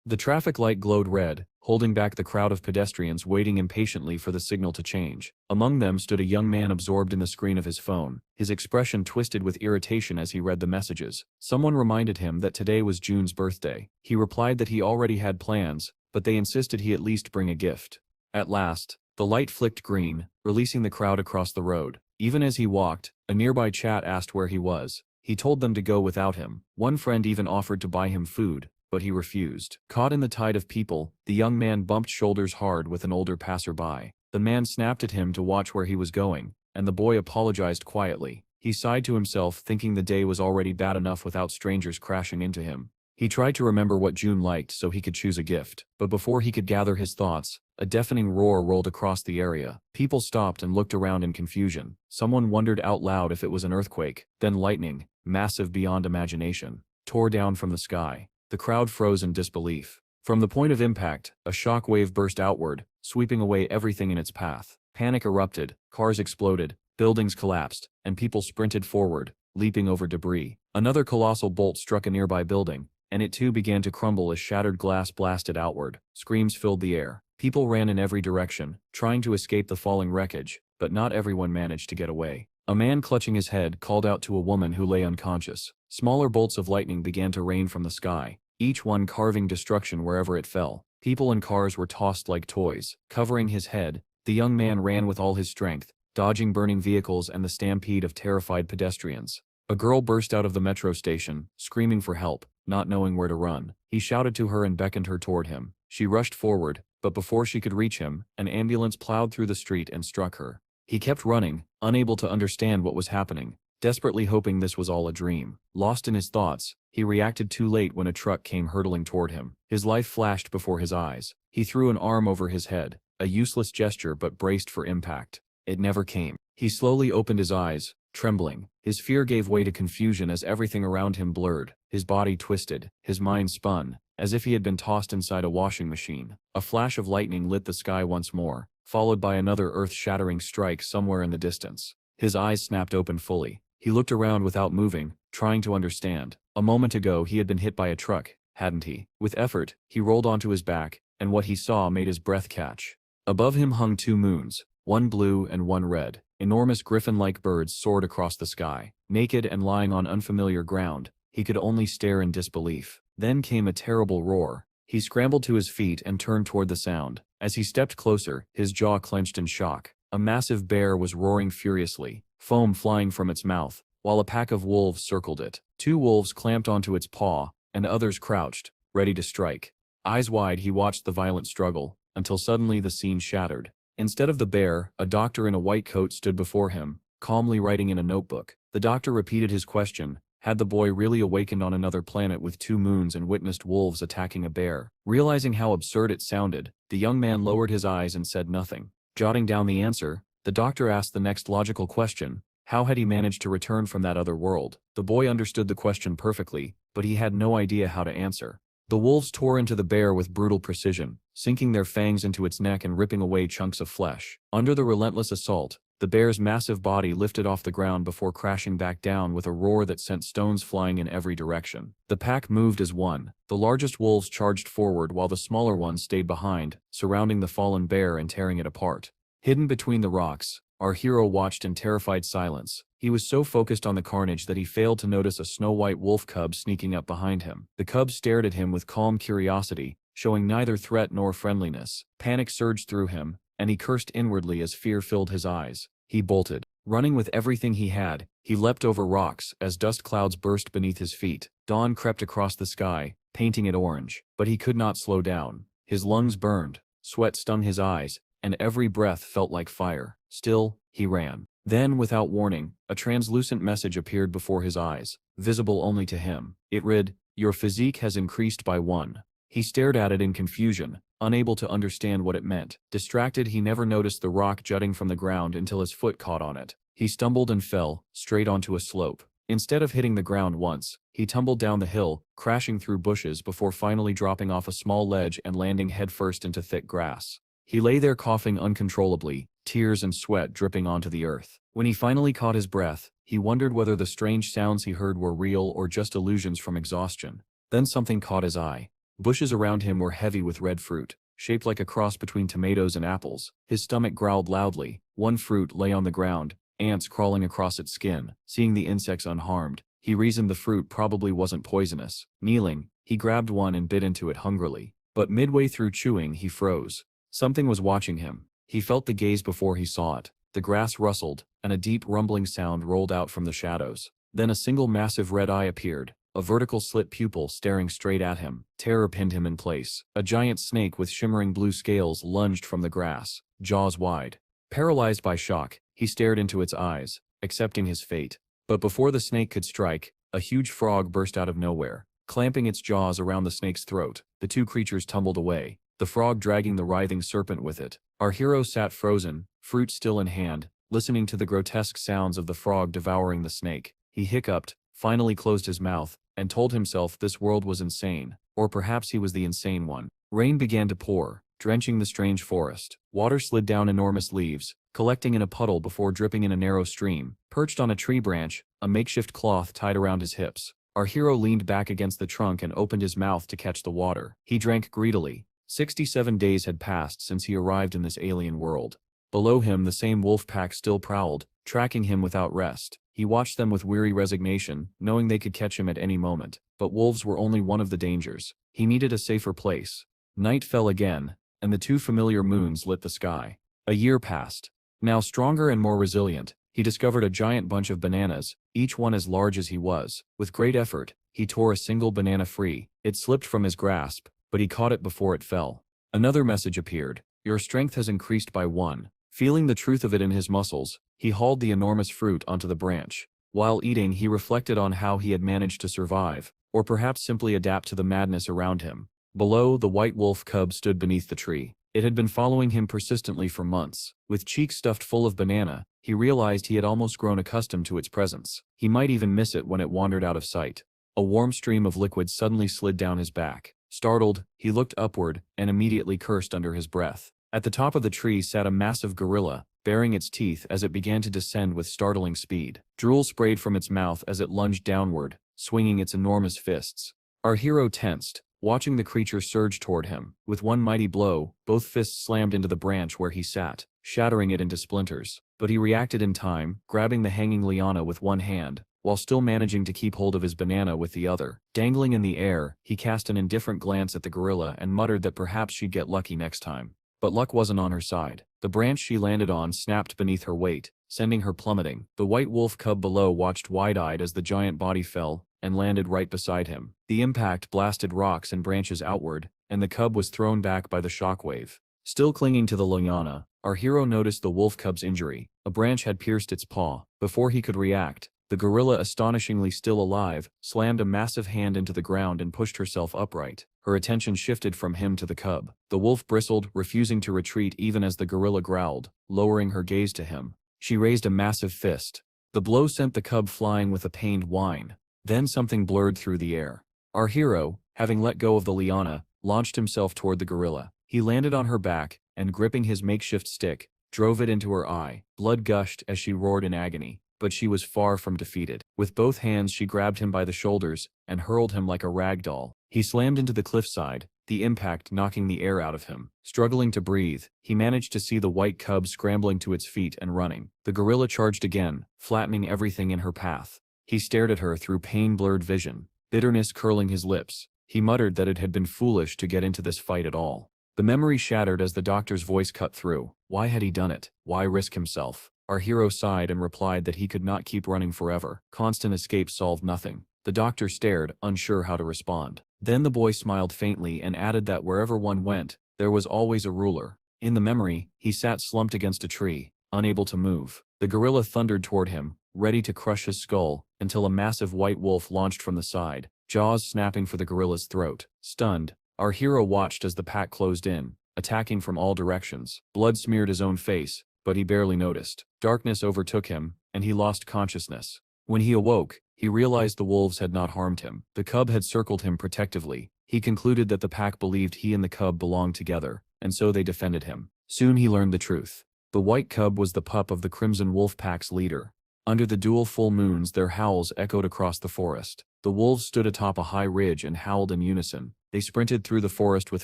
The traffic light glowed red, holding back the crowd of pedestrians waiting impatiently for the signal to change. Among them stood a young man absorbed in the screen of his phone, his expression twisted with irritation as he read the messages. Someone reminded him that today was June's birthday. He replied that he already had plans, but they insisted he at least bring a gift. At last, the light flicked green, releasing the crowd across the road. Even as he walked, a nearby chat asked where he was. He told them to go without him. One friend even offered to buy him food, but he refused. Caught in the tide of people, the young man bumped shoulders hard with an older passerby. The man snapped at him to watch where he was going, and the boy apologized quietly. He sighed to himself, thinking the day was already bad enough without strangers crashing into him. He tried to remember what June liked so he could choose a gift, but before he could gather his thoughts, a deafening roar rolled across the area. People stopped and looked around in confusion. Someone wondered out loud if it was an earthquake. Then lightning, massive beyond imagination, tore down from the sky. The crowd froze in disbelief. From the point of impact, a shock wave burst outward, sweeping away everything in its path. Panic erupted, cars exploded, buildings collapsed, and people sprinted forward, leaping over debris. Another colossal bolt struck a nearby building, and it too began to crumble as shattered glass blasted outward. Screams filled the air. People ran in every direction, trying to escape the falling wreckage, but not everyone managed to get away. A man clutching his head called out to a woman who lay unconscious. Smaller bolts of lightning began to rain from the sky, each one carving destruction wherever it fell. People and cars were tossed like toys. Covering his head, the young man ran with all his strength, dodging burning vehicles and the stampede of terrified pedestrians. A girl burst out of the metro station, screaming for help, not knowing where to run. He shouted to her and beckoned her toward him. She rushed forward, but before she could reach him, an ambulance plowed through the street and struck her. He kept running, unable to understand what was happening, desperately hoping this was all a dream. Lost in his thoughts, he reacted too late when a truck came hurtling toward him. His life flashed before his eyes. He threw an arm over his head, a useless gesture but braced for impact. It never came. He slowly opened his eyes, trembling. His fear gave way to confusion as everything around him blurred. His body twisted, his mind spun, as if he had been tossed inside a washing machine. A flash of lightning lit the sky once more, followed by another earth-shattering strike somewhere in the distance. His eyes snapped open fully. He looked around without moving, trying to understand. A moment ago he had been hit by a truck, hadn't he? With effort, he rolled onto his back, and what he saw made his breath catch. Above him hung two moons, one blue and one red. Enormous griffin-like birds soared across the sky. Naked and lying on unfamiliar ground, he could only stare in disbelief. Then came a terrible roar. He scrambled to his feet and turned toward the sound. As he stepped closer, his jaw clenched in shock. A massive bear was roaring furiously, foam flying from its mouth, while a pack of wolves circled it. Two wolves clamped onto its paw, and others crouched, ready to strike. Eyes wide, he watched the violent struggle, until suddenly the scene shattered. Instead of the bear, a doctor in a white coat stood before him, calmly writing in a notebook. The doctor repeated his question. Had the boy really awakened on another planet with two moons and witnessed wolves attacking a bear? Realizing how absurd it sounded, the young man lowered his eyes and said nothing. Jotting down the answer, the doctor asked the next logical question. How had he managed to return from that other world? The boy understood the question perfectly, but he had no idea how to answer. The wolves tore into the bear with brutal precision, sinking their fangs into its neck and ripping away chunks of flesh. Under the relentless assault, the bear's massive body lifted off the ground before crashing back down with a roar that sent stones flying in every direction. The pack moved as one. The largest wolves charged forward while the smaller ones stayed behind, surrounding the fallen bear and tearing it apart. Hidden between the rocks, our hero watched in terrified silence. He was so focused on the carnage that he failed to notice a snow-white wolf cub sneaking up behind him. The cub stared at him with calm curiosity, showing neither threat nor friendliness. Panic surged through him, and he cursed inwardly as fear filled his eyes. He bolted. Running with everything he had, he leapt over rocks as dust clouds burst beneath his feet. Dawn crept across the sky, painting it orange. But he could not slow down. His lungs burned, sweat stung his eyes, and every breath felt like fire. Still, he ran. Then, without warning, a translucent message appeared before his eyes, visible only to him. It read, "Your physique has increased by 1. He stared at it in confusion, unable to understand what it meant. Distracted, he never noticed the rock jutting from the ground until his foot caught on it. He stumbled and fell, straight onto a slope. Instead of hitting the ground once, he tumbled down the hill, crashing through bushes before finally dropping off a small ledge and landing headfirst into thick grass. He lay there coughing uncontrollably, tears and sweat dripping onto the earth. When he finally caught his breath, he wondered whether the strange sounds he heard were real or just illusions from exhaustion. Then something caught his eye. Bushes around him were heavy with red fruit, shaped like a cross between tomatoes and apples. His stomach growled loudly. One fruit lay on the ground, ants crawling across its skin. Seeing the insects unharmed, he reasoned the fruit probably wasn't poisonous. Kneeling, he grabbed one and bit into it hungrily. But midway through chewing, he froze. Something was watching him. He felt the gaze before he saw it. The grass rustled, and a deep rumbling sound rolled out from the shadows. Then a single massive red eye appeared, a vertical slit pupil staring straight at him. Terror pinned him in place. A giant snake with shimmering blue scales lunged from the grass, jaws wide. Paralyzed by shock, he stared into its eyes, accepting his fate. But before the snake could strike, a huge frog burst out of nowhere, clamping its jaws around the snake's throat. The two creatures tumbled away, the frog dragging the writhing serpent with it. Our hero sat frozen, fruit still in hand, listening to the grotesque sounds of the frog devouring the snake. He hiccuped, finally closed his mouth, and told himself this world was insane, or perhaps he was the insane one. Rain began to pour, drenching the strange forest. Water slid down enormous leaves, collecting in a puddle before dripping in a narrow stream. Perched on a tree branch, a makeshift cloth tied around his hips, our hero leaned back against the trunk and opened his mouth to catch the water. He drank greedily. 67 days had passed since he arrived in this alien world. Below him the same wolf pack still prowled, tracking him without rest. He watched them with weary resignation, knowing they could catch him at any moment. But wolves were only one of the dangers. He needed a safer place. Night fell again, and the two familiar moons lit the sky. A year passed. Now stronger and more resilient, he discovered a giant bunch of bananas, each one as large as he was. With great effort, he tore a single banana free. It slipped from his grasp, but he caught it before it fell. Another message appeared. Your strength has increased by 1. Feeling the truth of it in his muscles, he hauled the enormous fruit onto the branch. While eating, he reflected on how he had managed to survive, or perhaps simply adapt to the madness around him. Below, the white wolf cub stood beneath the tree. It had been following him persistently for months. With cheeks stuffed full of banana, he realized he had almost grown accustomed to its presence. He might even miss it when it wandered out of sight. A warm stream of liquid suddenly slid down his back. Startled, he looked upward and immediately cursed under his breath. At the top of the tree sat a massive gorilla, baring its teeth as it began to descend with startling speed. Drool sprayed from its mouth as it lunged downward, swinging its enormous fists. Our hero tensed, watching the creature surge toward him. With one mighty blow, both fists slammed into the branch where he sat, shattering it into splinters. But he reacted in time, grabbing the hanging liana with one hand, while still managing to keep hold of his banana with the other. Dangling in the air, he cast an indifferent glance at the gorilla and muttered that perhaps she'd get lucky next time. But luck wasn't on her side. The branch she landed on snapped beneath her weight, sending her plummeting. The white wolf cub below watched wide-eyed as the giant body fell and landed right beside him. The impact blasted rocks and branches outward, and the cub was thrown back by the shockwave. Still clinging to the liana, our hero noticed the wolf cub's injury. A branch had pierced its paw. Before he could react, the gorilla, astonishingly still alive, slammed a massive hand into the ground and pushed herself upright. Her attention shifted from him to the cub. The wolf bristled, refusing to retreat even as the gorilla growled, lowering her gaze to him. She raised a massive fist. The blow sent the cub flying with a pained whine. Then something blurred through the air. Our hero, having let go of the liana, launched himself toward the gorilla. He landed on her back, and gripping his makeshift stick, drove it into her eye. Blood gushed as she roared in agony. But she was far from defeated. With both hands she grabbed him by the shoulders and hurled him like a rag doll. He slammed into the cliffside, the impact knocking the air out of him. Struggling to breathe, he managed to see the white cub scrambling to its feet and running. The gorilla charged again, flattening everything in her path. He stared at her through pain-blurred vision, bitterness curling his lips. He muttered that it had been foolish to get into this fight at all. The memory shattered as the doctor's voice cut through. Why had he done it? Why risk himself? Our hero sighed and replied that he could not keep running forever. Constant escape solved nothing. The doctor stared, unsure how to respond. Then the boy smiled faintly and added that wherever one went, there was always a ruler. In the memory, he sat slumped against a tree, unable to move. The gorilla thundered toward him, ready to crush his skull, until a massive white wolf launched from the side, jaws snapping for the gorilla's throat. Stunned, our hero watched as the pack closed in, attacking from all directions. Blood smeared his own face, but he barely noticed. Darkness overtook him, and he lost consciousness. When he awoke, he realized the wolves had not harmed him. The cub had circled him protectively. He concluded that the pack believed he and the cub belonged together, and so they defended him. Soon he learned the truth. The white cub was the pup of the Crimson Wolf Pack's leader. Under the dual full moons their howls echoed across the forest. The wolves stood atop a high ridge and howled in unison, They sprinted through the forest with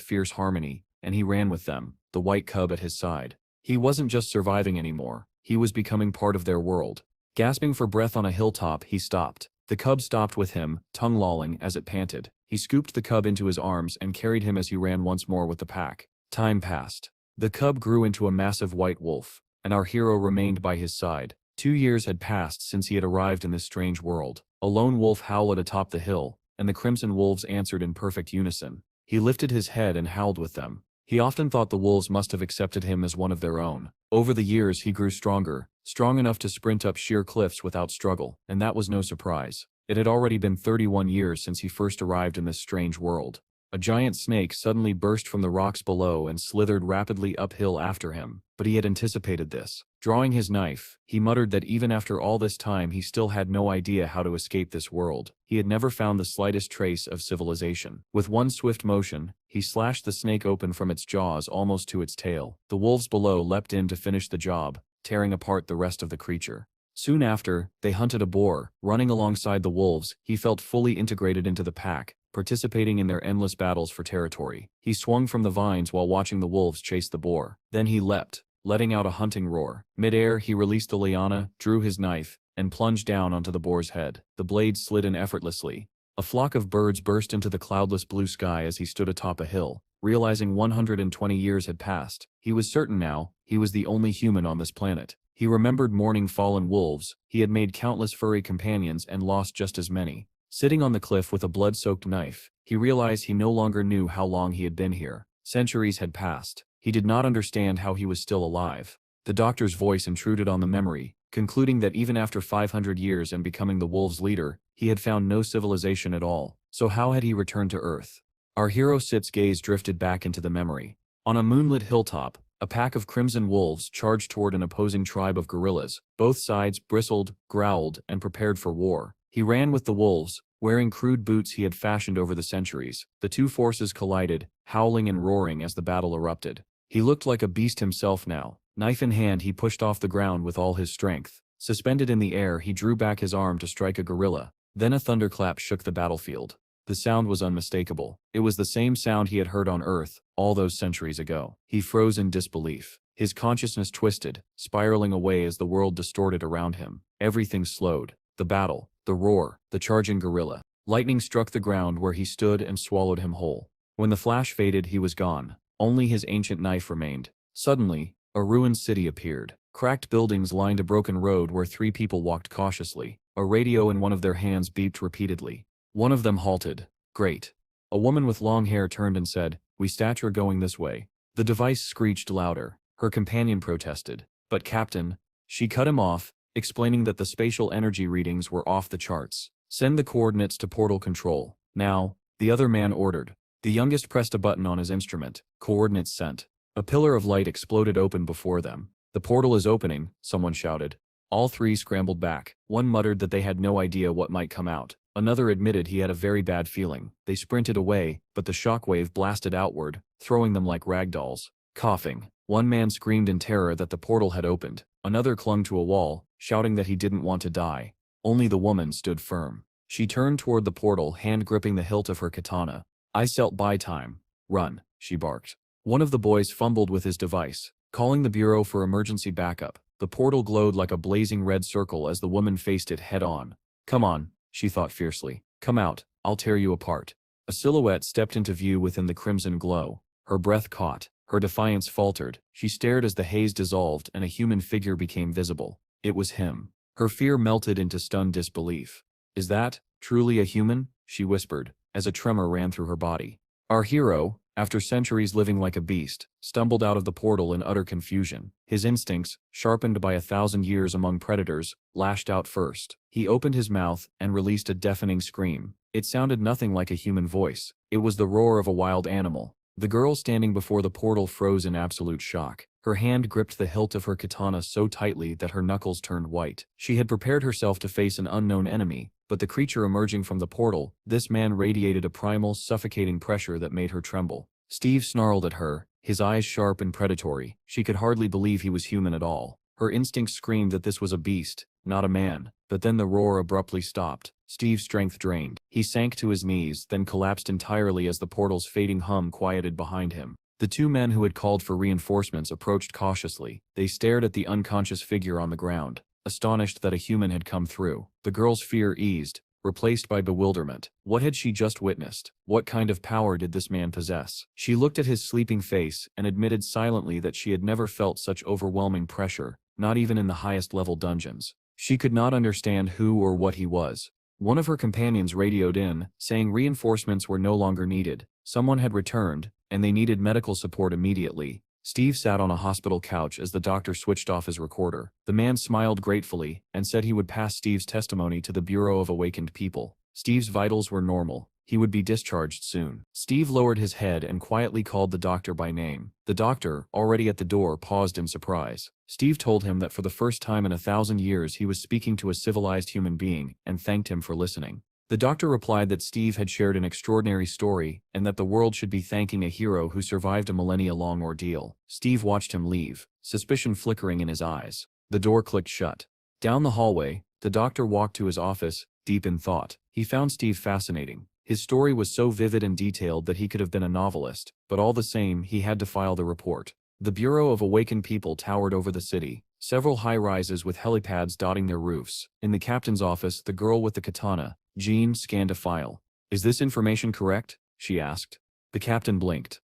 fierce harmony, and he ran with them, the white cub at his side. He wasn't just surviving anymore, he was becoming part of their world. Gasping for breath on a hilltop, he stopped. The cub stopped with him, tongue lolling as it panted. He scooped the cub into his arms and carried him as he ran once more with the pack. Time passed. The cub grew into a massive white wolf, and our hero remained by his side. 2 years had passed since he had arrived in this strange world. A lone wolf howled atop the hill, and the crimson wolves answered in perfect unison. He lifted his head and howled with them. He often thought the wolves must have accepted him as one of their own. Over the years he grew stronger, strong enough to sprint up sheer cliffs without struggle, and that was no surprise. It had already been 31 years since he first arrived in this strange world. A giant snake suddenly burst from the rocks below and slithered rapidly uphill after him, but he had anticipated this. Drawing his knife, he muttered that even after all this time he still had no idea how to escape this world. He had never found the slightest trace of civilization. With one swift motion, he slashed the snake open from its jaws almost to its tail. The wolves below leapt in to finish the job, tearing apart the rest of the creature. Soon after, they hunted a boar. Running alongside the wolves, he felt fully integrated into the pack, participating in their endless battles for territory. He swung from the vines while watching the wolves chase the boar. Then he leapt, letting out a hunting roar. Mid-air, he released the liana, drew his knife, and plunged down onto the boar's head. The blade slid in effortlessly. A flock of birds burst into the cloudless blue sky as he stood atop a hill. Realizing 120 years had passed, he was certain now, he was the only human on this planet. He remembered mourning fallen wolves. He had made countless furry companions and lost just as many. Sitting on the cliff with a blood-soaked knife, he realized he no longer knew how long he had been here. Centuries had passed. He did not understand how he was still alive. The doctor's voice intruded on the memory, concluding that even after 500 years and becoming the wolves' leader, he had found no civilization at all. So how had he returned to Earth? Our hero Sit's gaze drifted back into the memory. On a moonlit hilltop, a pack of crimson wolves charged toward an opposing tribe of gorillas. Both sides bristled, growled, and prepared for war. He ran with the wolves, wearing crude boots he had fashioned over the centuries. The two forces collided, howling and roaring as the battle erupted. He looked like a beast himself now. Knife in hand, he pushed off the ground with all his strength. Suspended in the air, he drew back his arm to strike a gorilla. Then a thunderclap shook the battlefield. The sound was unmistakable. It was the same sound he had heard on Earth, all those centuries ago. He froze in disbelief. His consciousness twisted, spiraling away as the world distorted around him. Everything slowed. The battle, the roar, the charging gorilla. Lightning struck the ground where he stood and swallowed him whole. When the flash faded, he was gone. Only his ancient knife remained. Suddenly, a ruined city appeared. Cracked buildings lined a broken road where 3 people walked cautiously. A radio in one of their hands beeped repeatedly. One of them halted. Great. A woman with long hair turned and said, "We stature going this way." The device screeched louder. Her companion protested. "But Captain," she cut him off, explaining that the spatial energy readings were off the charts. "Send the coordinates to portal control. Now," the other man ordered. The youngest pressed a button on his instrument. Coordinates sent. A pillar of light exploded open before them. "The portal is opening," someone shouted. All 3 scrambled back. One muttered that they had no idea what might come out. Another admitted he had a very bad feeling. They sprinted away, but the shockwave blasted outward, throwing them like ragdolls. Coughing, one man screamed in terror that the portal had opened. Another clung to a wall, shouting that he didn't want to die. Only the woman stood firm. She turned toward the portal, hand gripping the hilt of her katana. "I selt buy time. Run," she barked. One of the boys fumbled with his device, calling the bureau for emergency backup. The portal glowed like a blazing red circle as the woman faced it head-on. "Come on," she thought fiercely. "Come out, I'll tear you apart." A silhouette stepped into view within the crimson glow. Her breath caught. Her defiance faltered. She stared as the haze dissolved and a human figure became visible. It was him. Her fear melted into stunned disbelief. "Is that truly a human?" she whispered, as a tremor ran through her body. Our hero, after centuries living like a beast, stumbled out of the portal in utter confusion. His instincts, sharpened by 1,000 years among predators, lashed out first. He opened his mouth and released a deafening scream. It sounded nothing like a human voice. It was the roar of a wild animal. The girl standing before the portal froze in absolute shock. Her hand gripped the hilt of her katana so tightly that her knuckles turned white. She had prepared herself to face an unknown enemy, but the creature emerging from the portal, this man radiated a primal, suffocating pressure that made her tremble. Steve snarled at her, his eyes sharp and predatory. She could hardly believe he was human at all. Her instincts screamed that this was a beast, not a man. But then the roar abruptly stopped. Steve's strength drained. He sank to his knees, then collapsed entirely as the portal's fading hum quieted behind him. The two men who had called for reinforcements approached cautiously. They stared at the unconscious figure on the ground, astonished that a human had come through. The girl's fear eased, replaced by bewilderment. What had she just witnessed? What kind of power did this man possess? She looked at his sleeping face and admitted silently that she had never felt such overwhelming pressure, not even in the highest level dungeons. She could not understand who or what he was. One of her companions radioed in, saying reinforcements were no longer needed. Someone had returned, and they needed medical support immediately. Steve sat on a hospital couch as the doctor switched off his recorder. The man smiled gratefully and said he would pass Steve's testimony to the Bureau of Awakened People. Steve's vitals were normal. He would be discharged soon. Steve lowered his head and quietly called the doctor by name. The doctor, already at the door, paused in surprise. Steve told him that for the first time in 1,000 years he was speaking to a civilized human being and thanked him for listening. The doctor replied that Steve had shared an extraordinary story and that the world should be thanking a hero who survived a millennia-long ordeal. Steve watched him leave, suspicion flickering in his eyes. The door clicked shut. Down the hallway, the doctor walked to his office, deep in thought. He found Steve fascinating. His story was so vivid and detailed that he could have been a novelist, but all the same he had to file the report. The Bureau of Awakened People towered over the city, several high-rises with helipads dotting their roofs. In the captain's office, the girl with the katana, Jean, scanned a file. "Is this information correct?" she asked. The captain blinked.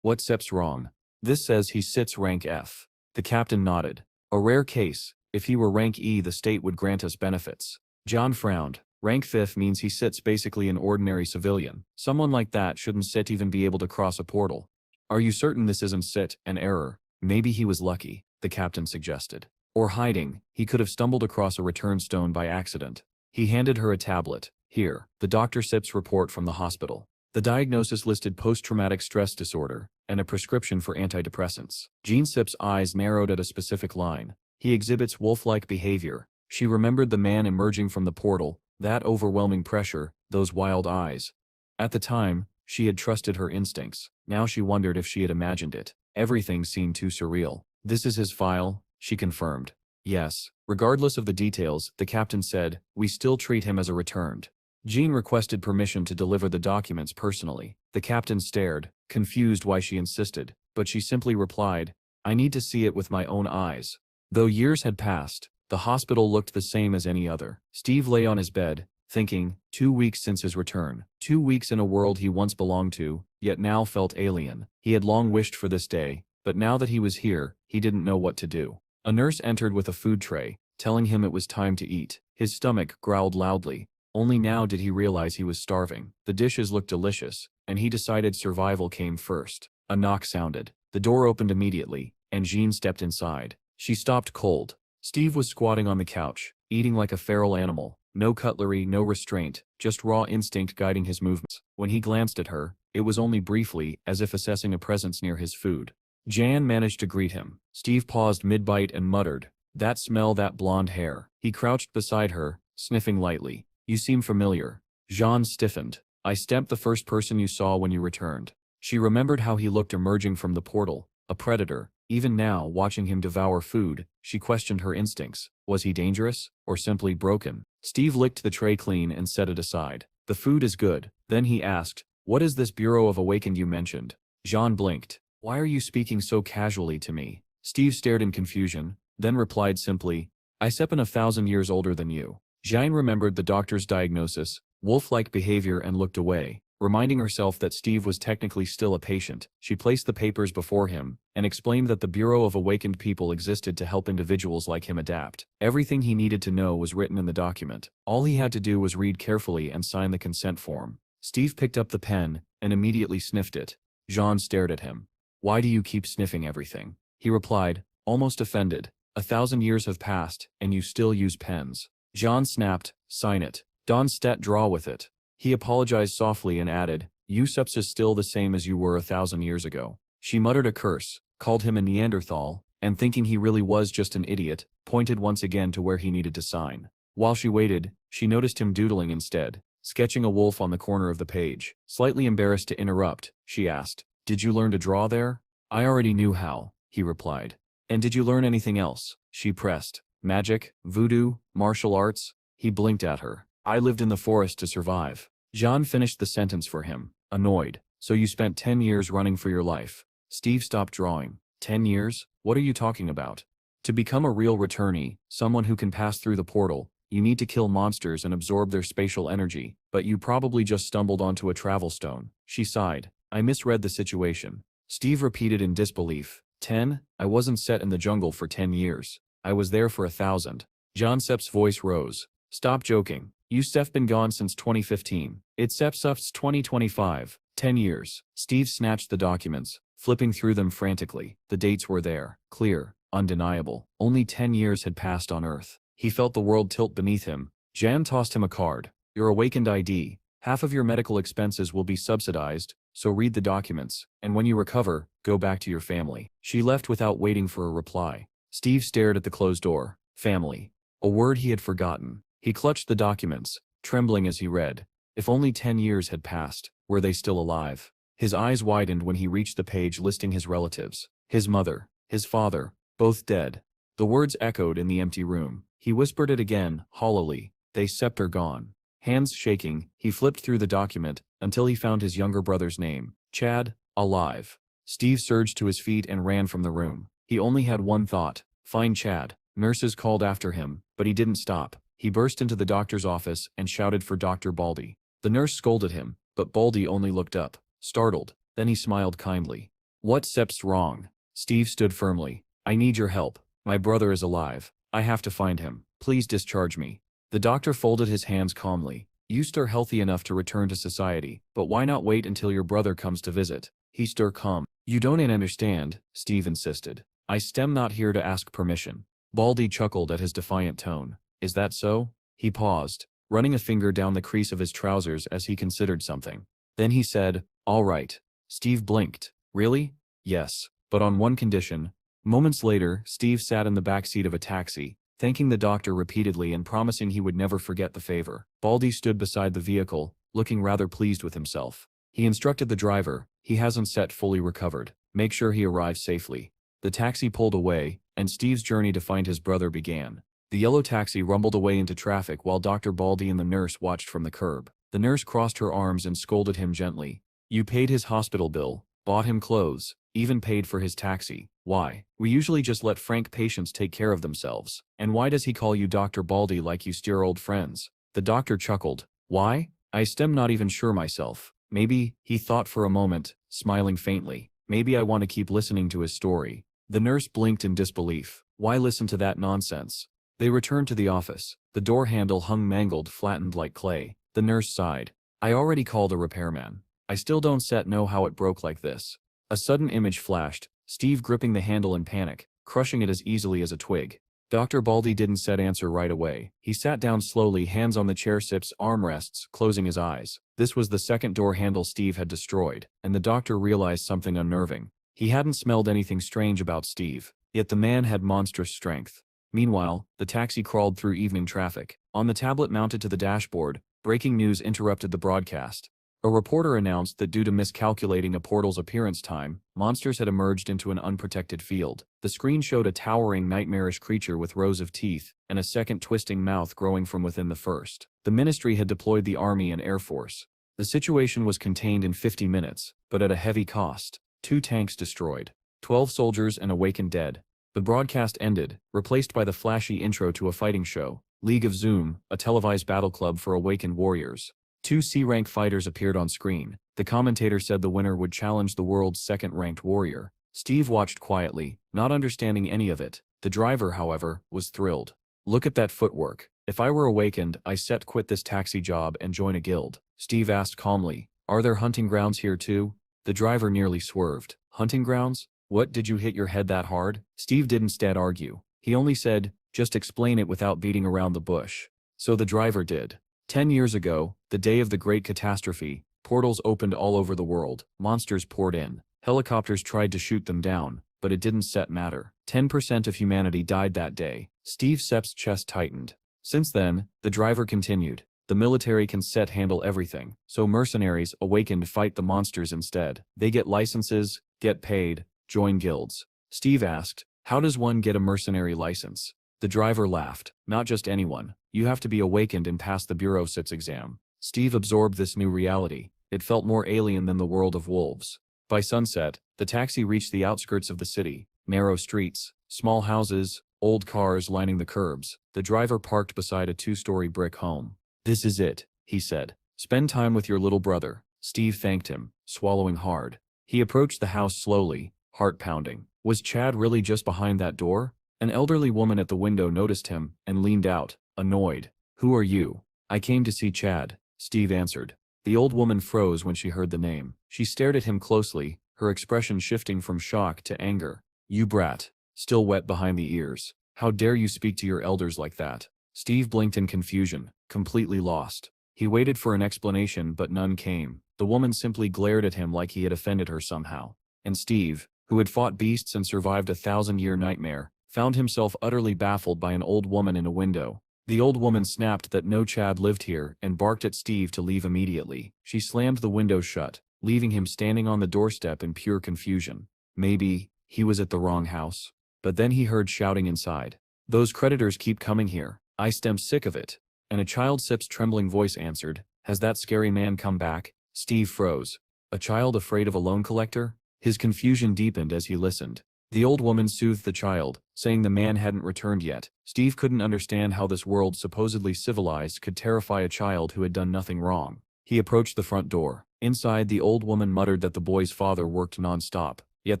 "What step's wrong?" "This says he sits rank F." The captain nodded. "A rare case. If he were rank E, the state would grant us benefits." John frowned. "Rank 5 means he sits basically an ordinary civilian. Someone like that shouldn't sit even be able to cross a portal." "Are you certain this isn't sit, an error?" "Maybe he was lucky," the captain suggested. "Or hiding. He could have stumbled across a return stone by accident." He handed her a tablet. "Here." The doctor sips report from the hospital. The diagnosis listed post-traumatic stress disorder and a prescription for antidepressants. Jean Sip's eyes narrowed at a specific line. "He exhibits wolf-like behavior." She remembered the man emerging from the portal, that overwhelming pressure, those wild eyes. At the time, she had trusted her instincts. Now she wondered if she had imagined it. Everything seemed too surreal. "This is his file," she confirmed. "Yes." Regardless of the details, the captain said, "We still treat him as a returned." Jean requested permission to deliver the documents personally. The captain stared, confused why she insisted, but she simply replied, "I need to see it with my own eyes." Though years had passed, the hospital looked the same as any other. Steve lay on his bed, thinking, 2 weeks since his return. 2 weeks in a world he once belonged to, yet now felt alien. He had long wished for this day, but now that he was here, he didn't know what to do. A nurse entered with a food tray, telling him it was time to eat. His stomach growled loudly. Only now did he realize he was starving. The dishes looked delicious, and he decided survival came first. A knock sounded. The door opened immediately, and Jean stepped inside. She stopped cold. Steve was squatting on the couch, eating like a feral animal. No cutlery, no restraint, just raw instinct guiding his movements. When he glanced at her, it was only briefly, as if assessing a presence near his food. Jan managed to greet him. Steve paused mid-bite and muttered, "That smell, that blonde hair." He crouched beside her, sniffing lightly. "You seem familiar." Jean stiffened. "I stamped the first person you saw when you returned." She remembered how he looked emerging from the portal, a predator. Even now, watching him devour food, she questioned her instincts. Was he dangerous, or simply broken? Steve licked the tray clean and set it aside. "The food is good." Then he asked, "What is this Bureau of Awakened you mentioned?" Jean blinked. "Why are you speaking so casually to me?" Steve stared in confusion, then replied simply, "I seppen 1,000 years older than you." Jean remembered the doctor's diagnosis, wolf-like behavior, and looked away. Reminding herself that Steve was technically still a patient, she placed the papers before him and explained that the Bureau of Awakened People existed to help individuals like him adapt. Everything he needed to know was written in the document. All he had to do was read carefully and sign the consent form. Steve picked up the pen and immediately sniffed it. Jean stared at him. "Why do you keep sniffing everything?" He replied, almost offended. 1,000 years have passed, and you still use pens." Jean snapped, "Sign it. Don't draw with it." He apologized softly and added, "Useps is still the same as you were 1,000 years ago." She muttered a curse, called him a Neanderthal, and thinking he really was just an idiot, pointed once again to where he needed to sign. While she waited, she noticed him doodling instead, sketching a wolf on the corner of the page. Slightly embarrassed to interrupt, she asked, "Did you learn to draw there?" "I already knew how," he replied. "And did you learn anything else?" She pressed. "Magic, voodoo, martial arts?" He blinked at her. I lived in the forest to survive. John finished the sentence for him, annoyed. So you spent 10 years running for your life. Steve stopped drawing. 10 years? What are you talking about? To become a real returnee, someone who can pass through the portal, you need to kill monsters and absorb their spatial energy, but you probably just stumbled onto a travel stone. She sighed. I misread the situation. Steve repeated in disbelief. 10? I wasn't set in the jungle for 10 years. I was there for 1,000. John Sepp's voice rose. Stop joking. You Steph been gone since 2015. It's Sepp's 2025. 10 years. Steve snatched the documents, flipping through them frantically. The dates were there, clear, undeniable. Only 10 years had passed on Earth. He felt the world tilt beneath him. Jan tossed him a card. Your awakened ID. Half of your medical expenses will be subsidized, so read the documents, and when you recover, go back to your family. She left without waiting for a reply. Steve stared at the closed door. Family. A word he had forgotten. He clutched the documents, trembling as he read. If only 10 years had passed, were they still alive? His eyes widened when he reached the page listing his relatives. His mother, his father, both dead. The words echoed in the empty room. He whispered it again, hollowly. They Sept are gone. Hands shaking, he flipped through the document, until he found his younger brother's name. Chad, alive. Steve surged to his feet and ran from the room. He only had one thought. Find Chad. Nurses called after him, but he didn't stop. He burst into the doctor's office and shouted for Dr. Baldy. The nurse scolded him, but Baldy only looked up, startled. Then he smiled kindly. What Sep's wrong? Steve stood firmly. I need your help. My brother is alive. I have to find him. Please discharge me. The doctor folded his hands calmly. You stir healthy enough to return to society, but why not wait until your brother comes to visit? He stir calm. You don't understand, Steve insisted. I stem not here to ask permission. Baldy chuckled at his defiant tone. Is that so? He paused, running a finger down the crease of his trousers as he considered something. Then he said, all right. Steve blinked. Really? Yes, but on one condition. Moments later, Steve sat in the back seat of a taxi, thanking the doctor repeatedly and promising he would never forget the favor. Baldy stood beside the vehicle, looking rather pleased with himself. He instructed the driver, he hasn't set fully recovered. Make sure he arrives safely. The taxi pulled away, and Steve's journey to find his brother began. The yellow taxi rumbled away into traffic while Dr. Baldy and the nurse watched from the curb. The nurse crossed her arms and scolded him gently. You paid his hospital bill, bought him clothes, even paid for his taxi. Why? We usually just let frank patients take care of themselves. And why does he call you Dr. Baldy like you steer old friends? The doctor chuckled. Why? I stem not even sure myself. Maybe, he thought for a moment, smiling faintly. Maybe I want to keep listening to his story. The nurse blinked in disbelief. Why listen to that nonsense? They returned to the office. The door handle hung mangled, flattened like clay. The nurse sighed. I already called a repairman. I still don't know how it broke like this. A sudden image flashed, Steve gripping the handle in panic, crushing it as easily as a twig. Dr. Baldy didn't answer right away. He sat down slowly, hands on the chair Sip's armrests, closing his eyes. This was the second door handle Steve had destroyed, and the doctor realized something unnerving. He hadn't smelled anything strange about Steve, yet the man had monstrous strength. Meanwhile, the taxi crawled through evening traffic. On the tablet mounted to the dashboard, breaking news interrupted the broadcast. A reporter announced that due to miscalculating a portal's appearance time, monsters had emerged into an unprotected field. The screen showed a towering, nightmarish creature with rows of teeth, and a second twisting mouth growing from within the first. The ministry had deployed the Army and Air Force. The situation was contained in 50 minutes, but at a heavy cost. 2 tanks destroyed, 12 soldiers and awakened dead. The broadcast ended, replaced by the flashy intro to a fighting show. League of Zoom, a televised battle club for awakened warriors. 2 C-rank fighters appeared on screen. The commentator said the winner would challenge the world's second-ranked warrior. Steve watched quietly, not understanding any of it. The driver, however, was thrilled. Look at that footwork. If I were awakened, I set quit this taxi job and join a guild. Steve asked calmly, are there hunting grounds here too? The driver nearly swerved. Hunting grounds? What, did you hit your head that hard? Steve didn't argue. He only said, just explain it without beating around the bush. So the driver did. 10 years ago, the day of the great catastrophe, portals opened all over the world. Monsters poured in. Helicopters tried to shoot them down, but it didn't matter. 10% of humanity died that day. Steve Sepp's chest tightened. Since then, the driver continued, the military can handle everything, so mercenaries awakened fight the monsters instead. They get licenses, get paid, join guilds. Steve asked, how does one get a mercenary license? The driver laughed. Not just anyone. You have to be awakened and pass the Bureau Sits exam. Steve absorbed this new reality. It felt more alien than the world of wolves. By sunset, the taxi reached the outskirts of the city. Narrow streets, small houses, old cars lining the curbs. The driver parked beside a two-story brick home. "This is it," he said. "Spend time with your little brother." Steve thanked him, swallowing hard. He approached the house slowly, heart pounding. Was Chad really just behind that door? An elderly woman at the window noticed him and leaned out, annoyed. "Who are you?" "I came to see Chad," Steve answered. The old woman froze when she heard the name. She stared at him closely, her expression shifting from shock to anger. "You brat." Still wet behind the ears. "How dare you speak to your elders like that?" Steve blinked in confusion, completely lost. He waited for an explanation but none came. The woman simply glared at him like he had offended her somehow. And Steve, who had fought beasts and survived a 1,000-year nightmare, found himself utterly baffled by an old woman in a window. The old woman snapped that no Chad lived here and barked at Steve to leave immediately. She slammed the window shut, leaving him standing on the doorstep in pure confusion. Maybe he was at the wrong house. But then he heard shouting inside. "Those creditors keep coming here. I'm sick of it." And a child-sip's trembling voice answered, "Has that scary man come back?" Steve froze. A child afraid of a loan collector? His confusion deepened as he listened. The old woman soothed the child, saying the man hadn't returned yet. Steve couldn't understand how this world supposedly civilized could terrify a child who had done nothing wrong. He approached the front door. Inside, the old woman muttered that the boy's father worked non-stop, yet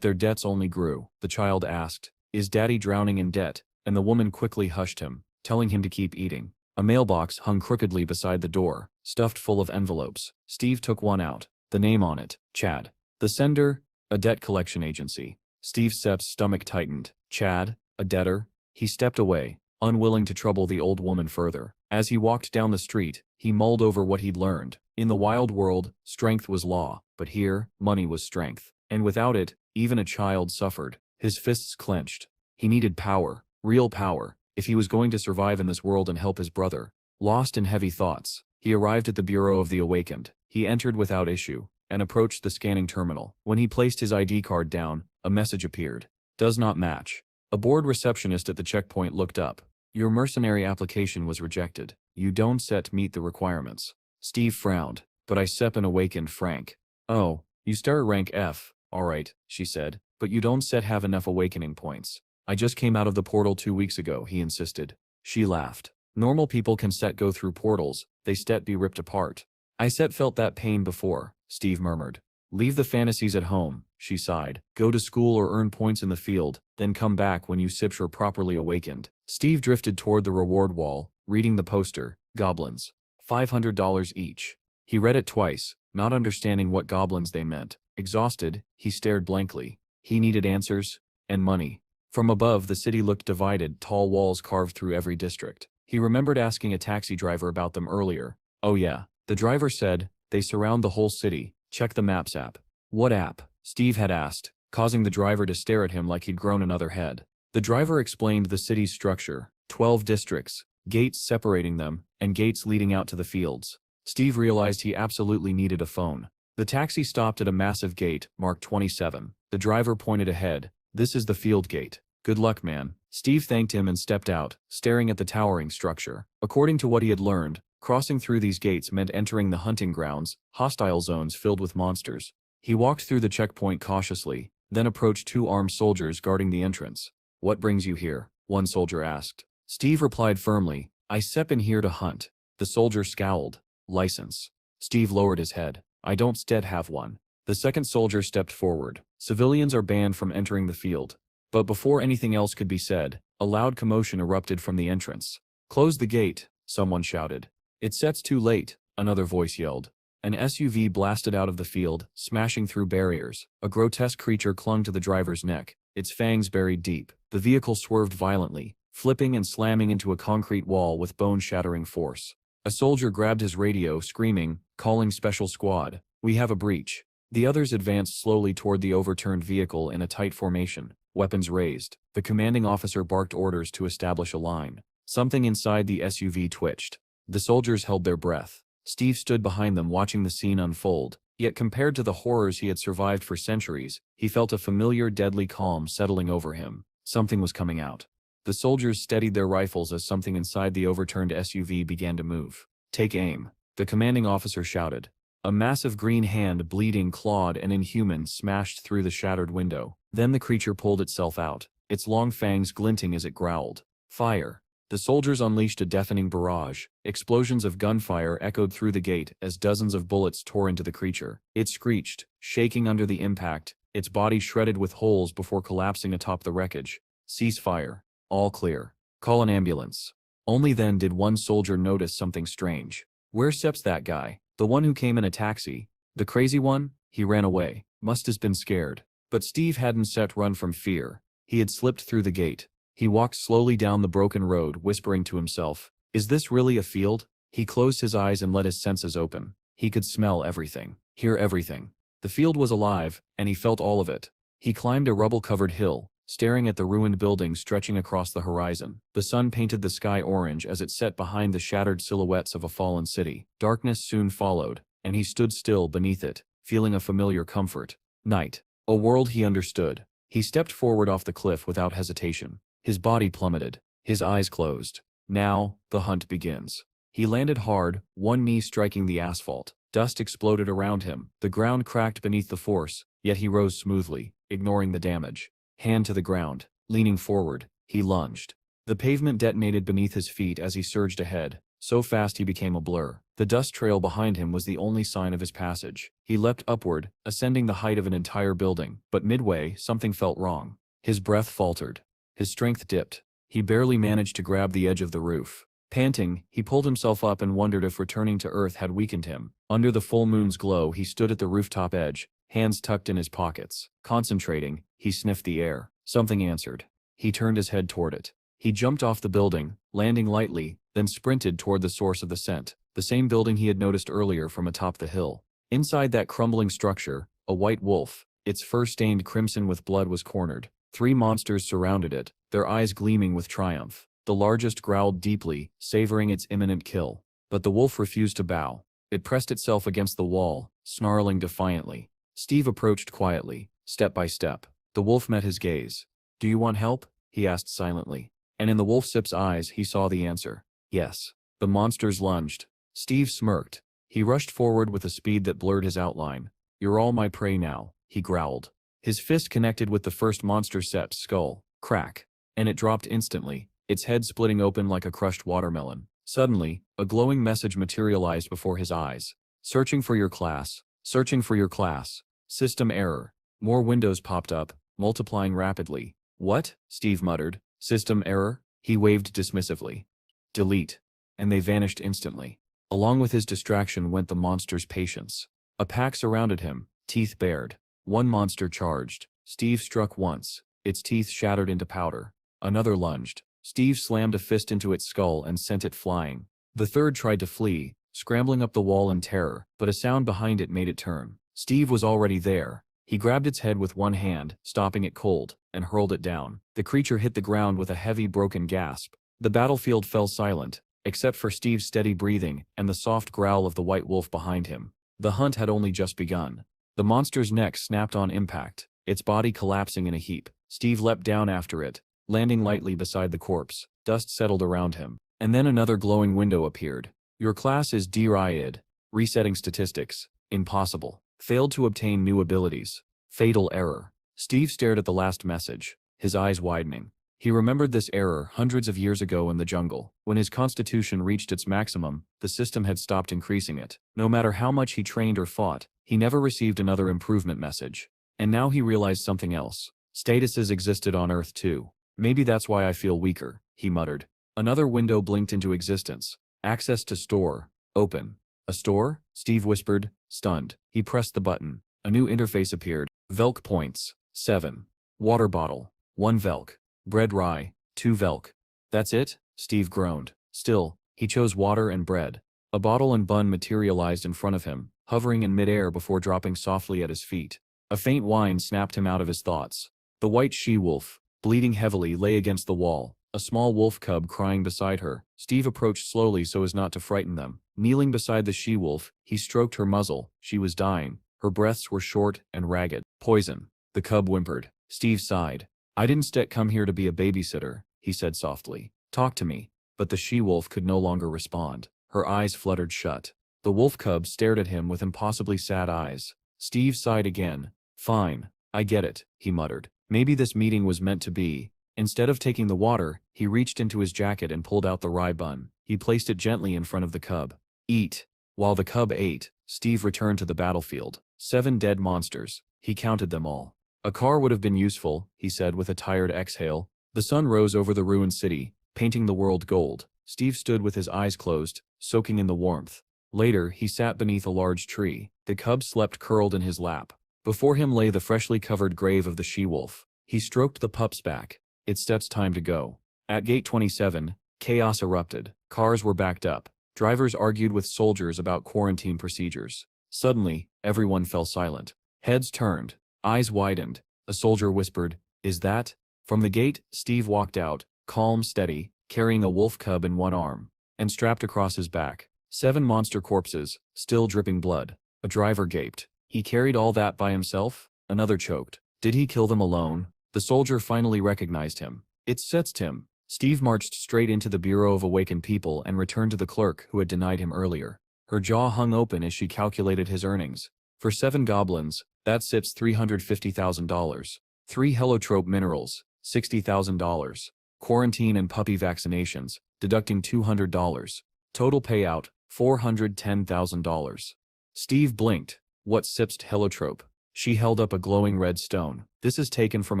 their debts only grew. The child asked, "Is Daddy drowning in debt?" And the woman quickly hushed him, telling him to keep eating. A mailbox hung crookedly beside the door, stuffed full of envelopes. Steve took one out. The name on it, Chad. The sender, a debt collection agency. Steve Sepp's stomach tightened. Chad, a debtor? He stepped away, unwilling to trouble the old woman further. As he walked down the street, he mulled over what he'd learned. In the wild world, strength was law, but here, money was strength. And without it, even a child suffered. His fists clenched. He needed power, real power, if he was going to survive in this world and help his brother. Lost in heavy thoughts, he arrived at the Bureau of the Awakened. He entered without issue, and approached the scanning terminal. When he placed his ID card down, a message appeared. "Does not match." A bored receptionist at the checkpoint looked up. "Your mercenary application was rejected. You don't meet the requirements." Steve frowned. "But I sep an awakened Frank." "Oh, you start rank F, alright," she said, "but you don't have enough awakening points." "I just came out of the portal 2 weeks ago," he insisted. She laughed. "Normal people can go through portals, they be ripped apart." "I felt that pain before," Steve murmured. "Leave the fantasies at home," she sighed. "Go to school or earn points in the field, then come back when you're properly awakened." Steve drifted toward the reward wall, reading the poster, goblins. $500 each. He read it twice, not understanding what goblins they meant. Exhausted, he stared blankly. He needed answers, and money. From above, the city looked divided, tall walls carved through every district. He remembered asking a taxi driver about them earlier. "Oh yeah," the driver said, "they surround the whole city. Check the Maps app." "What app?" Steve had asked, causing the driver to stare at him like he'd grown another head. The driver explained the city's structure, 12 districts, gates separating them, and gates leading out to the fields. Steve realized he absolutely needed a phone. The taxi stopped at a massive gate, marked 27. The driver pointed ahead. "This is the field gate. Good luck, man." Steve thanked him and stepped out, staring at the towering structure. According to what he had learned, crossing through these gates meant entering the hunting grounds, hostile zones filled with monsters. He walked through the checkpoint cautiously, then approached 2 armed soldiers guarding the entrance. "What brings you here?" one soldier asked. Steve replied firmly, "I in here to hunt." The soldier scowled. "License?" Steve lowered his head. "I don't have one." The second soldier stepped forward. "Civilians are banned from entering the field." But before anything else could be said, a loud commotion erupted from the entrance. "Close the gate," someone shouted. "It's too late," another voice yelled. An SUV blasted out of the field, smashing through barriers. A grotesque creature clung to the driver's neck, its fangs buried deep. The vehicle swerved violently, flipping and slamming into a concrete wall with bone-shattering force. A soldier grabbed his radio, screaming, calling Special Squad. "We have a breach." The others advanced slowly toward the overturned vehicle in a tight formation, weapons raised. The commanding officer barked orders to establish a line. Something inside the SUV twitched. The soldiers held their breath. Steve stood behind them watching the scene unfold, yet compared to the horrors he had survived for centuries, he felt a familiar deadly calm settling over him. Something was coming out. The soldiers steadied their rifles as something inside the overturned SUV began to move. "Take aim," the commanding officer shouted. A massive green hand, bleeding, clawed, and inhuman, smashed through the shattered window. Then the creature pulled itself out, its long fangs glinting as it growled. "Fire!" The soldiers unleashed a deafening barrage. Explosions of gunfire echoed through the gate as dozens of bullets tore into the creature. It screeched, shaking under the impact, its body shredded with holes before collapsing atop the wreckage. "Cease fire. All clear. Call an ambulance." Only then did one soldier notice something strange. "Where steps that guy? The one who came in a taxi? The crazy one? He ran away. Must have been scared." But Steve hadn't set run from fear. He had slipped through the gate. He walked slowly down the broken road, whispering to himself, "Is this really a field?" He closed his eyes and let his senses open. He could smell everything, hear everything. The field was alive, and he felt all of it. He climbed a rubble-covered hill, staring at the ruined buildings stretching across the horizon. The sun painted the sky orange as it set behind the shattered silhouettes of a fallen city. Darkness soon followed, and he stood still beneath it, feeling a familiar comfort. Night. A world he understood. He stepped forward off the cliff without hesitation. His body plummeted. His eyes closed. Now, the hunt begins. He landed hard, one knee striking the asphalt. Dust exploded around him. The ground cracked beneath the force, yet he rose smoothly, ignoring the damage. Hand to the ground. Leaning forward, he lunged. The pavement detonated beneath his feet as he surged ahead. So fast he became a blur. The dust trail behind him was the only sign of his passage. He leapt upward, ascending the height of an entire building. But midway, something felt wrong. His breath faltered. His strength dipped. He barely managed to grab the edge of the roof. Panting, he pulled himself up and wondered if returning to Earth had weakened him. Under the full moon's glow, he stood at the rooftop edge, hands tucked in his pockets. Concentrating, he sniffed the air. Something answered. He turned his head toward it. He jumped off the building, landing lightly, then sprinted toward the source of the scent, the same building he had noticed earlier from atop the hill. Inside that crumbling structure, a white wolf, its fur stained crimson with blood, was cornered. 3 monsters surrounded it, their eyes gleaming with triumph. The largest growled deeply, savoring its imminent kill. But the wolf refused to bow. It pressed itself against the wall, snarling defiantly. Steve approached quietly, step by step. The wolf met his gaze. "Do you want help?" he asked silently. And in the wolf's eyes he saw the answer. Yes. The monsters lunged. Steve smirked. He rushed forward with a speed that blurred his outline. "You're all my prey now," he growled. His fist connected with the first monster's skull. Crack. And it dropped instantly, its head splitting open like a crushed watermelon. Suddenly, a glowing message materialized before his eyes. "Searching for your class. Searching for your class. System error." More windows popped up, multiplying rapidly. "What?" Steve muttered. "System error?" He waved dismissively. "Delete." And they vanished instantly. Along with his distraction went the monster's patience. A pack surrounded him, teeth bared. One monster charged. Steve struck once. Its teeth shattered into powder. Another lunged. Steve slammed a fist into its skull and sent it flying. The third tried to flee, scrambling up the wall in terror, but a sound behind it made it turn. Steve was already there. He grabbed its head with one hand, stopping it cold, and hurled it down. The creature hit the ground with a heavy broken gasp. The battlefield fell silent, except for Steve's steady breathing and the soft growl of the white wolf behind him. The hunt had only just begun. The monster's neck snapped on impact, its body collapsing in a heap. Steve leapt down after it, landing lightly beside the corpse. Dust settled around him. And then another glowing window appeared. "Your class is derated. Resetting statistics. Impossible. Failed to obtain new abilities. Fatal error." Steve stared at the last message, his eyes widening. He remembered this error hundreds of years ago in the jungle. When his constitution reached its maximum, the system had stopped increasing it. No matter how much he trained or fought, he never received another improvement message. And now he realized something else. Statuses existed on Earth too. "Maybe that's why I feel weaker," he muttered. Another window blinked into existence. "Access to store. Open." "A store?" Steve whispered, stunned. He pressed the button. A new interface appeared. Velk points. 7. Water bottle. 1 Velk. Bread rye. 2 Velk. "That's it?" Steve groaned. Still, he chose water and bread. A bottle and bun materialized in front of him, hovering in midair before dropping softly at his feet. A faint whine snapped him out of his thoughts. The white she-wolf, bleeding heavily, lay against the wall, a small wolf cub crying beside her. Steve approached slowly so as not to frighten them. Kneeling beside the she-wolf, he stroked her muzzle. She was dying. Her breaths were short and ragged. "Poison," the cub whimpered. Steve sighed. "I didn't come here to be a babysitter," he said softly. Talk to me. But the she-wolf could no longer respond. Her eyes fluttered shut. The wolf cub stared at him with impossibly sad eyes. Steve sighed again. Fine, I get it, he muttered. Maybe this meeting was meant to be. Instead of taking the water, he reached into his jacket and pulled out the rye bun. He placed it gently in front of the cub. Eat. While the cub ate, Steve returned to the battlefield. 7 dead monsters. He counted them all. A car would have been useful, he said with a tired exhale. The sun rose over the ruined city, painting the world gold. Steve stood with his eyes closed, soaking in the warmth. Later, he sat beneath a large tree. The cub slept curled in his lap. Before him lay the freshly covered grave of the she-wolf. He stroked the pup's back. It's Step's time to go. At gate 27, chaos erupted. Cars were backed up. Drivers argued with soldiers about quarantine procedures. Suddenly, everyone fell silent. Heads turned. Eyes widened. A soldier whispered, "Is that?" From the gate, Steve walked out, calm, steady, carrying a wolf cub in one arm, and strapped across his back. 7 monster corpses, still dripping blood. A driver gaped. He carried all that by himself? Another choked. Did he kill them alone? The soldier finally recognized him. It's Tim. Steve marched straight into the Bureau of Awakened People and returned to the clerk who had denied him earlier. Her jaw hung open as she calculated his earnings. For 7 goblins, that sits $350,000. 3 heliotrope minerals, $60,000. Quarantine and puppy vaccinations, deducting $200. Total payout, $410,000. Steve blinked. What sipsed heliotrope? She held up a glowing red stone. This is taken from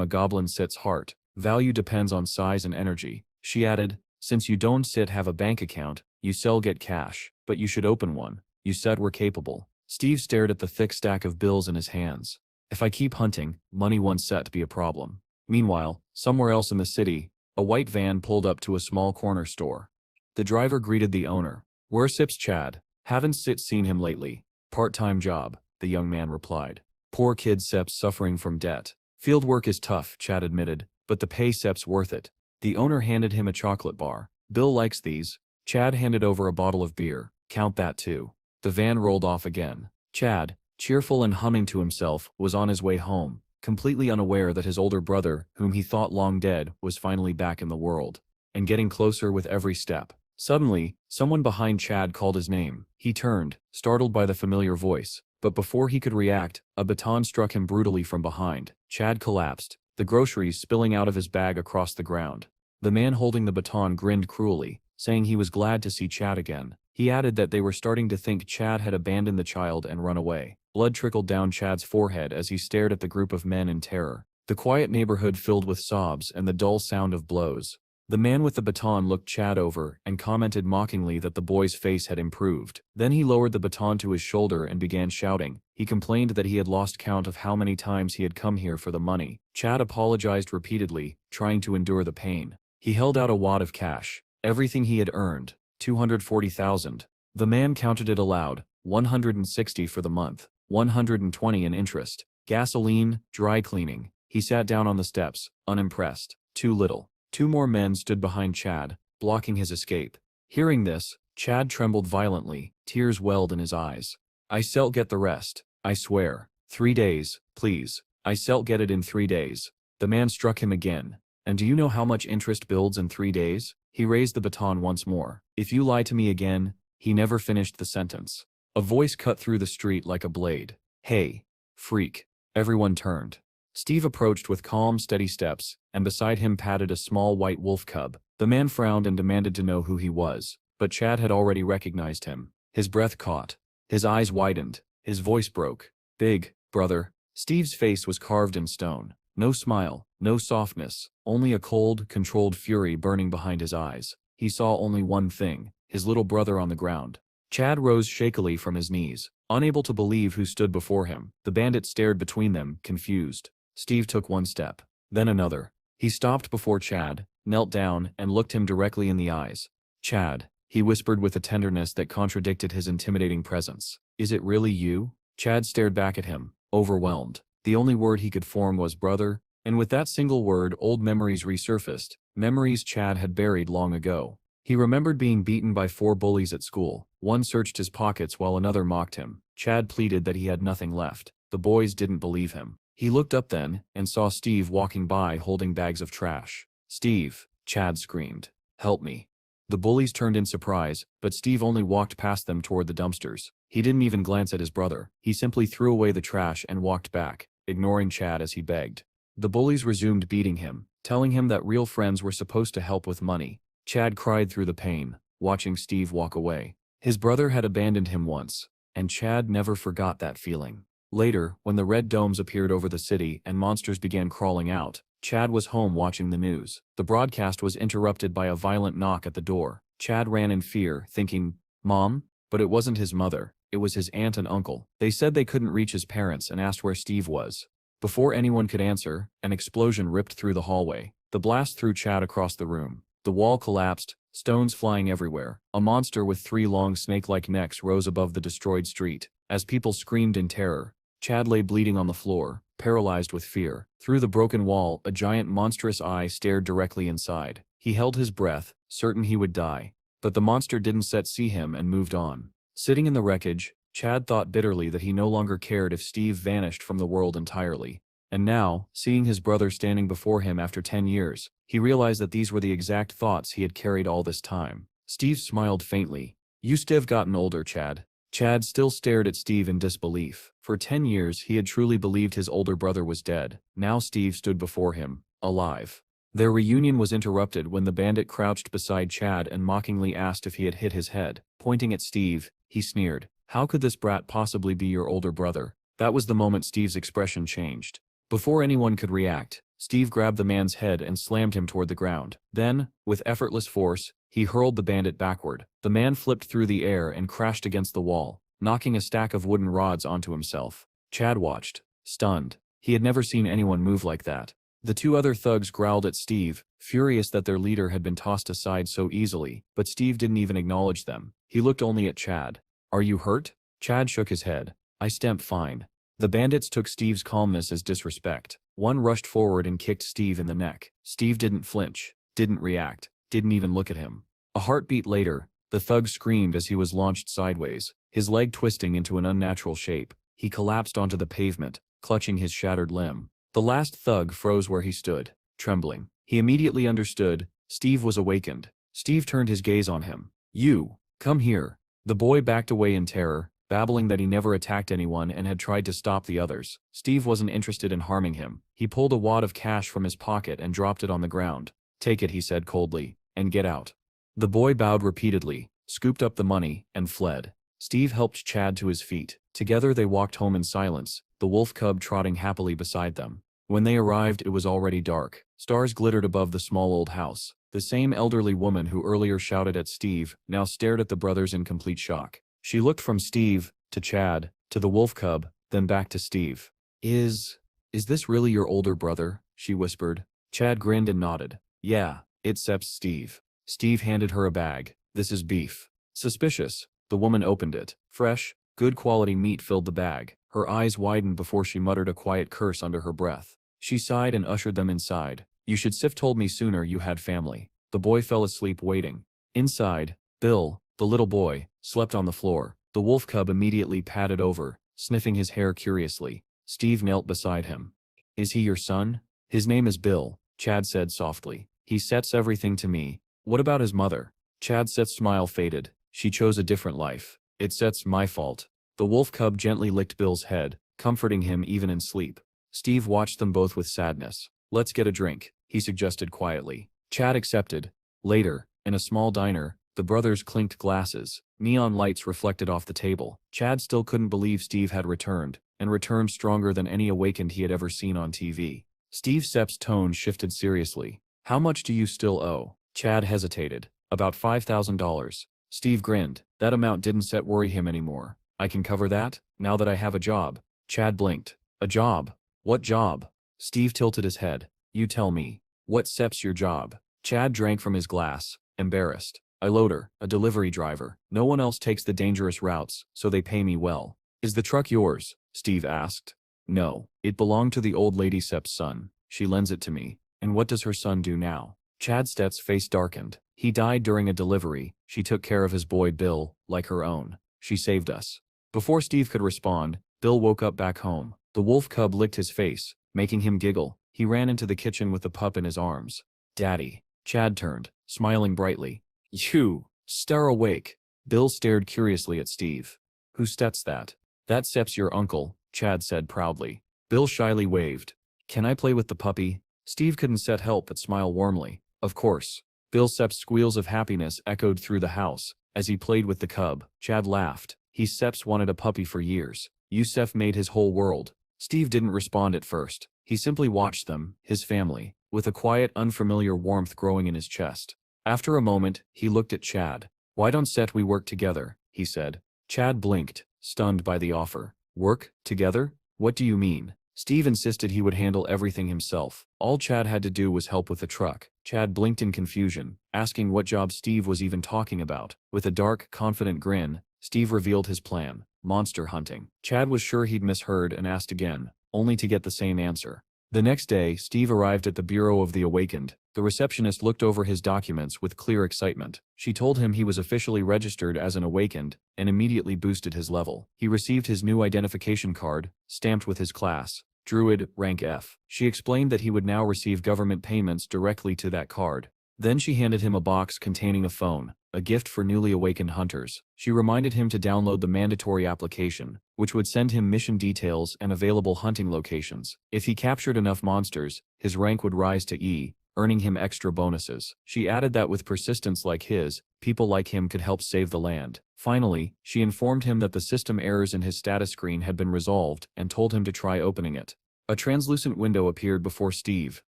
a goblin sit's heart. Value depends on size and energy. She added, since you don't sit have a bank account, you sell get cash, but you should open one. You said we're capable. Steve stared at the thick stack of bills in his hands. If I keep hunting, money won't set to be a problem. Meanwhile, somewhere else in the city, a white van pulled up to a small corner store. The driver greeted the owner. Where sips Chad? Haven't seen him lately. Part-time job, the young man replied. Poor kid Sep's suffering from debt. Field work is tough, Chad admitted, but the pay Sep's worth it. The owner handed him a chocolate bar. Bill likes these. Chad handed over a bottle of beer. Count that too. The van rolled off again. Chad, cheerful and humming to himself, was on his way home, completely unaware that his older brother, whom he thought long dead, was finally back in the world, and getting closer with every step. Suddenly, someone behind Chad called his name. He turned, startled by the familiar voice, but before he could react, a baton struck him brutally from behind. Chad collapsed, the groceries spilling out of his bag across the ground. The man holding the baton grinned cruelly, saying he was glad to see Chad again. He added that they were starting to think Chad had abandoned the child and run away. Blood trickled down Chad's forehead as he stared at the group of men in terror. The quiet neighborhood filled with sobs and the dull sound of blows. The man with the baton looked Chad over and commented mockingly that the boy's face had improved. Then he lowered the baton to his shoulder and began shouting. He complained that he had lost count of how many times he had come here for the money. Chad apologized repeatedly, trying to endure the pain. He held out a wad of cash. Everything he had earned, $240,000. The man counted it aloud, $160 for the month, $120 in interest, gasoline, dry cleaning. He sat down on the steps, unimpressed. Too little. 2 more men stood behind Chad, blocking his escape. Hearing this, Chad trembled violently, tears welled in his eyes. I shall get the rest, I swear. 3 days, please. I shall get it in 3 days. The man struck him again. And do you know how much interest builds in 3 days? He raised the baton once more. If you lie to me again, he never finished the sentence. A voice cut through the street like a blade. Hey, freak. Everyone turned. Steve approached with calm, steady steps, and beside him padded a small white wolf cub. The man frowned and demanded to know who he was, but Chad had already recognized him. His breath caught. His eyes widened. His voice broke. Big, brother. Steve's face was carved in stone. No smile, no softness, only a cold, controlled fury burning behind his eyes. He saw only one thing, his little brother on the ground. Chad rose shakily from his knees, unable to believe who stood before him. The bandit stared between them, confused. Steve took one step, then another. He stopped before Chad, knelt down, and looked him directly in the eyes. Chad, he whispered with a tenderness that contradicted his intimidating presence. Is it really you? Chad stared back at him, overwhelmed. The only word he could form was brother, and with that single word old memories resurfaced, memories Chad had buried long ago. He remembered being beaten by 4 bullies at school. One searched his pockets while another mocked him. Chad pleaded that he had nothing left. The boys didn't believe him. He looked up then, and saw Steve walking by holding bags of trash. Steve, Chad screamed. Help me. The bullies turned in surprise, but Steve only walked past them toward the dumpsters. He didn't even glance at his brother. He simply threw away the trash and walked back, ignoring Chad as he begged. The bullies resumed beating him, telling him that real friends were supposed to help with money. Chad cried through the pain, watching Steve walk away. His brother had abandoned him once, and Chad never forgot that feeling. Later, when the red domes appeared over the city and monsters began crawling out, Chad was home watching the news. The broadcast was interrupted by a violent knock at the door. Chad ran in fear, thinking, "Mom?" But it wasn't his mother. It was his aunt and uncle. They said they couldn't reach his parents and asked where Steve was. Before anyone could answer, an explosion ripped through the hallway. The blast threw Chad across the room. The wall collapsed, stones flying everywhere. A monster with 3 long snake-like necks rose above the destroyed street. As people screamed in terror, Chad lay bleeding on the floor, paralyzed with fear. Through the broken wall, a giant monstrous eye stared directly inside. He held his breath, certain he would die. But the monster didn't see him and moved on. Sitting in the wreckage, Chad thought bitterly that he no longer cared if Steve vanished from the world entirely. And now, seeing his brother standing before him after 10 years, he realized that these were the exact thoughts he had carried all this time. Steve smiled faintly. "You still gotten older, Chad." Chad still stared at Steve in disbelief. For 10 years he had truly believed his older brother was dead. Now Steve stood before him, alive. Their reunion was interrupted when the bandit crouched beside Chad and mockingly asked if he had hit his head. Pointing at Steve, he sneered, "How could this brat possibly be your older brother?" That was the moment Steve's expression changed. Before anyone could react, Steve grabbed the man's head and slammed him toward the ground. Then, with effortless force, he hurled the bandit backward. The man flipped through the air and crashed against the wall, knocking a stack of wooden rods onto himself. Chad watched, stunned. He had never seen anyone move like that. The 2 other thugs growled at Steve, furious that their leader had been tossed aside so easily, but Steve didn't even acknowledge them. He looked only at Chad. "Are you hurt?" Chad shook his head. "I stamp fine." The bandits took Steve's calmness as disrespect. One rushed forward and kicked Steve in the neck. Steve didn't flinch, didn't react, didn't even look at him. A heartbeat later, the thug screamed as he was launched sideways, his leg twisting into an unnatural shape. He collapsed onto the pavement, clutching his shattered limb. The last thug froze where he stood, trembling. He immediately understood. Steve was awakened. Steve turned his gaze on him. "You, come here." The boy backed away in terror, babbling that he never attacked anyone and had tried to stop the others. Steve wasn't interested in harming him. He pulled a wad of cash from his pocket and dropped it on the ground. "Take it," he said coldly, "and get out." The boy bowed repeatedly, scooped up the money, and fled. Steve helped Chad to his feet. Together they walked home in silence, the wolf cub trotting happily beside them. When they arrived, it was already dark. Stars glittered above the small old house. The same elderly woman who earlier shouted at Steve now stared at the brothers in complete shock. She looked from Steve, to Chad, to the wolf cub, then back to Steve. Is this really your older brother?" she whispered. Chad grinned and nodded. "Yeah, it's Steve." Steve handed her a bag. "This is beef." Suspicious, the woman opened it. Fresh, good quality meat filled the bag. Her eyes widened before she muttered a quiet curse under her breath. She sighed and ushered them inside. "You should have told me sooner you had family." The boy fell asleep waiting. Inside, Bill, the little boy, slept on the floor. The wolf cub immediately padded over, sniffing his hair curiously. Steve knelt beside him. "Is he your son?" "His name is Bill," Chad said softly. "He sets everything to me." "What about his mother?" Chad's smile faded. "She chose a different life." "It's my fault." The wolf cub gently licked Bill's head, comforting him even in sleep. Steve watched them both with sadness. "Let's get a drink," he suggested quietly. Chad accepted. Later, in a small diner, the brothers clinked glasses. Neon lights reflected off the table. Chad still couldn't believe Steve had returned, and returned stronger than any awakened he had ever seen on TV. Steve Sepp's tone shifted seriously. "How much do you still owe?" Chad hesitated. "About $5,000. Steve grinned. That amount didn't worry him anymore. "I can cover that, now that I have a job." Chad blinked. "A job? What job?" Steve tilted his head. "You tell me. What's your job?" Chad drank from his glass, embarrassed. "I loader, a delivery driver. No one else takes the dangerous routes, so they pay me well." "Is the truck yours?" Steve asked. "No, it belonged to the old lady Sepp's son. She lends it to me." "And what does her son do now?" Chad's face darkened. "He died during a delivery. She took care of his boy Bill, like her own. She saved us." Before Steve could respond, Bill woke up back home. The wolf cub licked his face, making him giggle. He ran into the kitchen with the pup in his arms. "Daddy." Chad turned, smiling brightly. You, star awake. Bill stared curiously at Steve. Who sets that? That Sep's your uncle, Chad said proudly. Bill shyly waved. Can I play with the puppy? Steve couldn't help but smile warmly. Of course. Bill Sep's squeals of happiness echoed through the house. As he played with the cub, Chad laughed. He Sep's wanted a puppy for years. Yusef made his whole world. Steve didn't respond at first. He simply watched them, his family, with a quiet, unfamiliar warmth growing in his chest. After a moment, he looked at Chad. Why don't we work together, he said. Chad blinked, stunned by the offer. Work together? What do you mean? Steve insisted he would handle everything himself. All Chad had to do was help with the truck. Chad blinked in confusion, asking what job Steve was even talking about. With a dark, confident grin, Steve revealed his plan: monster hunting. Chad was sure he'd misheard and asked again, only to get the same answer. The next day, Steve arrived at the Bureau of the Awakened. The receptionist looked over his documents with clear excitement. She told him he was officially registered as an Awakened, and immediately boosted his level. He received his new identification card, stamped with his class, Druid, rank F. She explained that he would now receive government payments directly to that card. Then she handed him a box containing a phone, a gift for newly awakened hunters. She reminded him to download the mandatory application, which would send him mission details and available hunting locations. If he captured enough monsters, his rank would rise to E, earning him extra bonuses. She added that with persistence like his, people like him could help save the land. Finally, she informed him that the system errors in his status screen had been resolved and told him to try opening it. A translucent window appeared before Steve,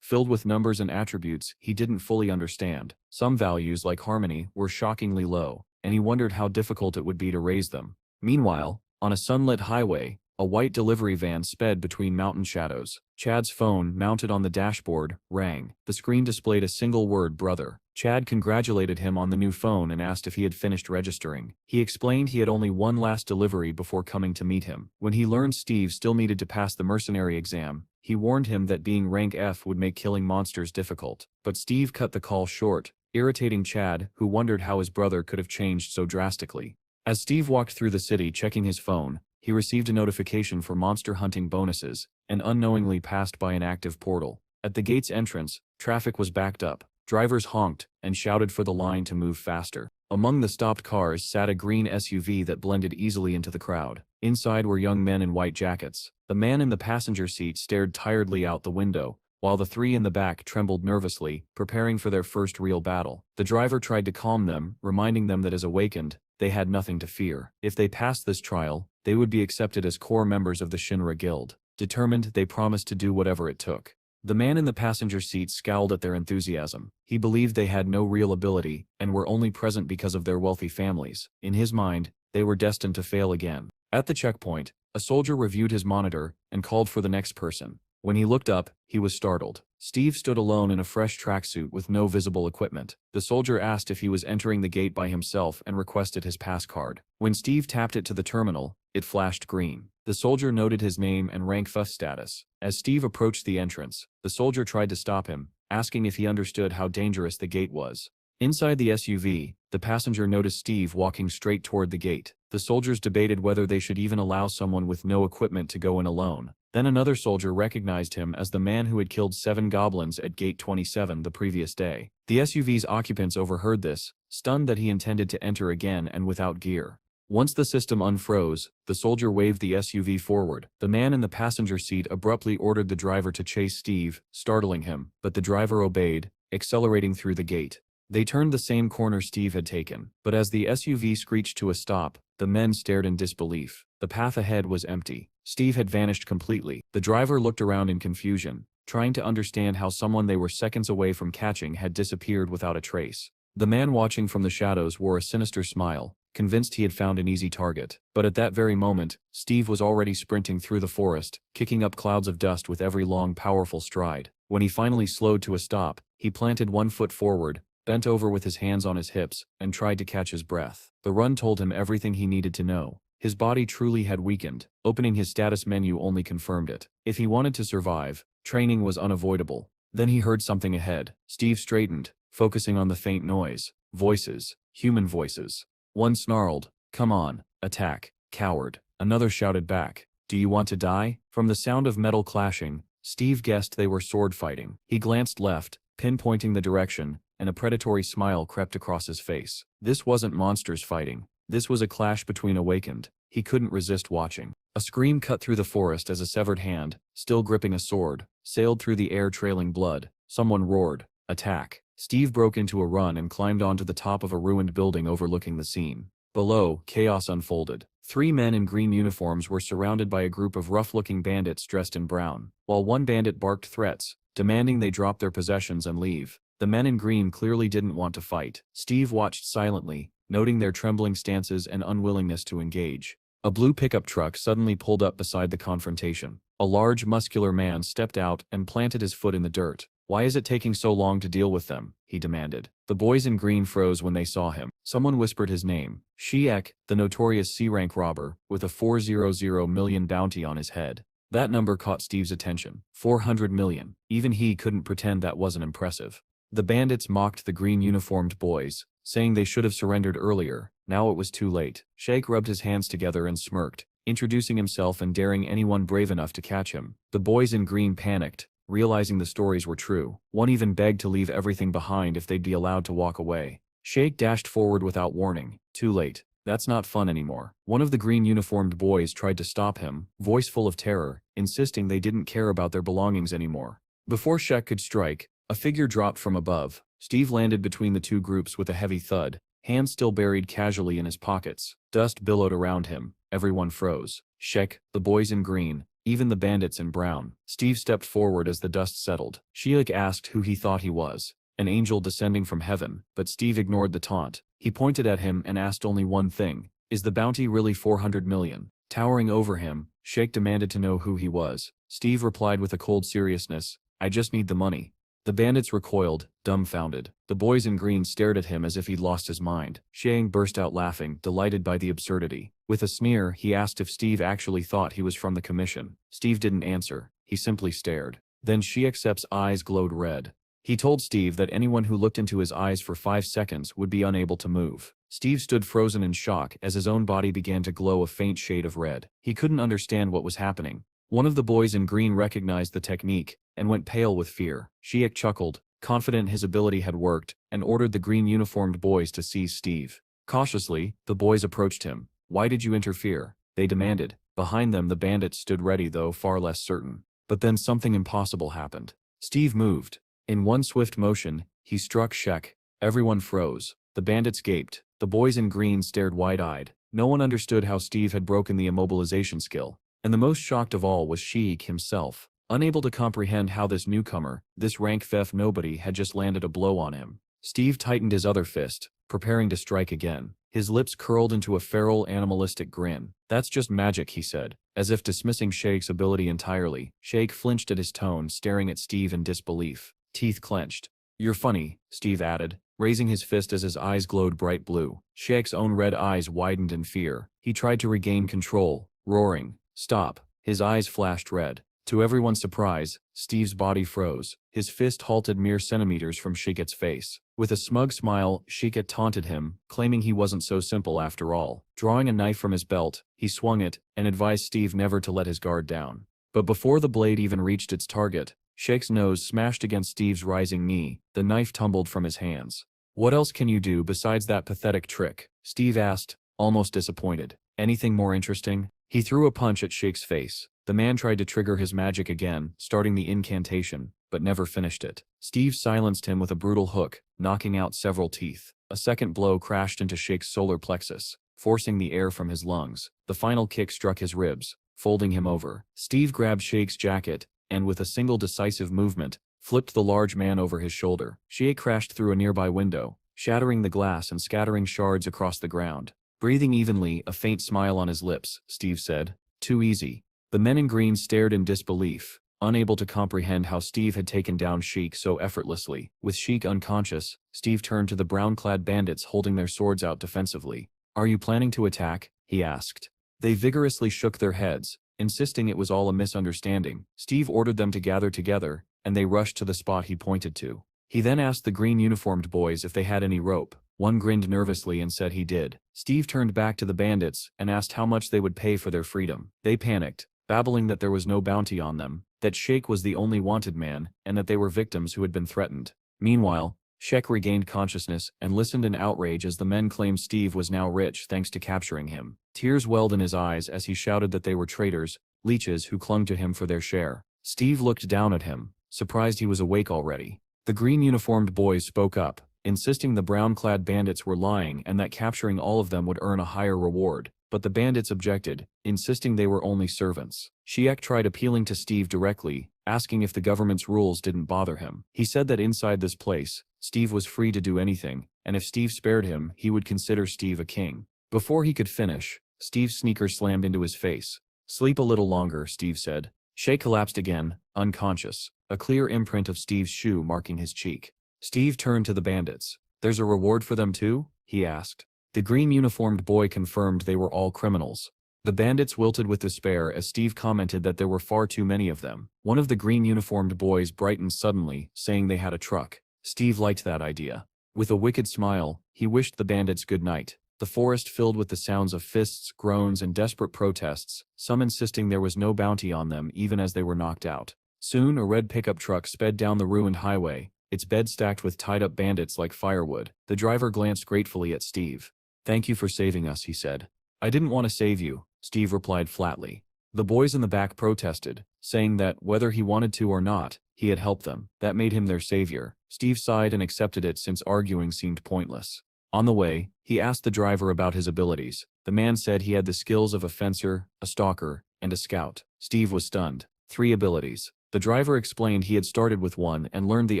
filled with numbers and attributes he didn't fully understand. Some values, like harmony, were shockingly low, and he wondered how difficult it would be to raise them. Meanwhile, on a sunlit highway, a white delivery van sped between mountain shadows. Chad's phone, mounted on the dashboard, rang. The screen displayed a single word: brother. Chad congratulated him on the new phone and asked if he had finished registering. He explained he had only one last delivery before coming to meet him. When he learned Steve still needed to pass the mercenary exam, he warned him that being rank F would make killing monsters difficult. But Steve cut the call short, irritating Chad, who wondered how his brother could have changed so drastically. As Steve walked through the city checking his phone, he received a notification for monster hunting bonuses, and unknowingly passed by an active portal. At the gate's entrance, traffic was backed up. Drivers honked and shouted for the line to move faster. Among the stopped cars sat a green SUV that blended easily into the crowd. Inside were young men in white jackets. The man in the passenger seat stared tiredly out the window, while the three in the back trembled nervously, preparing for their first real battle. The driver tried to calm them, reminding them that as awakened, they had nothing to fear. If they passed this trial, they would be accepted as core members of the Shinra Guild. Determined, they promised to do whatever it took. The man in the passenger seat scowled at their enthusiasm. He believed they had no real ability, and were only present because of their wealthy families. In his mind, they were destined to fail again. At the checkpoint, a soldier reviewed his monitor and called for the next person. When he looked up, he was startled. Steve stood alone in a fresh tracksuit with no visible equipment. The soldier asked if he was entering the gate by himself and requested his pass card. When Steve tapped it to the terminal, it flashed green. The soldier noted his name and rank F status. As Steve approached the entrance, the soldier tried to stop him, asking if he understood how dangerous the gate was. Inside the SUV, the passenger noticed Steve walking straight toward the gate. The soldiers debated whether they should even allow someone with no equipment to go in alone. Then another soldier recognized him as the man who had killed 7 goblins at Gate 27 the previous day. The SUV's occupants overheard this, stunned that he intended to enter again and without gear. Once the system unfroze, the soldier waved the SUV forward. The man in the passenger seat abruptly ordered the driver to chase Steve, startling him, but the driver obeyed, accelerating through the gate. They turned the same corner Steve had taken, but as the SUV screeched to a stop, the men stared in disbelief. The path ahead was empty. Steve had vanished completely. The driver looked around in confusion, trying to understand how someone they were seconds away from catching had disappeared without a trace. The man watching from the shadows wore a sinister smile, convinced he had found an easy target. But at that very moment, Steve was already sprinting through the forest, kicking up clouds of dust with every long, powerful stride. When he finally slowed to a stop, he planted one foot forward, bent over with his hands on his hips, and tried to catch his breath. The run told him everything he needed to know. His body truly had weakened. Opening his status menu only confirmed it. If he wanted to survive, training was unavoidable. Then he heard something ahead. Steve straightened, focusing on the faint noise. Voices. Human voices. One snarled, "Come on, attack, coward." Another shouted back, "Do you want to die?" From the sound of metal clashing, Steve guessed they were sword fighting. He glanced left, pinpointing the direction, and a predatory smile crept across his face. This wasn't monsters fighting. This was a clash between awakened. He couldn't resist watching. A scream cut through the forest as a severed hand, still gripping a sword, sailed through the air trailing blood. Someone roared, "Attack!" Steve broke into a run and climbed onto the top of a ruined building overlooking the scene. Below, chaos unfolded. 3 men in green uniforms were surrounded by a group of rough-looking bandits dressed in brown, while one bandit barked threats, demanding they drop their possessions and leave. The men in green clearly didn't want to fight. Steve watched silently, noting their trembling stances and unwillingness to engage. A blue pickup truck suddenly pulled up beside the confrontation. A large, muscular man stepped out and planted his foot in the dirt. "Why is it taking so long to deal with them?" he demanded. The boys in green froze when they saw him. Someone whispered his name. Shiek, the notorious C-rank robber, with a 400 million bounty on his head. That number caught Steve's attention. 400 million. Even he couldn't pretend that wasn't impressive. The bandits mocked the green-uniformed boys, saying they should have surrendered earlier. Now it was too late. Sheik rubbed his hands together and smirked, introducing himself and daring anyone brave enough to catch him. The boys in green panicked, realizing the stories were true. One even begged to leave everything behind if they'd be allowed to walk away. Sheik dashed forward without warning. Too late. That's not fun anymore. One of the green-uniformed boys tried to stop him, voice full of terror, insisting they didn't care about their belongings anymore. Before Sheik could strike, a figure dropped from above. Steve landed between the two groups with a heavy thud, hands still buried casually in his pockets. Dust billowed around him. Everyone froze. Sheik, the boys in green, even the bandits in brown. Steve stepped forward as the dust settled. Sheik asked who he thought he was. An angel descending from heaven, but Steve ignored the taunt. He pointed at him and asked only one thing. Is the bounty really 400 million? Towering over him, Sheik demanded to know who he was. Steve replied with a cold seriousness, I just need the money. The bandits recoiled, dumbfounded. The boys in green stared at him as if he'd lost his mind. Sheik burst out laughing, delighted by the absurdity. With a sneer, he asked if Steve actually thought he was from the commission. Steve didn't answer. He simply stared. Then Sheik's eyes glowed red. He told Steve that anyone who looked into his eyes for 5 seconds would be unable to move. Steve stood frozen in shock as his own body began to glow a faint shade of red. He couldn't understand what was happening. One of the boys in green recognized the technique and went pale with fear. Sheik chuckled, confident his ability had worked, and ordered the green-uniformed boys to seize Steve. Cautiously, the boys approached him. Why did you interfere? They demanded. Behind them the bandits stood ready, though far less certain. But then something impossible happened. Steve moved. In one swift motion, he struck Sheik. Everyone froze. The bandits gaped. The boys in green stared wide-eyed. No one understood how Steve had broken the immobilization skill. And the most shocked of all was Sheik himself, unable to comprehend how this newcomer, this rank theft nobody, had just landed a blow on him. Steve tightened his other fist, preparing to strike again. His lips curled into a feral, animalistic grin. That's just magic, he said, as if dismissing Sheik's ability entirely. Sheik flinched at his tone, staring at Steve in disbelief. Teeth clenched. You're funny, Steve added, raising his fist as his eyes glowed bright blue. Sheik's own red eyes widened in fear. He tried to regain control, roaring, "Stop." His eyes flashed red. To everyone's surprise, Steve's body froze. His fist halted mere centimeters from Sheik's face. With a smug smile, Sheik taunted him, claiming he wasn't so simple after all. Drawing a knife from his belt, he swung it, and advised Steve never to let his guard down. But before the blade even reached its target, Sheik's nose smashed against Steve's rising knee. The knife tumbled from his hands. What else can you do besides that pathetic trick? Steve asked, almost disappointed. Anything more interesting? He threw a punch at Sheik's face. The man tried to trigger his magic again, starting the incantation, but never finished it. Steve silenced him with a brutal hook, knocking out several teeth. A second blow crashed into Sheik's solar plexus, forcing the air from his lungs. The final kick struck his ribs, folding him over. Steve grabbed Sheik's jacket, and with a single decisive movement, flipped the large man over his shoulder. Sheik crashed through a nearby window, shattering the glass and scattering shards across the ground. Breathing evenly, a faint smile on his lips, Steve said, "Too easy." The men in green stared in disbelief, unable to comprehend how Steve had taken down Sheik so effortlessly. With Sheik unconscious, Steve turned to the brown-clad bandits holding their swords out defensively. "Are you planning to attack?" he asked. They vigorously shook their heads, insisting it was all a misunderstanding. Steve ordered them to gather together, and they rushed to the spot he pointed to. He then asked the green-uniformed boys if they had any rope. One grinned nervously and said he did. Steve turned back to the bandits and asked how much they would pay for their freedom. They panicked, babbling that there was no bounty on them, that Sheik was the only wanted man, and that they were victims who had been threatened. Meanwhile, Shek regained consciousness and listened in outrage as the men claimed Steve was now rich thanks to capturing him. Tears welled in his eyes as he shouted that they were traitors, leeches who clung to him for their share. Steve looked down at him, surprised he was awake already. The green-uniformed boys spoke up, insisting the brown-clad bandits were lying and that capturing all of them would earn a higher reward, but the bandits objected, insisting they were only servants. Shek tried appealing to Steve directly, asking if the government's rules didn't bother him. He said that inside this place, Steve was free to do anything, and if Steve spared him, he would consider Steve a king. Before he could finish, Steve's sneaker slammed into his face. "Sleep a little longer," Steve said. Shek collapsed again, unconscious, a clear imprint of Steve's shoe marking his cheek. Steve turned to the bandits. "There's a reward for them too?" he asked. The green-uniformed boy confirmed they were all criminals. The bandits wilted with despair as Steve commented that there were far too many of them. One of the green-uniformed boys brightened suddenly, saying they had a truck. Steve liked that idea. With a wicked smile, he wished the bandits good night. The forest filled with the sounds of fists, groans, and desperate protests, some insisting there was no bounty on them even as they were knocked out. Soon a red pickup truck sped down the ruined highway, its bed stacked with tied-up bandits like firewood. The driver glanced gratefully at Steve. "Thank you for saving us," he said. "I didn't want to save you," Steve replied flatly. The boys in the back protested, saying that, whether he wanted to or not, he had helped them. That made him their savior. Steve sighed and accepted it since arguing seemed pointless. On the way, he asked the driver about his abilities. The man said he had the skills of a fencer, a stalker, and a scout. Steve was stunned. 3 abilities. The driver explained he had started with one and learned the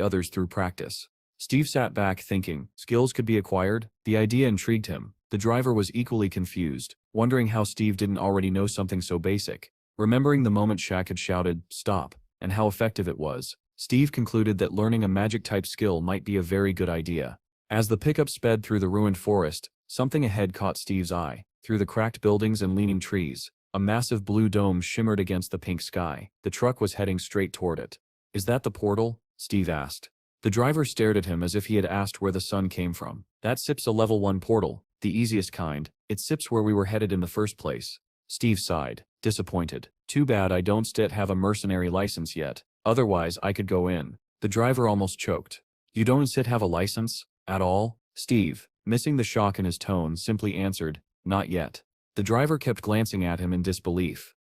others through practice. Steve sat back thinking, skills could be acquired? The idea intrigued him. The driver was equally confused, wondering how Steve didn't already know something so basic. Remembering the moment Shek had shouted, "Stop," and how effective it was, Steve concluded that learning a magic-type skill might be a very good idea. As the pickup sped through the ruined forest, something ahead caught Steve's eye. Through the cracked buildings and leaning trees, a massive blue dome shimmered against the pink sky. The truck was heading straight toward it. "Is that the portal?" Steve asked. The driver stared at him as if he had asked where the sun came from. "That SIP's a level 1 portal, the easiest kind. It SIP's where we were headed in the first place." Steve sighed, disappointed. "Too bad I don't still have a mercenary license yet. Otherwise I could go in." The driver almost choked. "You don't still have a license? At all?" Steve, missing the shock in his tone, simply answered, "Not yet." The driver kept glancing at him in disbelief.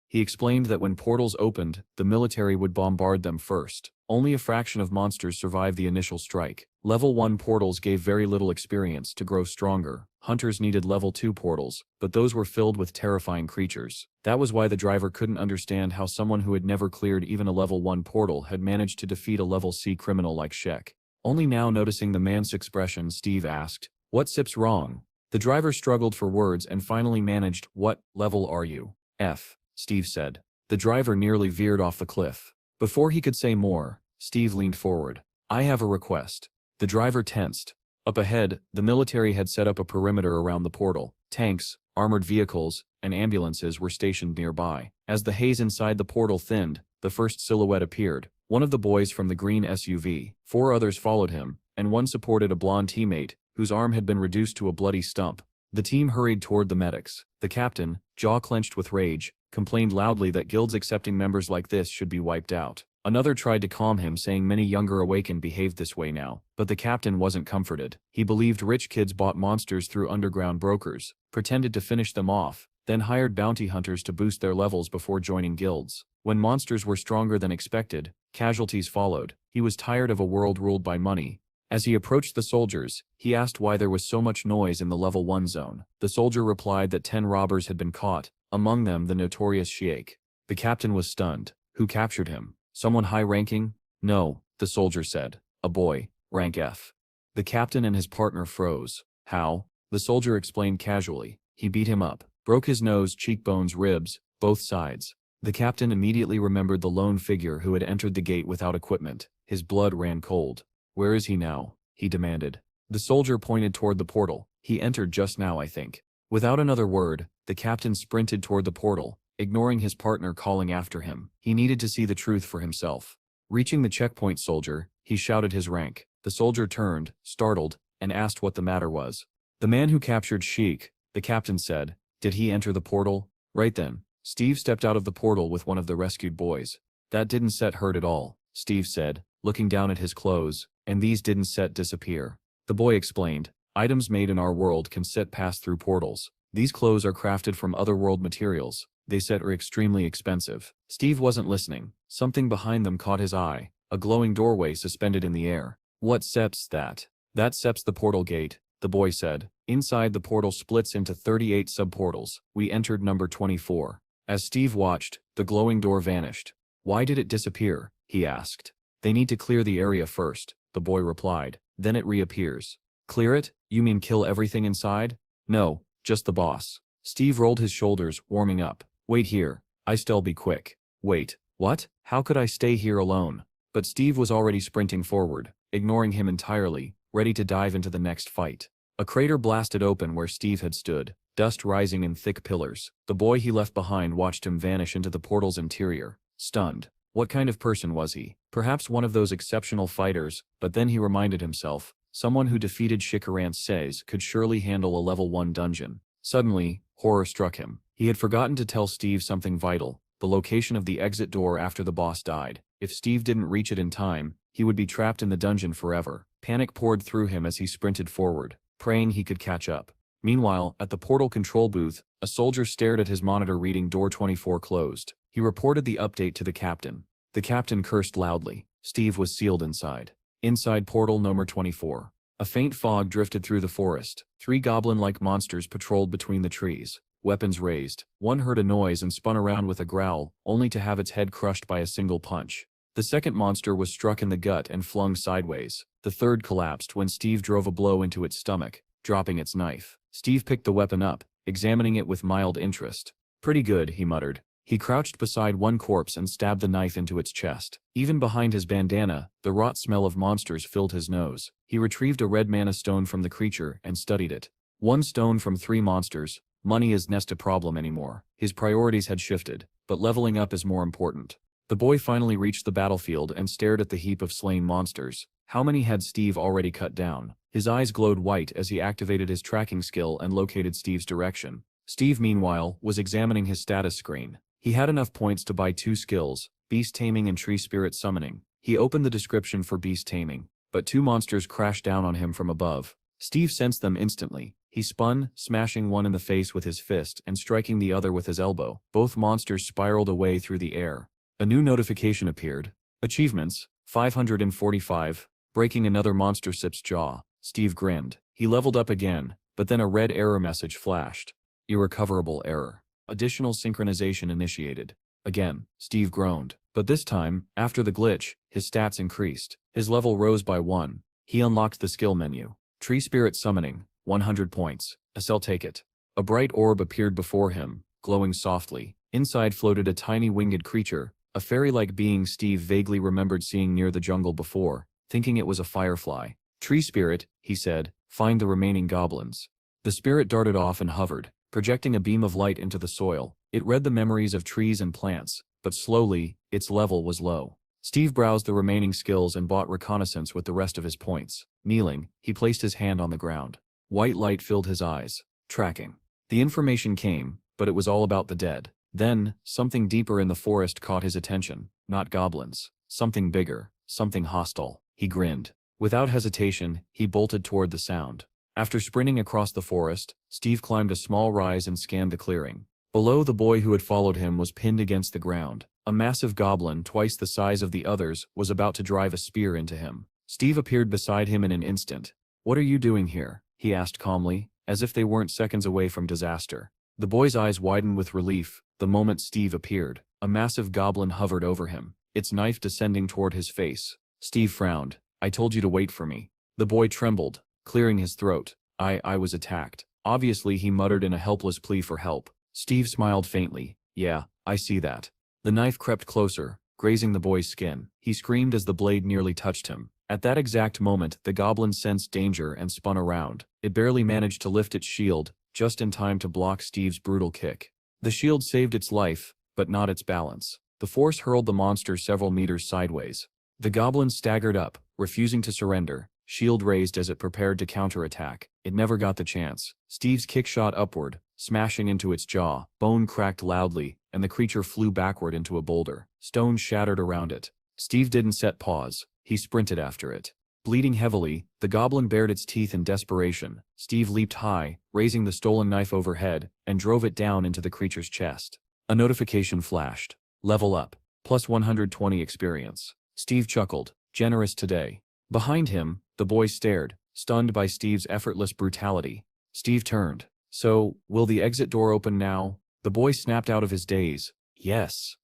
He explained that when portals opened, the military would bombard them first. Only a fraction of monsters survived the initial strike. Level 1 portals gave very little experience. To grow stronger, hunters needed level 2 portals, but those were filled with terrifying creatures. That was why the driver couldn't understand how someone who had never cleared even a level 1 portal had managed to defeat a level C criminal like Shek. Only now noticing the man's expression, Steve asked, "What SIP's wrong?" The driver struggled for words and finally managed, "What level are you?" "F," Steve said. The driver nearly veered off the cliff. Before he could say more, Steve leaned forward. "I have a request." The driver tensed. Up ahead, the military had set up a perimeter around the portal. Tanks, armored vehicles, and ambulances were stationed nearby. As the haze inside the portal thinned, the first silhouette appeared. One of the boys from the green SUV. 4 others followed him, and one supported a blonde teammate, whose arm had been reduced to a bloody stump. The team hurried toward the medics. The captain, jaw clenched with rage, complained loudly that guilds accepting members like this should be wiped out. Another tried to calm him, saying many younger awakened behaved this way now, but the captain wasn't comforted. He believed rich kids bought monsters through underground brokers, pretended to finish them off, then hired bounty hunters to boost their levels before joining guilds. When monsters were stronger than expected, casualties followed. He was tired of a world ruled by money. As he approached the soldiers, he asked why there was so much noise in the level 1 zone. The soldier replied that 10 robbers had been caught, among them the notorious Sheik. The captain was stunned. Who captured him? Someone high-ranking? No, the soldier said. A boy, rank F. The captain and his partner froze. How? The soldier explained casually. He beat him up, broke his nose, cheekbones, ribs, both sides. The captain immediately remembered the lone figure who had entered the gate without equipment. His blood ran cold. "Where is he now?" he demanded. The soldier pointed toward the portal. "He entered just now, I think." Without another word, the captain sprinted toward the portal, ignoring his partner calling after him. He needed to see the truth for himself. Reaching the checkpoint soldier, he shouted his rank. The soldier turned, startled, and asked what the matter was. "The man who captured Sheik," the captain said. "Did he enter the portal?" Right then, Steve stepped out of the portal with one of the rescued boys. "That didn't set hurt at all," Steve said. looking down at his clothes, and these didn't set disappear. The boy explained, items made in our world can set pass through portals. These clothes are crafted from otherworld materials. They set are extremely expensive. Steve wasn't listening. Something behind them caught his eye, a glowing doorway suspended in the air. What seps that? That seps the portal gate, the boy said. Inside the portal splits into 38 subportals. We entered number 24. As Steve watched, the glowing door vanished. Why did it disappear? He asked. They need to clear the area first, the boy replied. Then it reappears. Clear it? You mean kill everything inside? No, just the boss. Steve rolled his shoulders, warming up. Wait here. I'll be quick. Wait, what? How could I stay here alone? But Steve was already sprinting forward, ignoring him entirely, ready to dive into the next fight. A crater blasted open where Steve had stood, dust rising in thick pillars. The boy he left behind watched him vanish into the portal's interior, stunned. What kind of person was he? Perhaps one of those exceptional fighters, but then he reminded himself, someone who defeated Shikarant Says could surely handle a level 1 dungeon. Suddenly, horror struck him. He had forgotten to tell Steve something vital, the location of the exit door after the boss died. If Steve didn't reach it in time, he would be trapped in the dungeon forever. Panic poured through him as he sprinted forward, praying he could catch up. Meanwhile, at the portal control booth, a soldier stared at his monitor reading door 24 closed. He reported the update to the captain. The captain cursed loudly. Steve was sealed inside. Inside portal number 24. A faint fog drifted through the forest. 3 goblin-like monsters patrolled between the trees, weapons raised. One heard a noise and spun around with a growl, only to have its head crushed by a single punch. The second monster was struck in the gut and flung sideways. The third collapsed when Steve drove a blow into its stomach, dropping its knife. Steve picked the weapon up, examining it with mild interest. Pretty good, he muttered. He crouched beside one corpse and stabbed the knife into its chest. Even behind his bandana, the rot smell of monsters filled his nose. He retrieved a red mana stone from the creature and studied it. 1 stone from 3 monsters. Money isn't a problem anymore. His priorities had shifted, but leveling up is more important. The boy finally reached the battlefield and stared at the heap of slain monsters. How many had Steve already cut down? His eyes glowed white as he activated his tracking skill and located Steve's direction. Steve, meanwhile, was examining his status screen. He had enough points to buy 2 skills, Beast Taming and Tree Spirit Summoning. He opened the description for Beast Taming, but 2 monsters crashed down on him from above. Steve sensed them instantly. He spun, smashing one in the face with his fist and striking the other with his elbow. Both monsters spiraled away through the air. A new notification appeared. Achievements, 545, breaking another monster sip's jaw. Steve grinned. He leveled up again, but then a red error message flashed. Irrecoverable error. Additional synchronization initiated. Again, Steve groaned. But this time, after the glitch, his stats increased. His level rose by 1. He unlocked the skill menu. Tree Spirit Summoning, 100 points. I'll take it. A bright orb appeared before him, glowing softly. Inside floated a tiny winged creature, a fairy-like being Steve vaguely remembered seeing near the jungle before, thinking it was a firefly. Tree Spirit, he said, find the remaining goblins. The spirit darted off and hovered, projecting a beam of light into the soil. It read the memories of trees and plants, but slowly, its level was low. Steve browsed the remaining skills and bought reconnaissance with the rest of his points. Kneeling, he placed his hand on the ground. White light filled his eyes. Tracking. The information came, but it was all about the dead. Then, something deeper in the forest caught his attention. Not goblins. Something bigger. Something hostile. He grinned. Without hesitation, he bolted toward the sound. After sprinting across the forest, Steve climbed a small rise and scanned the clearing. Below, the boy who had followed him was pinned against the ground. A massive goblin, twice the size of the others, was about to drive a spear into him. Steve appeared beside him in an instant. "What are you doing here?" he asked calmly, as if they weren't seconds away from disaster. The boy's eyes widened with relief the moment Steve appeared. A massive goblin hovered over him, its knife descending toward his face. Steve frowned. "I told you to wait for me." The boy trembled, clearing his throat. I was attacked." Obviously, he muttered in a helpless plea for help. Steve smiled faintly. "Yeah, I see that." The knife crept closer, grazing the boy's skin. He screamed as the blade nearly touched him. At that exact moment, the goblin sensed danger and spun around. It barely managed to lift its shield, just in time to block Steve's brutal kick. The shield saved its life, but not its balance. The force hurled the monster several meters sideways. The goblin staggered up, refusing to surrender, shield raised as it prepared to counterattack. It never got the chance. Steve's kick shot upward, smashing into its jaw. Bone cracked loudly, and the creature flew backward into a boulder. Stones shattered around it. Steve didn't set pause. He sprinted after it. Bleeding heavily, the goblin bared its teeth in desperation. Steve leaped high, raising the stolen knife overhead, and drove it down into the creature's chest. A notification flashed. Level up. Plus 120 experience. Steve chuckled. Generous today. Behind him, the boy stared, stunned by Steve's effortless brutality. Steve turned. So, will the exit door open now? The boy snapped out of his daze. Yes.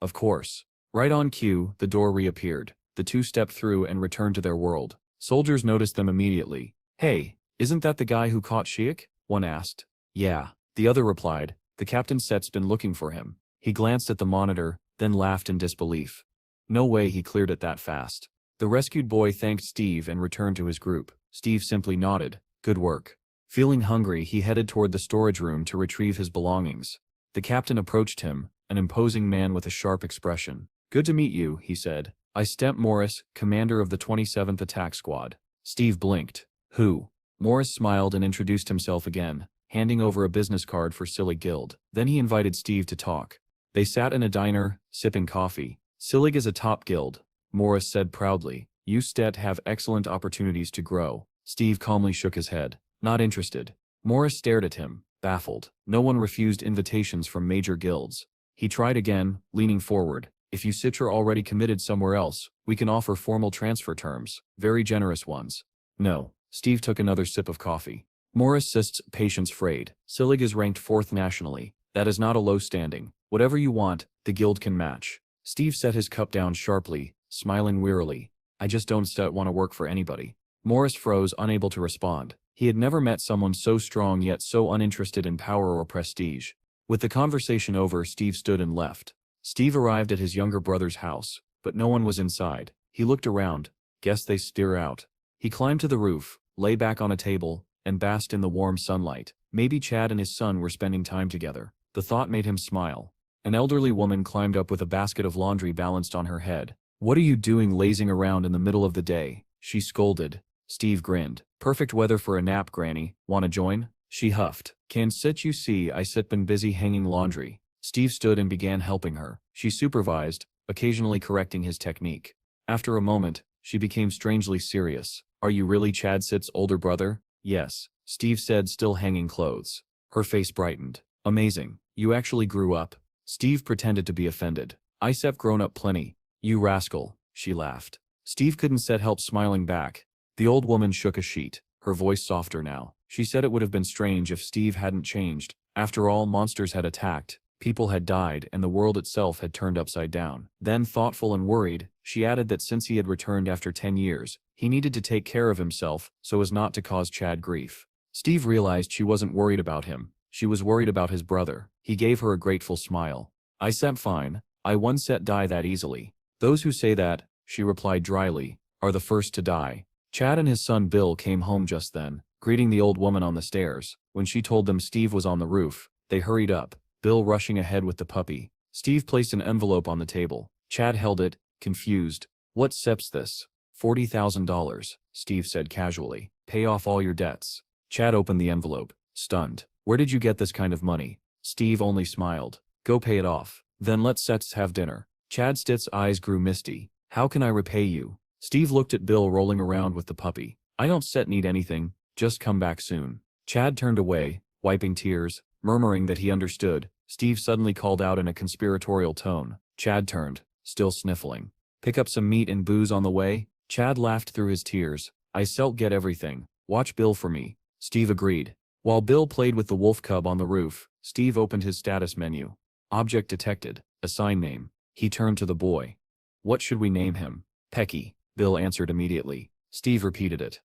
Of course. Right on cue, the door reappeared. The two stepped through and returned to their world. Soldiers noticed them immediately. Hey, isn't that the guy who caught Shiek? One asked. Yeah. The other replied. The captain set's been looking for him. He glanced at the monitor, then laughed in disbelief. No way he cleared it that fast. The rescued boy thanked Steve and returned to his group. Steve simply nodded. Good work. Feeling hungry, he headed toward the storage room to retrieve his belongings. The captain approached him, an imposing man with a sharp expression. Good to meet you, he said. I Stemp Morris, commander of the 27th Attack Squad. Steve blinked. Who? Morris smiled and introduced himself again, handing over a business card for Sillig Guild. Then he invited Steve to talk. They sat in a diner, sipping coffee. Sillig is a top guild, Morris said proudly. You Stet have excellent opportunities to grow. Steve calmly shook his head. Not interested. Morris stared at him, baffled. No one refused invitations from major guilds. He tried again, leaning forward. If you Citra already committed somewhere else, we can offer formal transfer terms, very generous ones. No. Steve took another sip of coffee. Morris sists patience frayed. Sillig is ranked 4th nationally. That is not a low standing. Whatever you want, the guild can match. Steve set his cup down sharply, smiling wearily. I just don't want to work for anybody. Morris froze, unable to respond. He had never met someone so strong yet so uninterested in power or prestige. With the conversation over, Steve stood and left. Steve arrived at his younger brother's house, but no one was inside. He looked around. Guess they steer out. He climbed to the roof, lay back on a table, and basked in the warm sunlight. Maybe Chad and his son were spending time together. The thought made him smile. An elderly woman climbed up with a basket of laundry balanced on her head. What are you doing lazing around in the middle of the day? She scolded. Steve grinned. Perfect weather for a nap, Granny. Wanna join? She huffed. Can't sit, you see, I sit been busy hanging laundry. Steve stood and began helping her. She supervised, occasionally correcting his technique. After a moment, she became strangely serious. Are you really Chad Sit's older brother? Yes, Steve said, still hanging clothes. Her face brightened. Amazing. You actually grew up. Steve pretended to be offended. I've grown up plenty. You rascal, she laughed. Steve couldn't help smiling back. The old woman shook a sheet, her voice softer now. She said it would have been strange if Steve hadn't changed. After all, monsters had attacked. People had died and the world itself had turned upside down. Then, thoughtful and worried, she added that since he had returned after 10 years, he needed to take care of himself so as not to cause Chad grief. Steve realized she wasn't worried about him. She was worried about his brother. He gave her a grateful smile. I fine. I once die that easily. Those who say that, she replied dryly, are the first to die. Chad and his son Bill came home just then, greeting the old woman on the stairs. When she told them Steve was on the roof, they hurried up. Bill rushing ahead with the puppy. Steve placed an envelope on the table. Chad held it, confused. What sep's this? $40,000, Steve said casually. Pay off all your debts. Chad opened the envelope, stunned. Where did you get this kind of money? Steve only smiled. Go pay it off. Then let's have dinner. Chad Stitt's eyes grew misty. How can I repay you? Steve looked at Bill rolling around with the puppy. I don't need anything, just come back soon. Chad turned away, wiping tears, murmuring that he understood. Steve suddenly called out in a conspiratorial tone. Chad turned, still sniffling. Pick up some meat and booze on the way? Chad laughed through his tears. I get everything. Watch Bill for me. Steve agreed. While Bill played with the wolf cub on the roof, Steve opened his status menu. Object detected. Assign name. He turned to the boy. What should we name him? Pecky, Bill answered immediately. Steve repeated it.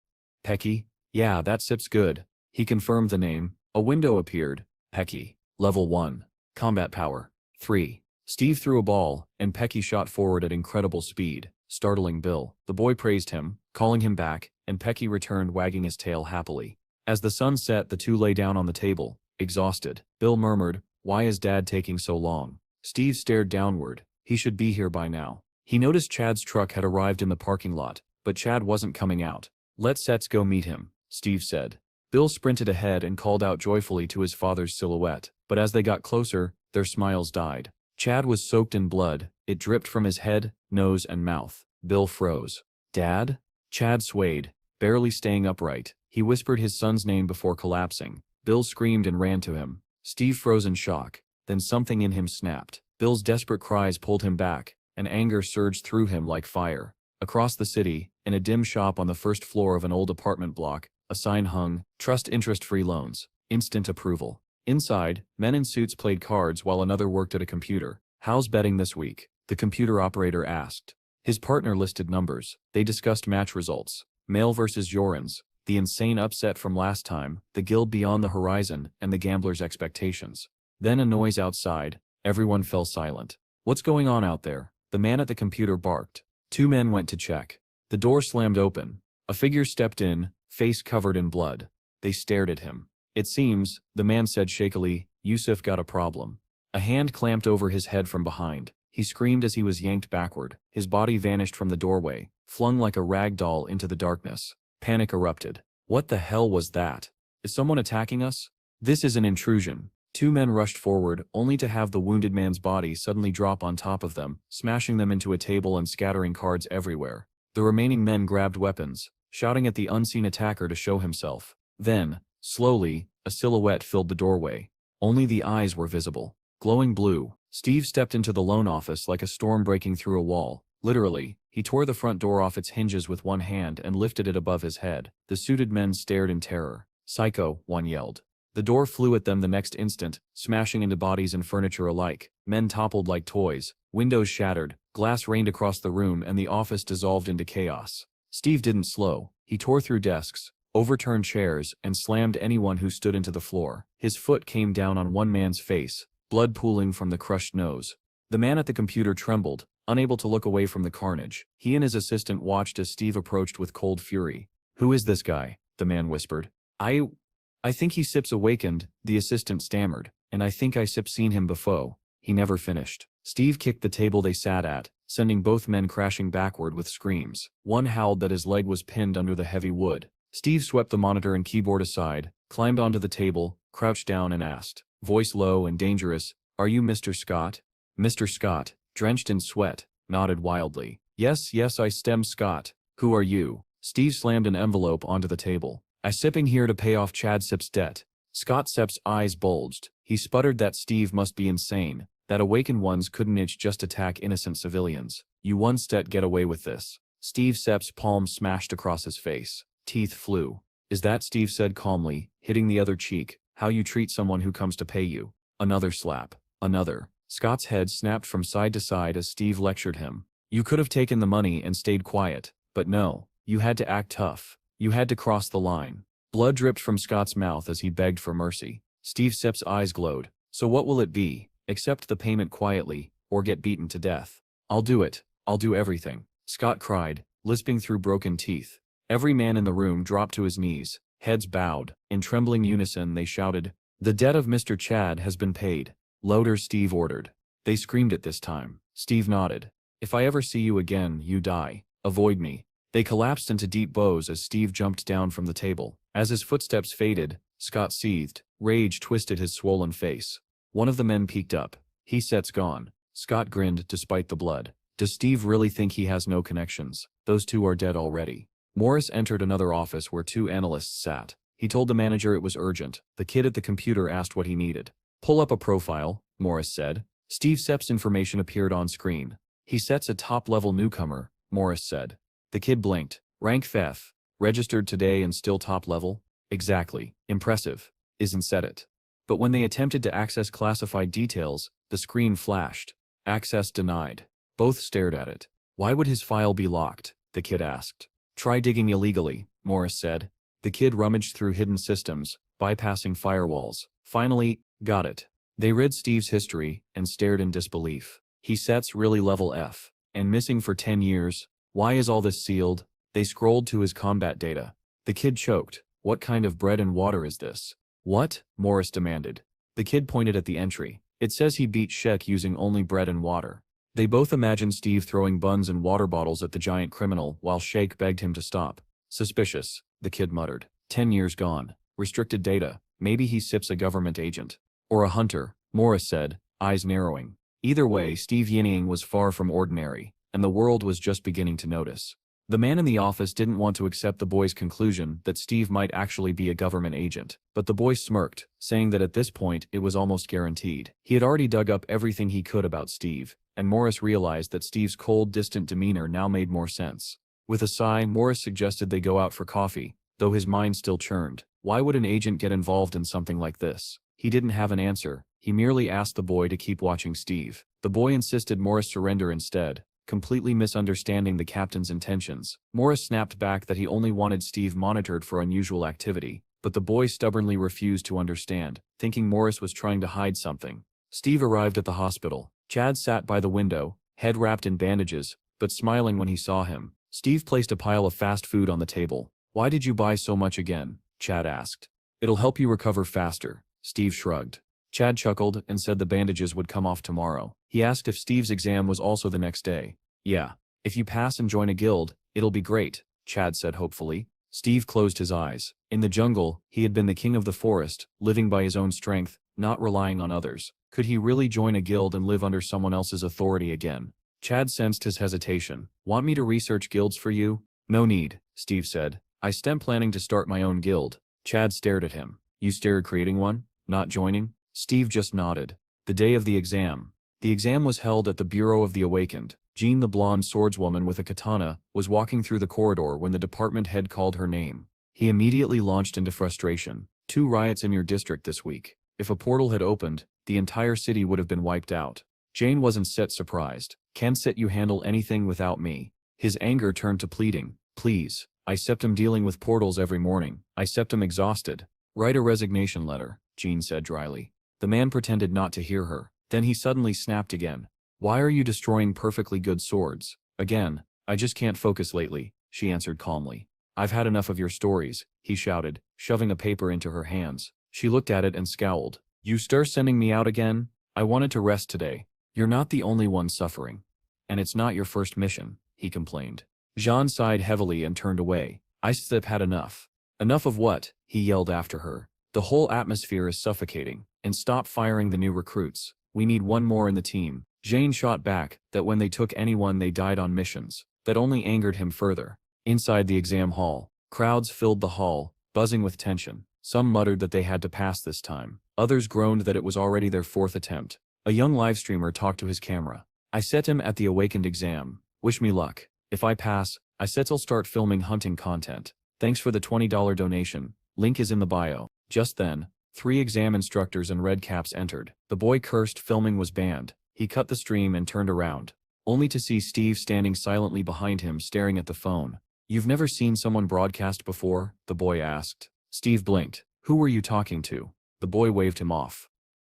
Pecky? Yeah, that sip's good. He confirmed the name. A window appeared. Pecky. Level 1. Combat power. 3. Steve threw a ball, and Pecky shot forward at incredible speed, startling Bill. The boy praised him, calling him back, and Pecky returned wagging his tail happily. As the sun set, the two lay down on the table, exhausted. Bill murmured, Why is Dad taking so long? Steve stared downward. He should be here by now. He noticed Chad's truck had arrived in the parking lot, but Chad wasn't coming out. Let's go meet him, Steve said. Bill sprinted ahead and called out joyfully to his father's silhouette, but as they got closer, their smiles died. Chad was soaked in blood. It dripped from his head, nose, and mouth. Bill froze. Dad? Chad swayed, barely staying upright. He whispered his son's name before collapsing. Bill screamed and ran to him. Steve froze in shock. Then something in him snapped. Bill's desperate cries pulled him back, and anger surged through him like fire. Across the city, in a dim shop on the first floor of an old apartment block, a sign hung, "Trust interest-free loans. Instant approval." Inside, men in suits played cards while another worked at a computer. "How's betting this week?" the computer operator asked. His partner listed numbers. They discussed match results. Male versus Jorans, the insane upset from last time, the guild beyond the horizon, and the gambler's expectations. Then a noise outside. Everyone fell silent. "What's going on out there?" the man at the computer barked. Two men went to check. The door slammed open. A figure stepped in, face covered in blood. They stared at him. "It seems," the man said shakily, "Yusuf got a problem." A hand clamped over his head from behind. He screamed as he was yanked backward. His body vanished from the doorway, flung like a rag doll into the darkness. Panic erupted. What the hell was that? Is someone attacking us? This is an intrusion. Two men rushed forward, only to have the wounded man's body suddenly drop on top of them, smashing them into a table and scattering cards everywhere. The remaining men grabbed weapons, shouting at the unseen attacker to show himself. Then, slowly, a silhouette filled the doorway. Only the eyes were visible. Glowing blue. Steve stepped into the loan office like a storm breaking through a wall. Literally, he tore the front door off its hinges with one hand and lifted it above his head. The suited men stared in terror. "Psycho," one yelled. The door flew at them the next instant, smashing into bodies and furniture alike. Men toppled like toys. Windows shattered. Glass rained across the room and the office dissolved into chaos. Steve didn't slow. He tore through desks, overturned chairs, and slammed anyone who stood into the floor. His foot came down on one man's face, blood pooling from the crushed nose. The man at the computer trembled, unable to look away from the carnage. He and his assistant watched as Steve approached with cold fury. "Who is this guy?" the man whispered. I think he Sips awakened," the assistant stammered, "and I think I Sips seen him before." He never finished. Steve kicked the table they sat at, sending both men crashing backward with screams. One howled that his leg was pinned under the heavy wood. Steve swept the monitor and keyboard aside, climbed onto the table, crouched down and asked, voice low and dangerous, "Are you Mr. Scott?" Mr. Scott, drenched in sweat, nodded wildly. Yes, I stem Scott. Who are you?" Steve slammed an envelope onto the table. "I sipping here to pay off Chad Sip's debt." Scott Sip's eyes bulged. He sputtered that Steve must be insane, that awakened ones couldn't just attack innocent civilians. "You one-stet get away with this." Steve Sip's palm smashed across his face. Teeth flew. "Is that," Steve said calmly, hitting the other cheek, "how you treat someone who comes to pay you?" Another slap. Another. Scott's head snapped from side to side as Steve lectured him. "You could have taken the money and stayed quiet, but no, you had to act tough. You had to cross the line." Blood dripped from Scott's mouth as he begged for mercy. Steve Sip's eyes glowed. "So what will it be? Accept the payment quietly, or get beaten to death?" "I'll do it. I'll do everything," Scott cried, lisping through broken teeth. Every man in the room dropped to his knees, heads bowed. In trembling unison they shouted, "The debt of Mr. Chad has been paid." "Louder," Steve ordered. They screamed it this time. Steve nodded. "If I ever see you again, you die. Avoid me." They collapsed into deep bows as Steve jumped down from the table. As his footsteps faded, Scott seethed. Rage twisted his swollen face. One of the men peeked up. "He set's gone." Scott grinned despite the blood. "Does Steve really think he has no connections? Those two are dead already." Morris entered another office where two analysts sat. He told the manager it was urgent. The kid at the computer asked what he needed. "Pull up a profile," Morris said. Steve Sepp's information appeared on screen. "He sets a top-level newcomer," Morris said. The kid blinked. "Rank F. Registered today and still top level?" "Exactly. Impressive. Isn't said it." But when they attempted to access classified details, the screen flashed. "Access denied." Both stared at it. "Why would his file be locked?" the kid asked. "Try digging illegally," Morris said. The kid rummaged through hidden systems, bypassing firewalls. Finally, got it. They read Steve's history and stared in disbelief. "He sets really level F. And missing for 10 years. Why is all this sealed?" They scrolled to his combat data. The kid choked. "What kind of bread and water is this?" "What?" Morris demanded. The kid pointed at the entry. "It says he beat Sheck using only bread and water." They both imagined Steve throwing buns and water bottles at the giant criminal while Sheik begged him to stop. "Suspicious," the kid muttered. 10 years gone. Restricted data. Maybe he Sips a government agent. Or a hunter, Morris said, eyes narrowing. Either way, Steve Yinning was far from ordinary, and the world was just beginning to notice. The man in the office didn't want to accept the boy's conclusion that Steve might actually be a government agent, but the boy smirked, saying that at this point it was almost guaranteed. He had already dug up everything he could about Steve, and Morris realized that Steve's cold, distant demeanor now made more sense. With a sigh, Morris suggested they go out for coffee, though his mind still churned. Why would an agent get involved in something like this? He didn't have an answer. He merely asked the boy to keep watching Steve. The boy insisted Morris surrender instead, completely misunderstanding the captain's intentions. Morris snapped back that he only wanted Steve monitored for unusual activity, but the boy stubbornly refused to understand, thinking Morris was trying to hide something. Steve arrived at the hospital. Chad sat by the window, head wrapped in bandages, but smiling when he saw him. Steve placed a pile of fast food on the table. "Why did you buy so much again?" Chad asked. "It'll help you recover faster." Steve shrugged. Chad chuckled and said the bandages would come off tomorrow. He asked if Steve's exam was also the next day. "Yeah. If you pass and join a guild, it'll be great," Chad said hopefully. Steve closed his eyes. In the jungle, he had been the king of the forest, living by his own strength, not relying on others. Could he really join a guild and live under someone else's authority again? Chad sensed his hesitation. "Want me to research guilds for you?" "No need," Steve said. "I stem planning to start my own guild." Chad stared at him. "You stared creating one? Not joining?" Steve just nodded. The day of the exam. The exam was held at the Bureau of the Awakened. Jean, the blonde swordswoman with a katana, was walking through the corridor when the department head called her name. He immediately launched into frustration. 2 riots in your district this week. If a portal had opened, the entire city would have been wiped out. Jane wasn't surprised. "Can't set you handle anything without me." His anger turned to pleading. "Please. I septum dealing with portals every morning. I septum exhausted." "Write a resignation letter," Jean said dryly. The man pretended not to hear her. Then he suddenly snapped again. "Why are you destroying perfectly good swords?" "Again, I just can't focus lately," she answered calmly. "I've had enough of your stories," he shouted, shoving a paper into her hands. She looked at it and scowled. "You stir sending me out again? I wanted to rest today." "You're not the only one suffering. And it's not your first mission," he complained. Jean sighed heavily and turned away. "I've had enough." "Enough of what?" he yelled after her. "The whole atmosphere is suffocating. And stop firing the new recruits. We need one more in the team." Jane shot back that when they took anyone they died on missions. That only angered him further. Inside the exam hall, crowds filled the hall, buzzing with tension. Some muttered that they had to pass this time. Others groaned that it was already their 4th attempt. A young livestreamer talked to his camera. "I set him at the Awakened exam. Wish me luck. If I pass, I set I'll start filming hunting content. Thanks for the $20 donation. Link is in the bio." Just then, 3 exam instructors in red caps entered. The boy cursed filming was banned. He cut the stream and turned around, only to see Steve standing silently behind him staring at the phone. "You've never seen someone broadcast before?" the boy asked. Steve blinked. "Who were you talking to?" The boy waved him off.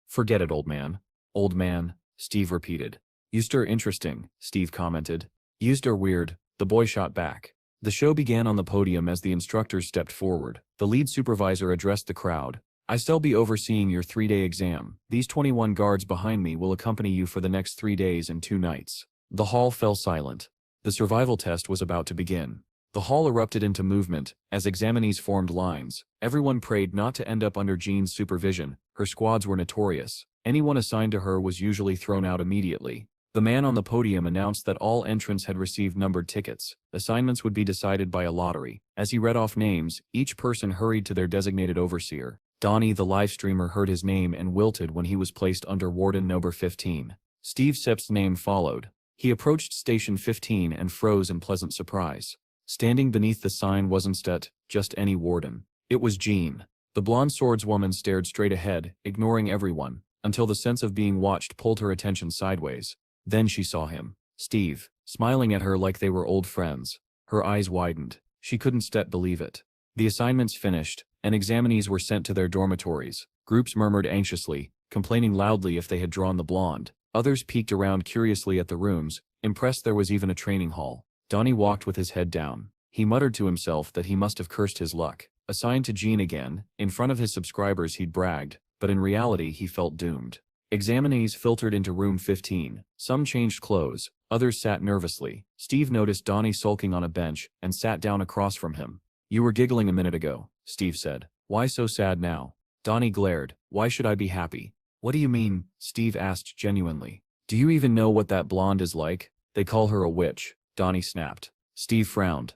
"Forget it, old man." "Old man," Steve repeated. "Used are interesting," Steve commented. "Used are weird," the boy shot back. The show began on the podium as the instructors stepped forward. The lead supervisor addressed the crowd. "I shall be overseeing your 3-day exam. These 21 guards behind me will accompany you for the next 3 days and 2 nights." The hall fell silent. The survival test was about to begin. The hall erupted into movement as examinees formed lines. Everyone prayed not to end up under Jean's supervision. Her squads were notorious. Anyone assigned to her was usually thrown out immediately. The man on the podium announced that all entrants had received numbered tickets. Assignments would be decided by a lottery. As he read off names, each person hurried to their designated overseer. Donnie, the live streamer, heard his name and wilted when he was placed under Warden number 15. Steve Sepp's name followed. He approached Station 15 and froze in pleasant surprise. Standing beneath the sign wasn't just any warden. It was Jean. The blonde swordswoman stared straight ahead, ignoring everyone, until the sense of being watched pulled her attention sideways. Then she saw him. Steve, smiling at her like they were old friends. Her eyes widened. She couldn't believe it. The assignments finished, and examinees were sent to their dormitories. Groups murmured anxiously, complaining loudly if they had drawn the blonde. Others peeked around curiously at the rooms, impressed there was even a training hall. Donnie walked with his head down. He muttered to himself that he must have cursed his luck. Assigned to Jean again, in front of his subscribers he'd bragged, but in reality he felt doomed. Examinees filtered into room 15. Some changed clothes, others sat nervously. Steve noticed Donnie sulking on a bench and sat down across from him. "You were giggling a minute ago," Steve said. "Why so sad now?" Donnie glared. "Why should I be happy?" "What do you mean?" Steve asked genuinely. "Do you even know what that blonde is like?" "They call her a witch," Donnie snapped. Steve frowned.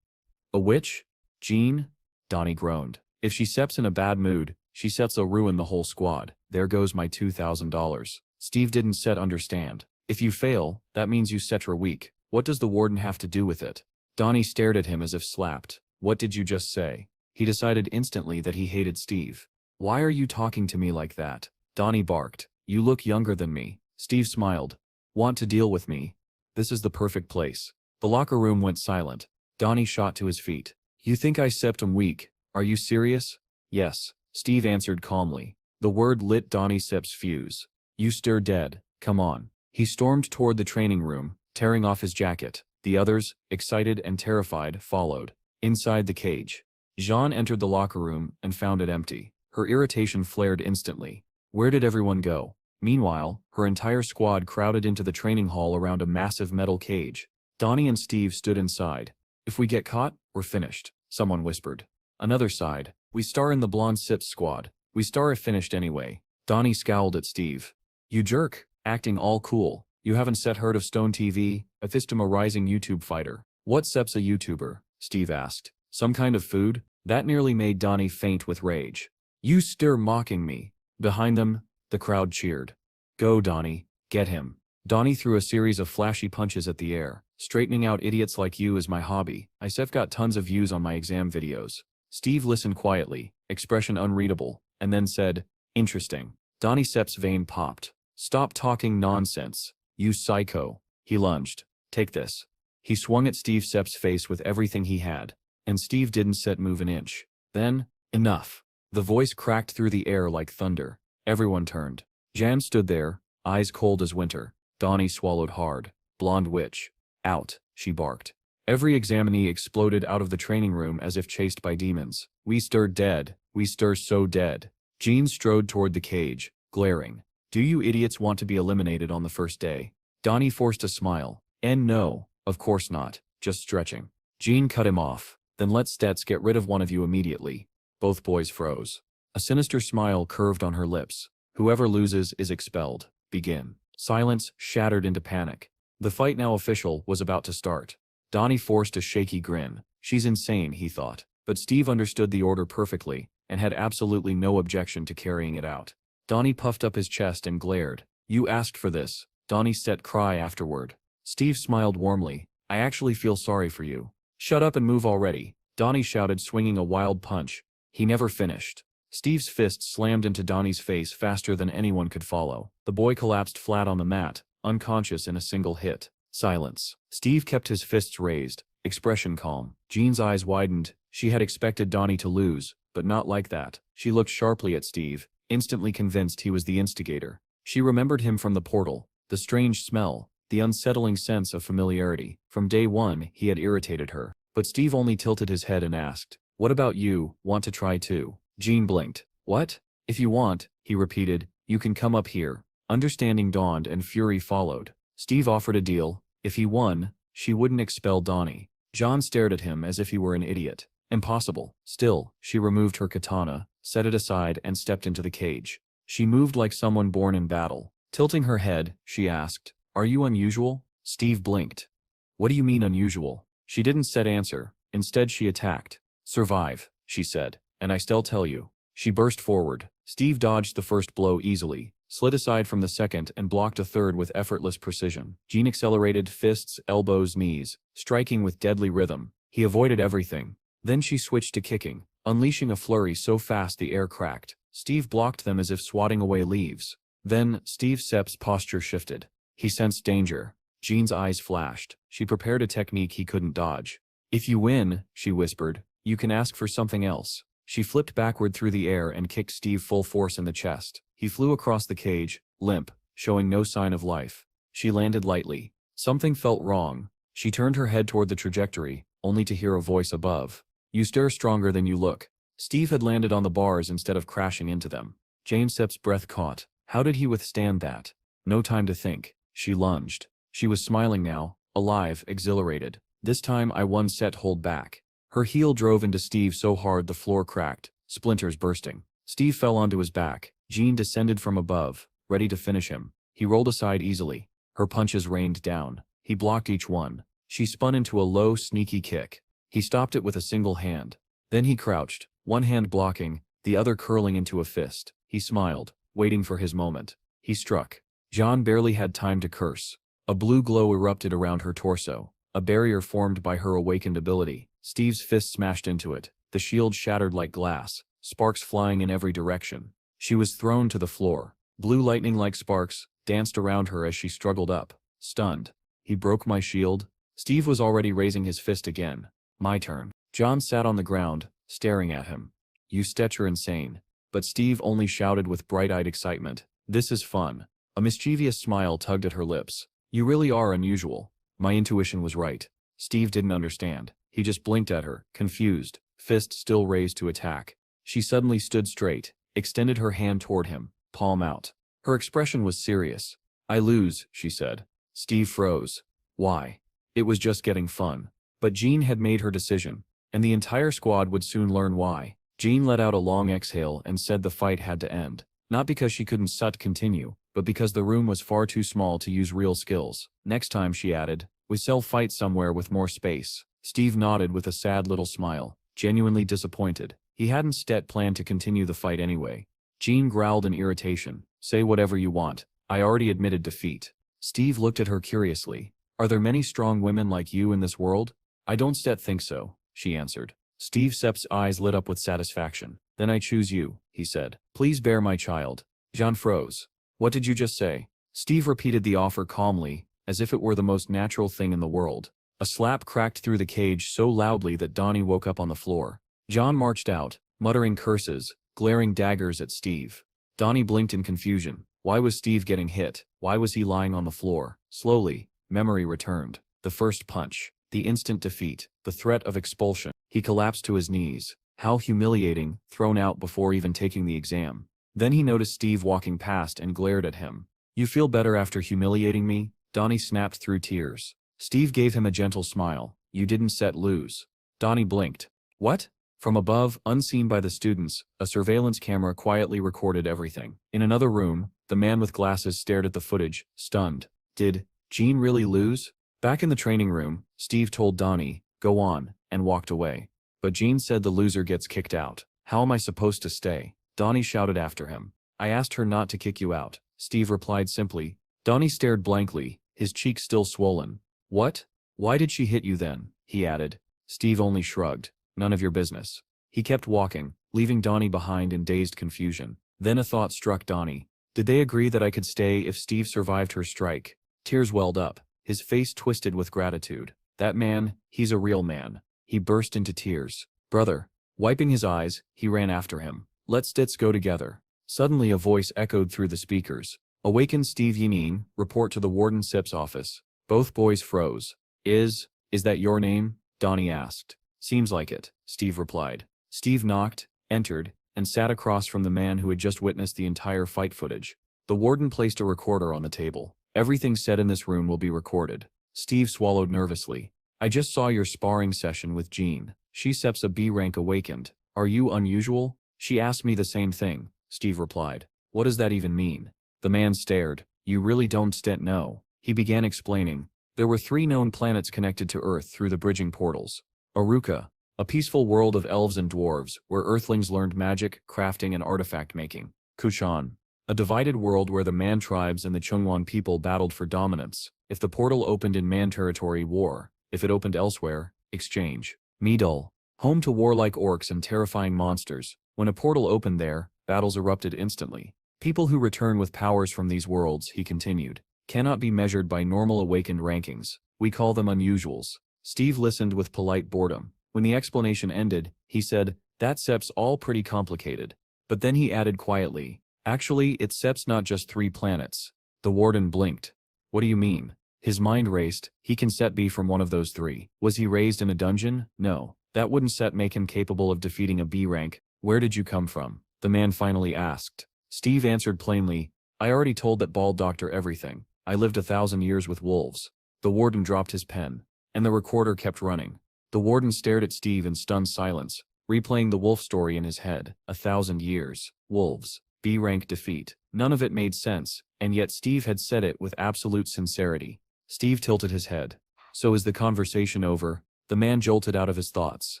A witch? Jean? Donnie groaned. If she steps in a bad mood, she sets a ruin the whole squad. There goes my $2,000. Steve didn't set understand. If you fail, that means you Cetra weak. What does the warden have to do with it? Donnie stared at him as if slapped. What did you just say? He decided instantly that he hated Steve. Why are you talking to me like that? Donnie barked. You look younger than me. Steve smiled. Want to deal with me? This is the perfect place. The locker room went silent. Donnie shot to his feet. You think I septum weak? Are you serious? Yes, Steve answered calmly. The word lit Donnie Sep's fuse. You stir dead. Come on. He stormed toward the training room, tearing off his jacket. The others, excited and terrified, followed. Inside the cage, Jean entered the locker room and found it empty. Her irritation flared instantly. Where did everyone go? Meanwhile, her entire squad crowded into the training hall around a massive metal cage. Donnie and Steve stood inside. If we get caught, we're finished, someone whispered. Another sighed. We star in the Blonde Sips squad. We star if finished anyway. Donnie scowled at Steve. You jerk, acting all cool. You haven't heard of Stone TV, a rising YouTube fighter. What Sep's a YouTuber? Steve asked. Some kind of food? That nearly made Donnie faint with rage. You stir mocking me. Behind them, the crowd cheered. Go Donnie, get him. Donnie threw a series of flashy punches at the air. Straightening out idiots like you is my hobby. I've got tons of views on my exam videos. Steve listened quietly, expression unreadable, and then said, interesting. Donnie Sep's vein popped. Stop talking nonsense. You psycho. He lunged. Take this. He swung at Steve Sep's face with everything he had, and Steve didn't move an inch. Then, enough. The voice cracked through the air like thunder. Everyone turned. Jan stood there, eyes cold as winter. Donnie swallowed hard. Blonde witch. Out, she barked. Every examinee exploded out of the training room as if chased by demons. We stir dead. We stir so dead. Jean strode toward the cage, glaring. Do you idiots want to be eliminated on the first day? Donnie forced a smile. No, of course not. Just stretching. Jean cut him off. Then let's get rid of one of you immediately. Both boys froze. A sinister smile curved on her lips. Whoever loses is expelled. Begin. Silence shattered into panic. The fight, now official, was about to start. Donnie forced a shaky grin. She's insane, he thought. But Steve understood the order perfectly, and had absolutely no objection to carrying it out. Donnie puffed up his chest and glared. You asked for this. Donnie set cry afterward. Steve smiled warmly. I actually feel sorry for you. Shut up and move already. Donnie shouted, swinging a wild punch. He never finished. Steve's fist slammed into Donnie's face faster than anyone could follow. The boy collapsed flat on the mat, unconscious in a single hit. Silence. Steve kept his fists raised, expression calm. Jean's eyes widened. She had expected Donnie to lose, but not like that. She looked sharply at Steve, instantly convinced he was the instigator. She remembered him from the portal, the strange smell, the unsettling sense of familiarity. From day one, he had irritated her. But Steve only tilted his head and asked, what about you, want to try too? Jean blinked. What? If you want, he repeated, you can come up here. Understanding dawned and fury followed. Steve offered a deal. If he won, she wouldn't expel Donnie. John stared at him as if he were an idiot. Impossible. Still, she removed her katana, set it aside and stepped into the cage. She moved like someone born in battle. Tilting her head, she asked, are you unusual? Steve blinked. What do you mean unusual? She didn't answer. Instead she attacked. Survive, she said, and I still tell you. She burst forward. Steve dodged the first blow easily, slid aside from the second and blocked a third with effortless precision. Jean accelerated, fists, elbows, knees, striking with deadly rhythm. He avoided everything. Then she switched to kicking, unleashing a flurry so fast the air cracked. Steve blocked them as if swatting away leaves. Then, Steve Sep's posture shifted. He sensed danger. Jean's eyes flashed. She prepared a technique he couldn't dodge. If you win, she whispered, you can ask for something else. She flipped backward through the air and kicked Steve full force in the chest. He flew across the cage, limp, showing no sign of life. She landed lightly. Something felt wrong. She turned her head toward the trajectory, only to hear a voice above. You stir stronger than you look. Steve had landed on the bars instead of crashing into them. Jane Sep's breath caught. How did he withstand that? No time to think. She lunged. She was smiling now, alive, exhilarated. This time I won. Hold back. Her heel drove into Steve so hard the floor cracked, splinters bursting. Steve fell onto his back. Jean descended from above, ready to finish him. He rolled aside easily. Her punches rained down. He blocked each one. She spun into a low, sneaky kick. He stopped it with a single hand. Then he crouched, one hand blocking, the other curling into a fist. He smiled, waiting for his moment. He struck. Jean barely had time to curse. A blue glow erupted around her torso, a barrier formed by her awakened ability. Steve's fist smashed into it. The shield shattered like glass, sparks flying in every direction. She was thrown to the floor. Blue lightning like sparks danced around her as she struggled up, stunned. He broke my shield? Steve was already raising his fist again. My turn. John sat on the ground, staring at him. You Stetch are insane. But Steve only shouted with bright-eyed excitement. This is fun. A mischievous smile tugged at her lips. You really are unusual. My intuition was right. Steve didn't understand. He just blinked at her, confused, fist still raised to attack. She suddenly stood straight, extended her hand toward him, palm out. Her expression was serious. I lose, she said. Steve froze. Why? It was just getting fun. But Jean had made her decision, and the entire squad would soon learn why. Jean let out a long exhale and said the fight had to end. Not because she couldn't continue, but because the room was far too small to use real skills. Next time, she added, we shall fight somewhere with more space. Steve nodded with a sad little smile, genuinely disappointed. He hadn't planned to continue the fight anyway. Jean growled in irritation. Say whatever you want. I already admitted defeat. Steve looked at her curiously. Are there many strong women like you in this world? I don't think so, she answered. Steve Sepp's eyes lit up with satisfaction. Then I choose you, he said. Please bear my child. Jean froze. What did you just say? Steve repeated the offer calmly, as if it were the most natural thing in the world. A slap cracked through the cage so loudly that Donnie woke up on the floor. John marched out, muttering curses, glaring daggers at Steve. Donnie blinked in confusion. Why was Steve getting hit? Why was he lying on the floor? Slowly, memory returned. The first punch, the instant defeat, the threat of expulsion. He collapsed to his knees. How humiliating, thrown out before even taking the exam. Then he noticed Steve walking past and glared at him. You feel better after humiliating me? Donnie snapped through tears. Steve gave him a gentle smile. You didn't lose. Donnie blinked. What? From above, unseen by the students, a surveillance camera quietly recorded everything. In another room, the man with glasses stared at the footage, stunned. Did Jean really lose? Back in the training room, Steve told Donnie, go on, and walked away. But Jean said the loser gets kicked out. How am I supposed to stay? Donnie shouted after him. I asked her not to kick you out, Steve replied simply. Donnie stared blankly, his cheeks still swollen. What? Why did she hit you then? He added. Steve only shrugged. None of your business. He kept walking, leaving Donnie behind in dazed confusion. Then a thought struck Donnie. Did they agree that I could stay if Steve survived her strike? Tears welled up, his face twisted with gratitude. That man, he's a real man. He burst into tears. Brother. Wiping his eyes, he ran after him. Let's go together. Suddenly a voice echoed through the speakers. Awaken Steve Yinin, report to the Warden Sip's office. Both boys froze. Is that your name? Donnie asked. Seems like it, Steve replied. Steve knocked, entered, and sat across from the man who had just witnessed the entire fight footage. The warden placed a recorder on the table. Everything said in this room will be recorded. Steve swallowed nervously. I just saw your sparring session with Jean. She Seps a B rank awakened. Are you unusual? She asked me the same thing, Steve replied. What does that even mean? The man stared. You really don't know. He began explaining. There were 3 known planets connected to Earth through the bridging portals. Aruka, a peaceful world of elves and dwarves, where earthlings learned magic, crafting, and artifact making. Kushan, a divided world where the Man tribes and the Chungwan people battled for dominance. If the portal opened in Man territory, war. If it opened elsewhere, exchange. Midul, home to warlike orcs and terrifying monsters. When a portal opened there, battles erupted instantly. People who return with powers from these worlds, he continued, cannot be measured by normal awakened rankings. We call them unusuals. Steve listened with polite boredom. When the explanation ended, he said, that Sep's all pretty complicated. But then he added quietly, actually, it's Sep's not just 3 planets. The warden blinked. What do you mean? His mind raced. He can be from one of those 3. Was he raised in a dungeon? No. That wouldn't make him capable of defeating a B rank. Where did you come from? The man finally asked. Steve answered plainly, I already told that bald doctor everything. I lived 1,000 years with wolves. The warden dropped his pen. And the recorder kept running. The warden stared at Steve in stunned silence, replaying the wolf story in his head. 1,000 years. Wolves. B rank defeat. None of it made sense, and yet Steve had said it with absolute sincerity. Steve tilted his head. So is the conversation over? The man jolted out of his thoughts.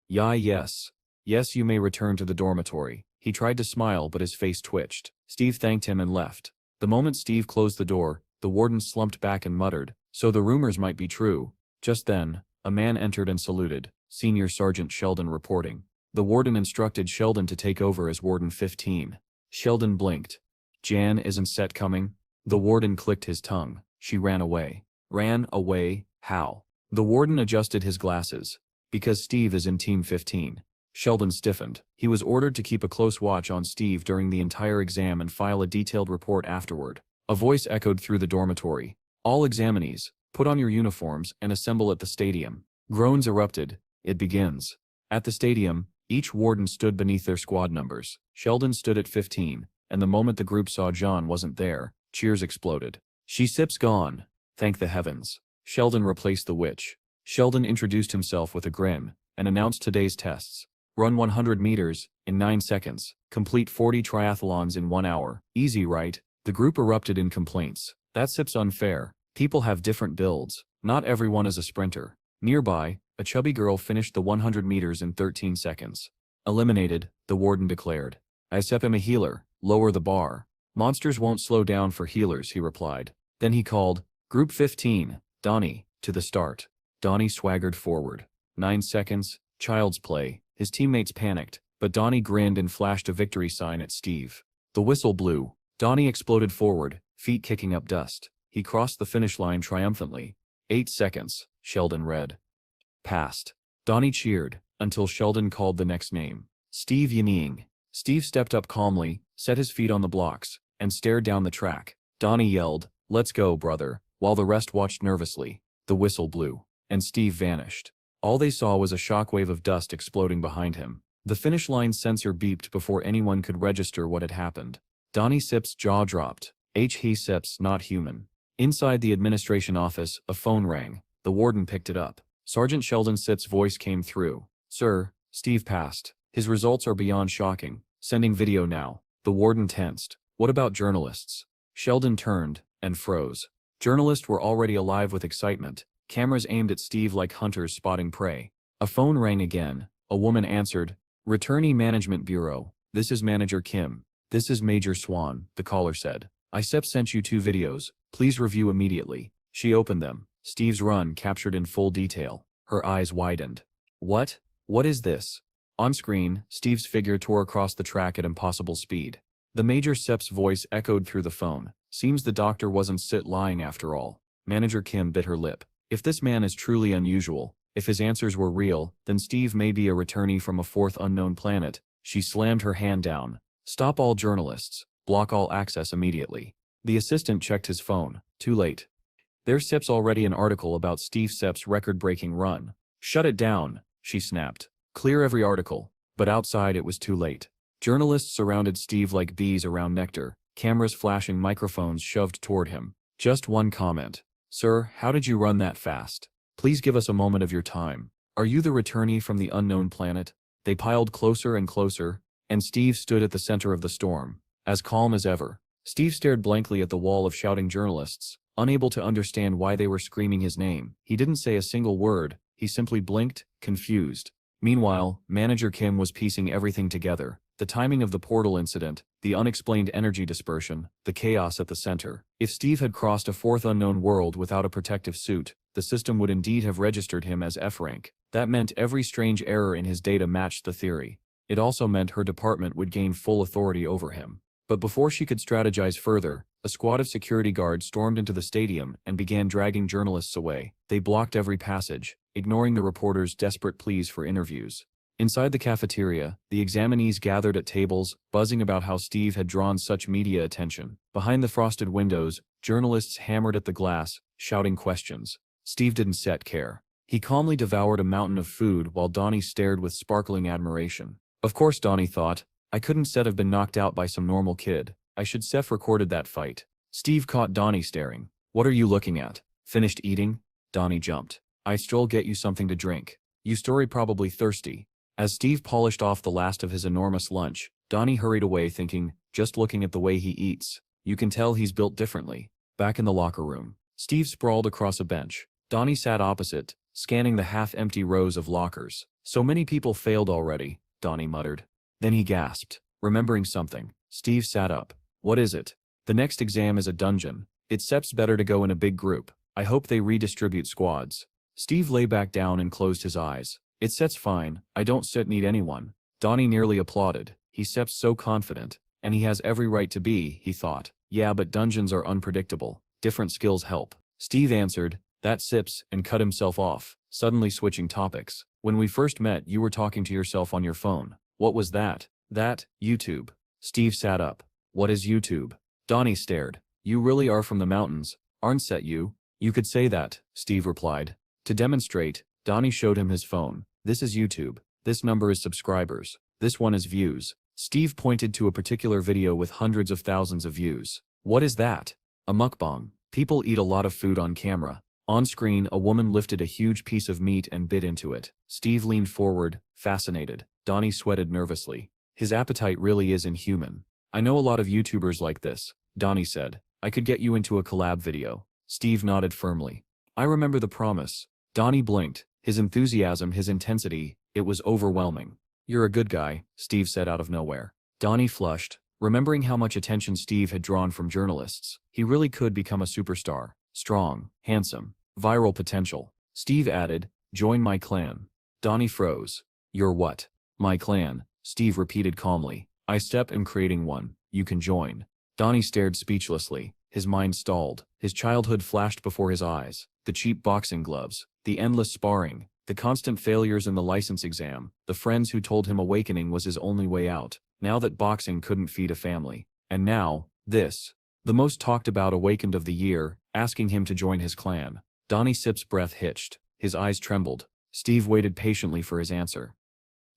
Yes. Yes, you may return to the dormitory. He tried to smile but his face twitched. Steve thanked him and left. The moment Steve closed the door, the warden slumped back and muttered, so the rumors might be true. Just then, a man entered and saluted. Senior Sergeant Sheldon reporting. The warden instructed Sheldon to take over as Warden 15. Sheldon blinked. Jan isn't set coming? The warden clicked his tongue. She ran away. Ran away? How? The warden adjusted his glasses. Because Steve is in Team 15. Sheldon stiffened. He was ordered to keep a close watch on Steve during the entire exam and file a detailed report afterward. A voice echoed through the dormitory. All examinees, put on your uniforms and assemble at the stadium. Groans erupted. It begins. At the stadium, each warden stood beneath their squad numbers. Sheldon stood at 15, and the moment the group saw John wasn't there, cheers exploded. She sips gone. Thank the heavens. Sheldon replaced the witch. Sheldon introduced himself with a grin, and announced today's tests. Run 100 meters, in 9 seconds. Complete 40 triathlons in 1 hour. Easy, right? The group erupted in complaints. That sip's unfair. People have different builds. Not everyone is a sprinter. Nearby, a chubby girl finished the 100 meters in 13 seconds. Eliminated, the warden declared. I am a healer. Lower the bar. Monsters won't slow down for healers, he replied. Then he called, Group 15, Donnie, to the start. Donnie swaggered forward. 9 seconds, child's play. His teammates panicked, but Donnie grinned and flashed a victory sign at Steve. The whistle blew. Donnie exploded forward, feet kicking up dust. He crossed the finish line triumphantly. 8 seconds, Sheldon read. Passed. Donnie cheered, until Sheldon called the next name. Steve Yaning. Steve stepped up calmly, set his feet on the blocks, and stared down the track. Donnie yelled, Let's go, brother, while the rest watched nervously. The whistle blew, and Steve vanished. All they saw was a shockwave of dust exploding behind him. The finish line sensor beeped before anyone could register what had happened. Donnie Sip's jaw dropped. He Sips not human. Inside the administration office, a phone rang. The warden picked it up. Sergeant Sheldon Sip's voice came through. Sir, Steve passed. His results are beyond shocking. Sending video now. The warden tensed. What about journalists? Sheldon turned, and froze. Journalists were already alive with excitement. Cameras aimed at Steve like hunters spotting prey. A phone rang again. A woman answered. Returnee Management Bureau. This is Manager Kim. This is Major Swan, the caller said. ISEP sent you 2 videos. Please review immediately. She opened them. Steve's run captured in full detail. Her eyes widened. What? What is this? On screen, Steve's figure tore across the track at impossible speed. The Major Sep's voice echoed through the phone. Seems the doctor wasn't lying after all. Manager Kim bit her lip. If this man is truly unusual, if his answers were real, then Steve may be a returnee from a 4th unknown planet. She slammed her hand down. Stop all journalists. Block all access immediately. The assistant checked his phone. Too late. There's Sep's already an article about Steve Sep's record-breaking run. Shut it down, she snapped. Clear every article. But outside it was too late. Journalists surrounded Steve like bees around nectar, cameras flashing, microphones shoved toward him. Just one comment. Sir, how did you run that fast? Please give us a moment of your time. Are you the returnee from the unknown planet? They piled closer and closer, and Steve stood at the center of the storm, as calm as ever. Steve stared blankly at the wall of shouting journalists, unable to understand why they were screaming his name. He didn't say a single word, he simply blinked, confused. Meanwhile, Manager Kim was piecing everything together. The timing of the portal incident, the unexplained energy dispersion, the chaos at the center. If Steve had crossed a 4th unknown world without a protective suit, the system would indeed have registered him as F rank. That meant every strange error in his data matched the theory. It also meant her department would gain full authority over him. But before she could strategize further, a squad of security guards stormed into the stadium and began dragging journalists away. They blocked every passage, ignoring the reporters' desperate pleas for interviews. Inside the cafeteria, the examinees gathered at tables, buzzing about how Steve had drawn such media attention. Behind the frosted windows, journalists hammered at the glass, shouting questions. Steve didn't care. He calmly devoured a mountain of food while Donnie stared with sparkling admiration. Of course, Donnie thought, I couldn't have been knocked out by some normal kid. I should have recorded that fight. Steve caught Donnie staring. What are you looking at? Finished eating? Donnie jumped. I still get you something to drink. You story probably thirsty. As Steve polished off the last of his enormous lunch, Donnie hurried away thinking, just looking at the way he eats, you can tell he's built differently. Back in the locker room, Steve sprawled across a bench. Donnie sat opposite, scanning the half-empty rows of lockers. So many people failed already, Donnie muttered. Then he gasped, remembering something. Steve sat up. What is it? The next exam is a dungeon. It's better to go in a big group. I hope they redistribute squads. Steve lay back down and closed his eyes. It's fine, I don't need anyone. Donnie nearly applauded. He's so confident. And he has every right to be, he thought. Yeah, but dungeons are unpredictable. Different skills help. Steve answered, that sips, and cut himself off, suddenly switching topics. When we first met, you were talking to yourself on your phone. What was that? That, YouTube. Steve sat up. What is YouTube? Donnie stared. You really are from the mountains, aren't you? You could say that, Steve replied. To demonstrate, Donnie showed him his phone. This is YouTube. This number is subscribers. This one is views. Steve pointed to a particular video with hundreds of thousands of views. What is that? A mukbang. People eat a lot of food on camera. On screen, a woman lifted a huge piece of meat and bit into it. Steve leaned forward, fascinated. Donnie sweated nervously. His appetite really is inhuman. I know a lot of YouTubers like this, Donnie said. I could get you into a collab video. Steve nodded firmly. I remember the promise. Donnie blinked. His enthusiasm, his intensity, it was overwhelming. You're a good guy, Steve said out of nowhere. Donnie flushed, remembering how much attention Steve had drawn from journalists. He really could become a superstar. Strong, handsome, viral potential. Steve added, join my clan. Donnie froze. You're what? My clan, Steve repeated calmly. I am creating one. You can join. Donnie stared speechlessly. His mind stalled. His childhood flashed before his eyes. The cheap boxing gloves, the endless sparring, the constant failures in the license exam, the friends who told him awakening was his only way out, now that boxing couldn't feed a family. And now, this. The most talked about awakened of the year, asking him to join his clan. Donnie Sip's breath hitched. His eyes trembled. Steve waited patiently for his answer.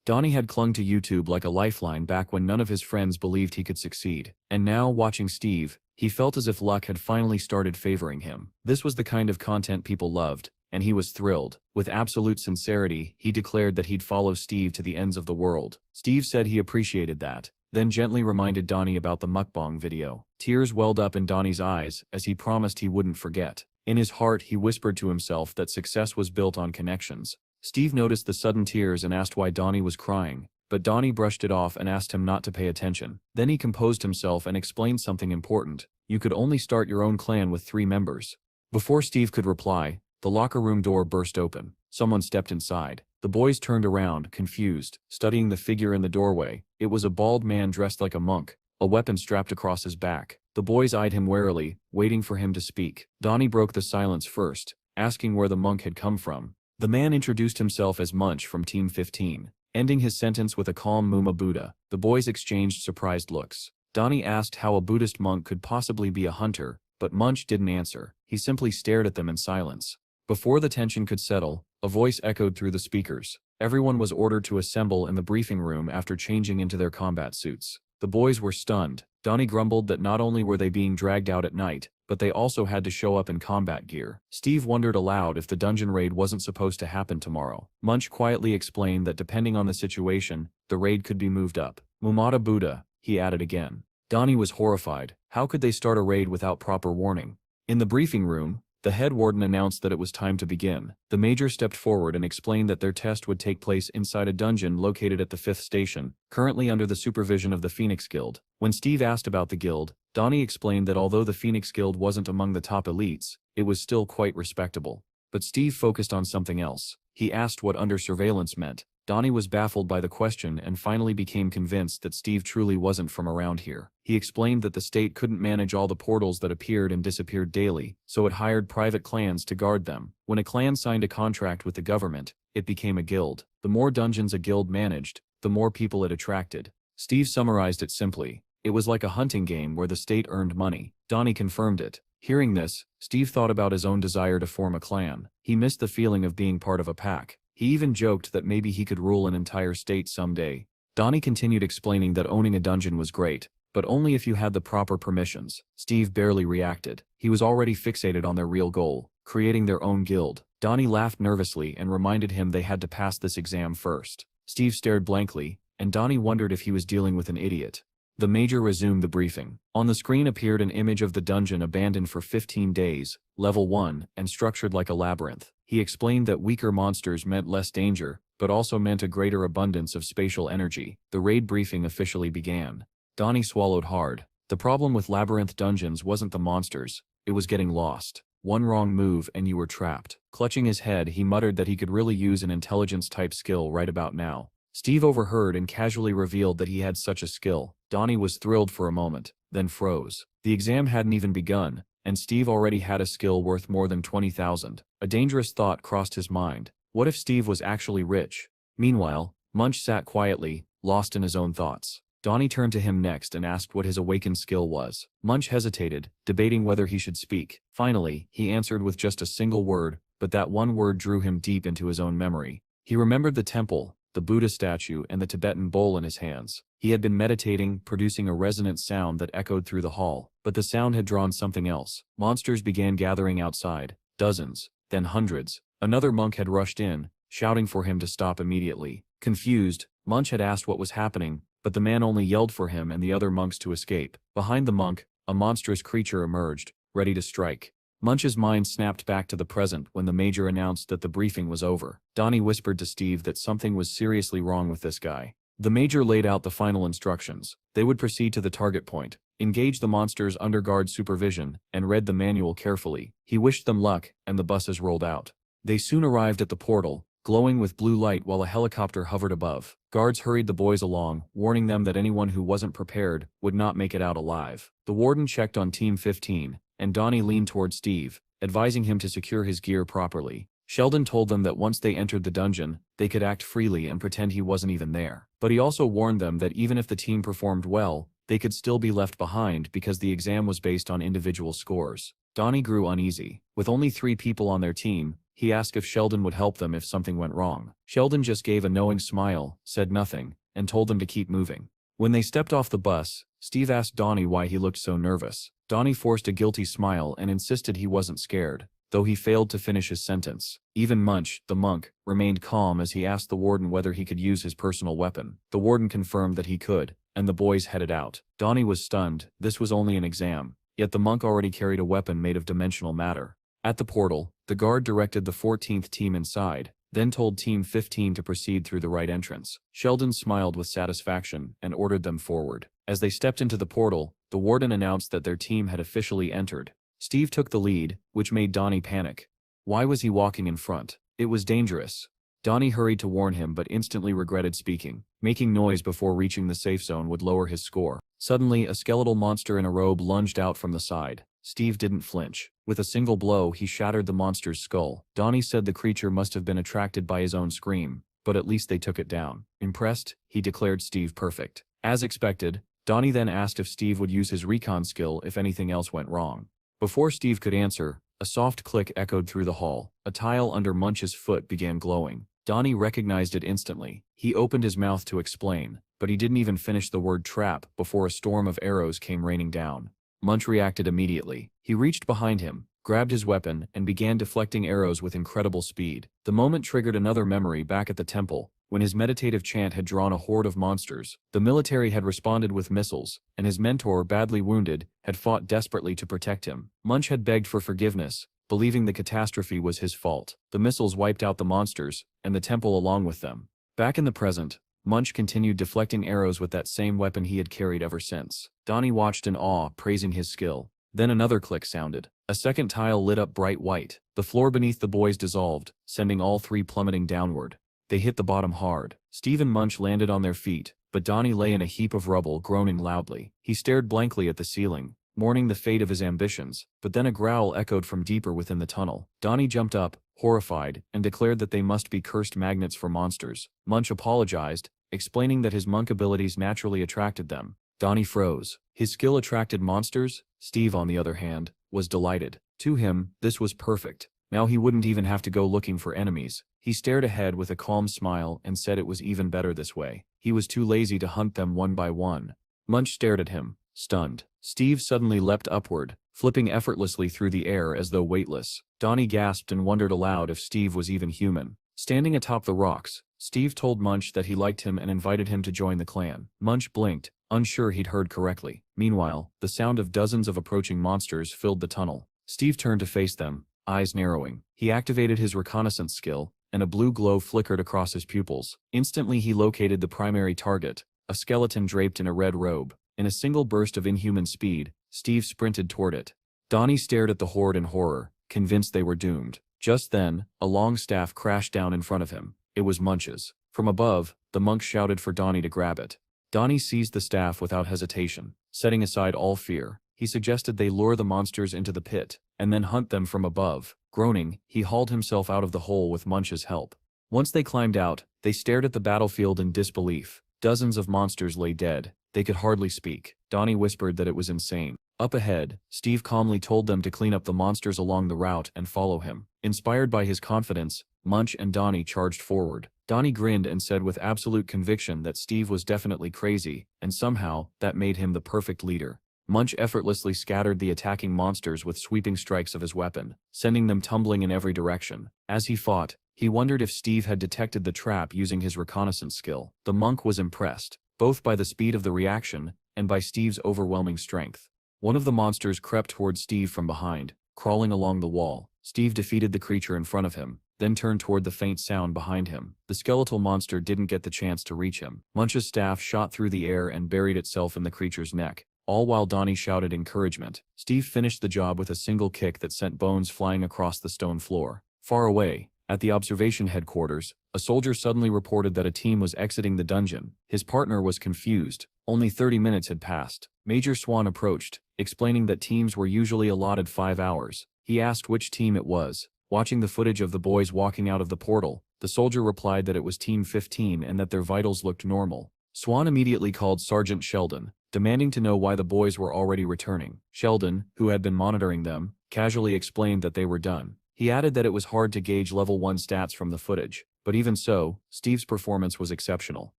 Donnie had clung to YouTube like a lifeline back when none of his friends believed he could succeed. And now, watching Steve, he felt as if luck had finally started favoring him. This was the kind of content people loved, and he was thrilled. With absolute sincerity, he declared that he'd follow Steve to the ends of the world. Steve said he appreciated that, then gently reminded Donnie about the mukbang video. Tears welled up in Donnie's eyes as he promised he wouldn't forget. In his heart, he whispered to himself that success was built on connections. Steve noticed the sudden tears and asked why Donnie was crying, but Donnie brushed it off and asked him not to pay attention. Then he composed himself and explained something important. You could only start your own clan with 3 members. Before Steve could reply, the locker room door burst open. Someone stepped inside. The boys turned around, confused, studying the figure in the doorway. It was a bald man dressed like a monk, a weapon strapped across his back. The boys eyed him warily, waiting for him to speak. Donnie broke the silence first, asking where the monk had come from. The man introduced himself as Munch from Team 15, ending his sentence with a calm Muma Buddha. The boys exchanged surprised looks. Donnie asked how a Buddhist monk could possibly be a hunter, but Munch didn't answer. He simply stared at them in silence. Before the tension could settle, a voice echoed through the speakers. Everyone was ordered to assemble in the briefing room after changing into their combat suits. The boys were stunned. Donnie grumbled that not only were they being dragged out at night, but they also had to show up in combat gear. Steve wondered aloud if the dungeon raid wasn't supposed to happen tomorrow. Munch quietly explained that depending on the situation, the raid could be moved up. Mumata Buddha, he added again. Donnie was horrified. How could they start a raid without proper warning? In the briefing room, the head warden announced that it was time to begin. The major stepped forward and explained that their test would take place inside a dungeon located at the 5th station, currently under the supervision of the Phoenix Guild. When Steve asked about the guild, Donnie explained that although the Phoenix Guild wasn't among the top elites, it was still quite respectable. But Steve focused on something else. He asked what under surveillance meant. Donnie was baffled by the question and finally became convinced that Steve truly wasn't from around here. He explained that the state couldn't manage all the portals that appeared and disappeared daily, so it hired private clans to guard them. When a clan signed a contract with the government, it became a guild. The more dungeons a guild managed, the more people it attracted. Steve summarized it simply. It was like a hunting game where the state earned money. Donnie confirmed it. Hearing this, Steve thought about his own desire to form a clan. He missed the feeling of being part of a pack. He even joked that maybe he could rule an entire state someday. Donnie continued explaining that owning a dungeon was great, but only if you had the proper permissions. Steve barely reacted. He was already fixated on their real goal, creating their own guild. Donnie laughed nervously and reminded him they had to pass this exam first. Steve stared blankly, and Donnie wondered if he was dealing with an idiot. The Major resumed the briefing. On the screen appeared an image of the dungeon abandoned for 15 days, level 1, and structured like a labyrinth. He explained that weaker monsters meant less danger, but also meant a greater abundance of spatial energy. The raid briefing officially began. Donnie swallowed hard. The problem with labyrinth dungeons wasn't the monsters, it was getting lost. One wrong move and you were trapped. Clutching his head, he muttered that he could really use an intelligence-type skill right about now. Steve overheard and casually revealed that he had such a skill. Donnie was thrilled for a moment, then froze. The exam hadn't even begun, and Steve already had a skill worth more than 20,000. A dangerous thought crossed his mind. What if Steve was actually rich? Meanwhile, Munch sat quietly, lost in his own thoughts. Donnie turned to him next and asked what his awakened skill was. Munch hesitated, debating whether he should speak. Finally, he answered with just a single word, but that one word drew him deep into his own memory. He remembered the temple, the Buddha statue, and the Tibetan bowl in his hands. He had been meditating, producing a resonant sound that echoed through the hall, but the sound had drawn something else. Monsters began gathering outside, dozens, then hundreds. Another monk had rushed in, shouting for him to stop immediately. Confused, Munch had asked what was happening, but the man only yelled for him and the other monks to escape. Behind the monk, a monstrous creature emerged, ready to strike. Munch's mind snapped back to the present when the Major announced that the briefing was over. Donnie whispered to Steve that something was seriously wrong with this guy. The Major laid out the final instructions. They would proceed to the target point, engage the monsters under guard supervision, and read the manual carefully. He wished them luck, and the buses rolled out. They soon arrived at the portal, glowing with blue light while a helicopter hovered above. Guards hurried the boys along, warning them that anyone who wasn't prepared would not make it out alive. The warden checked on Team 15, and Donnie leaned toward Steve, advising him to secure his gear properly. Sheldon told them that once they entered the dungeon, they could act freely and pretend he wasn't even there. But he also warned them that even if the team performed well, they could still be left behind because the exam was based on individual scores. Donnie grew uneasy. With only 3 people on their team, he asked if Sheldon would help them if something went wrong. Sheldon just gave a knowing smile, said nothing, and told them to keep moving. When they stepped off the bus, Steve asked Donnie why he looked so nervous. Donnie forced a guilty smile and insisted he wasn't scared, though he failed to finish his sentence. Even Munch, the monk, remained calm as he asked the warden whether he could use his personal weapon. The warden confirmed that he could, and the boys headed out. Donnie was stunned. This was only an exam, yet the monk already carried a weapon made of dimensional matter. At the portal, the guard directed the 14th team inside, then told Team 15 to proceed through the right entrance. Sheldon smiled with satisfaction and ordered them forward. As they stepped into the portal, the warden announced that their team had officially entered. Steve took the lead, which made Donnie panic. Why was he walking in front? It was dangerous. Donnie hurried to warn him but instantly regretted speaking. Making noise before reaching the safe zone would lower his score. Suddenly, a skeletal monster in a robe lunged out from the side. Steve didn't flinch. With a single blow, he shattered the monster's skull. Donnie said the creature must have been attracted by his own scream, but at least they took it down. Impressed, he declared Steve perfect. As expected, Donnie then asked if Steve would use his recon skill if anything else went wrong. Before Steve could answer, a soft click echoed through the hall. A tile under Munch's foot began glowing. Donnie recognized it instantly. He opened his mouth to explain, but he didn't even finish the word trap before a storm of arrows came raining down. Munch reacted immediately. He reached behind him, grabbed his weapon, and began deflecting arrows with incredible speed. The moment triggered another memory back at the temple, when his meditative chant had drawn a horde of monsters. The military had responded with missiles, and his mentor, badly wounded, had fought desperately to protect him. Munch had begged for forgiveness, believing the catastrophe was his fault. The missiles wiped out the monsters, and the temple along with them. Back in the present, Munch continued deflecting arrows with that same weapon he had carried ever since. Donnie watched in awe, praising his skill. Then another click sounded. A second tile lit up bright white. The floor beneath the boys dissolved, sending all 3 plummeting downward. They hit the bottom hard. Steve and Munch landed on their feet, but Donnie lay in a heap of rubble, groaning loudly. He stared blankly at the ceiling, mourning the fate of his ambitions, but then a growl echoed from deeper within the tunnel. Donnie jumped up, horrified, and declared that they must be cursed magnets for monsters. Munch apologized, explaining that his monk abilities naturally attracted them. Donnie froze. His skill attracted monsters? Steve, on the other hand, was delighted. To him, this was perfect. Now he wouldn't even have to go looking for enemies. He stared ahead with a calm smile and said it was even better this way. He was too lazy to hunt them one by one. Munch stared at him, stunned. Steve suddenly leapt upward, flipping effortlessly through the air as though weightless. Donnie gasped and wondered aloud if Steve was even human. Standing atop the rocks, Steve told Munch that he liked him and invited him to join the clan. Munch blinked, unsure he'd heard correctly. Meanwhile, the sound of dozens of approaching monsters filled the tunnel. Steve turned to face them, eyes narrowing. He activated his reconnaissance skill, and a blue glow flickered across his pupils. Instantly he located the primary target, a skeleton draped in a red robe. In a single burst of inhuman speed, Steve sprinted toward it. Donnie stared at the horde in horror, convinced they were doomed. Just then, a long staff crashed down in front of him. It was Munch's. From above, the monk shouted for Donnie to grab it. Donnie seized the staff without hesitation. Setting aside all fear, he suggested they lure the monsters into the pit, and then hunt them from above. Groaning, he hauled himself out of the hole with Munch's help. Once they climbed out, they stared at the battlefield in disbelief. Dozens of monsters lay dead. They could hardly speak. Donnie whispered that it was insane. Up ahead, Steve calmly told them to clean up the monsters along the route and follow him. Inspired by his confidence, Munch and Donnie charged forward. Donnie grinned and said with absolute conviction that Steve was definitely crazy, and somehow, that made him the perfect leader. Munch effortlessly scattered the attacking monsters with sweeping strikes of his weapon, sending them tumbling in every direction. As he fought, he wondered if Steve had detected the trap using his reconnaissance skill. The monk was impressed, both by the speed of the reaction and by Steve's overwhelming strength. One of the monsters crept toward Steve from behind, crawling along the wall. Steve defeated the creature in front of him, then turned toward the faint sound behind him. The skeletal monster didn't get the chance to reach him. Munch's staff shot through the air and buried itself in the creature's neck, all while Donnie shouted encouragement. Steve finished the job with a single kick that sent bones flying across the stone floor. Far away, at the observation headquarters, a soldier suddenly reported that a team was exiting the dungeon. His partner was confused. Only 30 minutes had passed. Major Swan approached, explaining that teams were usually allotted 5 hours. He asked which team it was. Watching the footage of the boys walking out of the portal, the soldier replied that it was Team 15 and that their vitals looked normal. Swan immediately called Sergeant Sheldon, demanding to know why the boys were already returning. Sheldon, who had been monitoring them, casually explained that they were done. He added that it was hard to gauge level 1 stats from the footage, but even so, Steve's performance was exceptional.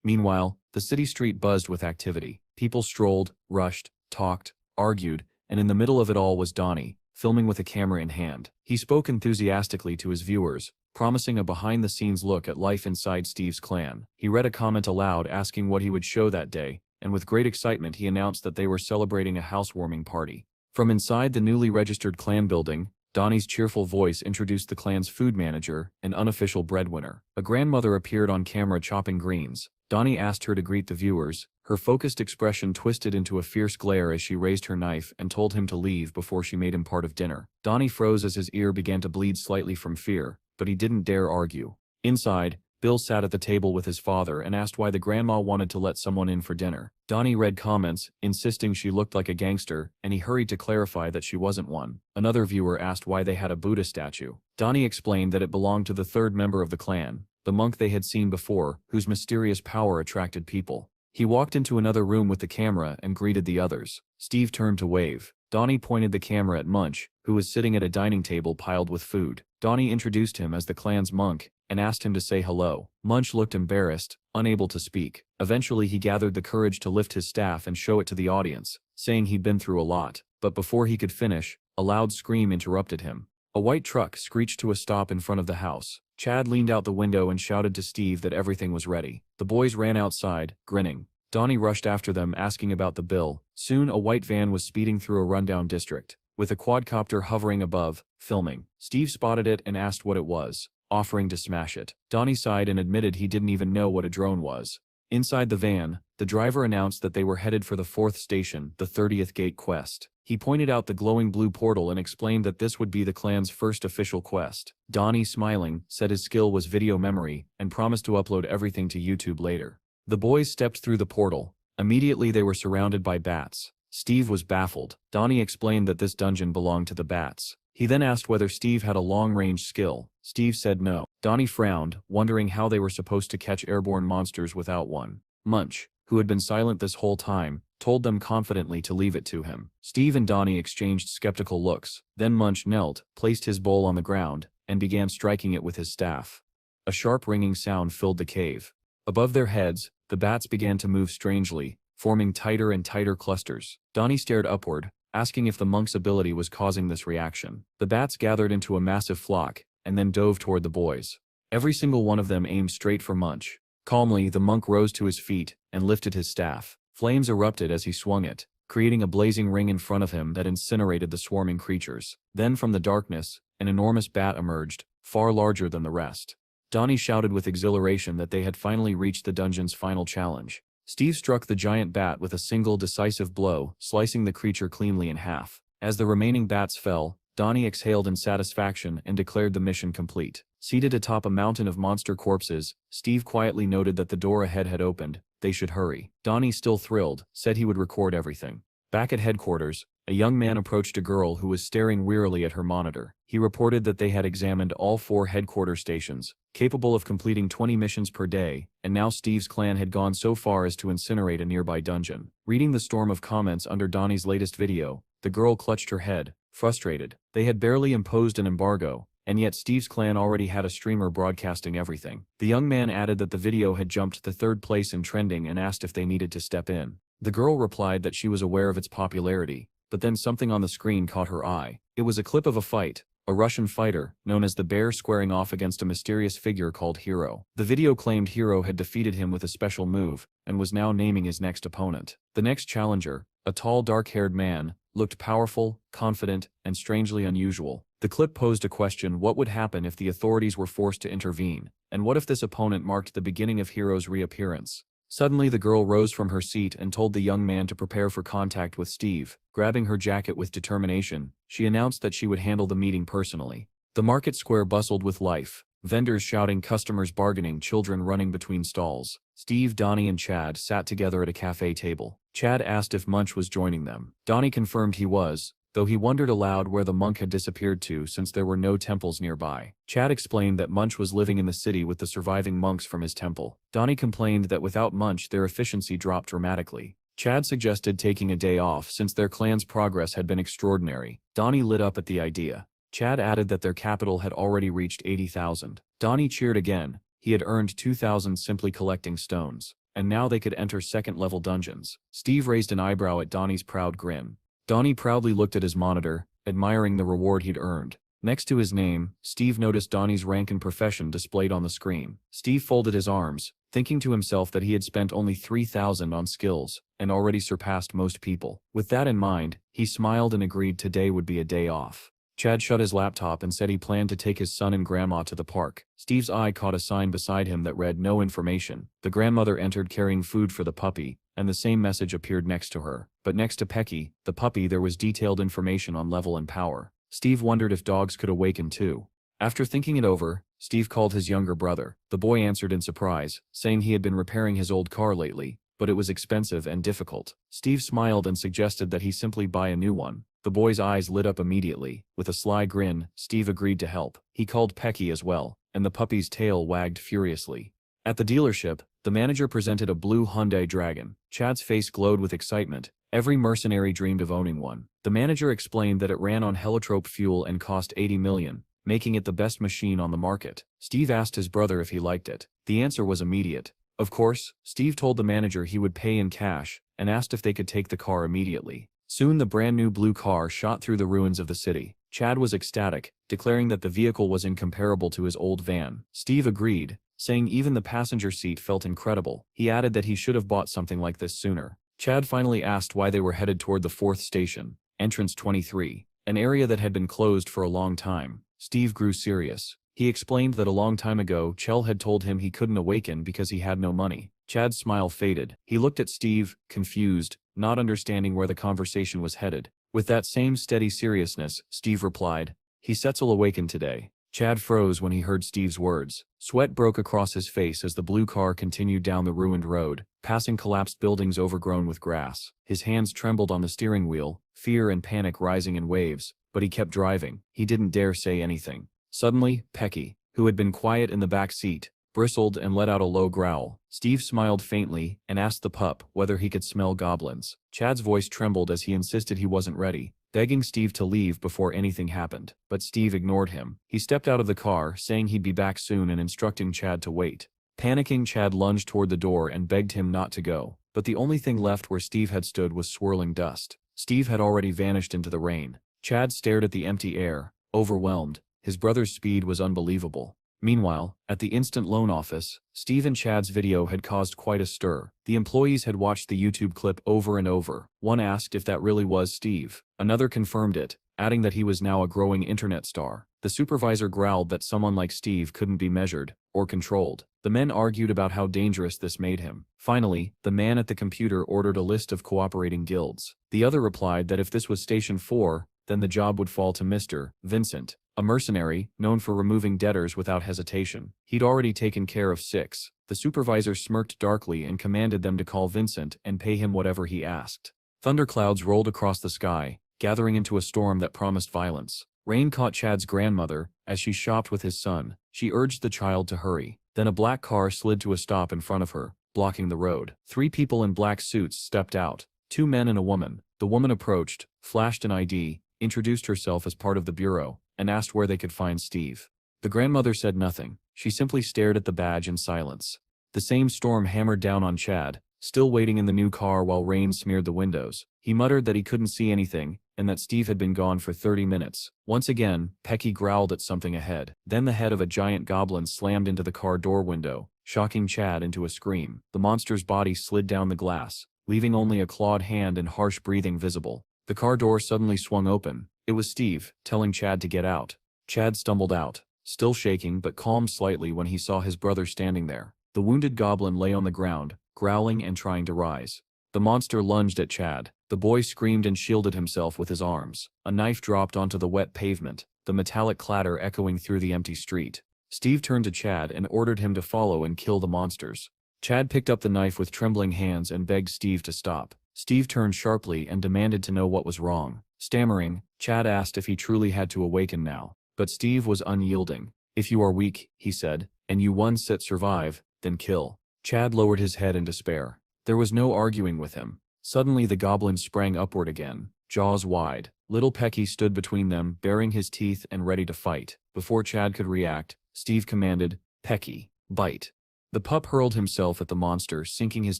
Meanwhile, the city street buzzed with activity. People strolled, rushed, talked, argued, and in the middle of it all was Donnie, filming with a camera in hand. He spoke enthusiastically to his viewers, promising a behind-the-scenes look at life inside Steve's clan. He read a comment aloud asking what he would show that day, and with great excitement he announced that they were celebrating a housewarming party. From inside the newly registered clan building, Donnie's cheerful voice introduced the clan's food manager, an unofficial breadwinner. A grandmother appeared on camera chopping greens. Donnie asked her to greet the viewers. Her focused expression twisted into a fierce glare as she raised her knife and told him to leave before she made him part of dinner. Donnie froze as his ear began to bleed slightly from fear, but he didn't dare argue. Inside, Bill sat at the table with his father and asked why the grandma wanted to let someone in for dinner. Donnie read comments, insisting she looked like a gangster, and he hurried to clarify that she wasn't one. Another viewer asked why they had a Buddha statue. Donnie explained that it belonged to the third member of the clan, the monk they had seen before, whose mysterious power attracted people. He walked into another room with the camera and greeted the others. Steve turned to wave. Donnie pointed the camera at Munch, who was sitting at a dining table piled with food. Donnie introduced him as the clan's monk and asked him to say hello. Munch looked embarrassed, unable to speak. Eventually he gathered the courage to lift his staff and show it to the audience, saying he'd been through a lot. But before he could finish, a loud scream interrupted him. A white truck screeched to a stop in front of the house. Chad leaned out the window and shouted to Steve that everything was ready. The boys ran outside, grinning. Donnie rushed after them asking about the bill. Soon a white van was speeding through a rundown district, with a quadcopter hovering above, filming. Steve spotted it and asked what it was, offering to smash it. Donnie sighed and admitted he didn't even know what a drone was. Inside the van, the driver announced that they were headed for the 4th station, the 30th Gate quest. He pointed out the glowing blue portal and explained that this would be the clan's first official quest. Donnie, smiling, said his skill was video memory and promised to upload everything to YouTube later. The boys stepped through the portal. Immediately they were surrounded by bats. Steve was baffled. Donnie explained that this dungeon belonged to the bats. He then asked whether Steve had a long-range skill. Steve said no. Donnie frowned, wondering how they were supposed to catch airborne monsters without one. Munch, who had been silent this whole time, told them confidently to leave it to him. Steve and Donnie exchanged skeptical looks. Then Munch knelt, placed his bowl on the ground, and began striking it with his staff. A sharp ringing sound filled the cave. Above their heads, the bats began to move strangely, forming tighter and tighter clusters. Donnie stared upward, asking if the monk's ability was causing this reaction. The bats gathered into a massive flock, and then dove toward the boys. Every single one of them aimed straight for Munch. Calmly, the monk rose to his feet and lifted his staff. Flames erupted as he swung it, creating a blazing ring in front of him that incinerated the swarming creatures. Then from the darkness, an enormous bat emerged, far larger than the rest. Donnie shouted with exhilaration that they had finally reached the dungeon's final challenge. Steve struck the giant bat with a single decisive blow, slicing the creature cleanly in half. As the remaining bats fell, Donnie exhaled in satisfaction and declared the mission complete. Seated atop a mountain of monster corpses, Steve quietly noted that the door ahead had opened. They should hurry. Donnie, still thrilled, said he would record everything. Back at headquarters, a young man approached a girl who was staring wearily at her monitor. He reported that they had examined all 4 headquarters stations, capable of completing 20 missions per day, and now Steve's clan had gone so far as to incinerate a nearby dungeon. Reading the storm of comments under Donnie's latest video, the girl clutched her head, frustrated. They had barely imposed an embargo, and yet Steve's clan already had a streamer broadcasting everything. The young man added that the video had jumped to 3rd place in trending and asked if they needed to step in. The girl replied that she was aware of its popularity, but then something on the screen caught her eye. It was a clip of a fight, a Russian fighter, known as the Bear, squaring off against a mysterious figure called Hero. The video claimed Hero had defeated him with a special move, and was now naming his next opponent. The next challenger, a tall dark-haired man, looked powerful, confident, and strangely unusual. The clip posed a question: what would happen if the authorities were forced to intervene, and what if this opponent marked the beginning of Hero's reappearance? Suddenly the girl rose from her seat and told the young man to prepare for contact with Steve. Grabbing her jacket with determination, she announced that she would handle the meeting personally. The market square bustled with life, vendors shouting, customers bargaining, children running between stalls. Steve, Donnie, and Chad sat together at a cafe table. Chad asked if Munch was joining them. Donnie confirmed he was, though he wondered aloud where the monk had disappeared to since there were no temples nearby. Chad explained that Munch was living in the city with the surviving monks from his temple. Donnie complained that without Munch their efficiency dropped dramatically. Chad suggested taking a day off since their clan's progress had been extraordinary. Donnie lit up at the idea. Chad added that their capital had already reached 80,000. Donnie cheered again. He had earned 2,000 simply collecting stones, and now they could enter second-level dungeons. Steve raised an eyebrow at Donnie's proud grin. Donnie proudly looked at his monitor, admiring the reward he'd earned. Next to his name, Steve noticed Donnie's rank and profession displayed on the screen. Steve folded his arms, thinking to himself that he had spent only 3,000 on skills, and already surpassed most people. With that in mind, he smiled and agreed today would be a day off. Chad shut his laptop and said he planned to take his son and grandma to the park. Steve's eye caught a sign beside him that read "No information." The grandmother entered carrying food for the puppy, and the same message appeared next to her. But next to Pecky, the puppy, there was detailed information on level and power. Steve wondered if dogs could awaken too. After thinking it over, Steve called his younger brother. The boy answered in surprise, saying he had been repairing his old car lately, but it was expensive and difficult. Steve smiled and suggested that he simply buy a new one. The boy's eyes lit up immediately. With a sly grin, Steve agreed to help. He called Pecky as well, and the puppy's tail wagged furiously. At the dealership, the manager presented a blue Hyundai Dragon. Chad's face glowed with excitement. Every mercenary dreamed of owning one. The manager explained that it ran on heliotrope fuel and cost 80 million, making it the best machine on the market. Steve asked his brother if he liked it. The answer was immediate. Of course. Steve told the manager he would pay in cash, and asked if they could take the car immediately. Soon the brand new blue car shot through the ruins of the city. Chad was ecstatic, declaring that the vehicle was incomparable to his old van. Steve agreed, saying even the passenger seat felt incredible. He added that he should have bought something like this sooner. Chad finally asked why they were headed toward the 4th station, entrance 23, an area that had been closed for a long time. Steve grew serious. He explained that a long time ago Chell had told him he couldn't awaken because he had no money. Chad's smile faded. He looked at Steve, confused, not understanding where the conversation was headed. With that same steady seriousness, Steve replied, "He will awaken today." Chad froze when he heard Steve's words. Sweat broke across his face as the blue car continued down the ruined road, passing collapsed buildings overgrown with grass. His hands trembled on the steering wheel, fear and panic rising in waves, but he kept driving. He didn't dare say anything. Suddenly, Pecky, who had been quiet in the back seat, bristled and let out a low growl. Steve smiled faintly and asked the pup whether he could smell goblins. Chad's voice trembled as he insisted he wasn't ready, begging Steve to leave before anything happened. But Steve ignored him. He stepped out of the car, saying he'd be back soon and instructing Chad to wait. Panicking, Chad lunged toward the door and begged him not to go. But the only thing left where Steve had stood was swirling dust. Steve had already vanished into the rain. Chad stared at the empty air, overwhelmed. His brother's speed was unbelievable. Meanwhile, at the instant loan office, Steve and Chad's video had caused quite a stir. The employees had watched the YouTube clip over and over. One asked if that really was Steve. Another confirmed it, adding that he was now a growing internet star. The supervisor growled that someone like Steve couldn't be measured or controlled. The men argued about how dangerous this made him. Finally, the man at the computer ordered a list of cooperating guilds. The other replied that if this was Station 4, then the job would fall to Mr. Vincent, a mercenary known for removing debtors without hesitation. He'd already taken care of 6. The supervisor smirked darkly and commanded them to call Vincent and pay him whatever he asked. Thunderclouds rolled across the sky, gathering into a storm that promised violence. Rain caught Chad's grandmother as she shopped with his son. She urged the child to hurry. Then a black car slid to a stop in front of her, blocking the road. 3 people in black suits stepped out, 2 men and a woman. The woman approached, flashed an ID, introduced herself as part of the bureau, and asked where they could find Steve. The grandmother said nothing. She simply stared at the badge in silence. The same storm hammered down on Chad, still waiting in the new car while rain smeared the windows. He muttered that he couldn't see anything, and that Steve had been gone for 30 minutes. Once again, Pecky growled at something ahead. Then the head of a giant goblin slammed into the car door window, shocking Chad into a scream. The monster's body slid down the glass, leaving only a clawed hand and harsh breathing visible. The car door suddenly swung open. It was Steve, telling Chad to get out. Chad stumbled out, still shaking but calmed slightly when he saw his brother standing there. The wounded goblin lay on the ground, growling and trying to rise. The monster lunged at Chad. The boy screamed and shielded himself with his arms. A knife dropped onto the wet pavement, the metallic clatter echoing through the empty street. Steve turned to Chad and ordered him to follow and kill the monsters. Chad picked up the knife with trembling hands and begged Steve to stop. Steve turned sharply and demanded to know what was wrong. Stammering, Chad asked if he truly had to awaken now. But Steve was unyielding. "If you are weak," he said, "and you one set survive, then kill." Chad lowered his head in despair. There was no arguing with him. Suddenly the goblin sprang upward again, jaws wide. Little Pecky stood between them, baring his teeth and ready to fight. Before Chad could react, Steve commanded, "Pecky, bite." The pup hurled himself at the monster, sinking his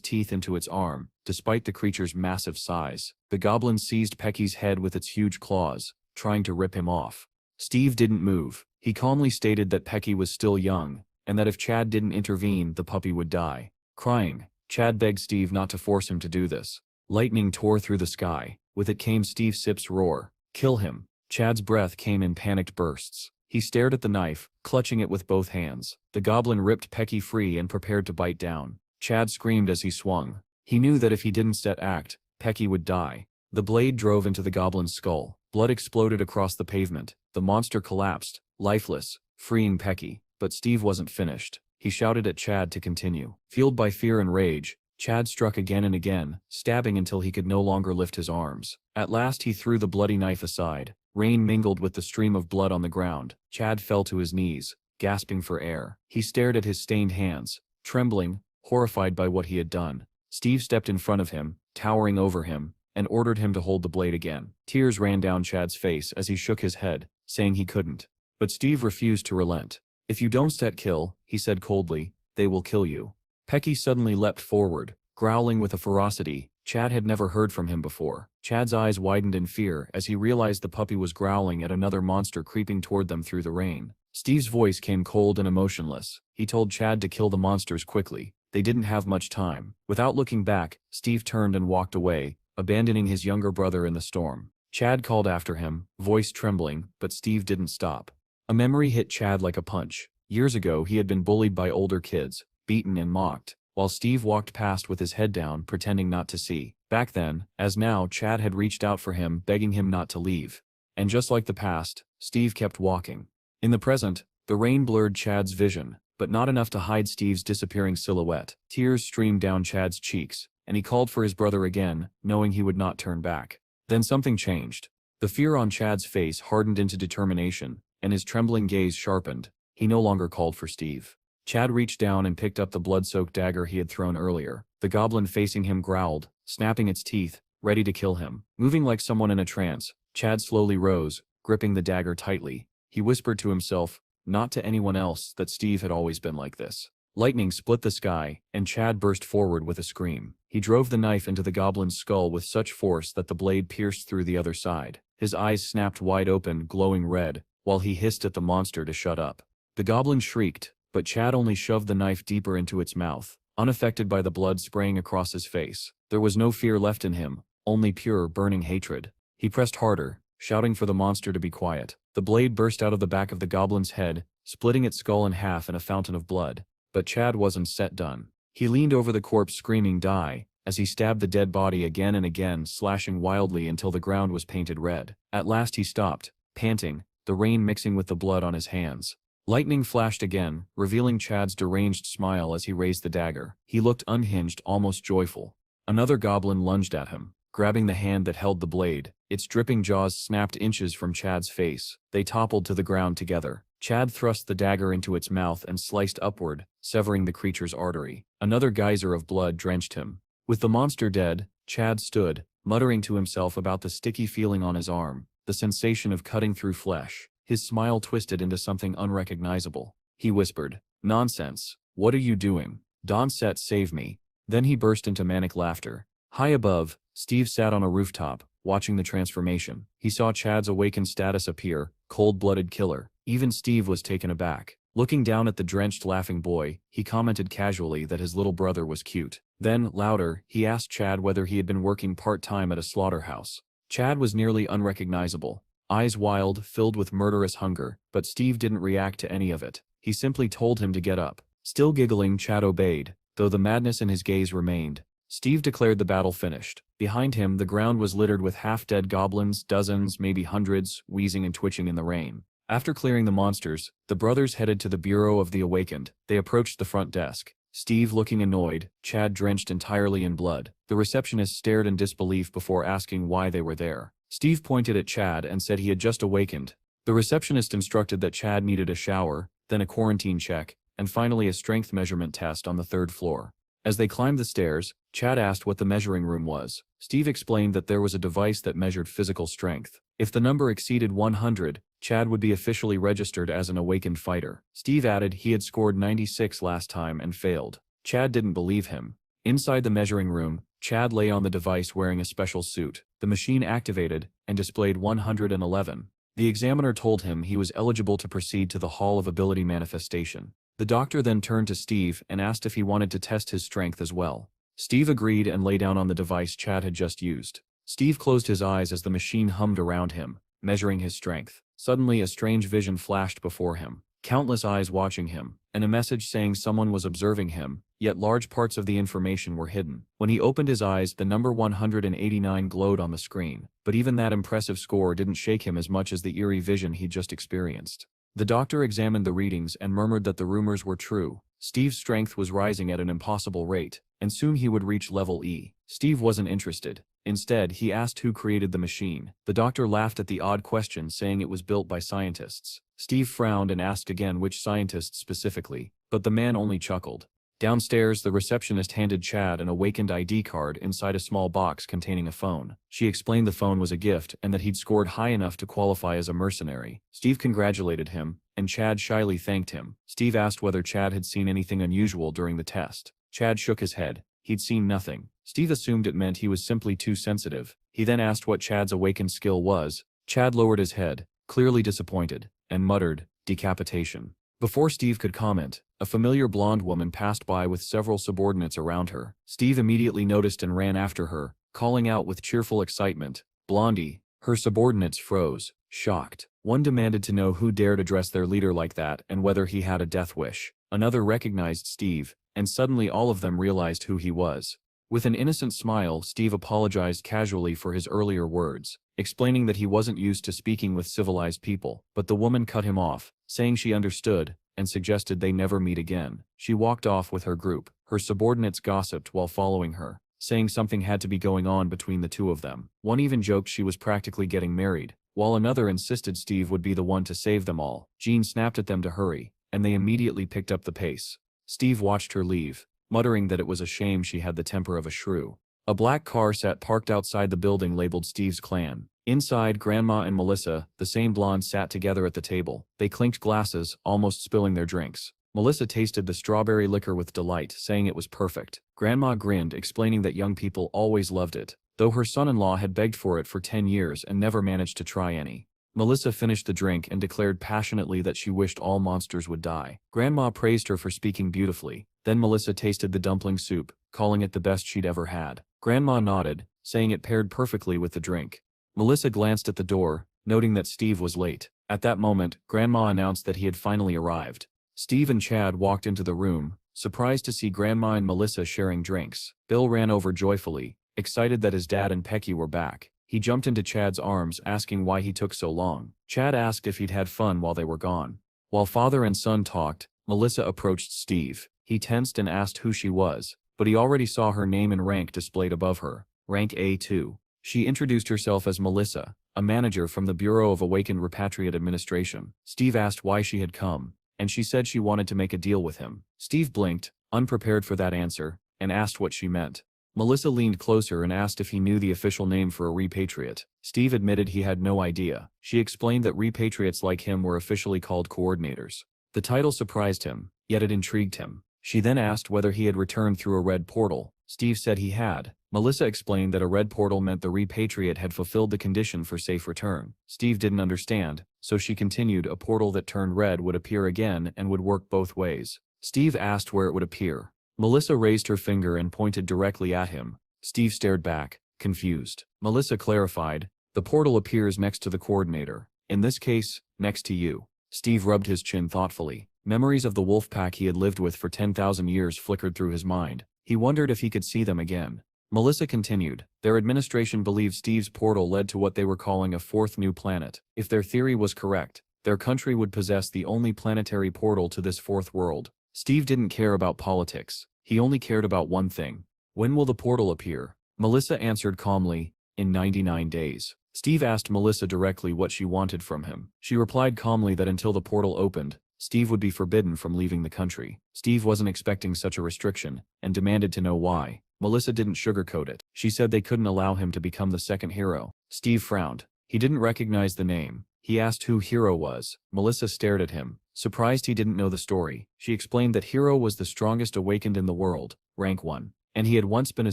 teeth into its arm. Despite the creature's massive size, the goblin seized Pecky's head with its huge claws, trying to rip him off. Steve didn't move. He calmly stated that Pecky was still young, and that if Chad didn't intervene, the puppy would die. Crying, Chad begged Steve not to force him to do this. Lightning tore through the sky. With it came Steve Sip's roar. "Kill him." Chad's breath came in panicked bursts. He stared at the knife, clutching it with both hands. The goblin ripped Pecky free and prepared to bite down. Chad screamed as he swung. He knew that if he didn't set act, Pecky would die. The blade drove into the goblin's skull. Blood exploded across the pavement. The monster collapsed, lifeless, freeing Pecky. But Steve wasn't finished. He shouted at Chad to continue. Fueled by fear and rage, Chad struck again and again, stabbing until he could no longer lift his arms. At last he threw the bloody knife aside. Rain mingled with the stream of blood on the ground. Chad fell to his knees, gasping for air. He stared at his stained hands, trembling, horrified by what he had done. Steve stepped in front of him, towering over him, and ordered him to hold the blade again. Tears ran down Chad's face as he shook his head, saying he couldn't. But Steve refused to relent. "If you don't set kill," he said coldly, "they will kill you." Pecky suddenly leapt forward, growling with a ferocity Chad had never heard from him before. Chad's eyes widened in fear as he realized the puppy was growling at another monster creeping toward them through the rain. Steve's voice came cold and emotionless. He told Chad to kill the monsters quickly. They didn't have much time. Without looking back, Steve turned and walked away, abandoning his younger brother in the storm. Chad called after him, voice trembling, but Steve didn't stop. A memory hit Chad like a punch. Years ago he had been bullied by older kids, beaten and mocked, while Steve walked past with his head down, pretending not to see. Back then, as now, Chad had reached out for him, begging him not to leave. And just like the past, Steve kept walking. In the present, the rain blurred Chad's vision, but not enough to hide Steve's disappearing silhouette. Tears streamed down Chad's cheeks, and he called for his brother again, knowing he would not turn back. Then something changed. The fear on Chad's face hardened into determination, and his trembling gaze sharpened. He no longer called for Steve. Chad reached down and picked up the blood-soaked dagger he had thrown earlier. The goblin facing him growled, snapping its teeth, ready to kill him. Moving like someone in a trance, Chad slowly rose, gripping the dagger tightly. He whispered to himself, not to anyone else, that Steve had always been like this. Lightning split the sky, and Chad burst forward with a scream. He drove the knife into the goblin's skull with such force that the blade pierced through the other side. His eyes snapped wide open, glowing red, while he hissed at the monster to shut up. The goblin shrieked, but Chad only shoved the knife deeper into its mouth, unaffected by the blood spraying across his face. There was no fear left in him, only pure, burning hatred. He pressed harder, shouting for the monster to be quiet. The blade burst out of the back of the goblin's head, splitting its skull in half in a fountain of blood. But Chad wasn't set done. He leaned over the corpse screaming "Die!" as he stabbed the dead body again and again, slashing wildly until the ground was painted red. At last he stopped, panting, the rain mixing with the blood on his hands. Lightning flashed again, revealing Chad's deranged smile as he raised the dagger. He looked unhinged, almost joyful. Another goblin lunged at him, grabbing the hand that held the blade. Its dripping jaws snapped inches from Chad's face. They toppled to the ground together. Chad thrust the dagger into its mouth and sliced upward, severing the creature's artery. Another geyser of blood drenched him. With the monster dead, Chad stood, muttering to himself about the sticky feeling on his arm, the sensation of cutting through flesh. His smile twisted into something unrecognizable. He whispered, "Nonsense. What are you doing? Donset, save me." Then he burst into manic laughter. High above, Steve sat on a rooftop, watching the transformation. He saw Chad's awakened status appear, cold-blooded killer. Even Steve was taken aback. Looking down at the drenched, laughing boy, he commented casually that his little brother was cute. Then, louder, he asked Chad whether he had been working part-time at a slaughterhouse. Chad was nearly unrecognizable, eyes wild, filled with murderous hunger, but Steve didn't react to any of it. He simply told him to get up. Still giggling, Chad obeyed, though the madness in his gaze remained. Steve declared the battle finished. Behind him, the ground was littered with half-dead goblins, dozens, maybe hundreds, wheezing and twitching in the rain. After clearing the monsters, the brothers headed to the Bureau of the Awakened. They approached the front desk. Steve looking annoyed, Chad drenched entirely in blood. The receptionist stared in disbelief before asking why they were there. Steve pointed at Chad and said he had just awakened. The receptionist instructed that Chad needed a shower, then a quarantine check, and finally a strength measurement test on the 3rd floor. As they climbed the stairs, Chad asked what the measuring room was. Steve explained that there was a device that measured physical strength. If the number exceeded 100, Chad would be officially registered as an awakened fighter. Steve added he had scored 96 last time and failed. Chad didn't believe him. Inside the measuring room, Chad lay on the device wearing a special suit. The machine activated and displayed 111. The examiner told him he was eligible to proceed to the Hall of Ability Manifestation. The doctor then turned to Steve and asked if he wanted to test his strength as well. Steve agreed and lay down on the device Chad had just used. Steve closed his eyes as the machine hummed around him, measuring his strength. Suddenly a strange vision flashed before him. Countless eyes watching him, and a message saying someone was observing him, yet large parts of the information were hidden. When he opened his eyes, the number 189 glowed on the screen, but even that impressive score didn't shake him as much as the eerie vision he'd just experienced. The doctor examined the readings and murmured that the rumors were true. Steve's strength was rising at an impossible rate, and soon he would reach level E. Steve wasn't interested. Instead, he asked who created the machine. The doctor laughed at the odd question, saying it was built by scientists. Steve frowned and asked again which scientists specifically, but the man only chuckled. Downstairs, the receptionist handed Chad an awakened ID card inside a small box containing a phone. She explained the phone was a gift and that he'd scored high enough to qualify as a mercenary. Steve congratulated him, and Chad shyly thanked him. Steve asked whether Chad had seen anything unusual during the test. Chad shook his head. He'd seen nothing. Steve assumed it meant he was simply too sensitive. He then asked what Chad's awakened skill was. Chad lowered his head, clearly disappointed, and muttered, "Decapitation." Before Steve could comment, a familiar blonde woman passed by with several subordinates around her. Steve immediately noticed and ran after her, calling out with cheerful excitement, "Blondie!" Her subordinates froze, shocked. One demanded to know who dared address their leader like that and whether he had a death wish. Another recognized Steve, and suddenly all of them realized who he was. With an innocent smile, Steve apologized casually for his earlier words, explaining that he wasn't used to speaking with civilized people, but the woman cut him off, saying she understood, and suggested they never meet again. She walked off with her group. Her subordinates gossiped while following her, saying something had to be going on between the two of them. One even joked she was practically getting married, while another insisted Steve would be the one to save them all. Jean snapped at them to hurry, and they immediately picked up the pace. Steve watched her leave, muttering that it was a shame she had the temper of a shrew. A black car sat parked outside the building labeled Steve's Clan. Inside, Grandma and Melissa, the same blonde, sat together at the table. They clinked glasses, almost spilling their drinks. Melissa tasted the strawberry liquor with delight, saying it was perfect. Grandma grinned, explaining that young people always loved it, though her son-in-law had begged for it for 10 years and never managed to try any. Melissa finished the drink and declared passionately that she wished all monsters would die. Grandma praised her for speaking beautifully. Then Melissa tasted the dumpling soup, calling it the best she'd ever had. Grandma nodded, saying it paired perfectly with the drink. Melissa glanced at the door, noting that Steve was late. At that moment, Grandma announced that he had finally arrived. Steve and Chad walked into the room, surprised to see Grandma and Melissa sharing drinks. Bill ran over joyfully, excited that his dad and Pecky were back. He jumped into Chad's arms asking why he took so long. Chad asked if he'd had fun while they were gone. While father and son talked, Melissa approached Steve. He tensed and asked who she was, but he already saw her name and rank displayed above her. Rank A2. She introduced herself as Melissa, a manager from the Bureau of Awakened Repatriate Administration. Steve asked why she had come, and she said she wanted to make a deal with him. Steve blinked, unprepared for that answer, and asked what she meant. Melissa leaned closer and asked if he knew the official name for a repatriate. Steve admitted he had no idea. She explained that repatriates like him were officially called coordinators. The title surprised him, yet it intrigued him. She then asked whether he had returned through a red portal. Steve said he had. Melissa explained that a red portal meant the repatriate had fulfilled the condition for safe return. Steve didn't understand, so she continued a portal that turned red would appear again and would work both ways. Steve asked where it would appear. Melissa raised her finger and pointed directly at him. Steve stared back, confused. Melissa clarified, the portal appears next to the coordinator. In this case, next to you. Steve rubbed his chin thoughtfully. Memories of the wolf pack he had lived with for 10,000 years flickered through his mind. He wondered if he could see them again. Melissa continued, their administration believed Steve's portal led to what they were calling a fourth new planet. If their theory was correct, their country would possess the only planetary portal to this fourth world. Steve didn't care about politics. He only cared about one thing. When will the portal appear? Melissa answered calmly, in 99 days. Steve asked Melissa directly what she wanted from him. She replied calmly that until the portal opened, Steve would be forbidden from leaving the country. Steve wasn't expecting such a restriction, and demanded to know why. Melissa didn't sugarcoat it. She said they couldn't allow him to become the second hero. Steve frowned. He didn't recognize the name. He asked who Hero was. Melissa stared at him, surprised he didn't know the story. She explained that Hero was the strongest awakened in the world, rank 1, and he had once been a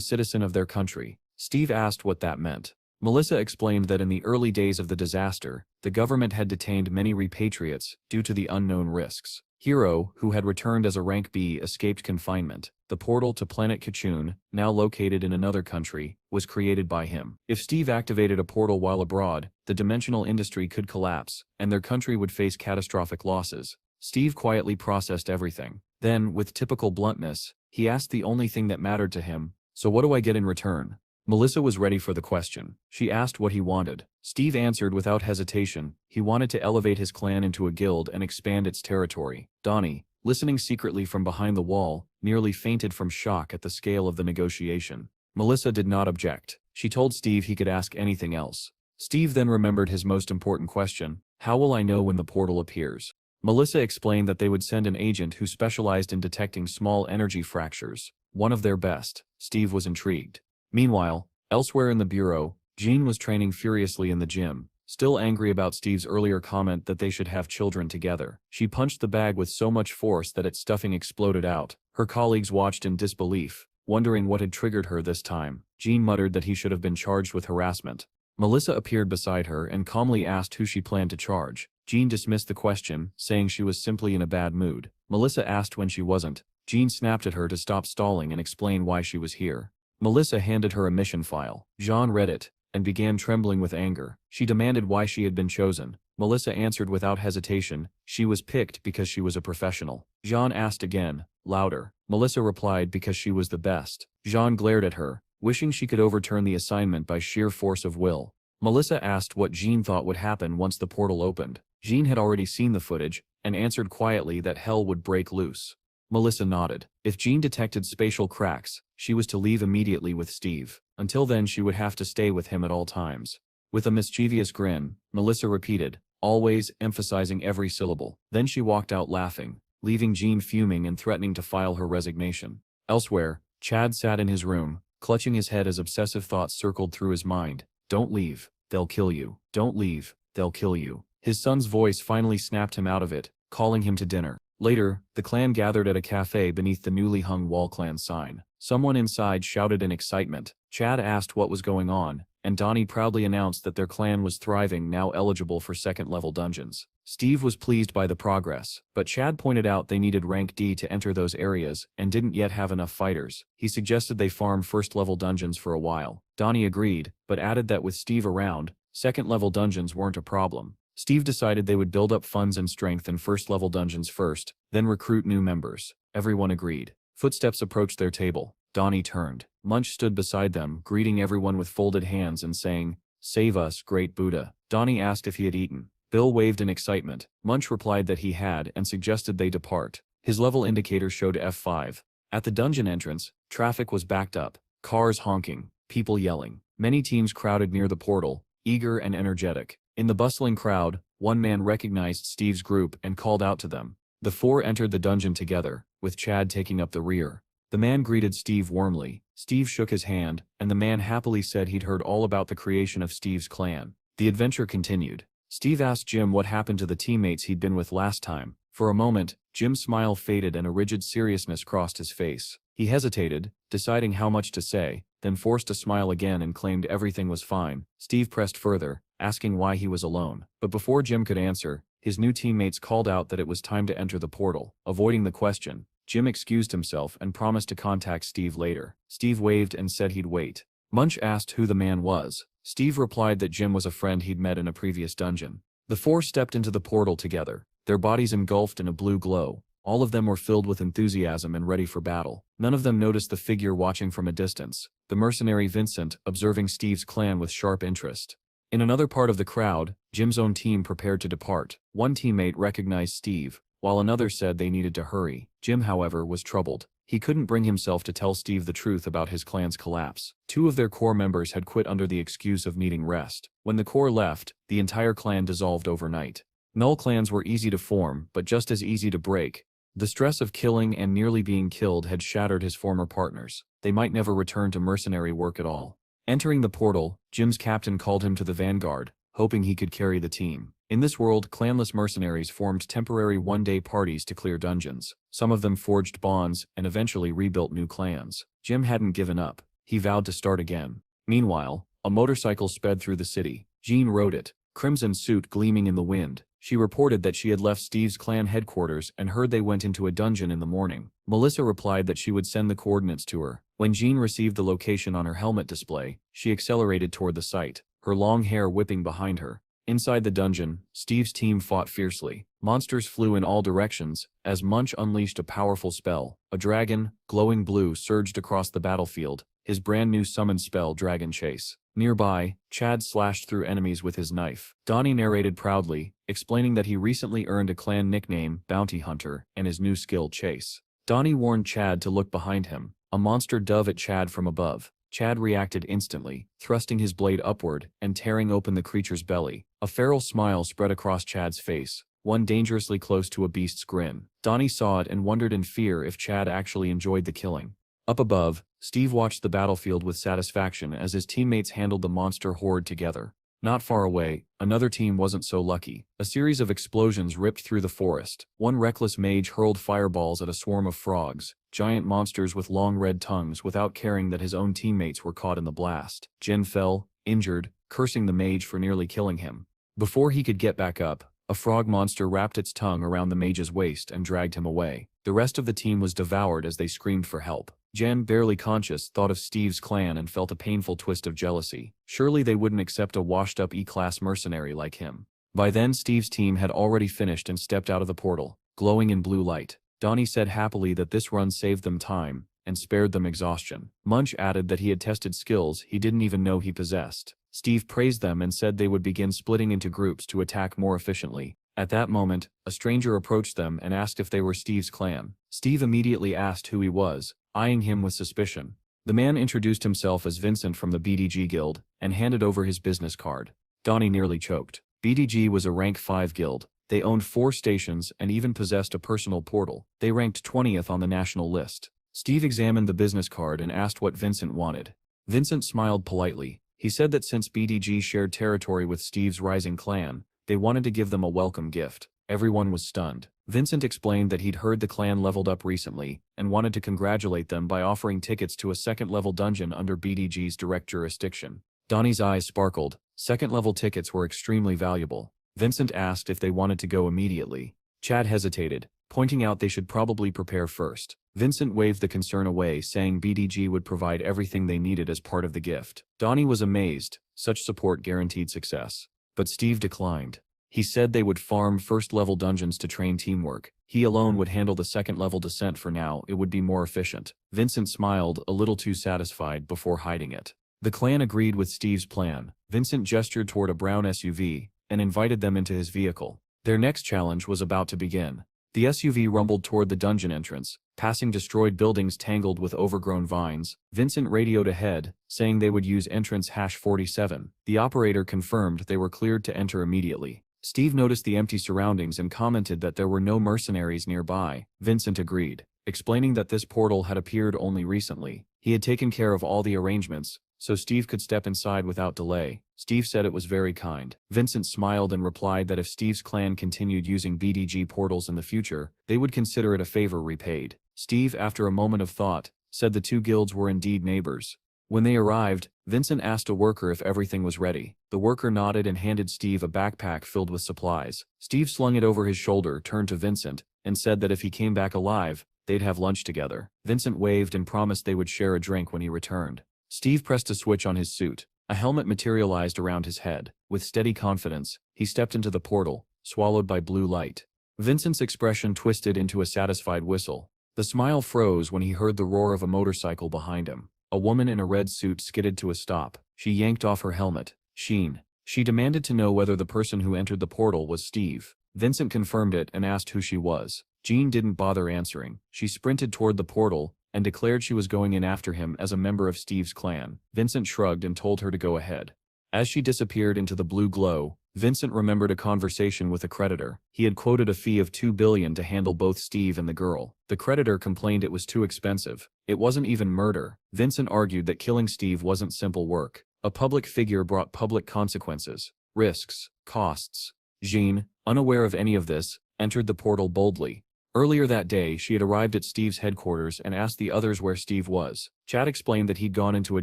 citizen of their country. Steve asked what that meant. Melissa explained that in the early days of the disaster, the government had detained many repatriates due to the unknown risks. Hero, who had returned as a rank B, escaped confinement. The portal to planet Kachun, now located in another country, was created by him. If Steve activated a portal while abroad, the dimensional industry could collapse, and their country would face catastrophic losses. Steve quietly processed everything. Then, with typical bluntness, he asked the only thing that mattered to him, so what do I get in return? Melissa was ready for the question. She asked what he wanted. Steve answered without hesitation. He wanted to elevate his clan into a guild and expand its territory. Donnie, listening secretly from behind the wall, nearly fainted from shock at the scale of the negotiation. Melissa did not object. She told Steve he could ask anything else. Steve then remembered his most important question. How will I know when the portal appears? Melissa explained that they would send an agent who specialized in detecting small energy fractures. One of their best. Steve was intrigued. Meanwhile, elsewhere in the bureau, Jean was training furiously in the gym, still angry about Steve's earlier comment that they should have children together. She punched the bag with so much force that its stuffing exploded out. Her colleagues watched in disbelief, wondering what had triggered her this time. Jean muttered that he should have been charged with harassment. Melissa appeared beside her and calmly asked who she planned to charge. Jean dismissed the question, saying she was simply in a bad mood. Melissa asked when she wasn't. Jean snapped at her to stop stalling and explain why she was here. Melissa handed her a mission file. Jean read it, and began trembling with anger. She demanded why she had been chosen. Melissa answered without hesitation, she was picked because she was a professional. Jean asked again, louder. Melissa replied because she was the best. Jean glared at her, wishing she could overturn the assignment by sheer force of will. Melissa asked what Jean thought would happen once the portal opened. Jean had already seen the footage, and answered quietly that hell would break loose. Melissa nodded. If Jean detected spatial cracks, she was to leave immediately with Steve. Until then she would have to stay with him at all times. With a mischievous grin, Melissa repeated, always, emphasizing every syllable. Then she walked out laughing, leaving Jean fuming and threatening to file her resignation. Elsewhere, Chad sat in his room, clutching his head as obsessive thoughts circled through his mind. Don't leave, they'll kill you. Don't leave, they'll kill you. His son's voice finally snapped him out of it, calling him to dinner. Later, the clan gathered at a cafe beneath the newly hung wall clan sign. Someone inside shouted in excitement. Chad asked what was going on, and Donnie proudly announced that their clan was thriving, now eligible for second-level dungeons. Steve was pleased by the progress, but Chad pointed out they needed rank D to enter those areas and didn't yet have enough fighters. He suggested they farm first-level dungeons for a while. Donnie agreed, but added that with Steve around, second-level dungeons weren't a problem. Steve decided they would build up funds and strength in first-level dungeons first, then recruit new members. Everyone agreed. Footsteps approached their table. Donnie turned. Munch stood beside them, greeting everyone with folded hands and saying, "Save us, great Buddha." Donnie asked if he had eaten. Bill waved in excitement. Munch replied that he had and suggested they depart. His level indicator showed F5. At the dungeon entrance, traffic was backed up. Cars honking, people yelling. Many teams crowded near the portal, eager and energetic. In the bustling crowd, one man recognized Steve's group and called out to them. The four entered the dungeon together, with Chad taking up the rear. The man greeted Steve warmly. Steve shook his hand, and the man happily said he'd heard all about the creation of Steve's clan. The adventure continued. Steve asked Jim what happened to the teammates he'd been with last time. For a moment, Jim's smile faded and a rigid seriousness crossed his face. He hesitated, deciding how much to say, then forced a smile again and claimed everything was fine. Steve pressed further, asking why he was alone. But before Jim could answer, his new teammates called out that it was time to enter the portal. Avoiding the question, Jim excused himself and promised to contact Steve later. Steve waved and said he'd wait. Munch asked who the man was. Steve replied that Jim was a friend he'd met in a previous dungeon. The four stepped into the portal together, their bodies engulfed in a blue glow. All of them were filled with enthusiasm and ready for battle. None of them noticed the figure watching from a distance, the mercenary Vincent, observing Steve's clan with sharp interest. In another part of the crowd, Jim's own team prepared to depart. One teammate recognized Steve, while another said they needed to hurry. Jim, however, was troubled. He couldn't bring himself to tell Steve the truth about his clan's collapse. Two of their core members had quit under the excuse of needing rest. When the core left, the entire clan dissolved overnight. Null clans were easy to form, but just as easy to break. The stress of killing and nearly being killed had shattered his former partners. They might never return to mercenary work at all. Entering the portal, Jim's captain called him to the vanguard, hoping he could carry the team. In this world, clanless mercenaries formed temporary one-day parties to clear dungeons. Some of them forged bonds and eventually rebuilt new clans. Jim hadn't given up. He vowed to start again. Meanwhile, a motorcycle sped through the city. Jean rode it, crimson suit gleaming in the wind. She reported that she had left Steve's clan headquarters and heard they went into a dungeon in the morning. Melissa replied that she would send the coordinates to her. When Jean received the location on her helmet display, she accelerated toward the site, her long hair whipping behind her. Inside the dungeon, Steve's team fought fiercely. Monsters flew in all directions, as Munch unleashed a powerful spell. A dragon, glowing blue, surged across the battlefield, his brand new summoned spell Dragon Chase. Nearby, Chad slashed through enemies with his knife. Donnie narrated proudly, explaining that he recently earned a clan nickname, Bounty Hunter, and his new skill, Chase. Donnie warned Chad to look behind him. A monster dove at Chad from above. Chad reacted instantly, thrusting his blade upward and tearing open the creature's belly. A feral smile spread across Chad's face, one dangerously close to a beast's grin. Donnie saw it and wondered in fear if Chad actually enjoyed the killing. Up above, Steve watched the battlefield with satisfaction as his teammates handled the monster horde together. Not far away, another team wasn't so lucky. A series of explosions ripped through the forest. One reckless mage hurled fireballs at a swarm of frogs, giant monsters with long red tongues, without caring that his own teammates were caught in the blast. Jin fell, injured, cursing the mage for nearly killing him. Before he could get back up, a frog monster wrapped its tongue around the mage's waist and dragged him away. The rest of the team was devoured as they screamed for help. Jen, barely conscious, thought of Steve's clan and felt a painful twist of jealousy. Surely they wouldn't accept a washed-up E-class mercenary like him. By then Steve's team had already finished and stepped out of the portal, glowing in blue light. Donnie said happily that this run saved them time and spared them exhaustion. Munch added that he had tested skills he didn't even know he possessed. Steve praised them and said they would begin splitting into groups to attack more efficiently. At that moment, a stranger approached them and asked if they were Steve's clan. Steve immediately asked who he was, eyeing him with suspicion. The man introduced himself as Vincent from the BDG guild and handed over his business card. Donnie nearly choked. BDG was a rank 5 guild. They owned 4 stations and even possessed a personal portal. They ranked 20th on the national list. Steve examined the business card and asked what Vincent wanted. Vincent smiled politely. He said that since BDG shared territory with Steve's rising clan, they wanted to give them a welcome gift. Everyone was stunned. Vincent explained that he'd heard the clan leveled up recently and wanted to congratulate them by offering tickets to a second-level dungeon under BDG's direct jurisdiction. Donnie's eyes sparkled. Second-level tickets were extremely valuable. Vincent asked if they wanted to go immediately. Chad hesitated, pointing out they should probably prepare first. Vincent waved the concern away, saying BDG would provide everything they needed as part of the gift. Donnie was amazed. Such support guaranteed success. But Steve declined. He said they would farm first-level dungeons to train teamwork. He alone would handle the second-level descent for now. It would be more efficient. Vincent smiled, a little too satisfied, before hiding it. The clan agreed with Steve's plan. Vincent gestured toward a brown SUV and invited them into his vehicle. Their next challenge was about to begin. The SUV rumbled toward the dungeon entrance, passing destroyed buildings tangled with overgrown vines. Vincent radioed ahead, saying they would use entrance #47. The operator confirmed they were cleared to enter immediately. Steve noticed the empty surroundings and commented that there were no mercenaries nearby. Vincent agreed, explaining that this portal had appeared only recently. He had taken care of all the arrangements, so Steve could step inside without delay. Steve said it was very kind. Vincent smiled and replied that if Steve's clan continued using BDG portals in the future, they would consider it a favor repaid. Steve, after a moment of thought, said the two guilds were indeed neighbors. When they arrived, Vincent asked a worker if everything was ready. The worker nodded and handed Steve a backpack filled with supplies. Steve slung it over his shoulder, turned to Vincent, and said that if he came back alive, they'd have lunch together. Vincent waved and promised they would share a drink when he returned. Steve pressed a switch on his suit. A helmet materialized around his head. With steady confidence, he stepped into the portal, swallowed by blue light. Vincent's expression twisted into a satisfied whistle. The smile froze when he heard the roar of a motorcycle behind him. A woman in a red suit skidded to a stop. She yanked off her helmet. Sheen. She demanded to know whether the person who entered the portal was Steve. Vincent confirmed it and asked who she was. Jean didn't bother answering. She sprinted toward the portal and declared she was going in after him as a member of Steve's clan. Vincent shrugged and told her to go ahead. As she disappeared into the blue glow, Vincent remembered a conversation with a creditor. He had quoted a fee of $2 billion to handle both Steve and the girl. The creditor complained it was too expensive. It wasn't even murder. Vincent argued that killing Steve wasn't simple work. A public figure brought public consequences, risks, costs. Jean, unaware of any of this, entered the portal boldly. Earlier that day, she had arrived at Steve's headquarters and asked the others where Steve was. Chad explained that he'd gone into a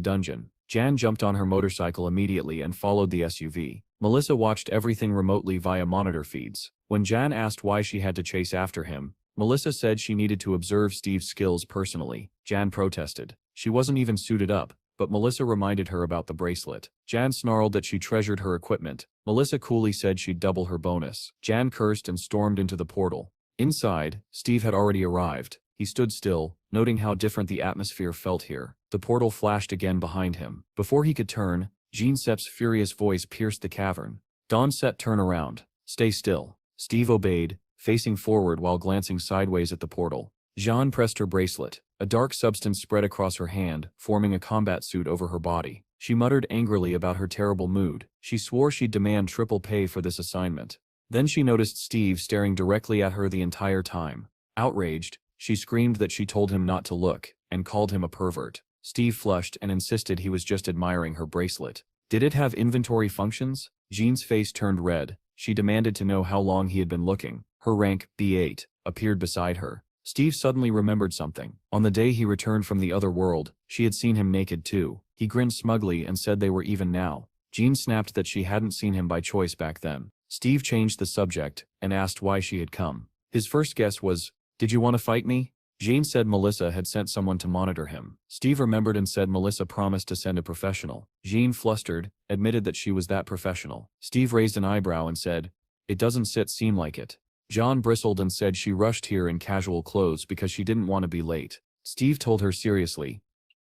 dungeon. Jan jumped on her motorcycle immediately and followed the SUV. Melissa watched everything remotely via monitor feeds. When Jan asked why she had to chase after him, Melissa said she needed to observe Steve's skills personally. Jan protested. She wasn't even suited up, but Melissa reminded her about the bracelet. Jan snarled that she treasured her equipment. Melissa coolly said she'd double her bonus. Jan cursed and stormed into the portal. Inside, Steve had already arrived. He stood still, noting how different the atmosphere felt here. The portal flashed again behind him. Before he could turn, Jean Sepp's furious voice pierced the cavern. Dawn Set, turn around. Stay still. Steve obeyed, facing forward while glancing sideways at the portal. Jean pressed her bracelet. A dark substance spread across her hand, forming a combat suit over her body. She muttered angrily about her terrible mood. She swore she'd demand triple pay for this assignment. Then she noticed Steve staring directly at her the entire time. Outraged, she screamed that she told him not to look, and called him a pervert. Steve flushed and insisted he was just admiring her bracelet. Did it have inventory functions? Jean's face turned red. She demanded to know how long he had been looking. Her rank, B8, appeared beside her. Steve suddenly remembered something. On the day he returned from the other world, she had seen him naked too. He grinned smugly and said they were even now. Jean snapped that she hadn't seen him by choice back then. Steve changed the subject and asked why she had come. His first guess was, "Did you want to fight me?" Jean said Melissa had sent someone to monitor him. Steve remembered and said Melissa promised to send a professional. Jean, flustered, admitted that she was that professional. Steve raised an eyebrow and said, "It doesn't seem like it." John bristled and said she rushed here in casual clothes because she didn't want to be late. Steve told her seriously.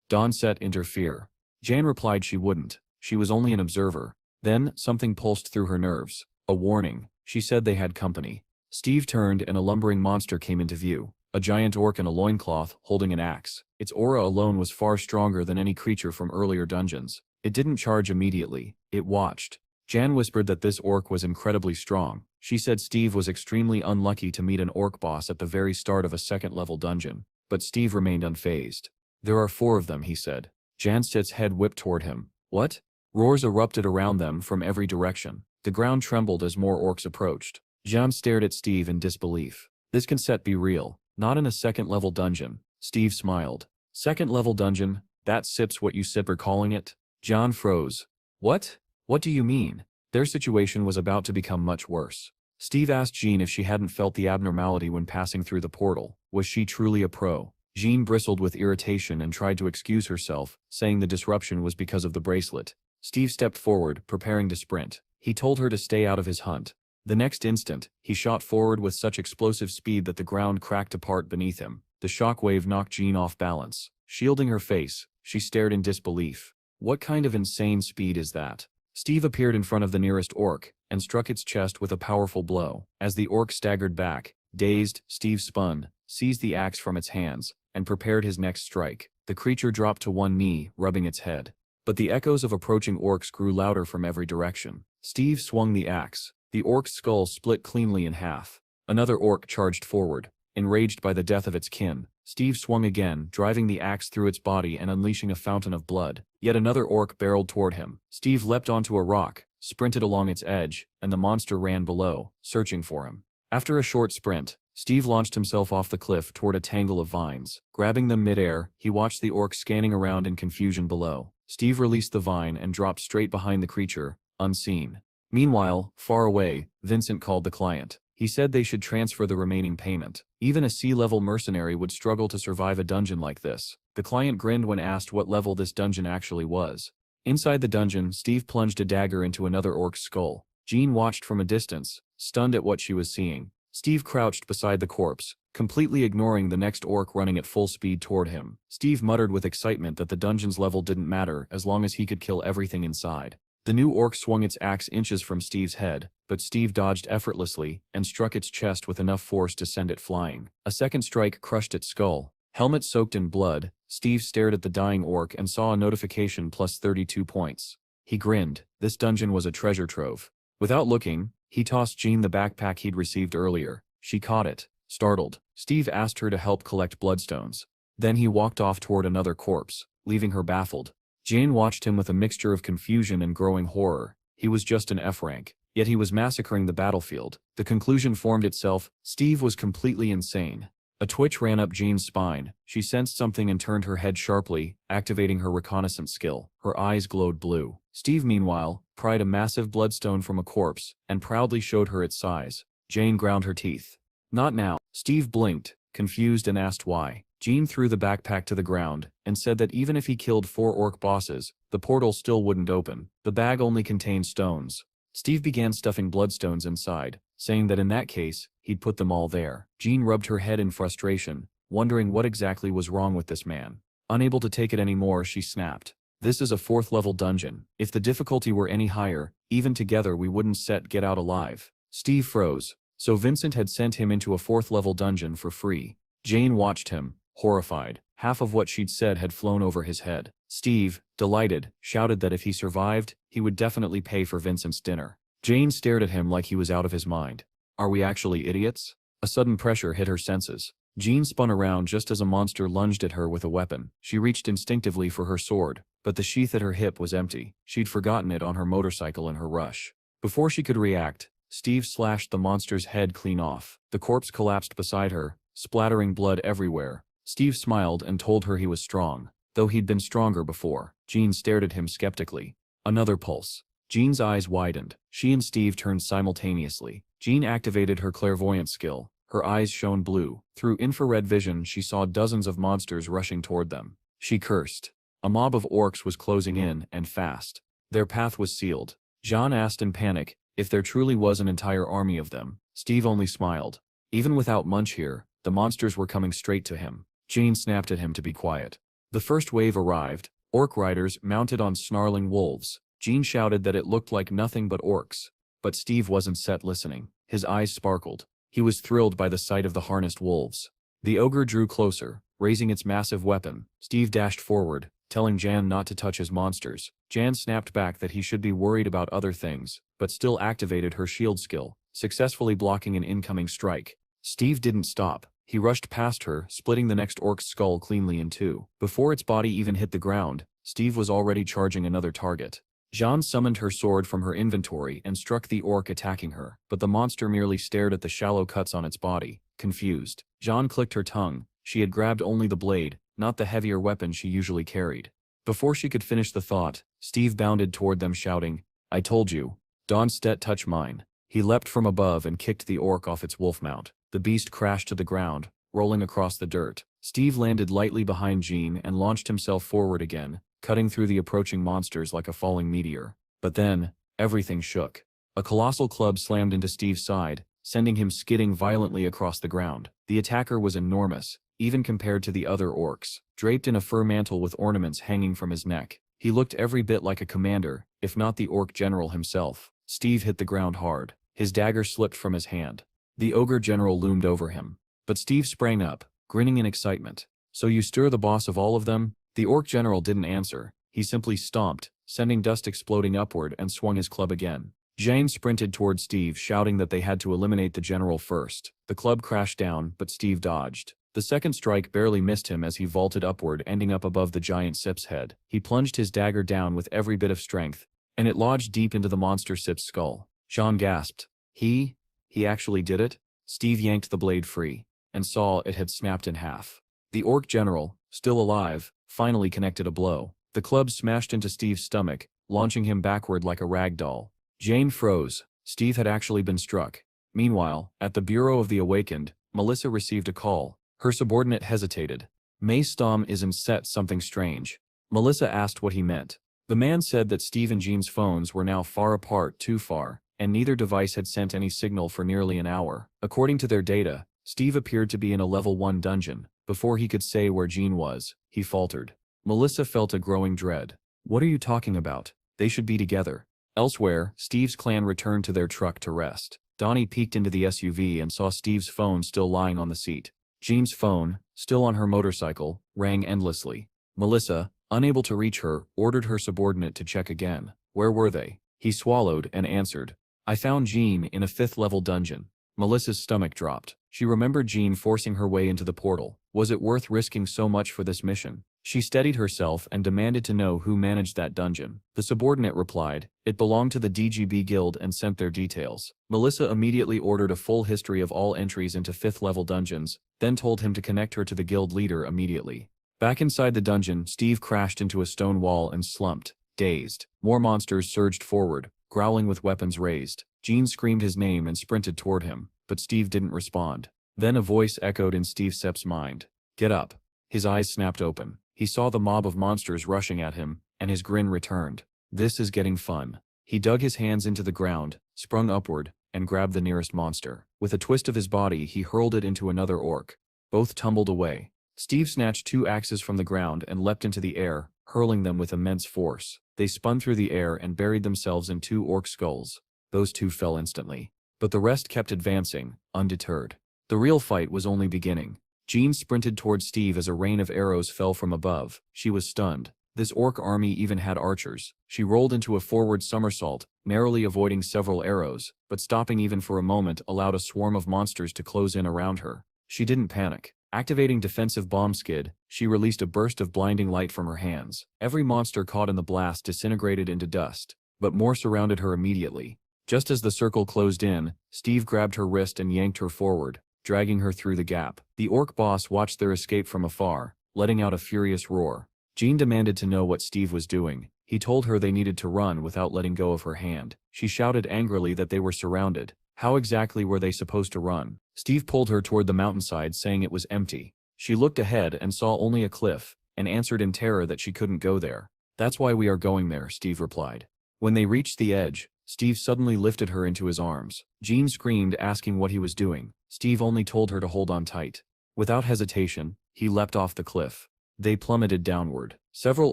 Dawn Set, interfere. Jan replied she wouldn't. She was only an observer. Then, something pulsed through her nerves. A warning. She said they had company. Steve turned and a lumbering monster came into view. A giant orc in a loincloth, holding an axe. Its aura alone was far stronger than any creature from earlier dungeons. It didn't charge immediately. It watched. Jan whispered that this orc was incredibly strong. She said Steve was extremely unlucky to meet an orc boss at the very start of a second-level dungeon. But Steve remained unfazed. "There are 4 of them," he said. Jan Set's head whipped toward him. "What?" Roars erupted around them from every direction. The ground trembled as more orcs approached. Jan stared at Steve in disbelief. "This can be real. Not in a second-level dungeon." Steve smiled. "Second-level dungeon? That SIP's what you SIP are calling it?" John froze. What? What do you mean? Their situation was about to become much worse. Steve asked Jean if she hadn't felt the abnormality when passing through the portal. Was she truly a pro? Jean bristled with irritation and tried to excuse herself, saying the disruption was because of the bracelet. Steve stepped forward, preparing to sprint. He told her to stay out of his hunt. The next instant, he shot forward with such explosive speed that the ground cracked apart beneath him. The shockwave knocked Jean off balance. Shielding her face, she stared in disbelief. What kind of insane speed is that? Steve appeared in front of the nearest orc, and struck its chest with a powerful blow. As the orc staggered back, dazed, Steve spun, seized the axe from its hands, and prepared his next strike. The creature dropped to one knee, rubbing its head. But the echoes of approaching orcs grew louder from every direction. Steve swung the axe. The orc's skull split cleanly in half. Another orc charged forward. Enraged by the death of its kin, Steve swung again, driving the axe through its body and unleashing a fountain of blood. Yet another orc barreled toward him. Steve leapt onto a rock, sprinted along its edge, and the monster ran below, searching for him. After a short sprint, Steve launched himself off the cliff toward a tangle of vines. Grabbing them mid-air, he watched the orc scanning around in confusion below. Steve released the vine and dropped straight behind the creature, unseen. Meanwhile, far away, Vincent called the client. He said they should transfer the remaining payment. Even a sea-level mercenary would struggle to survive a dungeon like this. The client grinned when asked what level this dungeon actually was. Inside the dungeon, Steve plunged a dagger into another orc's skull. Jean watched from a distance, stunned at what she was seeing. Steve crouched beside the corpse, completely ignoring the next orc running at full speed toward him. Steve muttered with excitement that the dungeon's level didn't matter as long as he could kill everything inside. The new orc swung its axe inches from Steve's head, but Steve dodged effortlessly and struck its chest with enough force to send it flying. A second strike crushed its skull. Helmet soaked in blood, Steve stared at the dying orc and saw a notification plus 32 points. He grinned. This dungeon was a treasure trove. Without looking, he tossed Jean the backpack he'd received earlier. She caught it. Startled, Steve asked her to help collect bloodstones. Then he walked off toward another corpse, leaving her baffled. Jane watched him with a mixture of confusion and growing horror. He was just an F rank, yet he was massacring the battlefield. The conclusion formed itself: Steve was completely insane. A twitch ran up Jane's spine. She sensed something and turned her head sharply, activating her reconnaissance skill. Her eyes glowed blue. Steve, meanwhile, pried a massive bloodstone from a corpse and proudly showed her its size. Jane ground her teeth. Not now. Steve blinked, confused, and asked why. Jean threw the backpack to the ground and said that even if he killed 4 orc bosses, the portal still wouldn't open. The bag only contained stones. Steve began stuffing bloodstones inside, saying that in that case, he'd put them all there. Jean rubbed her head in frustration, wondering what exactly was wrong with this man. Unable to take it anymore, she snapped. This is a 4th level dungeon. If the difficulty were any higher, even together we wouldn't get out alive. Steve froze. So Vincent had sent him into a 4th level dungeon for free. Jane watched him, horrified. Half of what she'd said had flown over his head. Steve, delighted, shouted that if he survived, he would definitely pay for Vincent's dinner. Jane stared at him like he was out of his mind. Are we actually idiots? A sudden pressure hit her senses. Jean spun around just as a monster lunged at her with a weapon. She reached instinctively for her sword, but the sheath at her hip was empty. She'd forgotten it on her motorcycle in her rush. Before she could react, Steve slashed the monster's head clean off. The corpse collapsed beside her, splattering blood everywhere. Steve smiled and told her he was strong, though he'd been stronger before. Jean stared at him skeptically. Another pulse. Jean's eyes widened. She and Steve turned simultaneously. Jean activated her clairvoyant skill. Her eyes shone blue. Through infrared vision, she saw dozens of monsters rushing toward them. She cursed. A mob of orcs was closing in, and fast. Their path was sealed. Jean asked in panic if there truly was an entire army of them. Steve only smiled. Even without Munch here, the monsters were coming straight to him. Jean snapped at him to be quiet. The first wave arrived. Orc riders mounted on snarling wolves. Jean shouted that it looked like nothing but orcs. But Steve wasn't listening. His eyes sparkled. He was thrilled by the sight of the harnessed wolves. The ogre drew closer, raising its massive weapon. Steve dashed forward, telling Jan not to touch his monsters. Jan snapped back that he should be worried about other things, but still activated her shield skill, successfully blocking an incoming strike. Steve didn't stop. He rushed past her, splitting the next orc's skull cleanly in 2. Before its body even hit the ground, Steve was already charging another target. Jean summoned her sword from her inventory and struck the orc attacking her, but the monster merely stared at the shallow cuts on its body, confused. Jean clicked her tongue. She had grabbed only the blade, not the heavier weapon she usually carried. Before she could finish the thought, Steve bounded toward them shouting, "I told you. Don't touch mine." He leapt from above and kicked the orc off its wolf mount. The beast crashed to the ground, rolling across the dirt. Steve landed lightly behind Jean and launched himself forward again, cutting through the approaching monsters like a falling meteor. But then, everything shook. A colossal club slammed into Steve's side, sending him skidding violently across the ground. The attacker was enormous, even compared to the other orcs, draped in a fur mantle with ornaments hanging from his neck. He looked every bit like a commander, if not the orc general himself. Steve hit the ground hard. His dagger slipped from his hand. The ogre general loomed over him. But Steve sprang up, grinning in excitement. "So you stir the boss of all of them?" The orc general didn't answer. He simply stomped, sending dust exploding upward, and swung his club again. Jane sprinted toward Steve, shouting that they had to eliminate the general first. The club crashed down, but Steve dodged. The second strike barely missed him as he vaulted upward, ending up above the giant Sip's head. He plunged his dagger down with every bit of strength, and it lodged deep into the monster Sip's skull. Sean gasped. He actually did it? Steve yanked the blade free, and saw it had snapped in half. The orc general, still alive, finally connected a blow. The club smashed into Steve's stomach, launching him backward like a rag doll. Jane froze. Steve had actually been struck. Meanwhile, at the Bureau of the Awakened, Melissa received a call. Her subordinate hesitated. "May Stom isn't set something strange." Melissa asked what he meant. The man said that Steve and Jean's phones were now far apart, too far, and neither device had sent any signal for nearly an hour. According to their data, Steve appeared to be in a level 1 dungeon. Before he could say where Jean was, he faltered. Melissa felt a growing dread. "What are you talking about? They should be together." Elsewhere, Steve's clan returned to their truck to rest. Donnie peeked into the SUV and saw Steve's phone still lying on the seat. Jean's phone, still on her motorcycle, rang endlessly. Melissa, unable to reach her, ordered her subordinate to check again. Where were they? He swallowed and answered. "I found Jean in a 5th-level dungeon." Melissa's stomach dropped. She remembered Jean forcing her way into the portal. Was it worth risking so much for this mission? She steadied herself and demanded to know who managed that dungeon. The subordinate replied, it belonged to the DGB Guild, and sent their details. Melissa immediately ordered a full history of all entries into 5th-level dungeons, then told him to connect her to the guild leader immediately. Back inside the dungeon, Steve crashed into a stone wall and slumped, dazed. More monsters surged forward, growling with weapons raised. Jean screamed his name and sprinted toward him, but Steve didn't respond. Then a voice echoed in Steve Sepp's mind. "Get up." His eyes snapped open. He saw the mob of monsters rushing at him, and his grin returned. This is getting fun. He dug his hands into the ground, sprung upward, and grabbed the nearest monster. With a twist of his body, he hurled it into another orc. Both tumbled away. Steve snatched 2 axes from the ground and leapt into the air, hurling them with immense force. They spun through the air and buried themselves in 2 orc skulls. Those 2 fell instantly. But the rest kept advancing, undeterred. The real fight was only beginning. Jean sprinted toward Steve as a rain of arrows fell from above. She was stunned. This orc army even had archers. She rolled into a forward somersault, narrowly avoiding several arrows, but stopping even for a moment allowed a swarm of monsters to close in around her. She didn't panic. Activating defensive bomb skid, she released a burst of blinding light from her hands. Every monster caught in the blast disintegrated into dust, but more surrounded her immediately. Just as the circle closed in, Steve grabbed her wrist and yanked her forward, dragging her through the gap. The orc boss watched their escape from afar, letting out a furious roar. Jean demanded to know what Steve was doing. He told her they needed to run without letting go of her hand. She shouted angrily that they were surrounded. How exactly were they supposed to run? Steve pulled her toward the mountainside, saying it was empty. She looked ahead and saw only a cliff, and answered in terror that she couldn't go there. "That's why we are going there," Steve replied. When they reached the edge, Steve suddenly lifted her into his arms. Jean screamed, asking what he was doing. Steve only told her to hold on tight. Without hesitation, he leapt off the cliff. They plummeted downward. Several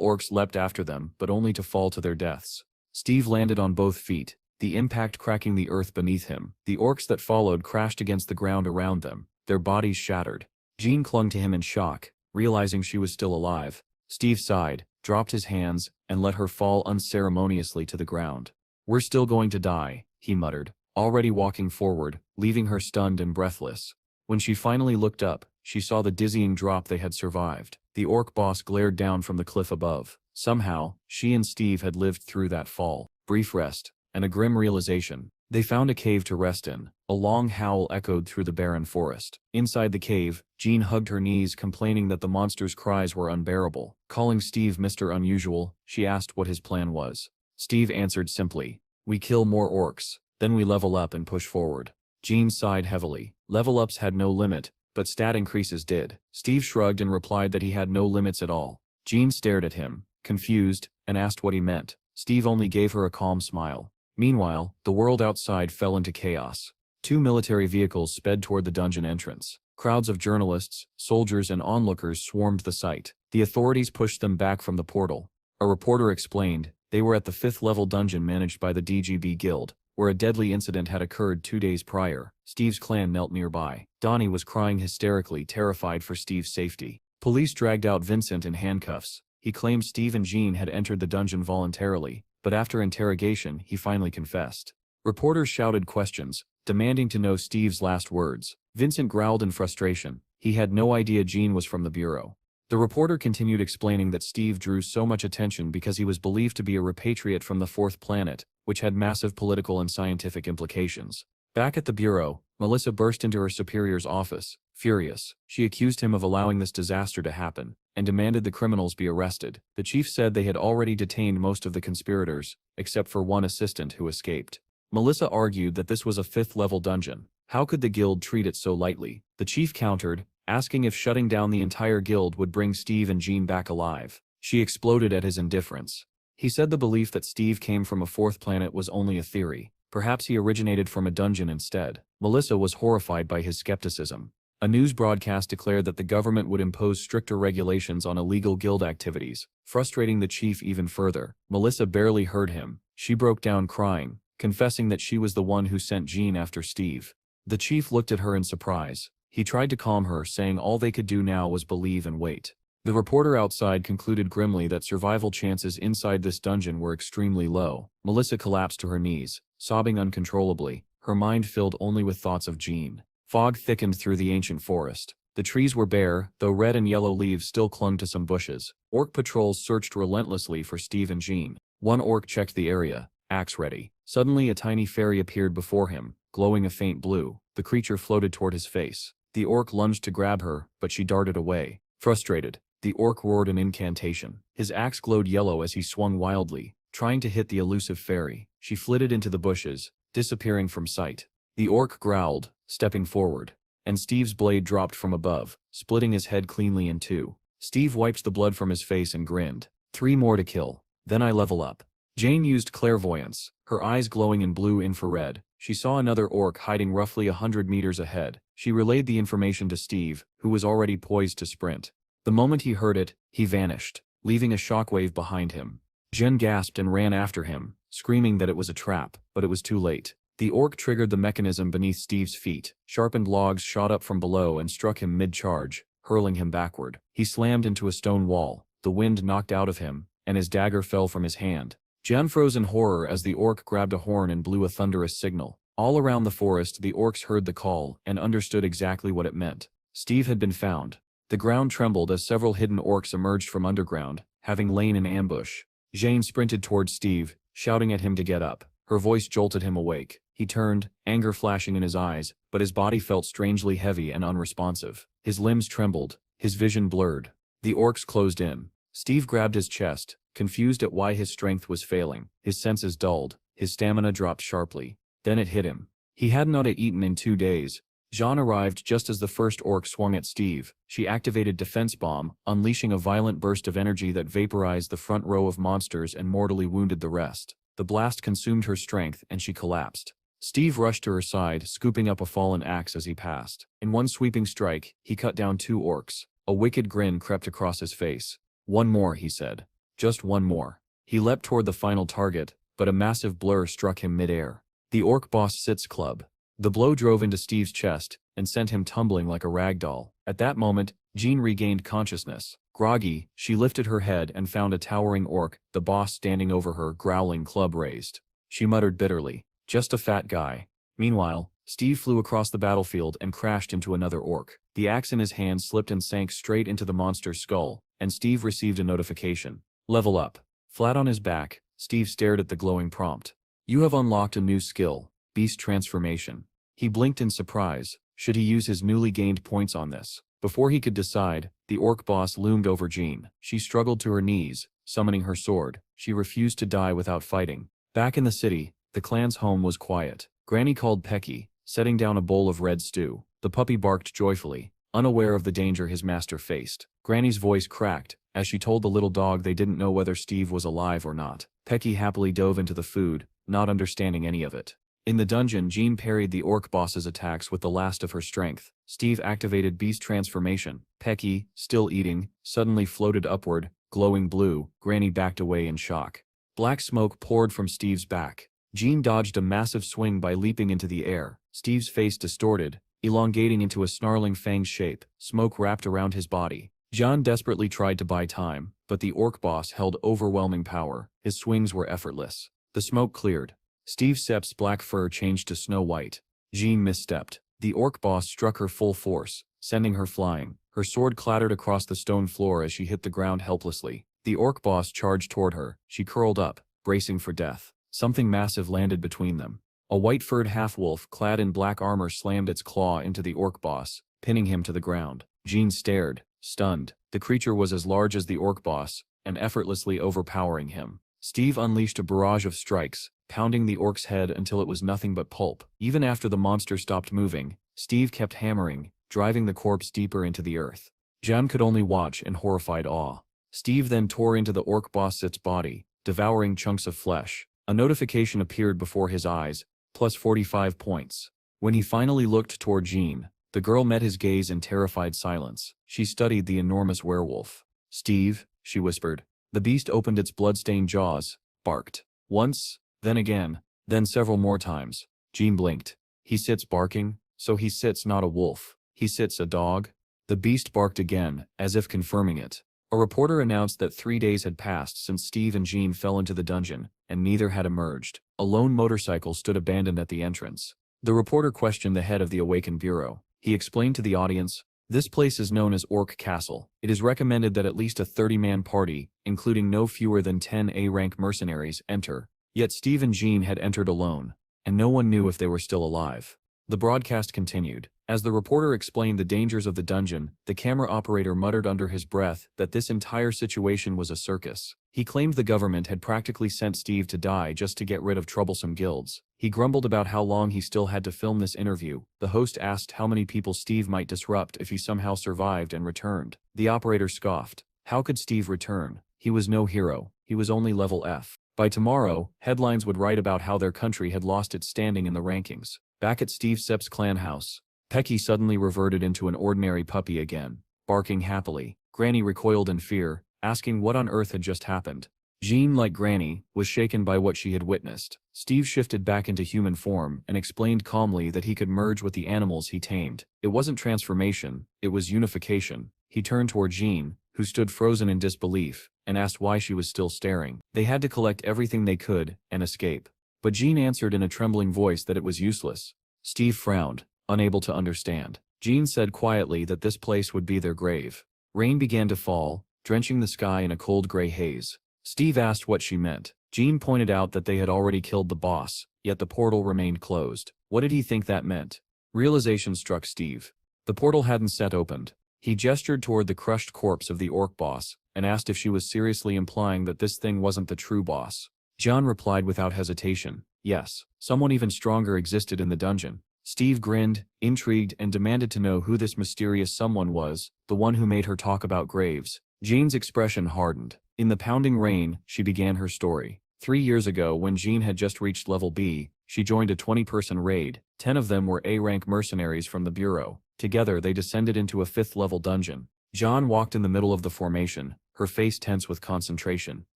orcs leapt after them, but only to fall to their deaths. Steve landed on both feet, the impact cracking the earth beneath him. The orcs that followed crashed against the ground around them, their bodies shattered. Jean clung to him in shock, realizing she was still alive. Steve sighed, dropped his hands, and let her fall unceremoniously to the ground. "We're still going to die," he muttered, already walking forward, leaving her stunned and breathless. When she finally looked up, she saw the dizzying drop they had survived. The orc boss glared down from the cliff above. Somehow, she and Steve had lived through that fall. Brief rest, and a grim realization. They found a cave to rest in. A long howl echoed through the barren forest. Inside the cave, Jean hugged her knees, complaining that the monster's cries were unbearable. Calling Steve Mr. Unusual, she asked what his plan was. Steve answered simply, "We kill more orcs, then we level up and push forward." Jean sighed heavily. Level ups had no limit, but stat increases did. Steve shrugged and replied that he had no limits at all. Jean stared at him, confused, and asked what he meant. Steve only gave her a calm smile. Meanwhile, the world outside fell into chaos. 2 military vehicles sped toward the dungeon entrance. Crowds of journalists, soldiers, and onlookers swarmed the site. The authorities pushed them back from the portal. A reporter explained, they were at the 5th-level dungeon managed by the DGB Guild, where a deadly incident had occurred 2 days prior. Steve's clan knelt nearby. Donnie was crying hysterically, terrified for Steve's safety. Police dragged out Vincent in handcuffs. He claimed Steve and Jean had entered the dungeon voluntarily, but after interrogation, he finally confessed. Reporters shouted questions, demanding to know Steve's last words. Vincent growled in frustration. He had no idea Jean was from the bureau. The reporter continued explaining that Steve drew so much attention because he was believed to be a repatriate from the 4th planet, which had massive political and scientific implications. Back at the bureau, Melissa burst into her superior's office, furious. She accused him of allowing this disaster to happen, and demanded the criminals be arrested. The chief said they had already detained most of the conspirators, except for one assistant who escaped. Melissa argued that this was a 5th-level dungeon. How could the guild treat it so lightly? The chief countered, asking if shutting down the entire guild would bring Steve and Jean back alive. She exploded at his indifference. He said the belief that Steve came from a 4th planet was only a theory. Perhaps he originated from a dungeon instead. Melissa was horrified by his skepticism. A news broadcast declared that the government would impose stricter regulations on illegal guild activities, frustrating the chief even further. Melissa barely heard him. She broke down crying, confessing that she was the one who sent Jean after Steve. The chief looked at her in surprise. He tried to calm her, saying all they could do now was believe and wait. The reporter outside concluded grimly that survival chances inside this dungeon were extremely low. Melissa collapsed to her knees, sobbing uncontrollably, her mind filled only with thoughts of Jean. Fog thickened through the ancient forest. The trees were bare, though red and yellow leaves still clung to some bushes. Orc patrols searched relentlessly for Steve and Jean. One orc checked the area, axe ready. Suddenly a tiny fairy appeared before him, glowing a faint blue. The creature floated toward his face. The orc lunged to grab her, but she darted away. Frustrated, the orc roared an incantation. His axe glowed yellow as he swung wildly, trying to hit the elusive fairy. She flitted into the bushes, disappearing from sight. The orc growled, stepping forward, and Steve's blade dropped from above, splitting his head cleanly in 2. Steve wiped the blood from his face and grinned. 3 more to kill. Then I level up. Jane used clairvoyance, her eyes glowing in blue infrared. She saw another orc hiding roughly 100 meters ahead. She relayed the information to Steve, who was already poised to sprint. The moment he heard it, he vanished, leaving a shockwave behind him. Jen gasped and ran after him, screaming that it was a trap, but it was too late. The orc triggered the mechanism beneath Steve's feet. Sharpened logs shot up from below and struck him mid-charge, hurling him backward. He slammed into a stone wall, the wind knocked out of him, and his dagger fell from his hand. Jen froze in horror as the orc grabbed a horn and blew a thunderous signal. All around the forest the orcs heard the call and understood exactly what it meant. Steve had been found. The ground trembled as several hidden orcs emerged from underground, having lain in ambush. Jane sprinted towards Steve, shouting at him to get up. Her voice jolted him awake. He turned, anger flashing in his eyes, but his body felt strangely heavy and unresponsive. His limbs trembled, his vision blurred. The orcs closed in. Steve grabbed his chest, confused at why his strength was failing. His senses dulled, his stamina dropped sharply. Then it hit him. He had not eaten in 2 days. Jean arrived just as the first orc swung at Steve. She activated Defense Bomb, unleashing a violent burst of energy that vaporized the front row of monsters and mortally wounded the rest. The blast consumed her strength and she collapsed. Steve rushed to her side, scooping up a fallen axe as he passed. In one sweeping strike, he cut down 2 orcs. A wicked grin crept across his face. "One more," he said. "Just one more." He leapt toward the final target, but a massive blur struck him mid-air. The orc boss sits club. The blow drove into Steve's chest and sent him tumbling like a rag doll. At that moment, Jean regained consciousness. Groggy, she lifted her head and found a towering orc, the boss standing over her, growling, club raised. She muttered bitterly, "Just a fat guy." Meanwhile, Steve flew across the battlefield and crashed into another orc. The axe in his hand slipped and sank straight into the monster's skull, and Steve received a notification. Level up. Flat on his back, Steve stared at the glowing prompt. You have unlocked a new skill. Beast transformation. He blinked in surprise. Should he use his newly gained points on this? Before he could decide, the orc boss loomed over Jean. She struggled to her knees, summoning her sword. She refused to die without fighting. Back in the city, the clan's home was quiet. Granny called Pecky, setting down a bowl of red stew. The puppy barked joyfully, unaware of the danger his master faced. Granny's voice cracked as she told the little dog they didn't know whether Steve was alive or not. Pecky happily dove into the food, not understanding any of it. In the dungeon, Jean parried the orc boss's attacks with the last of her strength. Steve activated Beast transformation. Pecky, still eating, suddenly floated upward, glowing blue. Granny backed away in shock. Black smoke poured from Steve's back. Jean dodged a massive swing by leaping into the air. Steve's face distorted, elongating into a snarling fanged shape. Smoke wrapped around his body. John desperately tried to buy time, but the orc boss held overwhelming power. His swings were effortless. The smoke cleared. Steve Sepp's black fur changed to snow white. Jean misstepped. The orc boss struck her full force, sending her flying. Her sword clattered across the stone floor as she hit the ground helplessly. The orc boss charged toward her. She curled up, bracing for death. Something massive landed between them. A white-furred half-wolf clad in black armor slammed its claw into the orc boss, pinning him to the ground. Jean stared, stunned. The creature was as large as the orc boss, and effortlessly overpowering him. Steve unleashed a barrage of strikes, pounding the orc's head until it was nothing but pulp. Even after the monster stopped moving, Steve kept hammering, driving the corpse deeper into the earth. John could only watch in horrified awe. Steve then tore into the orc boss's body, devouring chunks of flesh. A notification appeared before his eyes, plus 45 points. When he finally looked toward Jean, the girl met his gaze in terrified silence. She studied the enormous werewolf. "Steve," she whispered. The beast opened its blood-stained jaws, barked. Once, then again, then several more times. Jean blinked. "He sits barking, so he sits not a wolf. He sits a dog?" The beast barked again, as if confirming it. A reporter announced that 3 days had passed since Steve and Jean fell into the dungeon, and neither had emerged. A lone motorcycle stood abandoned at the entrance. The reporter questioned the head of the Awakened Bureau. He explained to the audience, "This place is known as Orc Castle. It is recommended that at least a 30-man party, including no fewer than 10 A-rank mercenaries, enter." Yet Steve and Jean had entered alone, and no one knew if they were still alive. The broadcast continued. As the reporter explained the dangers of the dungeon, the camera operator muttered under his breath that this entire situation was a circus. He claimed the government had practically sent Steve to die just to get rid of troublesome guilds. He grumbled about how long he still had to film this interview. The host asked how many people Steve might disrupt if he somehow survived and returned. The operator scoffed. How could Steve return? He was no hero. He was only level F. By tomorrow, headlines would write about how their country had lost its standing in the rankings. Back at Steve Sepp's clan house, Pecky suddenly reverted into an ordinary puppy again, barking happily. Granny recoiled in fear, asking what on earth had just happened. Jean, like Granny, was shaken by what she had witnessed. Steve shifted back into human form and explained calmly that he could merge with the animals he tamed. It wasn't transformation, it was unification. He turned toward Jean, who stood frozen in disbelief, and asked why she was still staring. They had to collect everything they could and escape. But Jean answered in a trembling voice that it was useless. Steve frowned, unable to understand. Jean said quietly that this place would be their grave. Rain began to fall, drenching the sky in a cold gray haze. Steve asked what she meant. Jean pointed out that they had already killed the boss, yet the portal remained closed. What did he think that meant? Realization struck Steve. The portal hadn't set opened. He gestured toward the crushed corpse of the orc boss, and asked if she was seriously implying that this thing wasn't the true boss. John replied without hesitation, yes, someone even stronger existed in the dungeon. Steve grinned, intrigued, and demanded to know who this mysterious someone was, the one who made her talk about graves. Jean's expression hardened. In the pounding rain, she began her story. 3 years ago, when Jean had just reached level B, she joined a 20-person raid. 10 of them were A-rank mercenaries from the Bureau. Together, they descended into a 5th-level dungeon. Jean walked in the middle of the formation, her face tense with concentration.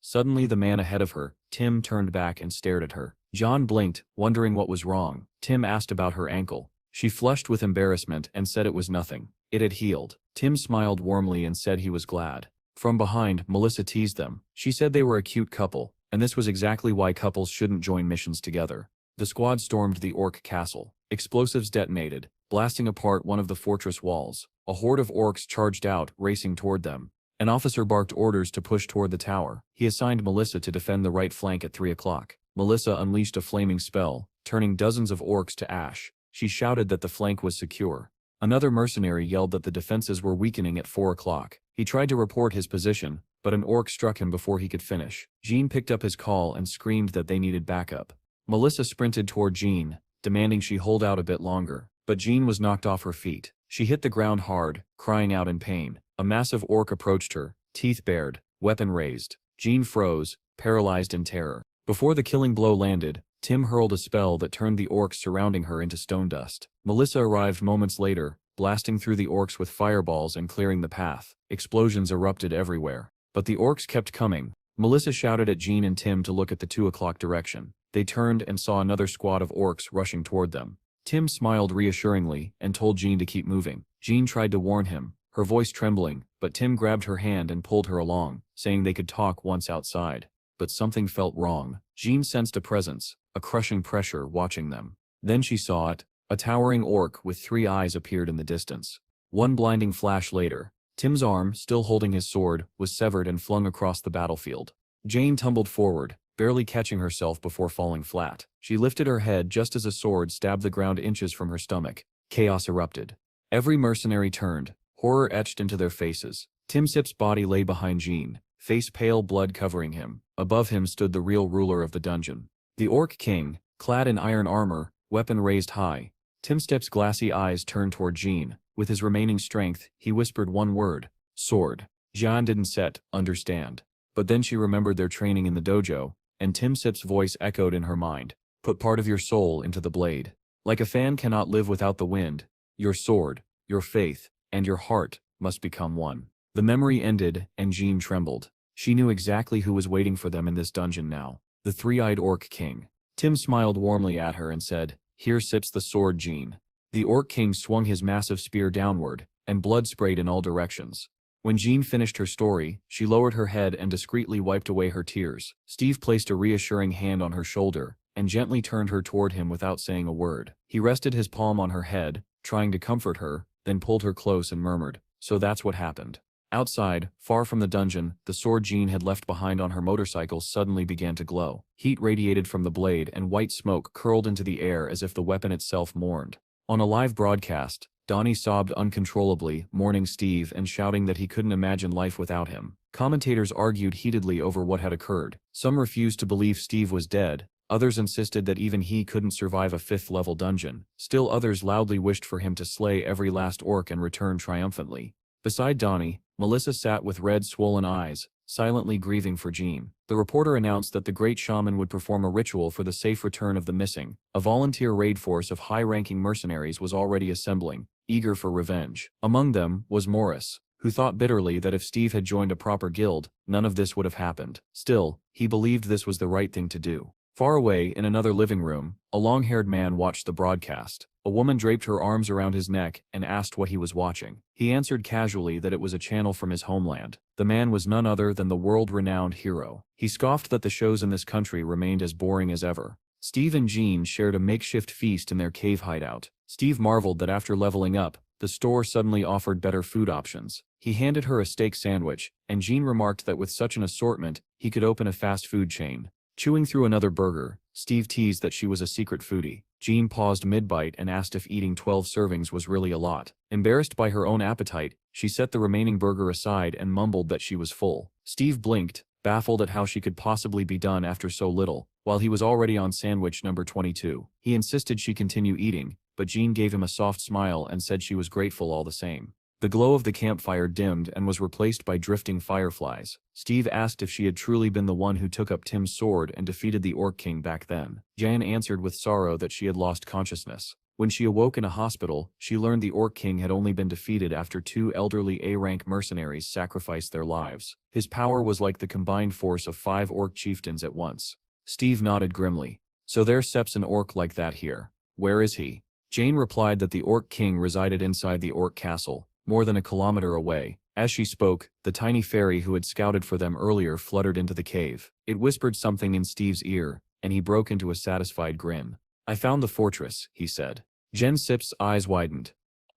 Suddenly, the man ahead of her, Tim, turned back and stared at her. Jean blinked, wondering what was wrong. Tim asked about her ankle. She flushed with embarrassment and said it was nothing. It had healed. Tim smiled warmly and said he was glad. From behind, Melissa teased them. She said they were a cute couple, and this was exactly why couples shouldn't join missions together. The squad stormed the orc castle. Explosives detonated, blasting apart one of the fortress walls. A horde of orcs charged out, racing toward them. An officer barked orders to push toward the tower. He assigned Melissa to defend the right flank at 3 o'clock. Melissa unleashed a flaming spell, turning dozens of orcs to ash. She shouted that the flank was secure. Another mercenary yelled that the defenses were weakening at 4 o'clock. He tried to report his position, but an orc struck him before he could finish. Jean picked up his call and screamed that they needed backup. Melissa sprinted toward Jean, demanding she hold out a bit longer, but Jean was knocked off her feet. She hit the ground hard, crying out in pain. A massive orc approached her, teeth bared, weapon raised. Jean froze, paralyzed in terror. Before the killing blow landed, Tim hurled a spell that turned the orcs surrounding her into stone dust. Melissa arrived moments later, blasting through the orcs with fireballs and clearing the path. Explosions erupted everywhere. But the orcs kept coming. Melissa shouted at Jean and Tim to look at the 2 o'clock direction. They turned and saw another squad of orcs rushing toward them. Tim smiled reassuringly and told Jean to keep moving. Jean tried to warn him, her voice trembling, but Tim grabbed her hand and pulled her along, saying they could talk once outside. But something felt wrong. Jean sensed a presence, a crushing pressure watching them. Then she saw it. A towering orc with 3 eyes appeared in the distance. One blinding flash later, Tim's arm, still holding his sword, was severed and flung across the battlefield. Jane tumbled forward, barely catching herself before falling flat. She lifted her head just as a sword stabbed the ground inches from her stomach. Chaos erupted. Every mercenary turned, horror etched into their faces. Tim Sip's body lay behind Jean, face pale, blood covering him. Above him stood the real ruler of the dungeon. The Orc King, clad in iron armor, weapon raised high. Tim Sip's glassy eyes turned toward Jean. With his remaining strength, he whispered one word: sword. Jean didn't understand. But then she remembered their training in the dojo, and Tim Sip's voice echoed in her mind. Put part of your soul into the blade. Like a fan cannot live without the wind, your sword, your faith, and your heart must become one. The memory ended, and Jean trembled. She knew exactly who was waiting for them in this dungeon now. The 3-eyed Orc King. Tim smiled warmly at her and said, "Here sits the sword, Jean." The Orc King swung his massive spear downward, and blood sprayed in all directions. When Jean finished her story, she lowered her head and discreetly wiped away her tears. Steve placed a reassuring hand on her shoulder, and gently turned her toward him without saying a word. He rested his palm on her head, trying to comfort her, then pulled her close and murmured, "So that's what happened." Outside, far from the dungeon, the sword Jean had left behind on her motorcycle suddenly began to glow. Heat radiated from the blade and white smoke curled into the air as if the weapon itself mourned. On a live broadcast, Donnie sobbed uncontrollably, mourning Steve and shouting that he couldn't imagine life without him. Commentators argued heatedly over what had occurred. Some refused to believe Steve was dead, others insisted that even he couldn't survive a 5th-level dungeon. Still others loudly wished for him to slay every last orc and return triumphantly. Beside Donnie, Melissa sat with red, swollen eyes, silently grieving for Jean. The reporter announced that the great shaman would perform a ritual for the safe return of the missing. A volunteer raid force of high-ranking mercenaries was already assembling, eager for revenge. Among them was Morris, who thought bitterly that if Steve had joined a proper guild, none of this would have happened. Still, he believed this was the right thing to do. Far away, in another living room, a long-haired man watched the broadcast. A woman draped her arms around his neck and asked what he was watching. He answered casually that it was a channel from his homeland. The man was none other than the world-renowned hero. He scoffed that the shows in this country remained as boring as ever. Steve and Jean shared a makeshift feast in their cave hideout. Steve marveled that after leveling up, the store suddenly offered better food options. He handed her a steak sandwich, and Jean remarked that with such an assortment, he could open a fast food chain. Chewing through another burger, Steve teased that she was a secret foodie. Jean paused mid-bite and asked if eating 12 servings was really a lot. Embarrassed by her own appetite, she set the remaining burger aside and mumbled that she was full. Steve blinked, baffled at how she could possibly be done after so little, while he was already on sandwich number 22. He insisted she continue eating, but Jean gave him a soft smile and said she was grateful all the same. The glow of the campfire dimmed and was replaced by drifting fireflies. Steve asked if she had truly been the one who took up Tim's sword and defeated the Orc King back then. Jan answered with sorrow that she had lost consciousness. When she awoke in a hospital, she learned the Orc King had only been defeated after 2 elderly A-rank mercenaries sacrificed their lives. His power was like the combined force of 5 Orc chieftains at once. Steve nodded grimly. "So there steps an orc like that here. Where is he?" Jane replied that the Orc King resided inside the Orc Castle, more than a kilometer away. As she spoke, the tiny fairy who had scouted for them earlier fluttered into the cave. It whispered something in Steve's ear, and he broke into a satisfied grin. "I found the fortress," he said. Jen Sip's eyes widened.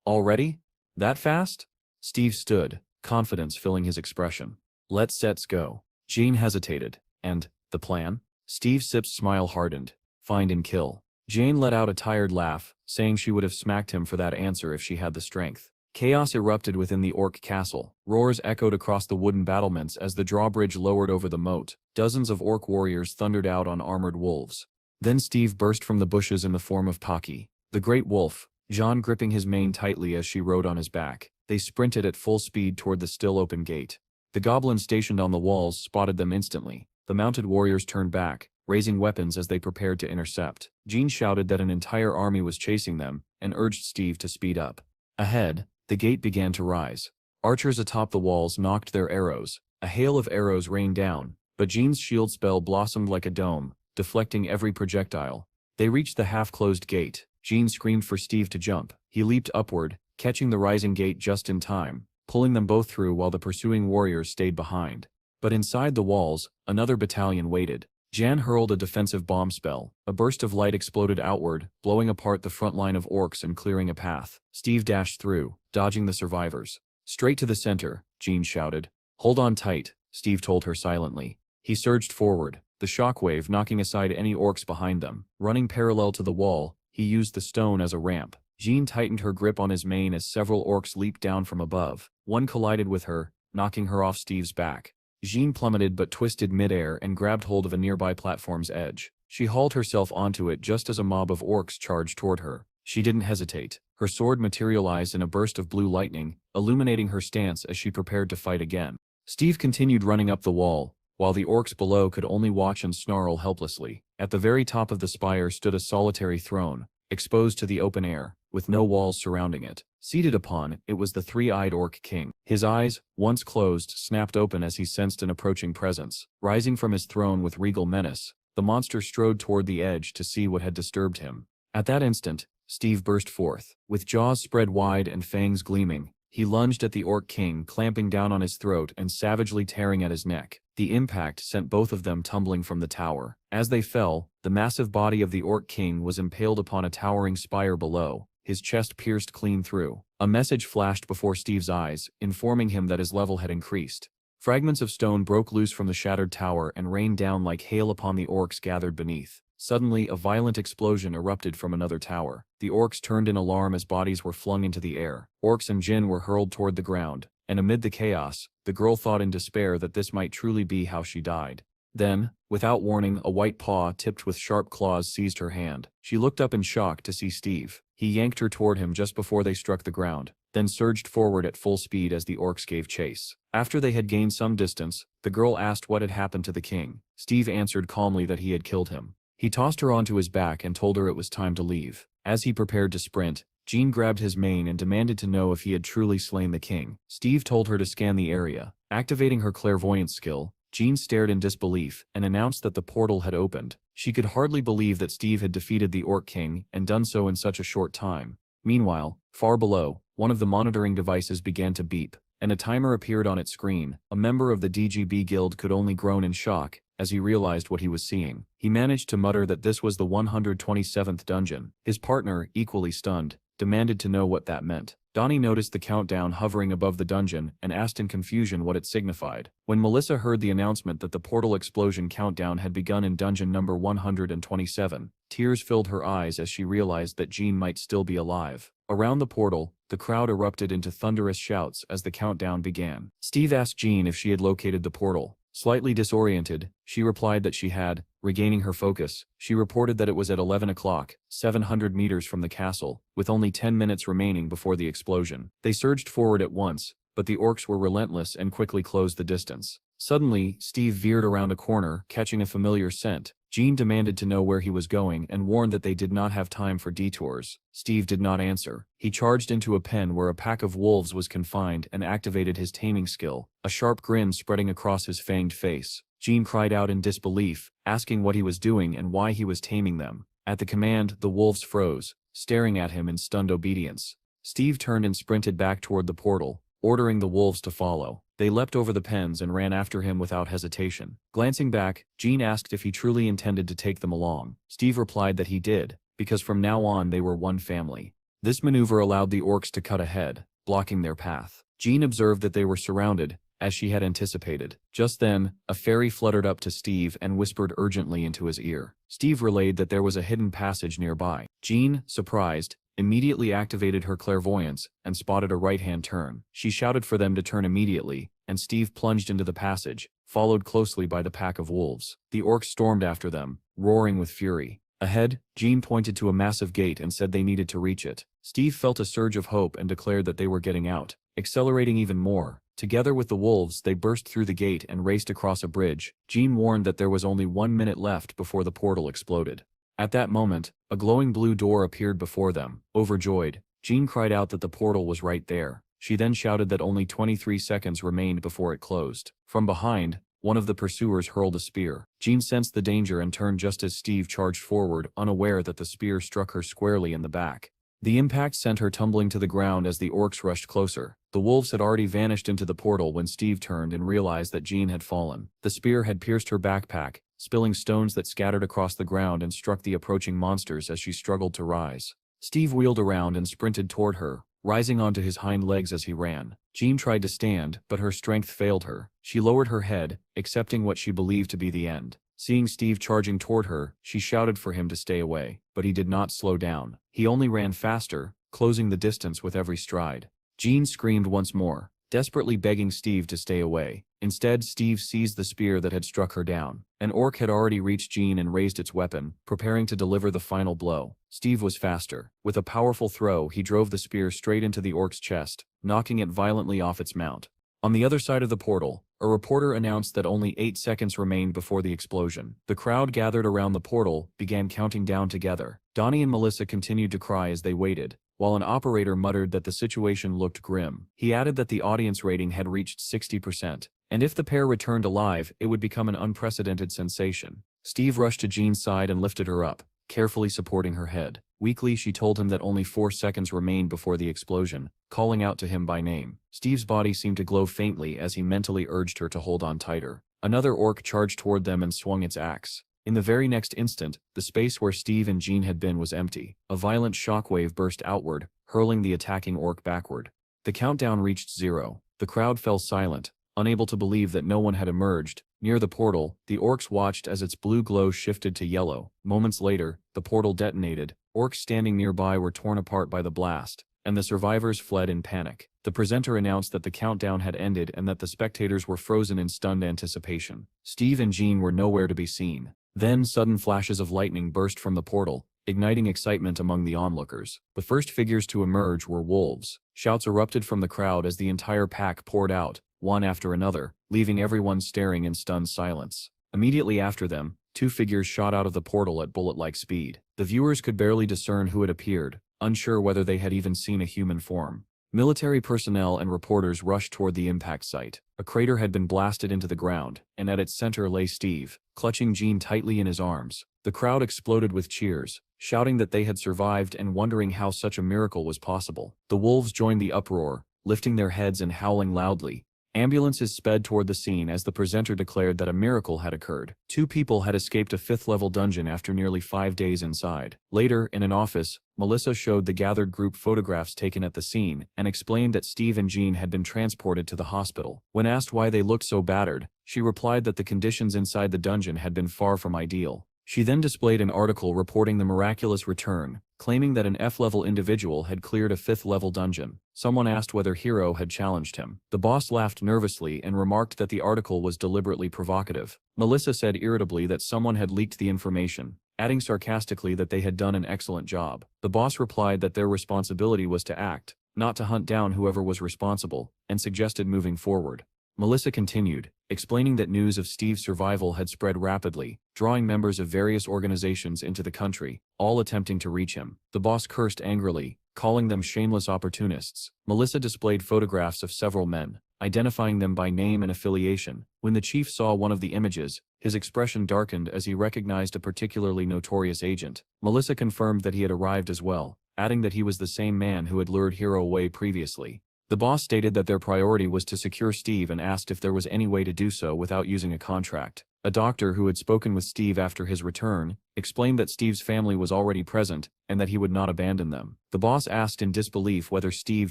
"Already? That fast?" Steve stood, confidence filling his expression. "Let's go." Jean hesitated. "And the plan?" Steve Sip's smile hardened. "Find and kill." Jane let out a tired laugh, saying she would have smacked him for that answer if she had the strength. Chaos erupted within the orc castle. Roars echoed across the wooden battlements as the drawbridge lowered over the moat. Dozens of orc warriors thundered out on armored wolves. Then Steve burst from the bushes in the form of Taki, the great wolf, Jean gripping his mane tightly as she rode on his back. They sprinted at full speed toward the still open gate. The goblins stationed on the walls spotted them instantly. The mounted warriors turned back, raising weapons as they prepared to intercept. Jean shouted that an entire army was chasing them, and urged Steve to speed up. Ahead, the gate began to rise. Archers atop the walls knocked their arrows. A hail of arrows rained down, but Jean's shield spell blossomed like a dome, deflecting every projectile. They reached the half-closed gate. Jean screamed for Steve to jump. He leaped upward, catching the rising gate just in time, pulling them both through while the pursuing warriors stayed behind. But inside the walls, another battalion waited. Jan hurled a defensive bomb spell. A burst of light exploded outward, blowing apart the front line of orcs and clearing a path. Steve dashed through, dodging the survivors. Straight to the center, Jean shouted. Hold on tight, Steve told her silently. He surged forward, the shockwave knocking aside any orcs behind them. Running parallel to the wall, he used the stone as a ramp. Jean tightened her grip on his mane as several orcs leaped down from above. One collided with her, knocking her off Steve's back. Jean plummeted but twisted midair and grabbed hold of a nearby platform's edge. She hauled herself onto it just as a mob of orcs charged toward her. She didn't hesitate. Her sword materialized in a burst of blue lightning, illuminating her stance as she prepared to fight again. Steve continued running up the wall, while the orcs below could only watch and snarl helplessly. At the very top of the spire stood a solitary throne, exposed to the open air, with no walls surrounding it. Seated upon it was the three-eyed orc king. His eyes, once closed, snapped open as he sensed an approaching presence. Rising from his throne with regal menace, the monster strode toward the edge to see what had disturbed him. At that instant, Steve burst forth. With jaws spread wide and fangs gleaming, he lunged at the orc king, clamping down on his throat and savagely tearing at his neck. The impact sent both of them tumbling from the tower. As they fell, the massive body of the orc king was impaled upon a towering spire below, his chest pierced clean through. A message flashed before Steve's eyes, informing him that his level had increased. Fragments of stone broke loose from the shattered tower and rained down like hail upon the orcs gathered beneath. Suddenly, a violent explosion erupted from another tower. The orcs turned in alarm as bodies were flung into the air. Orcs and Jinn were hurled toward the ground, and amid the chaos, the girl thought in despair that this might truly be how she died. Then, without warning, a white paw tipped with sharp claws seized her hand. She looked up in shock to see Steve. He yanked her toward him just before they struck the ground, then surged forward at full speed as the orcs gave chase. After they had gained some distance, the girl asked what had happened to the king. Steve answered calmly that he had killed him. He tossed her onto his back and told her it was time to leave. As he prepared to sprint, Jean grabbed his mane and demanded to know if he had truly slain the king. Steve told her to scan the area. Activating her clairvoyance skill, Jean stared in disbelief and announced that the portal had opened. She could hardly believe that Steve had defeated the Orc King and done so in such a short time. Meanwhile, far below, one of the monitoring devices began to beep, and a timer appeared on its screen. A member of the DGB guild could only groan in shock as he realized what he was seeing. He managed to mutter that this was the 127th dungeon. His partner, equally stunned, demanded to know what that meant. Donnie noticed the countdown hovering above the dungeon and asked in confusion what it signified. When Melissa heard the announcement that the portal explosion countdown had begun in dungeon number 127, tears filled her eyes as she realized that Jean might still be alive. Around the portal, the crowd erupted into thunderous shouts as the countdown began. Steve asked Jean if she had located the portal. Slightly disoriented, she replied that she had. Regaining her focus, she reported that it was at 11 o'clock, 700 meters from the castle, with only 10 minutes remaining before the explosion. They surged forward at once, but the orcs were relentless and quickly closed the distance. Suddenly, Steve veered around a corner, catching a familiar scent. Jean demanded to know where he was going and warned that they did not have time for detours. Steve did not answer. He charged into a pen where a pack of wolves was confined and activated his taming skill, a sharp grin spreading across his fanged face. Jean cried out in disbelief, asking what he was doing and why he was taming them. At the command, the wolves froze, staring at him in stunned obedience. Steve turned and sprinted back toward the portal, ordering the wolves to follow. They leapt over the pens and ran after him without hesitation. Glancing back, Jean asked if he truly intended to take them along. Steve replied that he did, because from now on they were one family. This maneuver allowed the orcs to cut ahead, blocking their path. Jean observed that they were surrounded, as she had anticipated. Just then, a fairy fluttered up to Steve and whispered urgently into his ear. Steve relayed that there was a hidden passage nearby. Jean, surprised, immediately activated her clairvoyance and spotted a right-hand turn. She shouted for them to turn immediately, and Steve plunged into the passage, followed closely by the pack of wolves. The orcs stormed after them, roaring with fury. Ahead, Jean pointed to a massive gate and said they needed to reach it. Steve felt a surge of hope and declared that they were getting out. Accelerating even more, together with the wolves, they burst through the gate and raced across a bridge. Jean warned that there was only 1 minute left before the portal exploded. At that moment, a glowing blue door appeared before them. Overjoyed, Jean cried out that the portal was right there. She then shouted that only 23 seconds remained before it closed. From behind, one of the pursuers hurled a spear. Jean sensed the danger and turned just as Steve charged forward, unaware that the spear struck her squarely in the back. The impact sent her tumbling to the ground as the orcs rushed closer. The wolves had already vanished into the portal when Steve turned and realized that Jean had fallen. The spear had pierced her backpack, spilling stones that scattered across the ground and struck the approaching monsters as she struggled to rise. Steve wheeled around and sprinted toward her, rising onto his hind legs as he ran. Jean tried to stand, but her strength failed her. She lowered her head, accepting what she believed to be the end. Seeing Steve charging toward her, she shouted for him to stay away, but he did not slow down. He only ran faster, closing the distance with every stride. Jean screamed once more, desperately begging Steve to stay away. Instead, Steve seized the spear that had struck her down. An orc had already reached Jean and raised its weapon, preparing to deliver the final blow. Steve was faster. With a powerful throw, he drove the spear straight into the orc's chest, knocking it violently off its mount. On the other side of the portal, a reporter announced that only 8 seconds remained before the explosion. The crowd gathered around the portal began counting down together. Donnie and Melissa continued to cry as they waited, while an operator muttered that the situation looked grim. He added that the audience rating had reached 60%, and if the pair returned alive, it would become an unprecedented sensation. Steve rushed to Jean's side and lifted her up, carefully supporting her head. Weakly, she told him that only 4 seconds remained before the explosion, calling out to him by name. Steve's body seemed to glow faintly as he mentally urged her to hold on tighter. Another orc charged toward them and swung its axe. In the very next instant, the space where Steve and Jean had been was empty. A violent shockwave burst outward, hurling the attacking orc backward. The countdown reached 0. The crowd fell silent, unable to believe that no one had emerged. Near the portal, the orcs watched as its blue glow shifted to yellow. Moments later, the portal detonated. Orcs standing nearby were torn apart by the blast, and the survivors fled in panic. The presenter announced that the countdown had ended and that the spectators were frozen in stunned anticipation. Steve and Jean were nowhere to be seen. Then sudden flashes of lightning burst from the portal, igniting excitement among the onlookers. The first figures to emerge were wolves. Shouts erupted from the crowd as the entire pack poured out, one after another, leaving everyone staring in stunned silence. Immediately after them, 2 figures shot out of the portal at bullet-like speed. The viewers could barely discern who had appeared, unsure whether they had even seen a human form. Military personnel and reporters rushed toward the impact site. A crater had been blasted into the ground, and at its center lay Steve, clutching Jean tightly in his arms. The crowd exploded with cheers, shouting that they had survived and wondering how such a miracle was possible. The wolves joined the uproar, lifting their heads and howling loudly. Ambulances sped toward the scene as the presenter declared that a miracle had occurred. 2 people had escaped a 5th-level dungeon after nearly 5 days inside. Later, in an office, Melissa showed the gathered group photographs taken at the scene and explained that Steve and Jean had been transported to the hospital. When asked why they looked so battered, she replied that the conditions inside the dungeon had been far from ideal. She then displayed an article reporting the miraculous return, claiming that an F-level individual had cleared a 5th-level dungeon. Someone asked whether Hero had challenged him. The boss laughed nervously and remarked that the article was deliberately provocative. Melissa said irritably that someone had leaked the information, adding sarcastically that they had done an excellent job. The boss replied that their responsibility was to act, not to hunt down whoever was responsible, and suggested moving forward. Melissa continued, explaining that news of Steve's survival had spread rapidly, drawing members of various organizations into the country, all attempting to reach him. The boss cursed angrily, calling them shameless opportunists. Melissa displayed photographs of several men, identifying them by name and affiliation. When the chief saw one of the images, his expression darkened as he recognized a particularly notorious agent. Melissa confirmed that he had arrived as well, adding that he was the same man who had lured Hero away previously. The boss stated that their priority was to secure Steve and asked if there was any way to do so without using a contract. A doctor who had spoken with Steve after his return explained that Steve's family was already present and that he would not abandon them. The boss asked in disbelief whether Steve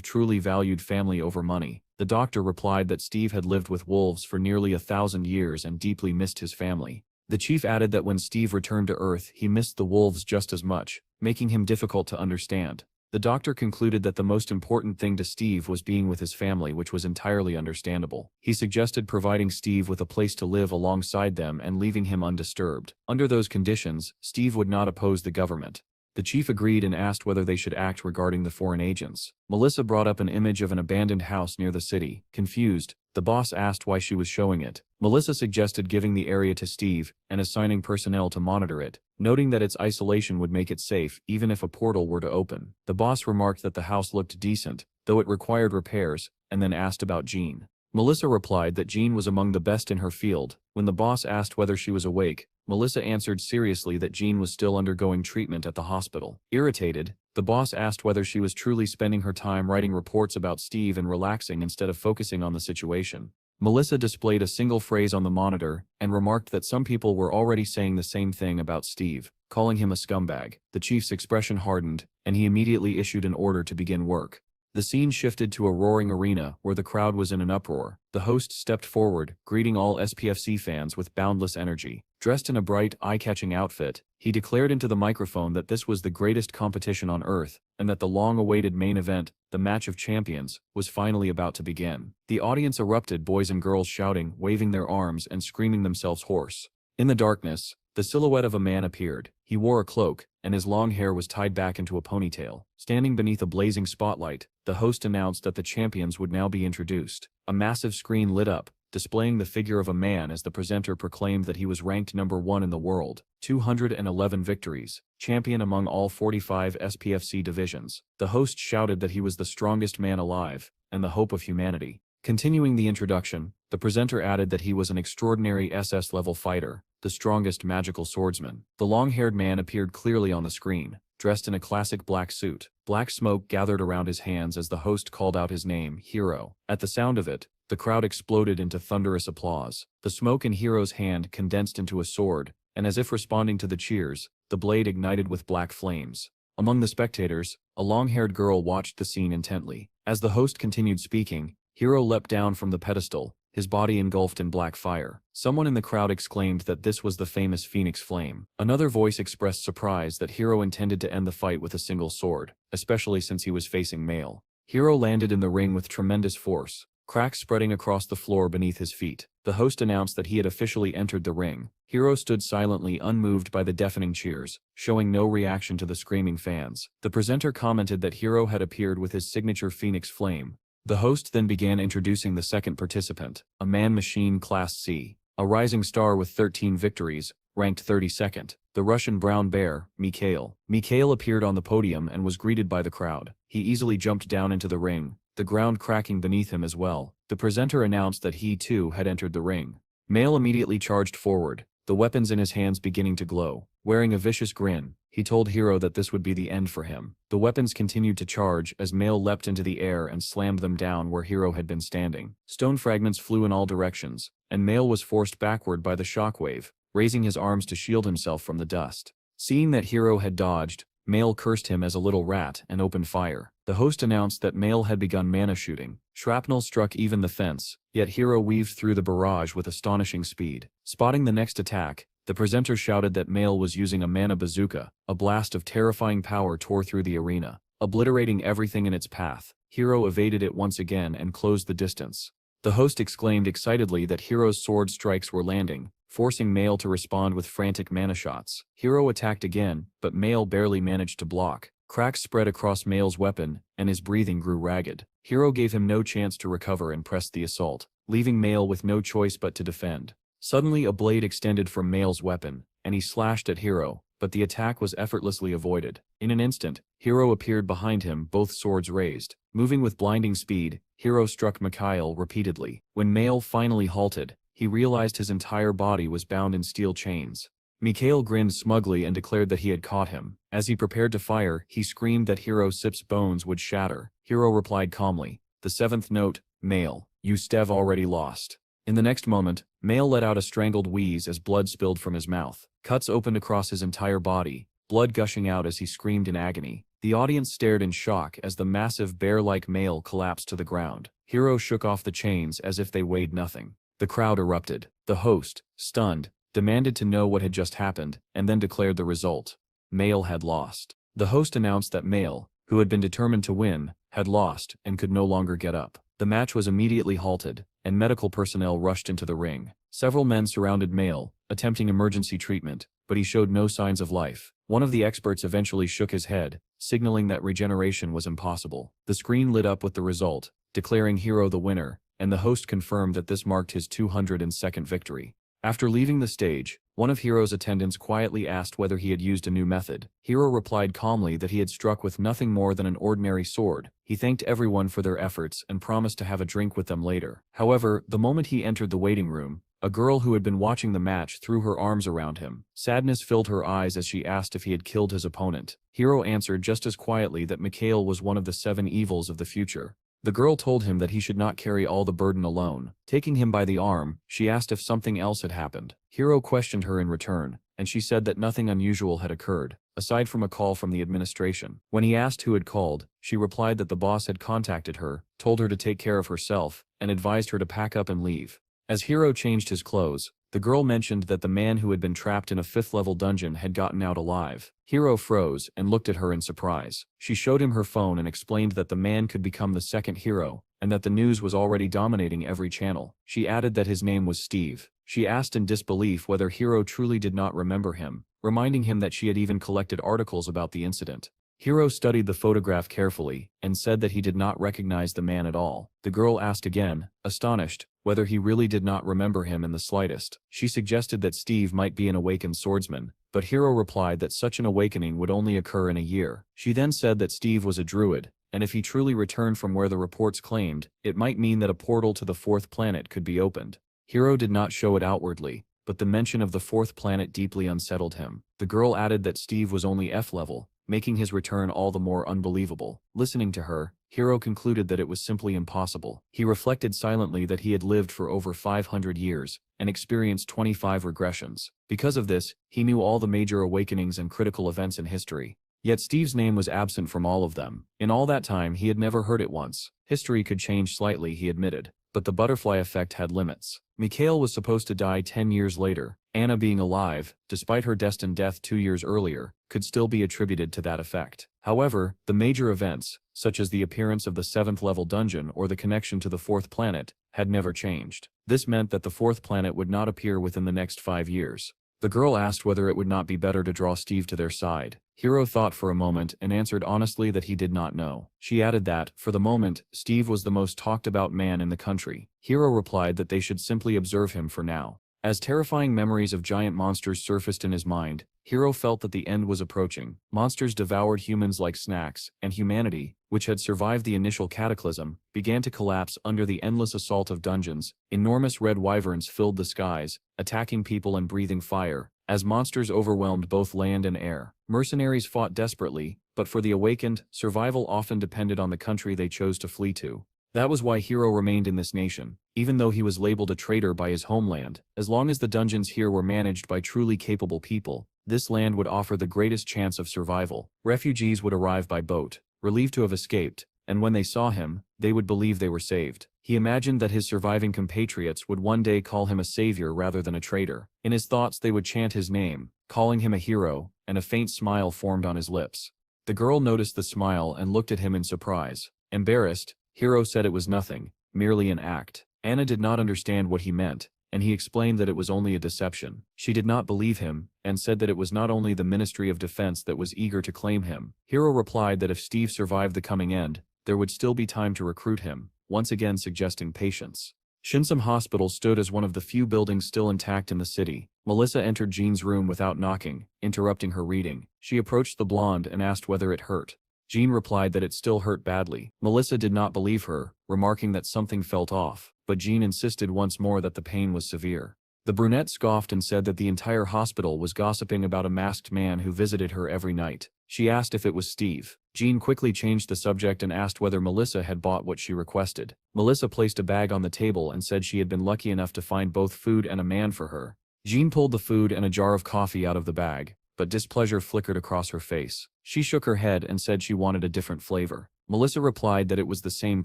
truly valued family over money. The doctor replied that Steve had lived with wolves for nearly 1,000 years and deeply missed his family. The chief added that when Steve returned to Earth, he missed the wolves just as much, making him difficult to understand. The doctor concluded that the most important thing to Steve was being with his family, which was entirely understandable. He suggested providing Steve with a place to live alongside them and leaving him undisturbed. Under those conditions, Steve would not oppose the government. The chief agreed and asked whether they should act regarding the foreign agents. Melissa brought up an image of an abandoned house near the city. Confused, the boss asked why she was showing it. Melissa suggested giving the area to Steve and assigning personnel to monitor it, noting that its isolation would make it safe even if a portal were to open. The boss remarked that the house looked decent, though it required repairs, and then asked about Jean. Melissa replied that Jean was among the best in her field. When the boss asked whether she was awake, Melissa answered seriously that Jean was still undergoing treatment at the hospital. Irritated, the boss asked whether she was truly spending her time writing reports about Steve and relaxing instead of focusing on the situation. Melissa displayed a single phrase on the monitor and remarked that some people were already saying the same thing about Steve, calling him a scumbag. The chief's expression hardened, and he immediately issued an order to begin work. The scene shifted to a roaring arena where the crowd was in an uproar. The host stepped forward, greeting all SPFC fans with boundless energy. Dressed in a bright, eye-catching outfit, he declared into the microphone that this was the greatest competition on Earth, and that the long-awaited main event, the Match of Champions, was finally about to begin. The audience erupted, boys and girls shouting, waving their arms and screaming themselves hoarse. In the darkness, the silhouette of a man appeared. He wore a cloak, and his long hair was tied back into a ponytail. Standing beneath a blazing spotlight, the host announced that the champions would now be introduced. A massive screen lit up, displaying the figure of a man as the presenter proclaimed that he was ranked #1 in the world, 211 victories, champion among all 45 SPFC divisions. The host shouted that he was the strongest man alive, and the hope of humanity. Continuing the introduction, the presenter added that he was an extraordinary SS-level fighter, the strongest magical swordsman. The long-haired man appeared clearly on the screen, dressed in a classic black suit. Black smoke gathered around his hands as the host called out his name, Hero. At the sound of it, the crowd exploded into thunderous applause. The smoke in Hero's hand condensed into a sword, and as if responding to the cheers, the blade ignited with black flames. Among the spectators, a long-haired girl watched the scene intently. As the host continued speaking, Hero leapt down from the pedestal, his body engulfed in black fire. Someone in the crowd exclaimed that this was the famous Phoenix Flame. Another voice expressed surprise that Hero intended to end the fight with a single sword, especially since he was facing male. Hero landed in the ring with tremendous force, cracks spreading across the floor beneath his feet. The host announced that he had officially entered the ring. Hero stood silently, unmoved by the deafening cheers, showing no reaction to the screaming fans. The presenter commented that Hero had appeared with his signature Phoenix Flame. The host then began introducing the second participant, a man-machine Class C, a rising star with 13 victories, ranked 32nd, the Russian brown bear, Mikhail. Mikhail appeared on the podium and was greeted by the crowd. He easily jumped down into the ring, the ground cracking beneath him as well. The presenter announced that he too had entered the ring. Male immediately charged forward, the weapons in his hands beginning to glow. Wearing a vicious grin, he told Hero that this would be the end for him. The weapons continued to charge as Male leapt into the air and slammed them down where Hero had been standing. Stone fragments flew in all directions, and Male was forced backward by the shockwave, raising his arms to shield himself from the dust. Seeing that Hero had dodged, Male cursed him as a little rat and opened fire. The host announced that Male had begun mana shooting. Shrapnel struck even the fence, yet Hero weaved through the barrage with astonishing speed. Spotting the next attack, the presenter shouted that Male was using a mana bazooka. A blast of terrifying power tore through the arena, obliterating everything in its path. Hero evaded it once again and closed the distance. The host exclaimed excitedly that Hero's sword strikes were landing, forcing Male to respond with frantic mana shots. Hero attacked again, but Male barely managed to block. Cracks spread across Male's weapon, and his breathing grew ragged. Hero gave him no chance to recover and pressed the assault, leaving Male with no choice but to defend. Suddenly a blade extended from Male's weapon, and he slashed at Hero, but the attack was effortlessly avoided. In an instant, Hero appeared behind him, both swords raised. Moving with blinding speed, Hero struck Mikhail repeatedly. When Male finally halted, he realized his entire body was bound in steel chains. Mikhail grinned smugly and declared that he had caught him. As he prepared to fire, he screamed that Hero Sip's bones would shatter. Hero replied calmly, "The seventh note, Male. You Stev already lost." In the next moment, Male let out a strangled wheeze as blood spilled from his mouth. Cuts opened across his entire body, blood gushing out as he screamed in agony. The audience stared in shock as the massive bear-like Male collapsed to the ground. Hiro shook off the chains as if they weighed nothing. The crowd erupted. The host, stunned, demanded to know what had just happened, and then declared the result. Male had lost. The host announced that Male, who had been determined to win, had lost and could no longer get up. The match was immediately halted, and medical personnel rushed into the ring. Several men surrounded Male, attempting emergency treatment, but he showed no signs of life. One of the experts eventually shook his head, signaling that regeneration was impossible. The screen lit up with the result, declaring Hiro the winner, and the host confirmed that this marked his 202nd victory. After leaving the stage, one of Hiro's attendants quietly asked whether he had used a new method. Hiro replied calmly that he had struck with nothing more than an ordinary sword. He thanked everyone for their efforts and promised to have a drink with them later. However, the moment he entered the waiting room, a girl who had been watching the match threw her arms around him. Sadness filled her eyes as she asked if he had killed his opponent. Hiro answered just as quietly that Mikhail was one of the 7 evils of the future. The girl told him that he should not carry all the burden alone. Taking him by the arm, she asked if something else had happened. Hiro questioned her in return, and she said that nothing unusual had occurred, aside from a call from the administration. When he asked who had called, she replied that the boss had contacted her, told her to take care of herself, and advised her to pack up and leave. As Hiro changed his clothes, the girl mentioned that the man who had been trapped in a 5th-level dungeon had gotten out alive. Hiro froze and looked at her in surprise. She showed him her phone and explained that the man could become the second hero, and that the news was already dominating every channel. She added that his name was Steve. She asked in disbelief whether Hiro truly did not remember him, reminding him that she had even collected articles about the incident. Hiro studied the photograph carefully, and said that he did not recognize the man at all. The girl asked again, astonished, whether he really did not remember him in the slightest. She suggested that Steve might be an awakened swordsman, but Hiro replied that such an awakening would only occur in a year. She then said that Steve was a druid, and if he truly returned from where the reports claimed, it might mean that a portal to the 4th planet could be opened. Hiro did not show it outwardly, but the mention of the 4th planet deeply unsettled him. The girl added that Steve was only F level, making his return all the more unbelievable. Listening to her, Hiro concluded that it was simply impossible. He reflected silently that he had lived for over 500 years, and experienced 25 regressions. Because of this, he knew all the major awakenings and critical events in history. Yet Steve's name was absent from all of them. In all that time he had never heard it once. History could change slightly, he admitted, but the butterfly effect had limits. Mikhail was supposed to die 10 years later. Anna being alive, despite her destined death 2 years earlier, could still be attributed to that effect. However, the major events, such as the appearance of the 7th-level dungeon or the connection to the 4th planet, had never changed. This meant that the 4th planet would not appear within the next 5 years. The girl asked whether it would not be better to draw Steve to their side. Hiro thought for a moment and answered honestly that he did not know. She added that, for the moment, Steve was the most talked-about man in the country. Hiro replied that they should simply observe him for now. As terrifying memories of giant monsters surfaced in his mind, Hiro felt that the end was approaching. Monsters devoured humans like snacks, and humanity, which had survived the initial cataclysm, began to collapse under the endless assault of dungeons. Enormous red wyverns filled the skies, attacking people and breathing fire, as monsters overwhelmed both land and air. Mercenaries fought desperately, but for the awakened, survival often depended on the country they chose to flee to. That was why Hiro remained in this nation, even though he was labeled a traitor by his homeland. As long as the dungeons here were managed by truly capable people, this land would offer the greatest chance of survival. Refugees would arrive by boat, relieved to have escaped, and when they saw him, they would believe they were saved. He imagined that his surviving compatriots would one day call him a savior rather than a traitor. In his thoughts they would chant his name, calling him a hero, and a faint smile formed on his lips. The girl noticed the smile and looked at him in surprise. Embarrassed, Hiro said it was nothing, merely an act. Anna did not understand what he meant, and he explained that it was only a deception. She did not believe him, and said that it was not only the Ministry of Defense that was eager to claim him. Hiro replied that if Steve survived the coming end, there would still be time to recruit him, once again suggesting patience. Shinsum Hospital stood as one of the few buildings still intact in the city. Melissa entered Jean's room without knocking, interrupting her reading. She approached the blonde and asked whether it hurt. Jean replied that it still hurt badly. Melissa did not believe her, remarking that something felt off, but Jean insisted once more that the pain was severe. The brunette scoffed and said that the entire hospital was gossiping about a masked man who visited her every night. She asked if it was Steve. Jean quickly changed the subject and asked whether Melissa had bought what she requested. Melissa placed a bag on the table and said she had been lucky enough to find both food and a man for her. Jean pulled the food and a jar of coffee out of the bag, but displeasure flickered across her face. She shook her head and said she wanted a different flavor. Melissa replied that it was the same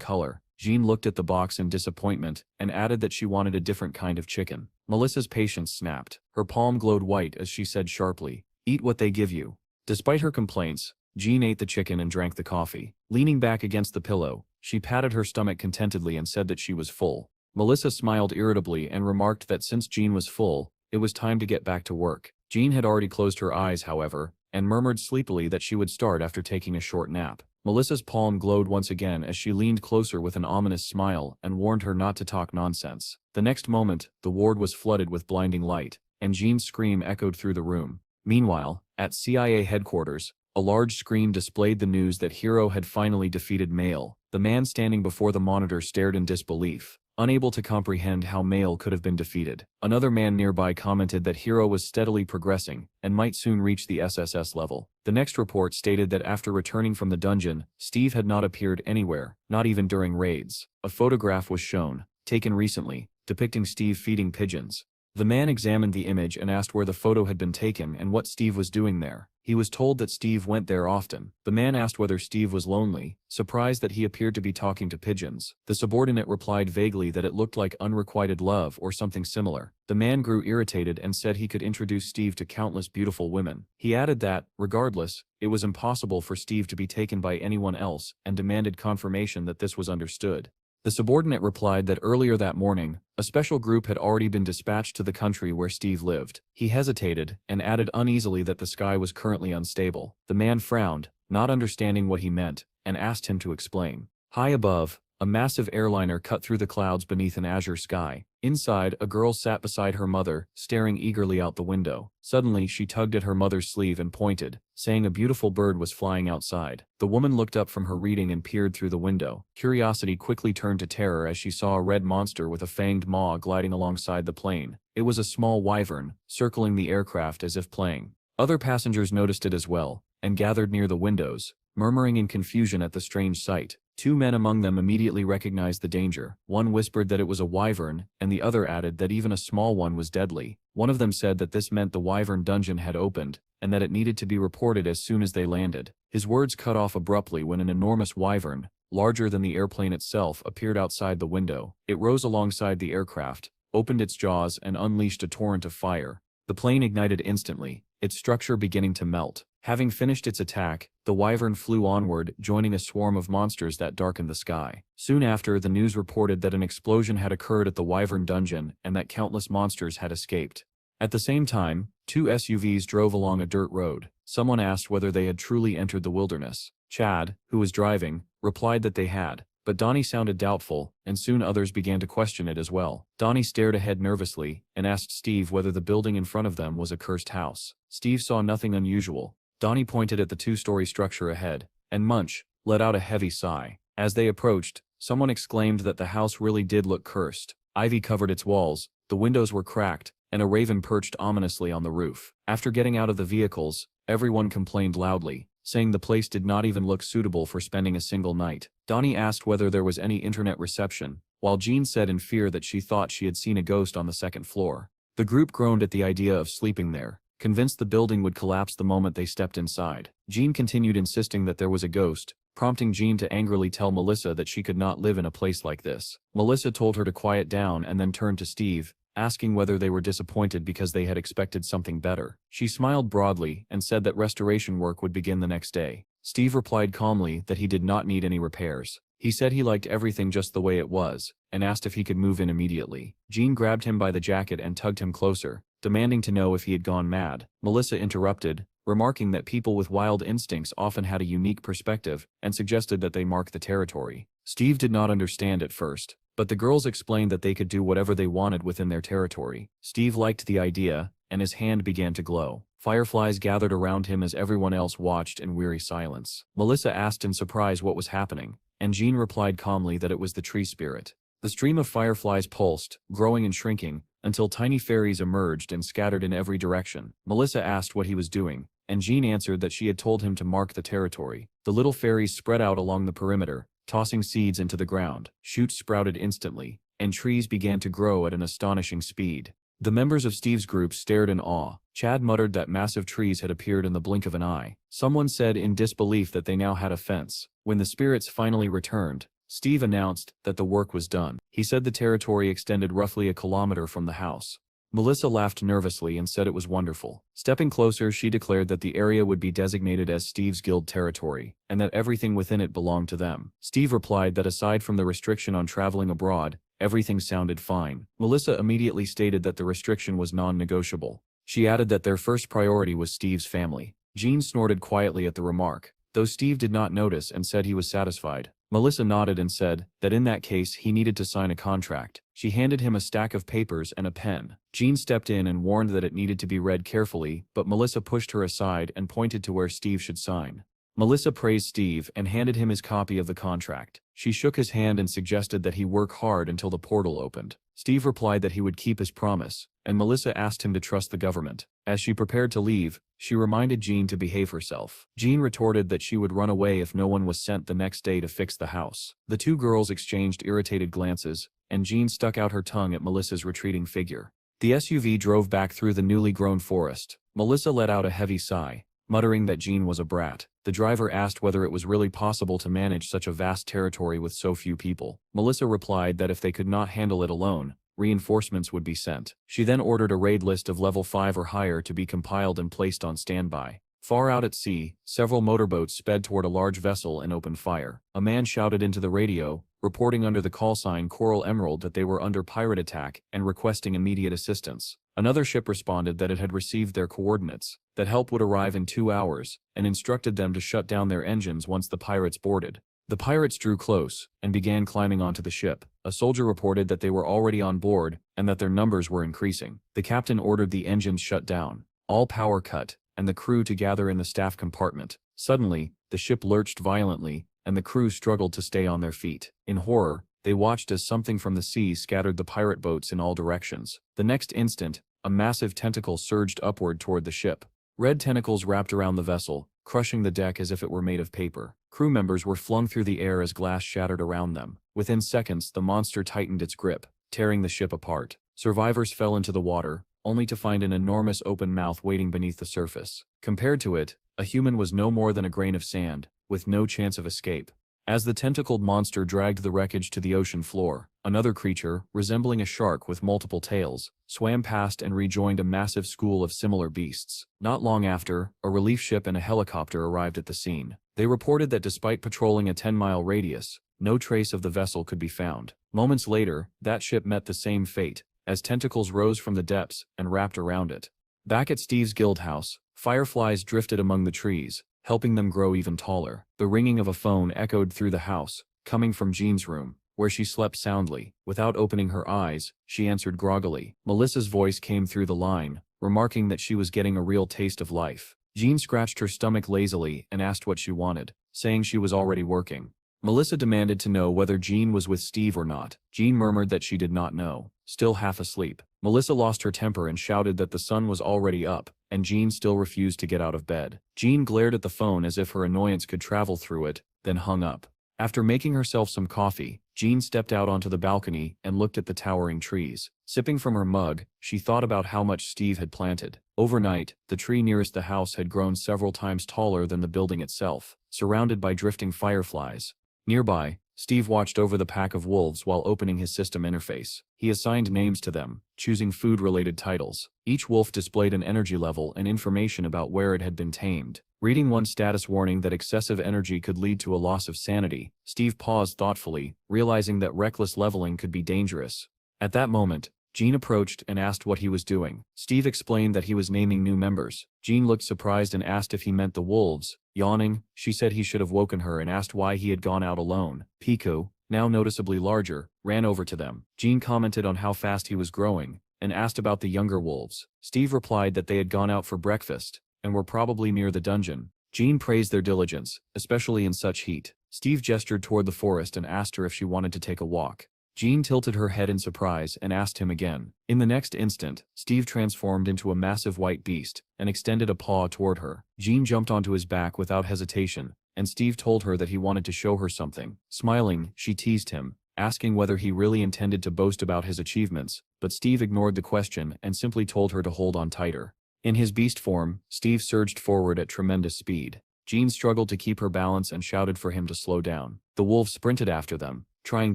color. Jean looked at the box in disappointment and added that she wanted a different kind of chicken. Melissa's patience snapped. Her palm glowed white as she said sharply, "Eat what they give you." Despite her complaints, Jean ate the chicken and drank the coffee. Leaning back against the pillow, she patted her stomach contentedly and said that she was full. Melissa smiled irritably and remarked that since Jean was full, it was time to get back to work. Jean had already closed her eyes, however, and murmured sleepily that she would start after taking a short nap. Melissa's palm glowed once again as she leaned closer with an ominous smile and warned her not to talk nonsense. The next moment, the ward was flooded with blinding light, and Jean's scream echoed through the room. Meanwhile, at CIA headquarters, a large screen displayed the news that Hero had finally defeated Mail. The man standing before the monitor stared in disbelief, unable to comprehend how Mail could have been defeated. Another man nearby commented that Hero was steadily progressing and might soon reach the SSS level. The next report stated that after returning from the dungeon, Steve had not appeared anywhere, not even during raids. A photograph was shown, taken recently, depicting Steve feeding pigeons. The man examined the image and asked where the photo had been taken and what Steve was doing there. He was told that Steve went there often. The man asked whether Steve was lonely, surprised that he appeared to be talking to pigeons. The subordinate replied vaguely that it looked like unrequited love or something similar. The man grew irritated and said he could introduce Steve to countless beautiful women. He added that, regardless, it was impossible for Steve to be taken by anyone else and demanded confirmation that this was understood. The subordinate replied that earlier that morning, a special group had already been dispatched to the country where Steve lived. He hesitated and added uneasily that the sky was currently unstable. The man frowned, not understanding what he meant, and asked him to explain. High above, a massive airliner cut through the clouds beneath an azure sky. Inside, a girl sat beside her mother, staring eagerly out the window. Suddenly, she tugged at her mother's sleeve and pointed, saying a beautiful bird was flying outside. The woman looked up from her reading and peered through the window. Curiosity quickly turned to terror as she saw a red monster with a fanged maw gliding alongside the plane. It was a small wyvern, circling the aircraft as if playing. Other passengers noticed it as well, and gathered near the windows, murmuring in confusion at the strange sight. Two men among them immediately recognized the danger. One whispered that it was a wyvern, and the other added that even a small one was deadly. One of them said that this meant the wyvern dungeon had opened, and that it needed to be reported as soon as they landed. His words cut off abruptly when an enormous wyvern, larger than the airplane itself, appeared outside the window. It rose alongside the aircraft, opened its jaws and unleashed a torrent of fire. The plane ignited instantly, its structure beginning to melt. Having finished its attack, the wyvern flew onward, joining a swarm of monsters that darkened the sky. Soon after, the news reported that an explosion had occurred at the wyvern dungeon and that countless monsters had escaped. At the same time, two SUVs drove along a dirt road. Someone asked whether they had truly entered the wilderness. Chad, who was driving, replied that they had, but Donnie sounded doubtful, and soon others began to question it as well. Donnie stared ahead nervously and asked Steve whether the building in front of them was a cursed house. Steve saw nothing unusual. Donnie pointed at the two-story structure ahead, and Munch let out a heavy sigh. As they approached, someone exclaimed that the house really did look cursed. Ivy covered its walls, the windows were cracked, and a raven perched ominously on the roof. After getting out of the vehicles, everyone complained loudly, saying the place did not even look suitable for spending a single night. Donnie asked whether there was any internet reception, while Jean said in fear that she thought she had seen a ghost on the second floor. The group groaned at the idea of sleeping there, convinced the building would collapse the moment they stepped inside. Jean continued insisting that there was a ghost, prompting Jean to angrily tell Melissa that she could not live in a place like this. Melissa told her to quiet down and then turned to Steve, asking whether they were disappointed because they had expected something better. She smiled broadly and said that restoration work would begin the next day. Steve replied calmly that he did not need any repairs. He said he liked everything just the way it was, and asked if he could move in immediately. Jean grabbed him by the jacket and tugged him closer, demanding to know if he had gone mad. Melissa interrupted, remarking that people with wild instincts often had a unique perspective, and suggested that they mark the territory. Steve did not understand at first, but the girls explained that they could do whatever they wanted within their territory. Steve liked the idea, and his hand began to glow. Fireflies gathered around him as everyone else watched in weary silence. Melissa asked in surprise what was happening, and Jean replied calmly that it was the tree spirit. The stream of fireflies pulsed, growing and shrinking, until tiny fairies emerged and scattered in every direction. Melissa asked what he was doing, and Jean answered that she had told him to mark the territory. The little fairies spread out along the perimeter, tossing seeds into the ground. Shoots sprouted instantly, and trees began to grow at an astonishing speed. The members of Steve's group stared in awe. Chad muttered that massive trees had appeared in the blink of an eye. Someone said in disbelief that they now had a fence. When the spirits finally returned, Steve announced that the work was done. He said the territory extended roughly a kilometer from the house. Melissa laughed nervously and said it was wonderful. Stepping closer, she declared that the area would be designated as Steve's guild territory, and that everything within it belonged to them. Steve replied that aside from the restriction on traveling abroad, everything sounded fine. Melissa immediately stated that the restriction was non-negotiable. She added that their first priority was Steve's family. Jean snorted quietly at the remark, though Steve did not notice and said he was satisfied. Melissa nodded and said that in that case he needed to sign a contract. She handed him a stack of papers and a pen. Jean stepped in and warned that it needed to be read carefully, but Melissa pushed her aside and pointed to where Steve should sign. Melissa praised Steve and handed him his copy of the contract. She shook his hand and suggested that he work hard until the portal opened. Steve replied that he would keep his promise, and Melissa asked him to trust the government. As she prepared to leave, she reminded Jean to behave herself. Jean retorted that she would run away if no one was sent the next day to fix the house. The two girls exchanged irritated glances, and Jean stuck out her tongue at Melissa's retreating figure. The SUV drove back through the newly grown forest. Melissa let out a heavy sigh, muttering that Jean was a brat. The driver asked whether it was really possible to manage such a vast territory with so few people. Melissa replied that if they could not handle it alone, reinforcements would be sent. She then ordered a raid list of level 5 or higher to be compiled and placed on standby. Far out at sea, several motorboats sped toward a large vessel and opened fire. A man shouted into the radio, reporting under the call sign Coral Emerald that they were under pirate attack and requesting immediate assistance. Another ship responded that it had received their coordinates, that help would arrive in 2 hours, and instructed them to shut down their engines once the pirates boarded. The pirates drew close and began climbing onto the ship. A soldier reported that they were already on board and that their numbers were increasing. The captain ordered the engines shut down, all power cut, and the crew to gather in the staff compartment. Suddenly, the ship lurched violently, and the crew struggled to stay on their feet. In horror, they watched as something from the sea scattered the pirate boats in all directions. The next instant, a massive tentacle surged upward toward the ship. Red tentacles wrapped around the vessel, crushing the deck as if it were made of paper. Crew members were flung through the air as glass shattered around them. Within seconds, the monster tightened its grip, tearing the ship apart. Survivors fell into the water, only to find an enormous open mouth waiting beneath the surface. Compared to it, a human was no more than a grain of sand, with no chance of escape. As the tentacled monster dragged the wreckage to the ocean floor, another creature, resembling a shark with multiple tails, swam past and rejoined a massive school of similar beasts. Not long after, a relief ship and a helicopter arrived at the scene. They reported that despite patrolling a 10-mile radius, no trace of the vessel could be found. Moments later, that ship met the same fate, as tentacles rose from the depths and wrapped around it. Back at Steve's guild house, fireflies drifted among the trees, helping them grow even taller. The ringing of a phone echoed through the house, coming from Jean's room, where she slept soundly. Without opening her eyes, she answered groggily. Melissa's voice came through the line, remarking that she was getting a real taste of life. Jean scratched her stomach lazily and asked what she wanted, saying she was already working. Melissa demanded to know whether Jean was with Steve or not. Jean murmured that she did not know, still half asleep. Melissa lost her temper and shouted that the sun was already up, and Jean still refused to get out of bed. Jean glared at the phone as if her annoyance could travel through it, then hung up. After making herself some coffee, Jean stepped out onto the balcony and looked at the towering trees. Sipping from her mug, she thought about how much Steve had planted. Overnight, the tree nearest the house had grown several times taller than the building itself, surrounded by drifting fireflies. Nearby, Steve watched over the pack of wolves while opening his system interface. He assigned names to them, choosing food-related titles. Each wolf displayed an energy level and information about where it had been tamed. Reading one status warning that excessive energy could lead to a loss of sanity, Steve paused thoughtfully, realizing that reckless leveling could be dangerous. At that moment, Jean approached and asked what he was doing. Steve explained that he was naming new members. Jean looked surprised and asked if he meant the wolves. Yawning, she said he should have woken her and asked why he had gone out alone. Pico, now noticeably larger, ran over to them. Jean commented on how fast he was growing, and asked about the younger wolves. Steve replied that they had gone out for breakfast, and were probably near the dungeon. Jean praised their diligence, especially in such heat. Steve gestured toward the forest and asked her if she wanted to take a walk. Jean tilted her head in surprise and asked him again. In the next instant, Steve transformed into a massive white beast and extended a paw toward her. Jean jumped onto his back without hesitation, and Steve told her that he wanted to show her something. Smiling, she teased him, asking whether he really intended to boast about his achievements, but Steve ignored the question and simply told her to hold on tighter. In his beast form, Steve surged forward at tremendous speed. Jean struggled to keep her balance and shouted for him to slow down. The wolf sprinted after them, trying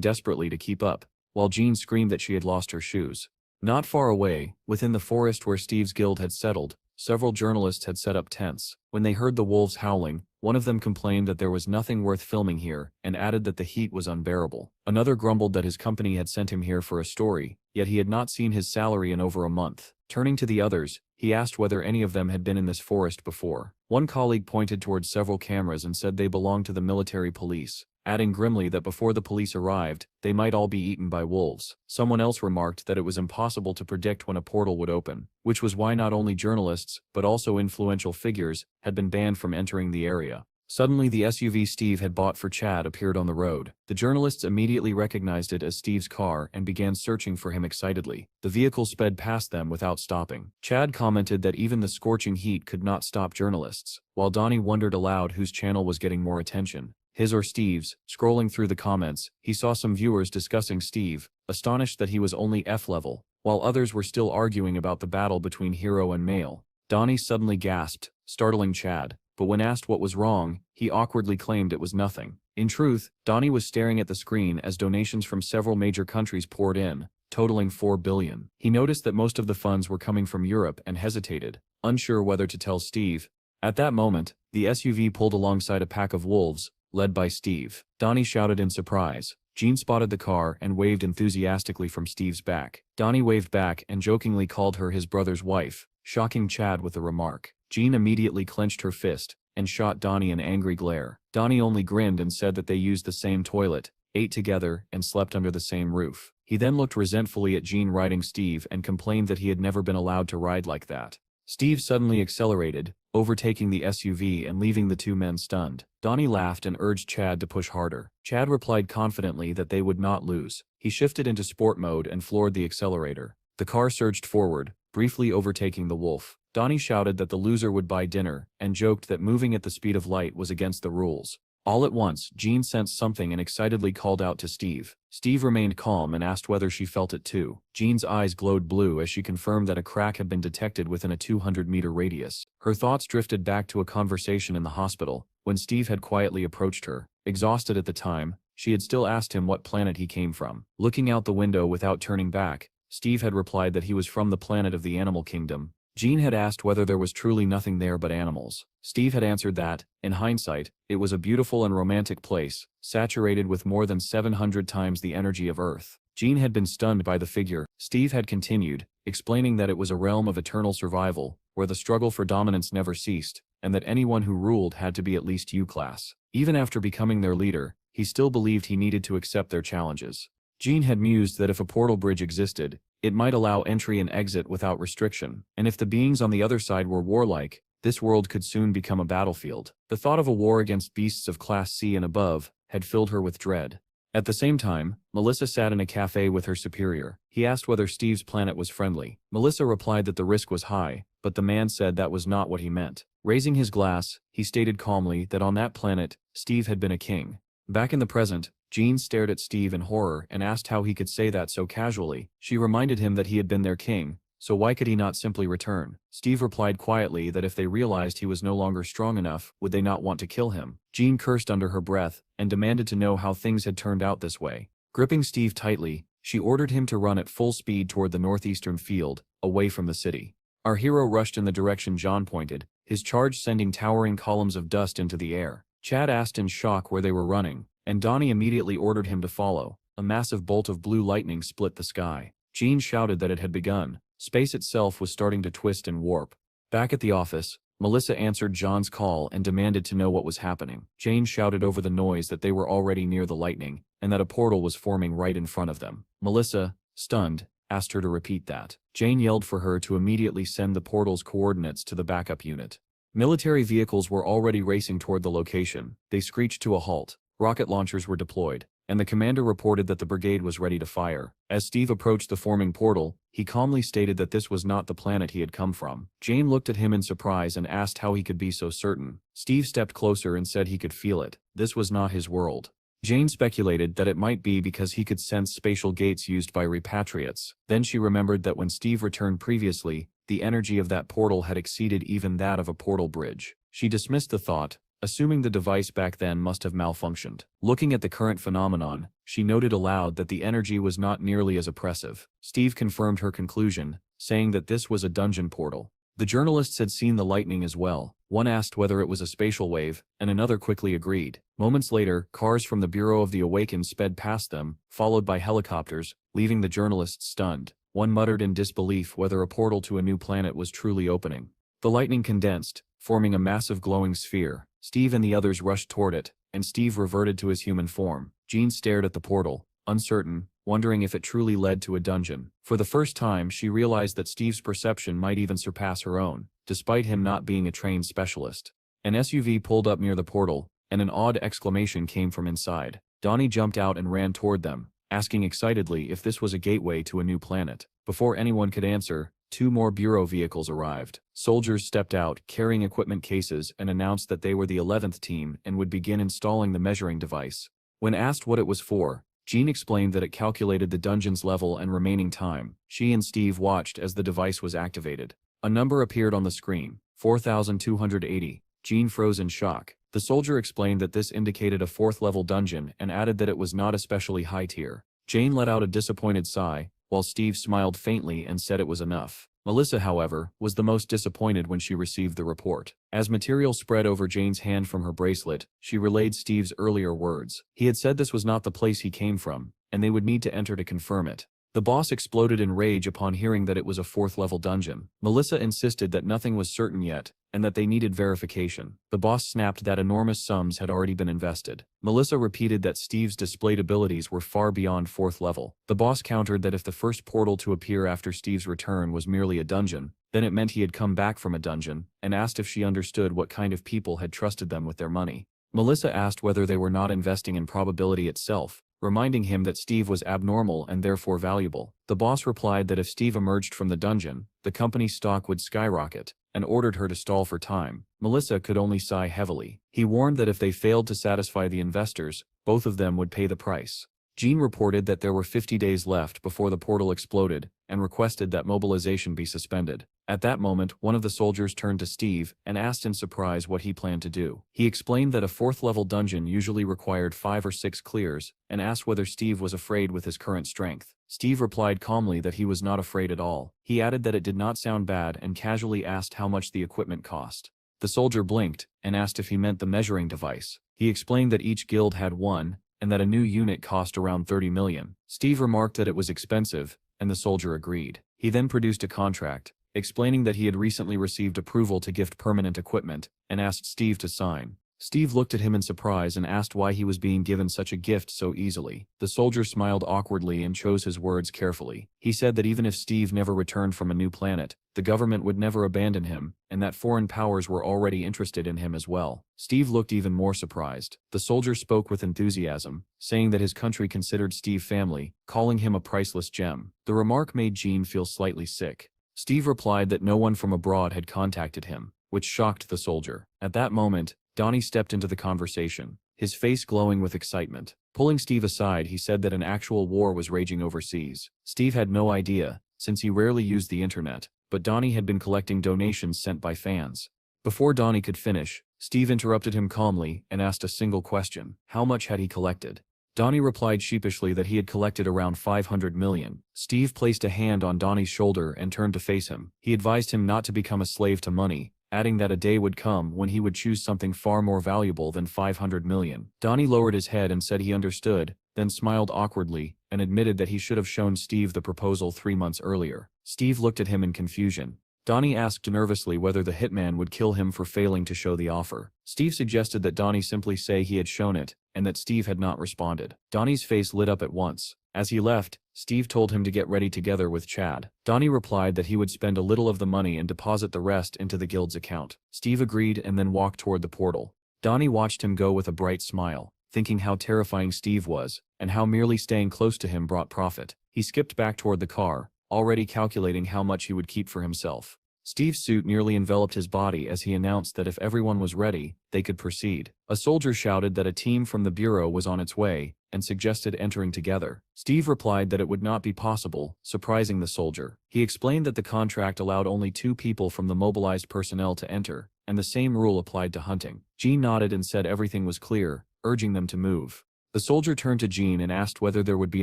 desperately to keep up, while Jean screamed that she had lost her shoes. Not far away, within the forest where Steve's guild had settled, several journalists had set up tents. When they heard the wolves howling, one of them complained that there was nothing worth filming here and added that the heat was unbearable. Another grumbled that his company had sent him here for a story, yet he had not seen his salary in over a month. Turning to the others, he asked whether any of them had been in this forest before. One colleague pointed towards several cameras and said they belonged to the military police, adding grimly that before the police arrived, they might all be eaten by wolves. Someone else remarked that it was impossible to predict when a portal would open, which was why not only journalists, but also influential figures, had been banned from entering the area. Suddenly the SUV Steve had bought for Chad appeared on the road. The journalists immediately recognized it as Steve's car and began searching for him excitedly. The vehicle sped past them without stopping. Chad commented that even the scorching heat could not stop journalists, while Donnie wondered aloud whose channel was getting more attention, his or Steve's. Scrolling through the comments, he saw some viewers discussing Steve, astonished that he was only F level, while others were still arguing about the battle between hero and male. Donnie suddenly gasped, startling Chad, but when asked what was wrong, he awkwardly claimed it was nothing. In truth, Donnie was staring at the screen as donations from several major countries poured in, totaling 4 billion. He noticed that most of the funds were coming from Europe and hesitated, unsure whether to tell Steve. At that moment, the SUV pulled alongside a pack of wolves, led by Steve. Donnie shouted in surprise. Jean spotted the car and waved enthusiastically from Steve's back. Donnie waved back and jokingly called her his brother's wife, shocking Chad with the remark. Jean immediately clenched her fist and shot Donnie an angry glare. Donnie only grinned and said that they used the same toilet, ate together, and slept under the same roof. He then looked resentfully at Jean riding Steve and complained that he had never been allowed to ride like that. Steve suddenly accelerated, overtaking the SUV and leaving the two men stunned. Donnie laughed and urged Chad to push harder. Chad replied confidently that they would not lose. He shifted into sport mode and floored the accelerator. The car surged forward, briefly overtaking the wolf. Donnie shouted that the loser would buy dinner, and joked that moving at the speed of light was against the rules. All at once, Jean sensed something and excitedly called out to Steve. Steve remained calm and asked whether she felt it too. Jean's eyes glowed blue as she confirmed that a crack had been detected within a 200-meter radius. Her thoughts drifted back to a conversation in the hospital, when Steve had quietly approached her. Exhausted at the time, she had still asked him what planet he came from. Looking out the window without turning back, Steve had replied that he was from the planet of the animal kingdom. Jean had asked whether there was truly nothing there but animals. Steve had answered that, in hindsight, it was a beautiful and romantic place, saturated with more than 700 times the energy of Earth. Jean had been stunned by the figure. Steve had continued, explaining that it was a realm of eternal survival, where the struggle for dominance never ceased, and that anyone who ruled had to be at least U-class. Even after becoming their leader, he still believed he needed to accept their challenges. Jean had mused that if a portal bridge existed, it might allow entry and exit without restriction, and if the beings on the other side were warlike, this world could soon become a battlefield. The thought of a war against beasts of Class C and above had filled her with dread. At the same time, Melissa sat in a cafe with her superior. He asked whether Steve's planet was friendly. Melissa replied that the risk was high, but the man said that was not what he meant. Raising his glass, he stated calmly that on that planet, Steve had been a king. Back in the present, Jean stared at Steve in horror and asked how he could say that so casually. She reminded him that he had been their king, so why could he not simply return? Steve replied quietly that if they realized he was no longer strong enough, would they not want to kill him? Jean cursed under her breath and demanded to know how things had turned out this way. Gripping Steve tightly, she ordered him to run at full speed toward the northeastern field, away from the city. Our hero rushed in the direction John pointed, his charge sending towering columns of dust into the air. Chad asked in shock where they were running, and Donnie immediately ordered him to follow. A massive bolt of blue lightning split the sky. Jean shouted that it had begun. Space itself was starting to twist and warp. Back at the office, Melissa answered John's call and demanded to know what was happening. Jane shouted over the noise that they were already near the lightning, and that a portal was forming right in front of them. Melissa, stunned, asked her to repeat that. Jane yelled for her to immediately send the portal's coordinates to the backup unit. Military vehicles were already racing toward the location. They screeched to a halt. Rocket launchers were deployed. and the commander reported that the brigade was ready to fire. As Steve approached the forming portal, he calmly stated that this was not the planet he had come from. Jane looked at him in surprise and asked how he could be so certain. Steve stepped closer and said he could feel it. This was not his world. Jane speculated that it might be because he could sense spatial gates used by repatriates. Then she remembered that when Steve returned previously, the energy of that portal had exceeded even that of a portal bridge. She dismissed the thought, assuming the device back then must have malfunctioned. Looking at the current phenomenon, she noted aloud that the energy was not nearly as oppressive. Steve confirmed her conclusion, saying that this was a dungeon portal. The journalists had seen the lightning as well. One asked whether it was a spatial wave, and another quickly agreed. Moments later, cars from the Bureau of the Awakened sped past them, followed by helicopters, leaving the journalists stunned. One muttered in disbelief whether a portal to a new planet was truly opening. The lightning condensed, forming a massive glowing sphere. Steve and the others rushed toward it, and Steve reverted to his human form. Jean stared at the portal, uncertain, wondering if it truly led to a dungeon. For the first time, she realized that Steve's perception might even surpass her own, despite him not being a trained specialist. An SUV pulled up near the portal, and an odd exclamation came from inside. Donnie jumped out and ran toward them, asking excitedly if this was a gateway to a new planet. Before anyone could answer, 2 more Bureau vehicles arrived. Soldiers stepped out, carrying equipment cases, and announced that they were the 11th team and would begin installing the measuring device. When asked what it was for, Jean explained that it calculated the dungeon's level and remaining time. She and Steve watched as the device was activated. A number appeared on the screen, 4,280. Jean froze in shock. The soldier explained that this indicated a 4th-level dungeon and added that it was not especially high tier. Jane let out a disappointed sigh, while Steve smiled faintly and said it was enough. Melissa, however, was the most disappointed when she received the report. As material spread over Jane's hand from her bracelet, she relayed Steve's earlier words. He had said this was not the place he came from, and they would need to enter to confirm it. The boss exploded in rage upon hearing that it was a 4th-level dungeon. Melissa insisted that nothing was certain yet, and that they needed verification. The boss snapped that enormous sums had already been invested. Melissa repeated that Steve's displayed abilities were far beyond 4th level. The boss countered that if the first portal to appear after Steve's return was merely a dungeon, then it meant he had come back from a dungeon, and asked if she understood what kind of people had trusted them with their money. Melissa asked whether they were not investing in probability itself, reminding him that Steve was abnormal and therefore valuable. The boss replied that if Steve emerged from the dungeon, the company's stock would skyrocket, and ordered her to stall for time. Melissa could only sigh heavily. He warned that if they failed to satisfy the investors, both of them would pay the price. Jean reported that there were 50 days left before the portal exploded, and requested that mobilization be suspended. At that moment, one of the soldiers turned to Steve and asked in surprise what he planned to do. He explained that a 4th-level dungeon usually required 5 or 6 clears, and asked whether Steve was afraid with his current strength. Steve replied calmly that he was not afraid at all. He added that it did not sound bad and casually asked how much the equipment cost. The soldier blinked and asked if he meant the measuring device. He explained that each guild had one, and that a new unit cost around 30 million. Steve remarked that it was expensive, and the soldier agreed. He then produced a contract, explaining that he had recently received approval to gift permanent equipment, and asked Steve to sign. Steve looked at him in surprise and asked why he was being given such a gift so easily. The soldier smiled awkwardly and chose his words carefully. He said that even if Steve never returned from a new planet, the government would never abandon him, and that foreign powers were already interested in him as well. Steve looked even more surprised. The soldier spoke with enthusiasm, saying that his country considered Steve family, calling him a priceless gem. The remark made Jean feel slightly sick. Steve replied that no one from abroad had contacted him, which shocked the soldier. At that moment, Donnie stepped into the conversation, his face glowing with excitement. Pulling Steve aside, he said that an actual war was raging overseas. Steve had no idea, since he rarely used the internet, but Donnie had been collecting donations sent by fans. Before Donnie could finish, Steve interrupted him calmly and asked a single question: how much had he collected? Donnie replied sheepishly that he had collected around 500 million. Steve placed a hand on Donnie's shoulder and turned to face him. He advised him not to become a slave to money, adding that a day would come when he would choose something far more valuable than 500 million. Donnie lowered his head and said he understood, then smiled awkwardly, and admitted that he should have shown Steve the proposal 3 months earlier. Steve looked at him in confusion. Donnie asked nervously whether the hitman would kill him for failing to show the offer. Steve suggested that Donnie simply say he had shown it, and that Steve had not responded. Donnie's face lit up at once. As he left, Steve told him to get ready together with Chad. Donnie replied that he would spend a little of the money and deposit the rest into the guild's account. Steve agreed and then walked toward the portal. Donnie watched him go with a bright smile. thinking how terrifying Steve was, and how merely staying close to him brought profit. He skipped back toward the car, already calculating how much he would keep for himself. Steve's suit nearly enveloped his body as he announced that if everyone was ready, they could proceed. A soldier shouted that a team from the bureau was on its way, and suggested entering together. Steve replied that it would not be possible, surprising the soldier. He explained that the contract allowed only 2 people from the mobilized personnel to enter, and the same rule applied to hunting. Jean nodded and said everything was clear, urging them to move. The soldier turned to Jean and asked whether there would be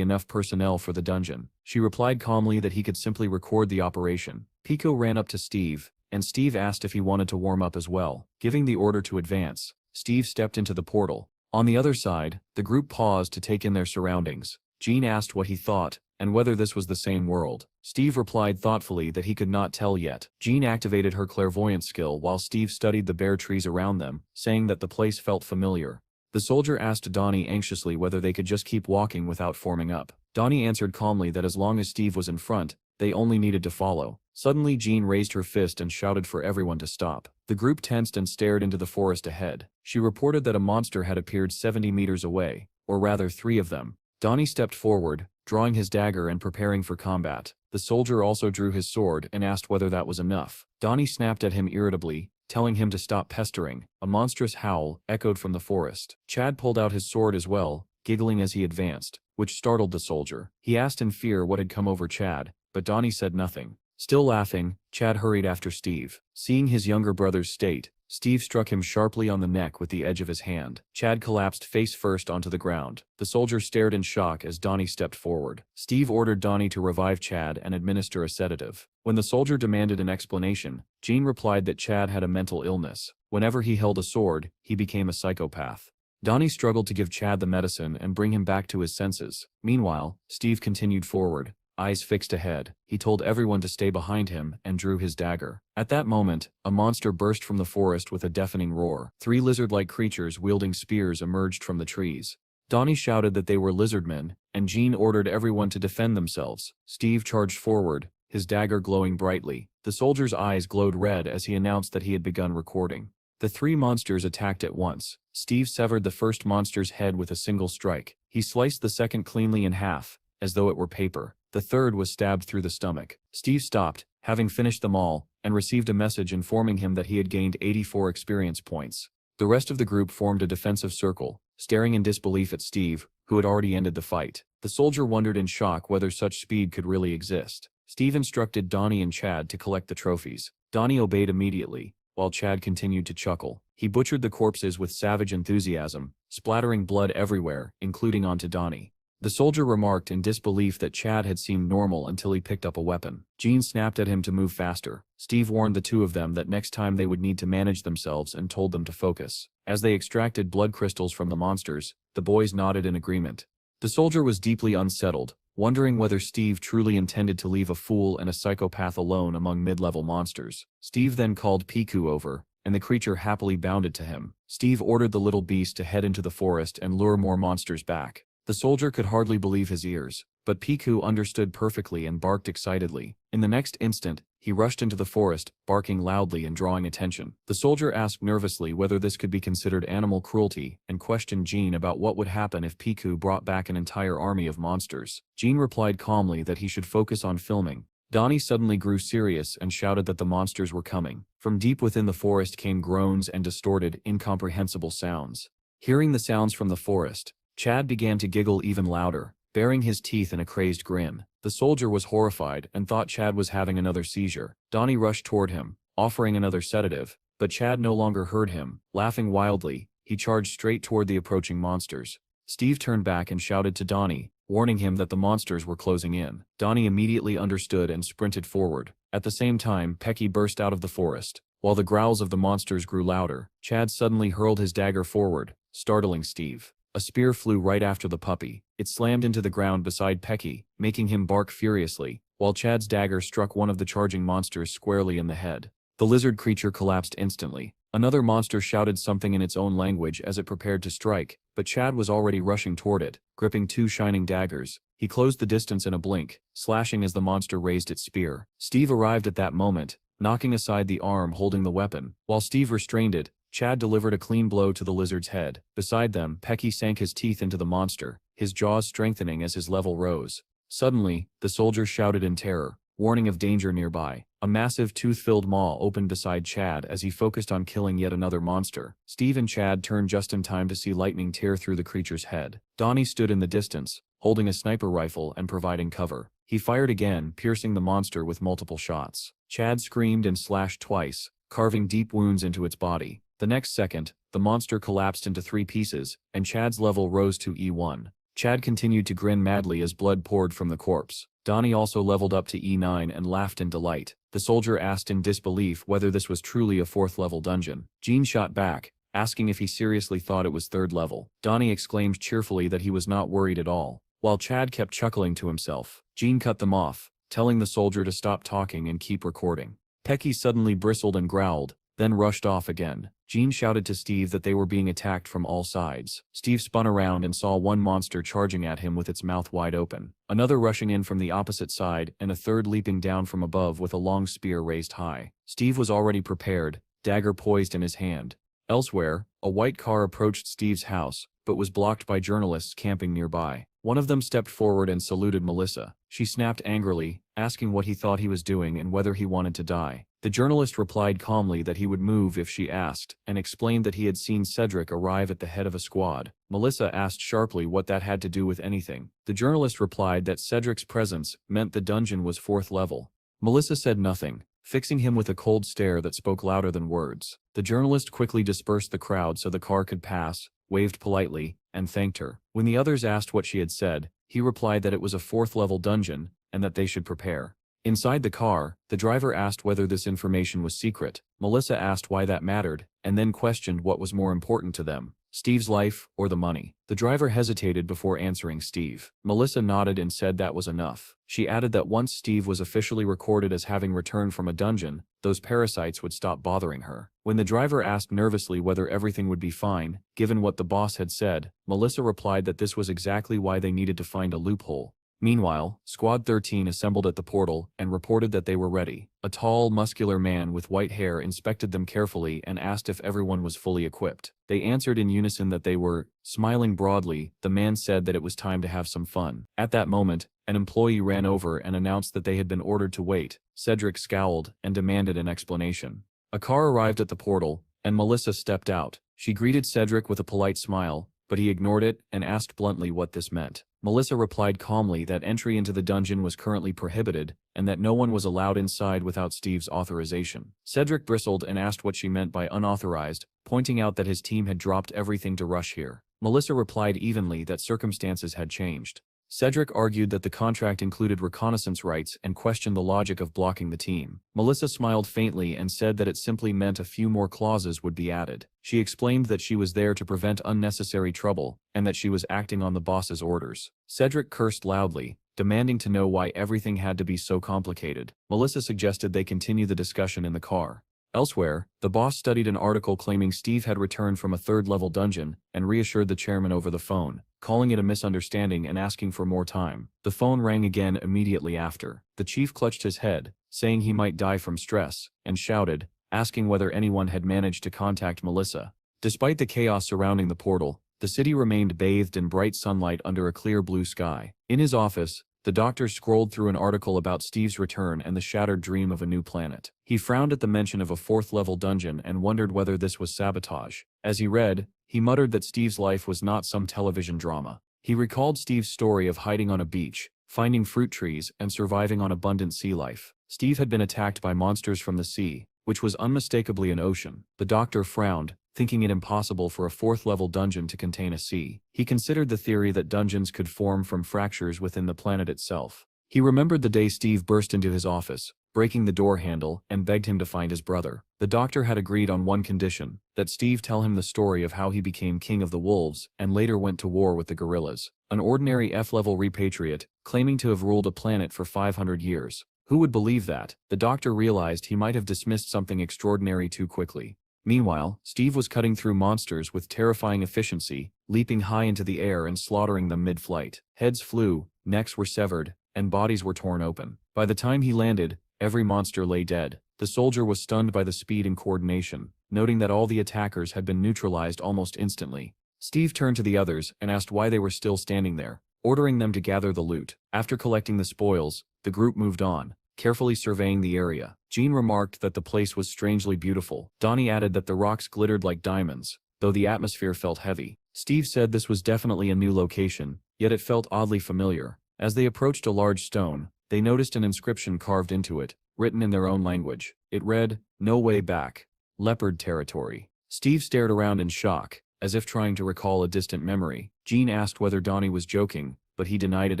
enough personnel for the dungeon. She replied calmly that he could simply record the operation. Pico ran up to Steve, and Steve asked if he wanted to warm up as well. Giving the order to advance, Steve stepped into the portal. On the other side, the group paused to take in their surroundings. Jean asked what he thought, and whether this was the same world. Steve replied thoughtfully that he could not tell yet. Jean activated her clairvoyance skill while Steve studied the bare trees around them, saying that the place felt familiar. The soldier asked Donnie anxiously whether they could just keep walking without forming up. Donnie answered calmly that as long as Steve was in front, they only needed to follow. Suddenly Jean raised her fist and shouted for everyone to stop. The group tensed and stared into the forest ahead. She reported that a monster had appeared 70 meters away, or rather 3 of them. Donnie stepped forward, drawing his dagger and preparing for combat. The soldier also drew his sword and asked whether that was enough. Donnie snapped at him irritably, telling him to stop pestering. A monstrous howl echoed from the forest. Chad pulled out his sword as well, giggling as he advanced, which startled the soldier. He asked in fear what had come over Chad, but Donnie said nothing. Still laughing, Chad hurried after Steve. Seeing his younger brother's state, Steve struck him sharply on the neck with the edge of his hand. Chad collapsed face first onto the ground. The soldier stared in shock as Donnie stepped forward. Steve ordered Donnie to revive Chad and administer a sedative. When the soldier demanded an explanation, Jean replied that Chad had a mental illness. Whenever he held a sword, he became a psychopath. Donnie struggled to give Chad the medicine and bring him back to his senses. Meanwhile, Steve continued forward, eyes fixed ahead. He told everyone to stay behind him and drew his dagger. At that moment, a monster burst from the forest with a deafening roar. 3 lizard-like creatures wielding spears emerged from the trees. Donnie shouted that they were lizardmen, and Jean ordered everyone to defend themselves. Steve charged forward, his dagger glowing brightly. The soldier's eyes glowed red as he announced that he had begun recording. The 3 monsters attacked at once. Steve severed the first monster's head with a single strike. He sliced the second cleanly in half, as though it were paper. The third was stabbed through the stomach. Steve stopped, having finished them all, and received a message informing him that he had gained 84 experience points. The rest of the group formed a defensive circle, staring in disbelief at Steve, who had already ended the fight. The soldier wondered in shock whether such speed could really exist. Steve instructed Donnie and Chad to collect the trophies. Donnie obeyed immediately, while Chad continued to chuckle. He butchered the corpses with savage enthusiasm, splattering blood everywhere, including onto Donnie. The soldier remarked in disbelief that Chad had seemed normal until he picked up a weapon. Jean snapped at him to move faster. Steve warned the 2 of them that next time they would need to manage themselves and told them to focus. As they extracted blood crystals from the monsters, the boys nodded in agreement. The soldier was deeply unsettled, wondering whether Steve truly intended to leave a fool and a psychopath alone among mid-level monsters. Steve then called Piku over, and the creature happily bounded to him. Steve ordered the little beast to head into the forest and lure more monsters back. The soldier could hardly believe his ears, but Piku understood perfectly and barked excitedly. In the next instant, he rushed into the forest, barking loudly and drawing attention. The soldier asked nervously whether this could be considered animal cruelty, and questioned Jean about what would happen if Piku brought back an entire army of monsters. Jean replied calmly that he should focus on filming. Donnie suddenly grew serious and shouted that the monsters were coming. From deep within the forest came groans and distorted, incomprehensible sounds. Hearing the sounds from the forest, Chad began to giggle even louder, baring his teeth in a crazed grin. The soldier was horrified and thought Chad was having another seizure. Donnie rushed toward him, offering another sedative, but Chad no longer heard him. Laughing wildly, he charged straight toward the approaching monsters. Steve turned back and shouted to Donnie, warning him that the monsters were closing in. Donnie immediately understood and sprinted forward. At the same time, Pecky burst out of the forest. While the growls of the monsters grew louder, Chad suddenly hurled his dagger forward, startling Steve. A spear flew right after the puppy. It slammed into the ground beside Pecky, making him bark furiously, while Chad's dagger struck one of the charging monsters squarely in the head. The lizard creature collapsed instantly. Another monster shouted something in its own language as it prepared to strike, but Chad was already rushing toward it, gripping 2 shining daggers. He closed the distance in a blink, slashing as the monster raised its spear. Steve arrived at that moment, knocking aside the arm holding the weapon. While Steve restrained it, Chad delivered a clean blow to the lizard's head. Beside them, Pecky sank his teeth into the monster, his jaws strengthening as his level rose. Suddenly, the soldier shouted in terror, warning of danger nearby. A massive tooth-filled maw opened beside Chad as he focused on killing yet another monster. Steve and Chad turned just in time to see lightning tear through the creature's head. Donnie stood in the distance, holding a sniper rifle and providing cover. He fired again, piercing the monster with multiple shots. Chad screamed and slashed twice, carving deep wounds into its body. The next second, the monster collapsed into 3 pieces, and Chad's level rose to E1. Chad continued to grin madly as blood poured from the corpse. Donnie also leveled up to E9 and laughed in delight. The soldier asked in disbelief whether this was truly a 4th level dungeon. Gene shot back, asking if he seriously thought it was 3rd level. Donnie exclaimed cheerfully that he was not worried at all, while Chad kept chuckling to himself. Gene cut them off, telling the soldier to stop talking and keep recording. Pecky suddenly bristled and growled, then rushed off again. Gene shouted to Steve that they were being attacked from all sides. Steve spun around and saw one monster charging at him with its mouth wide open, another rushing in from the opposite side, and a third leaping down from above with a long spear raised high. Steve was already prepared, dagger poised in his hand. Elsewhere, a white car approached Steve's house, but was blocked by journalists camping nearby. One of them stepped forward and saluted Melissa. She snapped angrily, asking what he thought he was doing and whether he wanted to die. The journalist replied calmly that he would move if she asked, and explained that he had seen Cedric arrive at the head of a squad. Melissa asked sharply what that had to do with anything. The journalist replied that Cedric's presence meant the dungeon was 4th level. Melissa said nothing, fixing him with a cold stare that spoke louder than words. The journalist quickly dispersed the crowd so the car could pass, waved politely, and thanked her. When the others asked what she had said, he replied that it was a 4th level dungeon, and that they should prepare. Inside the car, the driver asked whether this information was secret. Melissa asked why that mattered, and then questioned what was more important to them, Steve's life or the money. The driver hesitated before answering Steve. Melissa nodded and said that was enough. She added that once Steve was officially recorded as having returned from a dungeon, those parasites would stop bothering her. When the driver asked nervously whether everything would be fine, given what the boss had said, Melissa replied that this was exactly why they needed to find a loophole. Meanwhile, Squad 13 assembled at the portal and reported that they were ready. A tall, muscular man with white hair inspected them carefully and asked if everyone was fully equipped. They answered in unison that they were. Smiling broadly, the man said that it was time to have some fun. At that moment, an employee ran over and announced that they had been ordered to wait. Cedric scowled and demanded an explanation. A car arrived at the portal, and Melissa stepped out. She greeted Cedric with a polite smile, but he ignored it and asked bluntly what this meant. Melissa replied calmly that entry into the dungeon was currently prohibited, and that no one was allowed inside without Steve's authorization. Cedric bristled and asked what she meant by unauthorized, pointing out that his team had dropped everything to rush here. Melissa replied evenly that circumstances had changed. Cedric argued that the contract included reconnaissance rights and questioned the logic of blocking the team. Melissa smiled faintly and said that it simply meant a few more clauses would be added. She explained that she was there to prevent unnecessary trouble, and that she was acting on the boss's orders. Cedric cursed loudly, demanding to know why everything had to be so complicated. Melissa suggested they continue the discussion in the car. Elsewhere, the boss studied an article claiming Steve had returned from a 3rd-level dungeon and reassured the chairman over the phone, calling it a misunderstanding and asking for more time. The phone rang again immediately after. The chief clutched his head, saying he might die from stress, and shouted, asking whether anyone had managed to contact Melissa. Despite the chaos surrounding the portal, the city remained bathed in bright sunlight under a clear blue sky. In his office, the doctor scrolled through an article about Steve's return and the shattered dream of a new planet. He frowned at the mention of a 4th-level dungeon and wondered whether this was sabotage. As he read, he muttered that Steve's life was not some television drama. He recalled Steve's story of hiding on a beach, finding fruit trees, and surviving on abundant sea life. Steve had been attacked by monsters from the sea, which was unmistakably an ocean. The doctor frowned, thinking it impossible for a 4th-level dungeon to contain a sea. He considered the theory that dungeons could form from fractures within the planet itself. He remembered the day Steve burst into his office, breaking the door handle, and begged him to find his brother. The doctor had agreed on one condition, that Steve tell him the story of how he became king of the wolves and later went to war with the gorillas. An ordinary F-level repatriate, claiming to have ruled a planet for 500 years. Who would believe that? The doctor realized he might have dismissed something extraordinary too quickly. Meanwhile, Steve was cutting through monsters with terrifying efficiency, leaping high into the air and slaughtering them mid-flight. Heads flew, necks were severed, and bodies were torn open. By the time he landed, every monster lay dead. The soldier was stunned by the speed and coordination, noting that all the attackers had been neutralized almost instantly. Steve turned to the others and asked why they were still standing there, ordering them to gather the loot. After collecting the spoils, the group moved on, carefully surveying the area. Jean remarked that the place was strangely beautiful. Donnie added that the rocks glittered like diamonds, though the atmosphere felt heavy. Steve said this was definitely a new location, yet it felt oddly familiar. As they approached a large stone, they noticed an inscription carved into it, written in their own language. It read, "No way back. Leopard territory." Steve stared around in shock, as if trying to recall a distant memory. Jean asked whether Donnie was joking, but he denied it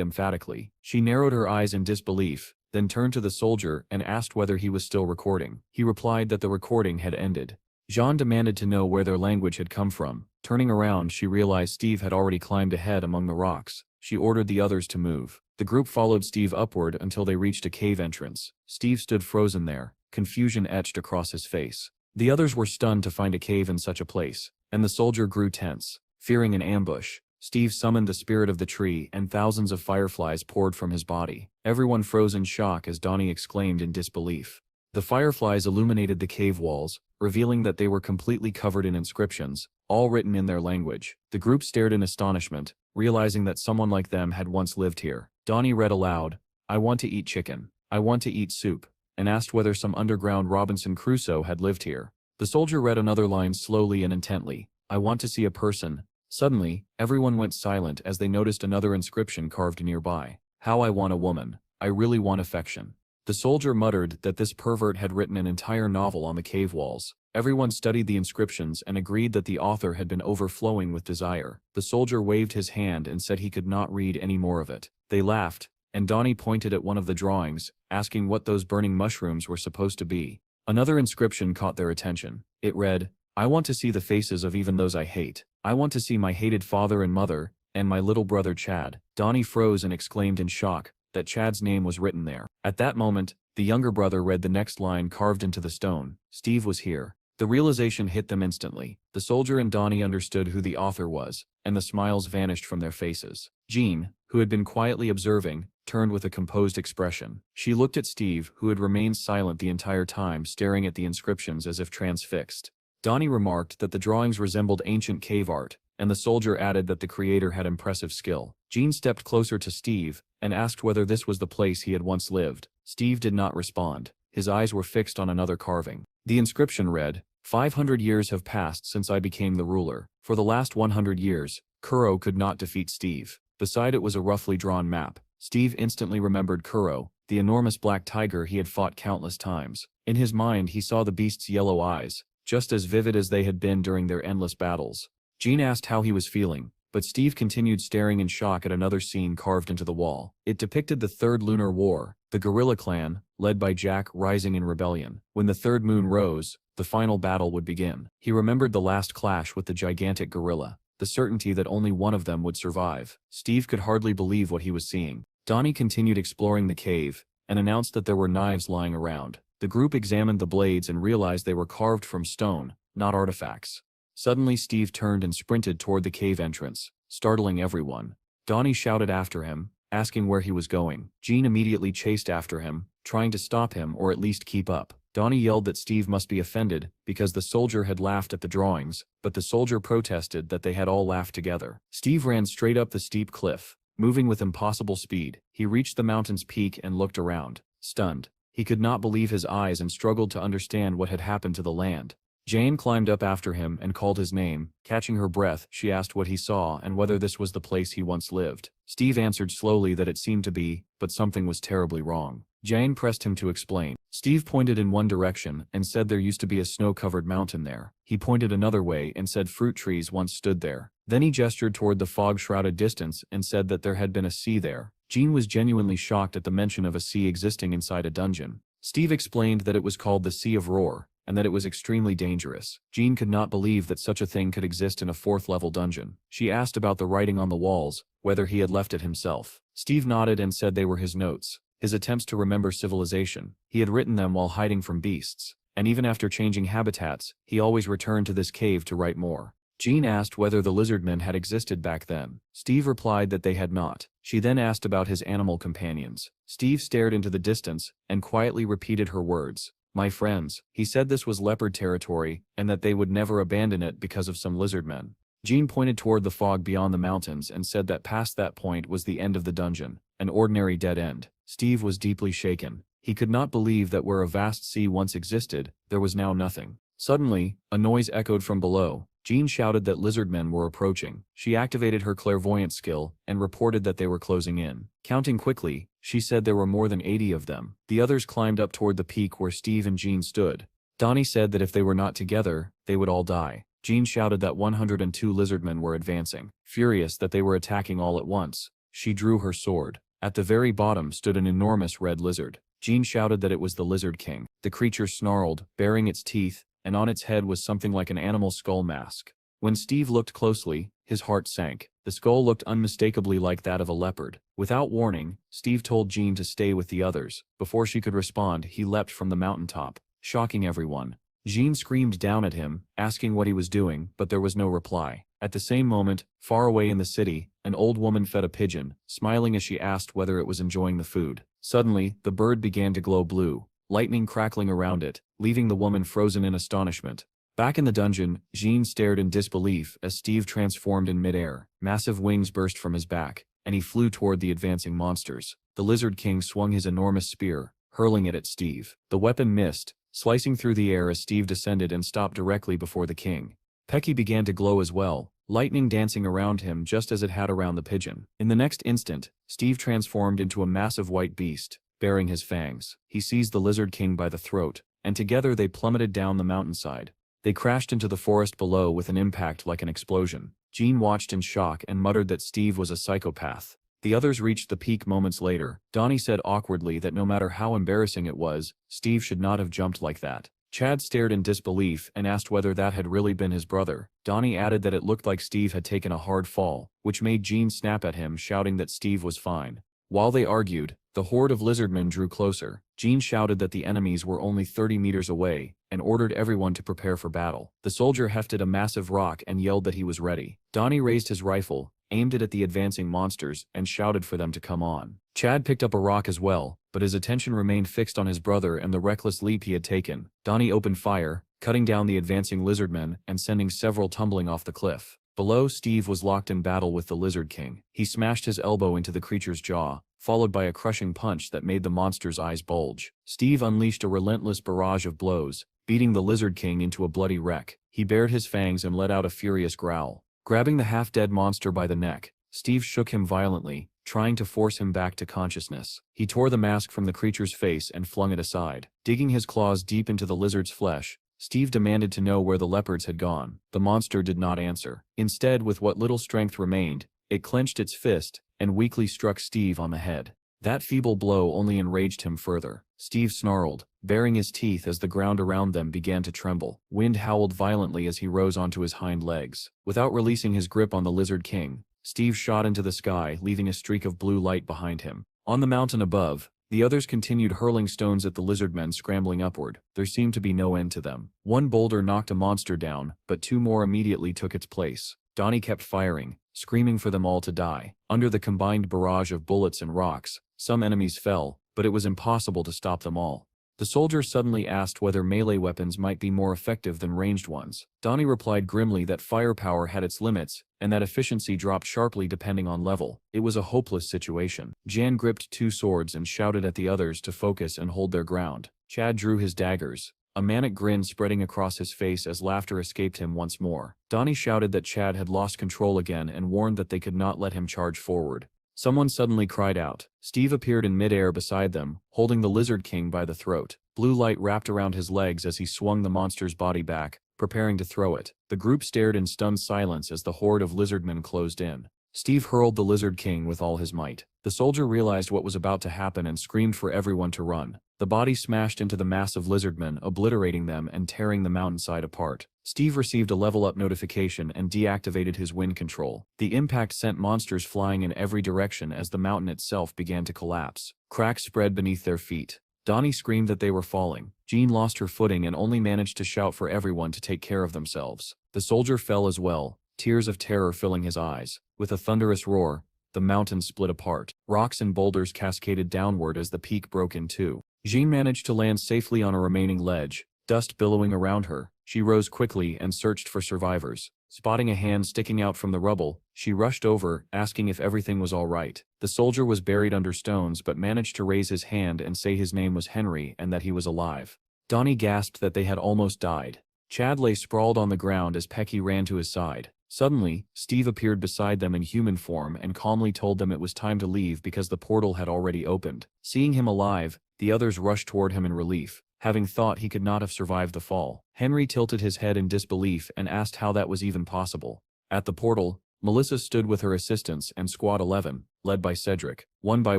emphatically. She narrowed her eyes in disbelief, then turned to the soldier and asked whether he was still recording. He replied that the recording had ended. Jean demanded to know where their language had come from. Turning around, she realized Steve had already climbed ahead among the rocks. She ordered the others to move. The group followed Steve upward until they reached a cave entrance. Steve stood frozen there, confusion etched across his face. The others were stunned to find a cave in such a place, and the soldier grew tense, fearing an ambush. Steve summoned the spirit of the tree and thousands of fireflies poured from his body. Everyone froze in shock as Donnie exclaimed in disbelief. The fireflies illuminated the cave walls, revealing that they were completely covered in inscriptions, all written in their language. The group stared in astonishment, realizing that someone like them had once lived here. Donnie read aloud, "I want to eat chicken. I want to eat soup," and asked whether some underground Robinson Crusoe had lived here. The soldier read another line slowly and intently, "I want to see a person." Suddenly, everyone went silent as they noticed another inscription carved nearby. "How I want a woman. I really want affection." The soldier muttered that this pervert had written an entire novel on the cave walls. Everyone studied the inscriptions and agreed that the author had been overflowing with desire. The soldier waved his hand and said he could not read any more of it. They laughed, and Donnie pointed at one of the drawings, asking what those burning mushrooms were supposed to be. Another inscription caught their attention. It read, "I want to see the faces of even those I hate. I want to see my hated father and mother, and my little brother Chad." Donnie froze and exclaimed in shock that Chad's name was written there. At that moment, the younger brother read the next line carved into the stone, "Steve was here." The realization hit them instantly. The soldier and Donnie understood who the author was, and the smiles vanished from their faces. Jean, who had been quietly observing, turned with a composed expression. She looked at Steve, who had remained silent the entire time, staring at the inscriptions as if transfixed. Donnie remarked that the drawings resembled ancient cave art, and the soldier added that the creator had impressive skill. Jean stepped closer to Steve and asked whether this was the place he had once lived. Steve did not respond. His eyes were fixed on another carving. The inscription read, 500 years have passed since I became the ruler. For the last 100 years, Kuro could not defeat Steve." Beside it was a roughly drawn map. Steve instantly remembered Kuro, the enormous black tiger he had fought countless times. In his mind he saw the beast's yellow eyes, just as vivid as they had been during their endless battles. Jean asked how he was feeling, but Steve continued staring in shock at another scene carved into the wall. It depicted the Third Lunar War, the guerrilla clan, led by Jack, rising in rebellion. When the third moon rose, the final battle would begin. He remembered the last clash with the gigantic gorilla, the certainty that only one of them would survive. Steve could hardly believe what he was seeing. Donnie continued exploring the cave, and announced that there were knives lying around. The group examined the blades and realized they were carved from stone, not artifacts. Suddenly Steve turned and sprinted toward the cave entrance, startling everyone. Donnie shouted after him, asking where he was going. Jean immediately chased after him, trying to stop him or at least keep up. Donnie yelled that Steve must be offended because the soldier had laughed at the drawings, but the soldier protested that they had all laughed together. Steve ran straight up the steep cliff, moving with impossible speed. He reached the mountain's peak and looked around, stunned. He could not believe his eyes and struggled to understand what had happened to the land. Jane climbed up after him and called his name. Catching her breath, she asked what he saw and whether this was the place he once lived. Steve answered slowly that it seemed to be, but something was terribly wrong. Jane pressed him to explain. Steve pointed in one direction and said there used to be a snow-covered mountain there. He pointed another way and said fruit trees once stood there. Then he gestured toward the fog-shrouded distance and said that there had been a sea there. Jean was genuinely shocked at the mention of a sea existing inside a dungeon. Steve explained that it was called the Sea of Roar, and that it was extremely dangerous. Jean could not believe that such a thing could exist in a fourth-level dungeon. She asked about the writing on the walls, whether he had left it himself. Steve nodded and said they were his notes, his attempts to remember civilization. He had written them while hiding from beasts, and even after changing habitats, he always returned to this cave to write more. Jean asked whether the lizardmen had existed back then. Steve replied that they had not. She then asked about his animal companions. Steve stared into the distance and quietly repeated her words. My friends, he said this was leopard territory, and that they would never abandon it because of some lizard men. Jean pointed toward the fog beyond the mountains and said that past that point was the end of the dungeon, an ordinary dead end. Steve was deeply shaken. He could not believe that where a vast sea once existed, there was now nothing. Suddenly, a noise echoed from below. Jean shouted that lizardmen were approaching. She activated her clairvoyant skill and reported that they were closing in. Counting quickly, she said there were more than 80 of them. The others climbed up toward the peak where Steve and Jean stood. Donnie said that if they were not together, they would all die. Jean shouted that 102 lizardmen were advancing. Furious that they were attacking all at once, she drew her sword. At the very bottom stood an enormous red lizard. Jean shouted that it was the Lizard King. The creature snarled, baring its teeth, and on its head was something like an animal skull mask. When Steve looked closely, his heart sank. The skull looked unmistakably like that of a leopard. Without warning, Steve told Jean to stay with the others. Before she could respond, he leapt from the mountaintop, shocking everyone. Jean screamed down at him, asking what he was doing, but there was no reply. At the same moment, far away in the city, an old woman fed a pigeon, smiling as she asked whether it was enjoying the food. Suddenly, the bird began to glow blue, lightning crackling around it, leaving the woman frozen in astonishment. Back in the dungeon, Jean stared in disbelief as Steve transformed in midair. Massive wings burst from his back, and he flew toward the advancing monsters. The Lizard King swung his enormous spear, hurling it at Steve. The weapon missed, slicing through the air as Steve descended and stopped directly before the king. Pecky began to glow as well, lightning dancing around him just as it had around the pigeon. In the next instant, Steve transformed into a massive white beast, bearing his fangs. He seized the Lizard King by the throat, and together they plummeted down the mountainside. They crashed into the forest below with an impact like an explosion. Jean watched in shock and muttered that Steve was a psychopath. The others reached the peak moments later. Donnie said awkwardly that no matter how embarrassing it was, Steve should not have jumped like that. Chad stared in disbelief and asked whether that had really been his brother. Donnie added that it looked like Steve had taken a hard fall, which made Jean snap at him, shouting that Steve was fine. While they argued, the horde of lizardmen drew closer. Jean shouted that the enemies were only 30 meters away, and ordered everyone to prepare for battle. The soldier hefted a massive rock and yelled that he was ready. Donnie raised his rifle, aimed it at the advancing monsters, and shouted for them to come on. Chad picked up a rock as well, but his attention remained fixed on his brother and the reckless leap he had taken. Donnie opened fire, cutting down the advancing lizardmen and sending several tumbling off the cliff. Below, Steve was locked in battle with the Lizard King. He smashed his elbow into the creature's jaw, followed by a crushing punch that made the monster's eyes bulge. Steve unleashed a relentless barrage of blows, beating the Lizard King into a bloody wreck. He bared his fangs and let out a furious growl. Grabbing the half-dead monster by the neck, Steve shook him violently, trying to force him back to consciousness. He tore the mask from the creature's face and flung it aside. Digging his claws deep into the lizard's flesh, Steve demanded to know where the leopards had gone. The monster did not answer. Instead, with what little strength remained, it clenched its fist and weakly struck Steve on the head. That feeble blow only enraged him further. Steve snarled, baring his teeth as the ground around them began to tremble. Wind howled violently as he rose onto his hind legs. Without releasing his grip on the Lizard King, Steve shot into the sky, leaving a streak of blue light behind him. On the mountain above, the others continued hurling stones at the lizardmen scrambling upward. There seemed to be no end to them. One boulder knocked a monster down, but two more immediately took its place. Donnie kept firing, screaming for them all to die. Under the combined barrage of bullets and rocks, some enemies fell, but it was impossible to stop them all. The soldier suddenly asked whether melee weapons might be more effective than ranged ones. Donnie replied grimly that firepower had its limits, and that efficiency dropped sharply depending on level. It was a hopeless situation. Jan gripped two swords and shouted at the others to focus and hold their ground. Chad drew his daggers, a manic grin spreading across his face as laughter escaped him once more. Donnie shouted that Chad had lost control again and warned that they could not let him charge forward. Someone suddenly cried out. Steve appeared in midair beside them, holding the Lizard King by the throat. Blue light wrapped around his legs as he swung the monster's body back, preparing to throw it. The group stared in stunned silence as the horde of lizardmen closed in. Steve hurled the Lizard King with all his might. The soldier realized what was about to happen and screamed for everyone to run. The body smashed into the mass of lizardmen, obliterating them and tearing the mountainside apart. Steve received a level-up notification and deactivated his wind control. The impact sent monsters flying in every direction as the mountain itself began to collapse. Cracks spread beneath their feet. Donnie screamed that they were falling. Jean lost her footing and only managed to shout for everyone to take care of themselves. The soldier fell as well, tears of terror filling his eyes. With a thunderous roar, the mountain split apart. Rocks and boulders cascaded downward as the peak broke in two. Jean managed to land safely on a remaining ledge, dust billowing around her. She rose quickly and searched for survivors. Spotting a hand sticking out from the rubble, she rushed over, asking if everything was all right. The soldier was buried under stones but managed to raise his hand and say his name was Henry and that he was alive. Donnie gasped that they had almost died. Chad lay sprawled on the ground as Pecky ran to his side. Suddenly, Steve appeared beside them in human form and calmly told them it was time to leave because the portal had already opened. Seeing him alive, the others rushed toward him in relief, having thought he could not have survived the fall. Henry tilted his head in disbelief and asked how that was even possible. At the portal, Melissa stood with her assistants and Squad 11, led by Cedric. One by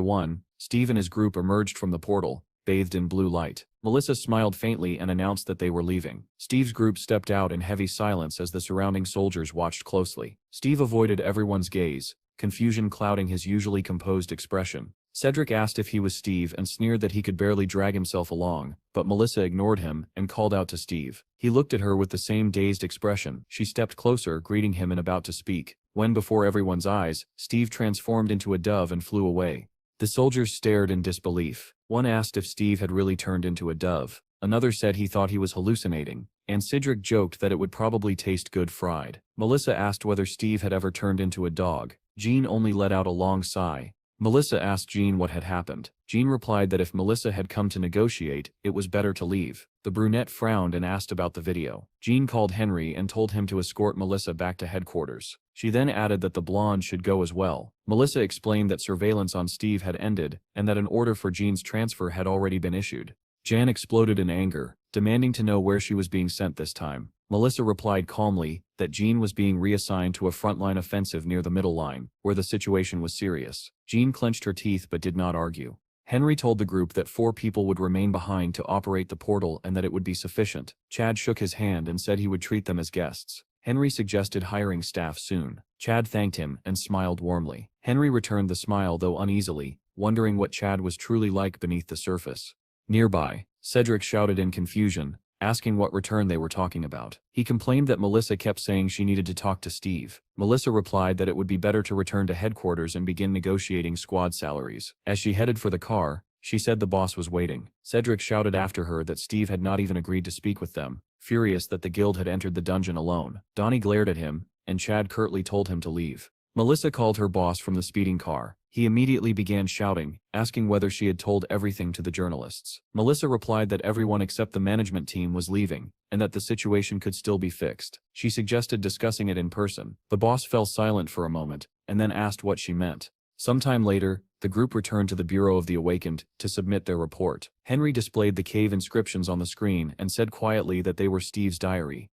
one, Steve and his group emerged from the portal, bathed in blue light. Melissa smiled faintly and announced that they were leaving. Steve's group stepped out in heavy silence as the surrounding soldiers watched closely. Steve avoided everyone's gaze, confusion clouding his usually composed expression. Cedric asked if he was Steve and sneered that he could barely drag himself along, but Melissa ignored him and called out to Steve. He looked at her with the same dazed expression. She stepped closer, greeting him and about to speak, when before everyone's eyes, Steve transformed into a dove and flew away. The soldiers stared in disbelief. One asked if Steve had really turned into a dove. Another said he thought he was hallucinating, and Cedric joked that it would probably taste good fried. Melissa asked whether Steve had ever turned into a dog. Jean only let out a long sigh. Melissa asked Jean what had happened. Jean replied that if Melissa had come to negotiate, it was better to leave. The brunette frowned and asked about the video. Jean called Henry and told him to escort Melissa back to headquarters. She then added that the blonde should go as well. Melissa explained that surveillance on Steve had ended and that an order for Jean's transfer had already been issued. Jan exploded in anger, demanding to know where she was being sent this time. Melissa replied calmly that Jean was being reassigned to a frontline offensive near the middle line, where the situation was serious. Jean clenched her teeth but did not argue. Henry told the group that 4 people would remain behind to operate the portal and that it would be sufficient. Chad shook his hand and said he would treat them as guests. Henry suggested hiring staff soon. Chad thanked him and smiled warmly. Henry returned the smile though uneasily, wondering what Chad was truly like beneath the surface. Nearby, Cedric shouted in confusion, asking what return they were talking about. He complained that Melissa kept saying she needed to talk to Steve. Melissa replied that it would be better to return to headquarters and begin negotiating squad salaries. As she headed for the car, she said the boss was waiting. Cedric shouted after her that Steve had not even agreed to speak with them, furious that the guild had entered the dungeon alone. Donnie glared at him, and Chad curtly told him to leave. Melissa called her boss from the speeding car. He immediately began shouting, asking whether she had told everything to the journalists. Melissa replied that everyone except the management team was leaving, and that the situation could still be fixed. She suggested discussing it in person. The boss fell silent for a moment, and then asked what she meant. Sometime later, the group returned to the Bureau of the Awakened to submit their report. Henry displayed the cave inscriptions on the screen and said quietly that they were Steve's diary.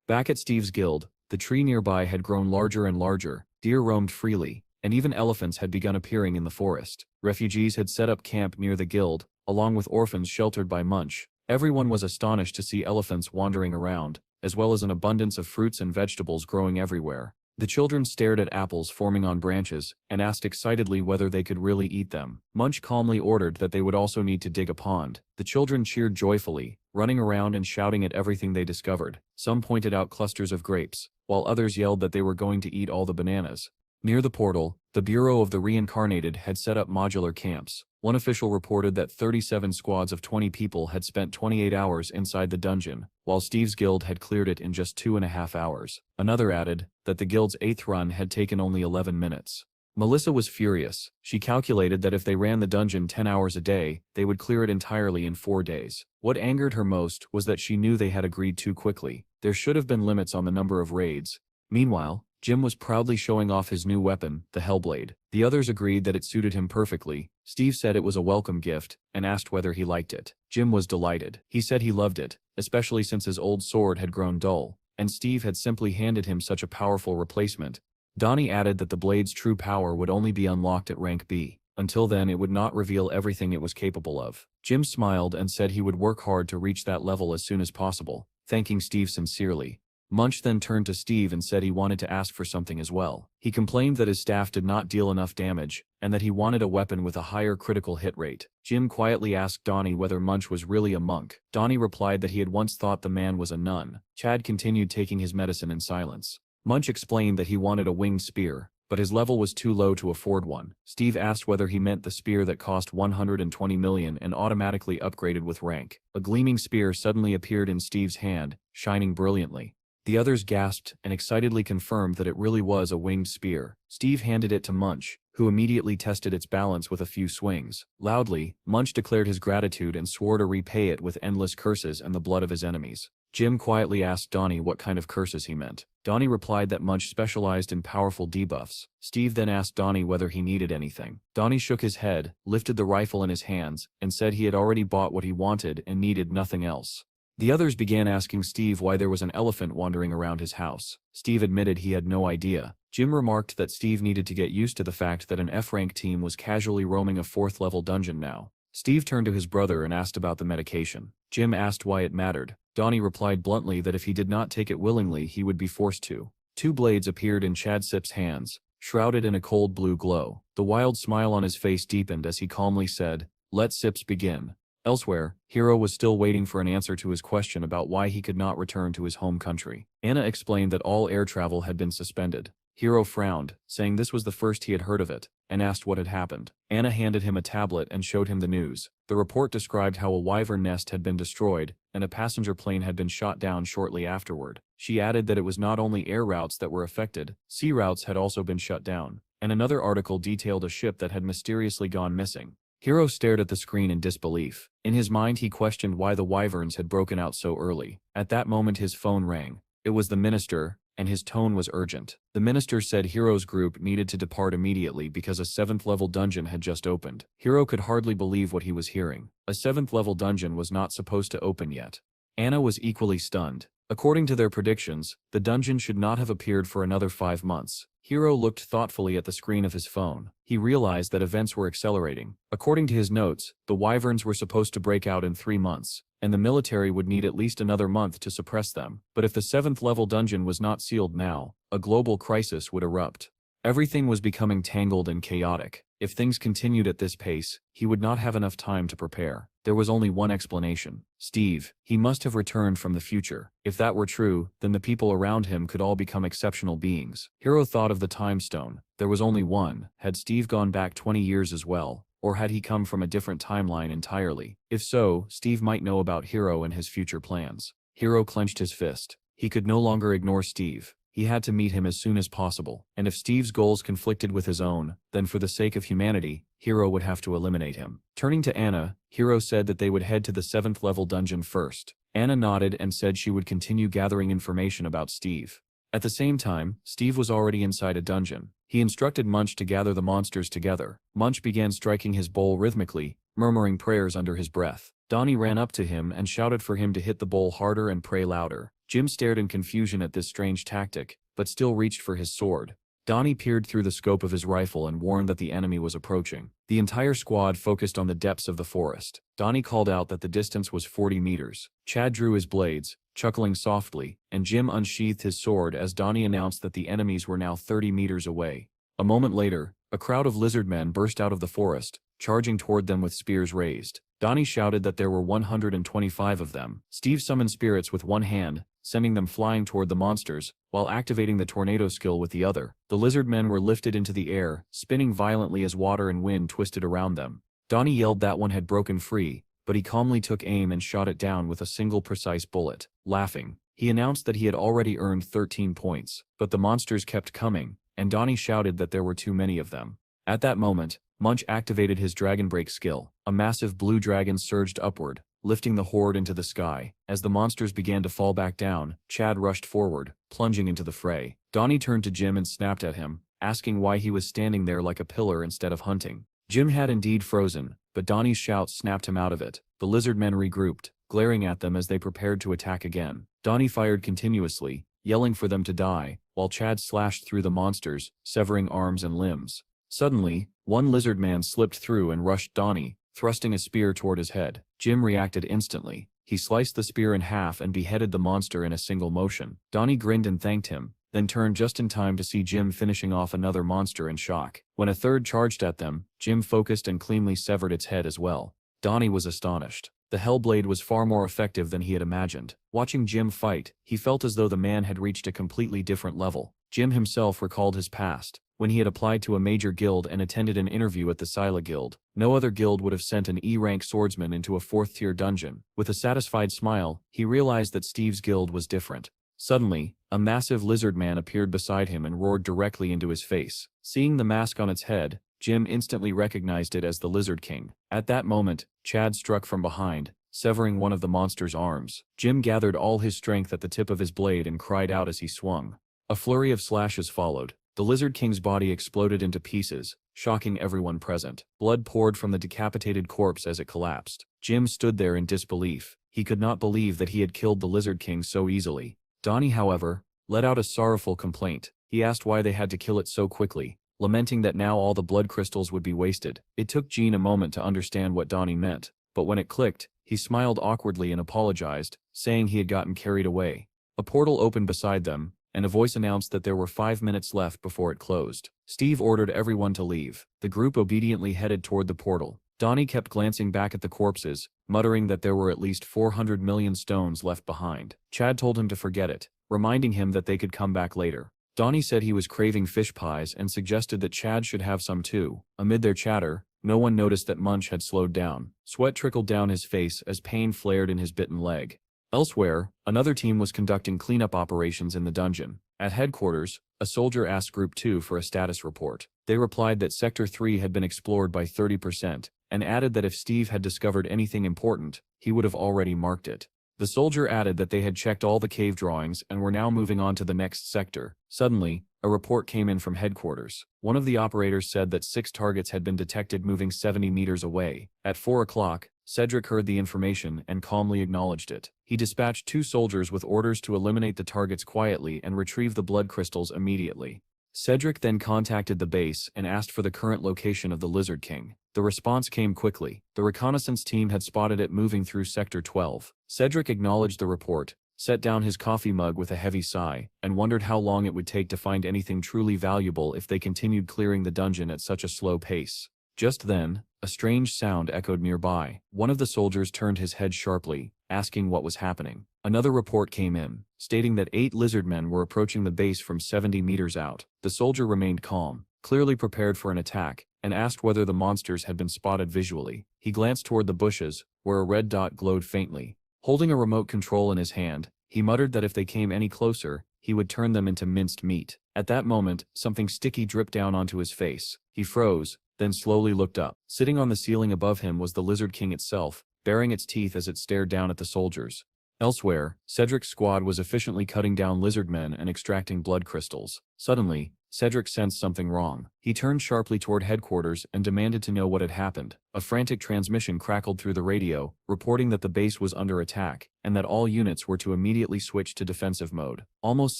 Back at Steve's guild, the tree nearby had grown larger and larger, deer roamed freely, and even elephants had begun appearing in the forest. Refugees had set up camp near the guild, along with orphans sheltered by Munch. Everyone was astonished to see elephants wandering around, as well as an abundance of fruits and vegetables growing everywhere. The children stared at apples forming on branches, and asked excitedly whether they could really eat them. Munch calmly ordered that they would also need to dig a pond. The children cheered joyfully, running around and shouting at everything they discovered. Some pointed out clusters of grapes, while others yelled that they were going to eat all the bananas. Near the portal, the Bureau of the Reincarnated had set up modular camps. One official reported that 37 squads of 20 people had spent 28 hours inside the dungeon, while Steve's guild had cleared it in just 2.5 hours. Another added that the guild's 8th run had taken only 11 minutes. Melissa was furious. She calculated that if they ran the dungeon 10 hours a day, they would clear it entirely in 4 days. What angered her most was that she knew they had agreed too quickly. There should have been limits on the number of raids. Meanwhile, Jim was proudly showing off his new weapon, the Hellblade. The others agreed that it suited him perfectly. Steve said it was a welcome gift, and asked whether he liked it. Jim was delighted. He said he loved it, especially since his old sword had grown dull, and Steve had simply handed him such a powerful replacement. Donnie added that the blade's true power would only be unlocked at rank B. Until then it would not reveal everything it was capable of. Jim smiled and said he would work hard to reach that level as soon as possible, thanking Steve sincerely. Munch then turned to Steve and said he wanted to ask for something as well. He complained that his staff did not deal enough damage, and that he wanted a weapon with a higher critical hit rate. Jim quietly asked Donnie whether Munch was really a monk. Donnie replied that he had once thought the man was a nun. Chad continued taking his medicine in silence. Munch explained that he wanted a winged spear, but his level was too low to afford one. Steve asked whether he meant the spear that cost 120 million and automatically upgraded with rank. A gleaming spear suddenly appeared in Steve's hand, shining brilliantly. The others gasped and excitedly confirmed that it really was a winged spear. Steve handed it to Munch, who immediately tested its balance with a few swings. Loudly, Munch declared his gratitude and swore to repay it with endless curses and the blood of his enemies. Jim quietly asked Donnie what kind of curses he meant. Donnie replied that Munch specialized in powerful debuffs. Steve then asked Donnie whether he needed anything. Donnie shook his head, lifted the rifle in his hands, and said he had already bought what he wanted and needed nothing else. The others began asking Steve why there was an elephant wandering around his house. Steve admitted he had no idea. Jim remarked that Steve needed to get used to the fact that an F-rank team was casually roaming a 4th-level dungeon now. Steve turned to his brother and asked about the medication. Jim asked why it mattered. Donnie replied bluntly that if he did not take it willingly he would be forced to. 2 blades appeared in Chad Sip's hands, shrouded in a cold blue glow. The wild smile on his face deepened as he calmly said, "Let Sips begin." Elsewhere, Hiro was still waiting for an answer to his question about why he could not return to his home country. Anna explained that all air travel had been suspended. Hiro frowned, saying this was the first he had heard of it, and asked what had happened. Anna handed him a tablet and showed him the news. The report described how a wyvern nest had been destroyed, and a passenger plane had been shot down shortly afterward. She added that it was not only air routes that were affected, sea routes had also been shut down, and another article detailed a ship that had mysteriously gone missing. Hiro stared at the screen in disbelief. In his mind he questioned why the wyverns had broken out so early. At that moment his phone rang. It was the minister, and his tone was urgent. The minister said Hiro's group needed to depart immediately because a 7th-level dungeon had just opened. Hiro could hardly believe what he was hearing. A 7th-level dungeon was not supposed to open yet. Anna was equally stunned. According to their predictions, the dungeon should not have appeared for another 5 months. Hiro looked thoughtfully at the screen of his phone. He realized that events were accelerating. According to his notes, the wyverns were supposed to break out in 3 months, and the military would need at least another month to suppress them. But if the 7th-level dungeon was not sealed now, a global crisis would erupt. Everything was becoming tangled and chaotic. If things continued at this pace, he would not have enough time to prepare. There was only one explanation. Steve. He must have returned from the future. If that were true, then the people around him could all become exceptional beings. Hiro thought of the time stone. There was only one. Had Steve gone back 20 years as well? Or had he come from a different timeline entirely? If so, Steve might know about Hiro and his future plans. Hiro clenched his fist. He could no longer ignore Steve. He had to meet him as soon as possible, and if Steve's goals conflicted with his own, then for the sake of humanity, Hiro would have to eliminate him. Turning to Anna, Hiro said that they would head to the 7th-level dungeon first. Anna nodded and said she would continue gathering information about Steve. At the same time, Steve was already inside a dungeon. He instructed Munch to gather the monsters together. Munch began striking his bowl rhythmically, murmuring prayers under his breath. Donnie ran up to him and shouted for him to hit the bowl harder and pray louder. Jim stared in confusion at this strange tactic, but still reached for his sword. Donnie peered through the scope of his rifle and warned that the enemy was approaching. The entire squad focused on the depths of the forest. Donnie called out that the distance was 40 meters. Chad drew his blades, chuckling softly, and Jim unsheathed his sword as Donnie announced that the enemies were now 30 meters away. A moment later, a crowd of lizard men burst out of the forest, charging toward them with spears raised. Donnie shouted that there were 125 of them. Steve summoned spirits with one hand, sending them flying toward the monsters, while activating the tornado skill with the other. The lizard men were lifted into the air, spinning violently as water and wind twisted around them. Donnie yelled that one had broken free, but he calmly took aim and shot it down with a single precise bullet. Laughing, he announced that he had already earned 13 points, but the monsters kept coming, and Donnie shouted that there were too many of them. At that moment, Munch activated his Dragon Break skill. A massive blue dragon surged upward, lifting the horde into the sky. As the monsters began to fall back down, Chad rushed forward, plunging into the fray. Donnie turned to Jim and snapped at him, asking why he was standing there like a pillar instead of hunting. Jim had indeed frozen, but Donnie's shout snapped him out of it. The lizard men regrouped, glaring at them as they prepared to attack again. Donnie fired continuously, yelling for them to die, while Chad slashed through the monsters, severing arms and limbs. Suddenly, one lizard man slipped through and rushed Donnie, thrusting a spear toward his head. Jim reacted instantly. He sliced the spear in half and beheaded the monster in a single motion. Donnie grinned and thanked him, then turned just in time to see Jim finishing off another monster in shock. When a third charged at them, Jim focused and cleanly severed its head as well. Donnie was astonished. The Hellblade was far more effective than he had imagined. Watching Jim fight, he felt as though the man had reached a completely different level. Jim himself recalled his past. when he had applied to a major guild and attended an interview at the Scylla Guild. No other guild would have sent an E-rank swordsman into a 4th-tier dungeon. With a satisfied smile, he realized that Steve's guild was different. Suddenly, a massive lizard man appeared beside him and roared directly into his face. Seeing the mask on its head, Jim instantly recognized it as the Lizard King. At that moment, Chad struck from behind, severing one of the monster's arms. Jim gathered all his strength at the tip of his blade and cried out as he swung. A flurry of slashes followed. The Lizard King's body exploded into pieces, shocking everyone present. Blood poured from the decapitated corpse as it collapsed. Jim stood there in disbelief. He could not believe that he had killed the Lizard King so easily. Donnie, however, let out a sorrowful complaint. He asked why they had to kill it so quickly, lamenting that now all the blood crystals would be wasted. It took Gene a moment to understand what Donnie meant, but when it clicked, he smiled awkwardly and apologized, saying he had gotten carried away. A portal opened beside them, and a voice announced that there were 5 minutes left before it closed. Steve ordered everyone to leave. The group obediently headed toward the portal. Donnie kept glancing back at the corpses, muttering that there were at least 400 million stones left behind. Chad told him to forget it, reminding him that they could come back later. Donnie said he was craving fish pies and suggested that Chad should have some too. Amid their chatter, no one noticed that Munch had slowed down. Sweat trickled down his face as pain flared in his bitten leg. Elsewhere, another team was conducting cleanup operations in the dungeon. At headquarters, a soldier asked Group 2 for a status report. They replied that Sector 3 had been explored by 30%, and added that if Steve had discovered anything important, he would have already marked it. The soldier added that they had checked all the cave drawings and were now moving on to the next sector. Suddenly, a report came in from headquarters. One of the operators said that 6 targets had been detected moving 70 meters away. At 4 o'clock, Cedric heard the information and calmly acknowledged it. He dispatched 2 soldiers with orders to eliminate the targets quietly and retrieve the blood crystals immediately. Cedric then contacted the base and asked for the current location of the Lizard King. The response came quickly. The reconnaissance team had spotted it moving through Sector 12. Cedric acknowledged the report, set down his coffee mug with a heavy sigh, and wondered how long it would take to find anything truly valuable if they continued clearing the dungeon at such a slow pace. Just then, a strange sound echoed nearby. One of the soldiers turned his head sharply, asking what was happening. Another report came in, stating that 8 lizard men were approaching the base from 70 meters out. The soldier remained calm, clearly prepared for an attack, and asked whether the monsters had been spotted visually. He glanced toward the bushes, where a red dot glowed faintly. Holding a remote control in his hand, he muttered that if they came any closer, he would turn them into minced meat. At that moment, something sticky dripped down onto his face. He froze, then slowly looked up. Sitting on the ceiling above him was the Lizard King itself, baring its teeth as it stared down at the soldiers. Elsewhere, Cedric's squad was efficiently cutting down lizard men and extracting blood crystals. Suddenly, Cedric sensed something wrong. He turned sharply toward headquarters and demanded to know what had happened. A frantic transmission crackled through the radio, reporting that the base was under attack, and that all units were to immediately switch to defensive mode. Almost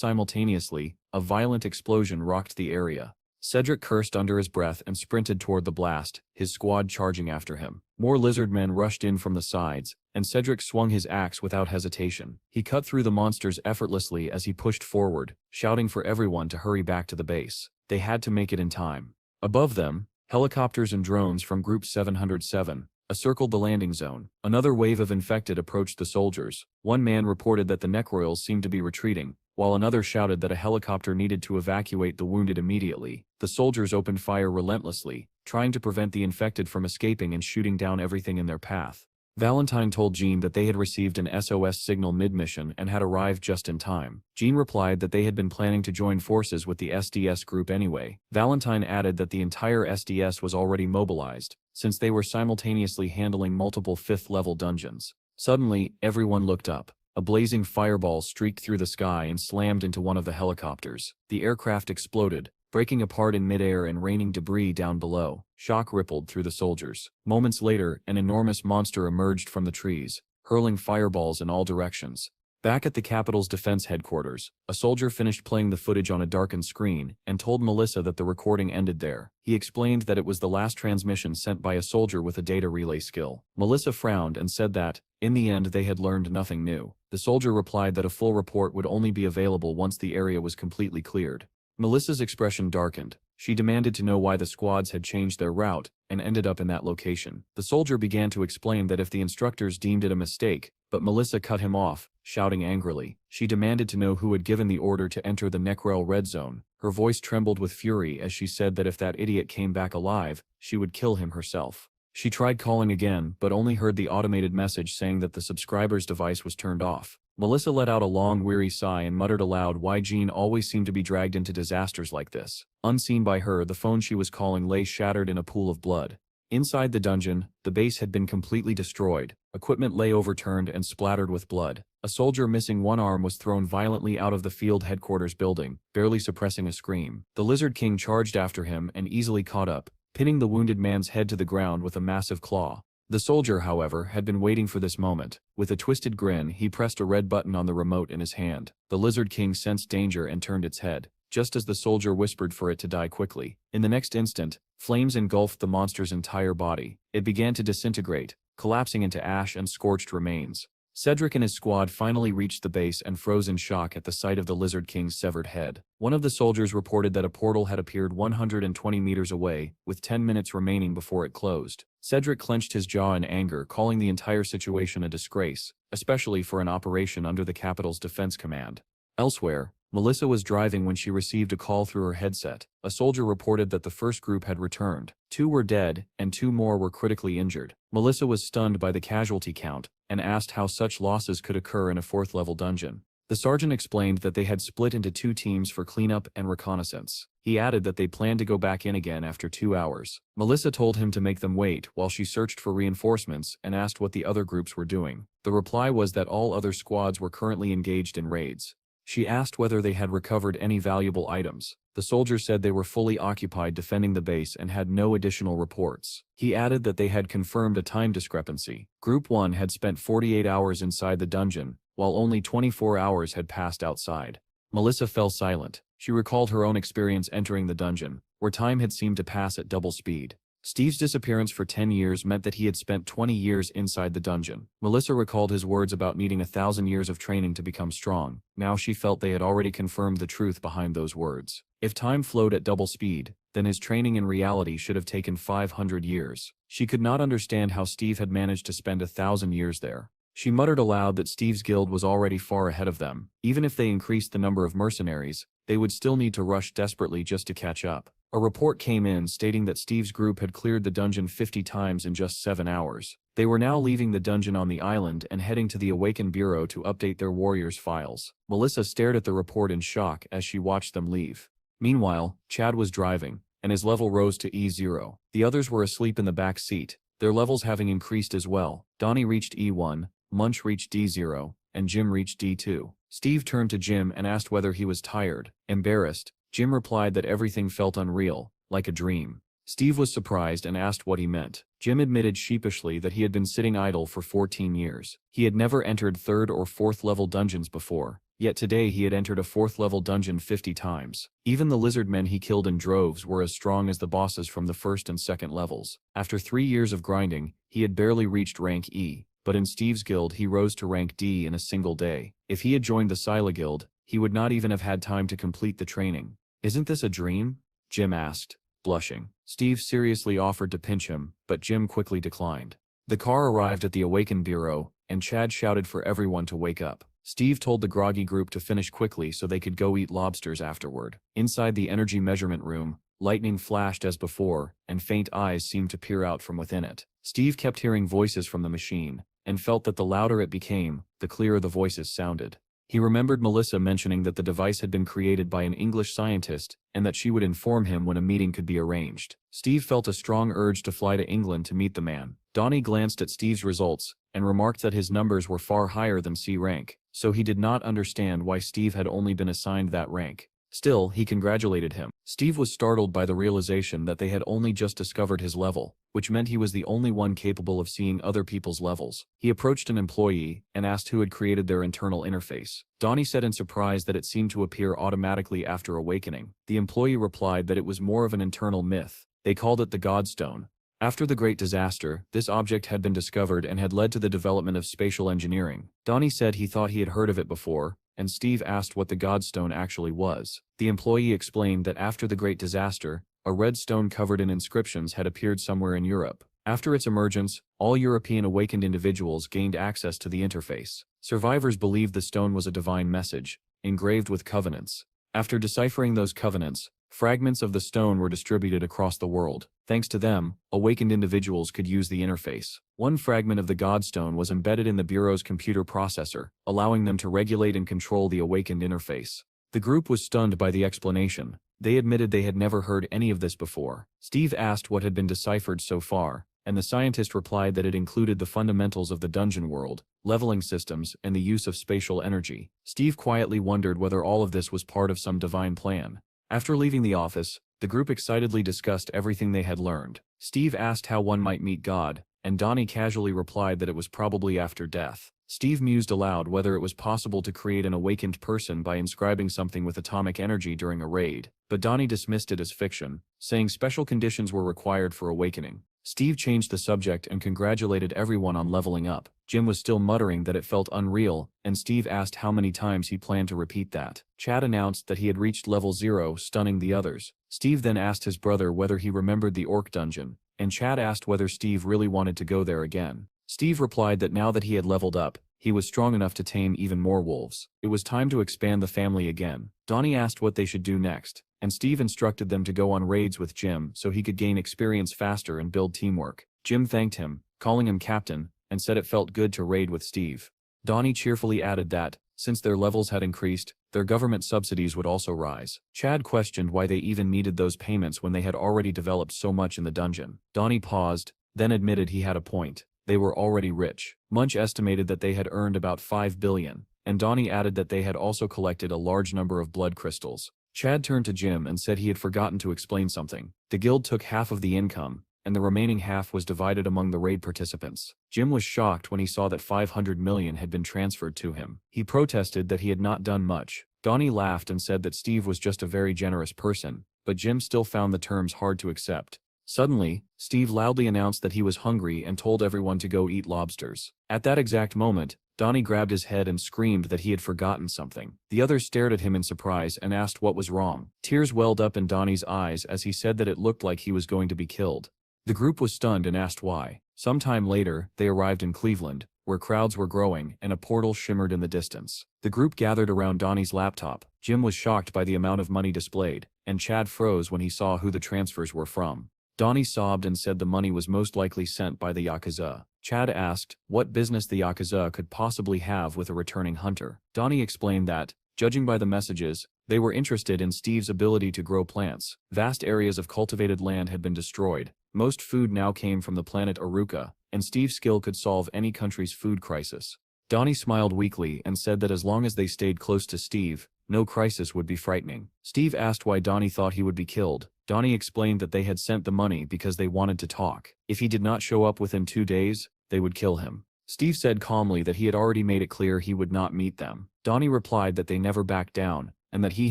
simultaneously, a violent explosion rocked the area. Cedric cursed under his breath and sprinted toward the blast, his squad charging after him. More lizard men rushed in from the sides, and Cedric swung his axe without hesitation. He cut through the monsters effortlessly as he pushed forward, shouting for everyone to hurry back to the base. They had to make it in time. Above them, helicopters and drones from Group 707 circled the landing zone. Another wave of infected approached the soldiers. One man reported that the necroils seemed to be retreating, while another shouted that a helicopter needed to evacuate the wounded immediately. The soldiers opened fire relentlessly, trying to prevent the infected from escaping and shooting down everything in their path. Valentine told Jean that they had received an SOS signal mid-mission and had arrived just in time. Jean replied that they had been planning to join forces with the SDS group anyway. Valentine added that the entire SDS was already mobilized, since they were simultaneously handling multiple 5th-level dungeons. Suddenly, everyone looked up. A blazing fireball streaked through the sky and slammed into one of the helicopters. The aircraft exploded, breaking apart in midair and raining debris down below. Shock rippled through the soldiers. Moments later, an enormous monster emerged from the trees, hurling fireballs in all directions. Back at the Capitol's defense headquarters, a soldier finished playing the footage on a darkened screen and told Melissa that the recording ended there. He explained that it was the last transmission sent by a soldier with a data relay skill. Melissa frowned and said that, in the end, they had learned nothing new. The soldier replied that a full report would only be available once the area was completely cleared. Melissa's expression darkened. She demanded to know why the squads had changed their route and ended up in that location. The soldier began to explain that if the instructors deemed it a mistake, but Melissa cut him off, shouting angrily. She demanded to know who had given the order to enter the Necrel red zone. Her voice trembled with fury as she said that if that idiot came back alive, she would kill him herself. She tried calling again, but only heard the automated message saying that the subscriber's device was turned off. Melissa let out a long, weary sigh and muttered aloud why Jean always seemed to be dragged into disasters like this. Unseen by her, the phone she was calling lay shattered in a pool of blood. Inside the dungeon, the base had been completely destroyed. Equipment lay overturned and splattered with blood. A soldier missing one arm was thrown violently out of the field headquarters building, barely suppressing a scream. The Lizard King charged after him and easily caught up, pinning the wounded man's head to the ground with a massive claw. The soldier, however, had been waiting for this moment. With a twisted grin, he pressed a red button on the remote in his hand. The Lizard King sensed danger and turned its head, just as the soldier whispered for it to die quickly. In the next instant, flames engulfed the monster's entire body. It began to disintegrate, collapsing into ash and scorched remains. Cedric and his squad finally reached the base and froze in shock at the sight of the Lizard King's severed head. One of the soldiers reported that a portal had appeared 120 meters away, with 10 minutes remaining before it closed. Cedric clenched his jaw in anger, calling the entire situation a disgrace, especially for an operation under the capital's defense command. Elsewhere, Melissa was driving when she received a call through her headset. A soldier reported that the first group had returned. 2 were dead, and 2 more were critically injured. Melissa was stunned by the casualty count, and asked how such losses could occur in a 4th-level dungeon. The sergeant explained that they had split into 2 teams for cleanup and reconnaissance. He added that they planned to go back in again after 2 hours. Melissa told him to make them wait while she searched for reinforcements and asked what the other groups were doing. The reply was that all other squads were currently engaged in raids. She asked whether they had recovered any valuable items. The soldier said they were fully occupied defending the base and had no additional reports. He added that they had confirmed a time discrepancy. Group 1 had spent 48 hours inside the dungeon, while only 24 hours had passed outside. Melissa fell silent. She recalled her own experience entering the dungeon, where time had seemed to pass at double speed. Steve's disappearance for 10 years meant that he had spent 20 years inside the dungeon. Melissa recalled his words about needing 1,000 years of training to become strong. Now she felt they had already confirmed the truth behind those words. If time flowed at double speed, then his training in reality should have taken 500 years. She could not understand how Steve had managed to spend 1,000 years there. She muttered aloud that Steve's guild was already far ahead of them. Even if they increased the number of mercenaries, they would still need to rush desperately just to catch up. A report came in stating that Steve's group had cleared the dungeon 50 times in just 7 hours. They were now leaving the dungeon on the island and heading to the Awakened Bureau to update their warriors' files. Melissa stared at the report in shock as she watched them leave. Meanwhile, Chad was driving, and his level rose to E0. The others were asleep in the back seat, their levels having increased as well. Donnie reached E1, Munch reached D0, and Jim reached D2. Steve turned to Jim and asked whether he was tired. Embarrassed, Jim replied that everything felt unreal, like a dream. Steve was surprised and asked what he meant. Jim admitted sheepishly that he had been sitting idle for 14 years. He had never entered 3rd or 4th level dungeons before, yet today he had entered a 4th level dungeon 50 times. Even the lizard men he killed in droves were as strong as the bosses from the 1st and 2nd levels. After 3 years of grinding, he had barely reached rank E, but in Steve's guild he rose to rank D in a single day. If he had joined the Scylla guild, he would not even have had time to complete the training. "Isn't this a dream?" Jim asked, blushing. Steve seriously offered to pinch him, but Jim quickly declined. The car arrived at the Awakened Bureau, and Chad shouted for everyone to wake up. Steve told the groggy group to finish quickly so they could go eat lobsters afterward. Inside the energy measurement room, lightning flashed as before, and faint eyes seemed to peer out from within it. Steve kept hearing voices from the machine, and felt that the louder it became, the clearer the voices sounded. He remembered Melissa mentioning that the device had been created by an English scientist, and that she would inform him when a meeting could be arranged. Steve felt a strong urge to fly to England to meet the man. Donnie glanced at Steve's results, and remarked that his numbers were far higher than C rank, so he did not understand why Steve had only been assigned that rank. Still, he congratulated him. Steve was startled by the realization that they had only just discovered his level, which meant he was the only one capable of seeing other people's levels. He approached an employee and asked who had created their internal interface. Donnie said in surprise that it seemed to appear automatically after awakening. The employee replied that it was more of an internal myth. They called it the Godstone. After the Great Disaster, this object had been discovered and had led to the development of spatial engineering. Donnie said he thought he had heard of it before, and Steve asked what the Godstone actually was. The employee explained that after the Great Disaster, a red stone covered in inscriptions had appeared somewhere in Europe. After its emergence, all European awakened individuals gained access to the interface. Survivors believed the stone was a divine message, engraved with covenants. After deciphering those covenants, fragments of the stone were distributed across the world. Thanks to them, awakened individuals could use the interface. One fragment of the Godstone was embedded in the Bureau's computer processor, allowing them to regulate and control the awakened interface. The group was stunned by the explanation. They admitted they had never heard any of this before. Steve asked what had been deciphered so far, and the scientist replied that it included the fundamentals of the dungeon world, leveling systems, and the use of spatial energy. Steve quietly wondered whether all of this was part of some divine plan. After leaving the office, the group excitedly discussed everything they had learned. Steve asked how one might meet God, and Donnie casually replied that it was probably after death. Steve mused aloud whether it was possible to create an awakened person by inscribing something with atomic energy during a raid, but Donnie dismissed it as fiction, saying special conditions were required for awakening. Steve changed the subject and congratulated everyone on leveling up. Jim was still muttering that it felt unreal, and Steve asked how many times he planned to repeat that. Chad announced that he had reached level 0, stunning the others. Steve then asked his brother whether he remembered the orc dungeon, and Chad asked whether Steve really wanted to go there again. Steve replied that now that he had leveled up, he was strong enough to tame even more wolves. It was time to expand the family again. Donnie asked what they should do next, and Steve instructed them to go on raids with Jim so he could gain experience faster and build teamwork. Jim thanked him, calling him captain, and said it felt good to raid with Steve. Donnie cheerfully added that, since their levels had increased, their government subsidies would also rise. Chad questioned why they even needed those payments when they had already developed so much in the dungeon. Donnie paused, then admitted he had a point. They were already rich. Munch estimated that they had earned about 5 billion, and Donnie added that they had also collected a large number of blood crystals. Chad turned to Jim and said he had forgotten to explain something. The guild took half of the income, and the remaining half was divided among the raid participants. Jim was shocked when he saw that 500 million had been transferred to him. He protested that he had not done much. Donnie laughed and said that Steve was just a very generous person, but Jim still found the terms hard to accept. Suddenly, Steve loudly announced that he was hungry and told everyone to go eat lobsters. At that exact moment, Donnie grabbed his head and screamed that he had forgotten something. The others stared at him in surprise and asked what was wrong. Tears welled up in Donnie's eyes as he said that it looked like he was going to be killed. The group was stunned and asked why. Sometime later, they arrived in Cleveland, where crowds were growing and a portal shimmered in the distance. The group gathered around Donnie's laptop. Jim was shocked by the amount of money displayed, and Chad froze when he saw who the transfers were from. Donnie sobbed and said the money was most likely sent by the Yakuza. Chad asked what business the Yakuza could possibly have with a returning hunter. Donnie explained that, judging by the messages, they were interested in Steve's ability to grow plants. Vast areas of cultivated land had been destroyed. Most food now came from the planet Aruka, and Steve's skill could solve any country's food crisis. Donnie smiled weakly and said that as long as they stayed close to Steve, no crisis would be frightening. Steve asked why Donnie thought he would be killed. Donnie explained that they had sent the money because they wanted to talk. If he did not show up within 2 days, they would kill him. Steve said calmly that he had already made it clear he would not meet them. Donnie replied that they never backed down, and that he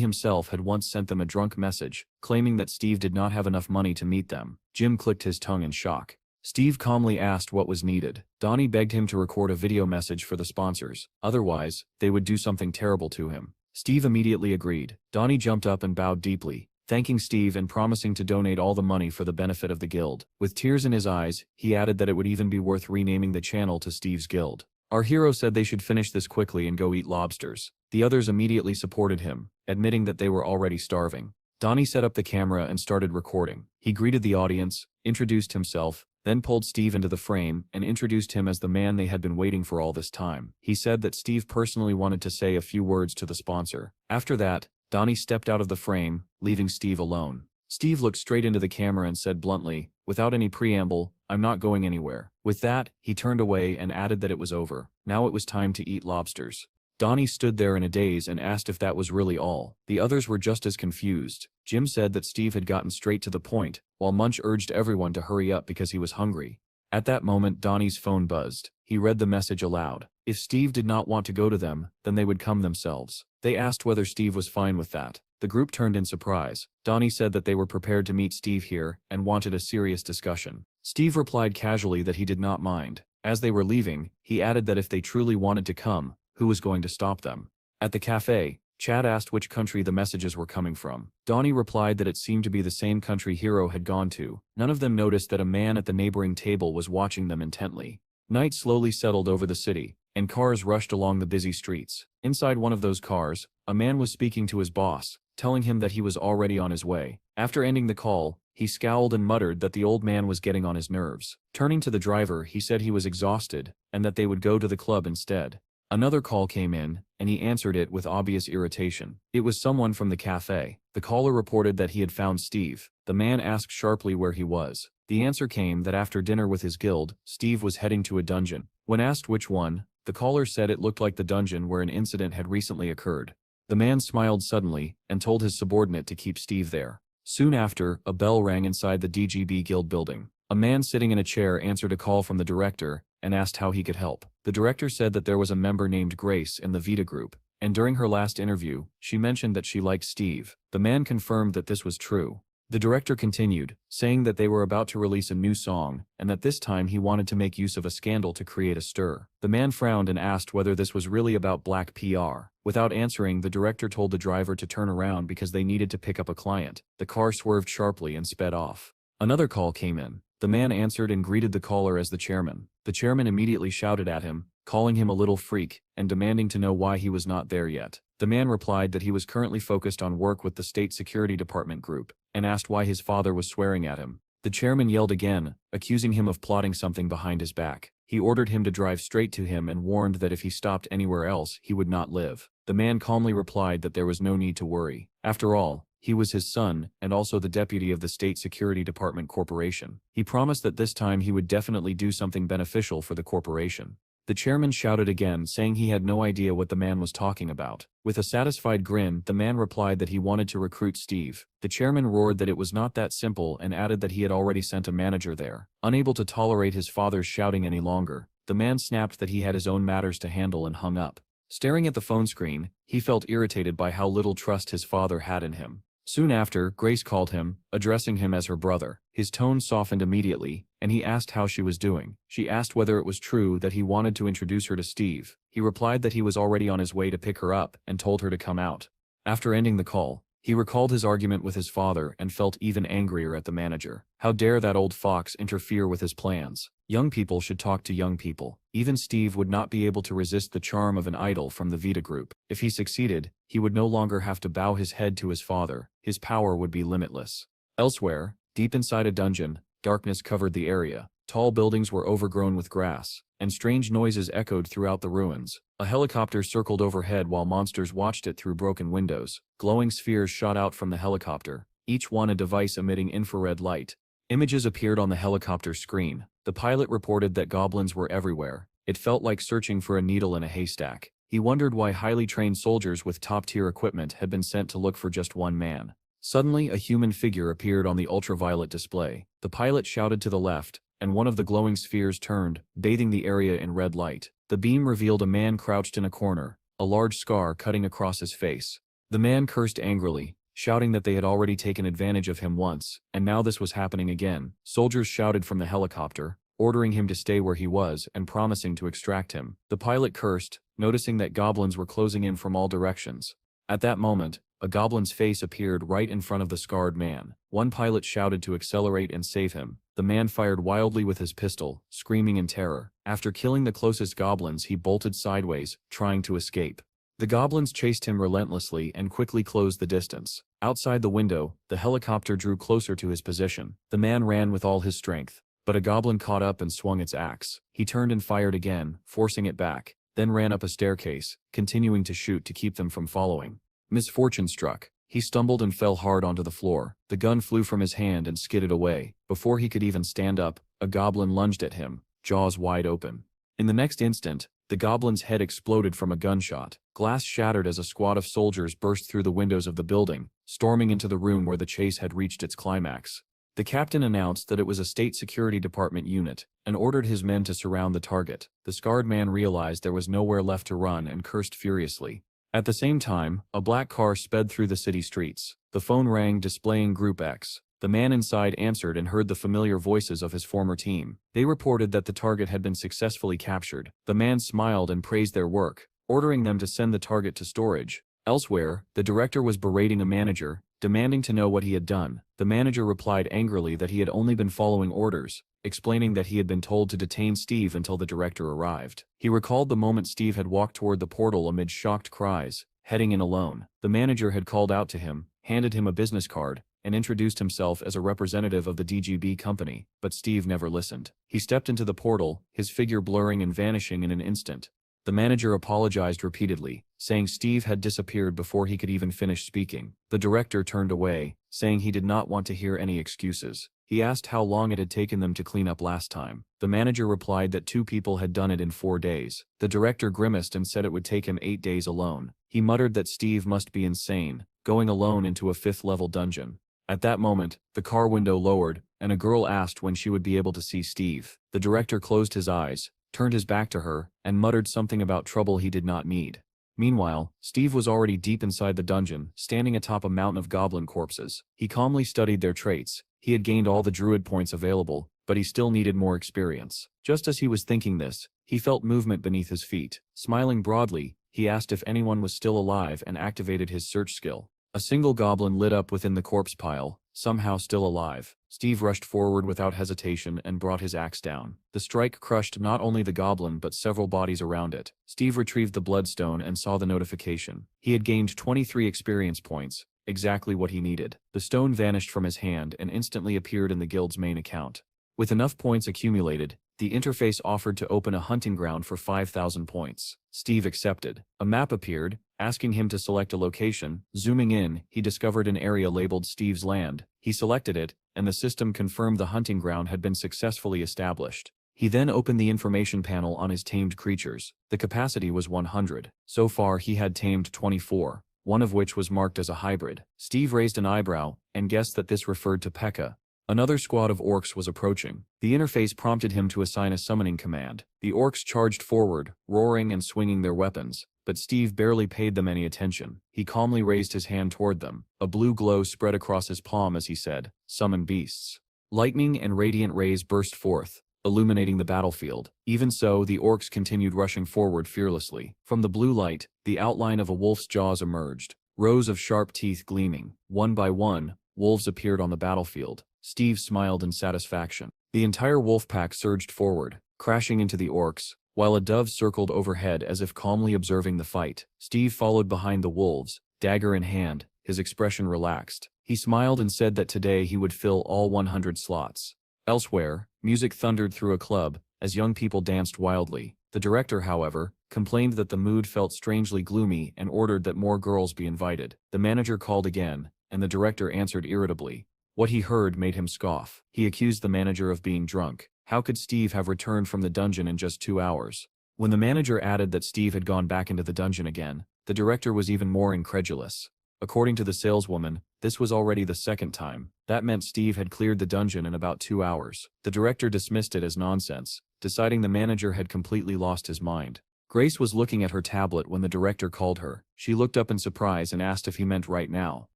himself had once sent them a drunk message, claiming that Steve did not have enough money to meet them. Jim clicked his tongue in shock. Steve calmly asked what was needed. Donnie begged him to record a video message for the sponsors, otherwise, they would do something terrible to him. Steve immediately agreed. Donnie jumped up and bowed deeply, thanking Steve and promising to donate all the money for the benefit of the guild. With tears in his eyes, he added that it would even be worth renaming the channel to Steve's Guild. Our hero said they should finish this quickly and go eat lobsters. The others immediately supported him, admitting that they were already starving. Donnie set up the camera and started recording. He greeted the audience, introduced himself, then pulled Steve into the frame and introduced him as the man they had been waiting for all this time. He said that Steve personally wanted to say a few words to the sponsor. After that, Donnie stepped out of the frame, leaving Steve alone. Steve looked straight into the camera and said bluntly, without any preamble, "I'm not going anywhere." With that, he turned away and added that it was over. Now it was time to eat lobsters. Donnie stood there in a daze and asked if that was really all. The others were just as confused. Jim said that Steve had gotten straight to the point, while Munch urged everyone to hurry up because he was hungry. At that moment, Donnie's phone buzzed. He read the message aloud. If Steve did not want to go to them, then they would come themselves. They asked whether Steve was fine with that. The group turned in surprise. Donnie said that they were prepared to meet Steve here and wanted a serious discussion. Steve replied casually that he did not mind. As they were leaving, he added that if they truly wanted to come, who was going to stop them? At the cafe, Chad asked which country the messages were coming from. Donnie replied that it seemed to be the same country Hero had gone to. None of them noticed that a man at the neighboring table was watching them intently. Night slowly settled over the city, and cars rushed along the busy streets. Inside one of those cars, a man was speaking to his boss, telling him that he was already on his way. After ending the call, he scowled and muttered that the old man was getting on his nerves. Turning to the driver, he said he was exhausted, and that they would go to the club instead. Another call came in, and he answered it with obvious irritation. It was someone from the cafe. The caller reported that he had found Steve. The man asked sharply where he was. The answer came that after dinner with his guild, Steve was heading to a dungeon. When asked which one, the caller said it looked like the dungeon where an incident had recently occurred. The man smiled suddenly, and told his subordinate to keep Steve there. Soon after, a bell rang inside the DGB Guild building. A man sitting in a chair answered a call from the director, and asked how he could help. The director said that there was a member named Grace in the Vita group, and during her last interview, she mentioned that she liked Steve. The man confirmed that this was true. The director continued, saying that they were about to release a new song, and that this time he wanted to make use of a scandal to create a stir. The man frowned and asked whether this was really about black PR. Without answering, the director told the driver to turn around because they needed to pick up a client. The car swerved sharply and sped off. Another call came in. The man answered and greeted the caller as the chairman. The chairman immediately shouted at him, calling him a little freak, and demanding to know why he was not there yet. The man replied that he was currently focused on work with the State Security Department group, and asked why his father was swearing at him. The chairman yelled again, accusing him of plotting something behind his back. He ordered him to drive straight to him and warned that if he stopped anywhere else, he would not live. The man calmly replied that there was no need to worry. After all, he was his son, and also the deputy of the State Security Department Corporation. He promised that this time he would definitely do something beneficial for the corporation. The chairman shouted again, saying he had no idea what the man was talking about. With a satisfied grin, the man replied that he wanted to recruit Steve. The chairman roared that it was not that simple and added that he had already sent a manager there. Unable to tolerate his father's shouting any longer, the man snapped that he had his own matters to handle and hung up. Staring at the phone screen, he felt irritated by how little trust his father had in him. Soon after, Grace called him, addressing him as her brother. His tone softened immediately, and he asked how she was doing. She asked whether it was true that he wanted to introduce her to Steve. He replied that he was already on his way to pick her up and told her to come out. After ending the call, he recalled his argument with his father and felt even angrier at the manager. How dare that old fox interfere with his plans? Young people should talk to young people. Even Steve would not be able to resist the charm of an idol from the Vita group. If he succeeded, he would no longer have to bow his head to his father. His power would be limitless. Elsewhere, deep inside a dungeon, darkness covered the area. Tall buildings were overgrown with grass, and strange noises echoed throughout the ruins. A helicopter circled overhead while monsters watched it through broken windows. Glowing spheres shot out from the helicopter, each one a device emitting infrared light. Images appeared on the helicopter screen. The pilot reported that goblins were everywhere. It felt like searching for a needle in a haystack. He wondered why highly trained soldiers with top-tier equipment had been sent to look for just one man. Suddenly, a human figure appeared on the ultraviolet display. The pilot shouted to the left, and one of the glowing spheres turned, bathing the area in red light. The beam revealed a man crouched in a corner, a large scar cutting across his face. The man cursed angrily, shouting that they had already taken advantage of him once, and now this was happening again. Soldiers shouted from the helicopter, ordering him to stay where he was and promising to extract him. The pilot cursed, noticing that goblins were closing in from all directions. At that moment, a goblin's face appeared right in front of the scarred man. One pilot shouted to accelerate and save him. The man fired wildly with his pistol, screaming in terror. After killing the closest goblins, he bolted sideways, trying to escape. The goblins chased him relentlessly and quickly closed the distance. Outside the window, the helicopter drew closer to his position. The man ran with all his strength, but a goblin caught up and swung its axe. He turned and fired again, forcing it back, then ran up a staircase, continuing to shoot to keep them from following. Misfortune struck. He stumbled and fell hard onto the floor. The gun flew from his hand and skidded away. Before he could even stand up, a goblin lunged at him, jaws wide open. In the next instant, the goblin's head exploded from a gunshot. Glass shattered as a squad of soldiers burst through the windows of the building, storming into the room where the chase had reached its climax. The captain announced that it was a State Security Department unit, and ordered his men to surround the target. The scarred man realized there was nowhere left to run and cursed furiously. At the same time, a black car sped through the city streets. The phone rang, displaying Group X. The man inside answered and heard the familiar voices of his former team. They reported that the target had been successfully captured. The man smiled and praised their work, ordering them to send the target to storage. Elsewhere, the director was berating a manager, demanding to know what he had done. The manager replied angrily that he had only been following orders, explaining that he had been told to detain Steve until the director arrived. He recalled the moment Steve had walked toward the portal amid shocked cries, heading in alone. The manager had called out to him, handed him a business card, and introduced himself as a representative of the DGB company, but Steve never listened. He stepped into the portal, his figure blurring and vanishing in an instant. The manager apologized repeatedly, saying Steve had disappeared before he could even finish speaking. The director turned away, saying he did not want to hear any excuses. He asked how long it had taken them to clean up last time. The manager replied that 2 people had done it in 4 days. The director grimaced and said it would take him 8 days alone. He muttered that Steve must be insane, going alone into a 5th-level dungeon. At that moment, the car window lowered, and a girl asked when she would be able to see Steve. The director closed his eyes, turned his back to her, and muttered something about trouble he did not need. Meanwhile, Steve was already deep inside the dungeon, standing atop a mountain of goblin corpses. He calmly studied their traits. He had gained all the druid points available, but he still needed more experience. Just as he was thinking this, he felt movement beneath his feet. Smiling broadly, he asked if anyone was still alive and activated his search skill. A single goblin lit up within the corpse pile, somehow still alive. Steve rushed forward without hesitation and brought his axe down. The strike crushed not only the goblin but several bodies around it. Steve retrieved the bloodstone and saw the notification. He had gained 23 experience points, exactly what he needed. The stone vanished from his hand and instantly appeared in the guild's main account. With enough points accumulated, the interface offered to open a hunting ground for 5,000 points. Steve accepted. A map appeared, asking him to select a location. Zooming in, he discovered an area labeled Steve's Land. He selected it, and the system confirmed the hunting ground had been successfully established. He then opened the information panel on his tamed creatures. The capacity was 100. So far he had tamed 24, one of which was marked as a hybrid. Steve raised an eyebrow, and guessed that this referred to P.E.K.K.A. Another squad of orcs was approaching. The interface prompted him to assign a summoning command. The orcs charged forward, roaring and swinging their weapons, but Steve barely paid them any attention. He calmly raised his hand toward them. A blue glow spread across his palm as he said, "Summon beasts." Lightning and radiant rays burst forth, illuminating the battlefield. Even so, the orcs continued rushing forward fearlessly. From the blue light, the outline of a wolf's jaws emerged, rows of sharp teeth gleaming. One by one, wolves appeared on the battlefield. Steve smiled in satisfaction. The entire wolf pack surged forward, crashing into the orcs, while a dove circled overhead as if calmly observing the fight. Steve followed behind the wolves, dagger in hand, his expression relaxed. He smiled and said that today he would fill all 100 slots. Elsewhere, music thundered through a club, as young people danced wildly. The director, however, complained that the mood felt strangely gloomy and ordered that more girls be invited. The manager called again, and the director answered irritably. What he heard made him scoff. He accused the manager of being drunk. How could Steve have returned from the dungeon in just 2 hours? When the manager added that Steve had gone back into the dungeon again, the director was even more incredulous. According to the saleswoman, this was already the 2nd time. That meant Steve had cleared the dungeon in about 2 hours. The director dismissed it as nonsense, deciding the manager had completely lost his mind. Grace was looking at her tablet when the director called her. She looked up in surprise and asked if he meant right now.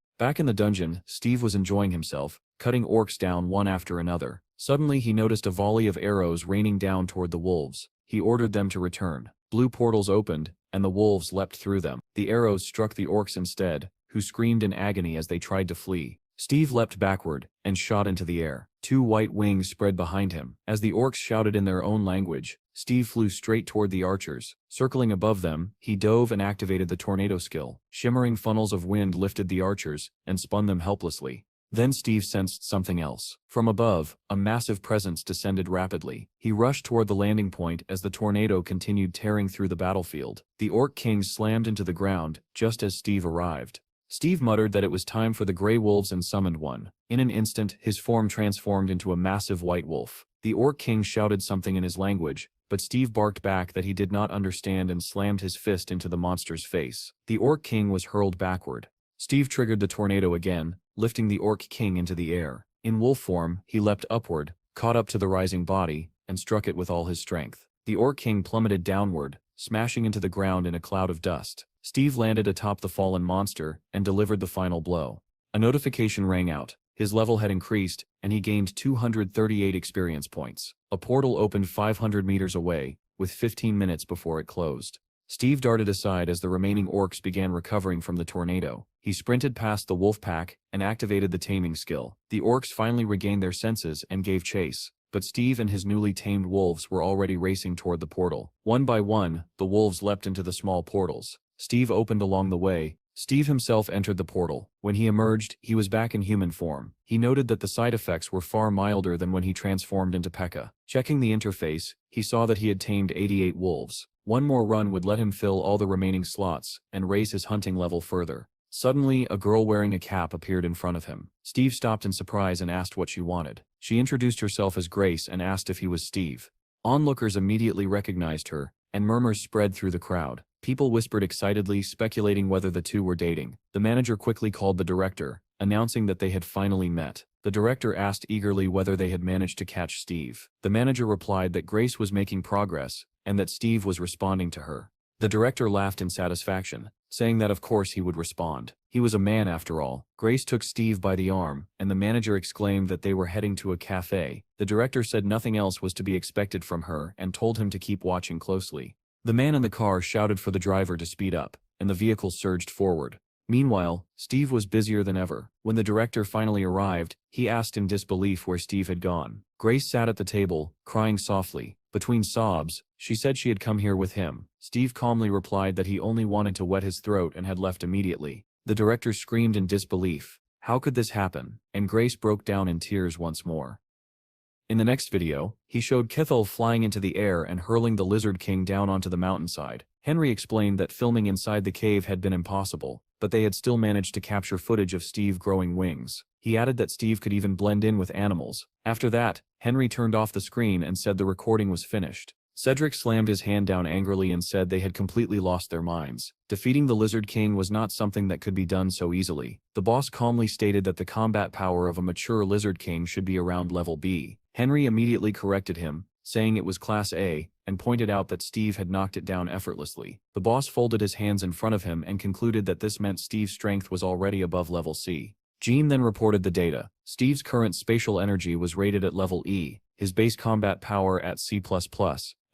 Back in the dungeon, Steve was enjoying himself, cutting orcs down one after another. Suddenly he noticed a volley of arrows raining down toward the wolves. He ordered them to return. Blue portals opened, and the wolves leapt through them. The arrows struck the orcs instead, who screamed in agony as they tried to flee. Steve leapt backward, and shot into the air. 2 white wings spread behind him. As the orcs shouted in their own language, Steve flew straight toward the archers. Circling above them, he dove and activated the tornado skill. Shimmering funnels of wind lifted the archers, and spun them helplessly. Then Steve sensed something else. From above, a massive presence descended rapidly. He rushed toward the landing point as the tornado continued tearing through the battlefield. The Orc King slammed into the ground, just as Steve arrived. Steve muttered that it was time for the Grey Wolves and summoned one. In an instant, his form transformed into a massive white wolf. The Orc King shouted something in his language, but Steve barked back that he did not understand and slammed his fist into the monster's face. The Orc King was hurled backward. Steve triggered the tornado again, lifting the Orc King into the air. In wolf form, he leapt upward, caught up to the rising body, and struck it with all his strength. The Orc King plummeted downward, smashing into the ground in a cloud of dust. Steve landed atop the fallen monster and delivered the final blow. A notification rang out. His level had increased, and he gained 238 experience points. A portal opened 500 meters away, with 15 minutes before it closed. Steve darted aside as the remaining orcs began recovering from the tornado. He sprinted past the wolf pack and activated the taming skill. The orcs finally regained their senses and gave chase. but Steve and his newly tamed wolves were already racing toward the portal. One by one, the wolves leapt into the small portals. Steve opened along the way. Steve himself entered the portal. When he emerged, he was back in human form. He noted that the side effects were far milder than when he transformed into P.E.K.K.A. Checking the interface, he saw that he had tamed 88 wolves. One more run would let him fill all the remaining slots and raise his hunting level further. Suddenly, a girl wearing a cap appeared in front of him. Steve stopped in surprise and asked what she wanted. She introduced herself as Grace and asked if he was Steve. Onlookers immediately recognized her, and murmurs spread through the crowd. People whispered excitedly, speculating whether the two were dating. The manager quickly called the director, announcing that they had finally met. The director asked eagerly whether they had managed to catch Steve. The manager replied that Grace was making progress, and that Steve was responding to her. The director laughed in satisfaction, saying that of course he would respond. He was a man after all. Grace took Steve by the arm, and the manager exclaimed that they were heading to a cafe. The director said nothing else was to be expected from her and told him to keep watching closely. The man in the car shouted for the driver to speed up, and the vehicle surged forward. Meanwhile, Steve was busier than ever. When the director finally arrived, he asked in disbelief where Steve had gone. Grace sat at the table, crying softly. Between sobs, she said she had come here with him. Steve calmly replied that he only wanted to wet his throat and had left immediately. The director screamed in disbelief. How could this happen? And Grace broke down in tears once more. In the next video, he showed Kithel flying into the air and hurling the Lizard King down onto the mountainside. Henry explained that filming inside the cave had been impossible, but they had still managed to capture footage of Steve growing wings. He added that Steve could even blend in with animals. After that, Henry turned off the screen and said the recording was finished. Cedric slammed his hand down angrily and said they had completely lost their minds. Defeating the Lizard King was not something that could be done so easily. The boss calmly stated that the combat power of a mature Lizard King should be around level B. Henry immediately corrected him, saying it was Class A, and pointed out that Steve had knocked it down effortlessly. The boss folded his hands in front of him and concluded that this meant Steve's strength was already above level C. Jean then reported the data. Steve's current spatial energy was rated at level E, his base combat power at C++,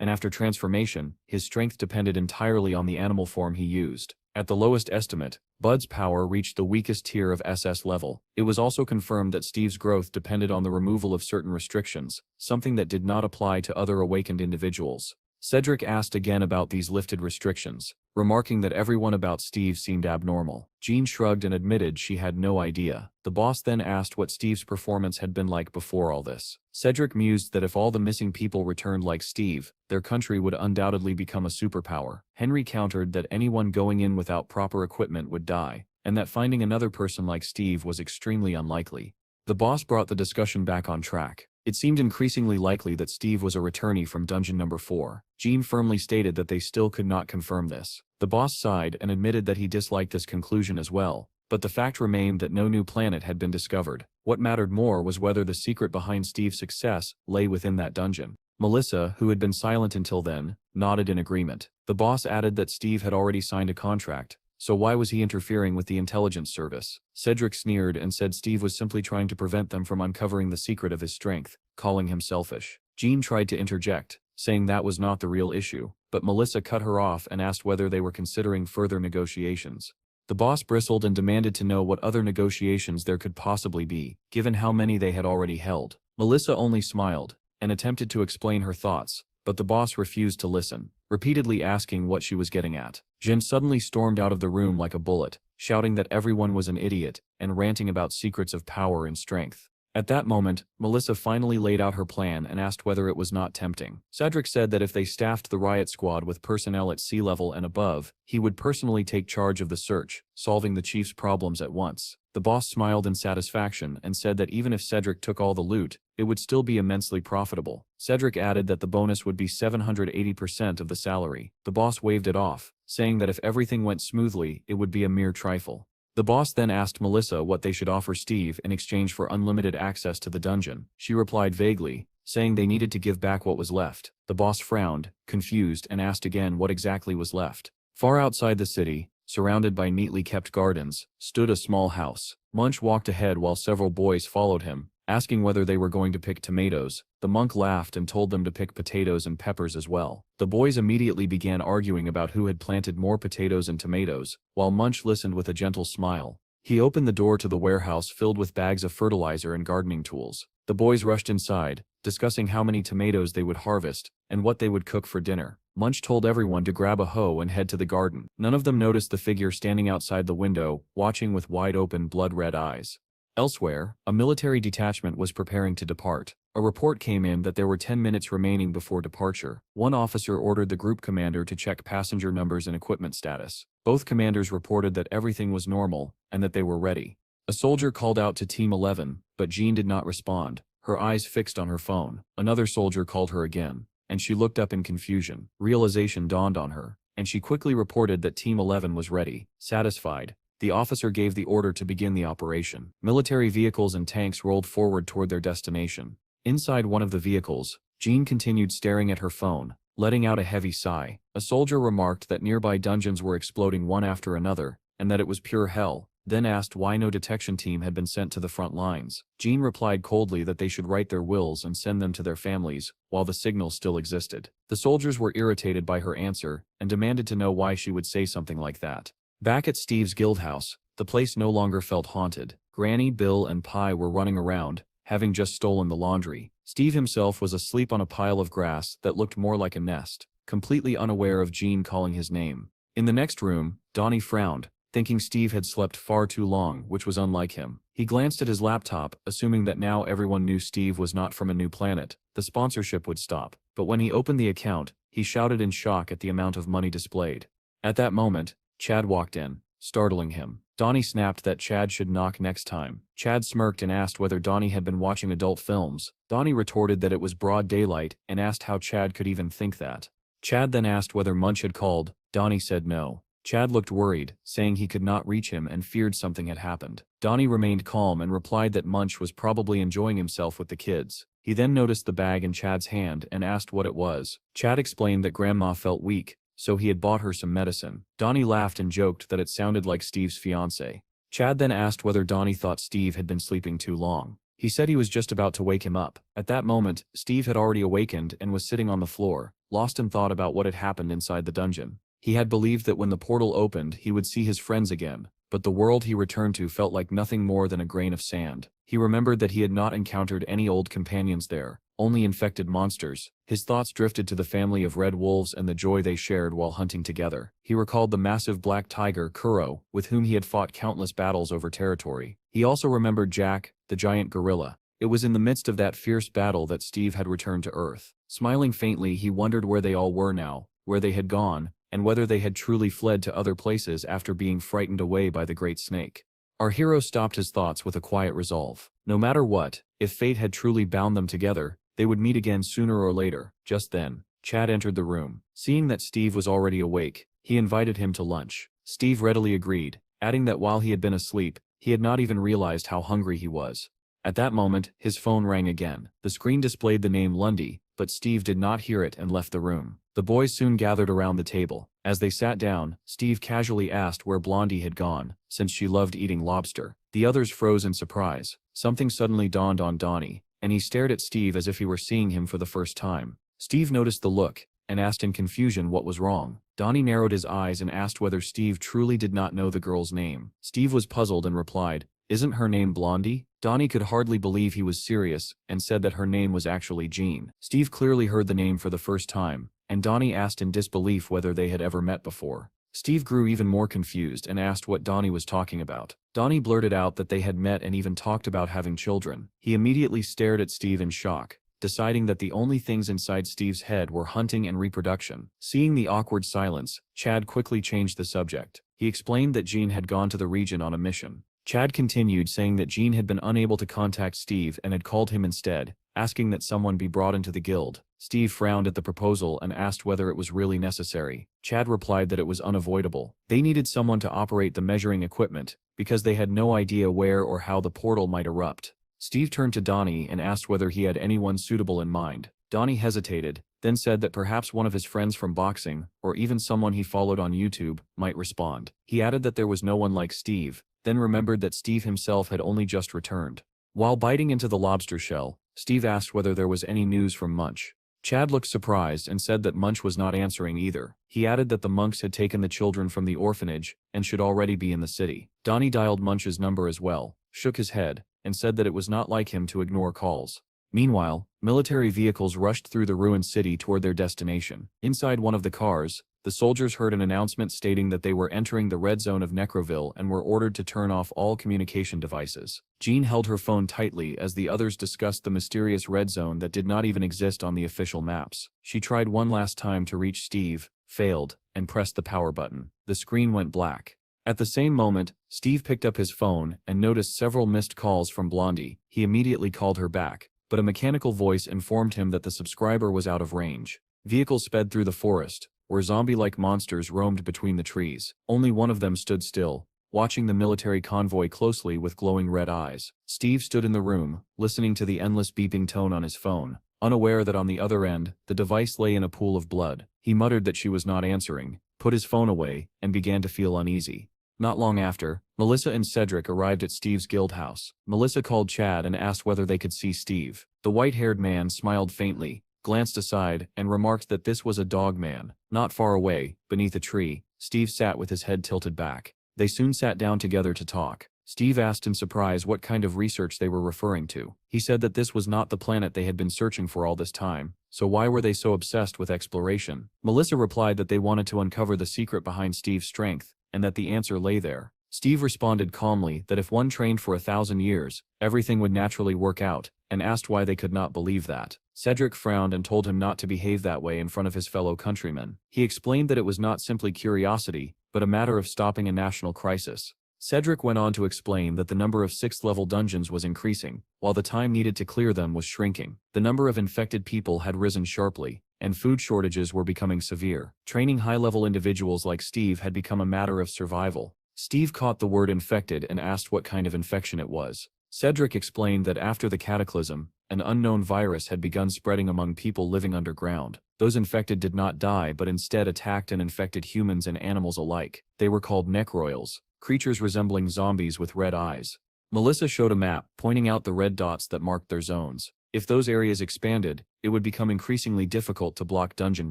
and after transformation, his strength depended entirely on the animal form he used. At the lowest estimate, Bud's power reached the weakest tier of SS level. It was also confirmed that Steve's growth depended on the removal of certain restrictions, something that did not apply to other awakened individuals. Cedric asked again about these lifted restrictions, remarking that everyone about Steve seemed abnormal. Jean shrugged and admitted she had no idea. The boss then asked what Steve's performance had been like before all this. Cedric mused that if all the missing people returned like Steve, their country would undoubtedly become a superpower. Henry countered that anyone going in without proper equipment would die, and that finding another person like Steve was extremely unlikely. The boss brought the discussion back on track. It seemed increasingly likely that Steve was a returnee from dungeon number 4. Jean firmly stated that they still could not confirm this. The boss sighed and admitted that he disliked this conclusion as well, but the fact remained that no new planet had been discovered. What mattered more was whether the secret behind Steve's success lay within that dungeon. Melissa, who had been silent until then, nodded in agreement. The boss added that Steve had already signed a contract, so why was he interfering with the intelligence service? Cedric sneered and said Steve was simply trying to prevent them from uncovering the secret of his strength, calling him selfish. Jean tried to interject, saying that was not the real issue, but Melissa cut her off and asked whether they were considering further negotiations. The boss bristled and demanded to know what other negotiations there could possibly be, given how many they had already held. Melissa only smiled, and attempted to explain her thoughts, but the boss refused to listen, repeatedly asking what she was getting at. Jean suddenly stormed out of the room like a bullet, shouting that everyone was an idiot, and ranting about secrets of power and strength. At that moment, Melissa finally laid out her plan and asked whether it was not tempting. Cedric said that if they staffed the riot squad with personnel at sea level and above, he would personally take charge of the search, solving the chief's problems at once. The boss smiled in satisfaction and said that even if Cedric took all the loot, it would still be immensely profitable. Cedric added that the bonus would be 780% of the salary. The boss waved it off, saying that if everything went smoothly, it would be a mere trifle. The boss then asked Melissa what they should offer Steve in exchange for unlimited access to the dungeon. She replied vaguely, saying they needed to give back what was left. The boss frowned, confused, and asked again what exactly was left. Far outside the city, surrounded by neatly kept gardens, stood a small house. Munch walked ahead while several boys followed him, asking whether they were going to pick tomatoes. The monk laughed and told them to pick potatoes and peppers as well. The boys immediately began arguing about who had planted more potatoes and tomatoes, while Munch listened with a gentle smile. He opened the door to the warehouse filled with bags of fertilizer and gardening tools. The boys rushed inside, discussing how many tomatoes they would harvest and what they would cook for dinner. Munch told everyone to grab a hoe and head to the garden. None of them noticed the figure standing outside the window, watching with wide-open, blood-red eyes. Elsewhere, a military detachment was preparing to depart. A report came in that there were 10 minutes remaining before departure. One officer ordered the group commander to check passenger numbers and equipment status. Both commanders reported that everything was normal and that they were ready. A soldier called out to Team 11, but Jean did not respond, her eyes fixed on her phone. Another soldier called her again, and she looked up in confusion. Realization dawned on her, and she quickly reported that Team 11 was ready. Satisfied, the officer gave the order to begin the operation. Military vehicles and tanks rolled forward toward their destination. Inside one of the vehicles, Jean continued staring at her phone, letting out a heavy sigh. A soldier remarked that nearby dungeons were exploding one after another, and that it was pure hell, then asked why no detection team had been sent to the front lines. Jean replied coldly that they should write their wills and send them to their families, while the signal still existed. The soldiers were irritated by her answer, and demanded to know why she would say something like that. Back at Steve's guild house, the place no longer felt haunted. Granny, Bill, and Pi were running around, having just stolen the laundry. Steve himself was asleep on a pile of grass that looked more like a nest, completely unaware of Jean calling his name. In the next room, Donnie frowned, thinking Steve had slept far too long, which was unlike him. He glanced at his laptop, assuming that now everyone knew Steve was not from a new planet. The sponsorship would stop. But when he opened the account, he shouted in shock at the amount of money displayed. At that moment, Chad walked in, startling him. Donnie snapped that Chad should knock next time. Chad smirked and asked whether Donnie had been watching adult films. Donnie retorted that it was broad daylight and asked how Chad could even think that. Chad then asked whether Munch had called. Donnie said no. Chad looked worried, saying he could not reach him and feared something had happened. Donnie remained calm and replied that Munch was probably enjoying himself with the kids. He then noticed the bag in Chad's hand and asked what it was. Chad explained that Grandma felt weak, so he had bought her some medicine. Donnie laughed and joked that it sounded like Steve's fiancée. Chad then asked whether Donnie thought Steve had been sleeping too long. He said he was just about to wake him up. At that moment, Steve had already awakened and was sitting on the floor, lost in thought about what had happened inside the dungeon. He had believed that when the portal opened he would see his friends again, but the world he returned to felt like nothing more than a grain of sand. He remembered that he had not encountered any old companions there, only infected monsters. His thoughts drifted to the family of red wolves and the joy they shared while hunting together. He recalled the massive black tiger, Kuro, with whom he had fought countless battles over territory. He also remembered Jack, the giant gorilla. It was in the midst of that fierce battle that Steve had returned to Earth. Smiling faintly, he wondered where they all were now, where they had gone, and whether they had truly fled to other places after being frightened away by the great snake. Our hero stopped his thoughts with a quiet resolve. No matter what, if fate had truly bound them together, they would meet again sooner or later. Just then, Chad entered the room. Seeing that Steve was already awake, he invited him to lunch. Steve readily agreed, adding that while he had been asleep, he had not even realized how hungry he was. At that moment, his phone rang again. The screen displayed the name Lundy, but Steve did not hear it and left the room. The boys soon gathered around the table. As they sat down, Steve casually asked where Blondie had gone, since she loved eating lobster. The others froze in surprise. Something suddenly dawned on Donnie, and he stared at Steve as if he were seeing him for the first time. Steve noticed the look, and asked in confusion what was wrong. Donnie narrowed his eyes and asked whether Steve truly did not know the girl's name. Steve was puzzled and replied, "Isn't her name Blondie?" Donnie could hardly believe he was serious, and said that her name was actually Jean. Steve clearly heard the name for the first time, and Donnie asked in disbelief whether they had ever met before. Steve grew even more confused and asked what Donnie was talking about. Donnie blurted out that they had met and even talked about having children. He immediately stared at Steve in shock, deciding that the only things inside Steve's head were hunting and reproduction. Seeing the awkward silence, Chad quickly changed the subject. He explained that Jean had gone to the region on a mission. Chad continued, saying that Jean had been unable to contact Steve and had called him instead, asking that someone be brought into the guild. Steve frowned at the proposal and asked whether it was really necessary. Chad replied that it was unavoidable. They needed someone to operate the measuring equipment, because they had no idea where or how the portal might erupt. Steve turned to Donnie and asked whether he had anyone suitable in mind. Donnie hesitated, then said that perhaps one of his friends from boxing, or even someone he followed on YouTube, might respond. He added that there was no one like Steve, then remembered that Steve himself had only just returned. While biting into the lobster shell, Steve asked whether there was any news from Munch. Chad looked surprised and said that Munch was not answering either. He added that the monks had taken the children from the orphanage and should already be in the city. Donnie dialed Munch's number as well, shook his head, and said that it was not like him to ignore calls. Meanwhile, military vehicles rushed through the ruined city toward their destination. Inside one of the cars, the soldiers heard an announcement stating that they were entering the red zone of Necroville and were ordered to turn off all communication devices. Jean held her phone tightly as the others discussed the mysterious red zone that did not even exist on the official maps. She tried one last time to reach Steve, failed, and pressed the power button. The screen went black. At the same moment, Steve picked up his phone and noticed several missed calls from Blondie. He immediately called her back, but a mechanical voice informed him that the subscriber was out of range. Vehicles sped through the forest, where zombie-like monsters roamed between the trees. Only one of them stood still, watching the military convoy closely with glowing red eyes. Steve stood in the room, listening to the endless beeping tone on his phone, unaware that on the other end, the device lay in a pool of blood. He muttered that she was not answering, put his phone away, and began to feel uneasy. Not long after, Melissa and Cedric arrived at Steve's guild house. Melissa called Chad and asked whether they could see Steve. The white-haired man smiled faintly, glanced aside, and remarked that this was a dog man. Not far away, beneath a tree, Steve sat with his head tilted back. They soon sat down together to talk. Steve asked in surprise what kind of research they were referring to. He said that this was not the planet they had been searching for all this time, so why were they so obsessed with exploration? Melissa replied that they wanted to uncover the secret behind Steve's strength, and that the answer lay there. Steve responded calmly that if one trained for 1,000 years, everything would naturally work out, and asked why they could not believe that. Cedric frowned and told him not to behave that way in front of his fellow countrymen. He explained that it was not simply curiosity, but a matter of stopping a national crisis. Cedric went on to explain that the number of 6th-level dungeons was increasing, while the time needed to clear them was shrinking. The number of infected people had risen sharply, and food shortages were becoming severe. Training high-level individuals like Steve had become a matter of survival. Steve caught the word infected and asked what kind of infection it was. Cedric explained that after the cataclysm, an unknown virus had begun spreading among people living underground. Those infected did not die but instead attacked and infected humans and animals alike. They were called necroils, creatures resembling zombies with red eyes. Melissa showed a map, pointing out the red dots that marked their zones. If those areas expanded, it would become increasingly difficult to block dungeon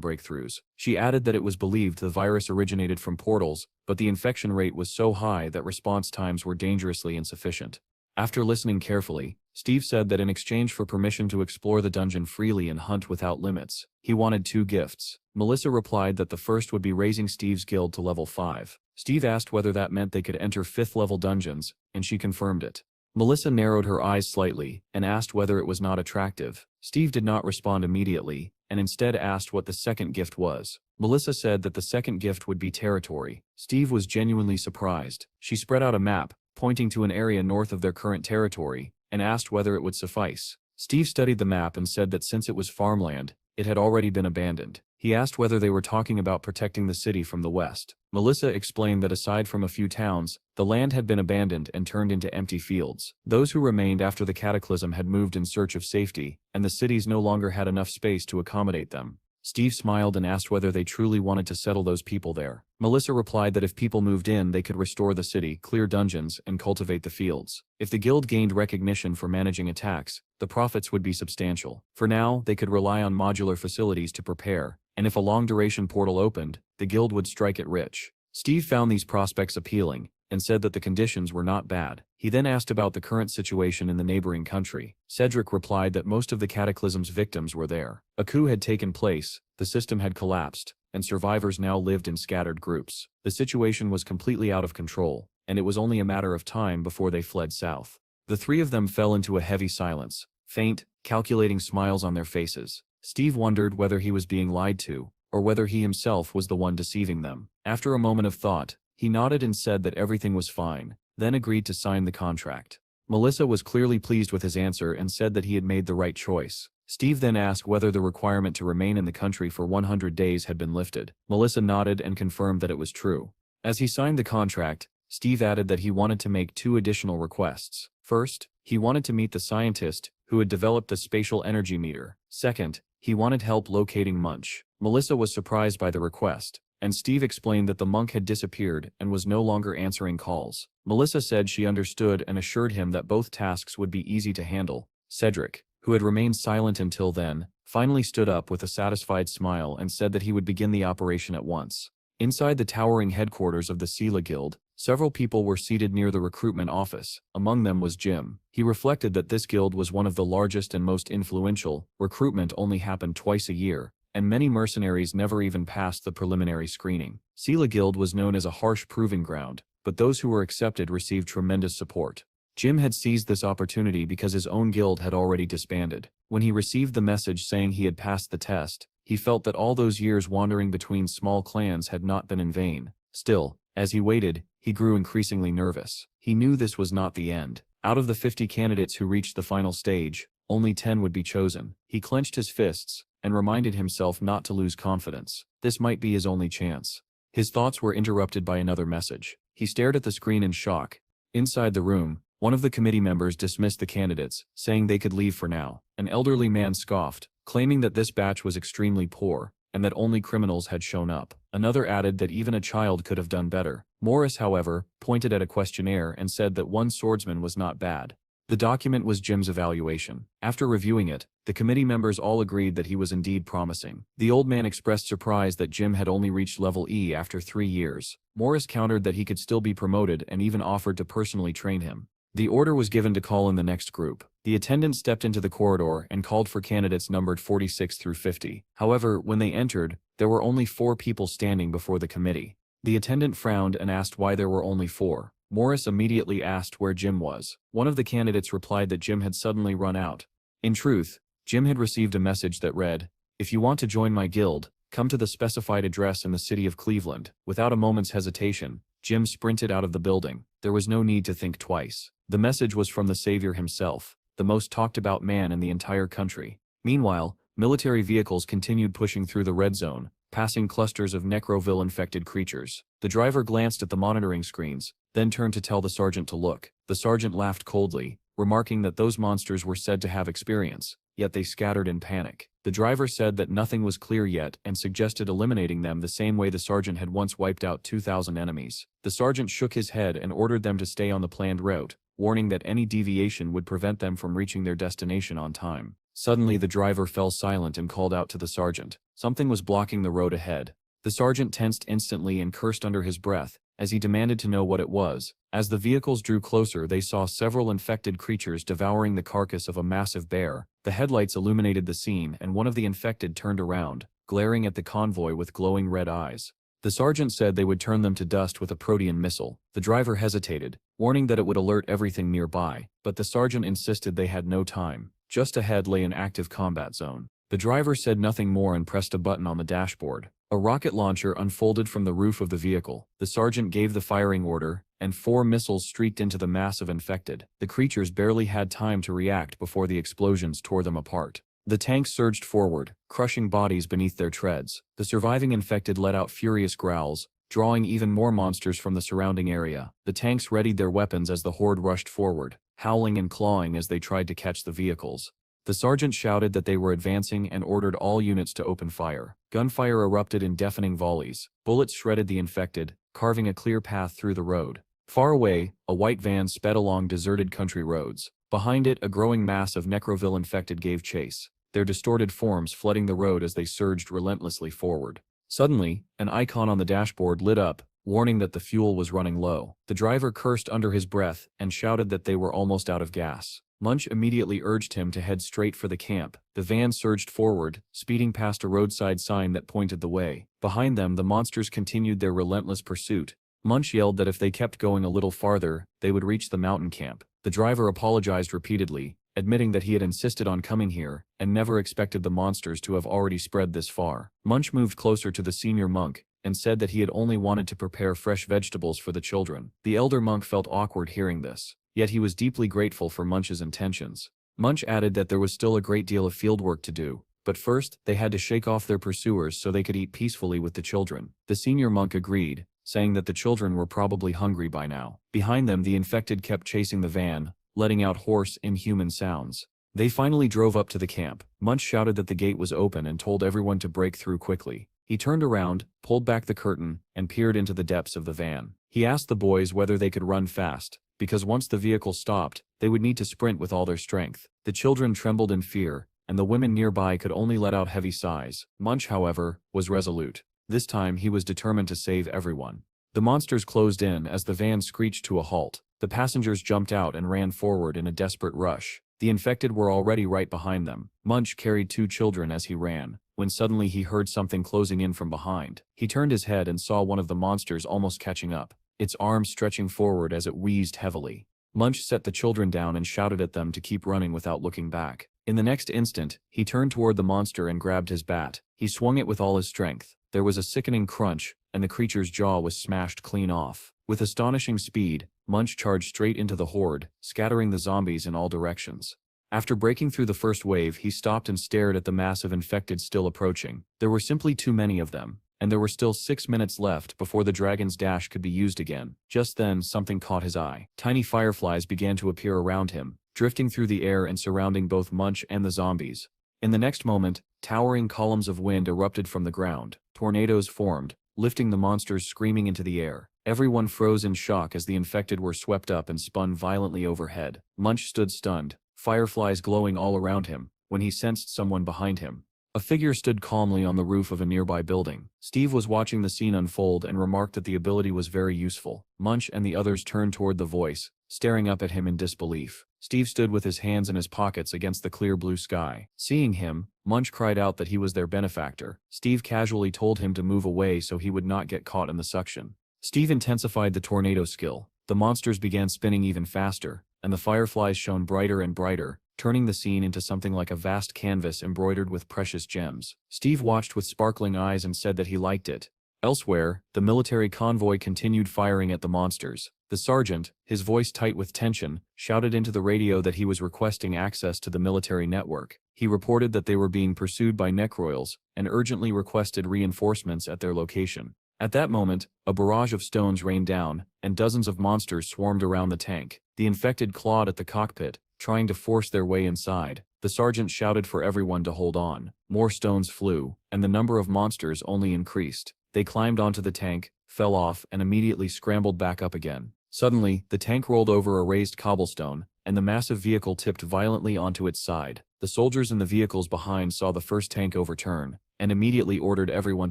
breakthroughs. She added that it was believed the virus originated from portals, but the infection rate was so high that response times were dangerously insufficient. After listening carefully, Steve said that in exchange for permission to explore the dungeon freely and hunt without limits, he wanted 2 gifts. Melissa replied that the first would be raising Steve's guild to level 5. Steve asked whether that meant they could enter 5th-level dungeons, and she confirmed it. Melissa narrowed her eyes slightly and asked whether it was not attractive. Steve did not respond immediately, and instead asked what the second gift was. Melissa said that the second gift would be territory. Steve was genuinely surprised. She spread out a map, pointing to an area north of their current territory, and asked whether it would suffice. Steve studied the map and said that since it was farmland, it had already been abandoned. He asked whether they were talking about protecting the city from the west. Melissa explained that aside from a few towns, the land had been abandoned and turned into empty fields. Those who remained after the cataclysm had moved in search of safety, and the cities no longer had enough space to accommodate them. Steve smiled and asked whether they truly wanted to settle those people there. Melissa replied that if people moved in, they could restore the city, clear dungeons, and cultivate the fields. If the guild gained recognition for managing attacks, the profits would be substantial. For now, they could rely on modular facilities to prepare, and if a long-duration portal opened, the guild would strike it rich. Steve found these prospects appealing, and said that the conditions were not bad. He then asked about the current situation in the neighboring country. Cedric replied that most of the cataclysm's victims were there. A coup had taken place, the system had collapsed, and survivors now lived in scattered groups. The situation was completely out of control, and it was only a matter of time before they fled south. The 3 of them fell into a heavy silence, faint, calculating smiles on their faces. Steve wondered whether he was being lied to, or whether he himself was the one deceiving them. After a moment of thought, he nodded and said that everything was fine, then agreed to sign the contract. Melissa was clearly pleased with his answer and said that he had made the right choice. Steve then asked whether the requirement to remain in the country for 100 days had been lifted. Melissa nodded and confirmed that it was true. As he signed the contract, Steve added that he wanted to make 2 additional requests. First, he wanted to meet the scientist who had developed the spatial energy meter. Second, he wanted help locating Munch. Melissa was surprised by the request, and Steve explained that the monk had disappeared and was no longer answering calls. Melissa said she understood and assured him that both tasks would be easy to handle. Cedric, who had remained silent until then, finally stood up with a satisfied smile and said that he would begin the operation at once. Inside the towering headquarters of the Sela Guild, Several people were seated near the recruitment office. Among them was Jim. He reflected that this guild was one of the largest and most influential. Recruitment only happened twice a year, and many mercenaries never even passed the preliminary screening. Sela Guild was known as a harsh proving ground, but those who were accepted received tremendous support. Jim had seized this opportunity because his own guild had already disbanded. When he received the message saying he had passed the test, he felt that all those years wandering between small clans had not been in vain. Still, as he waited, he grew increasingly nervous. He knew this was not the end. Out of the 50 candidates who reached the final stage, only 10 would be chosen. He clenched his fists and reminded himself not to lose confidence. This might be his only chance. His thoughts were interrupted by another message. He stared at the screen in shock. Inside the room, one of the committee members dismissed the candidates, saying they could leave for now. An elderly man scoffed, claiming that this batch was extremely poor, and that only criminals had shown up. Another added that even a child could have done better. Morris, however, pointed at a questionnaire and said that one swordsman was not bad. The document was Jim's evaluation. After reviewing it, the committee members all agreed that he was indeed promising. The old man expressed surprise that Jim had only reached level E after 3 years. Morris countered that he could still be promoted and even offered to personally train him. The order was given to call in the next group. The attendant stepped into the corridor and called for candidates numbered 46 through 50. However, when they entered, there were only 4 people standing before the committee. The attendant frowned and asked why there were only 4. Morris immediately asked where Jim was. One of the candidates replied that Jim had suddenly run out. In truth, Jim had received a message that read, "If you want to join my guild, come to the specified address in the city of Cleveland." Without a moment's hesitation, Jim sprinted out of the building. There was no need to think twice. The message was from the Savior himself, the most talked about man in the entire country. Meanwhile, military vehicles continued pushing through the red zone, passing clusters of Necroville-infected creatures. The driver glanced at the monitoring screens, then turned to tell the sergeant to look. The sergeant laughed coldly, remarking that those monsters were said to have experience, yet they scattered in panic. The driver said that nothing was clear yet and suggested eliminating them the same way the sergeant had once wiped out 2,000 enemies. The sergeant shook his head and ordered them to stay on the planned route, warning that any deviation would prevent them from reaching their destination on time. Suddenly the driver fell silent and called out to the sergeant. Something was blocking the road ahead. The sergeant tensed instantly and cursed under his breath, as he demanded to know what it was. As the vehicles drew closer, they saw several infected creatures devouring the carcass of a massive bear. The headlights illuminated the scene and one of the infected turned around, glaring at the convoy with glowing red eyes. The sergeant said they would turn them to dust with a protean missile. The driver hesitated, warning that it would alert everything nearby, but the sergeant insisted they had no time. Just ahead lay an active combat zone. The driver said nothing more and pressed a button on the dashboard. A rocket launcher unfolded from the roof of the vehicle. The sergeant gave the firing order, and 4 missiles streaked into the mass of infected. The creatures barely had time to react before the explosions tore them apart. The tanks surged forward, crushing bodies beneath their treads. The surviving infected let out furious growls, drawing even more monsters from the surrounding area. The tanks readied their weapons as the horde rushed forward, howling and clawing as they tried to catch the vehicles. The sergeant shouted that they were advancing and ordered all units to open fire. Gunfire erupted in deafening volleys. Bullets shredded the infected, carving a clear path through the road. Far away, a white van sped along deserted country roads. Behind it, a growing mass of Necroville infected gave chase, their distorted forms flooding the road as they surged relentlessly forward. Suddenly, an icon on the dashboard lit up, warning that the fuel was running low. The driver cursed under his breath and shouted that they were almost out of gas. Munch immediately urged him to head straight for the camp. The van surged forward, speeding past a roadside sign that pointed the way. Behind them, the monsters continued their relentless pursuit. Munch yelled that if they kept going a little farther, they would reach the mountain camp. The driver apologized repeatedly, admitting that he had insisted on coming here and never expected the monsters to have already spread this far. Munch moved closer to the senior monk and said that he had only wanted to prepare fresh vegetables for the children. The elder monk felt awkward hearing this, yet he was deeply grateful for Munch's intentions. Munch added that there was still a great deal of fieldwork to do, but first they had to shake off their pursuers so they could eat peacefully with the children. The senior monk agreed, saying that the children were probably hungry by now. Behind them, the infected kept chasing the van, letting out hoarse, inhuman sounds. They finally drove up to the camp. Munch shouted that the gate was open and told everyone to break through quickly. He turned around, pulled back the curtain, and peered into the depths of the van. He asked the boys whether they could run fast, because once the vehicle stopped, they would need to sprint with all their strength. The children trembled in fear, and the women nearby could only let out heavy sighs. Munch, however, was resolute. This time he was determined to save everyone. The monsters closed in as the van screeched to a halt. The passengers jumped out and ran forward in a desperate rush. The infected were already right behind them. Munch carried 2 children as he ran, when suddenly he heard something closing in from behind. He turned his head and saw one of the monsters almost catching up, its arms stretching forward as it wheezed heavily. Munch set the children down and shouted at them to keep running without looking back. In the next instant, he turned toward the monster and grabbed his bat. He swung it with all his strength. There was a sickening crunch, and the creature's jaw was smashed clean off. With astonishing speed, Munch charged straight into the horde, scattering the zombies in all directions. After breaking through the first wave, he stopped and stared at the mass of infected still approaching. There were simply too many of them, and there were still 6 minutes left before the dragon's dash could be used again. Just then, something caught his eye. Tiny fireflies began to appear around him, drifting through the air and surrounding both Munch and the zombies. In the next moment, towering columns of wind erupted from the ground. Tornadoes formed, lifting the monsters screaming into the air. Everyone froze in shock as the infected were swept up and spun violently overhead. Munch stood stunned, fireflies glowing all around him, when he sensed someone behind him. A figure stood calmly on the roof of a nearby building. Steve was watching the scene unfold and remarked that the ability was very useful. Munch and the others turned toward the voice, staring up at him in disbelief. Steve stood with his hands in his pockets against the clear blue sky. Seeing him, Munch cried out that he was their benefactor. Steve casually told him to move away so he would not get caught in the suction. Steve intensified the tornado skill. The monsters began spinning even faster, and the fireflies shone brighter and brighter, turning the scene into something like a vast canvas embroidered with precious gems. Steve watched with sparkling eyes and said that he liked it. Elsewhere, the military convoy continued firing at the monsters. The sergeant, his voice tight with tension, shouted into the radio that he was requesting access to the military network. He reported that they were being pursued by necroils and urgently requested reinforcements at their location. At that moment, a barrage of stones rained down, and dozens of monsters swarmed around the tank. The infected clawed at the cockpit, trying to force their way inside. The sergeant shouted for everyone to hold on. More stones flew, and the number of monsters only increased. They climbed onto the tank, fell off, and immediately scrambled back up again. Suddenly, the tank rolled over a raised cobblestone, and the massive vehicle tipped violently onto its side. The soldiers in the vehicles behind saw the first tank overturn, and immediately ordered everyone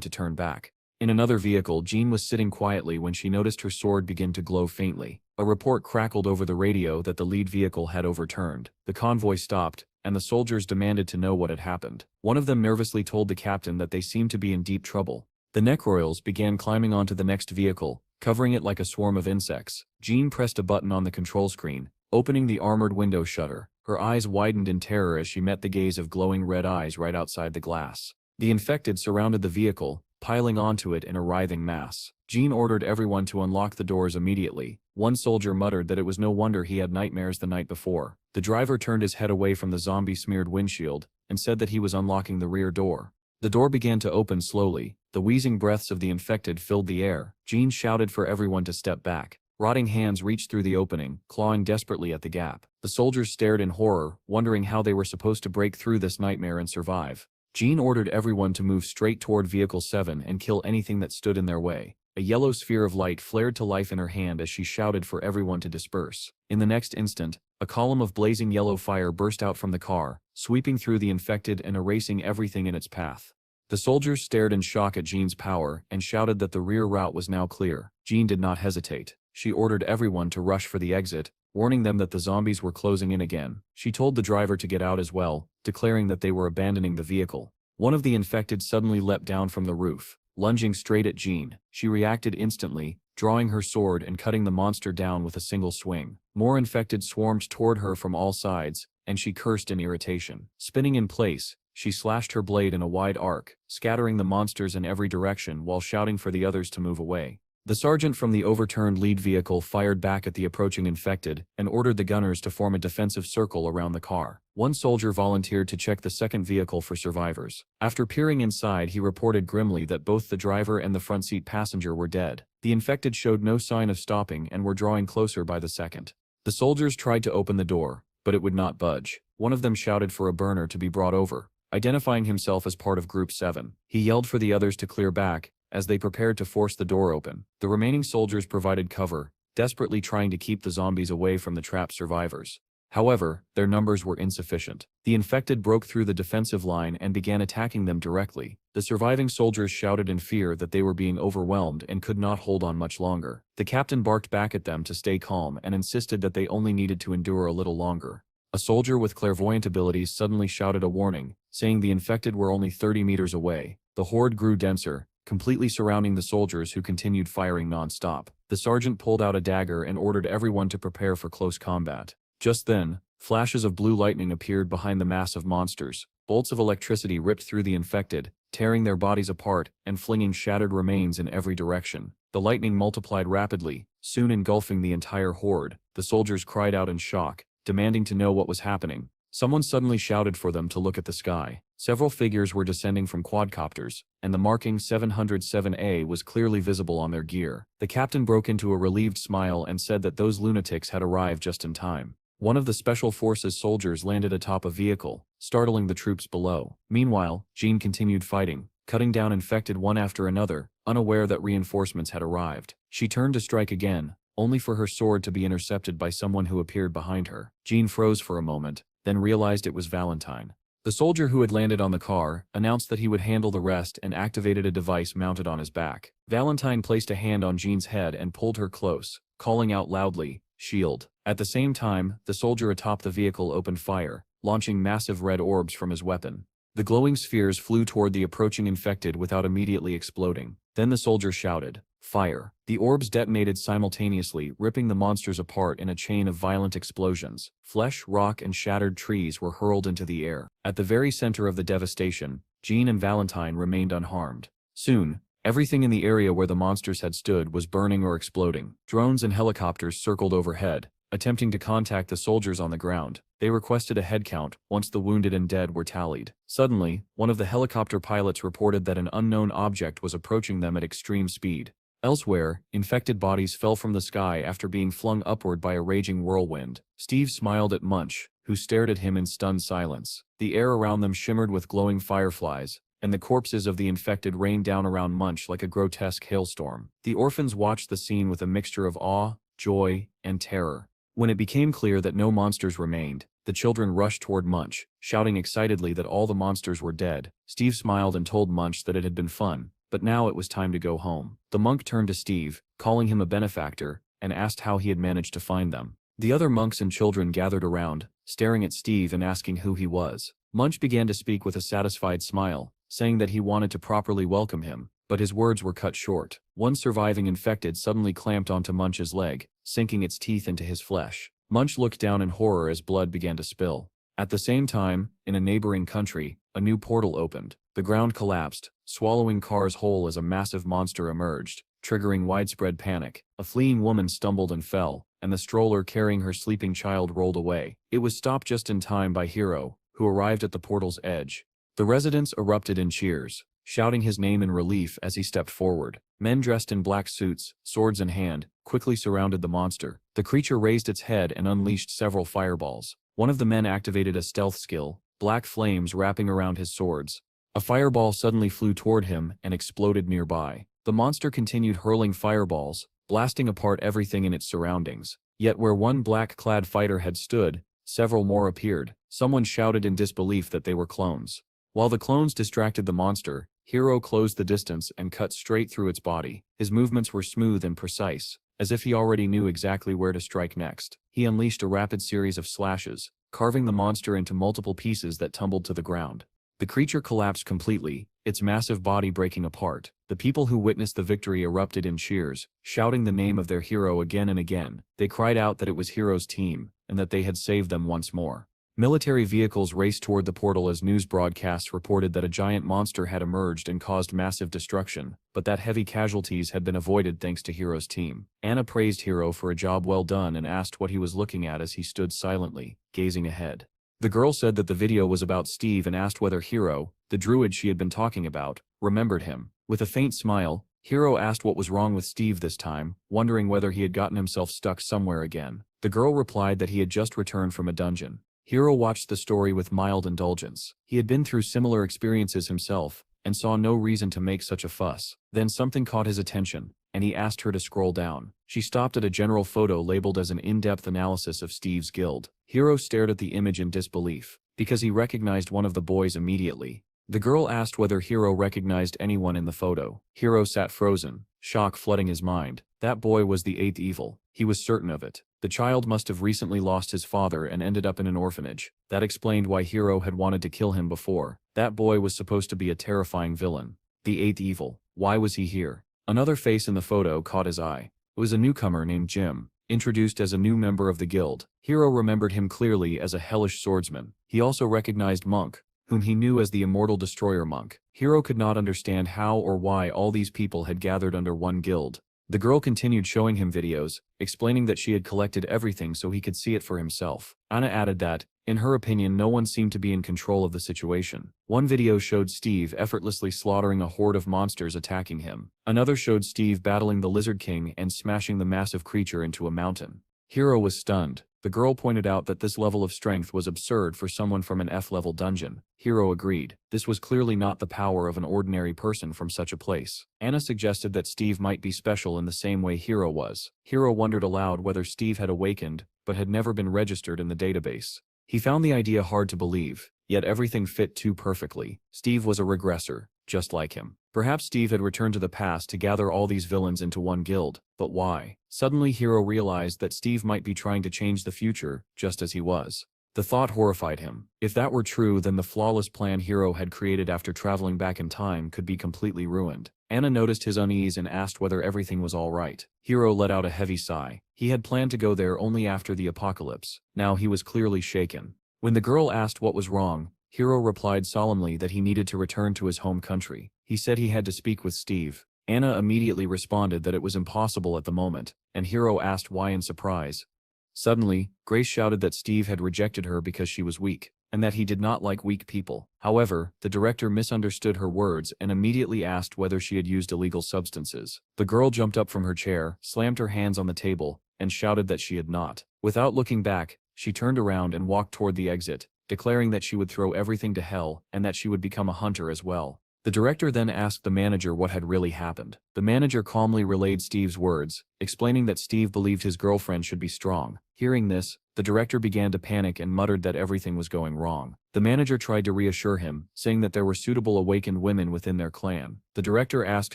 to turn back. In another vehicle, Jean was sitting quietly when she noticed her sword begin to glow faintly. A report crackled over the radio that the lead vehicle had overturned. The convoy stopped, and the soldiers demanded to know what had happened. One of them nervously told the captain that they seemed to be in deep trouble. The necroils began climbing onto the next vehicle, covering it like a swarm of insects. Jean pressed a button on the control screen, opening the armored window shutter. Her eyes widened in terror as she met the gaze of glowing red eyes right outside the glass. The infected surrounded the vehicle, piling onto it in a writhing mass. Jean ordered everyone to unlock the doors immediately. One soldier muttered that it was no wonder he had nightmares the night before. The driver turned his head away from the zombie-smeared windshield and said that he was unlocking the rear door. The door began to open slowly. The wheezing breaths of the infected filled the air. Jean shouted for everyone to step back. Rotting hands reached through the opening, clawing desperately at the gap. The soldiers stared in horror, wondering how they were supposed to break through this nightmare and survive. Jean ordered everyone to move straight toward Vehicle 7 and kill anything that stood in their way. A yellow sphere of light flared to life in her hand as she shouted for everyone to disperse. In the next instant, a column of blazing yellow fire burst out from the car, sweeping through the infected and erasing everything in its path. The soldiers stared in shock at Jean's power and shouted that the rear route was now clear. Jean did not hesitate. She ordered everyone to rush for the exit, warning them that the zombies were closing in again. She told the driver to get out as well, declaring that they were abandoning the vehicle. One of the infected suddenly leapt down from the roof, lunging straight at Jean. She reacted instantly, drawing her sword and cutting the monster down with a single swing. More infected swarmed toward her from all sides, and she cursed in irritation. Spinning in place, she slashed her blade in a wide arc, scattering the monsters in every direction while shouting for the others to move away. The sergeant from the overturned lead vehicle fired back at the approaching infected and ordered the gunners to form a defensive circle around the car. One soldier volunteered to check the second vehicle for survivors. After peering inside, he reported grimly that both the driver and the front seat passenger were dead. The infected showed no sign of stopping and were drawing closer by the second. The soldiers tried to open the door, but it would not budge. One of them shouted for a burner to be brought over. Identifying himself as part of Group 7, he yelled for the others to clear back as they prepared to force the door open. The remaining soldiers provided cover, desperately trying to keep the zombies away from the trapped survivors. However, their numbers were insufficient. The infected broke through the defensive line and began attacking them directly. The surviving soldiers shouted in fear that they were being overwhelmed and could not hold on much longer. The captain barked back at them to stay calm and insisted that they only needed to endure a little longer. A soldier with clairvoyant abilities suddenly shouted a warning, saying the infected were only 30 meters away. The horde grew denser, completely surrounding the soldiers who continued firing non-stop. The sergeant pulled out a dagger and ordered everyone to prepare for close combat. Just then, flashes of blue lightning appeared behind the mass of monsters. Bolts of electricity ripped through the infected, tearing their bodies apart and flinging shattered remains in every direction. The lightning multiplied rapidly, soon engulfing the entire horde. The soldiers cried out in shock, demanding to know what was happening. Someone suddenly shouted for them to look at the sky. Several figures were descending from quadcopters, and the marking 707A was clearly visible on their gear. The captain broke into a relieved smile and said that those lunatics had arrived just in time. One of the Special Forces soldiers landed atop a vehicle, startling the troops below. Meanwhile, Jean continued fighting, cutting down infected one after another, unaware that reinforcements had arrived. She turned to strike again, only for her sword to be intercepted by someone who appeared behind her. Jean froze for a moment, then realized it was Valentine. The soldier who had landed on the car announced that he would handle the rest and activated a device mounted on his back. Valentine placed a hand on Jean's head and pulled her close, calling out loudly, "Shield." At the same time, the soldier atop the vehicle opened fire, launching massive red orbs from his weapon. The glowing spheres flew toward the approaching infected without immediately exploding. Then the soldier shouted, "Fire." The orbs detonated simultaneously, ripping the monsters apart in a chain of violent explosions. Flesh, rock, and shattered trees were hurled into the air. At the very center of the devastation, Jean and Valentine remained unharmed. Soon, everything in the area where the monsters had stood was burning or exploding. Drones and helicopters circled overhead, attempting to contact the soldiers on the ground. They requested a head count once the wounded and dead were tallied. Suddenly, one of the helicopter pilots reported that an unknown object was approaching them at extreme speed. Elsewhere, infected bodies fell from the sky after being flung upward by a raging whirlwind. Steve smiled at Munch, who stared at him in stunned silence. The air around them shimmered with glowing fireflies, and the corpses of the infected rained down around Munch like a grotesque hailstorm. The orphans watched the scene with a mixture of awe, joy, and terror. When it became clear that no monsters remained, the children rushed toward Munch, shouting excitedly that all the monsters were dead. Steve smiled and told Munch that it had been fun, but now it was time to go home. The monk turned to Steve, calling him a benefactor, and asked how he had managed to find them. The other monks and children gathered around, staring at Steve and asking who he was. Munch began to speak with a satisfied smile, saying that he wanted to properly welcome him, but his words were cut short. One surviving infected suddenly clamped onto Munch's leg, sinking its teeth into his flesh. Munch looked down in horror as blood began to spill. At the same time, in a neighboring country, a new portal opened. The ground collapsed, swallowing cars whole as a massive monster emerged, triggering widespread panic. A fleeing woman stumbled and fell, and the stroller carrying her sleeping child rolled away. It was stopped just in time by Hiro, who arrived at the portal's edge. The residents erupted in cheers, shouting his name in relief as he stepped forward. Men dressed in black suits, swords in hand, quickly surrounded the monster. The creature raised its head and unleashed several fireballs. One of the men activated a stealth skill, black flames wrapping around his swords. A fireball suddenly flew toward him and exploded nearby. The monster continued hurling fireballs, blasting apart everything in its surroundings. Yet where one black-clad fighter had stood, several more appeared. Someone shouted in disbelief that they were clones. While the clones distracted the monster, Hiro closed the distance and cut straight through its body. His movements were smooth and precise, as if he already knew exactly where to strike next. He unleashed a rapid series of slashes, carving the monster into multiple pieces that tumbled to the ground. The creature collapsed completely, its massive body breaking apart. The people who witnessed the victory erupted in cheers, shouting the name of their hero again and again. They cried out that it was Hiro's team, and that they had saved them once more. Military vehicles raced toward the portal as news broadcasts reported that a giant monster had emerged and caused massive destruction, but that heavy casualties had been avoided thanks to Hiro's team. Anna praised Hiro for a job well done and asked what he was looking at as he stood silently, gazing ahead. The girl said that the video was about Steve and asked whether Hiro, the druid she had been talking about, remembered him. With a faint smile, Hiro asked what was wrong with Steve this time, wondering whether he had gotten himself stuck somewhere again. The girl replied that he had just returned from a dungeon. Hiro watched the story with mild indulgence. He had been through similar experiences himself, and saw no reason to make such a fuss. Then something caught his attention, and he asked her to scroll down. She stopped at a general photo labeled as an in-depth analysis of Steve's guild. Hiro stared at the image in disbelief, because he recognized one of the boys immediately. The girl asked whether Hiro recognized anyone in the photo. Hiro sat frozen, shock flooding his mind. That boy was the eighth evil. He was certain of it. The child must have recently lost his father and ended up in an orphanage. That explained why Hiro had wanted to kill him before. That boy was supposed to be a terrifying villain. The eighth evil. Why was he here? Another face in the photo caught his eye. It was a newcomer named Jim, introduced as a new member of the guild. Hiro remembered him clearly as a hellish swordsman. He also recognized Monk, whom he knew as the Immortal Destroyer Monk. Hiro could not understand how or why all these people had gathered under one guild. The girl continued showing him videos, explaining that she had collected everything so he could see it for himself. Anna added that, in her opinion, no one seemed to be in control of the situation. One video showed Steve effortlessly slaughtering a horde of monsters attacking him. Another showed Steve battling the Lizard King and smashing the massive creature into a mountain. Hiro was stunned. The girl pointed out that this level of strength was absurd for someone from an F-level dungeon. Hiro agreed. This was clearly not the power of an ordinary person from such a place. Anna suggested that Steve might be special in the same way Hiro was. Hiro wondered aloud whether Steve had awakened, but had never been registered in the database. He found the idea hard to believe, yet everything fit too perfectly. Steve was a regressor, just like him. Perhaps Steve had returned to the past to gather all these villains into one guild, but why? Suddenly Hiro realized that Steve might be trying to change the future, just as he was. The thought horrified him. If that were true, then the flawless plan Hiro had created after traveling back in time could be completely ruined. Anna noticed his unease and asked whether everything was all right. Hiro let out a heavy sigh. He had planned to go there only after the apocalypse. Now he was clearly shaken. When the girl asked what was wrong, Hiro replied solemnly that he needed to return to his home country. He said he had to speak with Steve. Anna immediately responded that it was impossible at the moment, and Hiro asked why in surprise. Suddenly, Grace shouted that Steve had rejected her because she was weak, and that he did not like weak people. However, the director misunderstood her words and immediately asked whether she had used illegal substances. The girl jumped up from her chair, slammed her hands on the table, and shouted that she had not. Without looking back, she turned around and walked toward the exit, declaring that she would throw everything to hell and that she would become a hunter as well. The director then asked the manager what had really happened. The manager calmly relayed Steve's words, explaining that Steve believed his girlfriend should be strong. Hearing this, the director began to panic and muttered that everything was going wrong. The manager tried to reassure him, saying that there were suitable awakened women within their clan. The director asked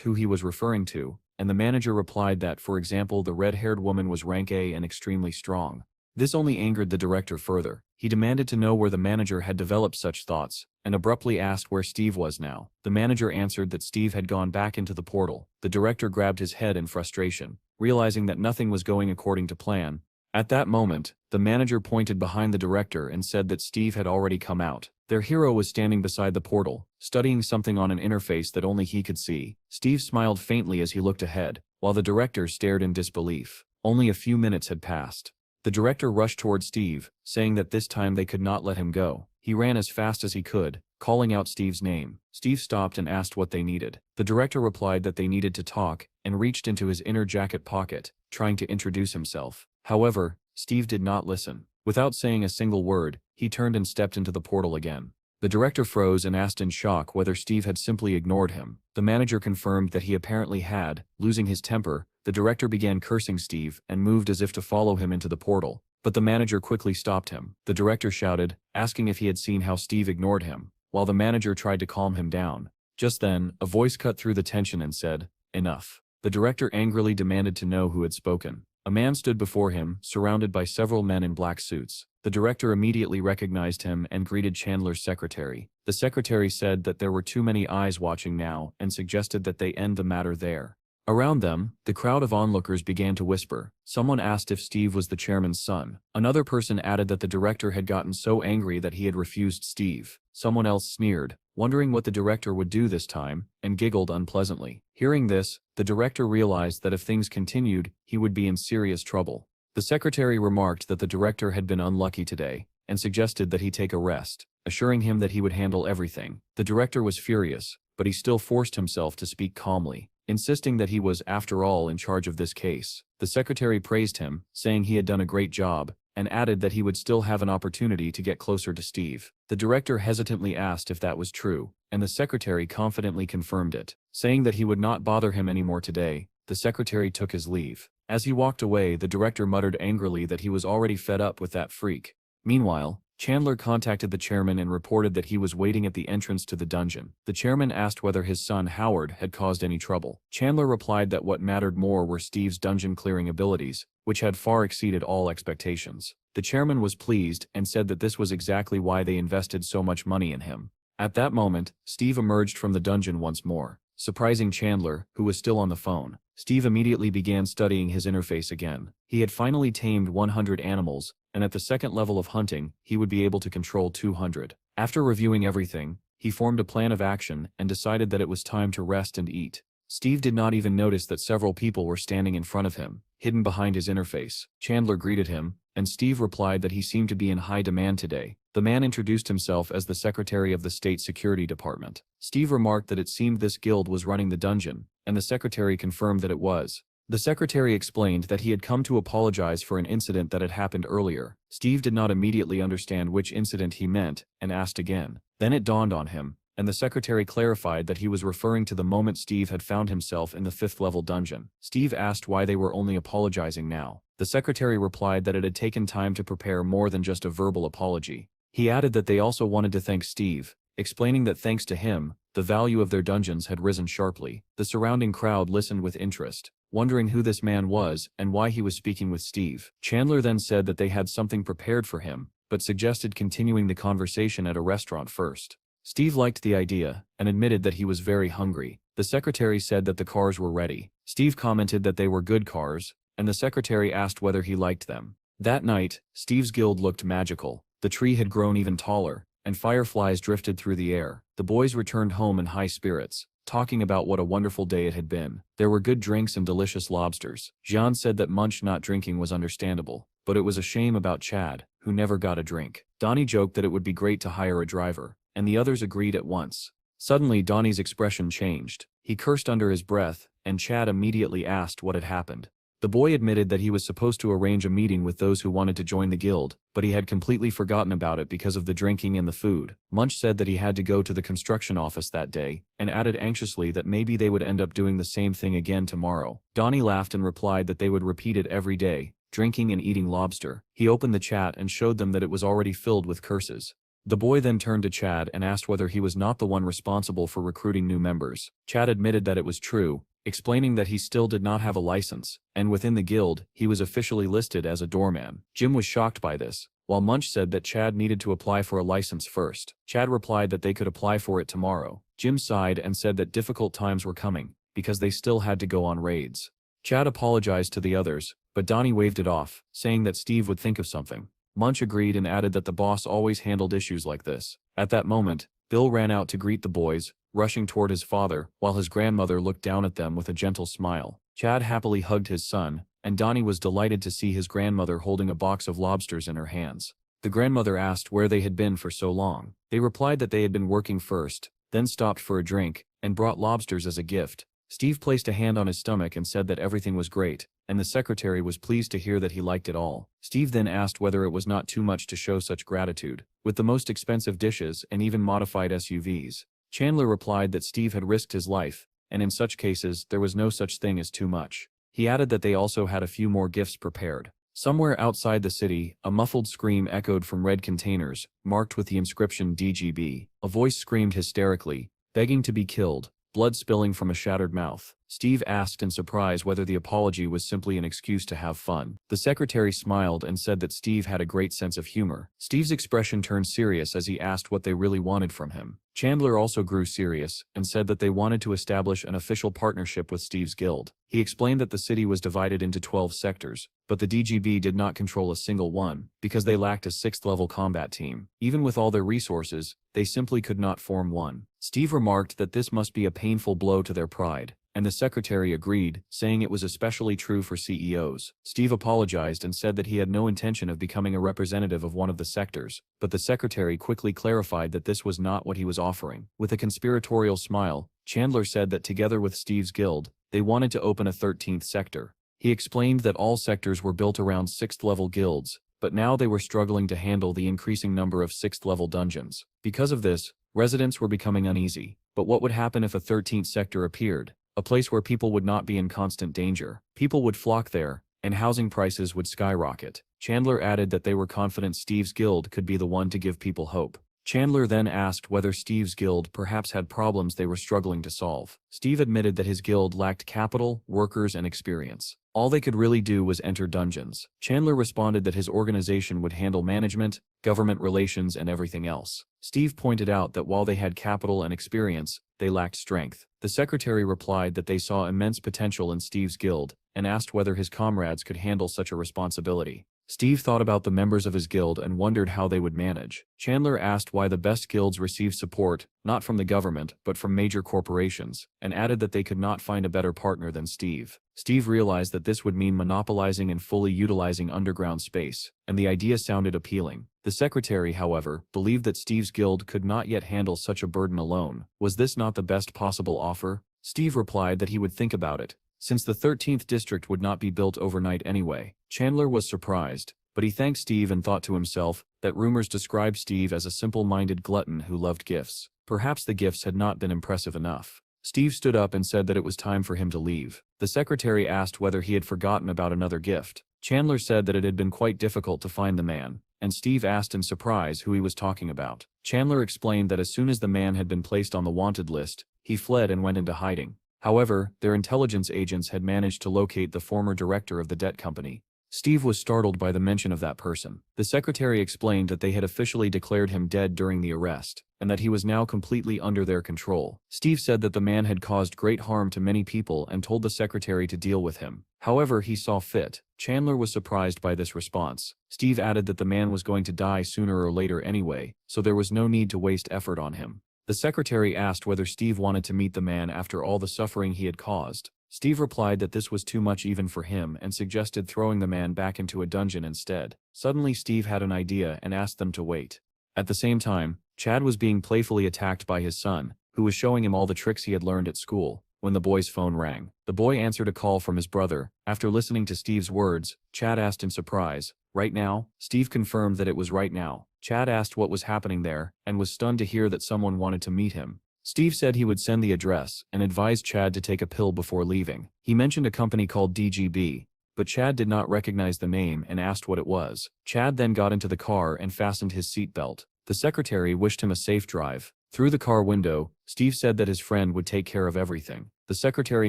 who he was referring to, and the manager replied that, for example, the red-haired woman was rank A and extremely strong. This only angered the director further. He demanded to know where the manager had developed such thoughts, and abruptly asked where Steve was now. The manager answered that Steve had gone back into the portal. The director grabbed his head in frustration, realizing that nothing was going according to plan. At that moment, the manager pointed behind the director and said that Steve had already come out. Their hero was standing beside the portal, studying something on an interface that only he could see. Steve smiled faintly as he looked ahead, while the director stared in disbelief. Only a few minutes had passed. The director rushed toward Steve, saying that this time they could not let him go. He ran as fast as he could, calling out Steve's name. Steve stopped and asked what they needed. The director replied that they needed to talk, and reached into his inner jacket pocket, trying to introduce himself. However, Steve did not listen. Without saying a single word, he turned and stepped into the portal again. The director froze and asked in shock whether Steve had simply ignored him. The manager confirmed that he apparently had. Losing his temper, the director began cursing Steve and moved as if to follow him into the portal. But the manager quickly stopped him. The director shouted, asking if he had seen how Steve ignored him, while the manager tried to calm him down. Just then, a voice cut through the tension and said, "Enough." The director angrily demanded to know who had spoken. A man stood before him, surrounded by several men in black suits. The director immediately recognized him and greeted Chandler's secretary. The secretary said that there were too many eyes watching now and suggested that they end the matter there. Around them, the crowd of onlookers began to whisper. Someone asked if Steve was the chairman's son. Another person added that the director had gotten so angry that he had refused Steve. Someone else sneered, wondering what the director would do this time, and giggled unpleasantly. Hearing this, the director realized that if things continued, he would be in serious trouble. The secretary remarked that the director had been unlucky today, and suggested that he take a rest, assuring him that he would handle everything. The director was furious, but he still forced himself to speak calmly, insisting that he was, after all, in charge of this case. The secretary praised him, saying he had done a great job, and added that he would still have an opportunity to get closer to Steve. The director hesitantly asked if that was true, and the secretary confidently confirmed it, saying that he would not bother him anymore today. The secretary took his leave. As he walked away, the director muttered angrily that he was already fed up with that freak. Meanwhile, Chandler contacted the chairman and reported that he was waiting at the entrance to the dungeon. The chairman asked whether his son Howard had caused any trouble. Chandler replied that what mattered more were Steve's dungeon clearing abilities, which had far exceeded all expectations. The chairman was pleased and said that this was exactly why they invested so much money in him. At that moment, Steve emerged from the dungeon once more, surprising Chandler, who was still on the phone. Steve immediately began studying his interface again. He had finally tamed 100 animals, and at the second level of hunting, he would be able to control 200. After reviewing everything, he formed a plan of action and decided that it was time to rest and eat. Steve did not even notice that several people were standing in front of him, hidden behind his interface. Chandler greeted him, and Steve replied that he seemed to be in high demand today. The man introduced himself as the secretary of the State Security Department. Steve remarked that it seemed this guild was running the dungeon, and the secretary confirmed that it was. The secretary explained that he had come to apologize for an incident that had happened earlier. Steve did not immediately understand which incident he meant, and asked again. Then it dawned on him, and the secretary clarified that he was referring to the moment Steve had found himself in the 5th-level dungeon. Steve asked why they were only apologizing now. The secretary replied that it had taken time to prepare more than just a verbal apology. He added that they also wanted to thank Steve, explaining that thanks to him, the value of their dungeons had risen sharply. The surrounding crowd listened with interest, wondering who this man was and why he was speaking with Steve. Chandler then said that they had something prepared for him, but suggested continuing the conversation at a restaurant first. Steve liked the idea, and admitted that he was very hungry. The secretary said that the cars were ready. Steve commented that they were good cars, and the secretary asked whether he liked them. That night, Steve's guild looked magical. The tree had grown even taller, and fireflies drifted through the air. The boys returned home in high spirits, talking about what a wonderful day it had been. There were good drinks and delicious lobsters. Jean said that Munch not drinking was understandable, but it was a shame about Chad, who never got a drink. Donnie joked that it would be great to hire a driver, and the others agreed at once. Suddenly Donnie's expression changed. He cursed under his breath, and Chad immediately asked what had happened. The boy admitted that he was supposed to arrange a meeting with those who wanted to join the guild, but he had completely forgotten about it because of the drinking and the food. Munch said that he had to go to the construction office that day, and added anxiously that maybe they would end up doing the same thing again tomorrow. Donnie laughed and replied that they would repeat it every day, drinking and eating lobster. He opened the chat and showed them that it was already filled with curses. The boy then turned to Chad and asked whether he was not the one responsible for recruiting new members. Chad admitted that it was true, explaining that he still did not have a license, and within the guild, he was officially listed as a doorman. Jim was shocked by this, while Munch said that Chad needed to apply for a license first. Chad replied that they could apply for it tomorrow. Jim sighed and said that difficult times were coming, because they still had to go on raids. Chad apologized to the others, but Donnie waved it off, saying that Steve would think of something. Munch agreed and added that the boss always handled issues like this. At that moment, Bill ran out to greet the boys, rushing toward his father, while his grandmother looked down at them with a gentle smile. Chad happily hugged his son, and Donnie was delighted to see his grandmother holding a box of lobsters in her hands. The grandmother asked where they had been for so long. They replied that they had been working first, then stopped for a drink, and brought lobsters as a gift. Steve placed a hand on his stomach and said that everything was great, and the secretary was pleased to hear that he liked it all. Steve then asked whether it was not too much to show such gratitude, with the most expensive dishes and even modified SUVs. Chandler replied that Steve had risked his life, and in such cases there was no such thing as too much. He added that they also had a few more gifts prepared. Somewhere outside the city, a muffled scream echoed from red containers, marked with the inscription DGB. A voice screamed hysterically, begging to be killed, blood spilling from a shattered mouth. Steve asked in surprise whether the apology was simply an excuse to have fun. The secretary smiled and said that Steve had a great sense of humor. Steve's expression turned serious as he asked what they really wanted from him. Chandler also grew serious and said that they wanted to establish an official partnership with Steve's guild. He explained that the city was divided into 12 sectors, but the DGB did not control a single one, because they lacked a 6th-level combat team. Even with all their resources, they simply could not form one. Steve remarked that this must be a painful blow to their pride, and the secretary agreed, saying it was especially true for CEOs. Steve apologized and said that he had no intention of becoming a representative of one of the sectors, but the secretary quickly clarified that this was not what he was offering. With a conspiratorial smile, Chandler said that together with Steve's guild, they wanted to open a 13th sector. He explained that all sectors were built around 6th-level guilds, but now they were struggling to handle the increasing number of 6th-level dungeons. Because of this, residents were becoming uneasy. But what would happen if a 13th sector appeared? A place where people would not be in constant danger. People would flock there, and housing prices would skyrocket. Chandler added that they were confident Steve's guild could be the one to give people hope. Chandler then asked whether Steve's guild perhaps had problems they were struggling to solve. Steve admitted that his guild lacked capital, workers, and experience. All they could really do was enter dungeons. Chandler responded that his organization would handle management, government relations, and everything else. Steve pointed out that while they had capital and experience, they lacked strength. The secretary replied that they saw immense potential in Steve's guild, and asked whether his comrades could handle such a responsibility. Steve thought about the members of his guild and wondered how they would manage. Chandler asked why the best guilds receive support, not from the government, but from major corporations, and added that they could not find a better partner than Steve. Steve realized that this would mean monopolizing and fully utilizing underground space, and the idea sounded appealing. The secretary, however, believed that Steve's guild could not yet handle such a burden alone. Was this not the best possible offer? Steve replied that he would think about it, since the 13th district would not be built overnight anyway. Chandler was surprised, but he thanked Steve and thought to himself that rumors described Steve as a simple-minded glutton who loved gifts. Perhaps the gifts had not been impressive enough. Steve stood up and said that it was time for him to leave. The secretary asked whether he had forgotten about another gift. Chandler said that it had been quite difficult to find the man, and Steve asked in surprise who he was talking about. Chandler explained that as soon as the man had been placed on the wanted list, he fled and went into hiding. However, their intelligence agents had managed to locate the former director of the debt company. Steve was startled by the mention of that person. The secretary explained that they had officially declared him dead during the arrest, and that he was now completely under their control. Steve said that the man had caused great harm to many people and told the secretary to deal with him. However, he saw fit. Chandler was surprised by this response. Steve added that the man was going to die sooner or later anyway, so there was no need to waste effort on him. The secretary asked whether Steve wanted to meet the man after all the suffering he had caused. Steve replied that this was too much even for him and suggested throwing the man back into a dungeon instead. Suddenly Steve had an idea and asked them to wait. At the same time, Chad was being playfully attacked by his son, who was showing him all the tricks he had learned at school, when the boy's phone rang. The boy answered a call from his brother. After listening to Steve's words, Chad asked in surprise, "Right now?" Steve confirmed that it was right now. Chad asked what was happening there, and was stunned to hear that someone wanted to meet him. Steve said he would send the address, and advised Chad to take a pill before leaving. He mentioned a company called DGB, but Chad did not recognize the name and asked what it was. Chad then got into the car and fastened his seatbelt. The secretary wished him a safe drive. Through the car window, Steve said that his friend would take care of everything. The secretary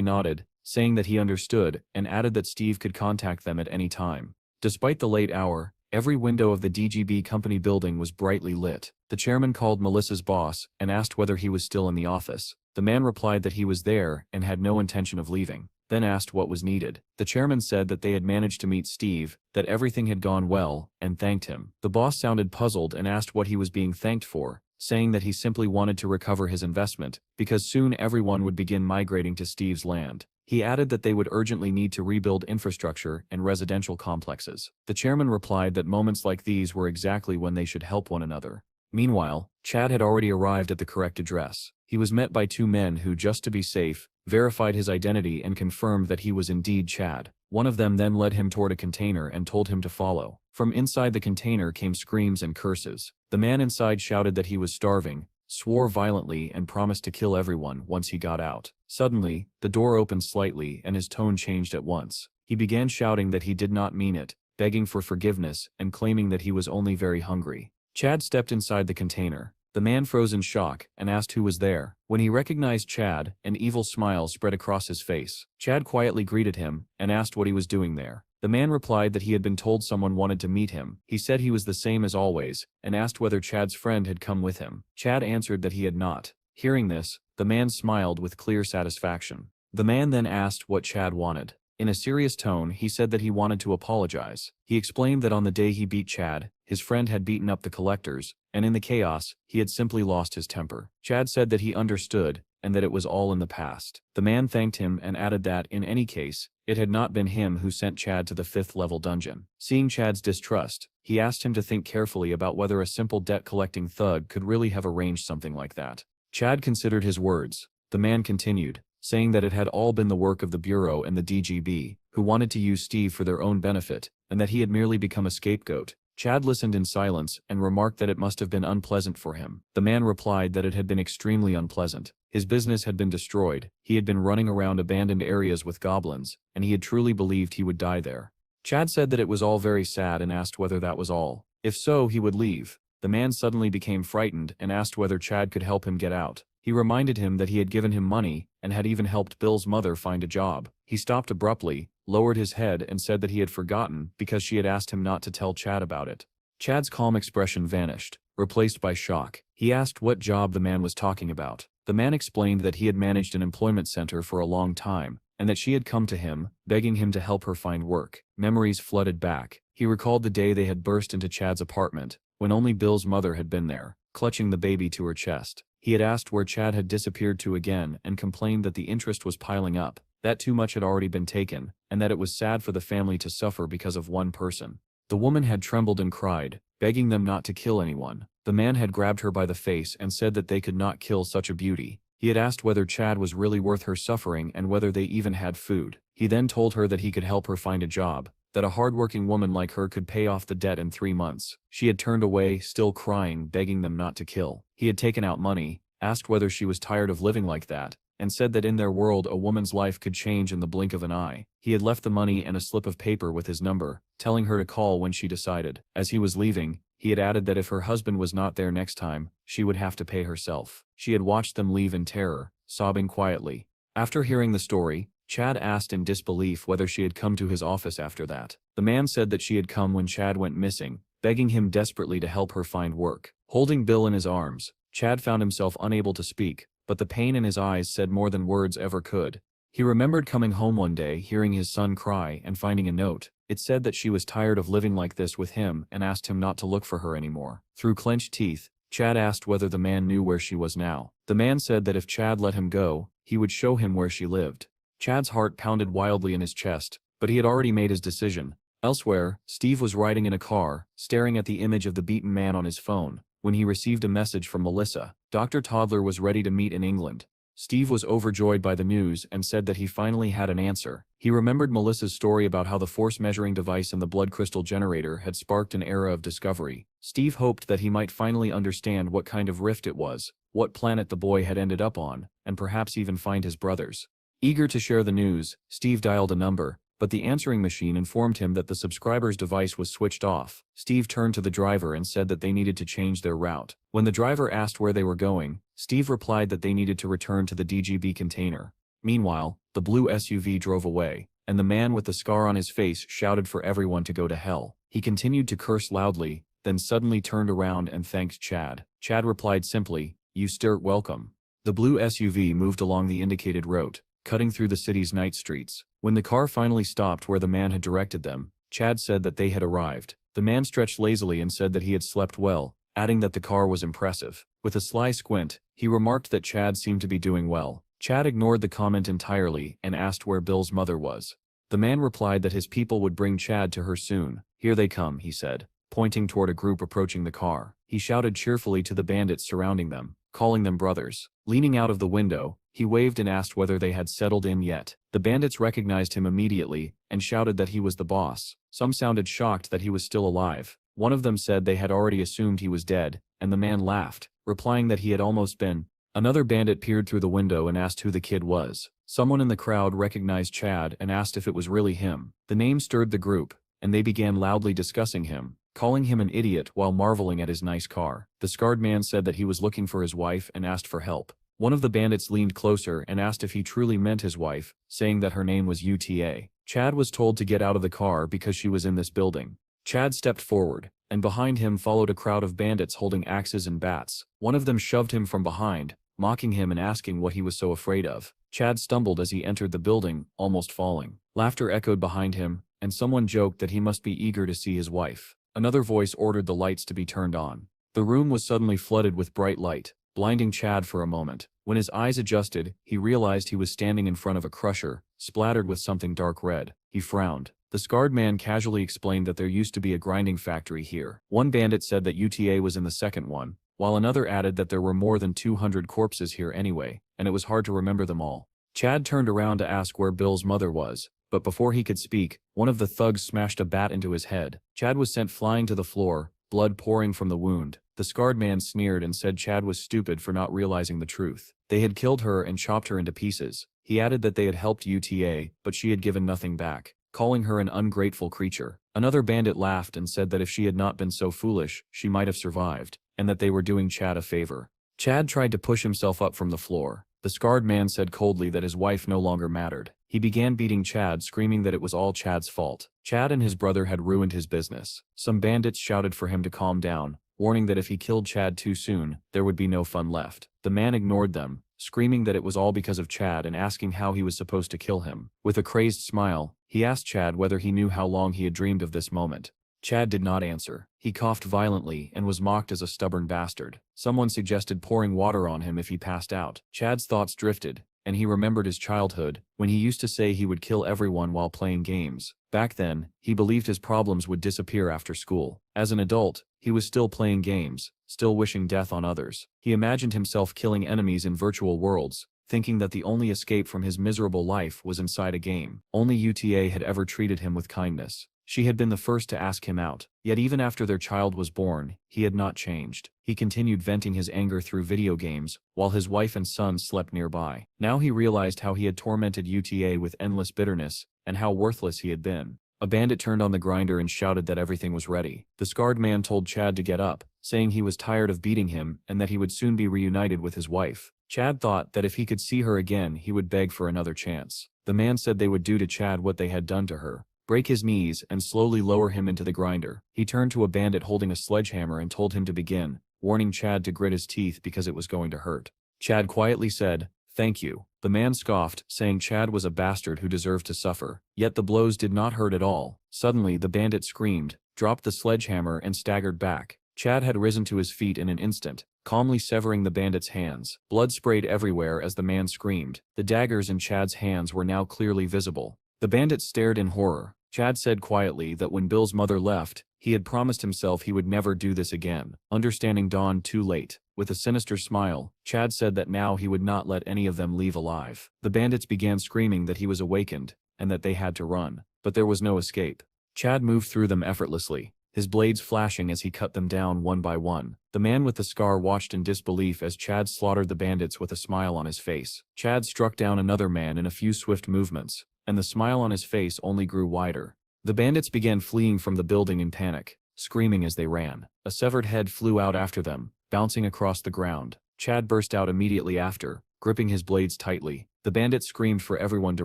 nodded, saying that he understood, and added that Steve could contact them at any time. Despite the late hour, every window of the DGB company building was brightly lit. The chairman called Melissa's boss and asked whether he was still in the office. The man replied that he was there and had no intention of leaving, then asked what was needed. The chairman said that they had managed to meet Steve, that everything had gone well, and thanked him. The boss sounded puzzled and asked what he was being thanked for, saying that he simply wanted to recover his investment, because soon everyone would begin migrating to Steve's land. He added that they would urgently need to rebuild infrastructure and residential complexes. The chairman replied that moments like these were exactly when they should help one another. Meanwhile, Chad had already arrived at the correct address. He was met by two men who, just to be safe, verified his identity and confirmed that he was indeed Chad. One of them then led him toward a container and told him to follow. From inside the container came screams and curses. The man inside shouted that he was starving, swore violently, and promised to kill everyone once he got out. Suddenly, the door opened slightly and his tone changed at once. He began shouting that he did not mean it, begging for forgiveness, and claiming that he was only very hungry. Chad stepped inside the container. The man froze in shock and asked who was there. When he recognized Chad, an evil smile spread across his face. Chad quietly greeted him and asked what he was doing there. The man replied that he had been told someone wanted to meet him. He said he was the same as always, and asked whether Chad's friend had come with him. Chad answered that he had not. Hearing this, the man smiled with clear satisfaction. The man then asked what Chad wanted. In a serious tone, he said that he wanted to apologize. He explained that on the day he beat Chad, his friend had beaten up the collectors, and in the chaos, he had simply lost his temper. Chad said that he understood, and that it was all in the past. The man thanked him and added that, in any case, it had not been him who sent Chad to the 5th-level dungeon. Seeing Chad's distrust, he asked him to think carefully about whether a simple debt-collecting thug could really have arranged something like that. Chad considered his words. The man continued, saying that it had all been the work of the Bureau and the DGB, who wanted to use Steve for their own benefit, and that he had merely become a scapegoat. Chad listened in silence and remarked that it must have been unpleasant for him. The man replied that it had been extremely unpleasant. His business had been destroyed, he had been running around abandoned areas with goblins, and he had truly believed he would die there. Chad said that it was all very sad and asked whether that was all. If so, he would leave. The man suddenly became frightened and asked whether Chad could help him get out. He reminded him that he had given him money and had even helped Bill's mother find a job. He stopped abruptly, lowered his head and said that he had forgotten because she had asked him not to tell Chad about it. Chad's calm expression vanished, replaced by shock. He asked what job the man was talking about. The man explained that he had managed an employment center for a long time, and that she had come to him, begging him to help her find work. Memories flooded back. He recalled the day they had burst into Chad's apartment, when only Bill's mother had been there, clutching the baby to her chest. He had asked where Chad had disappeared to again and complained that the interest was piling up, that too much had already been taken, and that it was sad for the family to suffer because of one person. The woman had trembled and cried, begging them not to kill anyone. The man had grabbed her by the face and said that they could not kill such a beauty. He had asked whether Chad was really worth her suffering and whether they even had food. He then told her that he could help her find a job, that a hardworking woman like her could pay off the debt in 3 months. She had turned away, still crying, begging them not to kill. He had taken out money, asked whether she was tired of living like that, and said that in their world a woman's life could change in the blink of an eye. He had left the money and a slip of paper with his number, telling her to call when she decided. As he was leaving, he had added that if her husband was not there next time, she would have to pay herself. She had watched them leave in terror, sobbing quietly. After hearing the story, Chad asked in disbelief whether she had come to his office after that. The man said that she had come when Chad went missing, begging him desperately to help her find work. Holding Bill in his arms, Chad found himself unable to speak, but the pain in his eyes said more than words ever could. He remembered coming home one day, hearing his son cry and finding a note. It said that she was tired of living like this with him and asked him not to look for her anymore. Through clenched teeth, Chad asked whether the man knew where she was now. The man said that if Chad let him go, he would show him where she lived. Chad's heart pounded wildly in his chest, but he had already made his decision. Elsewhere, Steve was riding in a car, staring at the image of the beaten man on his phone, when he received a message from Melissa. Dr. Toddler was ready to meet in England. Steve was overjoyed by the news and said that he finally had an answer. He remembered Melissa's story about how the force-measuring device and the blood crystal generator had sparked an era of discovery. Steve hoped that he might finally understand what kind of rift it was, what planet the boy had ended up on, and perhaps even find his brothers. Eager to share the news, Steve dialed a number, but the answering machine informed him that the subscriber's device was switched off. Steve turned to the driver and said that they needed to change their route. When the driver asked where they were going, Steve replied that they needed to return to the DGB container. Meanwhile, the blue SUV drove away, and the man with the scar on his face shouted for everyone to go to hell. He continued to curse loudly, then suddenly turned around and thanked Chad. Chad replied simply, "You stir welcome." The blue SUV moved along the indicated route, cutting through the city's night streets. When the car finally stopped where the man had directed them, Chad said that they had arrived. The man stretched lazily and said that he had slept well, adding that the car was impressive. With a sly squint, he remarked that Chad seemed to be doing well. Chad ignored the comment entirely and asked where Bill's mother was. The man replied that his people would bring Chad to her soon. "Here they come," he said, pointing toward a group approaching the car. He shouted cheerfully to the bandits surrounding them, calling them brothers. Leaning out of the window, he waved and asked whether they had settled in yet. The bandits recognized him immediately and shouted that he was the boss. Some sounded shocked that he was still alive. One of them said they had already assumed he was dead, and the man laughed, replying that he had almost been. Another bandit peered through the window and asked who the kid was. Someone in the crowd recognized Chad and asked if it was really him. The name stirred the group, and they began loudly discussing him, calling him an idiot while marveling at his nice car. The scarred man said that he was looking for his wife and asked for help. One of the bandits leaned closer and asked if he truly meant his wife, saying that her name was UTA. Chad was told to get out of the car because she was in this building. Chad stepped forward, and behind him followed a crowd of bandits holding axes and bats. One of them shoved him from behind, mocking him and asking what he was so afraid of. Chad stumbled as he entered the building, almost falling. Laughter echoed behind him, and someone joked that he must be eager to see his wife. Another voice ordered the lights to be turned on. The room was suddenly flooded with bright light, blinding Chad for a moment. When his eyes adjusted, he realized he was standing in front of a crusher, splattered with something dark red. He frowned. The scarred man casually explained that there used to be a grinding factory here. One bandit said that UTA was in the second one, while another added that there were more than 200 corpses here anyway, and it was hard to remember them all. Chad turned around to ask where Bill's mother was, but before he could speak, one of the thugs smashed a bat into his head. Chad was sent flying to the floor, blood pouring from the wound. The scarred man sneered and said Chad was stupid for not realizing the truth. They had killed her and chopped her into pieces. He added that they had helped UTA, but she had given nothing back. calling her an ungrateful creature. Another bandit laughed and said that if she had not been so foolish, she might have survived, and that they were doing Chad a favor. Chad tried to push himself up from the floor. The scarred man said coldly that his wife no longer mattered. He began beating Chad, screaming that it was all Chad's fault. Chad and his brother had ruined his business. Some bandits shouted for him to calm down, warning that if he killed Chad too soon, there would be no fun left. The man ignored them, screaming that it was all because of Chad and asking how he was supposed to kill him. With a crazed smile, he asked Chad whether he knew how long he had dreamed of this moment. Chad did not answer. He coughed violently and was mocked as a stubborn bastard. Someone suggested pouring water on him if he passed out. Chad's thoughts drifted, and he remembered his childhood, when he used to say he would kill everyone while playing games. Back then, he believed his problems would disappear after school. As an adult, he was still playing games, still wishing death on others. He imagined himself killing enemies in virtual worlds, thinking that the only escape from his miserable life was inside a game. Only UTA had ever treated him with kindness. She had been the first to ask him out, yet even after their child was born, he had not changed. He continued venting his anger through video games, while his wife and son slept nearby. Now he realized how he had tormented UTA with endless bitterness, and how worthless he had been. A bandit turned on the grinder and shouted that everything was ready. The scarred man told Chad to get up, saying he was tired of beating him and that he would soon be reunited with his wife. Chad thought that if he could see her again, he would beg for another chance. The man said they would do to Chad what they had done to her. Break his knees and slowly lower him into the grinder. He turned to a bandit holding a sledgehammer and told him to begin, warning Chad to grit his teeth because it was going to hurt. Chad quietly said, "Thank you." The man scoffed, saying Chad was a bastard who deserved to suffer. Yet the blows did not hurt at all. Suddenly the bandit screamed, dropped the sledgehammer and staggered back. Chad had risen to his feet in an instant, calmly severing the bandit's hands. Blood sprayed everywhere as the man screamed. The daggers in Chad's hands were now clearly visible. The bandit stared in horror. Chad said quietly that when Bill's mother left, he had promised himself he would never do this again. Understanding dawned too late. With a sinister smile, Chad said that now he would not let any of them leave alive. The bandits began screaming that he was awakened, and that they had to run. But there was no escape. Chad moved through them effortlessly, his blades flashing as he cut them down one by one. The man with the scar watched in disbelief as Chad slaughtered the bandits with a smile on his face. Chad struck down another man in a few swift movements, and the smile on his face only grew wider. The bandits began fleeing from the building in panic, screaming as they ran. A severed head flew out after them, bouncing across the ground. Chad burst out immediately after, gripping his blades tightly. The bandits screamed for everyone to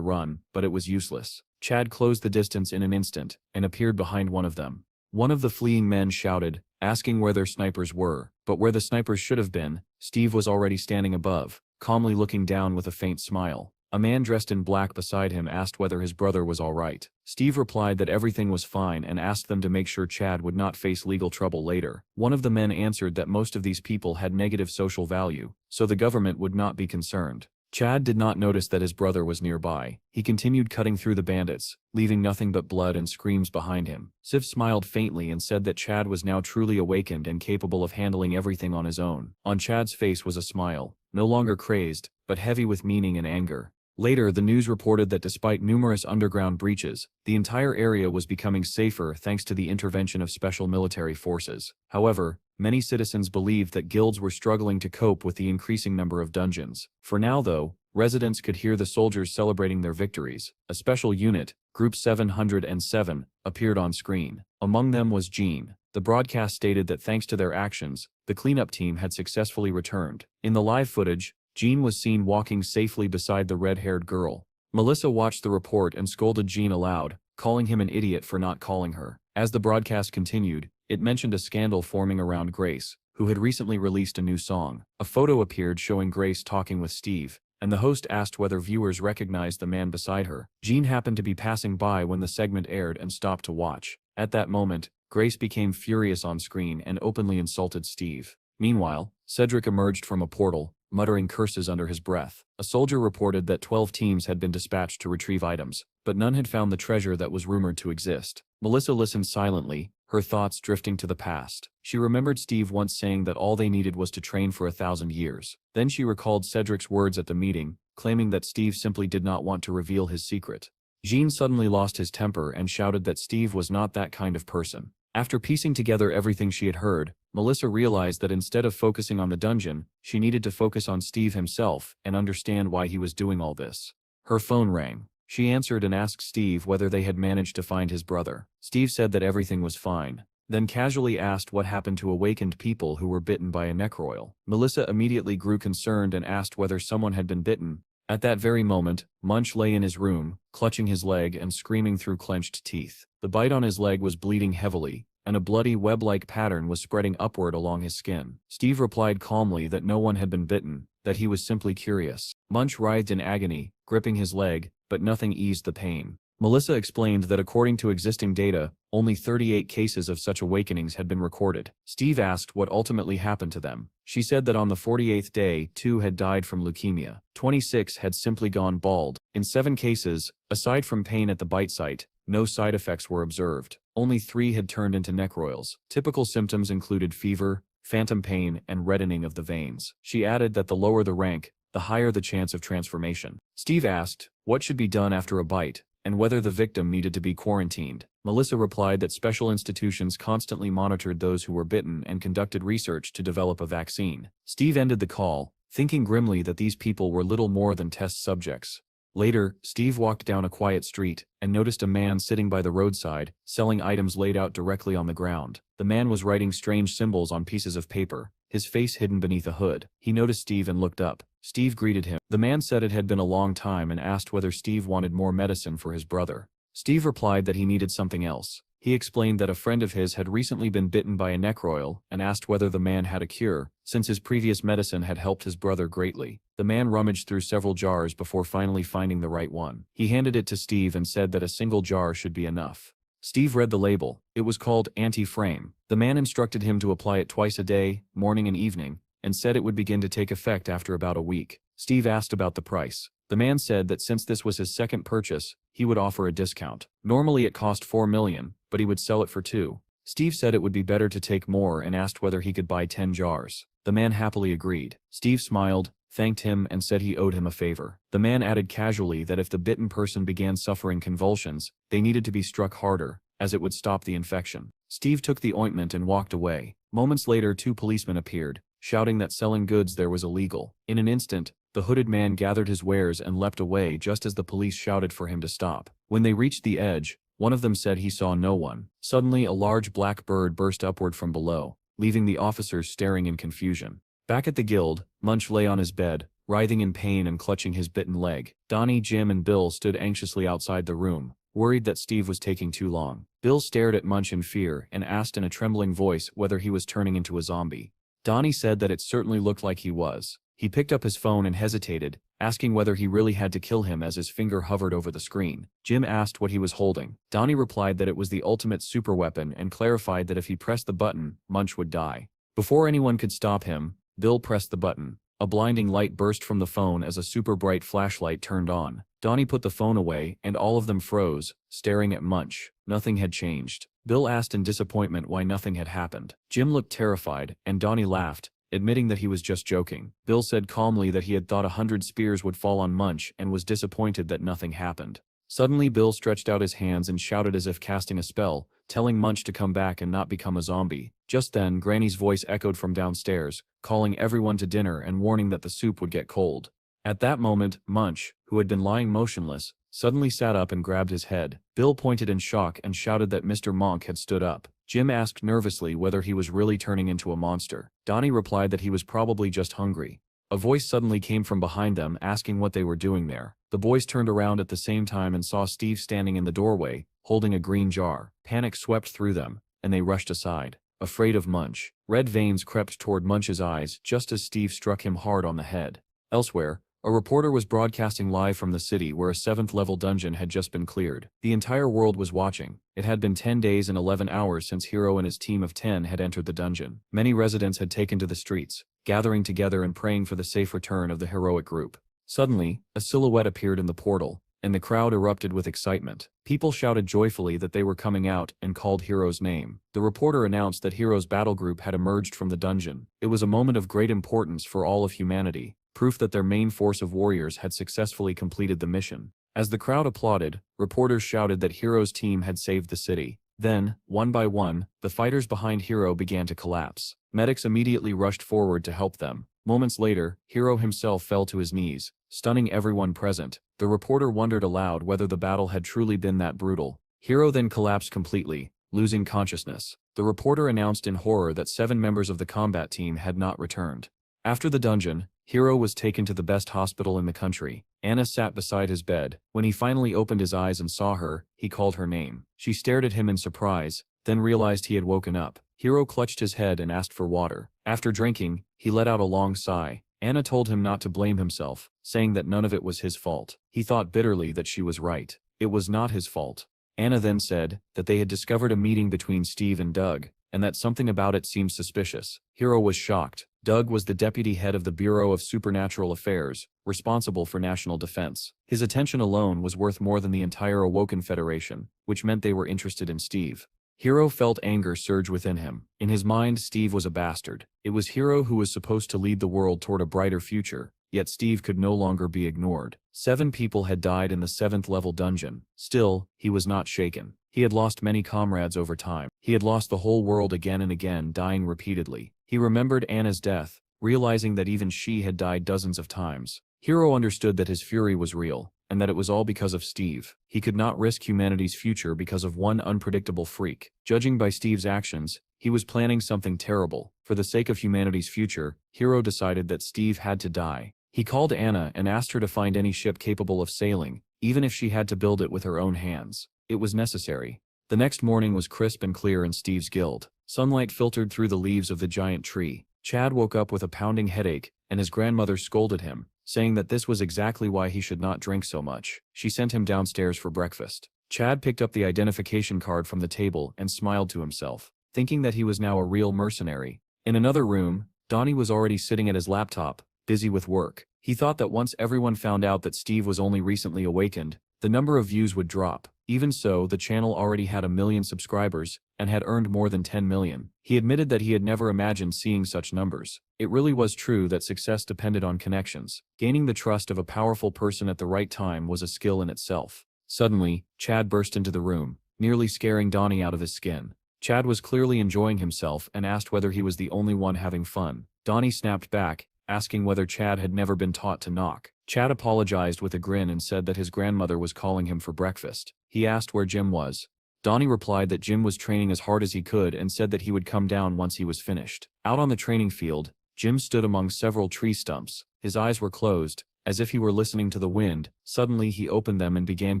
run, but it was useless. Chad closed the distance in an instant, and appeared behind one of them. One of the fleeing men shouted, asking where their snipers were, but where the snipers should have been, Steve was already standing above, calmly looking down with a faint smile. A man dressed in black beside him asked whether his brother was all right. Steve replied that everything was fine and asked them to make sure Chad would not face legal trouble later. One of the men answered that most of these people had negative social value, so the government would not be concerned. Chad did not notice that his brother was nearby. He continued cutting through the bandits, leaving nothing but blood and screams behind him. Sif smiled faintly and said that Chad was now truly awakened and capable of handling everything on his own. On Chad's face was a smile, no longer crazed, but heavy with meaning and anger. Later, the news reported that despite numerous underground breaches, the entire area was becoming safer thanks to the intervention of special military forces. However, many citizens believed that guilds were struggling to cope with the increasing number of dungeons. For now, though, residents could hear the soldiers celebrating their victories. A special unit, Group 707, appeared on screen. Among them was Jean. The broadcast stated that thanks to their actions, the cleanup team had successfully returned. In the live footage, Jean was seen walking safely beside the red-haired girl. Melissa watched the report and scolded Jean aloud, calling him an idiot for not calling her. As the broadcast continued, it mentioned a scandal forming around Grace, who had recently released a new song. A photo appeared showing Grace talking with Steve, and the host asked whether viewers recognized the man beside her. Jean happened to be passing by when the segment aired and stopped to watch. At that moment, Grace became furious on screen and openly insulted Steve. Meanwhile, Cedric emerged from a portal, muttering curses under his breath. A soldier reported that 12 teams had been dispatched to retrieve items, but none had found the treasure that was rumored to exist. Melissa listened silently, her thoughts drifting to the past. She remembered Steve once saying that all they needed was to train for 1,000 years. Then she recalled Cedric's words at the meeting, claiming that Steve simply did not want to reveal his secret. Jean suddenly lost his temper and shouted that Steve was not that kind of person. After piecing together everything she had heard, Melissa realized that instead of focusing on the dungeon, she needed to focus on Steve himself and understand why he was doing all this. Her phone rang. She answered and asked Steve whether they had managed to find his brother. Steve said that everything was fine, then casually asked what happened to awakened people who were bitten by a necroil. Melissa immediately grew concerned and asked whether someone had been bitten. At that very moment, Munch lay in his room, clutching his leg and screaming through clenched teeth. The bite on his leg was bleeding heavily, and a bloody web-like pattern was spreading upward along his skin. Steve replied calmly that no one had been bitten, that he was simply curious. Munch writhed in agony, gripping his leg, but nothing eased the pain. Melissa explained that according to existing data, only 38 cases of such awakenings had been recorded. Steve asked what ultimately happened to them. She said that on the 48th day, 2 had died from leukemia. 26 had simply gone bald. In 7 cases, aside from pain at the bite site, no side effects were observed. Only 3 had turned into necroils. Typical symptoms included fever, phantom pain, and reddening of the veins. She added that the lower the rank, the higher the chance of transformation. Steve asked what should be done after a bite, and whether the victim needed to be quarantined. Melissa replied that special institutions constantly monitored those who were bitten and conducted research to develop a vaccine. Steve ended the call, thinking grimly that these people were little more than test subjects. Later, Steve walked down a quiet street and noticed a man sitting by the roadside, selling items laid out directly on the ground. The man was writing strange symbols on pieces of paper, his face hidden beneath a hood. He noticed Steve and looked up. Steve greeted him. The man said it had been a long time and asked whether Steve wanted more medicine for his brother. Steve replied that he needed something else. He explained that a friend of his had recently been bitten by a necroil and asked whether the man had a cure, since his previous medicine had helped his brother greatly. The man rummaged through several jars before finally finding the right one. He handed it to Steve and said that a single jar should be enough. Steve read the label. It was called Anti-Frame. The man instructed him to apply it twice a day, morning and evening, and said it would begin to take effect after about a week. Steve asked about the price. The man said that since this was his second purchase, he would offer a discount. Normally it cost $4 million, but he would sell it for $2 million. Steve said it would be better to take more and asked whether he could buy 10 jars. The man happily agreed. Steve smiled, thanked him and said he owed him a favor. The man added casually that if the bitten person began suffering convulsions, they needed to be struck harder, as it would stop the infection. Steve took the ointment and walked away. Moments later 2 policemen appeared, shouting that selling goods there was illegal. In an instant, the hooded man gathered his wares and leapt away just as the police shouted for him to stop. When they reached the edge, one of them said he saw no one. Suddenly a large black bird burst upward from below, leaving the officers staring in confusion. Back at the guild, Munch lay on his bed, writhing in pain and clutching his bitten leg. Donnie, Jim and Bill stood anxiously outside the room, worried that Steve was taking too long. Bill stared at Munch in fear and asked in a trembling voice whether he was turning into a zombie. Donnie said that it certainly looked like he was. He picked up his phone and hesitated, asking whether he really had to kill him as his finger hovered over the screen. Jim asked what he was holding. Donnie replied that it was the ultimate superweapon and clarified that if he pressed the button, Munch would die. Before anyone could stop him, Bill pressed the button. A blinding light burst from the phone as a super bright flashlight turned on. Donnie put the phone away and all of them froze, staring at Munch. Nothing had changed. Bill asked in disappointment why nothing had happened. Jim looked terrified, and Donnie laughed, admitting that he was just joking. Bill said calmly that he had thought 100 spears would fall on Munch and was disappointed that nothing happened. Suddenly Bill stretched out his hands and shouted as if casting a spell, telling Munch to come back and not become a zombie. Just then, Granny's voice echoed from downstairs, calling everyone to dinner and warning that the soup would get cold. At that moment, Munch, who had been lying motionless, suddenly sat up and grabbed his head. Bill pointed in shock and shouted that Mr. Monk had stood up. Jim asked nervously whether he was really turning into a monster. Donnie replied that he was probably just hungry. A voice suddenly came from behind them asking what they were doing there. The boys turned around at the same time and saw Steve standing in the doorway, holding a green jar. Panic swept through them, and they rushed aside, afraid of Munch. Red veins crept toward Munch's eyes just as Steve struck him hard on the head. Elsewhere, a reporter was broadcasting live from the city where a 7th-level dungeon had just been cleared. The entire world was watching. It had been 10 days and 11 hours since Hiro and his team of 10 had entered the dungeon. Many residents had taken to the streets, gathering together and praying for the safe return of the heroic group. Suddenly, a silhouette appeared in the portal, and the crowd erupted with excitement. People shouted joyfully that they were coming out and called Hiro's name. The reporter announced that Hiro's battle group had emerged from the dungeon. It was a moment of great importance for all of humanity, proof that their main force of warriors had successfully completed the mission. As the crowd applauded, reporters shouted that Hiro's team had saved the city. Then, one by one, the fighters behind Hiro began to collapse. Medics immediately rushed forward to help them. Moments later, Hiro himself fell to his knees, stunning everyone present, The reporter wondered aloud whether the battle had truly been that brutal. Hiro then collapsed completely, losing consciousness. The reporter announced in horror that 7 members of the combat team had not returned. After the dungeon, Hiro was taken to the best hospital in the country. Anna sat beside his bed. When he finally opened his eyes and saw her, he called her name. She stared at him in surprise, then realized he had woken up. Hiro clutched his head and asked for water. After drinking, he let out a long sigh. Anna told him not to blame himself, saying that none of it was his fault. He thought bitterly that she was right. It was not his fault. Anna then said that they had discovered a meeting between Steve and Doug, and that something about it seemed suspicious. Hiro was shocked. Doug was the deputy head of the Bureau of Supernatural Affairs, responsible for national defense. His attention alone was worth more than the entire Awoken Federation, which meant they were interested in Steve. Hiro felt anger surge within him. In his mind, Steve was a bastard. It was Hiro who was supposed to lead the world toward a brighter future, yet Steve could no longer be ignored. 7 people had died in the 7th level dungeon. Still, he was not shaken. He had lost many comrades over time. He had lost the whole world again and again, dying repeatedly. He remembered Anna's death, realizing that even she had died dozens of times. Hiro understood that his fury was real, and that it was all because of Steve. He could not risk humanity's future because of one unpredictable freak. Judging by Steve's actions, he was planning something terrible. For the sake of humanity's future, Hiro decided that Steve had to die. He called Anna and asked her to find any ship capable of sailing, even if she had to build it with her own hands. It was necessary. The next morning was crisp and clear in Steve's guild. Sunlight filtered through the leaves of the giant tree. Chad woke up with a pounding headache, and his grandmother scolded him, saying that this was exactly why he should not drink so much. She sent him downstairs for breakfast. Chad picked up the identification card from the table and smiled to himself, thinking that he was now a real mercenary. In another room, Donnie was already sitting at his laptop, busy with work. He thought that once everyone found out that Steve was only recently awakened, the number of views would drop. Even so, the channel already had 1 million subscribers and had earned more than 10 million. He admitted that he had never imagined seeing such numbers. It really was true that success depended on connections. Gaining the trust of a powerful person at the right time was a skill in itself. Suddenly, Chad burst into the room, nearly scaring Donnie out of his skin. Chad was clearly enjoying himself and asked whether he was the only one having fun. Donnie snapped back, asking whether Chad had never been taught to knock. Chad apologized with a grin and said that his grandmother was calling him for breakfast. He asked where Jim was. Donnie replied that Jim was training as hard as he could and said that he would come down once he was finished. Out on the training field, Jim stood among several tree stumps. His eyes were closed, as if he were listening to the wind. Suddenly he opened them and began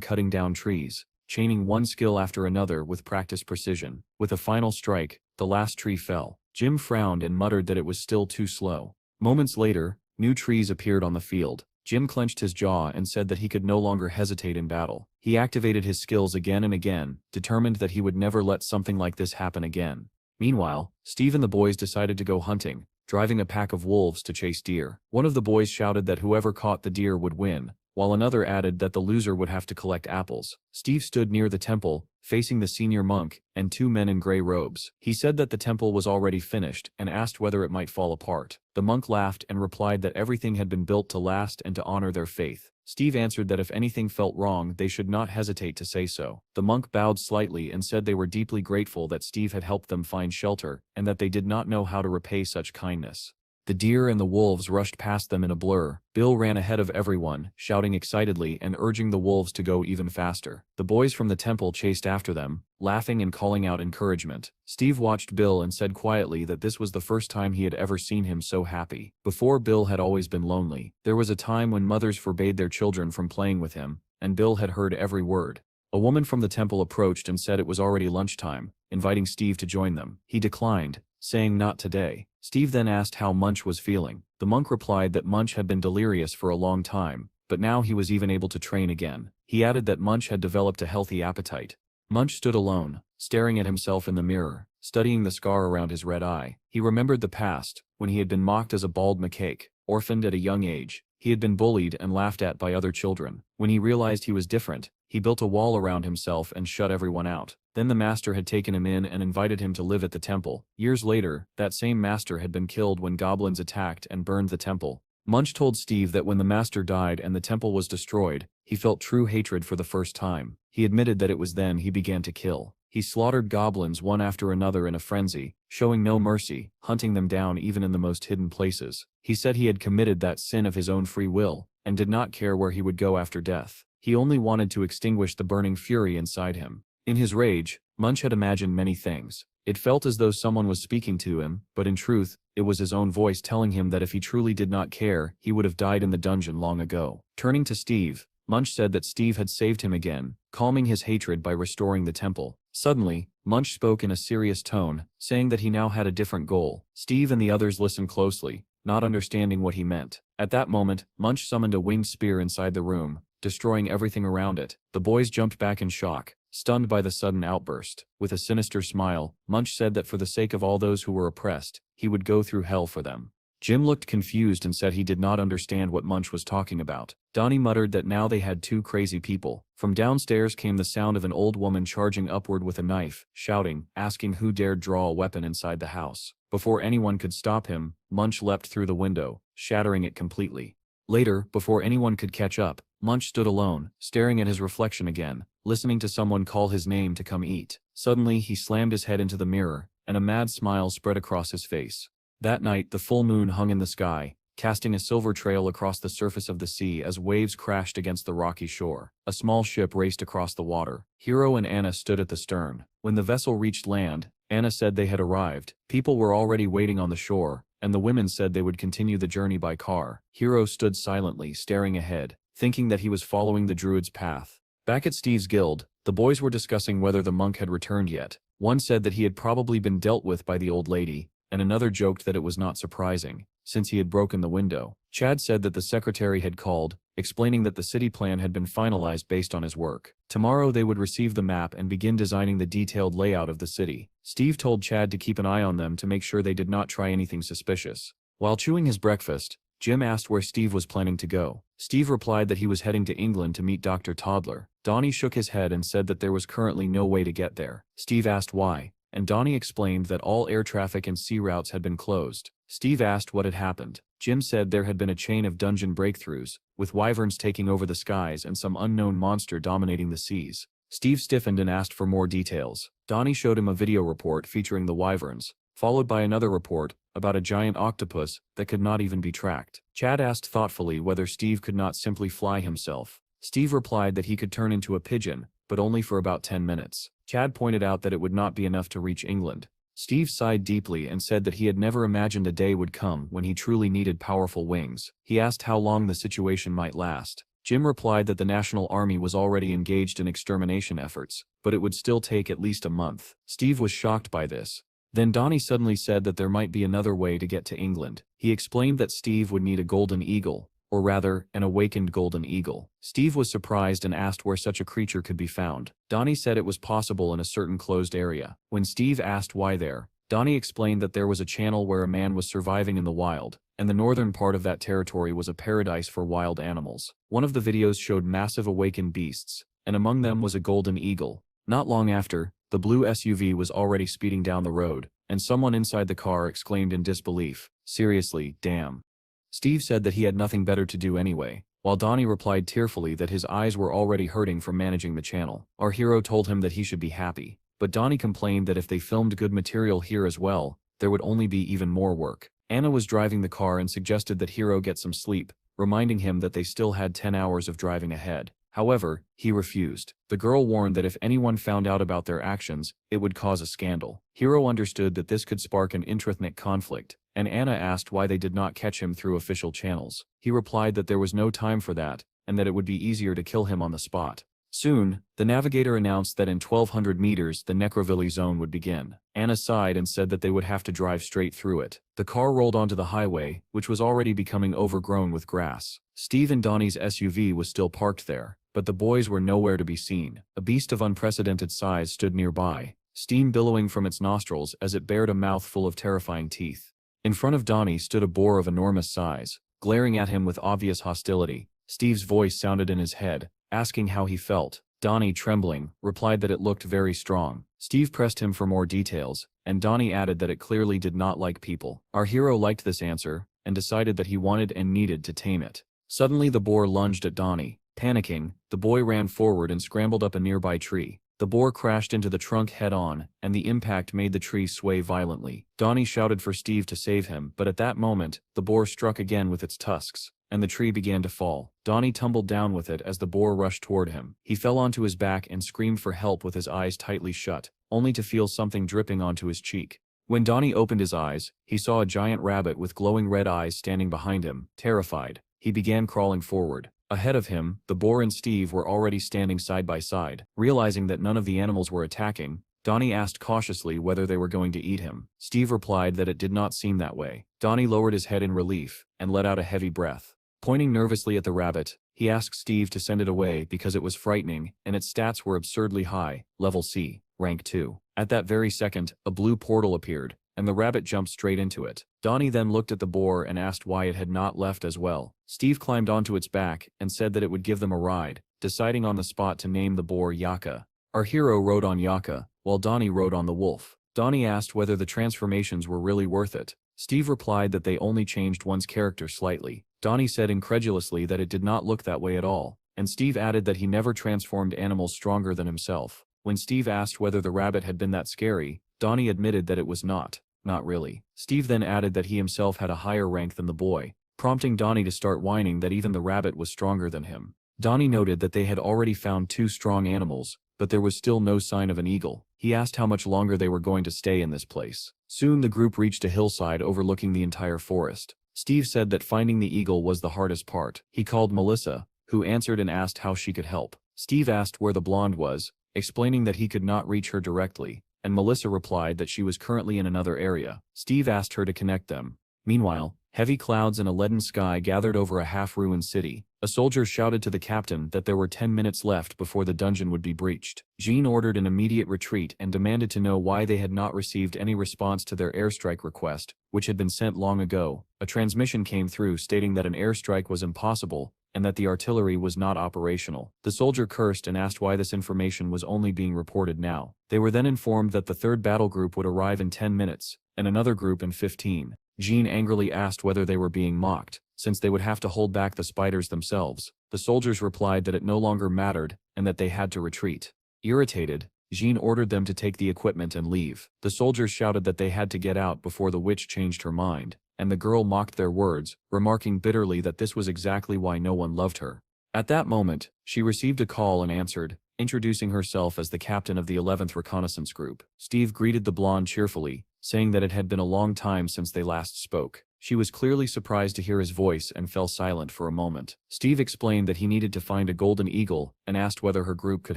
cutting down trees, chaining one skill after another with practiced precision. With a final strike, the last tree fell. Jim frowned and muttered that it was still too slow. Moments later, new trees appeared on the field. Jim clenched his jaw and said that he could no longer hesitate in battle. He activated his skills again and again, determined that he would never let something like this happen again. Meanwhile, Steve and the boys decided to go hunting, driving a pack of wolves to chase deer. One of the boys shouted that whoever caught the deer would win, while another added that the loser would have to collect apples. Steve stood near the temple, facing the senior monk and 2 men in gray robes. He said that the temple was already finished and asked whether it might fall apart. The monk laughed and replied that everything had been built to last and to honor their faith. Steve answered that if anything felt wrong, they should not hesitate to say so. The monk bowed slightly and said they were deeply grateful that Steve had helped them find shelter and that they did not know how to repay such kindness. The deer and the wolves rushed past them in a blur. Bill ran ahead of everyone, shouting excitedly and urging the wolves to go even faster. The boys from the temple chased after them, laughing and calling out encouragement. Steve watched Bill and said quietly that this was the first time he had ever seen him so happy. Before, Bill had always been lonely. There was a time when mothers forbade their children from playing with him, and Bill had heard every word. A woman from the temple approached and said it was already lunchtime, inviting Steve to join them. He declined, saying not today. Steve then asked how Munch was feeling. The monk replied that Munch had been delirious for a long time, but now he was even able to train again. He added that Munch had developed a healthy appetite. Munch stood alone, staring at himself in the mirror, studying the scar around his red eye. He remembered the past, when he had been mocked as a bald macaque, orphaned at a young age. He had been bullied and laughed at by other children. When he realized he was different, he built a wall around himself and shut everyone out. Then the master had taken him in and invited him to live at the temple. Years later, that same master had been killed when goblins attacked and burned the temple. Munch told Steve that when the master died and the temple was destroyed, he felt true hatred for the first time. He admitted that it was then he began to kill. He slaughtered goblins one after another in a frenzy, showing no mercy, hunting them down even in the most hidden places. He said he had committed that sin of his own free will, and did not care where he would go after death. He only wanted to extinguish the burning fury inside him. In his rage, Munch had imagined many things. It felt as though someone was speaking to him, but in truth, it was his own voice telling him that if he truly did not care, he would have died in the dungeon long ago. Turning to Steve, Munch said that Steve had saved him again, calming his hatred by restoring the temple. Suddenly, Munch spoke in a serious tone, saying that he now had a different goal. Steve and the others listened closely, not understanding what he meant. At that moment, Munch summoned a winged spear inside the room, destroying everything around it. The boys jumped back in shock, stunned by the sudden outburst. With a sinister smile, Munch said that for the sake of all those who were oppressed, he would go through hell for them. Jim looked confused and said he did not understand what Munch was talking about. Donnie muttered that now they had two crazy people. From downstairs came the sound of an old woman charging upward with a knife, shouting, asking who dared draw a weapon inside the house. Before anyone could stop him, Munch leapt through the window, shattering it completely. Later, before anyone could catch up, Munch stood alone, staring at his reflection again, listening to someone call his name to come eat. Suddenly he slammed his head into the mirror, and a mad smile spread across his face. That night the full moon hung in the sky, casting a silver trail across the surface of the sea as waves crashed against the rocky shore. A small ship raced across the water. Hiro and Anna stood at the stern. When the vessel reached land, Anna said they had arrived. People were already waiting on the shore, and the women said they would continue the journey by car. Hiro stood silently, staring ahead, thinking that he was following the druid's path. Back at Steve's guild, the boys were discussing whether the monk had returned yet. One said that he had probably been dealt with by the old lady, and another joked that it was not surprising, since he had broken the window. Chad said that the secretary had called, explaining that the city plan had been finalized based on his work. Tomorrow they would receive the map and begin designing the detailed layout of the city. Steve told Chad to keep an eye on them to make sure they did not try anything suspicious. While chewing his breakfast, Jim asked where Steve was planning to go. Steve replied that he was heading to England to meet Dr. Toddler. Donnie shook his head and said that there was currently no way to get there. Steve asked why, and Donnie explained that all air traffic and sea routes had been closed. Steve asked what had happened. Jim said there had been a chain of dungeon breakthroughs, with wyverns taking over the skies and some unknown monster dominating the seas. Steve stiffened and asked for more details. Donnie showed him a video report featuring the wyverns, followed by another report about a giant octopus that could not even be tracked. Chad asked thoughtfully whether Steve could not simply fly himself. Steve replied that he could turn into a pigeon, but only for about 10 minutes. Chad pointed out that it would not be enough to reach England. Steve sighed deeply and said that he had never imagined a day would come when he truly needed powerful wings. He asked how long the situation might last. Jim replied that the National Army was already engaged in extermination efforts, but it would still take at least a month. Steve was shocked by this. Then Donnie suddenly said that there might be another way to get to England. He explained that Steve would need a golden eagle, or rather, an awakened golden eagle. Steve was surprised and asked where such a creature could be found. Donnie said it was possible in a certain closed area. When Steve asked why there, Donnie explained that there was a channel where a man was surviving in the wild, and the northern part of that territory was a paradise for wild animals. One of the videos showed massive awakened beasts, and among them was a golden eagle. Not long after, the blue SUV was already speeding down the road, and someone inside the car exclaimed in disbelief, "Seriously, damn." Steve said that he had nothing better to do anyway, while Donnie replied tearfully that his eyes were already hurting from managing the channel. Our hero told him that he should be happy, but Donnie complained that if they filmed good material here as well, there would only be even more work. Anna was driving the car and suggested that Hiro get some sleep, reminding him that they still had 10 hours of driving ahead. However, he refused. The girl warned that if anyone found out about their actions, it would cause a scandal. Hiro understood that this could spark an intraethnic conflict, and Anna asked why they did not catch him through official channels. He replied that there was no time for that, and that it would be easier to kill him on the spot. Soon, the navigator announced that in 1,200 meters the Necrovilli zone would begin. Anna sighed and said that they would have to drive straight through it. The car rolled onto the highway, which was already becoming overgrown with grass. Steve and Donnie's SUV was still parked there, but the boys were nowhere to be seen. A beast of unprecedented size stood nearby, steam billowing from its nostrils as it bared a mouth full of terrifying teeth. In front of Donnie stood a boar of enormous size, glaring at him with obvious hostility. Steve's voice sounded in his head, asking how he felt. Donnie, trembling, replied that it looked very strong. Steve pressed him for more details, and Donnie added that it clearly did not like people. Our hero liked this answer, and decided that he wanted and needed to tame it. Suddenly the boar lunged at Donnie. Panicking, the boy ran forward and scrambled up a nearby tree. The boar crashed into the trunk head-on, and the impact made the tree sway violently. Donnie shouted for Steve to save him, but at that moment, the boar struck again with its tusks. and the tree began to fall. Donnie tumbled down with it as the boar rushed toward him. He fell onto his back and screamed for help with his eyes tightly shut, only to feel something dripping onto his cheek. When Donnie opened his eyes, he saw a giant rabbit with glowing red eyes standing behind him. Terrified, he began crawling forward. Ahead of him, the boar and Steve were already standing side by side. Realizing that none of the animals were attacking, Donnie asked cautiously whether they were going to eat him. Steve replied that it did not seem that way. Donnie lowered his head in relief and let out a heavy breath. Pointing nervously at the rabbit, he asked Steve to send it away because it was frightening and its stats were absurdly high, level C, rank 2. At that very second, a blue portal appeared, and the rabbit jumped straight into it. Donnie then looked at the boar and asked why it had not left as well. Steve climbed onto its back and said that it would give them a ride, deciding on the spot to name the boar Yaka. Our hero rode on Yaka, while Donnie rode on the wolf. Donnie asked whether the transformations were really worth it. Steve replied that they only changed one's character slightly. Donnie said incredulously that it did not look that way at all, and Steve added that he never transformed animals stronger than himself. When Steve asked whether the rabbit had been that scary, Donnie admitted that it was not really. Steve then added that he himself had a higher rank than the boy, prompting Donnie to start whining that even the rabbit was stronger than him. Donnie noted that they had already found 2 strong animals, but there was still no sign of an eagle. He asked how much longer they were going to stay in this place. Soon the group reached a hillside overlooking the entire forest. Steve said that finding the eagle was the hardest part. He called Melissa, who answered and asked how she could help. Steve asked where the blonde was, explaining that he could not reach her directly, and Melissa replied that she was currently in another area. Steve asked her to connect them. Meanwhile, heavy clouds and a leaden sky gathered over a half-ruined city. A soldier shouted to the captain that there were 10 minutes left before the dungeon would be breached. Jean ordered an immediate retreat and demanded to know why they had not received any response to their airstrike request, which had been sent long ago. A transmission came through stating that an airstrike was impossible, and that the artillery was not operational. The soldier cursed and asked why this information was only being reported now. They were then informed that the third battle group would arrive in 10 minutes, and another group in 15. Jean angrily asked whether they were being mocked, since they would have to hold back the spiders themselves. The soldiers replied that it no longer mattered, and that they had to retreat. Irritated, Jean ordered them to take the equipment and leave. The soldiers shouted that they had to get out before the witch changed her mind, and the girl mocked their words, remarking bitterly that this was exactly why no one loved her. At that moment, she received a call and answered, introducing herself as the captain of the 11th Reconnaissance Group. Steve greeted the blonde cheerfully, saying that it had been a long time since they last spoke. She was clearly surprised to hear his voice and fell silent for a moment. Steve explained that he needed to find a golden eagle and asked whether her group could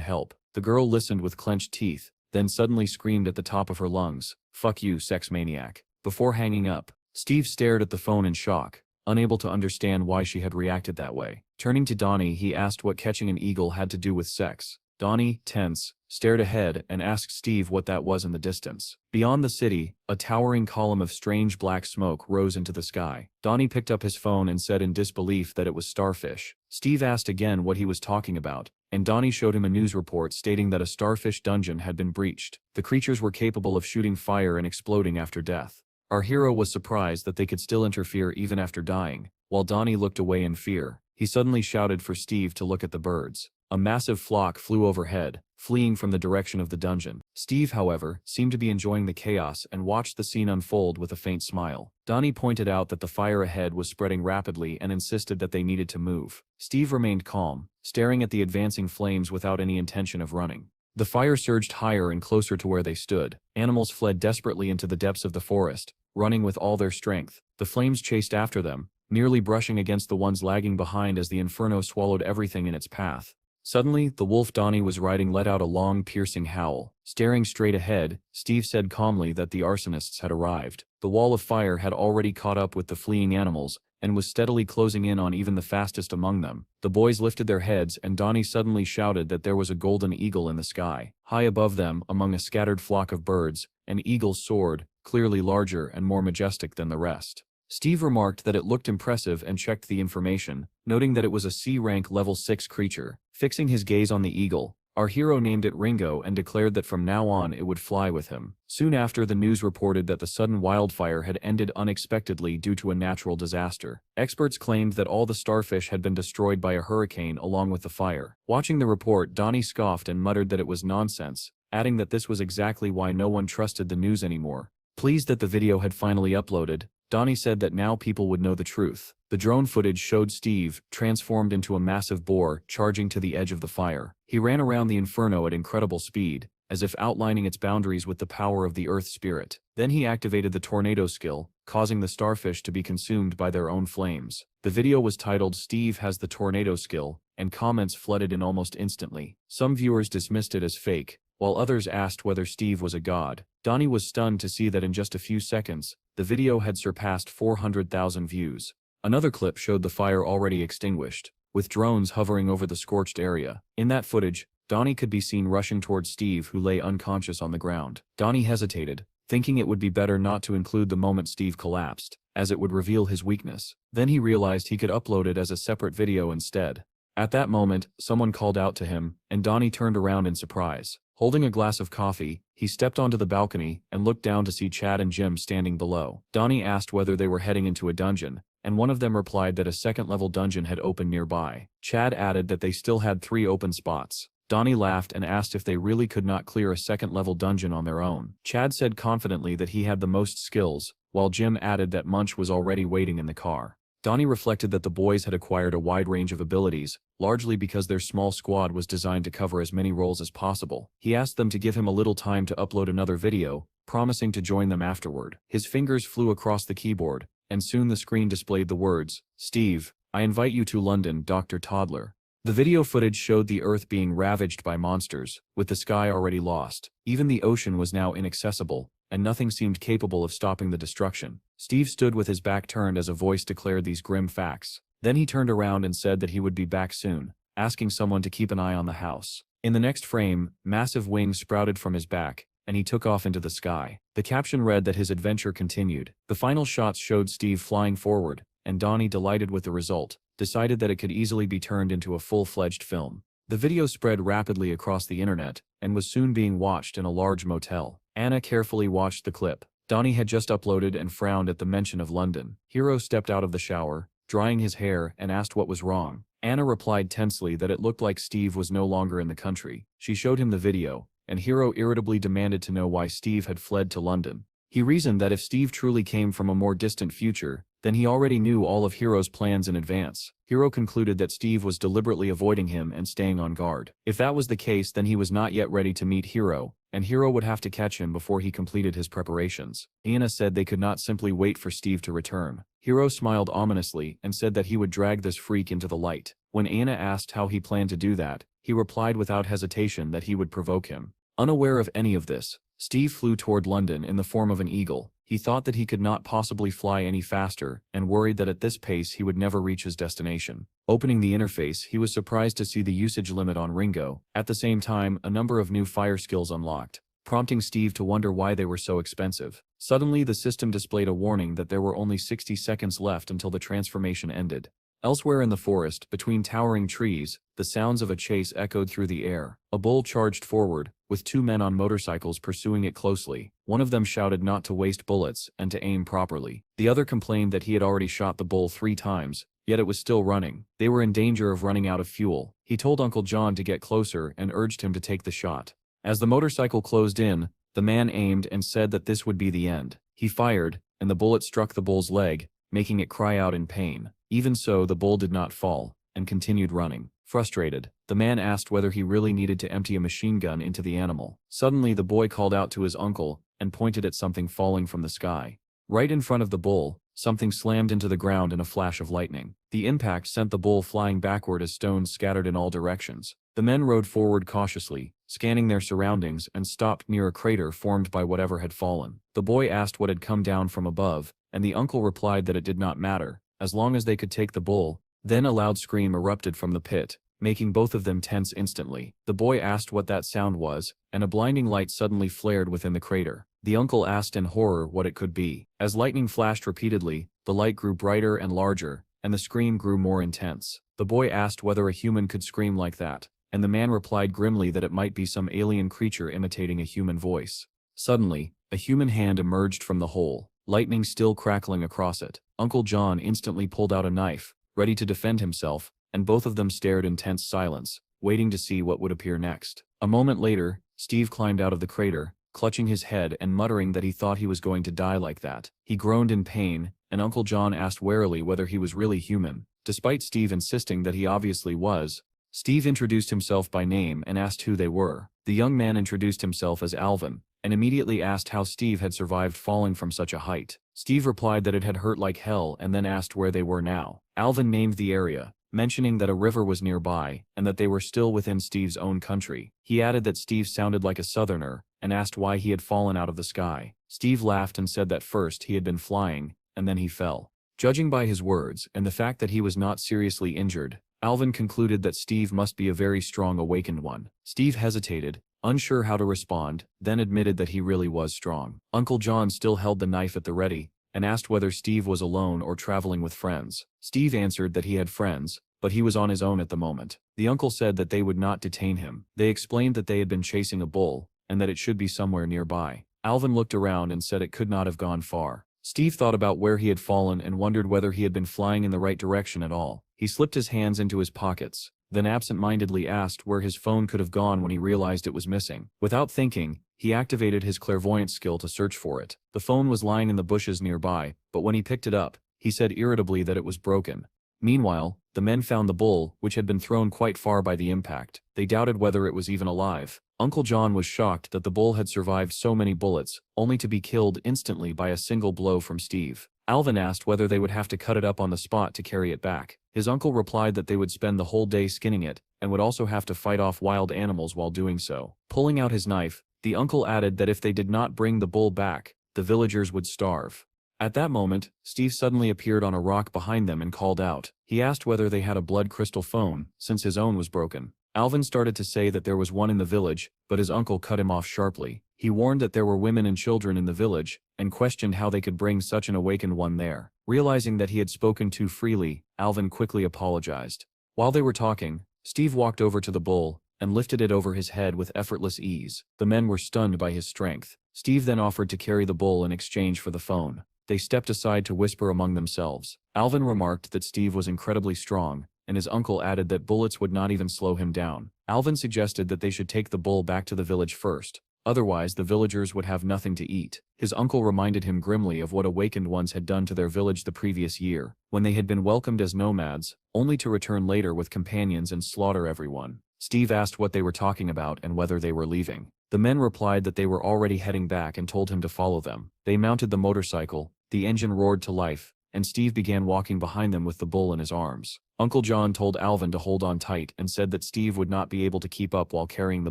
help. The girl listened with clenched teeth, then suddenly screamed at the top of her lungs, "Fuck you, sex maniac," before hanging up. Steve stared at the phone in shock, unable to understand why she had reacted that way. Turning to Donnie, he asked what catching an eagle had to do with sex. Donnie, tense, stared ahead and asked Steve what that was in the distance. Beyond the city, a towering column of strange black smoke rose into the sky. Donnie picked up his phone and said in disbelief that it was starfish. Steve asked again what he was talking about, and Donnie showed him a news report stating that a starfish dungeon had been breached. The creatures were capable of shooting fire and exploding after death. Our hero was surprised that they could still interfere even after dying. While Donnie looked away in fear, he suddenly shouted for Steve to look at the birds. A massive flock flew overhead, fleeing from the direction of the dungeon. Steve, however, seemed to be enjoying the chaos and watched the scene unfold with a faint smile. Donnie pointed out that the fire ahead was spreading rapidly and insisted that they needed to move. Steve remained calm, staring at the advancing flames without any intention of running. The fire surged higher and closer to where they stood. Animals fled desperately into the depths of the forest, running with all their strength. The flames chased after them, nearly brushing against the ones lagging behind as the inferno swallowed everything in its path. Suddenly, the wolf Donnie was riding let out a long, piercing howl. Staring straight ahead, Steve said calmly that the arsonists had arrived. The wall of fire had already caught up with the fleeing animals, and was steadily closing in on even the fastest among them. The boys lifted their heads and Donnie suddenly shouted that there was a golden eagle in the sky. High above them, among a scattered flock of birds, an eagle soared, clearly larger and more majestic than the rest. Steve remarked that it looked impressive and checked the information, noting that it was a C-rank level 6 creature. Fixing his gaze on the eagle, our hero named it Ringo and declared that from now on it would fly with him. Soon after, the news reported that the sudden wildfire had ended unexpectedly due to a natural disaster. Experts claimed that all the starfish had been destroyed by a hurricane along with the fire. Watching the report, Donnie scoffed and muttered that it was nonsense, adding that this was exactly why no one trusted the news anymore. Pleased that the video had finally uploaded, Donnie said that now people would know the truth. The drone footage showed Steve, transformed into a massive boar, charging to the edge of the fire. He ran around the inferno at incredible speed, as if outlining its boundaries with the power of the Earth Spirit. Then he activated the tornado skill, causing the starfish to be consumed by their own flames. The video was titled "Steve has the tornado skill," and comments flooded in almost instantly. Some viewers dismissed it as fake, while others asked whether Steve was a god. Donnie was stunned to see that in just a few seconds, the video had surpassed 400,000 views. Another clip showed the fire already extinguished, with drones hovering over the scorched area. In that footage, Donnie could be seen rushing towards Steve, who lay unconscious on the ground. Donnie hesitated, thinking it would be better not to include the moment Steve collapsed, as it would reveal his weakness. Then he realized he could upload it as a separate video instead. At that moment, someone called out to him, and Donnie turned around in surprise. Holding a glass of coffee, he stepped onto the balcony and looked down to see Chad and Jim standing below. Donnie asked whether they were heading into a dungeon, and one of them replied that a second-level dungeon had opened nearby. Chad added that they still had 3 open spots. Donnie laughed and asked if they really could not clear a second-level dungeon on their own. Chad said confidently that he had the most skills, while Jim added that Munch was already waiting in the car. Donnie reflected that the boys had acquired a wide range of abilities, largely because their small squad was designed to cover as many roles as possible. He asked them to give him a little time to upload another video, promising to join them afterward. His fingers flew across the keyboard, and soon the screen displayed the words, "Steve, I invite you to London, Dr. Toddler." The video footage showed the Earth being ravaged by monsters, with the sky already lost. Even the ocean was now inaccessible, and nothing seemed capable of stopping the destruction. Steve stood with his back turned as a voice declared these grim facts. Then he turned around and said that he would be back soon, asking someone to keep an eye on the house. In the next frame, massive wings sprouted from his back, and he took off into the sky. The caption read that his adventure continued. The final shots showed Steve flying forward, and Donnie, delighted with the result, decided that it could easily be turned into a full-fledged film. The video spread rapidly across the internet, and was soon being watched in a large motel. Anna carefully watched the clip. Donnie had just uploaded and frowned at the mention of London. Hero stepped out of the shower, drying his hair, and asked what was wrong. Anna replied tensely that it looked like Steve was no longer in the country. She showed him the video, and Hero irritably demanded to know why Steve had fled to London. He reasoned that if Steve truly came from a more distant future, then he already knew all of Hero's plans in advance. Hero concluded that Steve was deliberately avoiding him and staying on guard. If that was the case, then he was not yet ready to meet Hero, and Hero would have to catch him before he completed his preparations. Anna said they could not simply wait for Steve to return. Hero smiled ominously and said that he would drag this freak into the light. When Anna asked how he planned to do that, he replied without hesitation that he would provoke him. Unaware of any of this, Steve flew toward London in the form of an eagle. He thought that he could not possibly fly any faster, and worried that at this pace he would never reach his destination. Opening the interface, he was surprised to see the usage limit on Ringo. At the same time, a number of new fire skills unlocked, prompting Steve to wonder why they were so expensive. Suddenly, the system displayed a warning that there were only 60 seconds left until the transformation ended. Elsewhere in the forest, between towering trees, the sounds of a chase echoed through the air. A bull charged forward, with 2 men on motorcycles pursuing it closely. One of them shouted not to waste bullets and to aim properly. The other complained that he had already shot the bull 3 times, yet it was still running. They were in danger of running out of fuel. He told Uncle John to get closer and urged him to take the shot. As the motorcycle closed in, the man aimed and said that this would be the end. He fired, and the bullet struck the bull's leg, making it cry out in pain. Even so, the bull did not fall, and continued running. Frustrated, the man asked whether he really needed to empty a machine gun into the animal. Suddenly, the boy called out to his uncle, and pointed at something falling from the sky. Right in front of the bull, something slammed into the ground in a flash of lightning. The impact sent the bull flying backward as stones scattered in all directions. The men rode forward cautiously, scanning their surroundings, and stopped near a crater formed by whatever had fallen. The boy asked what had come down from above, and the uncle replied that it did not matter, as long as they could take the bull. Then a loud scream erupted from the pit, making both of them tense instantly. The boy asked what that sound was, and a blinding light suddenly flared within the crater. The uncle asked in horror what it could be. As lightning flashed repeatedly, the light grew brighter and larger, and the scream grew more intense. The boy asked whether a human could scream like that, and the man replied grimly that it might be some alien creature imitating a human voice. Suddenly, a human hand emerged from the hole, lightning still crackling across it. Uncle John instantly pulled out a knife, ready to defend himself, and both of them stared in tense silence, waiting to see what would appear next. A moment later, Steve climbed out of the crater, clutching his head and muttering that he thought he was going to die like that. He groaned in pain, and Uncle John asked warily whether he was really human, despite Steve insisting that he obviously was. Steve introduced himself by name and asked who they were. The young man introduced himself as Alvin, and immediately asked how Steve had survived falling from such a height. Steve replied that it had hurt like hell and then asked where they were now. Alvin named the area, mentioning that a river was nearby and that they were still within Steve's own country. He added that Steve sounded like a southerner and asked why he had fallen out of the sky. Steve laughed and said that first he had been flying, and then he fell. Judging by his words and the fact that he was not seriously injured, Alvin concluded that Steve must be a very strong awakened one. Steve hesitated, unsure how to respond, then admitted that he really was strong. Uncle John still held the knife at the ready, and asked whether Steve was alone or traveling with friends. Steve answered that he had friends, but he was on his own at the moment. The uncle said that they would not detain him. They explained that they had been chasing a bull, and that it should be somewhere nearby. Alvin looked around and said it could not have gone far. Steve thought about where he had fallen and wondered whether he had been flying in the right direction at all. He slipped his hands into his pockets, then absent-mindedly asked where his phone could have gone when he realized it was missing. Without thinking, he activated his clairvoyant skill to search for it. The phone was lying in the bushes nearby, but when he picked it up, he said irritably that it was broken. Meanwhile, the men found the bull, which had been thrown quite far by the impact. They doubted whether it was even alive. Uncle John was shocked that the bull had survived so many bullets, only to be killed instantly by a single blow from Steve. Alvin asked whether they would have to cut it up on the spot to carry it back. His uncle replied that they would spend the whole day skinning it, and would also have to fight off wild animals while doing so. Pulling out his knife, the uncle added that if they did not bring the bull back, the villagers would starve. At that moment, Steve suddenly appeared on a rock behind them and called out. He asked whether they had a blood crystal phone, since his own was broken. Alvin started to say that there was one in the village, but his uncle cut him off sharply. He warned that there were women and children in the village, and questioned how they could bring such an awakened one there. Realizing that he had spoken too freely, Alvin quickly apologized. While they were talking, Steve walked over to the bull, and lifted it over his head with effortless ease. The men were stunned by his strength. Steve then offered to carry the bull in exchange for the phone. They stepped aside to whisper among themselves. Alvin remarked that Steve was incredibly strong, and his uncle added that bullets would not even slow him down. Alvin suggested that they should take the bull back to the village first, otherwise the villagers would have nothing to eat. His uncle reminded him grimly of what awakened ones had done to their village the previous year, when they had been welcomed as nomads, only to return later with companions and slaughter everyone. Steve asked what they were talking about and whether they were leaving. The men replied that they were already heading back and told him to follow them. They mounted the motorcycle, the engine roared to life, and Steve began walking behind them with the bull in his arms. Uncle John told Alvin to hold on tight and said that Steve would not be able to keep up while carrying the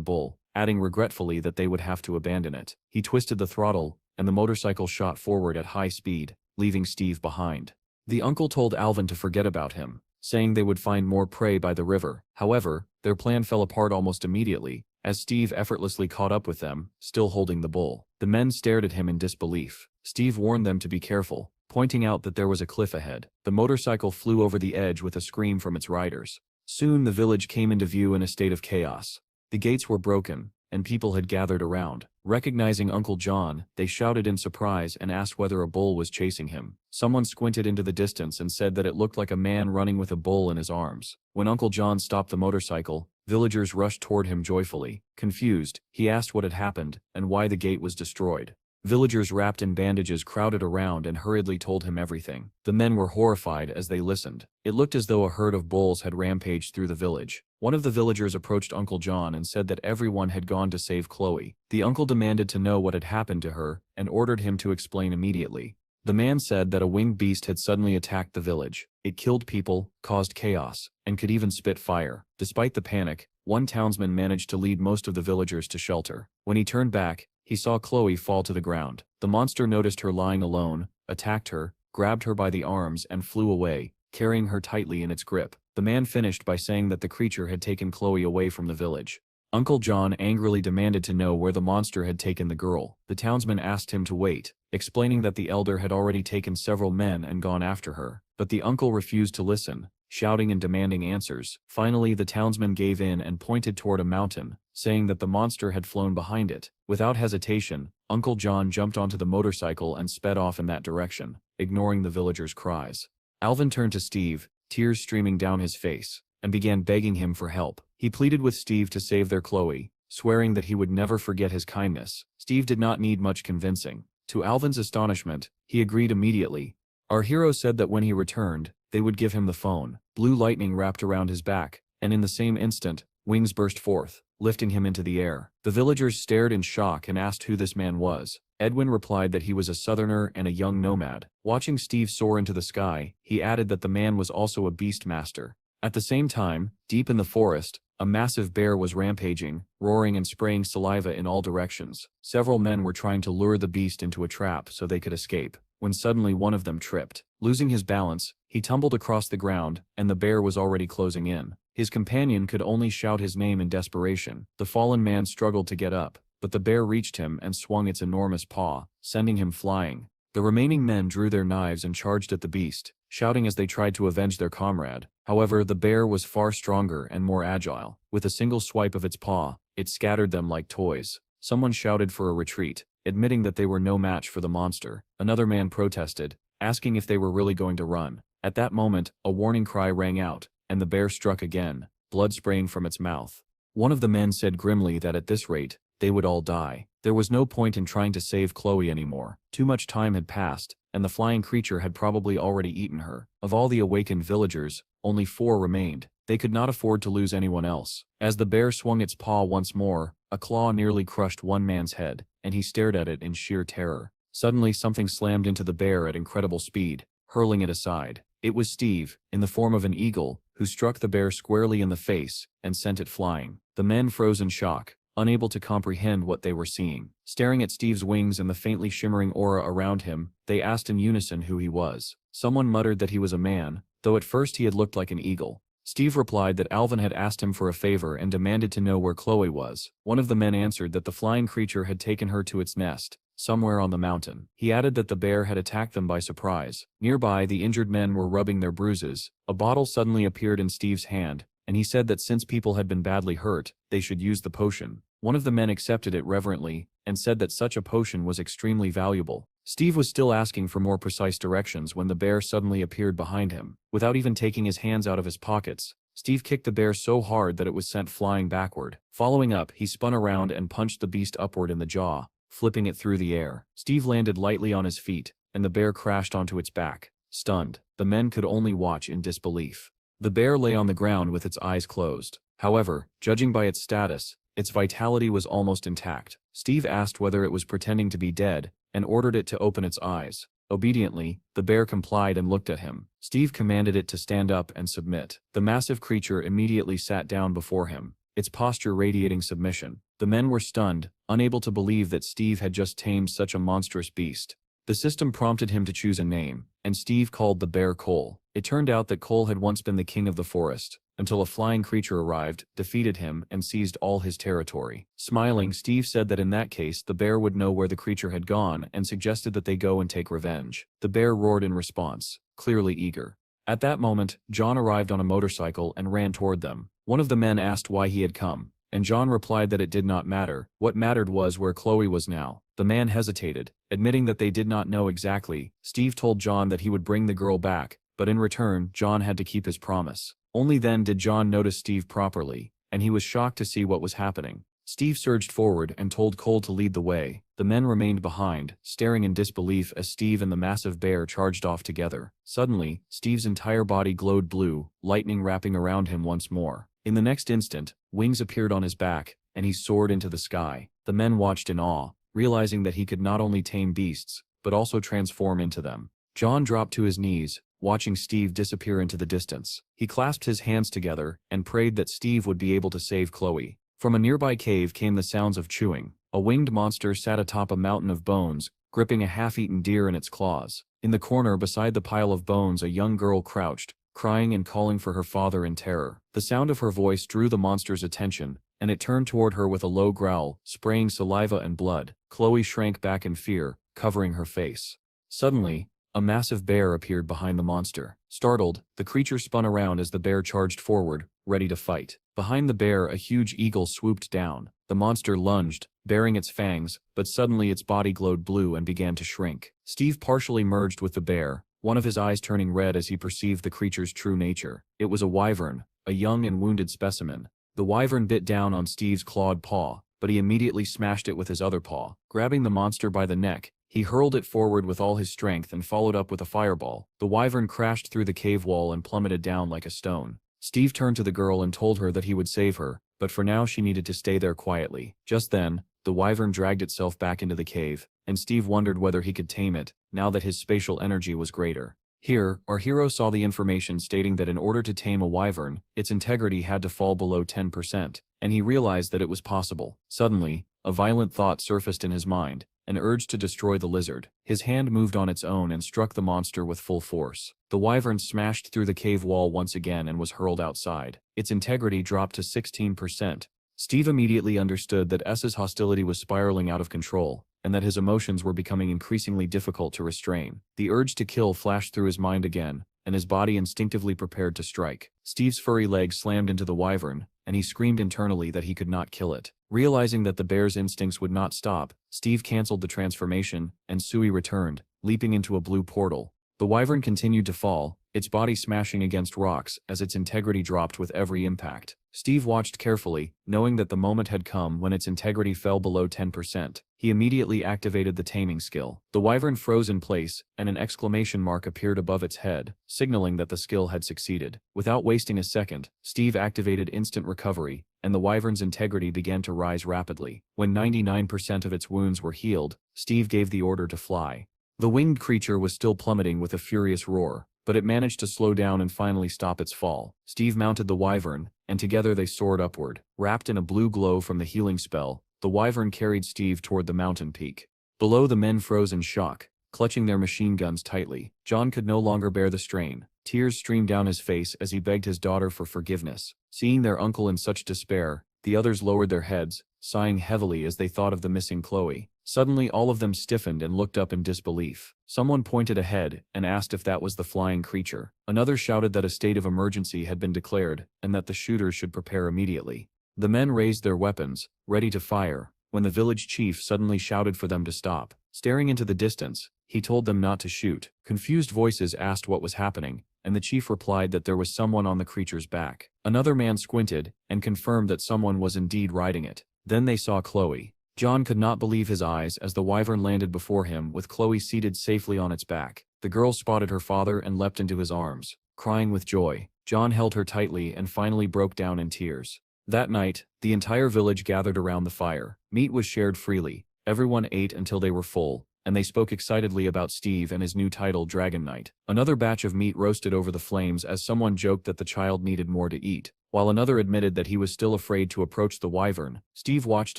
bull, adding regretfully that they would have to abandon it. He twisted the throttle, and the motorcycle shot forward at high speed, leaving Steve behind. The uncle told Alvin to forget about him, saying they would find more prey by the river. However, their plan fell apart almost immediately, as Steve effortlessly caught up with them, still holding the bull. The men stared at him in disbelief. Steve warned them to be careful, pointing out that there was a cliff ahead. The motorcycle flew over the edge with a scream from its riders. Soon the village came into view in a state of chaos. The gates were broken, and people had gathered around. Recognizing Uncle John, they shouted in surprise and asked whether a bull was chasing him. Someone squinted into the distance and said that it looked like a man running with a bull in his arms. When Uncle John stopped the motorcycle, villagers rushed toward him joyfully. Confused, he asked what had happened and why the gate was destroyed. Villagers wrapped in bandages crowded around and hurriedly told him everything. The men were horrified as they listened. It looked as though a herd of bulls had rampaged through the village. One of the villagers approached Uncle John and said that everyone had gone to save Chloe. The uncle demanded to know what had happened to her and ordered him to explain immediately. The man said that a winged beast had suddenly attacked the village. It killed people, caused chaos, and could even spit fire. Despite the panic, one townsman managed to lead most of the villagers to shelter. When he turned back, he saw Chloe fall to the ground. The monster noticed her lying alone, attacked her, grabbed her by the arms and flew away, carrying her tightly in its grip. The man finished by saying that the creature had taken Chloe away from the village. Uncle John angrily demanded to know where the monster had taken the girl. The townsman asked him to wait, explaining that the elder had already taken several men and gone after her. But the uncle refused to listen, shouting and demanding answers. Finally, the townsman gave in and pointed toward a mountain, saying that the monster had flown behind it. Without hesitation, Uncle John jumped onto the motorcycle and sped off in that direction, ignoring the villagers' cries. Alvin turned to Steve, tears streaming down his face, and began begging him for help. He pleaded with Steve to save their Chloe, swearing that he would never forget his kindness. Steve did not need much convincing. To Alvin's astonishment, he agreed immediately. Our hero said that when he returned, they would give him the phone. Blue lightning wrapped around his back, and in the same instant, wings burst forth, lifting him into the air. The villagers stared in shock and asked who this man was. Edwin replied that he was a southerner and a young nomad. Watching Steve soar into the sky, he added that the man was also a beast master. At the same time, deep in the forest, a massive bear was rampaging, roaring and spraying saliva in all directions. Several men were trying to lure the beast into a trap so they could escape, when suddenly one of them tripped. Losing his balance, he tumbled across the ground, and the bear was already closing in. His companion could only shout his name in desperation. The fallen man struggled to get up, but the bear reached him and swung its enormous paw, sending him flying. The remaining men drew their knives and charged at the beast, shouting as they tried to avenge their comrade. However, the bear was far stronger and more agile. With a single swipe of its paw, it scattered them like toys. Someone shouted for a retreat, admitting that they were no match for the monster. Another man protested, asking if they were really going to run. At that moment, a warning cry rang out, and the bear struck again, blood spraying from its mouth. One of the men said grimly that at this rate, they would all die. There was no point in trying to save Chloe anymore. Too much time had passed, and the flying creature had probably already eaten her. Of all the awakened villagers, only 4 remained. They could not afford to lose anyone else. As the bear swung its paw once more, a claw nearly crushed one man's head, and he stared at it in sheer terror. Suddenly something slammed into the bear at incredible speed, hurling it aside. It was Steve, in the form of an eagle, who struck the bear squarely in the face and sent it flying. The men froze in shock, unable to comprehend what they were seeing. Staring at Steve's wings and the faintly shimmering aura around him, they asked in unison who he was. Someone muttered that he was a man, though at first he had looked like an eagle. Steve replied that Alvin had asked him for a favor and demanded to know where Chloe was. One of the men answered that the flying creature had taken her to its nest, somewhere on the mountain. He added that the bear had attacked them by surprise. Nearby, the injured men were rubbing their bruises. A bottle suddenly appeared in Steve's hand, and he said that since people had been badly hurt, they should use the potion. One of the men accepted it reverently, and said that such a potion was extremely valuable. Steve was still asking for more precise directions when the bear suddenly appeared behind him. Without even taking his hands out of his pockets, Steve kicked the bear so hard that it was sent flying backward. Following up, he spun around and punched the beast upward in the jaw, flipping it through the air. Steve landed lightly on his feet, and the bear crashed onto its back. Stunned, the men could only watch in disbelief. The bear lay on the ground with its eyes closed. However, judging by its status, its vitality was almost intact. Steve asked whether it was pretending to be dead, and ordered it to open its eyes. Obediently, the bear complied and looked at him. Steve commanded it to stand up and submit. The massive creature immediately sat down before him, its posture radiating submission. The men were stunned, unable to believe that Steve had just tamed such a monstrous beast. The system prompted him to choose a name, and Steve called the bear Cole. It turned out that Cole had once been the king of the forest, until a flying creature arrived, defeated him, and seized all his territory. Smiling, Steve said that in that case the bear would know where the creature had gone and suggested that they go and take revenge. The bear roared in response, clearly eager. At that moment, John arrived on a motorcycle and ran toward them. One of the men asked why he had come, and John replied that it did not matter. What mattered was where Chloe was now. The man hesitated, admitting that they did not know exactly. Steve told John that he would bring the girl back, but in return, John had to keep his promise. Only then did John notice Steve properly, and he was shocked to see what was happening. Steve surged forward and told Cole to lead the way. The men remained behind, staring in disbelief as Steve and the massive bear charged off together. Suddenly, Steve's entire body glowed blue, lightning wrapping around him once more. In the next instant, wings appeared on his back, and he soared into the sky. The men watched in awe, realizing that he could not only tame beasts, but also transform into them. John dropped to his knees, watching Steve disappear into the distance. He clasped his hands together and prayed that Steve would be able to save Chloe. From a nearby cave came the sounds of chewing. A winged monster sat atop a mountain of bones, gripping a half-eaten deer in its claws. In the corner beside the pile of bones, a young girl crouched, crying and calling for her father in terror. The sound of her voice drew the monster's attention, and it turned toward her with a low growl, spraying saliva and blood. Chloe shrank back in fear, covering her face. Suddenly, a massive bear appeared behind the monster. Startled, the creature spun around as the bear charged forward, ready to fight. Behind the bear, a huge eagle swooped down. The monster lunged, baring its fangs, but suddenly its body glowed blue and began to shrink. Steve partially merged with the bear, one of his eyes turning red as he perceived the creature's true nature. It was a wyvern, a young and wounded specimen. The wyvern bit down on Steve's clawed paw, but he immediately smashed it with his other paw. Grabbing the monster by the neck, He hurled it forward with all his strength and followed up with a fireball. The wyvern crashed through the cave wall and plummeted down like a stone. Steve turned to the girl and told her that he would save her, but for now she needed to stay there quietly. Just then, the wyvern dragged itself back into the cave, and Steve wondered whether he could tame it, now that his spatial energy was greater. Here, our hero saw the information stating that in order to tame a wyvern, its integrity had to fall below 10%, and he realized that it was possible. Suddenly, a violent thought surfaced in his mind, an urge to destroy the lizard. His hand moved on its own and struck the monster with full force. The wyvern smashed through the cave wall once again and was hurled outside. Its integrity dropped to 16%. Steve immediately understood that S's hostility was spiraling out of control, and that his emotions were becoming increasingly difficult to restrain. The urge to kill flashed through his mind again, and his body instinctively prepared to strike. Steve's furry leg slammed into the wyvern, and he screamed internally that he could not kill it. Realizing that the bear's instincts would not stop, Steve canceled the transformation, and Sui returned, leaping into a blue portal. The wyvern continued to fall, its body smashing against rocks as its integrity dropped with every impact. Steve watched carefully, knowing that the moment had come when its integrity fell below 10%. He immediately activated the taming skill. The wyvern froze in place, and an exclamation mark appeared above its head, signaling that the skill had succeeded. Without wasting a second, Steve activated instant recovery, and the wyvern's integrity began to rise rapidly. When 99% of its wounds were healed, Steve gave the order to fly. The winged creature was still plummeting with a furious roar, but it managed to slow down and finally stop its fall. Steve mounted the wyvern, and together they soared upward. Wrapped in a blue glow from the healing spell, the wyvern carried Steve toward the mountain peak. Below, the men froze in shock, clutching their machine guns tightly. John could no longer bear the strain. Tears streamed down his face as he begged his daughter for forgiveness. Seeing their uncle in such despair, the others lowered their heads, sighing heavily as they thought of the missing Chloe. Suddenly all of them stiffened and looked up in disbelief. Someone pointed ahead and asked if that was the flying creature. Another shouted that a state of emergency had been declared and that the shooters should prepare immediately. The men raised their weapons, ready to fire, when the village chief suddenly shouted for them to stop. Staring into the distance, he told them not to shoot. Confused voices asked what was happening, and the chief replied that there was someone on the creature's back. Another man squinted and confirmed that someone was indeed riding it. Then they saw Chloe. John could not believe his eyes as the wyvern landed before him with Chloe seated safely on its back. The girl spotted her father and leapt into his arms, crying with joy. John held her tightly and finally broke down in tears. That night, the entire village gathered around the fire. Meat was shared freely. Everyone ate until they were full, and they spoke excitedly about Steve and his new title, Dragon Knight. Another batch of meat roasted over the flames as someone joked that the child needed more to eat. While another admitted that he was still afraid to approach the wyvern, Steve watched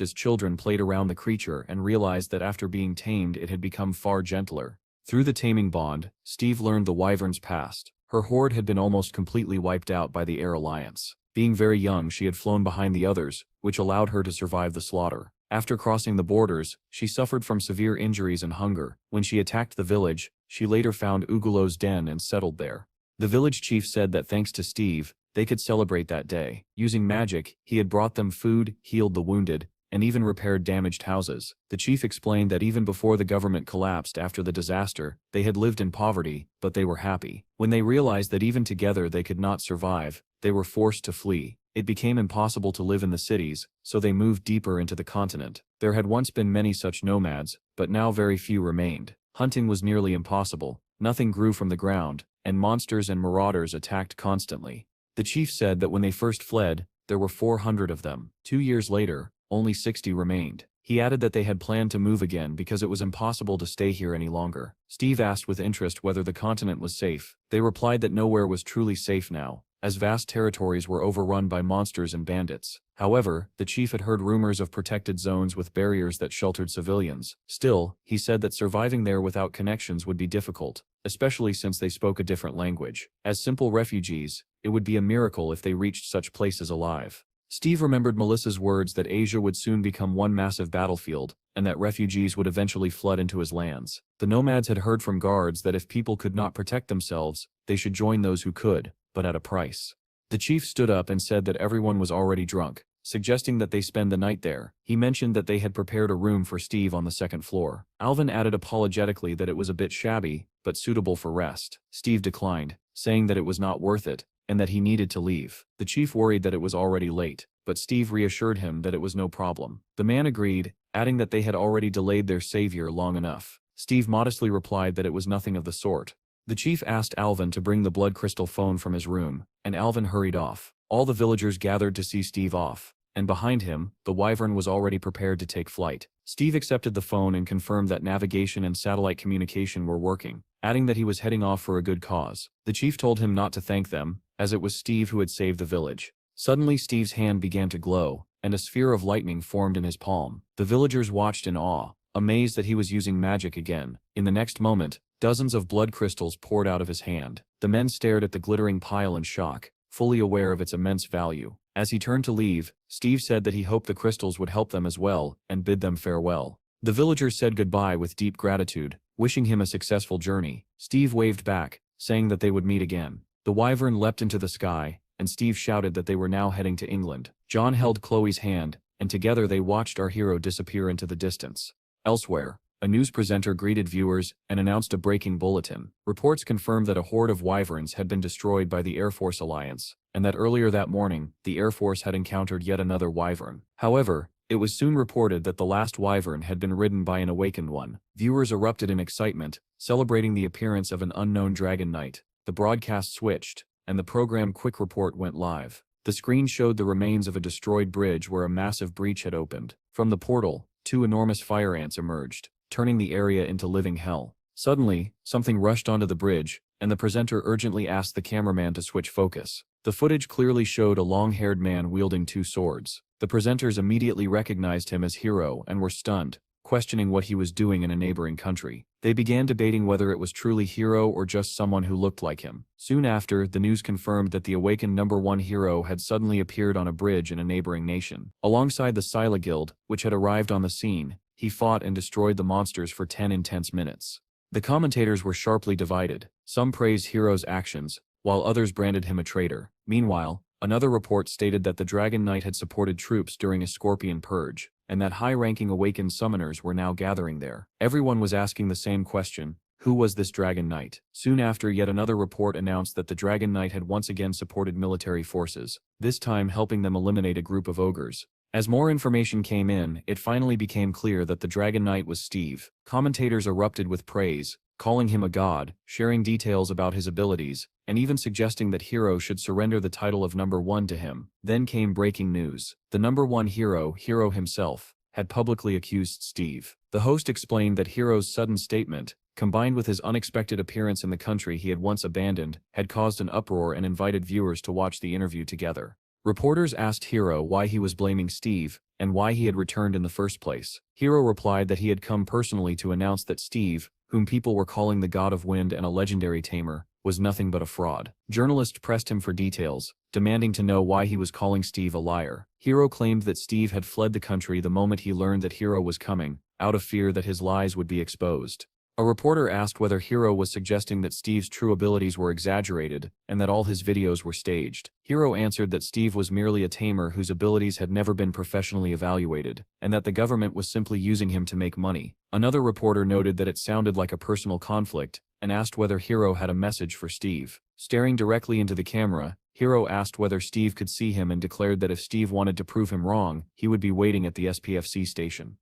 as children played around the creature and realized that after being tamed it had become far gentler. Through the taming bond, Steve learned the wyvern's past. Her horde had been almost completely wiped out by the Air Alliance. Being very young, she had flown behind the others, which allowed her to survive the slaughter. After crossing the borders, she suffered from severe injuries and hunger. When she attacked the village, she later found Ugulo's den and settled there. The village chief said that thanks to Steve, they could celebrate that day. Using magic, he had brought them food, healed the wounded, and even repaired damaged houses. The chief explained that even before the government collapsed after the disaster, they had lived in poverty, but they were happy. When they realized that even together they could not survive, they were forced to flee. It became impossible to live in the cities, so they moved deeper into the continent. There had once been many such nomads, but now very few remained. Hunting was nearly impossible, nothing grew from the ground, and monsters and marauders attacked constantly. The chief said that when they first fled, there were 400 of them. 2 years later, only 60 remained. He added that they had planned to move again because it was impossible to stay here any longer. Steve asked with interest whether the continent was safe. They replied that nowhere was truly safe now, as vast territories were overrun by monsters and bandits. However, the chief had heard rumors of protected zones with barriers that sheltered civilians. Still, he said that surviving there without connections would be difficult, especially since they spoke a different language. As simple refugees, it would be a miracle if they reached such places alive. Steve remembered Melissa's words that Asia would soon become one massive battlefield, and that refugees would eventually flood into his lands. The nomads had heard from guards that if people could not protect themselves, they should join those who could, but at a price. The chief stood up and said that everyone was already drunk, suggesting that they spend the night there. He mentioned that they had prepared a room for Steve on the second floor. Alvin added apologetically that it was a bit shabby, but suitable for rest. Steve declined, saying that it was not worth it, and that he needed to leave. The chief worried that it was already late, but Steve reassured him that it was no problem. The man agreed, adding that they had already delayed their savior long enough. Steve modestly replied that it was nothing of the sort. The chief asked Alvin to bring the blood crystal phone from his room, and Alvin hurried off. All the villagers gathered to see Steve off, and behind him, the wyvern was already prepared to take flight. Steve accepted the phone and confirmed that navigation and satellite communication were working, adding that he was heading off for a good cause. The chief told him not to thank them, as it was Steve who had saved the village. Suddenly Steve's hand began to glow, and a sphere of lightning formed in his palm. The villagers watched in awe, amazed that he was using magic again. In the next moment, dozens of blood crystals poured out of his hand. The men stared at the glittering pile in shock, fully aware of its immense value. As he turned to leave, Steve said that he hoped the crystals would help them as well, and bid them farewell. The villagers said goodbye with deep gratitude, wishing him a successful journey. Steve waved back, saying that they would meet again. The wyvern leapt into the sky, and Steve shouted that they were now heading to England. John held Chloe's hand, and together they watched our hero disappear into the distance. Elsewhere, a news presenter greeted viewers and announced a breaking bulletin. Reports confirmed that a horde of wyverns had been destroyed by the Air Force Alliance, and that earlier that morning, the Air Force had encountered yet another wyvern. However, it was soon reported that the last wyvern had been ridden by an awakened one. Viewers erupted in excitement, celebrating the appearance of an unknown dragon knight. The broadcast switched, and the program Quick Report went live. The screen showed the remains of a destroyed bridge where a massive breach had opened. From the portal, 2 enormous fire ants emerged, turning the area into living hell. Suddenly, something rushed onto the bridge, and the presenter urgently asked the cameraman to switch focus. The footage clearly showed a long-haired man wielding 2 swords. The presenters immediately recognized him as Hero and were stunned, questioning what he was doing in a neighboring country. They began debating whether it was truly Hero or just someone who looked like him. Soon after, the news confirmed that the awakened #1 hero had suddenly appeared on a bridge in a neighboring nation. Alongside the Scylla Guild, which had arrived on the scene, he fought and destroyed the monsters for 10 intense minutes. The commentators were sharply divided. Some praised Hero's actions, while others branded him a traitor. Meanwhile, another report stated that the Dragon Knight had supported troops during a Scorpion Purge, and that high-ranking awakened summoners were now gathering there. Everyone was asking the same question: who was this Dragon Knight? Soon after, yet another report announced that the Dragon Knight had once again supported military forces, this time helping them eliminate a group of ogres. As more information came in, it finally became clear that the Dragon Knight was Steve. Commentators erupted with praise, calling him a god, sharing details about his abilities, and even suggesting that Hero should surrender the title of #1 to him. Then came breaking news. The #1 hero, Hero himself, had publicly accused Steve. The host explained that Hero's sudden statement, combined with his unexpected appearance in the country he had once abandoned, had caused an uproar and invited viewers to watch the interview together. Reporters asked Hero why he was blaming Steve, and why he had returned in the first place. Hero replied that he had come personally to announce that Steve, whom people were calling the God of Wind and a legendary tamer, was nothing but a fraud. Journalists pressed him for details, demanding to know why he was calling Steve a liar. Hero claimed that Steve had fled the country the moment he learned that Hero was coming, out of fear that his lies would be exposed. A reporter asked whether Hero was suggesting that Steve's true abilities were exaggerated, and that all his videos were staged. Hero answered that Steve was merely a tamer whose abilities had never been professionally evaluated, and that the government was simply using him to make money. Another reporter noted that it sounded like a personal conflict, and asked whether Hero had a message for Steve. Staring directly into the camera, Hero asked whether Steve could see him and declared that if Steve wanted to prove him wrong, he would be waiting at the SPFC station.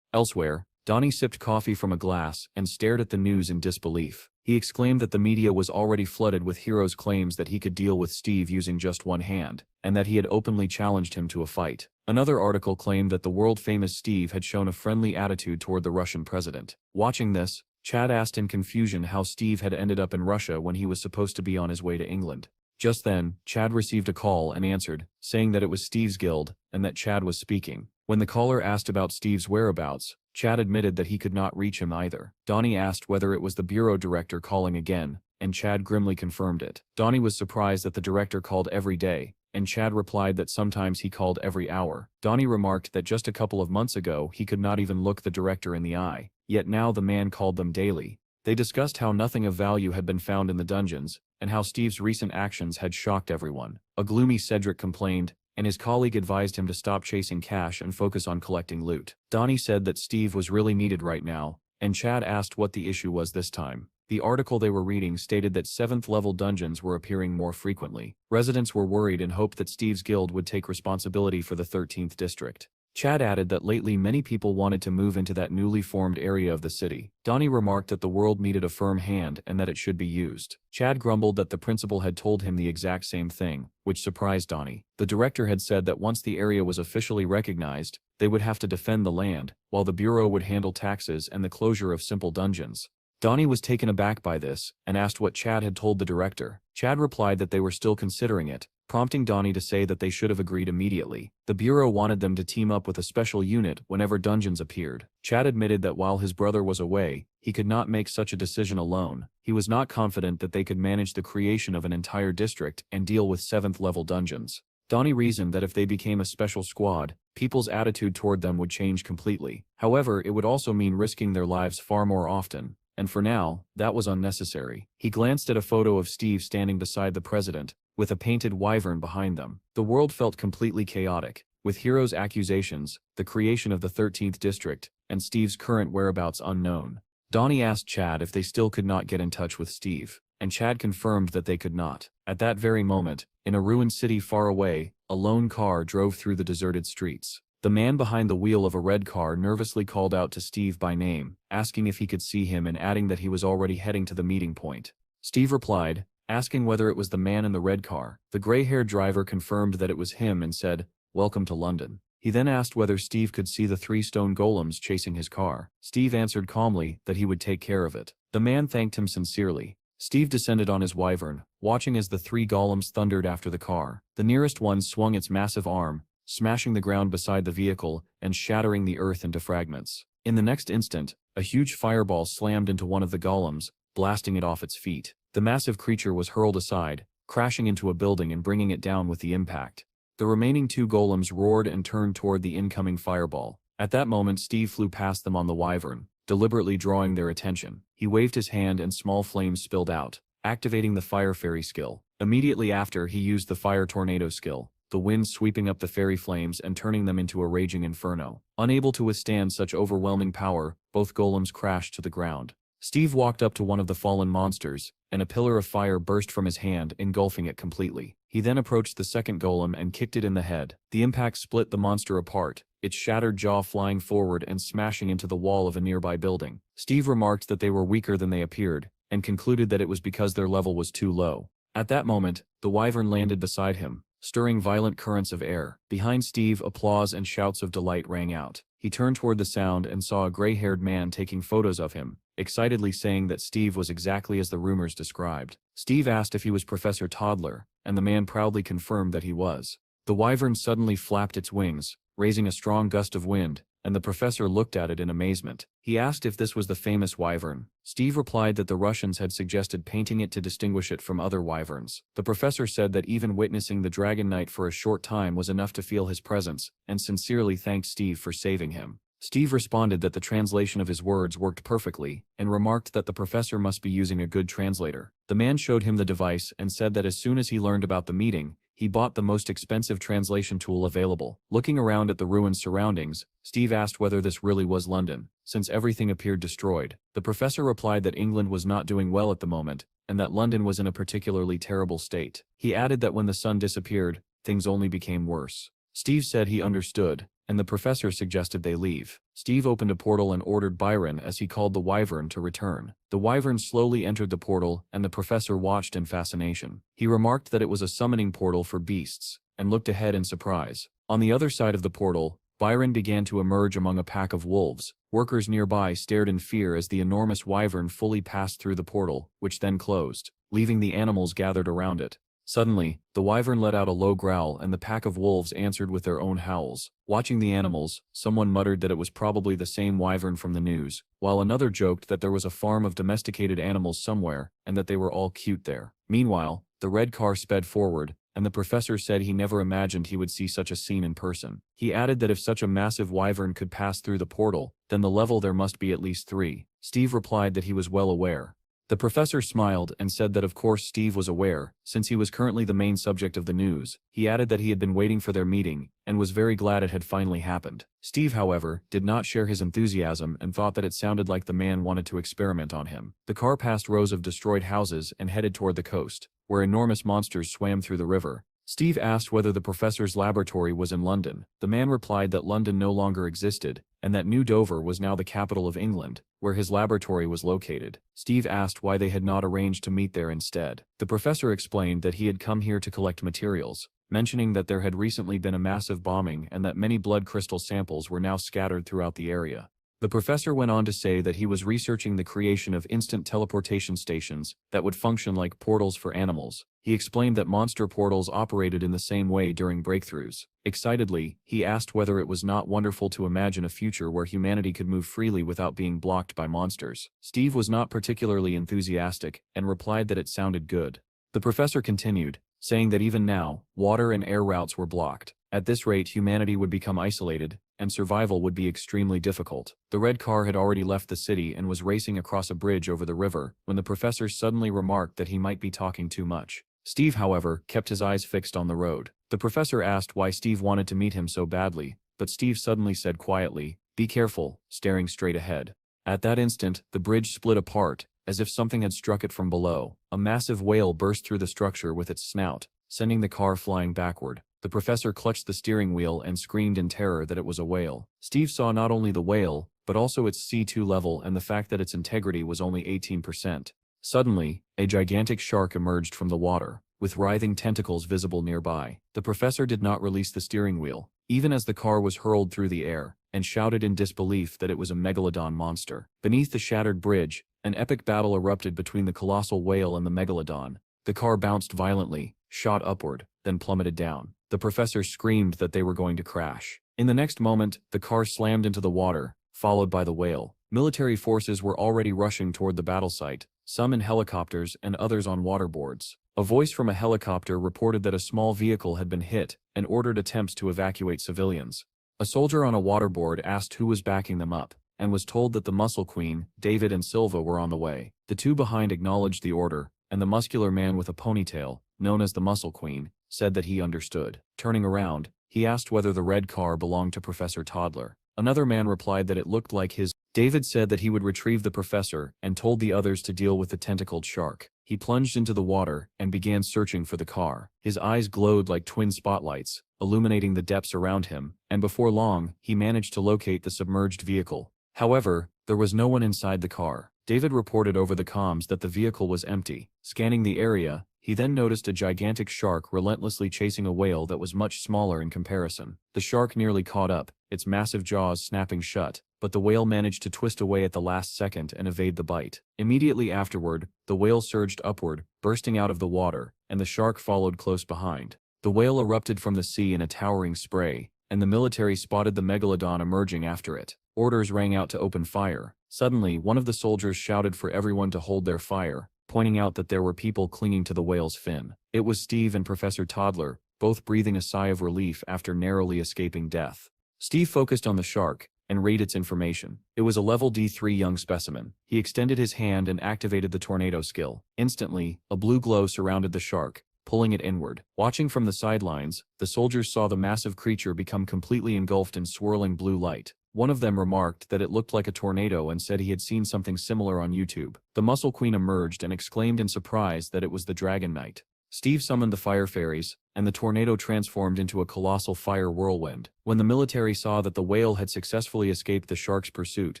Elsewhere, Donnie sipped coffee from a glass and stared at the news in disbelief. He exclaimed that the media was already flooded with Hero's claims that he could deal with Steve using just one hand, and that he had openly challenged him to a fight. Another article claimed that the world-famous Steve had shown a friendly attitude toward the Russian president. Watching this, Chad asked in confusion how Steve had ended up in Russia when he was supposed to be on his way to England. Just then, Chad received a call and answered, saying that it was Steve's guild, and that Chad was speaking. When the caller asked about Steve's whereabouts, Chad admitted that he could not reach him either. Donnie asked whether it was the bureau director calling again, and Chad grimly confirmed it. Donnie was surprised that the director called every day, and Chad replied that sometimes he called every hour. Donnie remarked that just a couple of months ago he could not even look the director in the eye, yet now the man called them daily. They discussed how nothing of value had been found in the dungeons, and how Steve's recent actions had shocked everyone. A gloomy Cedric complained, and his colleague advised him to stop chasing cash and focus on collecting loot. Donnie said that Steve was really needed right now, and Chad asked what the issue was this time. The article they were reading stated that 7th-level dungeons were appearing more frequently. Residents were worried and hoped that Steve's guild would take responsibility for the 13th district. Chad added that lately many people wanted to move into that newly formed area of the city. Donnie remarked that the world needed a firm hand and that it should be used. Chad grumbled that the principal had told him the exact same thing, which surprised Donnie. The director had said that once the area was officially recognized, they would have to defend the land, while the bureau would handle taxes and the closure of simple dungeons. Donnie was taken aback by this, and asked what Chad had told the director. Chad replied that they were still considering it, prompting Donnie to say that they should have agreed immediately. The bureau wanted them to team up with a special unit whenever dungeons appeared. Chad admitted that while his brother was away, he could not make such a decision alone. He was not confident that they could manage the creation of an entire district and deal with 7th-level dungeons. Donnie reasoned that if they became a special squad, people's attitude toward them would change completely. However, it would also mean risking their lives far more often, and for now, that was unnecessary. He glanced at a photo of Steve standing beside the president, with a painted wyvern behind them. The world felt completely chaotic, with Hero's accusations, the creation of the 13th district, and Steve's current whereabouts unknown. Donnie asked Chad if they still could not get in touch with Steve, and Chad confirmed that they could not. At that very moment, in a ruined city far away, a lone car drove through the deserted streets. The man behind the wheel of a red car nervously called out to Steve by name, asking if he could see him and adding that he was already heading to the meeting point. Steve replied, asking whether it was the man in the red car. The gray-haired driver confirmed that it was him and said, "Welcome to London." He then asked whether Steve could see the 3 stone golems chasing his car. Steve answered calmly that he would take care of it. The man thanked him sincerely. Steve descended on his wyvern, watching as the 3 golems thundered after the car. The nearest one swung its massive arm, smashing the ground beside the vehicle and shattering the earth into fragments. In the next instant, a huge fireball slammed into one of the golems, blasting it off its feet. The massive creature was hurled aside, crashing into a building and bringing it down with the impact. The remaining 2 golems roared and turned toward the incoming fireball. At that moment, Steve flew past them on the wyvern, deliberately drawing their attention. He waved his hand and small flames spilled out, activating the Fire Fairy skill. Immediately after, he used the Fire Tornado skill, the wind sweeping up the fairy flames and turning them into a raging inferno. Unable to withstand such overwhelming power, both golems crashed to the ground. Steve walked up to one of the fallen monsters, and a pillar of fire burst from his hand, engulfing it completely. He then approached the second golem and kicked it in the head. The impact split the monster apart, its shattered jaw flying forward and smashing into the wall of a nearby building. Steve remarked that they were weaker than they appeared, and concluded that it was because their level was too low. At that moment, the wyvern landed beside him, stirring violent currents of air. Behind Steve, applause and shouts of delight rang out. He turned toward the sound and saw a gray-haired man taking photos of him, excitedly saying that Steve was exactly as the rumors described. Steve asked if he was Professor Toddler, and the man proudly confirmed that he was. The wyvern suddenly flapped its wings, raising a strong gust of wind, and the professor looked at it in amazement. He asked if this was the famous wyvern. Steve replied that the Russians had suggested painting it to distinguish it from other wyverns. The professor said that even witnessing the Dragon Knight for a short time was enough to feel his presence, and sincerely thanked Steve for saving him. Steve responded that the translation of his words worked perfectly, and remarked that the professor must be using a good translator. The man showed him the device and said that as soon as he learned about the meeting, he bought the most expensive translation tool available. Looking around at the ruined surroundings, Steve asked whether this really was London, since everything appeared destroyed. The professor replied that England was not doing well at the moment, and that London was in a particularly terrible state. He added that when the sun disappeared, things only became worse. Steve said he understood, and the professor suggested they leave. Steve opened a portal and ordered Byron, as he called the wyvern, to return. The wyvern slowly entered the portal, and the professor watched in fascination. He remarked that it was a summoning portal for beasts, and looked ahead in surprise. On the other side of the portal, Byron began to emerge among a pack of wolves. Workers nearby stared in fear as the enormous wyvern fully passed through the portal, which then closed, leaving the animals gathered around it. Suddenly, the wyvern let out a low growl and the pack of wolves answered with their own howls. Watching the animals, someone muttered that it was probably the same wyvern from the news, while another joked that there was a farm of domesticated animals somewhere, and that they were all cute there. Meanwhile, the red car sped forward, and the professor said he never imagined he would see such a scene in person. He added that if such a massive wyvern could pass through the portal, then the level there must be at least 3. Steve replied that he was well aware. The professor smiled and said that of course Steve was aware, since he was currently the main subject of the news. He added that he had been waiting for their meeting, and was very glad it had finally happened. Steve, however, did not share his enthusiasm and thought that it sounded like the man wanted to experiment on him. The car passed rows of destroyed houses and headed toward the coast, where enormous monsters swam through the river, Steve asked whether the professor's laboratory was in London. The man replied that London no longer existed, and that New Dover was now the capital of England, where his laboratory was located. Steve asked why they had not arranged to meet there instead. The professor explained that he had come here to collect materials, mentioning that there had recently been a massive bombing and that many blood crystal samples were now scattered throughout the area. The professor went on to say that he was researching the creation of instant teleportation stations that would function like portals for animals. He explained that monster portals operated in the same way during breakthroughs. Excitedly, he asked whether it was not wonderful to imagine a future where humanity could move freely without being blocked by monsters. Steve was not particularly enthusiastic and replied that it sounded good. The professor continued, saying that even now, water and air routes were blocked. At this rate, humanity would become isolated, and survival would be extremely difficult. The red car had already left the city and was racing across a bridge over the river when the professor suddenly remarked that he might be talking too much. Steve, however, kept his eyes fixed on the road. The professor asked why Steve wanted to meet him so badly, but Steve suddenly said quietly, "Be careful," staring straight ahead. At that instant, the bridge split apart, as if something had struck it from below. A massive whale burst through the structure with its snout, sending the car flying backward. The professor clutched the steering wheel and screamed in terror that it was a whale. Steve saw not only the whale, but also its C2 level and the fact that its integrity was only 18%. Suddenly, a gigantic shark emerged from the water, with writhing tentacles visible nearby. The professor did not release the steering wheel, even as the car was hurled through the air, and shouted in disbelief that it was a megalodon monster. Beneath the shattered bridge, an epic battle erupted between the colossal whale and the megalodon. The car bounced violently, shot upward, then plummeted down. The professor screamed that they were going to crash. In the next moment, the car slammed into the water, followed by the whale. Military forces were already rushing toward the battle site, some in helicopters and others on waterboards. A voice from a helicopter reported that a small vehicle had been hit and ordered attempts to evacuate civilians. A soldier on a waterboard asked who was backing them up, and was told that the Muscle Queen, David and Silva were on the way. The two behind acknowledged the order, and the muscular man with a ponytail, known as the Muscle Queen, said that he understood. Turning around, he asked whether the red car belonged to Professor Toddler. Another man replied that it looked like his. David said that he would retrieve the professor and told the others to deal with the tentacled shark. He plunged into the water and began searching for the car. His eyes glowed like twin spotlights, illuminating the depths around him, and before long, he managed to locate the submerged vehicle. However, there was no one inside the car. David reported over the comms that the vehicle was empty. Scanning the area, he then noticed a gigantic shark relentlessly chasing a whale that was much smaller in comparison. The shark nearly caught up, its massive jaws snapping shut, but the whale managed to twist away at the last second and evade the bite. Immediately afterward, the whale surged upward, bursting out of the water, and the shark followed close behind. The whale erupted from the sea in a towering spray, and the military spotted the megalodon emerging after it. Orders rang out to open fire. Suddenly, one of the soldiers shouted for everyone to hold their fire, pointing out that there were people clinging to the whale's fin. It was Steve and Professor Toddler, both breathing a sigh of relief after narrowly escaping death. Steve focused on the shark and read its information. It was a level D3 young specimen. He extended his hand and activated the tornado skill. Instantly, a blue glow surrounded the shark, pulling it inward. Watching from the sidelines, the soldiers saw the massive creature become completely engulfed in swirling blue light. One of them remarked that it looked like a tornado and said he had seen something similar on YouTube. The Muscle Queen emerged and exclaimed in surprise that it was the Dragon Knight. Steve summoned the fire fairies, and the tornado transformed into a colossal fire whirlwind. When the military saw that the whale had successfully escaped the shark's pursuit,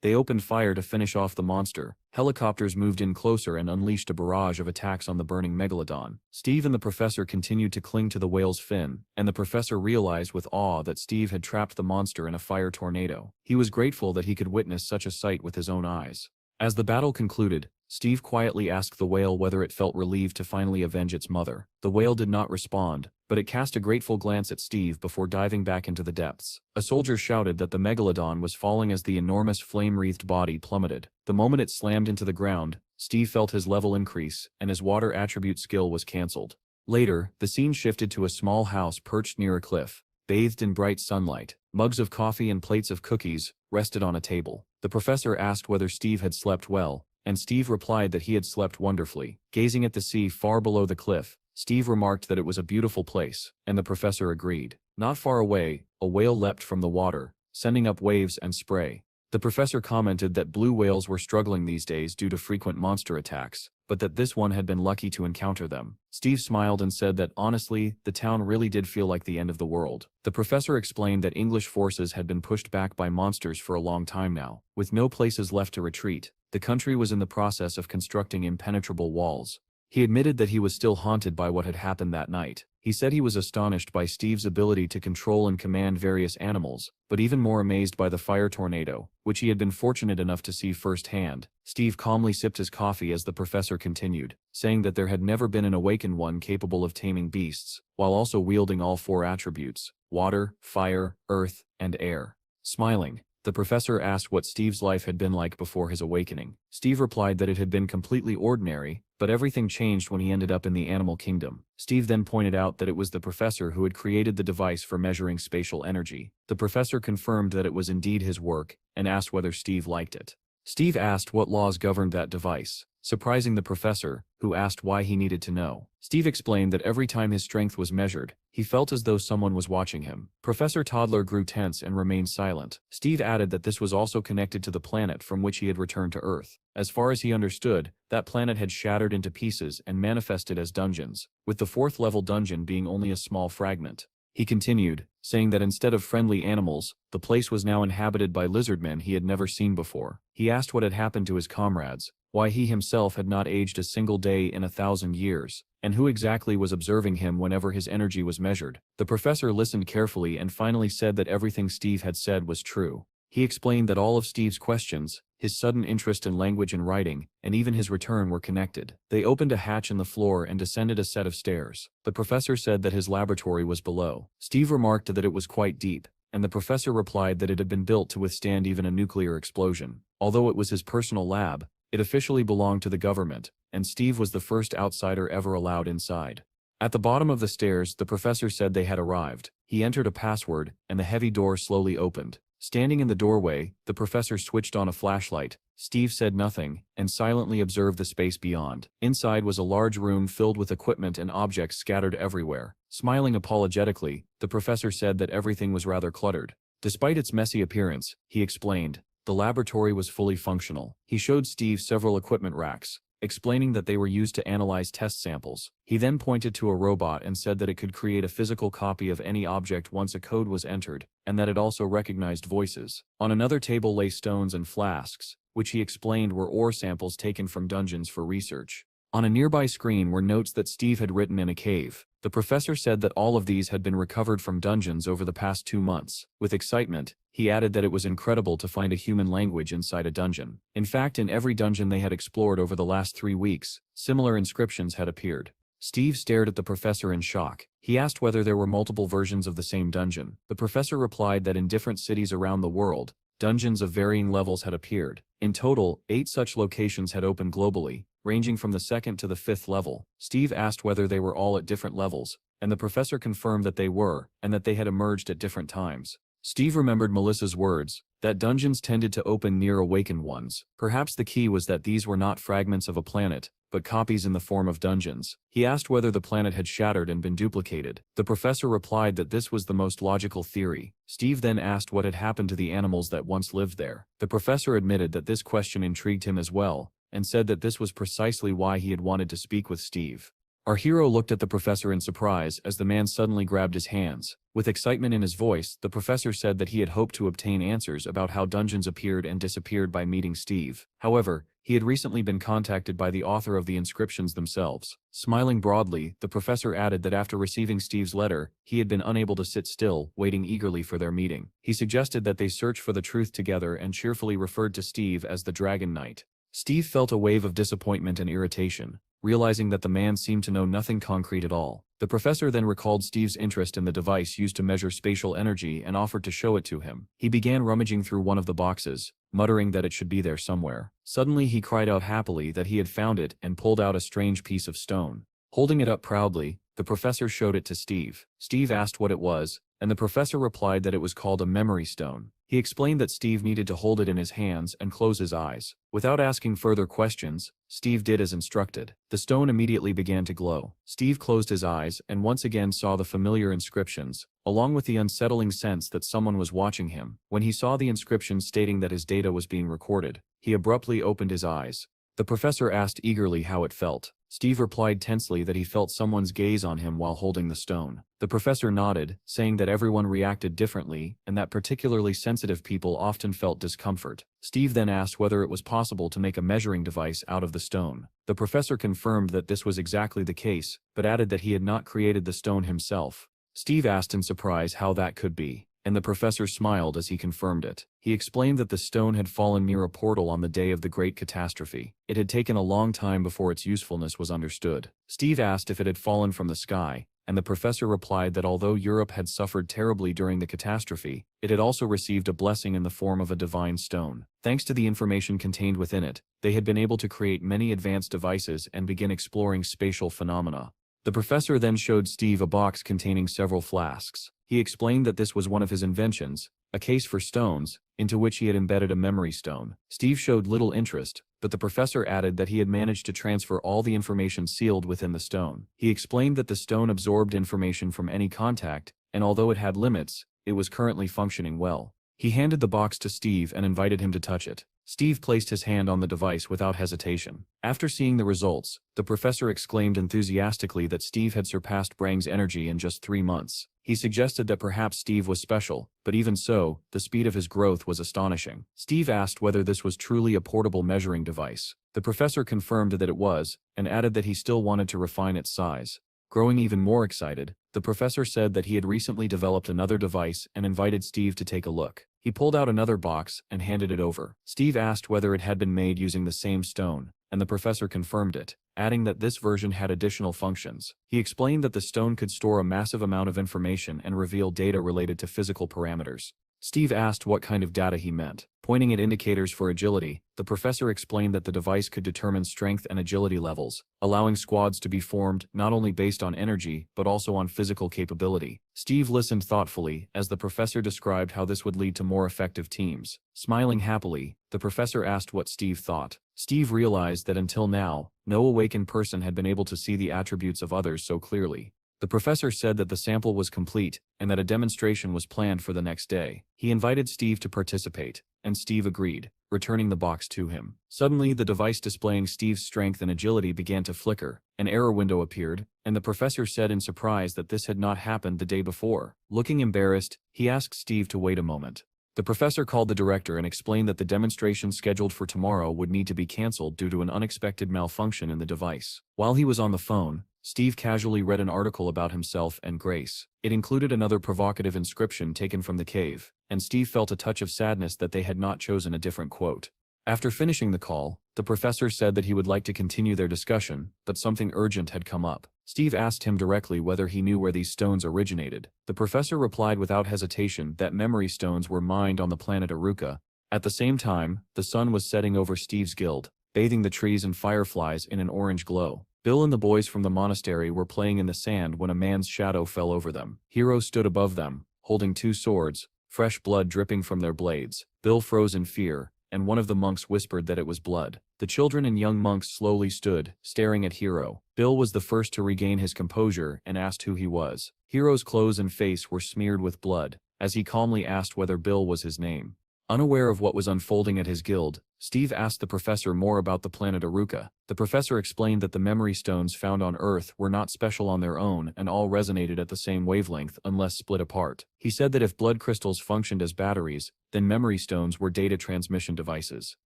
they opened fire to finish off the monster. Helicopters moved in closer and unleashed a barrage of attacks on the burning megalodon. Steve and the professor continued to cling to the whale's fin, and the professor realized with awe that Steve had trapped the monster in a fire tornado. He was grateful that he could witness such a sight with his own eyes. As the battle concluded, Steve quietly asked the whale whether it felt relieved to finally avenge its mother. The whale did not respond, but it cast a grateful glance at Steve before diving back into the depths. A soldier shouted that the megalodon was falling as the enormous flame-wreathed body plummeted. The moment it slammed into the ground, Steve felt his level increase, and his water attribute skill was cancelled. Later, the scene shifted to a small house perched near a cliff, bathed in bright sunlight. Mugs of coffee and plates of cookies rested on a table. The professor asked whether Steve had slept well, and Steve replied that he had slept wonderfully. Gazing at the sea far below the cliff, Steve remarked that it was a beautiful place, and the professor agreed. Not far away, a whale leapt from the water, sending up waves and spray. The professor commented that blue whales were struggling these days due to frequent monster attacks, but that this one had been lucky to encounter them. Steve smiled and said that honestly, the town really did feel like the end of the world. The professor explained that English forces had been pushed back by monsters for a long time now. With no places left to retreat, the country was in the process of constructing impenetrable walls. He admitted that he was still haunted by what had happened that night. He said he was astonished by Steve's ability to control and command various animals, but even more amazed by the fire tornado, which he had been fortunate enough to see firsthand. Steve calmly sipped his coffee as the professor continued, saying that there had never been an awakened one capable of taming beasts, while also wielding all four attributes: water, fire, earth, and air. Smiling, the professor asked what Steve's life had been like before his awakening. Steve replied that it had been completely ordinary, but everything changed when he ended up in the animal kingdom. Steve then pointed out that it was the professor who had created the device for measuring spatial energy. The professor confirmed that it was indeed his work, and asked whether Steve liked it. Steve asked what laws governed that device, surprising the professor, who asked why he needed to know. Steve explained that every time his strength was measured, he felt as though someone was watching him. Professor Toddler grew tense and remained silent. Steve added that this was also connected to the planet from which he had returned to Earth. As far as he understood, that planet had shattered into pieces and manifested as dungeons, with the fourth-level dungeon being only a small fragment. He continued, saying that instead of friendly animals, the place was now inhabited by lizardmen he had never seen before. He asked what had happened to his comrades, why he himself had not aged a single day in 1,000 years, and who exactly was observing him whenever his energy was measured. The professor listened carefully and finally said that everything Steve had said was true. He explained that all of Steve's questions, his sudden interest in language and writing, and even his return were connected. They opened a hatch in the floor and descended a set of stairs. The professor said that his laboratory was below. Steve remarked that it was quite deep, and the professor replied that it had been built to withstand even a nuclear explosion. Although it was his personal lab, it officially belonged to the government, and Steve was the first outsider ever allowed inside. At the bottom of the stairs, the professor said they had arrived. He entered a password, and the heavy door slowly opened. Standing in the doorway, the professor switched on a flashlight. Steve said nothing, and silently observed the space beyond. Inside was a large room filled with equipment and objects scattered everywhere. Smiling apologetically, the professor said that everything was rather cluttered. Despite its messy appearance, he explained, the laboratory was fully functional. He showed Steve several equipment racks, explaining that they were used to analyze test samples. He then pointed to a robot and said that it could create a physical copy of any object once a code was entered, and that it also recognized voices. On another table lay stones and flasks, which he explained were ore samples taken from dungeons for research. On a nearby screen were notes that Steve had written in a cave. The professor said that all of these had been recovered from dungeons over the past 2 months. With excitement, he added that it was incredible to find a human language inside a dungeon. In fact, in every dungeon they had explored over the last 3 weeks, similar inscriptions had appeared. Steve stared at the professor in shock. He asked whether there were multiple versions of the same dungeon. The professor replied that in different cities around the world, dungeons of varying levels had appeared. In total, 8 such locations had opened globally, ranging from the 2nd to the 5th level. Steve asked whether they were all at different levels, and the professor confirmed that they were, and that they had emerged at different times. Steve remembered Melissa's words, that dungeons tended to open near awakened ones. Perhaps the key was that these were not fragments of a planet, but copies in the form of dungeons. He asked whether the planet had shattered and been duplicated. The professor replied that this was the most logical theory. Steve then asked what had happened to the animals that once lived there. The professor admitted that this question intrigued him as well, and said that this was precisely why he had wanted to speak with Steve. Our hero looked at the professor in surprise as the man suddenly grabbed his hands. With excitement in his voice, the professor said that he had hoped to obtain answers about how dungeons appeared and disappeared by meeting Steve. However, he had recently been contacted by the author of the inscriptions themselves. Smiling broadly, the professor added that after receiving Steve's letter, he had been unable to sit still, waiting eagerly for their meeting. He suggested that they search for the truth together and cheerfully referred to Steve as the Dragon Knight. Steve felt a wave of disappointment and irritation, realizing that the man seemed to know nothing concrete at all. The professor then recalled Steve's interest in the device used to measure spatial energy and offered to show it to him. He began rummaging through one of the boxes, muttering that it should be there somewhere. Suddenly he cried out happily that he had found it and pulled out a strange piece of stone. Holding it up proudly, the professor showed it to Steve. Steve asked what it was, and the professor replied that it was called a memory stone. He explained that Steve needed to hold it in his hands and close his eyes. Without asking further questions, Steve did as instructed. The stone immediately began to glow. Steve closed his eyes and once again saw the familiar inscriptions, along with the unsettling sense that someone was watching him. When he saw the inscription stating that his data was being recorded, he abruptly opened his eyes. The professor asked eagerly how it felt. Steve replied tensely that he felt someone's gaze on him while holding the stone. The professor nodded, saying that everyone reacted differently and that particularly sensitive people often felt discomfort. Steve then asked whether it was possible to make a measuring device out of the stone. The professor confirmed that this was exactly the case, but added that he had not created the stone himself. Steve asked in surprise how that could be, and the professor smiled as he confirmed it. He explained that the stone had fallen near a portal on the day of the Great Catastrophe. It had taken a long time before its usefulness was understood. Steve asked if it had fallen from the sky, and the professor replied that although Europe had suffered terribly during the catastrophe, it had also received a blessing in the form of a divine stone. Thanks to the information contained within it, they had been able to create many advanced devices and begin exploring spatial phenomena. The professor then showed Steve a box containing several flasks. He explained that this was one of his inventions, a case for stones, into which he had embedded a memory stone. Steve showed little interest, but the professor added that he had managed to transfer all the information sealed within the stone. He explained that the stone absorbed information from any contact, and although it had limits, it was currently functioning well. He handed the box to Steve and invited him to touch it. Steve placed his hand on the device without hesitation. After seeing the results, the professor exclaimed enthusiastically that Steve had surpassed Brang's energy in just 3 months. He suggested that perhaps Steve was special, but even so, the speed of his growth was astonishing. Steve asked whether this was truly a portable measuring device. The professor confirmed that it was, and added that he still wanted to refine its size. Growing even more excited, the professor said that he had recently developed another device and invited Steve to take a look. He pulled out another box and handed it over. Steve asked whether it had been made using the same stone, and the professor confirmed it, adding that this version had additional functions. He explained that the stone could store a massive amount of information and reveal data related to physical parameters. Steve asked what kind of data he meant. Pointing at indicators for agility, the professor explained that the device could determine strength and agility levels, allowing squads to be formed not only based on energy but also on physical capability. Steve listened thoughtfully as the professor described how this would lead to more effective teams. Smiling happily, the professor asked what Steve thought. Steve realized that until now, no awakened person had been able to see the attributes of others so clearly. The professor said that the sample was complete and that a demonstration was planned for the next day. He invited Steve to participate, and Steve agreed, returning the box to him. Suddenly, the device displaying Steve's strength and agility began to flicker. An error window appeared, and the professor said in surprise that this had not happened the day before. Looking embarrassed, he asked Steve to wait a moment. The professor called the director and explained that the demonstration scheduled for tomorrow would need to be cancelled due to an unexpected malfunction in the device. While he was on the phone, Steve casually read an article about himself and Grace. It included another provocative inscription taken from the cave, and Steve felt a touch of sadness that they had not chosen a different quote. After finishing the call, the professor said that he would like to continue their discussion, but something urgent had come up. Steve asked him directly whether he knew where these stones originated. The professor replied without hesitation that memory stones were mined on the planet Aruka. At the same time, the sun was setting over Steve's guild, bathing the trees and fireflies in an orange glow. Bill and the boys from the monastery were playing in the sand when a man's shadow fell over them. Hero stood above them, holding 2 swords, fresh blood dripping from their blades. Bill froze in fear, and one of the monks whispered that it was blood. The children and young monks slowly stood, staring at Hero. Bill was the first to regain his composure and asked who he was. Hero's clothes and face were smeared with blood, as he calmly asked whether Bill was his name. Unaware of what was unfolding at his guild, Steve asked the professor more about the planet Aruka. The professor explained that the memory stones found on Earth were not special on their own and all resonated at the same wavelength unless split apart. He said that if blood crystals functioned as batteries, then memory stones were data transmission devices.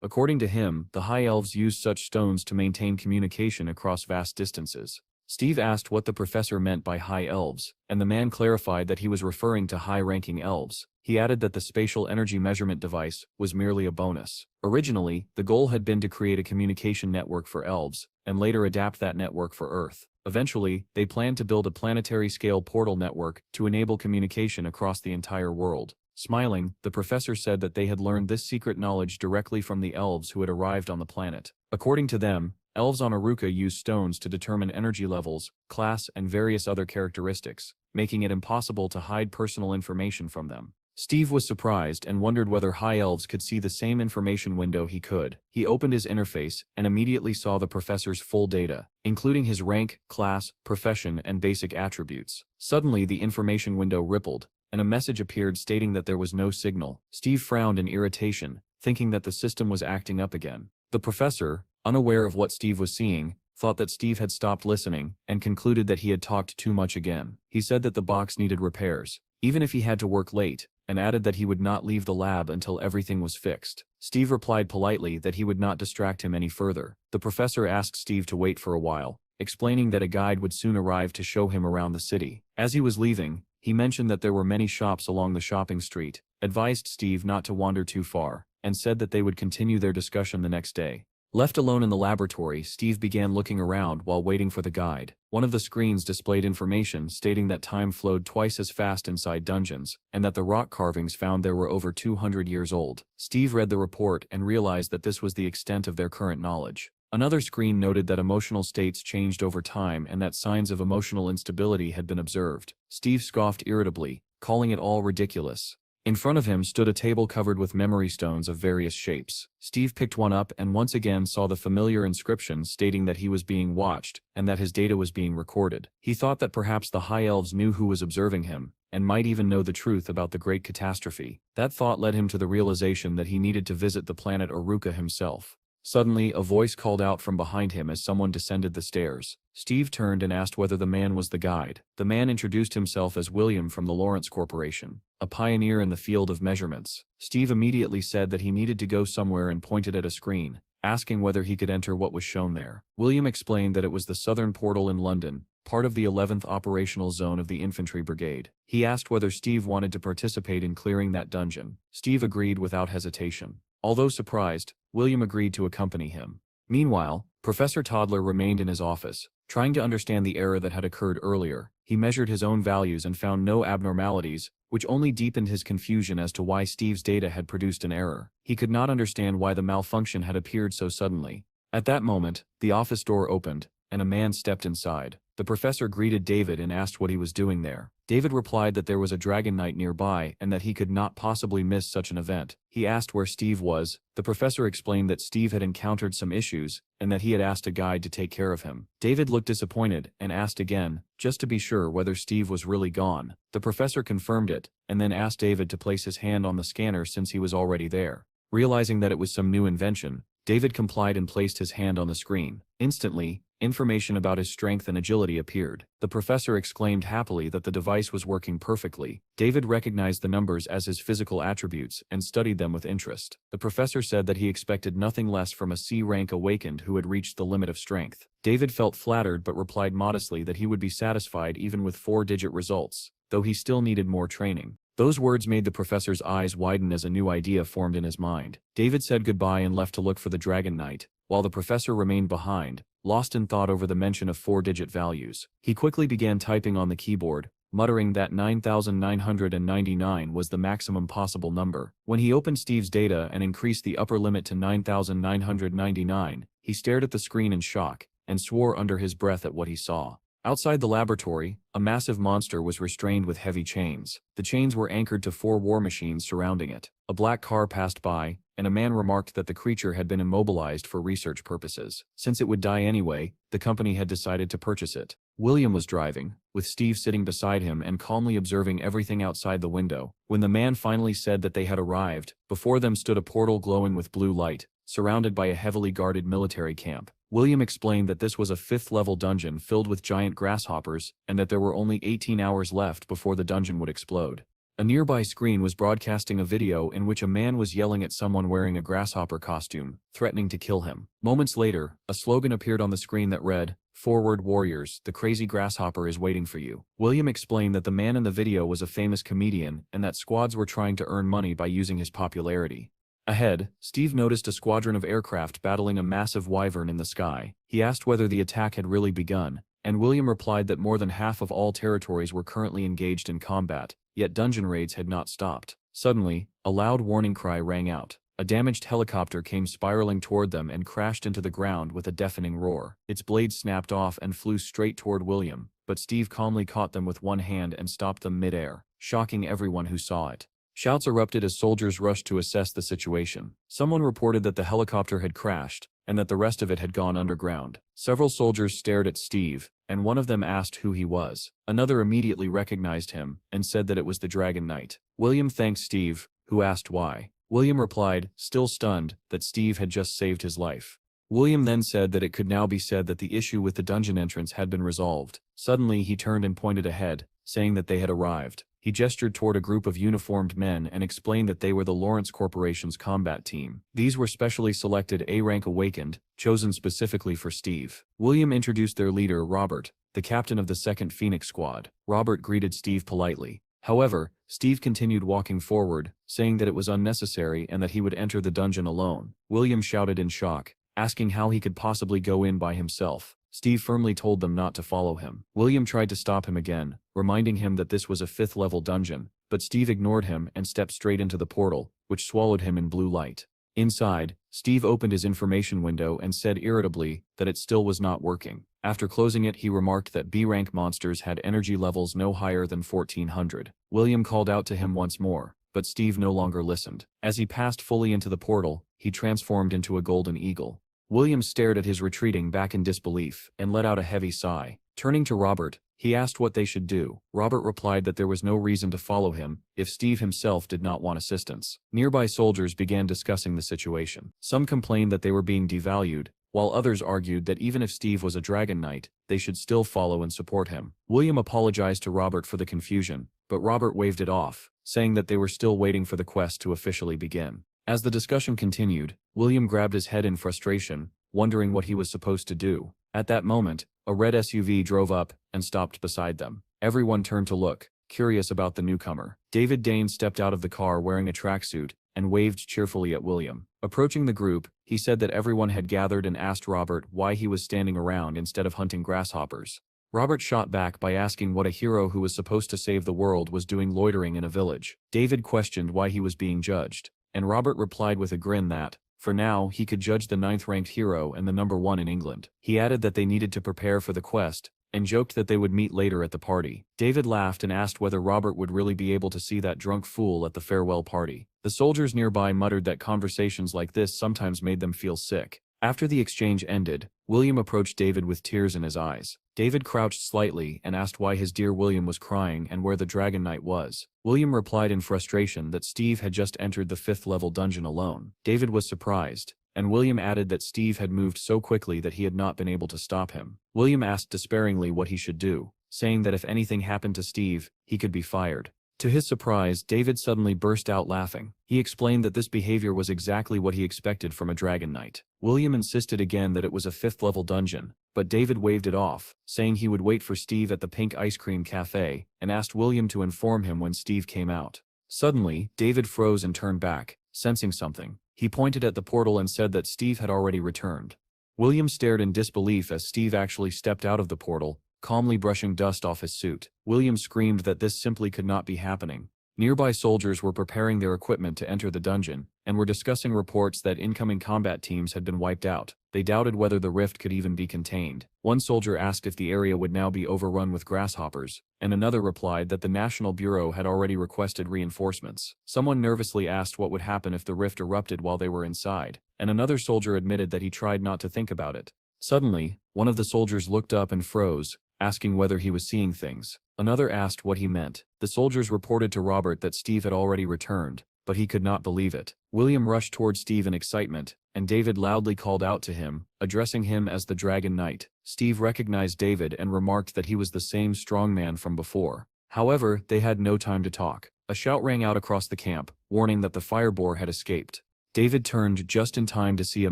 According to him, the High Elves used such stones to maintain communication across vast distances. Steve asked what the professor meant by High Elves, and the man clarified that he was referring to high-ranking elves. He added that the spatial energy measurement device was merely a bonus. Originally, the goal had been to create a communication network for elves, and later adapt that network for Earth. Eventually, they planned to build a planetary-scale portal network to enable communication across the entire world. Smiling, the professor said that they had learned this secret knowledge directly from the elves who had arrived on the planet. According to them, elves on Aruka use stones to determine energy levels, class, and various other characteristics, making it impossible to hide personal information from them. Steve was surprised and wondered whether high elves could see the same information window he could. He opened his interface and immediately saw the professor's full data, including his rank, class, profession, and basic attributes. Suddenly, the information window rippled, and a message appeared stating that there was no signal. Steve frowned in irritation, thinking that the system was acting up again. The professor, unaware of what Steve was seeing, thought that Steve had stopped listening, and concluded that he had talked too much again. He said that the box needed repairs, even if he had to work late, and added that he would not leave the lab until everything was fixed. Steve replied politely that he would not distract him any further. The professor asked Steve to wait for a while, explaining that a guide would soon arrive to show him around the city. As he was leaving, he mentioned that there were many shops along the shopping street, advised Steve not to wander too far, and said that they would continue their discussion the next day. Left alone in the laboratory, Steve began looking around while waiting for the guide. One of the screens displayed information stating that time flowed twice as fast inside dungeons, and that the rock carvings found there were over 200 years old. Steve read the report and realized that this was the extent of their current knowledge. Another screen noted that emotional states changed over time and that signs of emotional instability had been observed. Steve scoffed irritably, calling it all ridiculous. In front of him stood a table covered with memory stones of various shapes. Steve picked one up and once again saw the familiar inscription stating that he was being watched and that his data was being recorded. He thought that perhaps the High Elves knew who was observing him, and might even know the truth about the great catastrophe. That thought led him to the realization that he needed to visit the planet Oruka himself. Suddenly, a voice called out from behind him as someone descended the stairs. Steve turned and asked whether the man was the guide. The man introduced himself as William from the Lawrence Corporation, a pioneer in the field of measurements. Steve immediately said that he needed to go somewhere and pointed at a screen, asking whether he could enter what was shown there. William explained that it was the southern portal in London, part of the 11th operational zone of the infantry brigade. He asked whether Steve wanted to participate in clearing that dungeon. Steve agreed without hesitation. Although surprised, William agreed to accompany him. Meanwhile, Professor Toddler remained in his office, trying to understand the error that had occurred earlier. He measured his own values and found no abnormalities, which only deepened his confusion as to why Steve's data had produced an error. He could not understand why the malfunction had appeared so suddenly. At that moment, the office door opened, and a man stepped inside. The professor greeted David and asked what he was doing there. David replied that there was a Dragon Knight nearby and that he could not possibly miss such an event. He asked where Steve was. The professor explained that Steve had encountered some issues and that he had asked a guide to take care of him. David looked disappointed and asked again, just to be sure whether Steve was really gone. The professor confirmed it and then asked David to place his hand on the scanner since he was already there. Realizing that it was some new invention, David complied and placed his hand on the screen. Instantly, information about his strength and agility appeared. The professor exclaimed happily that the device was working perfectly. David recognized the numbers as his physical attributes and studied them with interest. The professor said that he expected nothing less from a C-rank awakened who had reached the limit of strength. David felt flattered but replied modestly that he would be satisfied even with 4-digit results, though he still needed more training. Those words made the professor's eyes widen as a new idea formed in his mind. David said goodbye and left to look for the Dragon Knight, while the professor remained behind, lost in thought over the mention of 4-digit values. He quickly began typing on the keyboard, muttering that 9,999 was the maximum possible number. When he opened Steve's data and increased the upper limit to 9,999, he stared at the screen in shock, and swore under his breath at what he saw. Outside the laboratory, a massive monster was restrained with heavy chains. The chains were anchored to 4 war machines surrounding it. A black car passed by, and a man remarked that the creature had been immobilized for research purposes. Since it would die anyway, the company had decided to purchase it. William was driving, with Steve sitting beside him and calmly observing everything outside the window. When the man finally said that they had arrived, before them stood a portal glowing with blue light, surrounded by a heavily guarded military camp. William explained that this was a 5th-level dungeon filled with giant grasshoppers and that there were only 18 hours left before the dungeon would explode. A nearby screen was broadcasting a video in which a man was yelling at someone wearing a grasshopper costume, threatening to kill him. Moments later, a slogan appeared on the screen that read, "Forward warriors, the crazy grasshopper is waiting for you." William explained that the man in the video was a famous comedian and that squads were trying to earn money by using his popularity. Ahead, Steve noticed a squadron of aircraft battling a massive wyvern in the sky. He asked whether the attack had really begun, and William replied that more than half of all territories were currently engaged in combat, yet dungeon raids had not stopped. Suddenly, a loud warning cry rang out. A damaged helicopter came spiraling toward them and crashed into the ground with a deafening roar. Its blade snapped off and flew straight toward William, but Steve calmly caught them with one hand and stopped them mid-air, shocking everyone who saw it. Shouts erupted as soldiers rushed to assess the situation. Someone reported that the helicopter had crashed, and that the rest of it had gone underground. Several soldiers stared at Steve, and one of them asked who he was. Another immediately recognized him, and said that it was the Dragon Knight. William thanked Steve, who asked why. William replied, still stunned, that Steve had just saved his life. William then said that it could now be said that the issue with the dungeon entrance had been resolved. Suddenly he turned and pointed ahead, saying that they had arrived. He gestured toward a group of uniformed men and explained that they were the Lawrence Corporation's combat team. These were specially selected A-rank awakened, chosen specifically for Steve. William introduced their leader, Robert, the captain of the 2nd Phoenix Squad. Robert greeted Steve politely. However, Steve continued walking forward, saying that it was unnecessary and that he would enter the dungeon alone. William shouted in shock, asking how he could possibly go in by himself. Steve firmly told them not to follow him. William tried to stop him again, reminding him that this was a 5th-level dungeon, but Steve ignored him and stepped straight into the portal, which swallowed him in blue light. Inside, Steve opened his information window and said irritably that it still was not working. After closing it, he remarked that B-rank monsters had energy levels no higher than 1400. William called out to him once more, but Steve no longer listened. As he passed fully into the portal, he transformed into a golden eagle. William stared at his retreating back in disbelief and let out a heavy sigh. Turning to Robert, he asked what they should do. Robert replied that there was no reason to follow him if Steve himself did not want assistance. Nearby soldiers began discussing the situation. Some complained that they were being devalued, while others argued that even if Steve was a Dragon Knight, they should still follow and support him. William apologized to Robert for the confusion, but Robert waved it off, saying that they were still waiting for the quest to officially begin. As the discussion continued, William grabbed his head in frustration, wondering what he was supposed to do. At that moment, a red SUV drove up and stopped beside them. Everyone turned to look, curious about the newcomer. David Dane stepped out of the car wearing a tracksuit and waved cheerfully at William. Approaching the group, he said that everyone had gathered and asked Robert why he was standing around instead of hunting grasshoppers. Robert shot back by asking what a hero who was supposed to save the world was doing loitering in a village. David questioned why he was being judged, and Robert replied with a grin that, for now, he could judge the 9th-ranked hero and the number 1 in England. He added that they needed to prepare for the quest, and joked that they would meet later at the party. David laughed and asked whether Robert would really be able to see that drunk fool at the farewell party. The soldiers nearby muttered that conversations like this sometimes made them feel sick. After the exchange ended, William approached David with tears in his eyes. David crouched slightly and asked why his dear William was crying and where the Dragon Knight was. William replied in frustration that Steve had just entered the 5th-level dungeon alone. David was surprised, and William added that Steve had moved so quickly that he had not been able to stop him. William asked despairingly what he should do, saying that if anything happened to Steve, he could be fired. To his surprise, David suddenly burst out laughing. He explained that this behavior was exactly what he expected from a Dragon Knight. William insisted again that it was a 5th-level dungeon, but David waved it off, saying he would wait for Steve at the Pink Ice Cream Cafe, and asked William to inform him when Steve came out. Suddenly, David froze and turned back, sensing something. He pointed at the portal and said that Steve had already returned. William stared in disbelief as Steve actually stepped out of the portal, calmly brushing dust off his suit. William screamed that this simply could not be happening. Nearby soldiers were preparing their equipment to enter the dungeon, and were discussing reports that incoming combat teams had been wiped out. They doubted whether the rift could even be contained. One soldier asked if the area would now be overrun with grasshoppers, and another replied that the National Bureau had already requested reinforcements. Someone nervously asked what would happen if the rift erupted while they were inside, and another soldier admitted that he tried not to think about it. Suddenly, one of the soldiers looked up and froze, asking whether he was seeing things. Another asked what he meant. The soldiers reported to Robert that Steve had already returned, but he could not believe it. William rushed toward Steve in excitement, and David loudly called out to him, addressing him as the Dragon Knight. Steve recognized David and remarked that he was the same strong man from before. However, they had no time to talk. A shout rang out across the camp, warning that the fire boar had escaped. David turned just in time to see a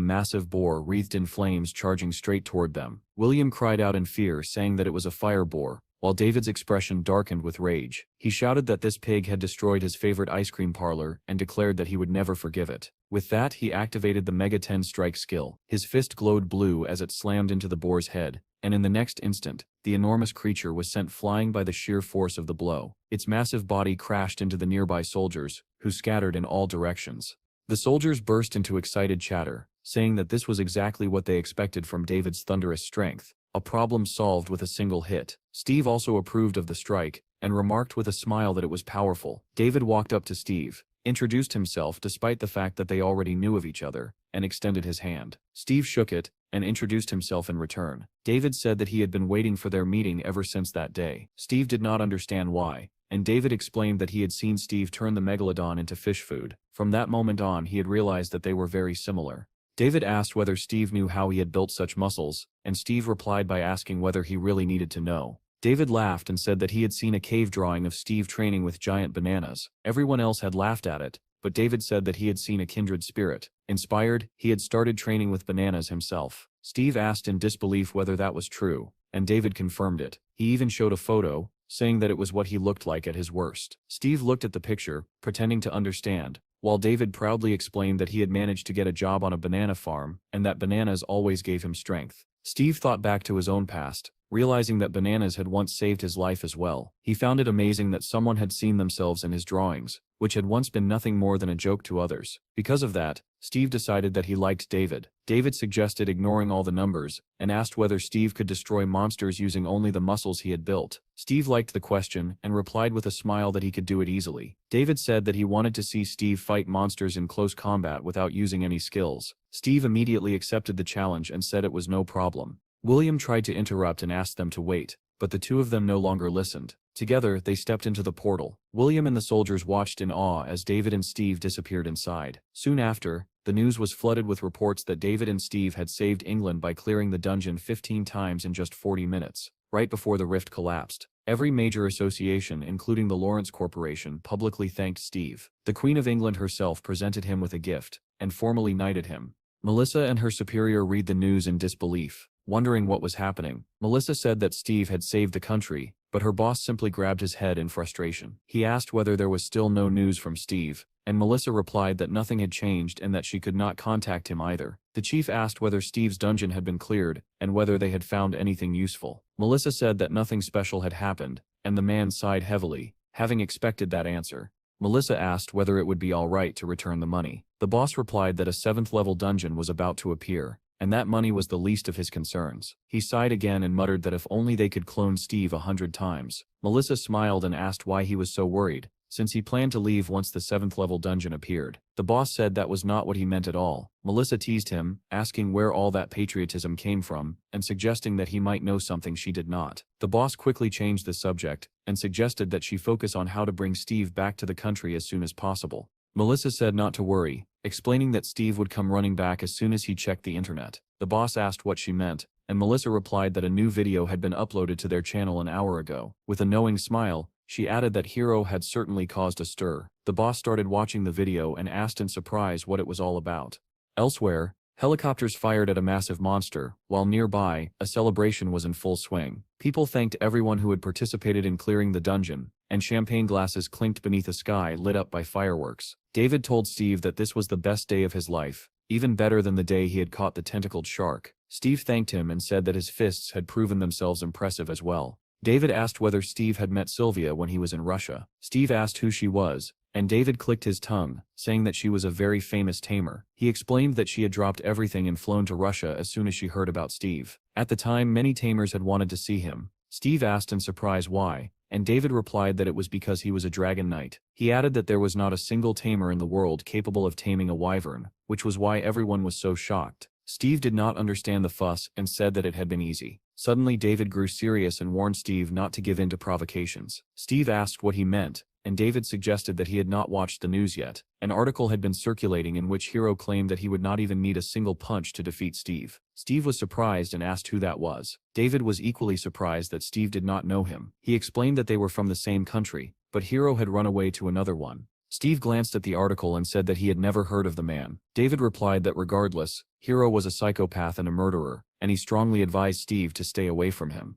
massive boar wreathed in flames charging straight toward them. William cried out in fear, saying that it was a fire boar, while David's expression darkened with rage. He shouted that this pig had destroyed his favorite ice cream parlor and declared that he would never forgive it. With that, he activated the Mega 10 strike skill. His fist glowed blue as it slammed into the boar's head, and in the next instant, the enormous creature was sent flying by the sheer force of the blow. Its massive body crashed into the nearby soldiers, who scattered in all directions. The soldiers burst into excited chatter, saying that this was exactly what they expected from David's thunderous strength, a problem solved with a single hit. Steve also approved of the strike, and remarked with a smile that it was powerful. David walked up to Steve, introduced himself despite the fact that they already knew of each other, and extended his hand. Steve shook it, and introduced himself in return. David said that he had been waiting for their meeting ever since that day. Steve did not understand why, and David explained that he had seen Steve turn the megalodon into fish food. From that moment on, he had realized that they were very similar. David asked whether Steve knew how he had built such muscles, and Steve replied by asking whether he really needed to know. David laughed and said that he had seen a cave drawing of Steve training with giant bananas. Everyone else had laughed at it, but David said that he had seen a kindred spirit. Inspired, he had started training with bananas himself. Steve asked in disbelief whether that was true, and David confirmed it. He even showed a photo, saying that it was what he looked like at his worst. Steve looked at the picture, pretending to understand, while David proudly explained that he had managed to get a job on a banana farm, and that bananas always gave him strength. Steve thought back to his own past, realizing that bananas had once saved his life as well. He found it amazing that someone had seen themselves in his drawings, which had once been nothing more than a joke to others. Because of that, Steve decided that he liked David. David suggested ignoring all the numbers, and asked whether Steve could destroy monsters using only the muscles he had built. Steve liked the question, and replied with a smile that he could do it easily. David said that he wanted to see Steve fight monsters in close combat without using any skills. Steve immediately accepted the challenge and said it was no problem. William tried to interrupt and asked them to wait, but the two of them no longer listened. Together, they stepped into the portal. William and the soldiers watched in awe as David and Steve disappeared inside. Soon after, the news was flooded with reports that David and Steve had saved England by clearing the dungeon 15 times in just 40 minutes, right before the rift collapsed. Every major association, including the Lawrence Corporation, publicly thanked Steve. The Queen of England herself presented him with a gift, and formally knighted him. Melissa and her superior read the news in disbelief, wondering what was happening. Melissa said that Steve had saved the country, but her boss simply grabbed his head in frustration. He asked whether there was still no news from Steve, and Melissa replied that nothing had changed and that she could not contact him either. The chief asked whether Steve's dungeon had been cleared, and whether they had found anything useful. Melissa said that nothing special had happened, and the man sighed heavily, having expected that answer. Melissa asked whether it would be all right to return the money. The boss replied that a 7th-level dungeon was about to appear, and that money was the least of his concerns. He sighed again and muttered that if only they could clone Steve 100 times. Melissa smiled and asked why he was so worried, since he planned to leave once the 7th-level dungeon appeared. The boss said that was not what he meant at all. Melissa teased him, asking where all that patriotism came from, and suggesting that he might know something she did not. The boss quickly changed the subject, and suggested that she focus on how to bring Steve back to the country as soon as possible. Melissa said not to worry, explaining that Steve would come running back as soon as he checked the internet. The boss asked what she meant, and Melissa replied that a new video had been uploaded to their channel an hour ago. With a knowing smile, she added that Hero had certainly caused a stir. The boss started watching the video and asked in surprise what it was all about. Elsewhere, helicopters fired at a massive monster, while nearby, a celebration was in full swing. People thanked everyone who had participated in clearing the dungeon, and champagne glasses clinked beneath a sky lit up by fireworks. David told Steve that this was the best day of his life, even better than the day he had caught the tentacled shark. Steve thanked him and said that his fists had proven themselves impressive as well. David asked whether Steve had met Sylvia when he was in Russia. Steve asked who she was, and David clicked his tongue, saying that she was a very famous tamer. He explained that she had dropped everything and flown to Russia as soon as she heard about Steve. At the time, many tamers had wanted to see him. Steve asked in surprise why, and David replied that it was because he was a dragon knight. He added that there was not a single tamer in the world capable of taming a wyvern, which was why everyone was so shocked. Steve did not understand the fuss and said that it had been easy. Suddenly David grew serious and warned Steve not to give in to provocations. Steve asked what he meant, and David suggested that he had not watched the news yet. An article had been circulating in which Hero claimed that he would not even need a single punch to defeat Steve. Steve was surprised and asked who that was. David was equally surprised that Steve did not know him. He explained that they were from the same country, but Hero had run away to another one. Steve glanced at the article and said that he had never heard of the man. David replied that regardless, Hero was a psychopath and a murderer, and he strongly advised Steve to stay away from him.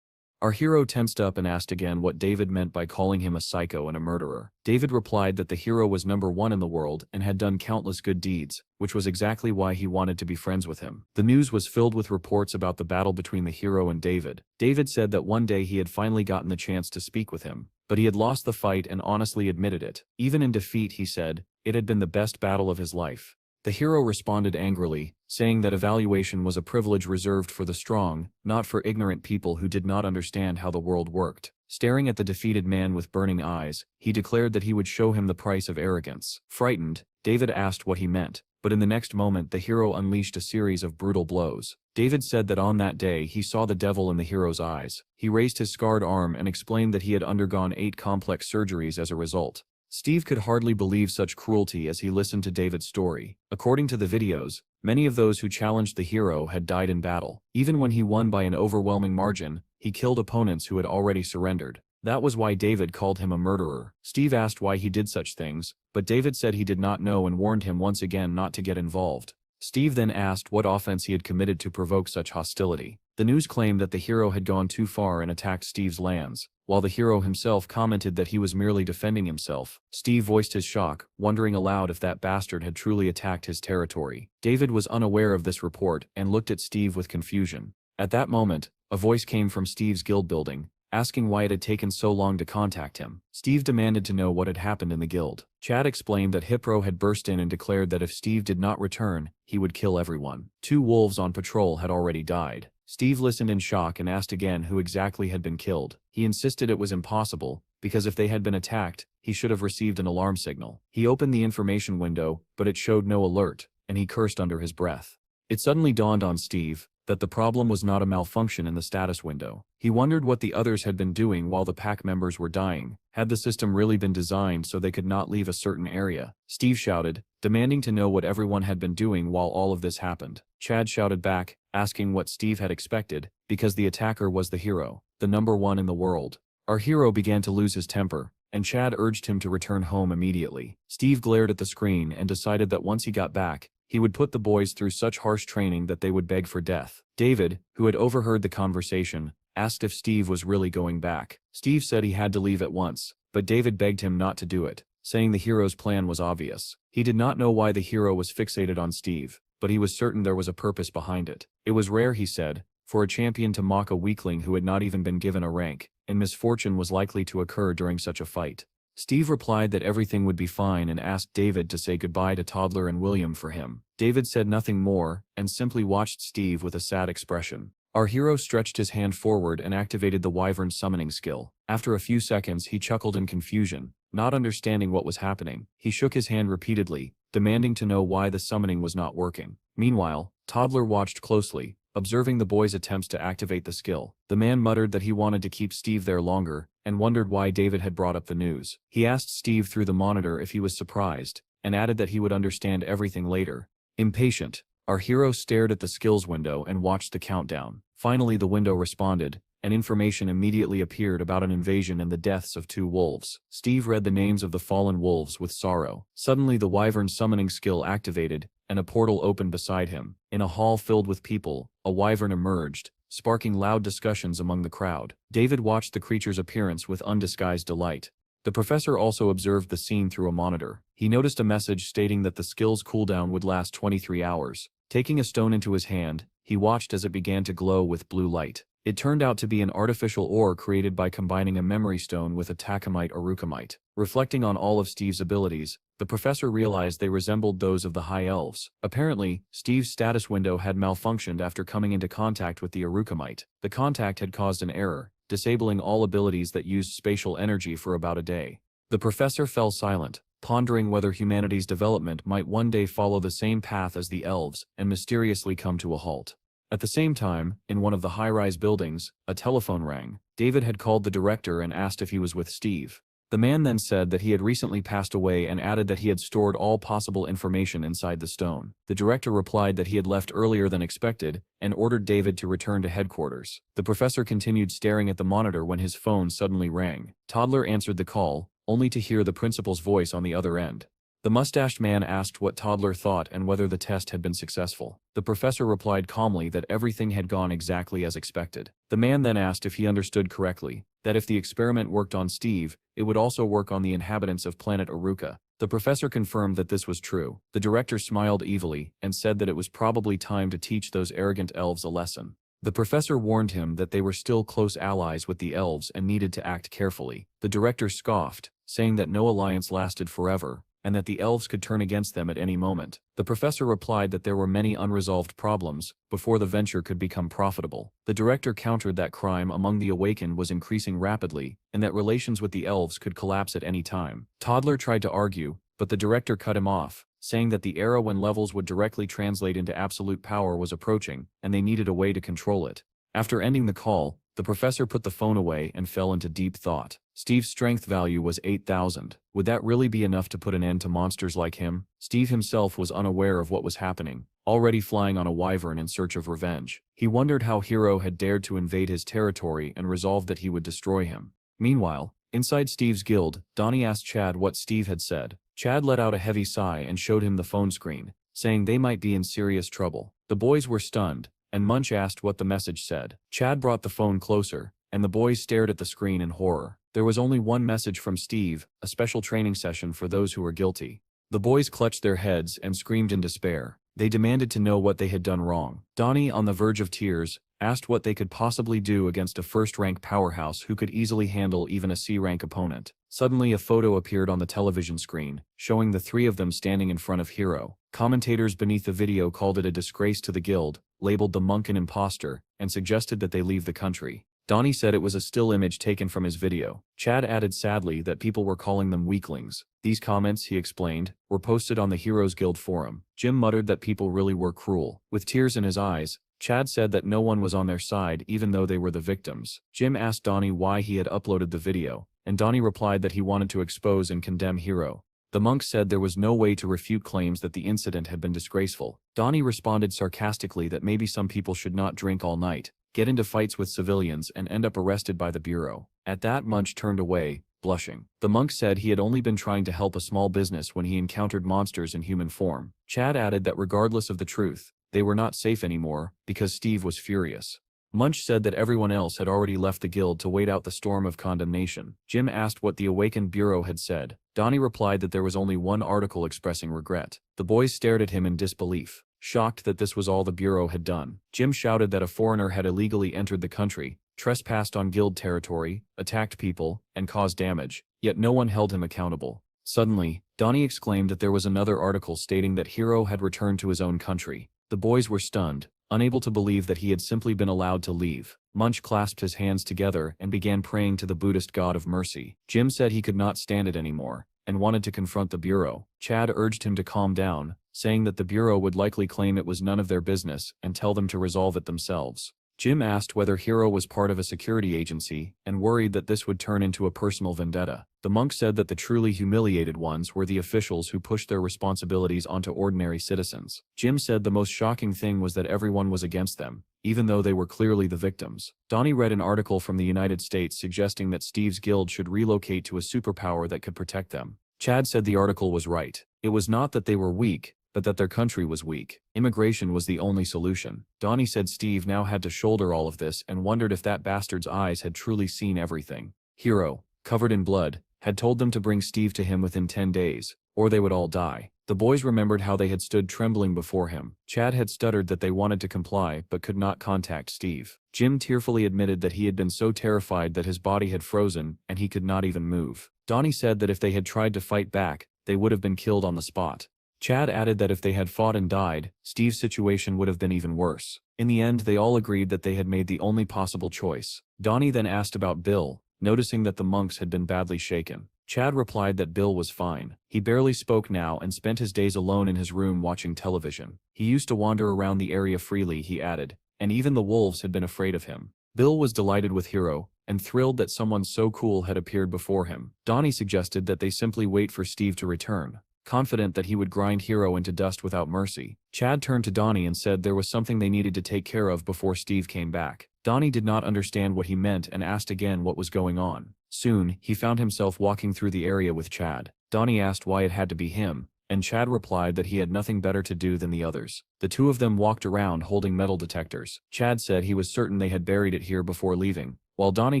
Our hero tensed up and asked again what David meant by calling him a psycho and a murderer. David replied that the hero was #1 in the world and had done countless good deeds, which was exactly why he wanted to be friends with him. The news was filled with reports about the battle between the hero and David. David said that one day he had finally gotten the chance to speak with him, but he had lost the fight and honestly admitted it. Even in defeat, he said, it had been the best battle of his life. The hero responded angrily, saying that evaluation was a privilege reserved for the strong, not for ignorant people who did not understand how the world worked. Staring at the defeated man with burning eyes, he declared that he would show him the price of arrogance. Frightened, David asked what he meant, but in the next moment the hero unleashed a series of brutal blows. David said that on that day he saw the devil in the hero's eyes. He raised his scarred arm and explained that he had undergone 8 complex surgeries as a result. Steve could hardly believe such cruelty as he listened to David's story. According to the videos, many of those who challenged the hero had died in battle. Even when he won by an overwhelming margin, he killed opponents who had already surrendered. That was why David called him a murderer. Steve asked why he did such things, but David said he did not know and warned him once again not to get involved. Steve then asked what offense he had committed to provoke such hostility. The news claimed that the hero had gone too far and attacked Steve's lands, while the hero himself commented that he was merely defending himself. Steve voiced his shock, wondering aloud if that bastard had truly attacked his territory. David was unaware of this report and looked at Steve with confusion. At that moment, a voice came from Steve's guild building, asking why it had taken so long to contact him. Steve demanded to know what had happened in the guild. Chad explained that Hipro had burst in and declared that if Steve did not return, he would kill everyone. 2 wolves on patrol had already died. Steve listened in shock and asked again who exactly had been killed. He insisted it was impossible, because if they had been attacked, he should have received an alarm signal. He opened the information window, but it showed no alert, and he cursed under his breath. It suddenly dawned on Steve that the problem was not a malfunction in the status window. He wondered what the others had been doing while the pack members were dying. Had the system really been designed so they could not leave a certain area? Steve shouted, demanding to know what everyone had been doing while all of this happened. Chad shouted back, asking what Steve had expected, because the attacker was the hero, the #1 in the world. Our hero began to lose his temper, and Chad urged him to return home immediately. Steve glared at the screen and decided that once he got back, he would put the boys through such harsh training that they would beg for death. David, who had overheard the conversation, asked if Steve was really going back. Steve said he had to leave at once, but David begged him not to do it, saying the hero's plan was obvious. He did not know why the hero was fixated on Steve, but he was certain there was a purpose behind it. It was rare, he said, for a champion to mock a weakling who had not even been given a rank, and misfortune was likely to occur during such a fight. Steve replied that everything would be fine and asked David to say goodbye to Toddler and William for him. David said nothing more, and simply watched Steve with a sad expression. Our hero stretched his hand forward and activated the Wyvern summoning skill. After a few seconds he chuckled in confusion, not understanding what was happening. He shook his hand repeatedly, demanding to know why the summoning was not working. Meanwhile, Toddler watched closely, observing the boy's attempts to activate the skill. The man muttered that he wanted to keep Steve there longer, and wondered why David had brought up the news. He asked Steve through the monitor if he was surprised, and added that he would understand everything later. Impatient, our hero stared at the skills window and watched the countdown. Finally the window responded, and information immediately appeared about an invasion and the deaths of 2 wolves. Steve read the names of the fallen wolves with sorrow. Suddenly the Wyvern summoning skill activated, and a portal opened beside him. In a hall filled with people, a wyvern emerged, sparking loud discussions among the crowd. David watched the creature's appearance with undisguised delight. The professor also observed the scene through a monitor. He noticed a message stating that the skill's cooldown would last 23 hours. Taking a stone into his hand, he watched as it began to glow with blue light. It turned out to be an artificial ore created by combining a memory stone with a takamite or rukamite. Reflecting on all of Steve's abilities, the professor realized they resembled those of the High Elves. Apparently, Steve's status window had malfunctioned after coming into contact with the Arukamite. The contact had caused an error, disabling all abilities that used spatial energy for about a day. The professor fell silent, pondering whether humanity's development might one day follow the same path as the elves and mysteriously come to a halt. At the same time, in one of the high-rise buildings, a telephone rang. David had called the director and asked if he was with Steve. The man then said that he had recently passed away and added that he had stored all possible information inside the stone. The director replied that he had left earlier than expected and ordered David to return to headquarters. The professor continued staring at the monitor when his phone suddenly rang. Toddler answered the call, only to hear the principal's voice on the other end. The mustached man asked what Toddler thought and whether the test had been successful. The professor replied calmly that everything had gone exactly as expected. The man then asked if he understood correctly, that if the experiment worked on Steve, it would also work on the inhabitants of planet Aruka. The professor confirmed that this was true. The director smiled evilly and said that it was probably time to teach those arrogant elves a lesson. The professor warned him that they were still close allies with the elves and needed to act carefully. The director scoffed, saying that no alliance lasted forever, and that the elves could turn against them at any moment. The professor replied that there were many unresolved problems before the venture could become profitable. The director countered that crime among the awakened was increasing rapidly, and that relations with the elves could collapse at any time. Toddler tried to argue, but the director cut him off, saying that the era when levels would directly translate into absolute power was approaching, and they needed a way to control it. After ending the call, the professor put the phone away and fell into deep thought. Steve's strength value was 8,000. Would that really be enough to put an end to monsters like him? Steve himself was unaware of what was happening, already flying on a wyvern in search of revenge. He wondered how Hero had dared to invade his territory and resolved that he would destroy him. Meanwhile, inside Steve's guild, Donnie asked Chad what Steve had said. Chad let out a heavy sigh and showed him the phone screen, saying they might be in serious trouble. The boys were stunned, and Munch asked what the message said. Chad brought the phone closer, and the boys stared at the screen in horror. There was only one message from Steve, a special training session for those who were guilty. The boys clutched their heads and screamed in despair. They demanded to know what they had done wrong. Donnie, on the verge of tears, asked what they could possibly do against a first-rank powerhouse who could easily handle even a C-rank opponent. Suddenly a photo appeared on the television screen, showing the three of them standing in front of Hero. Commentators beneath the video called it a disgrace to the guild, labeled the monk an imposter, and suggested that they leave the country. Donnie said it was a still image taken from his video. Chad added sadly that people were calling them weaklings. These comments, he explained, were posted on the Heroes Guild forum. Jim muttered that people really were cruel. With tears in his eyes, Chad said that no one was on their side even though they were the victims. Jim asked Donnie why he had uploaded the video, and Donnie replied that he wanted to expose and condemn Hero. The monk said there was no way to refute claims that the incident had been disgraceful. Donnie responded sarcastically that maybe some people should not drink all night, get into fights with civilians and end up arrested by the bureau. At that, Munch turned away, blushing. The monk said he had only been trying to help a small business when he encountered monsters in human form. Chad added that regardless of the truth, they were not safe anymore, because Steve was furious. Munch said that everyone else had already left the guild to wait out the storm of condemnation. Jim asked what the awakened bureau had said. Donnie replied that there was only one article expressing regret. The boys stared at him in disbelief, shocked that this was all the bureau had done. Jim shouted that a foreigner had illegally entered the country, trespassed on guild territory, attacked people, and caused damage, yet no one held him accountable. Suddenly, Donnie exclaimed that there was another article stating that Hero had returned to his own country. The boys were stunned, unable to believe that he had simply been allowed to leave. Munch clasped his hands together and began praying to the Buddhist god of mercy. Jim said he could not stand it anymore, and wanted to confront the bureau. Chad urged him to calm down, saying that the bureau would likely claim it was none of their business and tell them to resolve it themselves. Jim asked whether Hero was part of a security agency, and worried that this would turn into a personal vendetta. The monk said that the truly humiliated ones were the officials who pushed their responsibilities onto ordinary citizens. Jim said the most shocking thing was that everyone was against them, even though they were clearly the victims. Donnie read an article from the United States suggesting that Steve's guild should relocate to a superpower that could protect them. Chad said the article was right. It was not that they were weak, but that their country was weak. Immigration was the only solution. Donnie said Steve now had to shoulder all of this and wondered if that bastard's eyes had truly seen everything. Hero, covered in blood, had told them to bring Steve to him within 10 days, or they would all die. The boys remembered how they had stood trembling before him. Chad had stuttered that they wanted to comply but could not contact Steve. Jim tearfully admitted that he had been so terrified that his body had frozen and he could not even move. Donnie said that if they had tried to fight back, they would have been killed on the spot. Chad added that if they had fought and died, Steve's situation would have been even worse. In the end, they all agreed that they had made the only possible choice. Donnie then asked about Bill, noticing that the monks had been badly shaken. Chad replied that Bill was fine. He barely spoke now and spent his days alone in his room watching television. He used to wander around the area freely, he added, and even the wolves had been afraid of him. Bill was delighted with Hero, and thrilled that someone so cool had appeared before him. Donnie suggested that they simply wait for Steve to return, confident that he would grind Hero into dust without mercy. Chad turned to Donnie and said there was something they needed to take care of before Steve came back. Donnie did not understand what he meant and asked again what was going on. Soon, he found himself walking through the area with Chad. Donnie asked why it had to be him, and Chad replied that he had nothing better to do than the others. The two of them walked around holding metal detectors. Chad said he was certain they had buried it here before leaving, while Donnie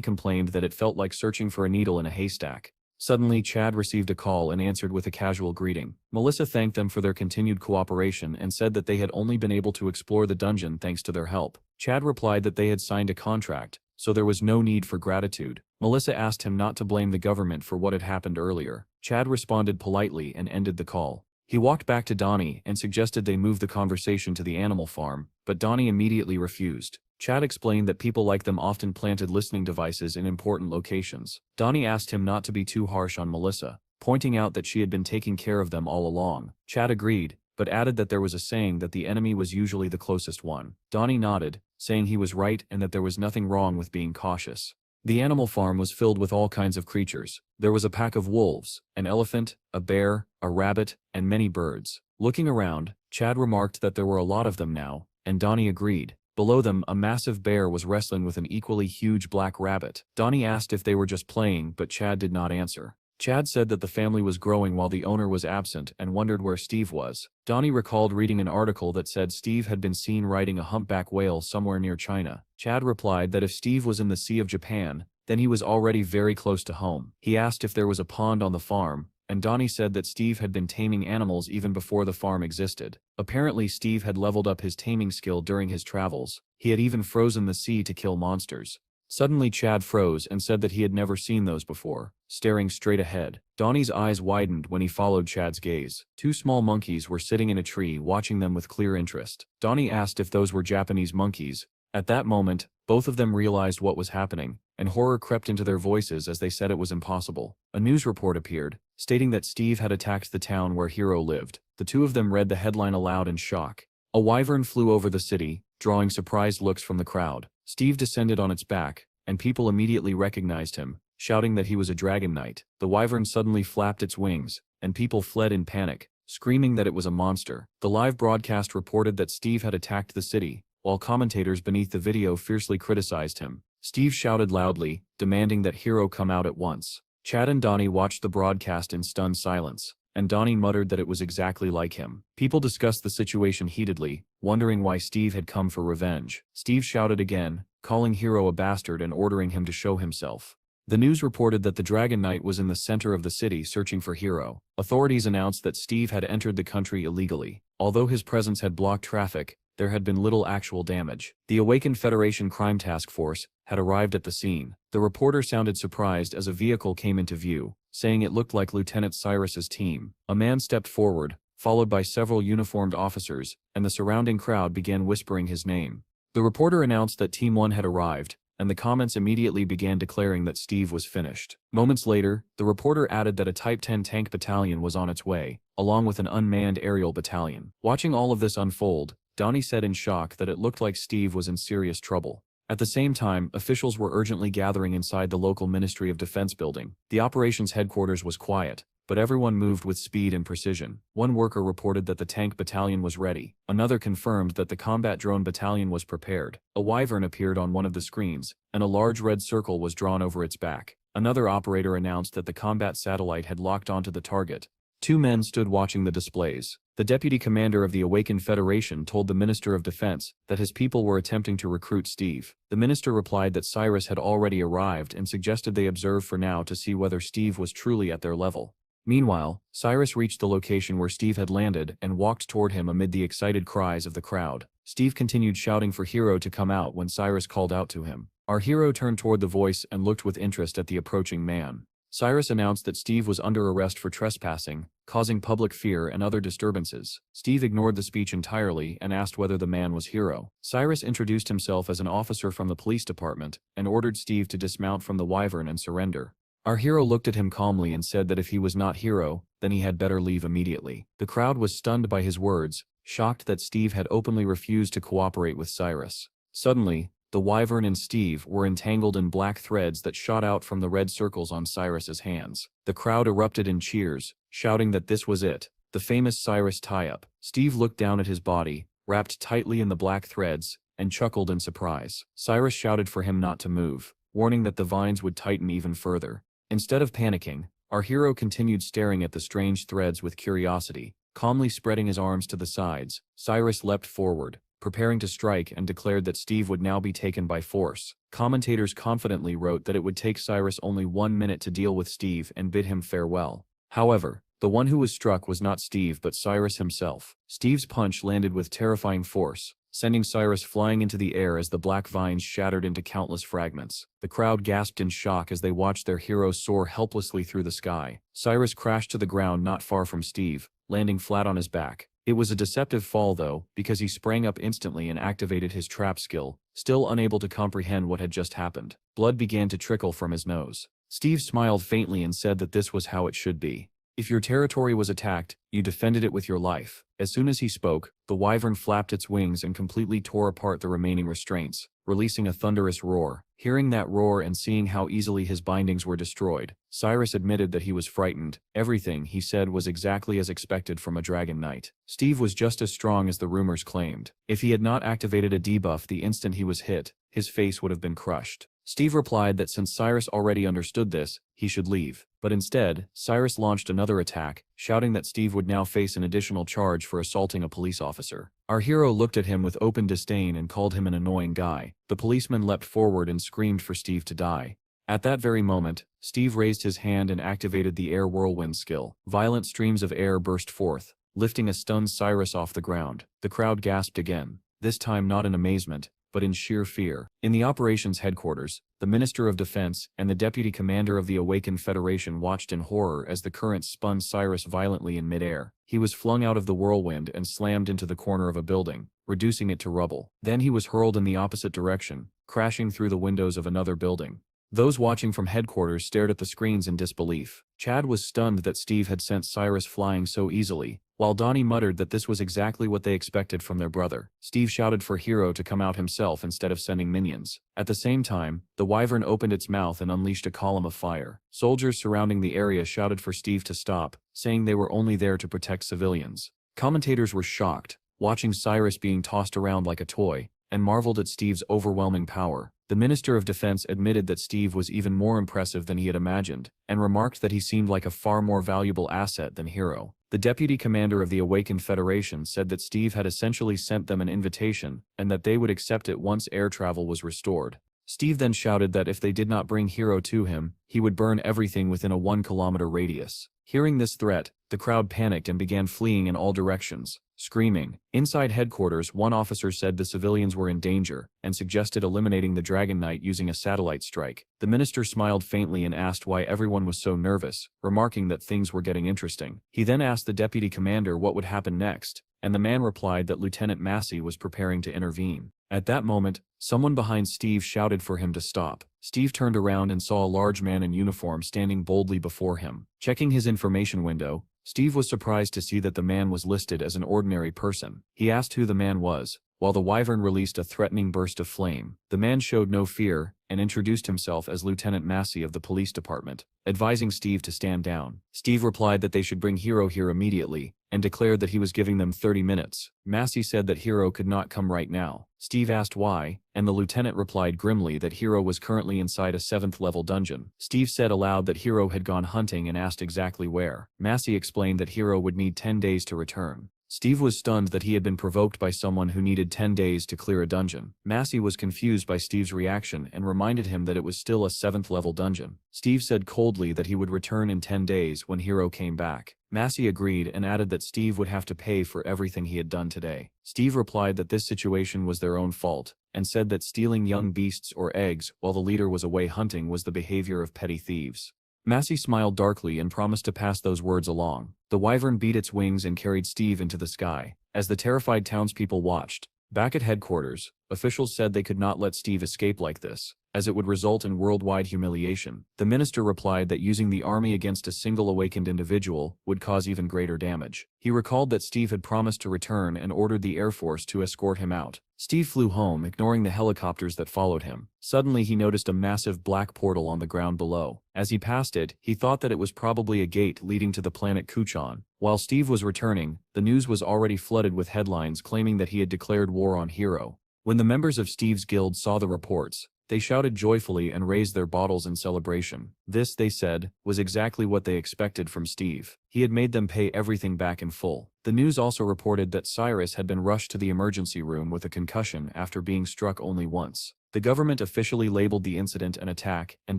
complained that it felt like searching for a needle in a haystack. Suddenly, Chad received a call and answered with a casual greeting. Melissa thanked them for their continued cooperation and said that they had only been able to explore the dungeon thanks to their help. Chad replied that they had signed a contract, so there was no need for gratitude. Melissa asked him not to blame the government for what had happened earlier. Chad responded politely and ended the call. He walked back to Donnie and suggested they move the conversation to the animal farm, but Donnie immediately refused. Chad explained that people like them often planted listening devices in important locations. Donnie asked him not to be too harsh on Melissa, pointing out that she had been taking care of them all along. Chad agreed, but added that there was a saying that the enemy was usually the closest one. Donnie nodded, saying he was right and that there was nothing wrong with being cautious. The animal farm was filled with all kinds of creatures. There was a pack of wolves, an elephant, a bear, a rabbit, and many birds. Looking around, Chad remarked that there were a lot of them now, and Donnie agreed. Below them, a massive bear was wrestling with an equally huge black rabbit. Donnie asked if they were just playing, but Chad did not answer. Chad said that the family was growing while the owner was absent and wondered where Steve was. Donnie recalled reading an article that said Steve had been seen riding a humpback whale somewhere near China. Chad replied that if Steve was in the Sea of Japan, then he was already very close to home. He asked if there was a pond on the farm, and Donnie said that Steve had been taming animals even before the farm existed. Apparently Steve had leveled up his taming skill during his travels. He had even frozen the sea to kill monsters. Suddenly Chad froze and said that he had never seen those before, staring straight ahead. Donnie's eyes widened when he followed Chad's gaze. Two small monkeys were sitting in a tree watching them with clear interest. Donnie asked if those were Japanese monkeys. At that moment, both of them realized what was happening, and horror crept into their voices as they said it was impossible. A news report appeared, stating that Steve had attacked the town where Hero lived. The two of them read the headline aloud in shock. A wyvern flew over the city, drawing surprised looks from the crowd. Steve descended on its back, and people immediately recognized him, shouting that he was a dragon knight. The wyvern suddenly flapped its wings, and people fled in panic, screaming that it was a monster. The live broadcast reported that Steve had attacked the city, while commentators beneath the video fiercely criticized him. Steve shouted loudly, demanding that Hero come out at once. Chad and Donnie watched the broadcast in stunned silence, and Donnie muttered that it was exactly like him. People discussed the situation heatedly, wondering why Steve had come for revenge. Steve shouted again, calling Hero a bastard and ordering him to show himself. The news reported that the Dragon Knight was in the center of the city searching for Hero. Authorities announced that Steve had entered the country illegally. Although his presence had blocked traffic, there had been little actual damage. The awakened Federation Crime Task Force had arrived at the scene. The reporter sounded surprised as a vehicle came into view, saying it looked like Lieutenant Cyrus's team. A man stepped forward, followed by several uniformed officers, and the surrounding crowd began whispering his name. The reporter announced that Team 1 had arrived, and the comments immediately began declaring that Steve was finished. Moments later, the reporter added that a Type 10 tank battalion was on its way, along with an unmanned aerial battalion. Watching all of this unfold, Donnie said in shock that it looked like Steve was in serious trouble. At the same time, officials were urgently gathering inside the local Ministry of Defense building. The operations headquarters was quiet, but everyone moved with speed and precision. One worker reported that the tank battalion was ready. Another confirmed that the combat drone battalion was prepared. A wyvern appeared on one of the screens, and a large red circle was drawn over its back. Another operator announced that the combat satellite had locked onto the target. Two men stood watching the displays. The deputy commander of the Awakened Federation told the Minister of Defense that his people were attempting to recruit Steve. The minister replied that Cyrus had already arrived and suggested they observe for now to see whether Steve was truly at their level. Meanwhile, Cyrus reached the location where Steve had landed and walked toward him amid the excited cries of the crowd. Steve continued shouting for Hero to come out when Cyrus called out to him. Our hero turned toward the voice and looked with interest at the approaching man. Cyrus announced that Steve was under arrest for trespassing, causing public fear and other disturbances. Steve ignored the speech entirely and asked whether the man was Hero. Cyrus introduced himself as an officer from the police department and ordered Steve to dismount from the wyvern and surrender. Our hero looked at him calmly and said that if he was not Hero, then he had better leave immediately. The crowd was stunned by his words, shocked that Steve had openly refused to cooperate with Cyrus. Suddenly, the wyvern and Steve were entangled in black threads that shot out from the red circles on Cyrus's hands. The crowd erupted in cheers, shouting that this was it, the famous Cyrus tie-up. Steve looked down at his body, wrapped tightly in the black threads, and chuckled in surprise. Cyrus shouted for him not to move, warning that the vines would tighten even further. Instead of panicking, our hero continued staring at the strange threads with curiosity. Calmly spreading his arms to the sides, Cyrus leapt forward, preparing to strike, and declared that Steve would now be taken by force. Commentators confidently wrote that it would take Cyrus only 1 minute to deal with Steve and bid him farewell. However, the one who was struck was not Steve but Cyrus himself. Steve's punch landed with terrifying force, sending Cyrus flying into the air as the black vines shattered into countless fragments. The crowd gasped in shock as they watched their hero soar helplessly through the sky. Cyrus crashed to the ground not far from Steve, landing flat on his back. It was a deceptive fall though, because he sprang up instantly and activated his trap skill, still unable to comprehend what had just happened. Blood began to trickle from his nose. Steve smiled faintly and said that this was how it should be. If your territory was attacked, you defended it with your life. As soon as he spoke, the wyvern flapped its wings and completely tore apart the remaining restraints, releasing a thunderous roar. Hearing that roar and seeing how easily his bindings were destroyed, Cyrus admitted that he was frightened. Everything he said was exactly as expected from a dragon knight. Steve was just as strong as the rumors claimed. If he had not activated a debuff the instant he was hit, his face would have been crushed. Steve replied that since Cyrus already understood this, he should leave. But instead, Cyrus launched another attack, shouting that Steve would now face an additional charge for assaulting a police officer. Our hero looked at him with open disdain and called him an annoying guy. The policeman leapt forward and screamed for Steve to die. At that very moment, Steve raised his hand and activated the air whirlwind skill. Violent streams of air burst forth, lifting a stunned Cyrus off the ground. The crowd gasped again, this time not in amazement, but in sheer fear. In the operations headquarters, the Minister of Defense and the Deputy Commander of the Awakened Federation watched in horror as the current spun Cyrus violently in midair. He was flung out of the whirlwind and slammed into the corner of a building, reducing it to rubble. Then he was hurled in the opposite direction, crashing through the windows of another building. Those watching from headquarters stared at the screens in disbelief. Chad was stunned that Steve had sent Cyrus flying so easily, while Donnie muttered that this was exactly what they expected from their brother. Steve shouted for Hero to come out himself instead of sending minions. At the same time, the wyvern opened its mouth and unleashed a column of fire. Soldiers surrounding the area shouted for Steve to stop, saying they were only there to protect civilians. Commentators were shocked, watching Cyrus being tossed around like a toy, and marveled at Steve's overwhelming power. The Minister of Defense admitted that Steve was even more impressive than he had imagined, and remarked that he seemed like a far more valuable asset than Hero. The Deputy Commander of the Awakened Federation said that Steve had essentially sent them an invitation, and that they would accept it once air travel was restored. Steve then shouted that if they did not bring Hero to him, he would burn everything within a 1-kilometer radius. Hearing this threat, the crowd panicked and began fleeing in all directions, screaming. Inside headquarters, one officer said the civilians were in danger, and suggested eliminating the Dragon Knight using a satellite strike. The minister smiled faintly and asked why everyone was so nervous, remarking that things were getting interesting. He then asked the deputy commander what would happen next, and the man replied that Lieutenant Massey was preparing to intervene. At that moment, someone behind Steve shouted for him to stop. Steve turned around and saw a large man in uniform standing boldly before him. Checking his information window, Steve was surprised to see that the man was listed as an ordinary person. He asked who the man was, while the wyvern released a threatening burst of flame. The man showed no fear, and introduced himself as Lieutenant Massey of the police department, advising Steve to stand down. Steve replied that they should bring Hero here immediately, and declared that he was giving them 30 minutes. Massey said that Hero could not come right now. Steve asked why, and the lieutenant replied grimly that Hero was currently inside a 7th-level dungeon. Steve said aloud that Hero had gone hunting and asked exactly where. Massey explained that Hero would need 10 days to return. Steve was stunned that he had been provoked by someone who needed 10 days to clear a dungeon. Massey was confused by Steve's reaction and reminded him that it was still a 7th-level dungeon. Steve said coldly that he would return in 10 days when Hero came back. Massey agreed and added that Steve would have to pay for everything he had done today. Steve replied that this situation was their own fault, and said that stealing young beasts or eggs while the leader was away hunting was the behavior of petty thieves. Massey smiled darkly and promised to pass those words along. The wyvern beat its wings and carried Steve into the sky. As the terrified townspeople watched, back at headquarters, officials said they could not let Steve escape like this, as it would result in worldwide humiliation. The minister replied that using the army against a single awakened individual would cause even greater damage. He recalled that Steve had promised to return and ordered the Air Force to escort him out. Steve flew home, ignoring the helicopters that followed him. Suddenly he noticed a massive black portal on the ground below. As he passed it, he thought that it was probably a gate leading to the planet Kuchan. While Steve was returning, the news was already flooded with headlines claiming that he had declared war on Hero. When the members of Steve's guild saw the reports, they shouted joyfully and raised their bottles in celebration. This, they said, was exactly what they expected from Steve. He had made them pay everything back in full. The news also reported that Cyrus had been rushed to the emergency room with a concussion after being struck only once. The government officially labeled the incident an attack and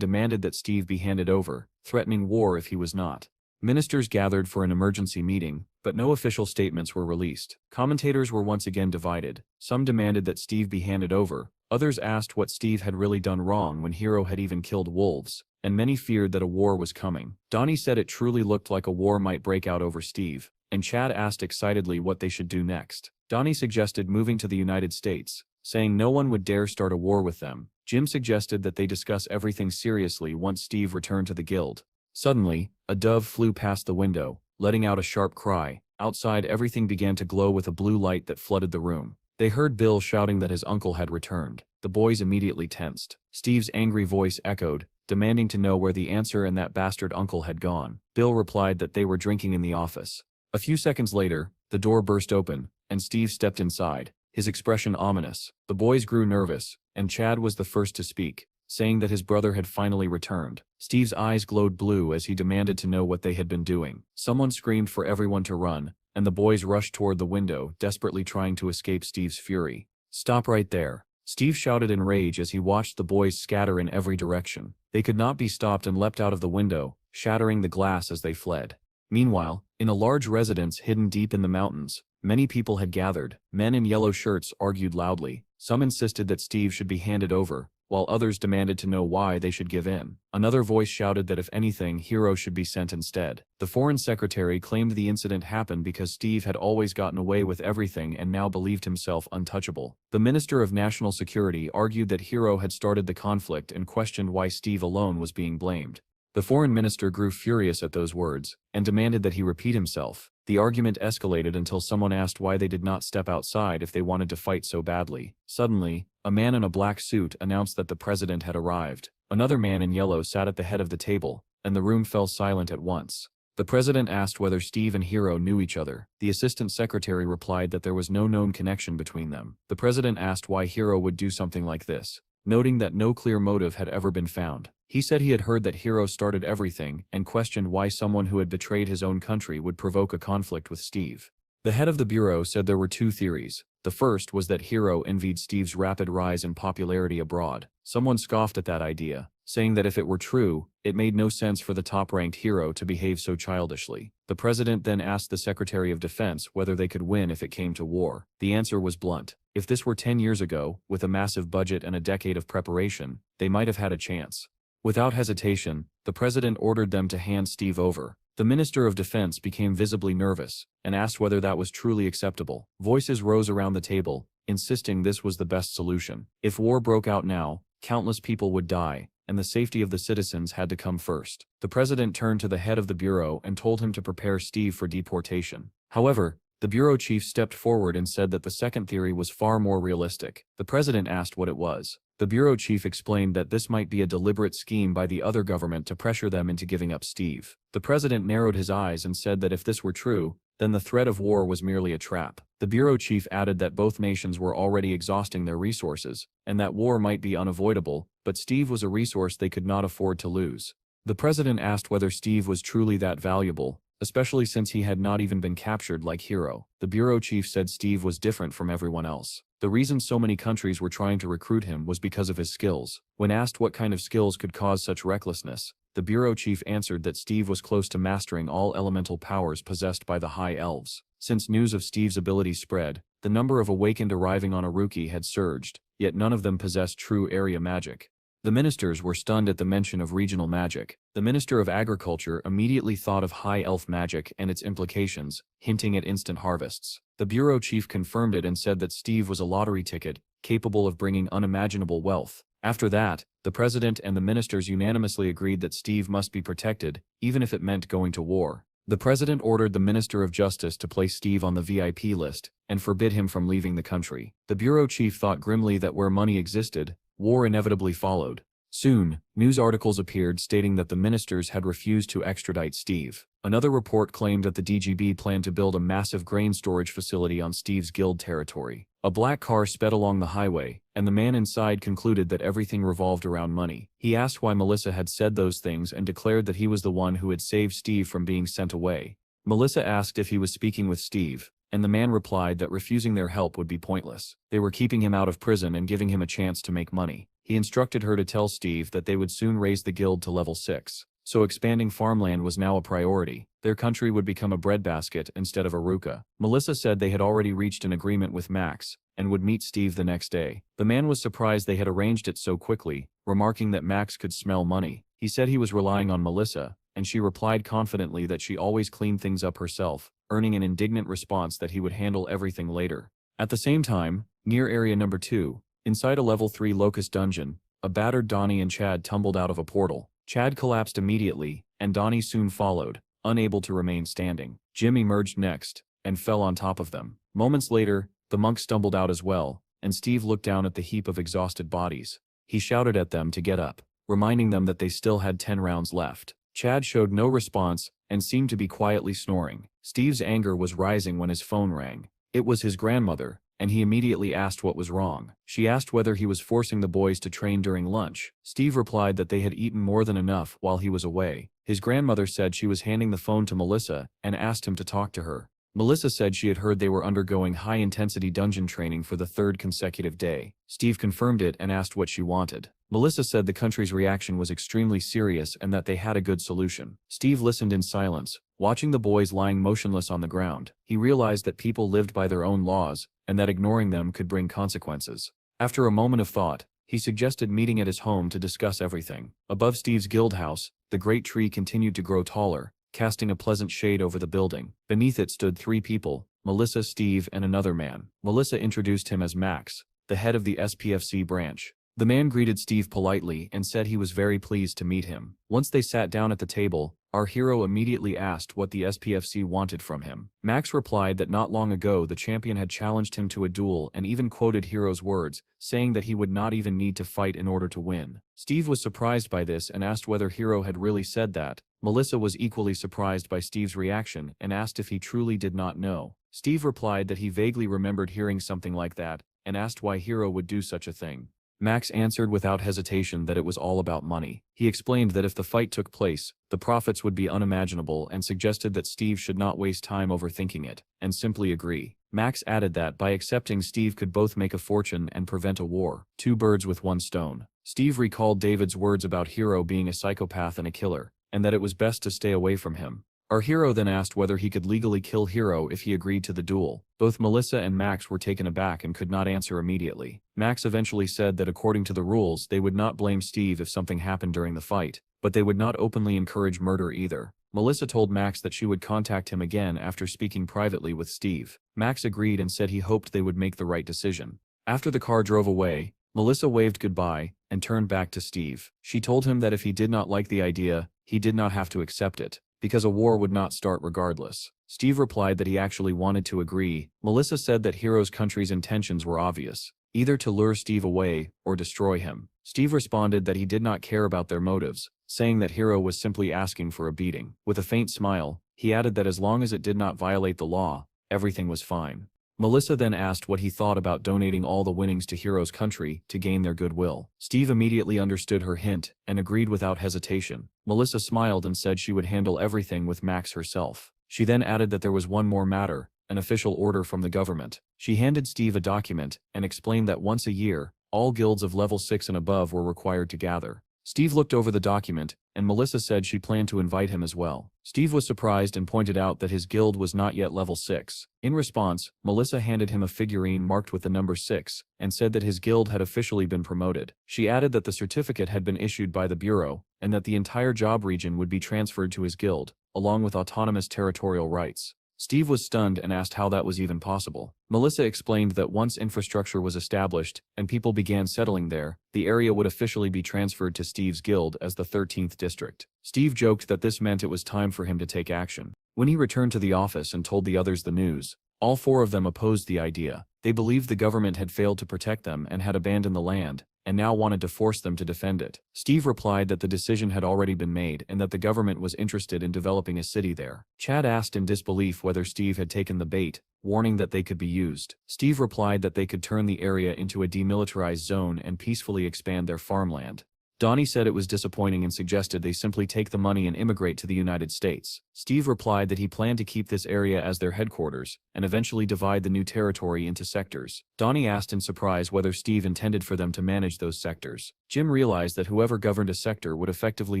demanded that Steve be handed over, threatening war if he was not. Ministers gathered for an emergency meeting, but no official statements were released. Commentators were once again divided. Some demanded that Steve be handed over, others asked what Steve had really done wrong when Hiro had even killed wolves, and many feared that a war was coming. Donnie said it truly looked like a war might break out over Steve, and Chad asked excitedly what they should do next. Donnie suggested moving to the United States, saying no one would dare start a war with them. Jim suggested that they discuss everything seriously once Steve returned to the guild. Suddenly, a dove flew past the window, letting out a sharp cry. Outside, everything began to glow with a blue light that flooded the room. They heard Bill shouting that his uncle had returned. The boys immediately tensed. Steve's angry voice echoed, demanding to know where the answer and that bastard uncle had gone. Bill replied that they were drinking in the office. A few seconds later, the door burst open, and Steve stepped inside, his expression ominous. The boys grew nervous, and Chad was the first to speak, saying that his brother had finally returned. Steve's eyes glowed blue as he demanded to know what they had been doing. Someone screamed for everyone to run, and the boys rushed toward the window, desperately trying to escape Steve's fury. "Stop right there," Steve shouted in rage as he watched the boys scatter in every direction. They could not be stopped and leapt out of the window, shattering the glass as they fled. Meanwhile, in a large residence hidden deep in the mountains, many people had gathered. Men in yellow shirts argued loudly. Some insisted that Steve should be handed over, while others demanded to know why they should give in. Another voice shouted that if anything, Hiro should be sent instead. The foreign secretary claimed the incident happened because Steve had always gotten away with everything and now believed himself untouchable. The Minister of National Security argued that Hiro had started the conflict and questioned why Steve alone was being blamed. The foreign minister grew furious at those words, and demanded that he repeat himself. The argument escalated until someone asked why they did not step outside if they wanted to fight so badly. Suddenly, a man in a black suit announced that the president had arrived. Another man in yellow sat at the head of the table, and the room fell silent at once. The president asked whether Steve and Hiro knew each other. The assistant secretary replied that there was no known connection between them. The president asked why Hiro would do something like this, noting that no clear motive had ever been found. He said he had heard that Hiro started everything and questioned why someone who had betrayed his own country would provoke a conflict with Steve. The head of the bureau said there were two theories. The first was that Hiro envied Steve's rapid rise in popularity abroad. Someone scoffed at that idea, saying that if it were true, it made no sense for the top-ranked Hiro to behave so childishly. The president then asked the Secretary of Defense whether they could win if it came to war. The answer was blunt. If this were 10 years ago, with a massive budget and a decade of preparation, they might have had a chance. Without hesitation, the president ordered them to hand Steve over. The Minister of Defense became visibly nervous, and asked whether that was truly acceptable. Voices rose around the table, insisting this was the best solution. If war broke out now, countless people would die, and the safety of the citizens had to come first. The president turned to the head of the bureau and told him to prepare Steve for deportation. However, the bureau chief stepped forward and said that the second theory was far more realistic. The president asked what it was. The bureau chief explained that this might be a deliberate scheme by the other government to pressure them into giving up Steve. The president narrowed his eyes and said that if this were true, then the threat of war was merely a trap. The bureau chief added that both nations were already exhausting their resources, and that war might be unavoidable, but Steve was a resource they could not afford to lose. The president asked whether Steve was truly that valuable, especially since he had not even been captured like Hiro. The bureau chief said Steve was different from everyone else. The reason so many countries were trying to recruit him was because of his skills. When asked what kind of skills could cause such recklessness, the bureau chief answered that Steve was close to mastering all elemental powers possessed by the High Elves. Since news of Steve's ability spread, the number of awakened arriving on Aruki had surged, yet none of them possessed true area magic. The ministers were stunned at the mention of regional magic. The Minister of Agriculture immediately thought of high elf magic and its implications, hinting at instant harvests. The bureau chief confirmed it and said that Steve was a lottery ticket, capable of bringing unimaginable wealth. After that, the president and the ministers unanimously agreed that Steve must be protected, even if it meant going to war. The president ordered the Minister of Justice to place Steve on the VIP list and forbid him from leaving the country. The bureau chief thought grimly that where money existed, war inevitably followed. Soon, news articles appeared stating that the ministers had refused to extradite Steve. Another report claimed that the DGB planned to build a massive grain storage facility on Steve's guild territory. A black car sped along the highway, and the man inside concluded that everything revolved around money. He asked why Melissa had said those things and declared that he was the one who had saved Steve from being sent away. Melissa asked if he was speaking with Steve, and the man replied that refusing their help would be pointless. They were keeping him out of prison and giving him a chance to make money. He instructed her to tell Steve that they would soon raise the guild to level 6. so expanding farmland was now a priority. Their country would become a breadbasket instead of a ruka. Melissa said they had already reached an agreement with Max, and would meet Steve the next day. The man was surprised they had arranged it so quickly, remarking that Max could smell money. He said he was relying on Melissa, and she replied confidently that she always cleaned things up herself, earning an indignant response that he would handle everything later. At the same time, near area number 2, inside a level 3 locust dungeon, a battered Donnie and Chad tumbled out of a portal. Chad collapsed immediately, and Donnie soon followed, unable to remain standing. Jim emerged next, and fell on top of them. Moments later, the monk stumbled out as well, and Steve looked down at the heap of exhausted bodies. He shouted at them to get up, reminding them that they still had 10 rounds left. Chad showed no response, and seemed to be quietly snoring. Steve's anger was rising when his phone rang. It was his grandmother, and he immediately asked what was wrong. She asked whether he was forcing the boys to train during lunch. Steve replied that they had eaten more than enough while he was away. His grandmother said she was handing the phone to Melissa, and asked him to talk to her. Melissa said she had heard they were undergoing high-intensity dungeon training for the 3rd consecutive day. Steve confirmed it and asked what she wanted. Melissa said the country's reaction was extremely serious and that they had a good solution. Steve listened in silence, watching the boys lying motionless on the ground. He realized that people lived by their own laws, and that ignoring them could bring consequences. After a moment of thought, he suggested meeting at his home to discuss everything. Above Steve's guild house, the great tree continued to grow taller, casting a pleasant shade over the building. Beneath it stood 3 people, Melissa, Steve, and another man. Melissa introduced him as Max, the head of the SPFC branch. The man greeted Steve politely and said he was very pleased to meet him. Once they sat down at the table, our hero immediately asked what the SPFC wanted from him. Max replied that not long ago the champion had challenged him to a duel and even quoted Hero's words, saying that he would not even need to fight in order to win. Steve was surprised by this and asked whether Hero had really said that. Melissa was equally surprised by Steve's reaction and asked if he truly did not know. Steve replied that he vaguely remembered hearing something like that, and asked why Hero would do such a thing. Max answered without hesitation that it was all about money. He explained that if the fight took place, the profits would be unimaginable and suggested that Steve should not waste time overthinking it, and simply agree. Max added that by accepting Steve could both make a fortune and prevent a war. 2 birds with 1 stone. Steve recalled David's words about Hero being a psychopath and a killer, and that it was best to stay away from him. Our hero then asked whether he could legally kill Hero if he agreed to the duel. Both Melissa and Max were taken aback and could not answer immediately. Max eventually said that according to the rules they would not blame Steve if something happened during the fight, but they would not openly encourage murder either. Melissa told Max that she would contact him again after speaking privately with Steve. Max agreed and said he hoped they would make the right decision. After the car drove away, Melissa waved goodbye and turned back to Steve. She told him that if he did not like the idea, he did not have to accept it, because a war would not start regardless. Steve replied that he actually wanted to agree. Melissa said that Hero's country's intentions were obvious, either to lure Steve away or destroy him. Steve responded that he did not care about their motives, saying that Hero was simply asking for a beating. With a faint smile, he added that as long as it did not violate the law, everything was fine. Melissa then asked what he thought about donating all the winnings to Hero's country to gain their goodwill. Steve immediately understood her hint and agreed without hesitation. Melissa smiled and said she would handle everything with Max herself. She then added that there was one more matter, an official order from the government. She handed Steve a document and explained that once a year, all guilds of level 6 and above were required to gather. Steve looked over the document, and Melissa said she planned to invite him as well. Steve was surprised and pointed out that his guild was not yet level 6. In response, Melissa handed him a figurine marked with the number 6, and said that his guild had officially been promoted. She added that the certificate had been issued by the Bureau, and that the entire job region would be transferred to his guild, along with autonomous territorial rights. Steve was stunned and asked how that was even possible. Melissa explained that once infrastructure was established and people began settling there, the area would officially be transferred to Steve's guild as the 13th district. Steve joked that this meant it was time for him to take action. When he returned to the office and told the others the news, all 4 of them opposed the idea. They believed the government had failed to protect them and had abandoned the land, and now wanted to force them to defend it. Steve replied that the decision had already been made and that the government was interested in developing a city there. Chad asked in disbelief whether Steve had taken the bait, warning that they could be used. Steve replied that they could turn the area into a demilitarized zone and peacefully expand their farmland. Donnie said it was disappointing and suggested they simply take the money and immigrate to the United States. Steve replied that he planned to keep this area as their headquarters, and eventually divide the new territory into sectors. Donnie asked in surprise whether Steve intended for them to manage those sectors. Jim realized that whoever governed a sector would effectively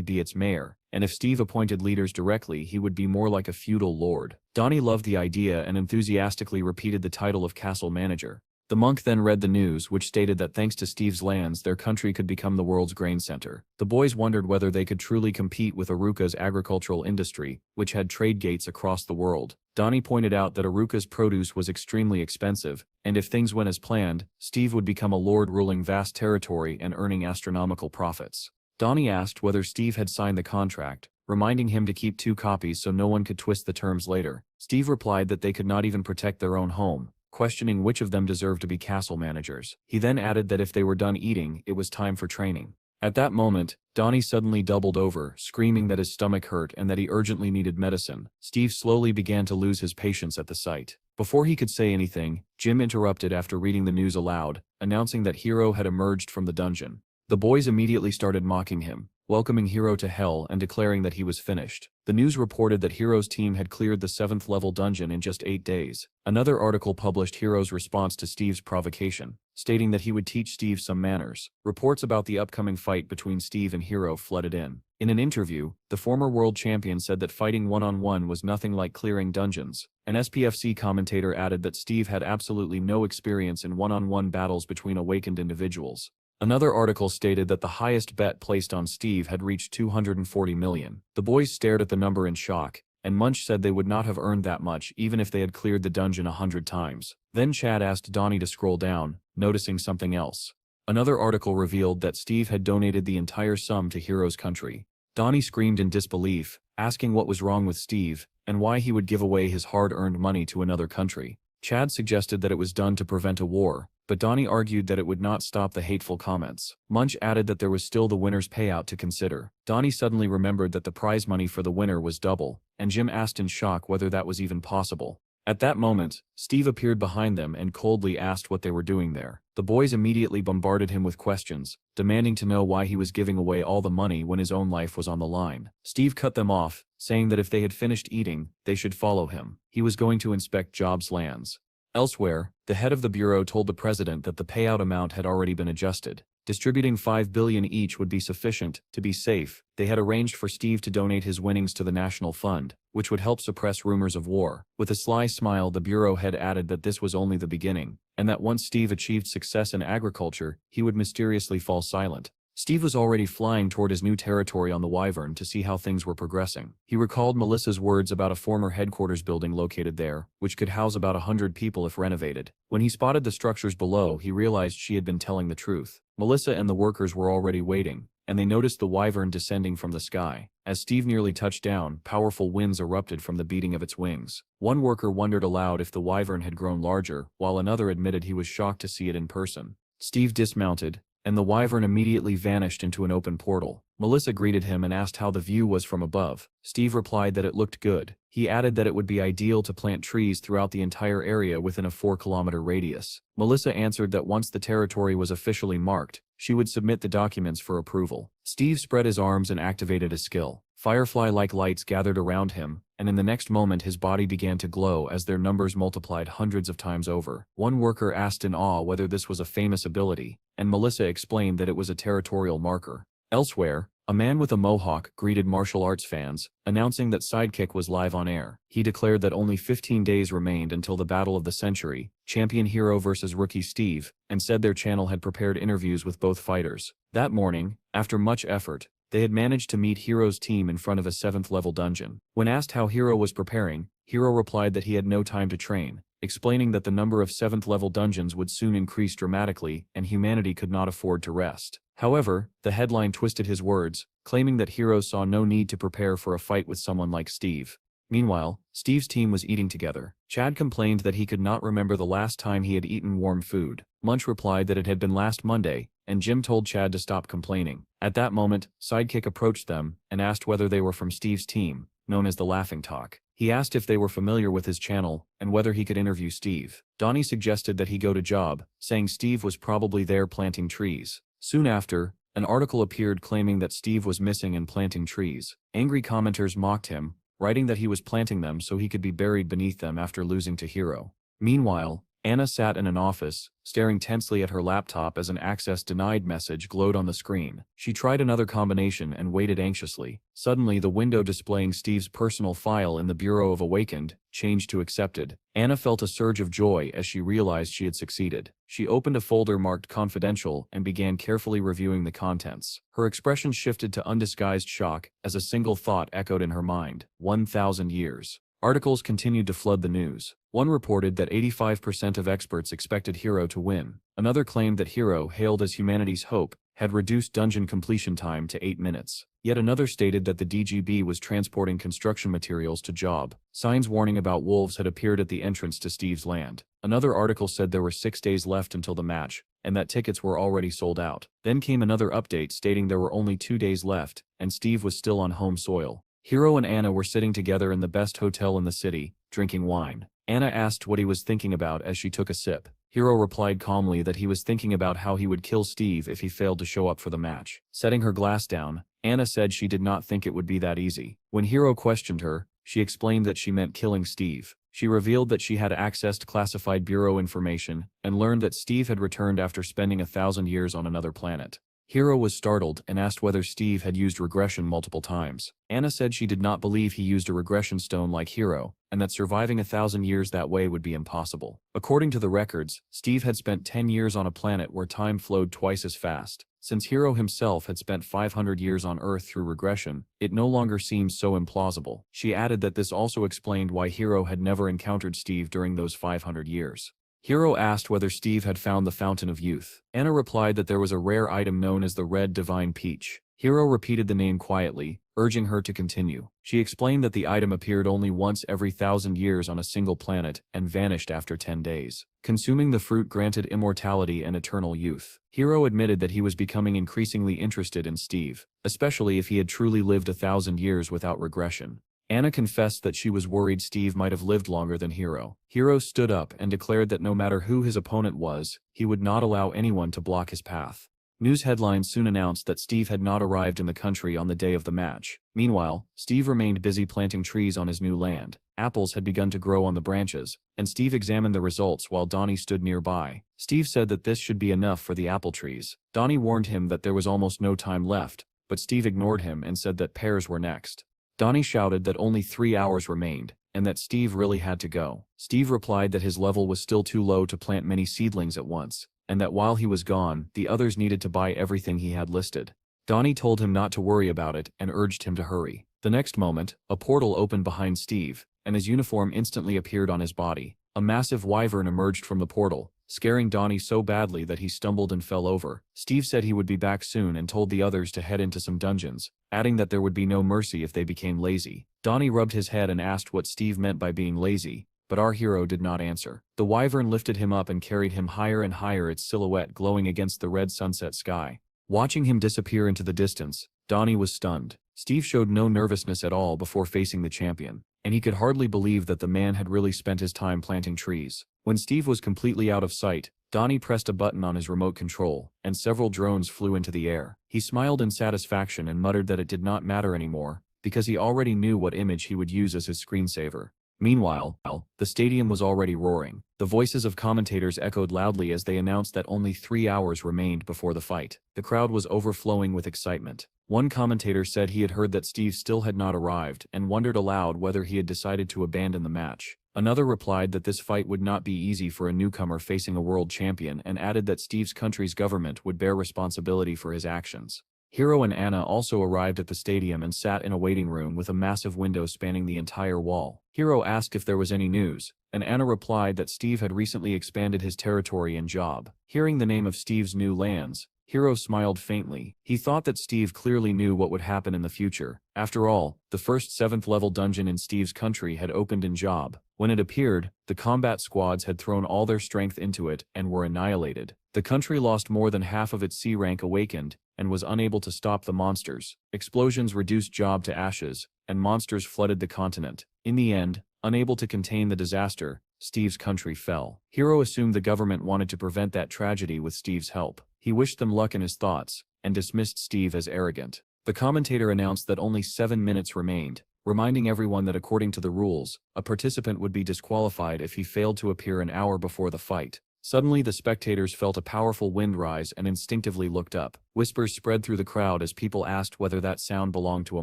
be its mayor, and if Steve appointed leaders directly he would be more like a feudal lord. Donnie loved the idea and enthusiastically repeated the title of castle manager. The monk then read the news, which stated that thanks to Steve's lands their country could become the world's grain center. The boys wondered whether they could truly compete with Aruka's agricultural industry, which had trade gates across the world. Donnie pointed out that Aruka's produce was extremely expensive, and if things went as planned, Steve would become a lord ruling vast territory and earning astronomical profits. Donnie asked whether Steve had signed the contract, reminding him to keep 2 copies so no one could twist the terms later. Steve replied that they could not even protect their own home, questioning which of them deserved to be castle managers. He then added that if they were done eating, it was time for training. At that moment, Donnie suddenly doubled over, screaming that his stomach hurt and that he urgently needed medicine. Steve slowly began to lose his patience at the sight. Before he could say anything, Jim interrupted after reading the news aloud, announcing that Hiro had emerged from the dungeon. The boys immediately started mocking him, welcoming Hiro to hell and declaring that he was finished. The news reported that Hiro's team had cleared the 7th level dungeon in just 8 days. Another article published Hiro's response to Steve's provocation, stating that he would teach Steve some manners. Reports about the upcoming fight between Steve and Hiro flooded in. In an interview, the former world champion said that fighting one-on-one was nothing like clearing dungeons. An SPFC commentator added that Steve had absolutely no experience in one-on-one battles between awakened individuals. Another article stated that the highest bet placed on Steve had reached 240 million. The boys stared at the number in shock, and Munch said they would not have earned that much even if they had cleared the dungeon 100 times. Then Chad asked Donnie to scroll down, noticing something else. Another article revealed that Steve had donated the entire sum to Hiro's country. Donnie screamed in disbelief, asking what was wrong with Steve, and why he would give away his hard-earned money to another country. Chad suggested that it was done to prevent a war, but Donnie argued that it would not stop the hateful comments. Munch added that there was still the winner's payout to consider. Donnie suddenly remembered that the prize money for the winner was double, and Jim asked in shock whether that was even possible. At that moment, Steve appeared behind them and coldly asked what they were doing there. The boys immediately bombarded him with questions, demanding to know why he was giving away all the money when his own life was on the line. Steve cut them off, saying that if they had finished eating, they should follow him. He was going to inspect Jobs' lands. Elsewhere, the head of the bureau told the president that the payout amount had already been adjusted. Distributing $5 billion each would be sufficient. To be safe, they had arranged for Steve to donate his winnings to the National Fund, which would help suppress rumors of war. With a sly smile, the bureau head added that this was only the beginning, and that once Steve achieved success in agriculture, he would mysteriously fall silent. Steve was already flying toward his new territory on the Wyvern to see how things were progressing. He recalled Melissa's words about a former headquarters building located there, which could house about 100 people if renovated. When he spotted the structures below, he realized she had been telling the truth. Melissa and the workers were already waiting, and they noticed the Wyvern descending from the sky. As Steve nearly touched down, powerful winds erupted from the beating of its wings. One worker wondered aloud if the Wyvern had grown larger, while another admitted he was shocked to see it in person. Steve dismounted, and the Wyvern immediately vanished into an open portal. Melissa greeted him and asked how the view was from above. Steve replied that it looked good. He added that it would be ideal to plant trees throughout the entire area within a 4-kilometer radius. Melissa answered that once the territory was officially marked, she would submit the documents for approval. Steve spread his arms and activated his skill. Firefly-like lights gathered around him, and in the next moment his body began to glow as their numbers multiplied hundreds of times over. One worker asked in awe whether this was a famous ability, and Melissa explained that it was a territorial marker. Elsewhere, a man with a mohawk greeted martial arts fans, announcing that Sidekick was live on air. He declared that only 15 days remained until the battle of the century, Champion Hiro versus Rookie Steve, and said their channel had prepared interviews with both fighters. That morning, after much effort, they had managed to meet Hiro's team in front of a 7th-level dungeon. When asked how Hiro was preparing, Hiro replied that he had no time to train, explaining that the number of 7th-level dungeons would soon increase dramatically and humanity could not afford to rest. However, the headline twisted his words, claiming that Hiro saw no need to prepare for a fight with someone like Steve. Meanwhile, Steve's team was eating together. Chad complained that he could not remember the last time he had eaten warm food. Munch replied that it had been last Monday, and Jim told Chad to stop complaining. At that moment, Sidekick approached them and asked whether they were from Steve's team, known as the Laughing Talk. He asked if they were familiar with his channel and whether he could interview Steve. Donnie suggested that he go to Job, saying Steve was probably there planting trees. Soon after, An article appeared claiming that Steve was missing and planting trees. Angry commenters mocked him, writing that he was planting them so he could be buried beneath them after losing to Hiro. Meanwhile, Anna sat in an office, staring tensely at her laptop as an access denied message glowed on the screen. She tried another combination and waited anxiously. Suddenly, the window displaying Steve's personal file in the Bureau of Awakened changed to accepted. Anna felt a surge of joy as she realized she had succeeded. She opened a folder marked confidential and began carefully reviewing the contents. Her expression shifted to undisguised shock as a single thought echoed in her mind: 1,000 years. Articles continued to flood the news. One reported that 85% of experts expected Hiro to win. Another claimed that Hiro, hailed as humanity's hope, had reduced dungeon completion time to 8 minutes. Yet another stated that the DGB was transporting construction materials to job. Signs warning about wolves had appeared at the entrance to Steve's land. Another article said there were 6 days left until the match, and that tickets were already sold out. Then came another update stating there were only 2 days left, and Steve was still on home soil. Hiro and Anna were sitting together in the best hotel in the city, drinking wine. Anna asked what he was thinking about as she took a sip. Hiro replied calmly that he was thinking about how he would kill Steve if he failed to show up for the match. Setting her glass down, Anna said she did not think it would be that easy. When Hiro questioned her, she explained that she meant killing Steve. She revealed that she had accessed classified bureau information and learned that Steve had returned after spending 1,000 years on another planet. Hiro was startled and asked whether Steve had used regression multiple times. Anna said she did not believe he used a regression stone like Hiro, and that surviving 1,000 years that way would be impossible. According to the records, Steve had spent 10 years on a planet where time flowed twice as fast. Since Hiro himself had spent 500 years on Earth through regression, it no longer seems so implausible. She added that this also explained why Hiro had never encountered Steve during those 500 years. Hiro asked whether Steve had found the Fountain of Youth. Anna replied that there was a rare item known as the Red Divine Peach. Hiro repeated the name quietly, urging her to continue. She explained that the item appeared only once every 1,000 years on a single planet and vanished after 10 days. Consuming the fruit granted immortality and eternal youth. Hiro admitted that he was becoming increasingly interested in Steve, especially if he had truly lived 1,000 years without regression. Anna confessed that she was worried Steve might have lived longer than Hiro. Hiro stood up and declared that no matter who his opponent was, he would not allow anyone to block his path. News headlines soon announced that Steve had not arrived in the country on the day of the match. Meanwhile, Steve remained busy planting trees on his new land. Apples had begun to grow on the branches, and Steve examined the results while Donnie stood nearby. Steve said that this should be enough for the apple trees. Donnie warned him that there was almost no time left, but Steve ignored him and said that pears were next. Donnie shouted that only 3 hours remained, and that Steve really had to go. Steve replied that his level was still too low to plant many seedlings at once, and that while he was gone, the others needed to buy everything he had listed. Donnie told him not to worry about it and urged him to hurry. The next moment, a portal opened behind Steve, and his uniform instantly appeared on his body. A massive wyvern emerged from the portal, scaring Donnie so badly that he stumbled and fell over. Steve said he would be back soon and told the others to head into some dungeons, adding that there would be no mercy if they became lazy. Donnie rubbed his head and asked what Steve meant by being lazy, but our hero did not answer. The wyvern lifted him up and carried him higher and higher, its silhouette glowing against the red sunset sky. Watching him disappear into the distance, Donnie was stunned. Steve showed no nervousness at all before facing the champion, and he could hardly believe that the man had really spent his time planting trees. When Steve was completely out of sight, Donnie pressed a button on his remote control, and several drones flew into the air. He smiled in satisfaction and muttered that it did not matter anymore, because he already knew what image he would use as his screensaver. Meanwhile, the stadium was already roaring. The voices of commentators echoed loudly as they announced that only 3 hours remained before the fight. The crowd was overflowing with excitement. One commentator said he had heard that Steve still had not arrived and wondered aloud whether he had decided to abandon the match. Another replied that this fight would not be easy for a newcomer facing a world champion and added that Steve's country's government would bear responsibility for his actions. Hiro and Anna also arrived at the stadium and sat in a waiting room with a massive window spanning the entire wall. Hiro asked if there was any news, and Anna replied that Steve had recently expanded his territory and job. Hearing the name of Steve's new lands, Hiro smiled faintly. He thought that Steve clearly knew what would happen in the future. After all, the first 7th level dungeon in Steve's country had opened in Job. When it appeared, the combat squads had thrown all their strength into it and were annihilated. The country lost more than half of its C rank awakened and was unable to stop the monsters. Explosions reduced Job to ashes, and monsters flooded the continent. In the end, unable to contain the disaster, Steve's country fell. Hiro assumed the government wanted to prevent that tragedy with Steve's help. He wished them luck in his thoughts, and dismissed Steve as arrogant. The commentator announced that only 7 minutes remained, reminding everyone that according to the rules, a participant would be disqualified if he failed to appear an hour before the fight. Suddenly the spectators felt a powerful wind rise and instinctively looked up. Whispers spread through the crowd as people asked whether that sound belonged to a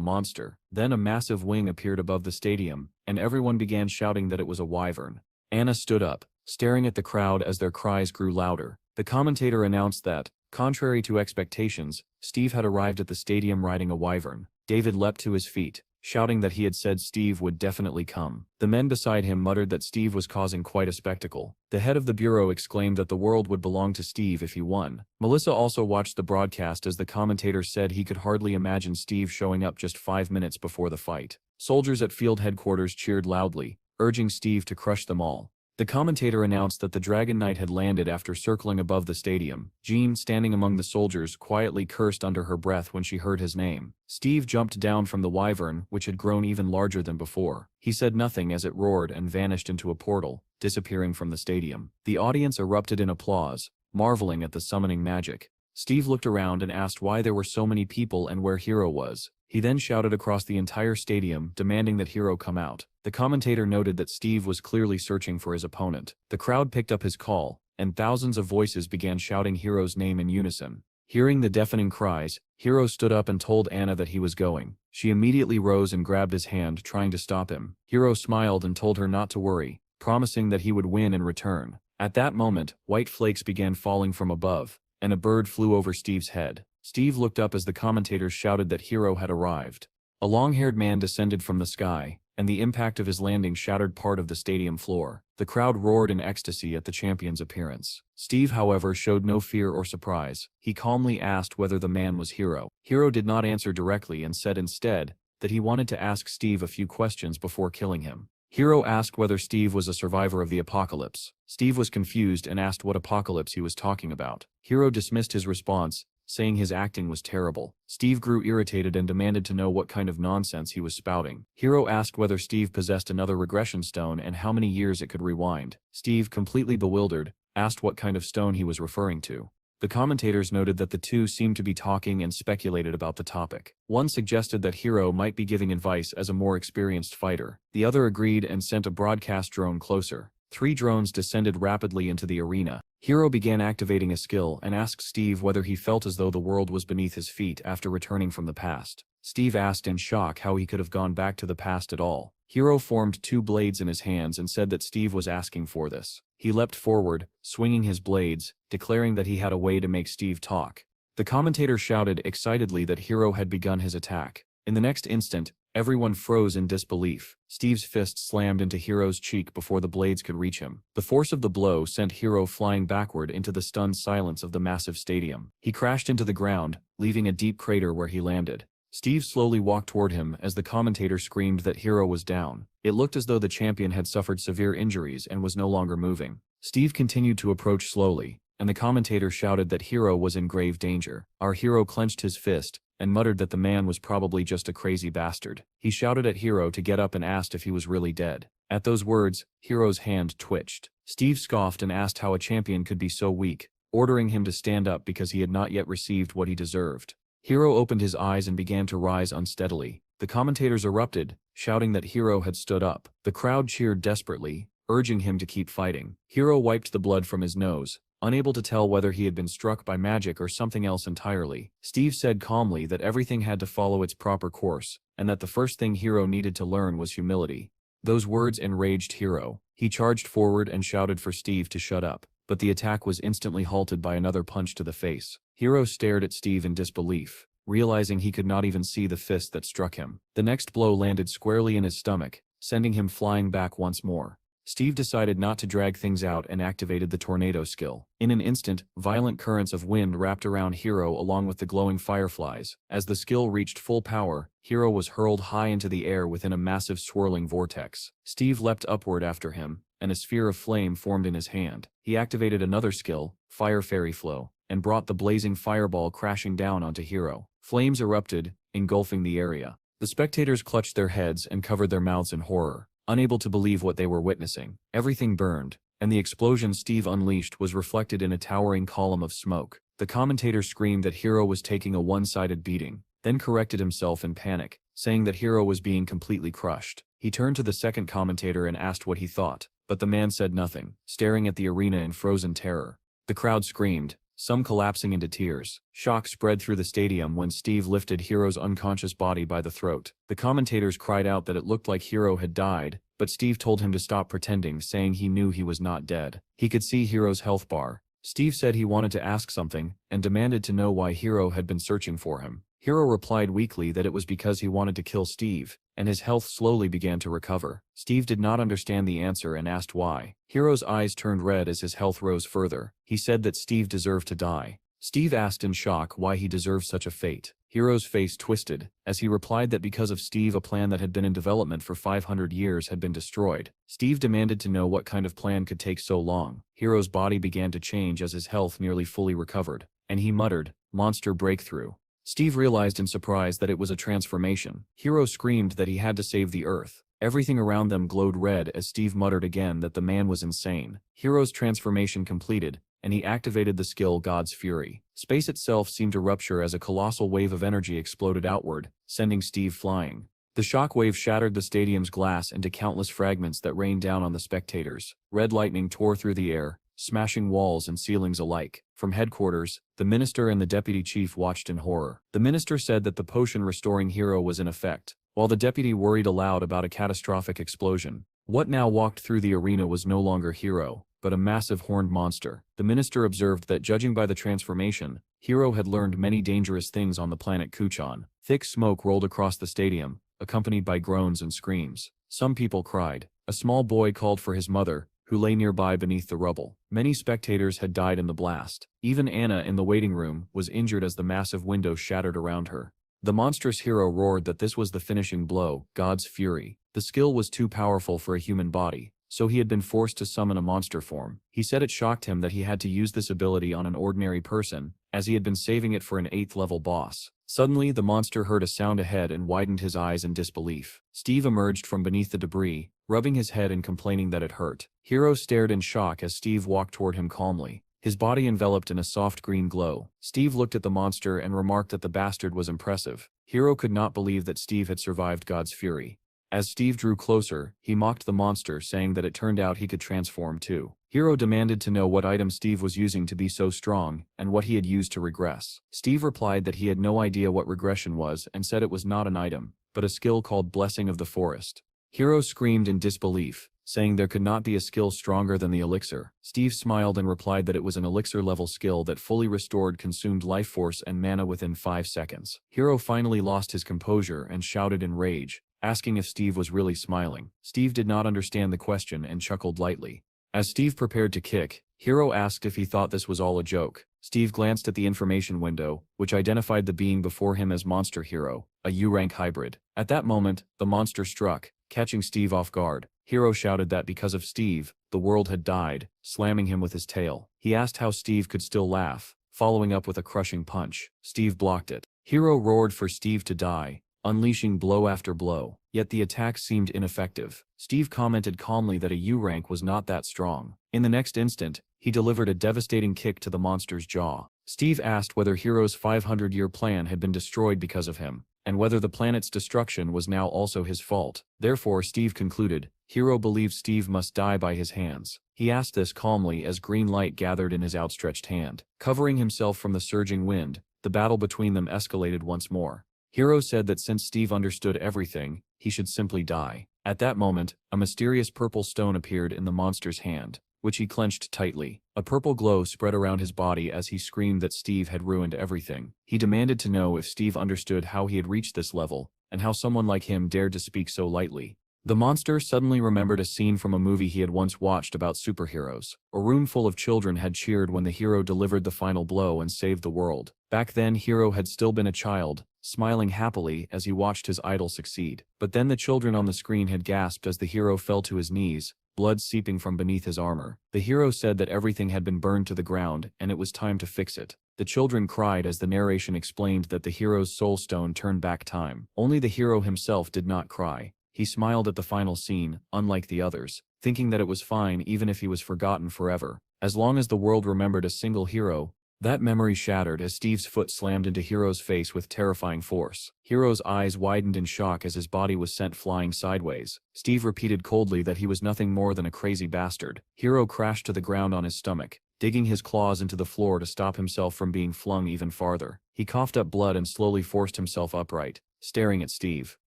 monster. Then a massive wing appeared above the stadium, and everyone began shouting that it was a wyvern. Anna stood up, staring at the crowd as their cries grew louder. The commentator announced that, contrary to expectations, Steve had arrived at the stadium riding a wyvern. David leapt to his feet, shouting that he had said Steve would definitely come. The men beside him muttered that Steve was causing quite a spectacle. The head of the bureau exclaimed that the world would belong to Steve if he won. Melissa also watched the broadcast as the commentator said he could hardly imagine Steve showing up just 5 minutes before the fight. Soldiers at field headquarters cheered loudly, urging Steve to crush them all. The commentator announced that the Dragon Knight had landed after circling above the stadium. Jean, standing among the soldiers, quietly cursed under her breath when she heard his name. Steve jumped down from the wyvern, which had grown even larger than before. He said nothing as it roared and vanished into a portal, disappearing from the stadium. The audience erupted in applause, marveling at the summoning magic. Steve looked around and asked why there were so many people and where Hero was. He then shouted across the entire stadium, demanding that Hero come out. The commentator noted that Steve was clearly searching for his opponent. The crowd picked up his call, and thousands of voices began shouting Hero's name in unison. Hearing the deafening cries, Hero stood up and told Anna that he was going. She immediately rose and grabbed his hand, trying to stop him. Hero smiled and told her not to worry, promising that he would win in return. At that moment, white flakes began falling from above, and a bird flew over Steve's head. Steve looked up as the commentators shouted that Hero had arrived. A long-haired man descended from the sky, and the impact of his landing shattered part of the stadium floor. The crowd roared in ecstasy at the champion's appearance. Steve, however, showed no fear or surprise. He calmly asked whether the man was Hero. Hero did not answer directly and said instead that he wanted to ask Steve a few questions before killing him. Hero asked whether Steve was a survivor of the apocalypse. Steve was confused and asked what apocalypse he was talking about. Hero dismissed his response, saying his acting was terrible. Steve grew irritated and demanded to know what kind of nonsense he was spouting. Hero asked whether Steve possessed another regression stone and how many years it could rewind. Steve, completely bewildered, asked what kind of stone he was referring to. The commentators noted that the two seemed to be talking and speculated about the topic. One suggested that Hero might be giving advice as a more experienced fighter. The other agreed and sent a broadcast drone closer. 3 drones descended rapidly into the arena. Hero began activating a skill and asked Steve whether he felt as though the world was beneath his feet after returning from the past. Steve asked in shock how he could have gone back to the past at all. Hero formed 2 blades in his hands and said that Steve was asking for this. He leapt forward, swinging his blades, declaring that he had a way to make Steve talk. The commentator shouted excitedly that Hero had begun his attack. In the next instant, everyone froze in disbelief. Steve's fist slammed into Hero's cheek before the blades could reach him. The force of the blow sent Hero flying backward into the stunned silence of the massive stadium. He crashed into the ground, leaving a deep crater where he landed. Steve slowly walked toward him as the commentator screamed that Hero was down. It looked as though the champion had suffered severe injuries and was no longer moving. Steve continued to approach slowly, and the commentator shouted that Hero was in grave danger. Our hero clenched his fist and muttered that the man was probably just a crazy bastard. He shouted at Hero to get up and asked if he was really dead. At those words, Hero's hand twitched. Steve scoffed and asked how a champion could be so weak, ordering him to stand up because he had not yet received what he deserved. Hero opened his eyes and began to rise unsteadily. The commentators erupted, shouting that Hero had stood up. The crowd cheered desperately, urging him to keep fighting. Hero wiped the blood from his nose, unable to tell whether he had been struck by magic or something else entirely. Steve said calmly that everything had to follow its proper course, and that the first thing Hero needed to learn was humility. Those words enraged Hero. He charged forward and shouted for Steve to shut up, but the attack was instantly halted by another punch to the face. Hero stared at Steve in disbelief, realizing he could not even see the fist that struck him. The next blow landed squarely in his stomach, sending him flying back once more. Steve decided not to drag things out and activated the tornado skill. In an instant, violent currents of wind wrapped around Hero along with the glowing fireflies. As the skill reached full power, Hero was hurled high into the air within a massive swirling vortex. Steve leapt upward after him, and a sphere of flame formed in his hand. He activated another skill, Fire Fairy Flow, and brought the blazing fireball crashing down onto Hero. Flames erupted, engulfing the area. The spectators clutched their heads and covered their mouths in horror, unable to believe what they were witnessing. Everything burned, and the explosion Steve unleashed was reflected in a towering column of smoke. The commentator screamed that Hiro was taking a one-sided beating, then corrected himself in panic, saying that Hiro was being completely crushed. He turned to the second commentator and asked what he thought, but the man said nothing, staring at the arena in frozen terror. The crowd screamed, some collapsing into tears. Shock spread through the stadium when Steve lifted Hiro's unconscious body by the throat. The commentators cried out that it looked like Hiro had died, but Steve told him to stop pretending, saying he knew he was not dead. He could see Hiro's health bar. Steve said he wanted to ask something, and demanded to know why Hiro had been searching for him. Hiro replied weakly that it was because he wanted to kill Steve, and his health slowly began to recover. Steve did not understand the answer and asked why. Hiro's eyes turned red as his health rose further. He said that Steve deserved to die. Steve asked in shock why he deserved such a fate. Hiro's face twisted, as he replied that because of Steve a plan that had been in development for 500 years had been destroyed. Steve demanded to know what kind of plan could take so long. Hiro's body began to change as his health nearly fully recovered, and he muttered, "Monster breakthrough." Steve realized in surprise that it was a transformation. Hiro screamed that he had to save the Earth. Everything around them glowed red as Steve muttered again that the man was insane. Hiro's transformation completed, and he activated the skill God's Fury. Space itself seemed to rupture as a colossal wave of energy exploded outward, sending Steve flying. The shock wave shattered the stadium's glass into countless fragments that rained down on the spectators. Red lightning tore through the air, smashing walls and ceilings alike. From headquarters, the minister and the deputy chief watched in horror. The minister said that the potion restoring Hiro was in effect, while the deputy worried aloud about a catastrophic explosion. What now walked through the arena was no longer Hiro, but a massive horned monster. The minister observed that judging by the transformation, Hiro had learned many dangerous things on the planet Kuchan. Thick smoke rolled across the stadium, accompanied by groans and screams. Some people cried. A small boy called for his mother, who lay nearby beneath the rubble. Many spectators had died in the blast. Even Anna in the waiting room was injured as the massive window shattered around her. The monstrous Hiro roared that this was the finishing blow, God's Fury. The skill was too powerful for a human body, so he had been forced to summon a monster form. He said it shocked him that he had to use this ability on an ordinary person, as he had been saving it for an 8th level boss. Suddenly the monster heard a sound ahead and widened his eyes in disbelief. Steve emerged from beneath the debris, rubbing his head and complaining that it hurt. Hiro stared in shock as Steve walked toward him calmly, his body enveloped in a soft green glow. Steve looked at the monster and remarked that the bastard was impressive. Hiro could not believe that Steve had survived God's Fury. As Steve drew closer, he mocked the monster, saying that it turned out he could transform too. Hiro demanded to know what item Steve was using to be so strong, and what he had used to regress. Steve replied that he had no idea what regression was and said it was not an item, but a skill called Blessing of the Forest. Hiro screamed in disbelief, saying there could not be a skill stronger than the elixir. Steve smiled and replied that it was an elixir-level skill that fully restored consumed life force and mana within 5 seconds. Hiro finally lost his composure and shouted in rage, asking if Steve was really smiling. Steve did not understand the question and chuckled lightly. As Steve prepared to kick, Hiro asked if he thought this was all a joke. Steve glanced at the information window, which identified the being before him as Monster Hiro, a U-rank hybrid. At that moment, the monster struck, catching Steve off guard. Hiro shouted that because of Steve, the world had died, slamming him with his tail. He asked how Steve could still laugh, following up with a crushing punch. Steve blocked it. Hiro roared for Steve to die, unleashing blow after blow, yet the attack seemed ineffective. Steve commented calmly that a U-rank was not that strong. In the next instant, he delivered a devastating kick to the monster's jaw. Steve asked whether Hiro's 500-year plan had been destroyed because of him, and whether the planet's destruction was now also his fault. Therefore, Steve concluded, Hiro believes Steve must die by his hands. He asked this calmly as green light gathered in his outstretched hand. Covering himself from the surging wind, the battle between them escalated once more. Hiro said that since Steve understood everything, he should simply die. At that moment, a mysterious purple stone appeared in the monster's hand, which he clenched tightly. A purple glow spread around his body as he screamed that Steve had ruined everything. He demanded to know if Steve understood how he had reached this level, and how someone like him dared to speak so lightly. The monster suddenly remembered a scene from a movie he had once watched about superheroes. A room full of children had cheered when the hero delivered the final blow and saved the world. Back then, Hiro had still been a child, smiling happily as he watched his idol succeed. But then the children on the screen had gasped as the hero fell to his knees, blood seeping from beneath his armor. The hero said that everything had been burned to the ground and it was time to fix it. The children cried as the narration explained that the hero's soul stone turned back time. Only the hero himself did not cry. He smiled at the final scene, unlike the others, thinking that it was fine even if he was forgotten forever. As long as the world remembered a single hero, That memory shattered as Steve's foot slammed into Hiro's face with terrifying force. Hiro's eyes widened in shock as his body was sent flying sideways. Steve repeated coldly that he was nothing more than a crazy bastard. Hiro crashed to the ground on his stomach, digging his claws into the floor to stop himself from being flung even farther. He coughed up blood and slowly forced himself upright, staring at Steve.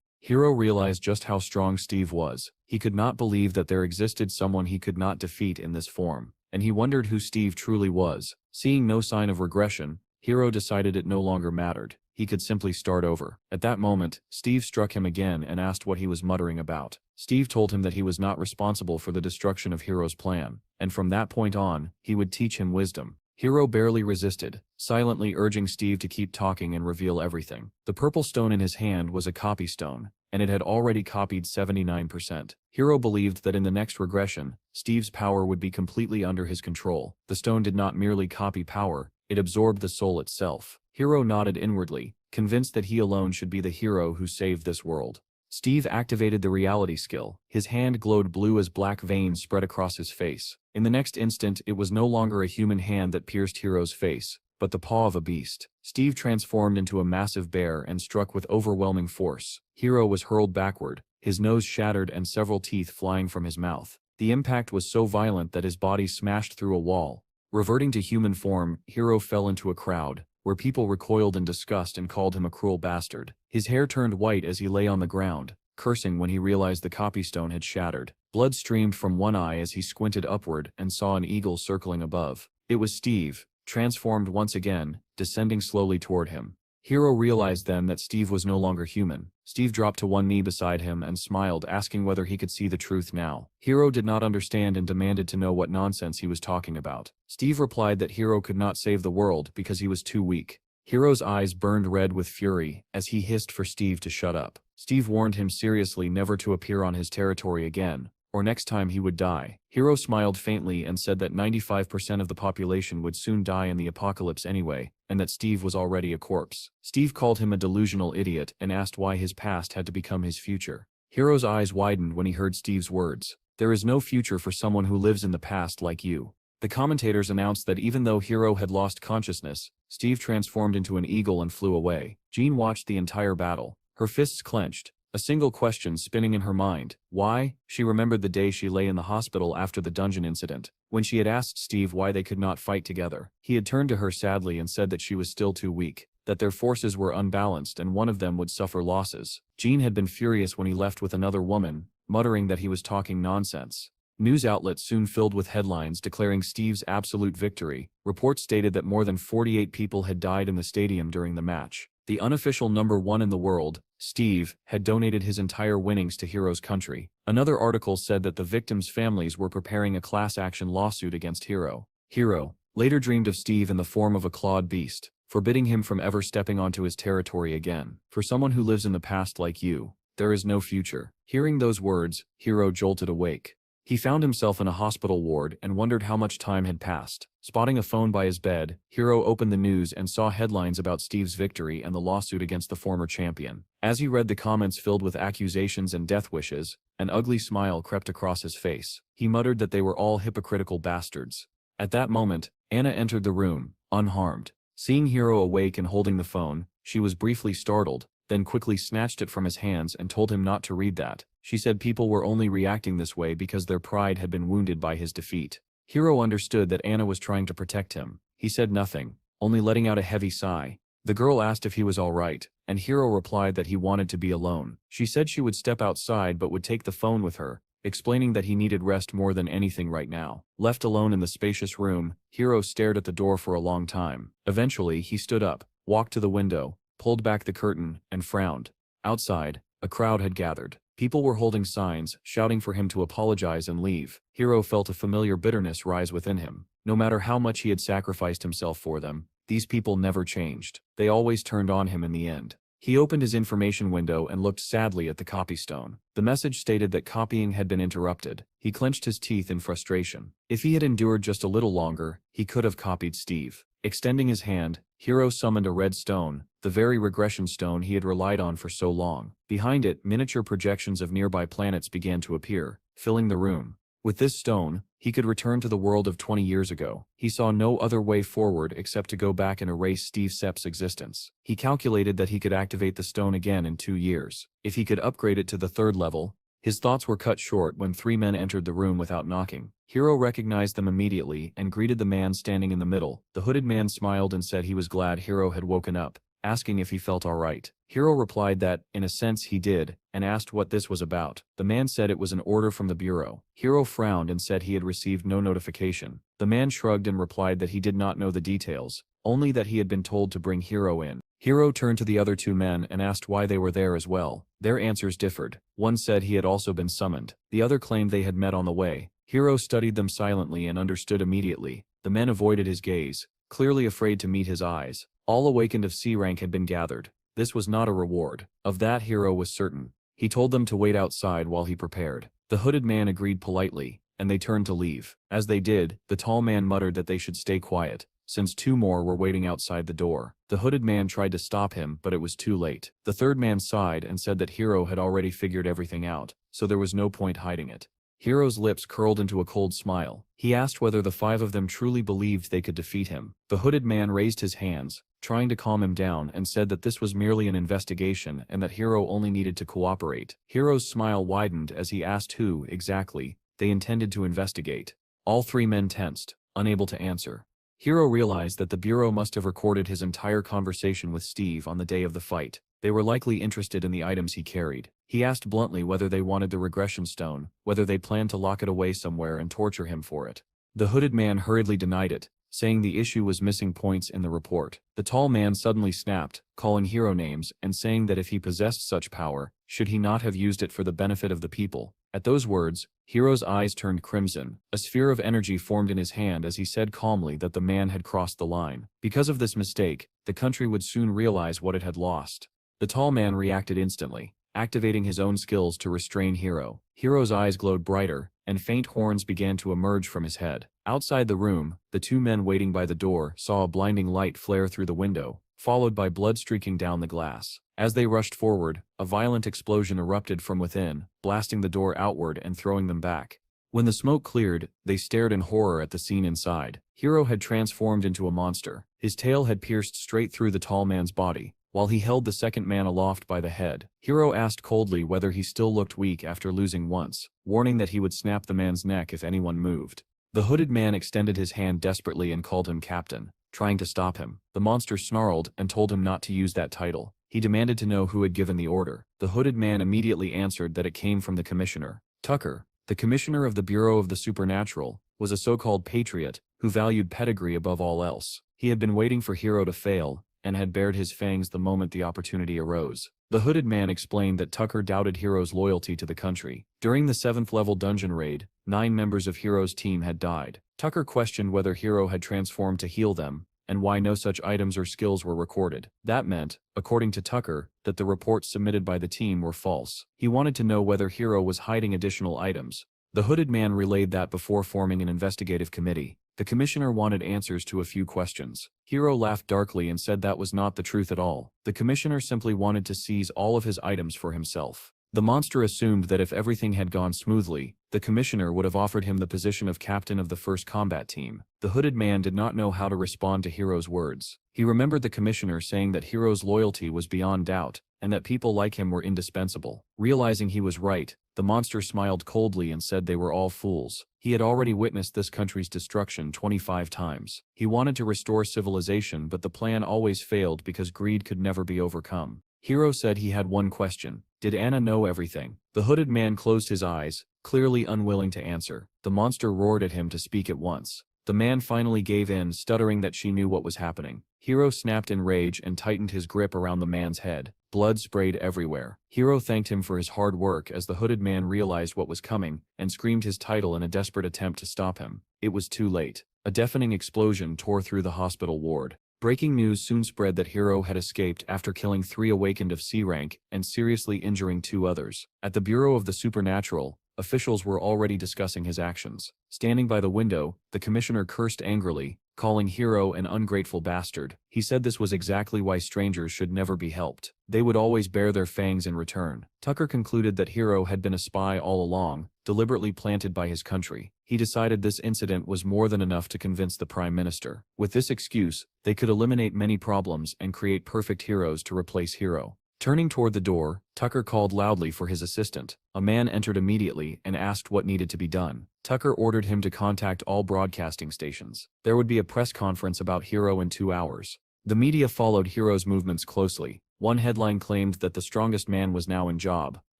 Hiro realized just how strong Steve was. He could not believe that there existed someone he could not defeat in this form, and he wondered who Steve truly was. Seeing no sign of regression, Hiro decided it no longer mattered. He could simply start over. At that moment, Steve struck him again and asked what he was muttering about. Steve told him that he was not responsible for the destruction of Hiro's plan, and from that point on, he would teach him wisdom. Hiro barely resisted, silently urging Steve to keep talking and reveal everything. The purple stone in his hand was a copy stone, and it had already copied 79%. Hiro believed that in the next regression, Steve's power would be completely under his control. The stone did not merely copy power, it absorbed the soul itself. Hiro nodded inwardly, convinced that he alone should be the hero who saved this world. Steve activated the reality skill. His hand glowed blue as black veins spread across his face. In the next instant, it was no longer a human hand that pierced Hiro's face, but the paw of a beast. Steve transformed into a massive bear and struck with overwhelming force. Hiro was hurled backward, his nose shattered and several teeth flying from his mouth. The impact was so violent that his body smashed through a wall. Reverting to human form, Hiro fell into a crowd, where people recoiled in disgust and called him a cruel bastard. His hair turned white as he lay on the ground, cursing when he realized the copy stone had shattered. Blood streamed from one eye as he squinted upward and saw an eagle circling above. It was Steve, transformed once again, descending slowly toward him. Hiro realized then that Steve was no longer human. Steve dropped to one knee beside him and smiled, asking whether he could see the truth now. Hiro did not understand and demanded to know what nonsense he was talking about. Steve replied that Hiro could not save the world because he was too weak. Hiro's eyes burned red with fury as he hissed for Steve to shut up. Steve warned him seriously never to appear on his territory again, or next time he would die. Hiro smiled faintly and said that 95% of the population would soon die in the apocalypse anyway, and that Steve was already a corpse. Steve called him a delusional idiot and asked why his past had to become his future. Hiro's eyes widened when he heard Steve's words. There is no future for someone who lives in the past like you. The commentators announced that even though Hiro had lost consciousness, Steve transformed into an eagle and flew away. Jean watched the entire battle, her fists clenched, a single question spinning in her mind. Why? She remembered the day she lay in the hospital after the dungeon incident, when she had asked Steve why they could not fight together. He had turned to her sadly and said that she was still too weak, that their forces were unbalanced and one of them would suffer losses. Jean had been furious when he left with another woman, muttering that he was talking nonsense. News outlets soon filled with headlines declaring Steve's absolute victory. Reports stated that more than 48 people had died in the stadium during the match. The unofficial number one in the world, Steve, had donated his entire winnings to Hiro's country. Another article said that the victims' families were preparing a class action lawsuit against Hiro. Hiro later dreamed of Steve in the form of a clawed beast, forbidding him from ever stepping onto his territory again. For someone who lives in the past like you, there is no future. Hearing those words, Hiro jolted awake. He found himself in a hospital ward and wondered how much time had passed. Spotting a phone by his bed, Hiro opened the news and saw headlines about Steve's victory and the lawsuit against the former champion. As he read the comments filled with accusations and death wishes, an ugly smile crept across his face. He muttered that they were all hypocritical bastards. At that moment, Anna entered the room, unharmed. Seeing Hiro awake and holding the phone, she was briefly startled, then quickly snatched it from his hands and told him not to read that. She said people were only reacting this way because their pride had been wounded by his defeat. Hiro understood that Anna was trying to protect him. He said nothing, only letting out a heavy sigh. The girl asked if he was all right, and Hiro replied that he wanted to be alone. She said she would step outside but would take the phone with her, explaining that he needed rest more than anything right now. Left alone in the spacious room, Hiro stared at the door for a long time. Eventually, he stood up, walked to the window, pulled back the curtain, and frowned. Outside, a crowd had gathered. People were holding signs, shouting for him to apologize and leave. Hiro felt a familiar bitterness rise within him. No matter how much he had sacrificed himself for them, these people never changed. They always turned on him in the end. He opened his information window and looked sadly at the copy stone. The message stated that copying had been interrupted. He clenched his teeth in frustration. If he had endured just a little longer, he could have copied Steve. Extending his hand, Hiro summoned a red stone, the very regression stone he had relied on for so long. Behind it, miniature projections of nearby planets began to appear, filling the room. With this stone, He could return to the world of 20 years ago. He saw no other way forward except to go back and erase Steve Sepp's existence. He calculated that he could activate the stone again in 2 years. If he could upgrade it to the 3rd level. His thoughts were cut short when 3 men entered the room without knocking. Hiro recognized them immediately and greeted the man standing in the middle. The hooded man smiled and said he was glad Hiro had woken up, asking if he felt alright. Hiro replied that, in a sense, he did, and asked what this was about. The man said it was an order from the bureau. Hiro frowned and said he had received no notification. The man shrugged and replied that he did not know the details, only that he had been told to bring Hiro in. Hiro turned to the other 2 men and asked why they were there as well. Their answers differed. One said he had also been summoned. The other claimed they had met on the way. Hiro studied them silently and understood immediately. The men avoided his gaze, clearly afraid to meet his eyes. All awakened of C rank had been gathered. This was not a reward. Of that Hiro was certain. He told them to wait outside while he prepared. The hooded man agreed politely, and they turned to leave. As they did, the tall man muttered that they should stay quiet, since 2 more were waiting outside the door. The hooded man tried to stop him, but it was too late. The 3rd man sighed and said that Hiro had already figured everything out, so there was no point hiding it. Hiro's lips curled into a cold smile. He asked whether the 5 of them truly believed they could defeat him. The hooded man raised his hands, trying to calm him down, and said that this was merely an investigation and that Hiro only needed to cooperate. Hiro's smile widened as he asked who, exactly, they intended to investigate. All 3 men tensed, unable to answer. Hiro realized that the bureau must have recorded his entire conversation with Steve on the day of the fight. They were likely interested in the items he carried. He asked bluntly whether they wanted the regression stone, whether they planned to lock it away somewhere and torture him for it. The hooded man hurriedly denied it, saying the issue was missing points in the report. The tall man suddenly snapped, calling Hiro names and saying that if he possessed such power, should he not have used it for the benefit of the people? At those words, Hiro's eyes turned crimson. A sphere of energy formed in his hand as he said calmly that the man had crossed the line. Because of this mistake, the country would soon realize what it had lost. The tall man reacted instantly, activating his own skills to restrain Hiro. Hiro's eyes glowed brighter, and faint horns began to emerge from his head. Outside the room, the 2 men waiting by the door saw a blinding light flare through the window, followed by blood streaking down the glass. As they rushed forward, a violent explosion erupted from within, blasting the door outward and throwing them back. When the smoke cleared, they stared in horror at the scene inside. Hiro had transformed into a monster. His tail had pierced straight through the tall man's body, while he held the 2nd man aloft by the head. Hiro asked coldly whether he still looked weak after losing once, warning that he would snap the man's neck if anyone moved. The hooded man extended his hand desperately and called him captain, trying to stop him. The monster snarled and told him not to use that title. He demanded to know who had given the order. The hooded man immediately answered that it came from the commissioner. Tucker, the commissioner of the Bureau of the Supernatural, was a so-called patriot who valued pedigree above all else. He had been waiting for Hiro to fail, and had bared his fangs the moment the opportunity arose. The hooded man explained that Tucker doubted Hiro's loyalty to the country. During the 7th level dungeon raid, 9 members of Hiro's team had died. Tucker questioned whether Hiro had transformed to heal them, and why no such items or skills were recorded. That meant, according to Tucker, that the reports submitted by the team were false. He wanted to know whether Hiro was hiding additional items. The hooded man relayed that before forming an investigative committee. The commissioner wanted answers to a few questions. Hiro laughed darkly and said that was not the truth at all. The commissioner simply wanted to seize all of his items for himself. The monster assumed that if everything had gone smoothly, the commissioner would have offered him the position of captain of the first combat team. The hooded man did not know how to respond to Hiro's words. He remembered the commissioner saying that Hiro's loyalty was beyond doubt, and that people like him were indispensable. Realizing he was right, the monster smiled coldly and said they were all fools. He had already witnessed this country's destruction 25 times. He wanted to restore civilization, but the plan always failed because greed could never be overcome. Hiro said he had one question. Did Anna know everything? The hooded man closed his eyes, clearly unwilling to answer. The monster roared at him to speak at once. The man finally gave in, stuttering that she knew what was happening. Hiro snapped in rage and tightened his grip around the man's head. Blood sprayed everywhere. Hiro thanked him for his hard work as the hooded man realized what was coming and screamed his title in a desperate attempt to stop him. It was too late. A deafening explosion tore through the hospital ward. Breaking news soon spread that Hiro had escaped after killing 3 awakened of C rank and seriously injuring 2 others. At the Bureau of the Supernatural, officials were already discussing his actions. Standing by the window, the commissioner cursed angrily, calling Hiro an ungrateful bastard. He said this was exactly why strangers should never be helped. They would always bear their fangs in return. Tucker concluded that Hiro had been a spy all along, deliberately planted by his country. He decided this incident was more than enough to convince the Prime Minister. With this excuse, they could eliminate many problems and create perfect heroes to replace Hiro. Turning toward the door, Tucker called loudly for his assistant. A man entered immediately and asked what needed to be done. Tucker ordered him to contact all broadcasting stations. There would be a press conference about Hiro in 2 hours. The media followed Hiro's movements closely. One headline claimed that the strongest man was now in job.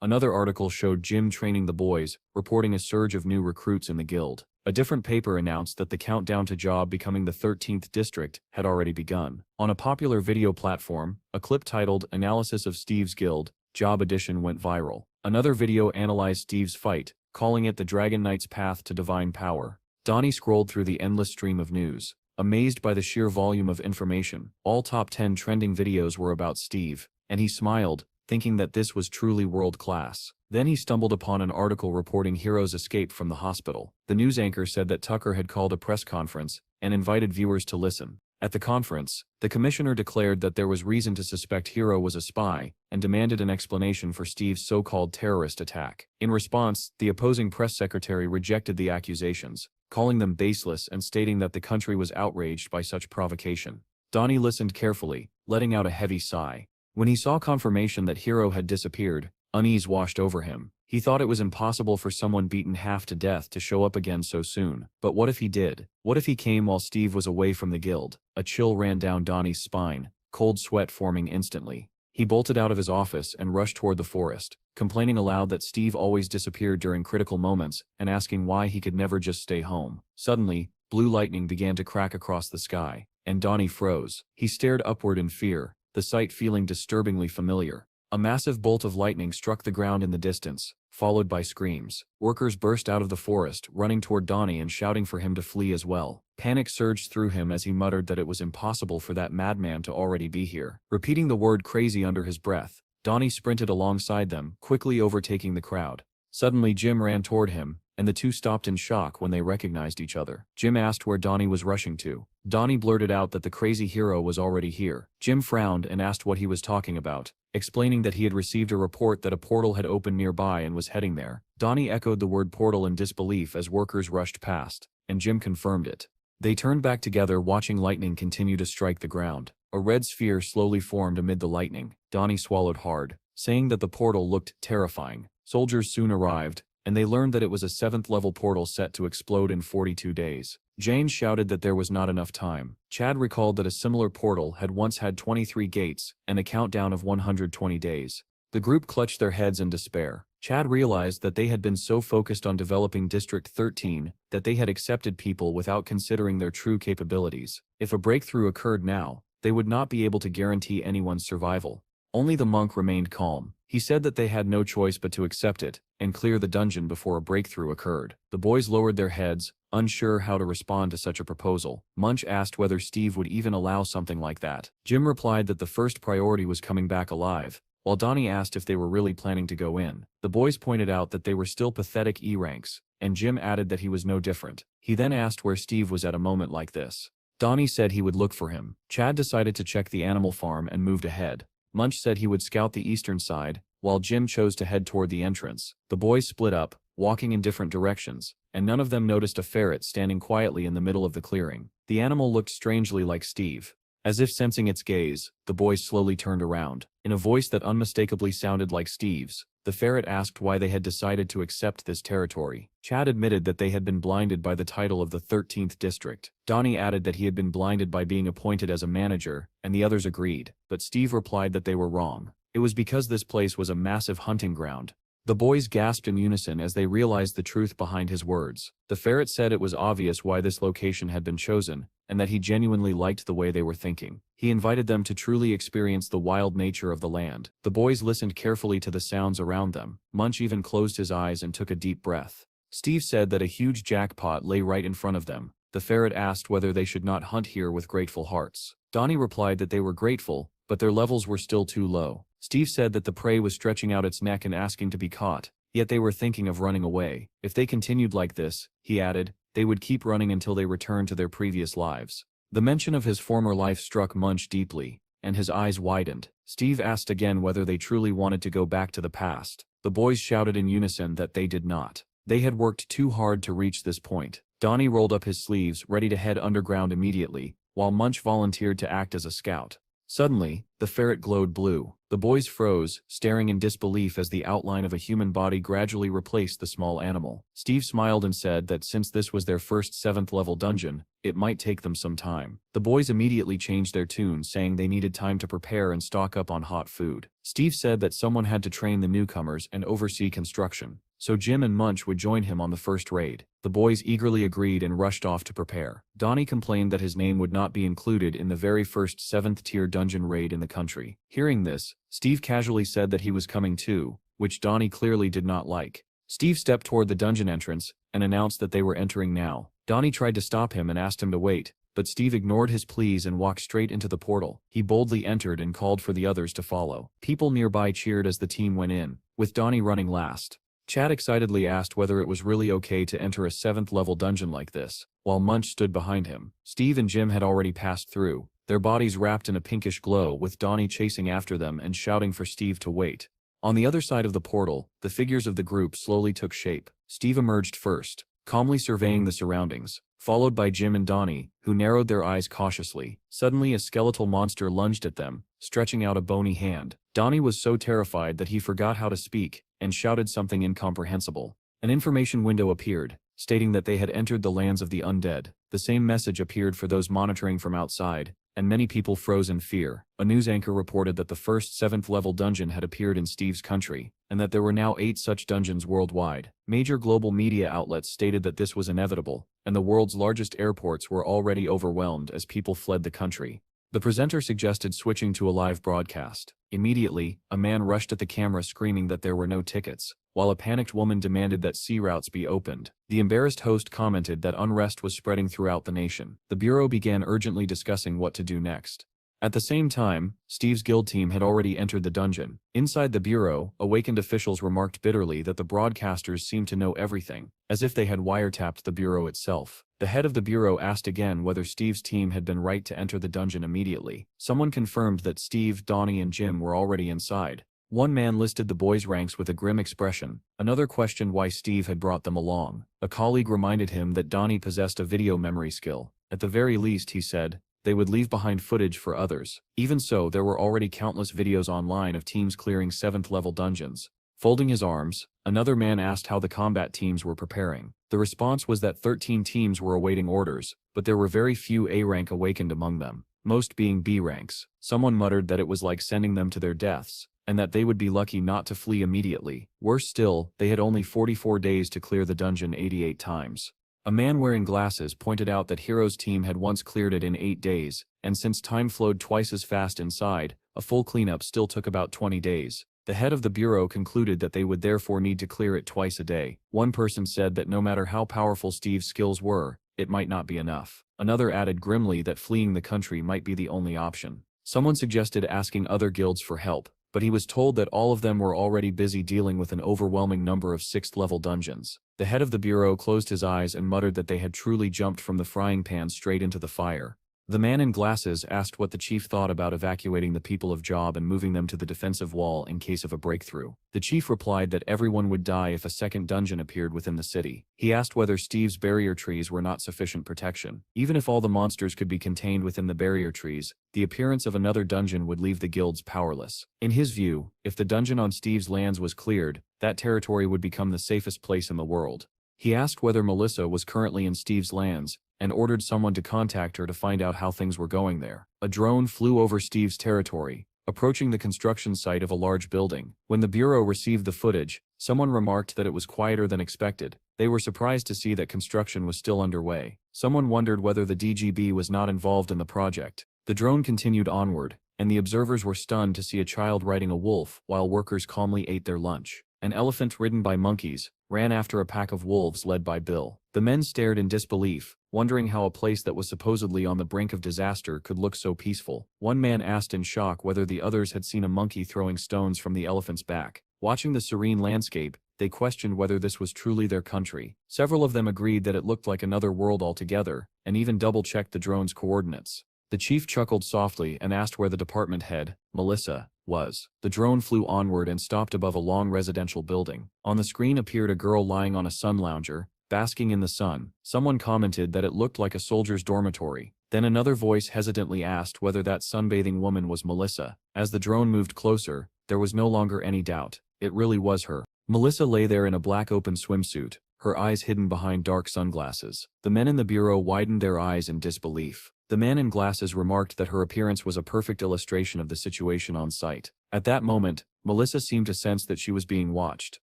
Another article showed Jim training the boys, reporting a surge of new recruits in the guild. A different paper announced that the countdown to job becoming the 13th district had already begun. On a popular video platform, a clip titled "Analysis of Steve's Guild, Job Edition" went viral. Another video analyzed Steve's fight, calling it the Dragon Knight's path to divine power. Donnie scrolled through the endless stream of news, amazed by the sheer volume of information. All top 10 trending videos were about Steve, and he smiled, thinking that this was truly world-class. Then he stumbled upon an article reporting Hiro's escape from the hospital. The news anchor said that Tucker had called a press conference and invited viewers to listen. At the conference, the commissioner declared that there was reason to suspect Hiro was a spy and demanded an explanation for Steve's so-called terrorist attack. In response, the opposing press secretary rejected the accusations, calling them baseless and stating that the country was outraged by such provocation. Donnie listened carefully, letting out a heavy sigh. When he saw confirmation that Hiro had disappeared, unease washed over him. He thought it was impossible for someone beaten half to death to show up again so soon. But what if he did? What if he came while Steve was away from the guild? A chill ran down Donnie's spine, cold sweat forming instantly. He bolted out of his office and rushed toward the forest, complaining aloud that Steve always disappeared during critical moments and asking why he could never just stay home. Suddenly, blue lightning began to crack across the sky, and Donnie froze. He stared upward in fear, the sight feeling disturbingly familiar. A massive bolt of lightning struck the ground in the distance, followed by screams. Workers burst out of the forest, running toward Donnie and shouting for him to flee as well. Panic surged through him as he muttered that it was impossible for that madman to already be here. Repeating the word crazy under his breath, Donnie sprinted alongside them, quickly overtaking the crowd. Suddenly Jim ran toward him, and the two stopped in shock when they recognized each other. Jim asked where Donnie was rushing to. Donnie blurted out that the crazy Hiro was already here. Jim frowned and asked what he was talking about, explaining that he had received a report that a portal had opened nearby and was heading there. Donnie echoed the word portal in disbelief as workers rushed past, and Jim confirmed it. They turned back together, watching lightning continue to strike the ground. A red sphere slowly formed amid the lightning. Donnie swallowed hard, saying that the portal looked terrifying. Soldiers soon arrived, and they learned that it was a 7th-level portal set to explode in 42 days. Jane shouted that there was not enough time. Chad recalled that a similar portal had once had 23 gates and a countdown of 120 days. The group clutched their heads in despair. Chad realized that they had been so focused on developing District 13 that they had accepted people without considering their true capabilities. If a breakthrough occurred now, they would not be able to guarantee anyone's survival. Only the monk remained calm. He said that they had no choice but to accept it and clear the dungeon before a breakthrough occurred. The boys lowered their heads, unsure how to respond to such a proposal. Munch asked whether Steve would even allow something like that. Jim replied that the first priority was coming back alive, while Donnie asked if they were really planning to go in. The boys pointed out that they were still pathetic E-ranks, and Jim added that he was no different. He then asked where Steve was at a moment like this. Donnie said he would look for him. Chad decided to check the animal farm and moved ahead. Munch said he would scout the eastern side, while Jim chose to head toward the entrance. The boys split up, walking in different directions, and none of them noticed a ferret standing quietly in the middle of the clearing. The animal looked strangely like Steve. As if sensing its gaze, the boys slowly turned around. In a voice that unmistakably sounded like Steve's, the ferret asked why they had decided to accept this territory. Chad admitted that they had been blinded by the title of the 13th district. Donnie added that he had been blinded by being appointed as a manager, and the others agreed, but Steve replied that they were wrong. It was because this place was a massive hunting ground. The boys gasped in unison as they realized the truth behind his words. The ferret said it was obvious why this location had been chosen, and that he genuinely liked the way they were thinking. He invited them to truly experience the wild nature of the land. The boys listened carefully to the sounds around them. Munch even closed his eyes and took a deep breath. Steve said that a huge jackpot lay right in front of them. The ferret asked whether they should not hunt here with grateful hearts. Donnie replied that they were grateful, but their levels were still too low. Steve said that the prey was stretching out its neck and asking to be caught, yet they were thinking of running away. If they continued like this, he added, they would keep running until they returned to their previous lives. The mention of his former life struck Munch deeply, and his eyes widened. Steve asked again whether they truly wanted to go back to the past. The boys shouted in unison that they did not. They had worked too hard to reach this point. Donnie rolled up his sleeves, ready to head underground immediately, while Munch volunteered to act as a scout. Suddenly, the ferret glowed blue. The boys froze, staring in disbelief as the outline of a human body gradually replaced the small animal. Steve smiled and said that since this was their first 7th level dungeon, it might take them some time. The boys immediately changed their tune, saying they needed time to prepare and stock up on hot food. Steve said that someone had to train the newcomers and oversee construction, so Jim and Munch would join him on the first raid. The boys eagerly agreed and rushed off to prepare. Donnie complained that his name would not be included in the very first 7th tier dungeon raid in the country. Hearing this, Steve casually said that he was coming too, which Donnie clearly did not like. Steve stepped toward the dungeon entrance and announced that they were entering now. Donnie tried to stop him and asked him to wait, but Steve ignored his pleas and walked straight into the portal. He boldly entered and called for the others to follow. People nearby cheered as the team went in, with Donnie running last. Chad excitedly asked whether it was really okay to enter a 7th level dungeon like this, while Munch stood behind him. Steve and Jim had already passed through, their bodies wrapped in a pinkish glow, with Donnie chasing after them and shouting for Steve to wait. On the other side of the portal, the figures of the group slowly took shape. Steve emerged first, calmly surveying the surroundings, followed by Jim and Donnie, who narrowed their eyes cautiously. Suddenly a skeletal monster lunged at them, stretching out a bony hand. Donnie was so terrified that he forgot how to speak, and shouted something incomprehensible. An information window appeared, stating that they had entered the lands of the undead. The same message appeared for those monitoring from outside, and many people froze in fear. A news anchor reported that the first 7th level dungeon had appeared in Steve's country, and that there were now 8 such dungeons worldwide. Major global media outlets stated that this was inevitable, and the world's largest airports were already overwhelmed as people fled the country. The presenter suggested switching to a live broadcast. Immediately, a man rushed at the camera screaming that there were no tickets, while a panicked woman demanded that sea routes be opened. The embarrassed host commented that unrest was spreading throughout the nation. The bureau began urgently discussing what to do next. At the same time, Steve's guild team had already entered the dungeon. Inside the bureau, awakened officials remarked bitterly that the broadcasters seemed to know everything, as if they had wiretapped the bureau itself. The head of the bureau asked again whether Steve's team had been right to enter the dungeon immediately. Someone confirmed that Steve, Donnie, and Jim were already inside. One man listed the boys' ranks with a grim expression. Another questioned why Steve had brought them along. A colleague reminded him that Donnie possessed a video memory skill. At the very least, he said, they would leave behind footage for others. Even so, there were already countless videos online of teams clearing 7th level dungeons. Folding his arms, another man asked how the combat teams were preparing. The response was that 13 teams were awaiting orders, but there were very few A rank awakened among them, most being B ranks. Someone muttered that it was like sending them to their deaths, and that they would be lucky not to flee immediately. Worse still, they had only 44 days to clear the dungeon 88 times. A man wearing glasses pointed out that Hero's team had once cleared it in 8 days, and since time flowed twice as fast inside, a full cleanup still took about 20 days. The head of the bureau concluded that they would therefore need to clear it twice a day. One person said that no matter how powerful Steve's skills were, it might not be enough. Another added grimly that fleeing the country might be the only option. Someone suggested asking other guilds for help, but he was told that all of them were already busy dealing with an overwhelming number of 6th level dungeons. The head of the bureau closed his eyes and muttered that they had truly jumped from the frying pan straight into the fire. The man in glasses asked what the chief thought about evacuating the people of Job and moving them to the defensive wall in case of a breakthrough. The chief replied that everyone would die if a second dungeon appeared within the city. He asked whether Steve's barrier trees were not sufficient protection. Even if all the monsters could be contained within the barrier trees, the appearance of another dungeon would leave the guilds powerless. In his view, if the dungeon on Steve's lands was cleared, that territory would become the safest place in the world. He asked whether Melissa was currently in Steve's lands, and ordered someone to contact her to find out how things were going there. A drone flew over Steve's territory, approaching the construction site of a large building. When the bureau received the footage, someone remarked that it was quieter than expected. They were surprised to see that construction was still underway. Someone wondered whether the DGB was not involved in the project. The drone continued onward, and the observers were stunned to see a child riding a wolf while workers calmly ate their lunch. An elephant ridden by monkeys ran after a pack of wolves led by Bill. The men stared in disbelief, wondering how a place that was supposedly on the brink of disaster could look so peaceful. One man asked in shock whether the others had seen a monkey throwing stones from the elephant's back. Watching the serene landscape, they questioned whether this was truly their country. Several of them agreed that it looked like another world altogether, and even double-checked the drone's coordinates. The chief chuckled softly and asked where the department head, Melissa, was. The drone flew onward and stopped above a long residential building. On the screen appeared a girl lying on a sun lounger, basking in the sun. Someone commented that it looked like a soldier's dormitory. Then another voice hesitantly asked whether that sunbathing woman was Melissa. As the drone moved closer, there was no longer any doubt. It really was her. Melissa lay there in a black open swimsuit, her eyes hidden behind dark sunglasses. The men in the bureau widened their eyes in disbelief. The man in glasses remarked that her appearance was a perfect illustration of the situation on site. At that moment, Melissa seemed to sense that she was being watched.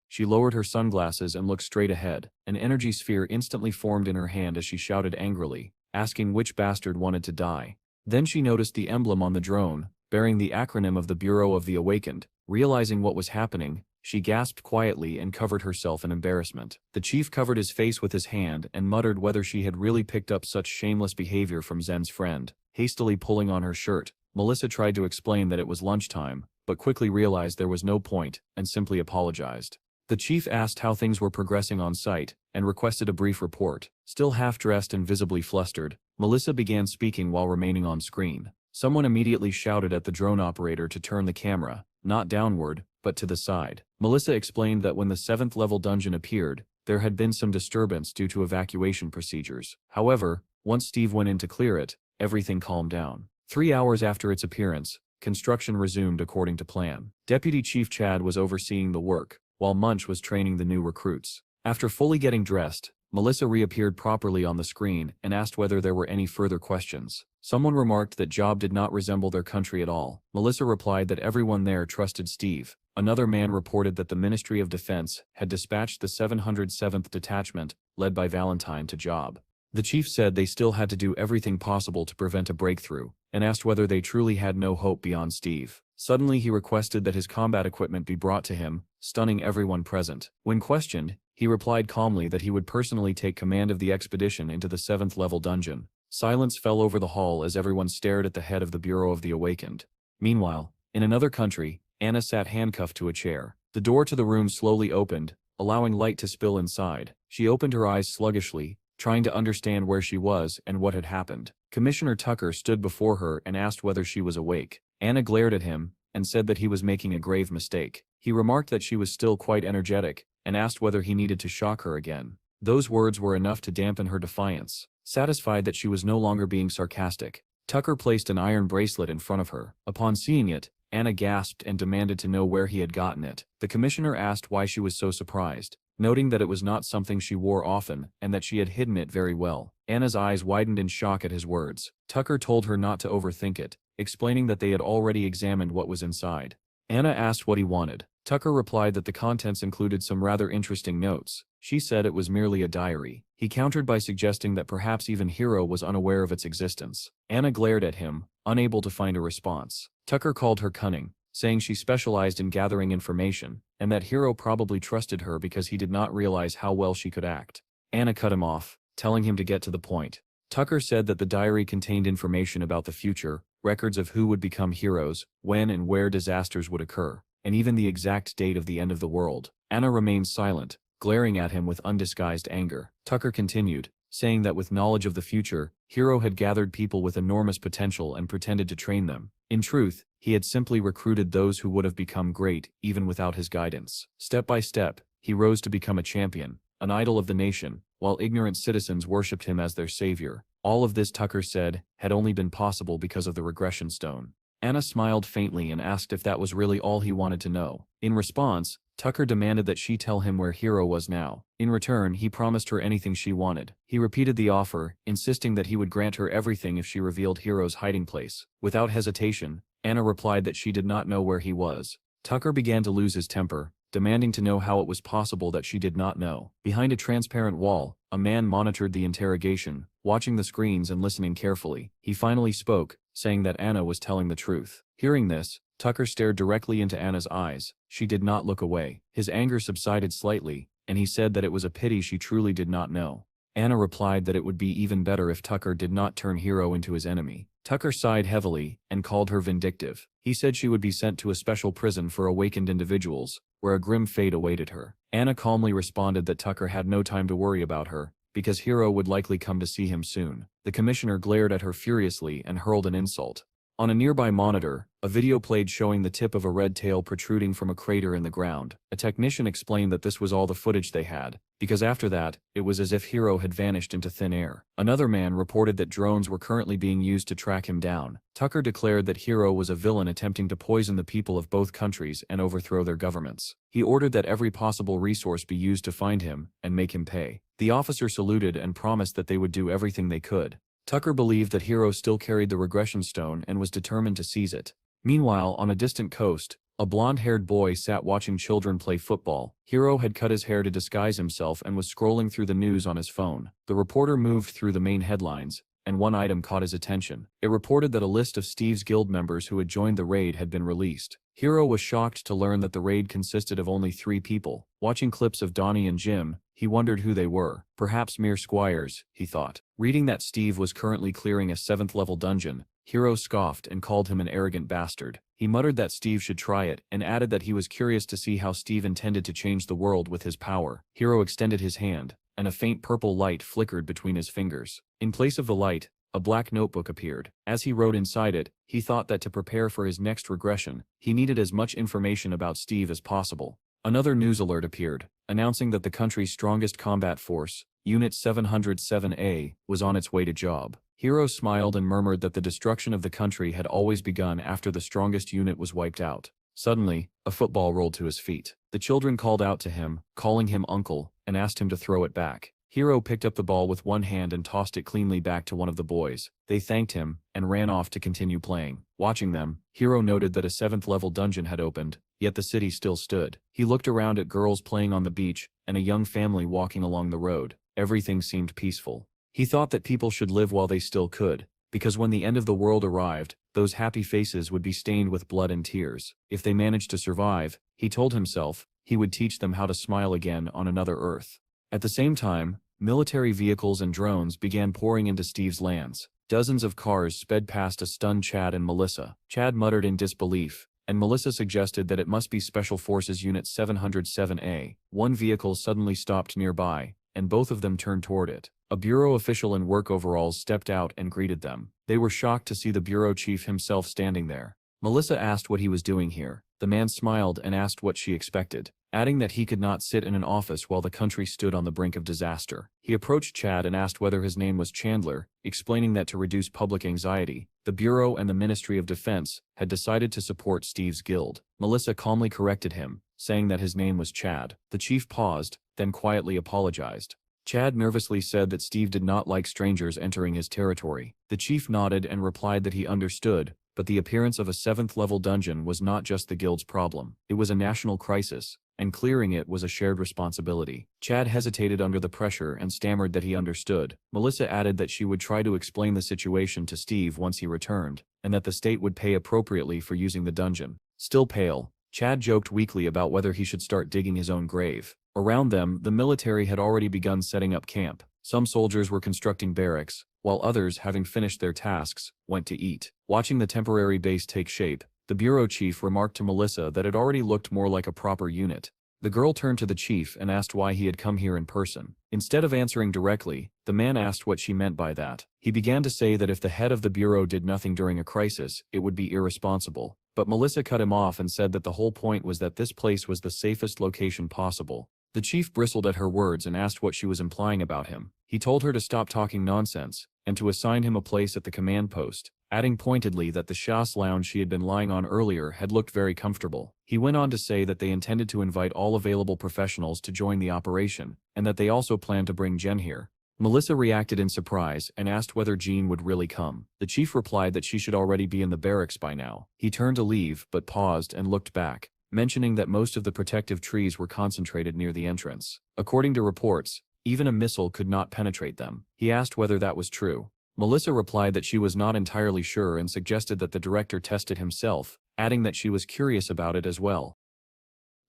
She lowered her sunglasses and looked straight ahead. An energy sphere instantly formed in her hand as she shouted angrily, asking which bastard wanted to die. Then she noticed the emblem on the drone, bearing the acronym of the Bureau of the Awakened. Realizing what was happening, she gasped quietly and covered herself in embarrassment. The chief covered his face with his hand and muttered whether she had really picked up such shameless behavior from Zen's friend. Hastily pulling on her shirt, Melissa tried to explain that it was lunchtime, but quickly realized there was no point, and simply apologized. The chief asked how things were progressing on site, and requested a brief report. Still half-dressed and visibly flustered, Melissa began speaking while remaining on screen. Someone immediately shouted at the drone operator to turn the camera, not downward, but to the side. Melissa explained that when the 7th level dungeon appeared, there had been some disturbance due to evacuation procedures. However, once Steve went in to clear it, everything calmed down. 3 hours after its appearance, construction resumed according to plan. Deputy Chief Chad was overseeing the work, while Munch was training the new recruits. After fully getting dressed, Melissa reappeared properly on the screen and asked whether there were any further questions. Someone remarked that job did not resemble their country at all. Melissa replied that everyone there trusted Steve. Another man reported that the Ministry of Defense had dispatched the 707th Detachment, led by Valentine, to job. The chief said they still had to do everything possible to prevent a breakthrough, and asked whether they truly had no hope beyond Steve. Suddenly he requested that his combat equipment be brought to him, stunning everyone present. When questioned, he replied calmly that he would personally take command of the expedition into the 7th level dungeon. Silence fell over the hall as everyone stared at the head of the Bureau of the Awakened. Meanwhile, in another country, Anna sat handcuffed to a chair. The door to the room slowly opened, allowing light to spill inside. She opened her eyes sluggishly, trying to understand where she was and what had happened. Commissioner Tucker stood before her and asked whether she was awake. Anna glared at him and said that he was making a grave mistake. He remarked that she was still quite energetic and asked whether he needed to shock her again. Those words were enough to dampen her defiance. Satisfied that she was no longer being sarcastic, Tucker placed an iron bracelet in front of her. Upon seeing it, Anna gasped and demanded to know where he had gotten it. The commissioner asked why she was so surprised, noting that it was not something she wore often and that she had hidden it very well. Anna's eyes widened in shock at his words. Tucker told her not to overthink it, explaining that they had already examined what was inside. Anna asked what he wanted. Tucker replied that the contents included some rather interesting notes. She said it was merely a diary. He countered by suggesting that perhaps even Hiro was unaware of its existence. Anna glared at him, unable to find a response. Tucker called her cunning, saying she specialized in gathering information, and that Hiro probably trusted her because he did not realize how well she could act. Anna cut him off, telling him to get to the point. Tucker said that the diary contained information about the future, records of who would become heroes, when and where disasters would occur, and even the exact date of the end of the world. Anna remained silent, glaring at him with undisguised anger. Tucker continued, saying that with knowledge of the future, Hiro had gathered people with enormous potential and pretended to train them. In truth, he had simply recruited those who would have become great, even without his guidance. Step by step, he rose to become a champion, an idol of the nation, while ignorant citizens worshipped him as their savior. All of this, Tucker said, had only been possible because of the regression stone. Anna smiled faintly and asked if that was really all he wanted to know. In response, Tucker demanded that she tell him where Hiro was now. In return, he promised her anything she wanted. He repeated the offer, insisting that he would grant her everything if she revealed Hiro's hiding place. Without hesitation, Anna replied that she did not know where he was. Tucker began to lose his temper, demanding to know how it was possible that she did not know. Behind a transparent wall, a man monitored the interrogation, watching the screens and listening carefully. He finally spoke, saying that Anna was telling the truth. Hearing this, Tucker stared directly into Anna's eyes. She did not look away. His anger subsided slightly, and he said that it was a pity she truly did not know. Anna replied that it would be even better if Tucker did not turn Hiro into his enemy. Tucker sighed heavily and called her vindictive. He said she would be sent to a special prison for awakened individuals, where a grim fate awaited her. Anna calmly responded that Tucker had no time to worry about her, because Hiro would likely come to see him soon. The commissioner glared at her furiously and hurled an insult. On a nearby monitor, a video played showing the tip of a red tail protruding from a crater in the ground. A technician explained that this was all the footage they had, because after that, it was as if Hiro had vanished into thin air. Another man reported that drones were currently being used to track him down. Tucker declared that Hiro was a villain attempting to poison the people of both countries and overthrow their governments. He ordered that every possible resource be used to find him and make him pay. The officer saluted and promised that they would do everything they could. Tucker believed that Hiro still carried the regression stone and was determined to seize it. Meanwhile, on a distant coast, a blonde-haired boy sat watching children play football. Hiro had cut his hair to disguise himself and was scrolling through the news on his phone. The reporter moved through the main headlines, and one item caught his attention. It reported that a list of Steve's guild members who had joined the raid had been released. Hiro was shocked to learn that the raid consisted of only 3 people. Watching clips of Donnie and Jim, he wondered who they were. Perhaps mere squires, he thought. Reading that Steve was currently clearing a 7th-level dungeon, Hiro scoffed and called him an arrogant bastard. He muttered that Steve should try it and added that he was curious to see how Steve intended to change the world with his power. Hiro extended his hand, and a faint purple light flickered between his fingers. In place of the light, a black notebook appeared. As he wrote inside it, he thought that to prepare for his next regression, he needed as much information about Steve as possible. Another news alert appeared, announcing that the country's strongest combat force, Unit 707A, was on its way to job. Hiro smiled and murmured that the destruction of the country had always begun after the strongest unit was wiped out. Suddenly, a football rolled to his feet. The children called out to him, calling him uncle, and asked him to throw it back. Hiro picked up the ball with one hand and tossed it cleanly back to one of the boys. They thanked him, and ran off to continue playing. Watching them, Hiro noted that a 7th-level dungeon had opened, yet the city still stood. He looked around at girls playing on the beach, and a young family walking along the road. Everything seemed peaceful. He thought that people should live while they still could, because when the end of the world arrived, those happy faces would be stained with blood and tears. If they managed to survive, he told himself, he would teach them how to smile again on another Earth. At the same time, military vehicles and drones began pouring into Steve's lands. Dozens of cars sped past a stunned Chad and Melissa. Chad muttered in disbelief, and Melissa suggested that it must be Special Forces Unit 707A. One vehicle suddenly stopped nearby, and both of them turned toward it. A bureau official in work overalls stepped out and greeted them. They were shocked to see the bureau chief himself standing there. Melissa asked what he was doing here. The man smiled and asked what she expected, adding that he could not sit in an office while the country stood on the brink of disaster. He approached Chad and asked whether his name was Chandler, explaining that to reduce public anxiety, the Bureau and the Ministry of Defense had decided to support Steve's guild. Melissa calmly corrected him, saying that his name was Chad. The chief paused, then quietly apologized. Chad nervously said that Steve did not like strangers entering his territory. The chief nodded and replied that he understood, but the appearance of a 7th-level dungeon was not just the guild's problem. It was a national crisis, and clearing it was a shared responsibility. Chad hesitated under the pressure and stammered that he understood. Melissa added that she would try to explain the situation to Steve once he returned, and that the state would pay appropriately for using the dungeon. Still pale, Chad joked weakly about whether he should start digging his own grave. Around them, the military had already begun setting up camp. Some soldiers were constructing barracks, while others, having finished their tasks, went to eat. Watching the temporary base take shape, the bureau chief remarked to Melissa that it already looked more like a proper unit. The girl turned to the chief and asked why he had come here in person. Instead of answering directly, the man asked what she meant by that. He began to say that if the head of the bureau did nothing during a crisis, it would be irresponsible. But Melissa cut him off and said that the whole point was that this place was the safest location possible. The chief bristled at her words and asked what she was implying about him. He told her to stop talking nonsense, and to assign him a place at the command post, adding pointedly that the chasse lounge she had been lying on earlier had looked very comfortable. He went on to say that they intended to invite all available professionals to join the operation, and that they also planned to bring Jen here. Melissa reacted in surprise and asked whether Jean would really come. The chief replied that she should already be in the barracks by now. He turned to leave but paused and looked back, mentioning that most of the protective trees were concentrated near the entrance. According to reports, even a missile could not penetrate them. He asked whether that was true. Melissa replied that she was not entirely sure and suggested that the director test it himself, adding that she was curious about it as well.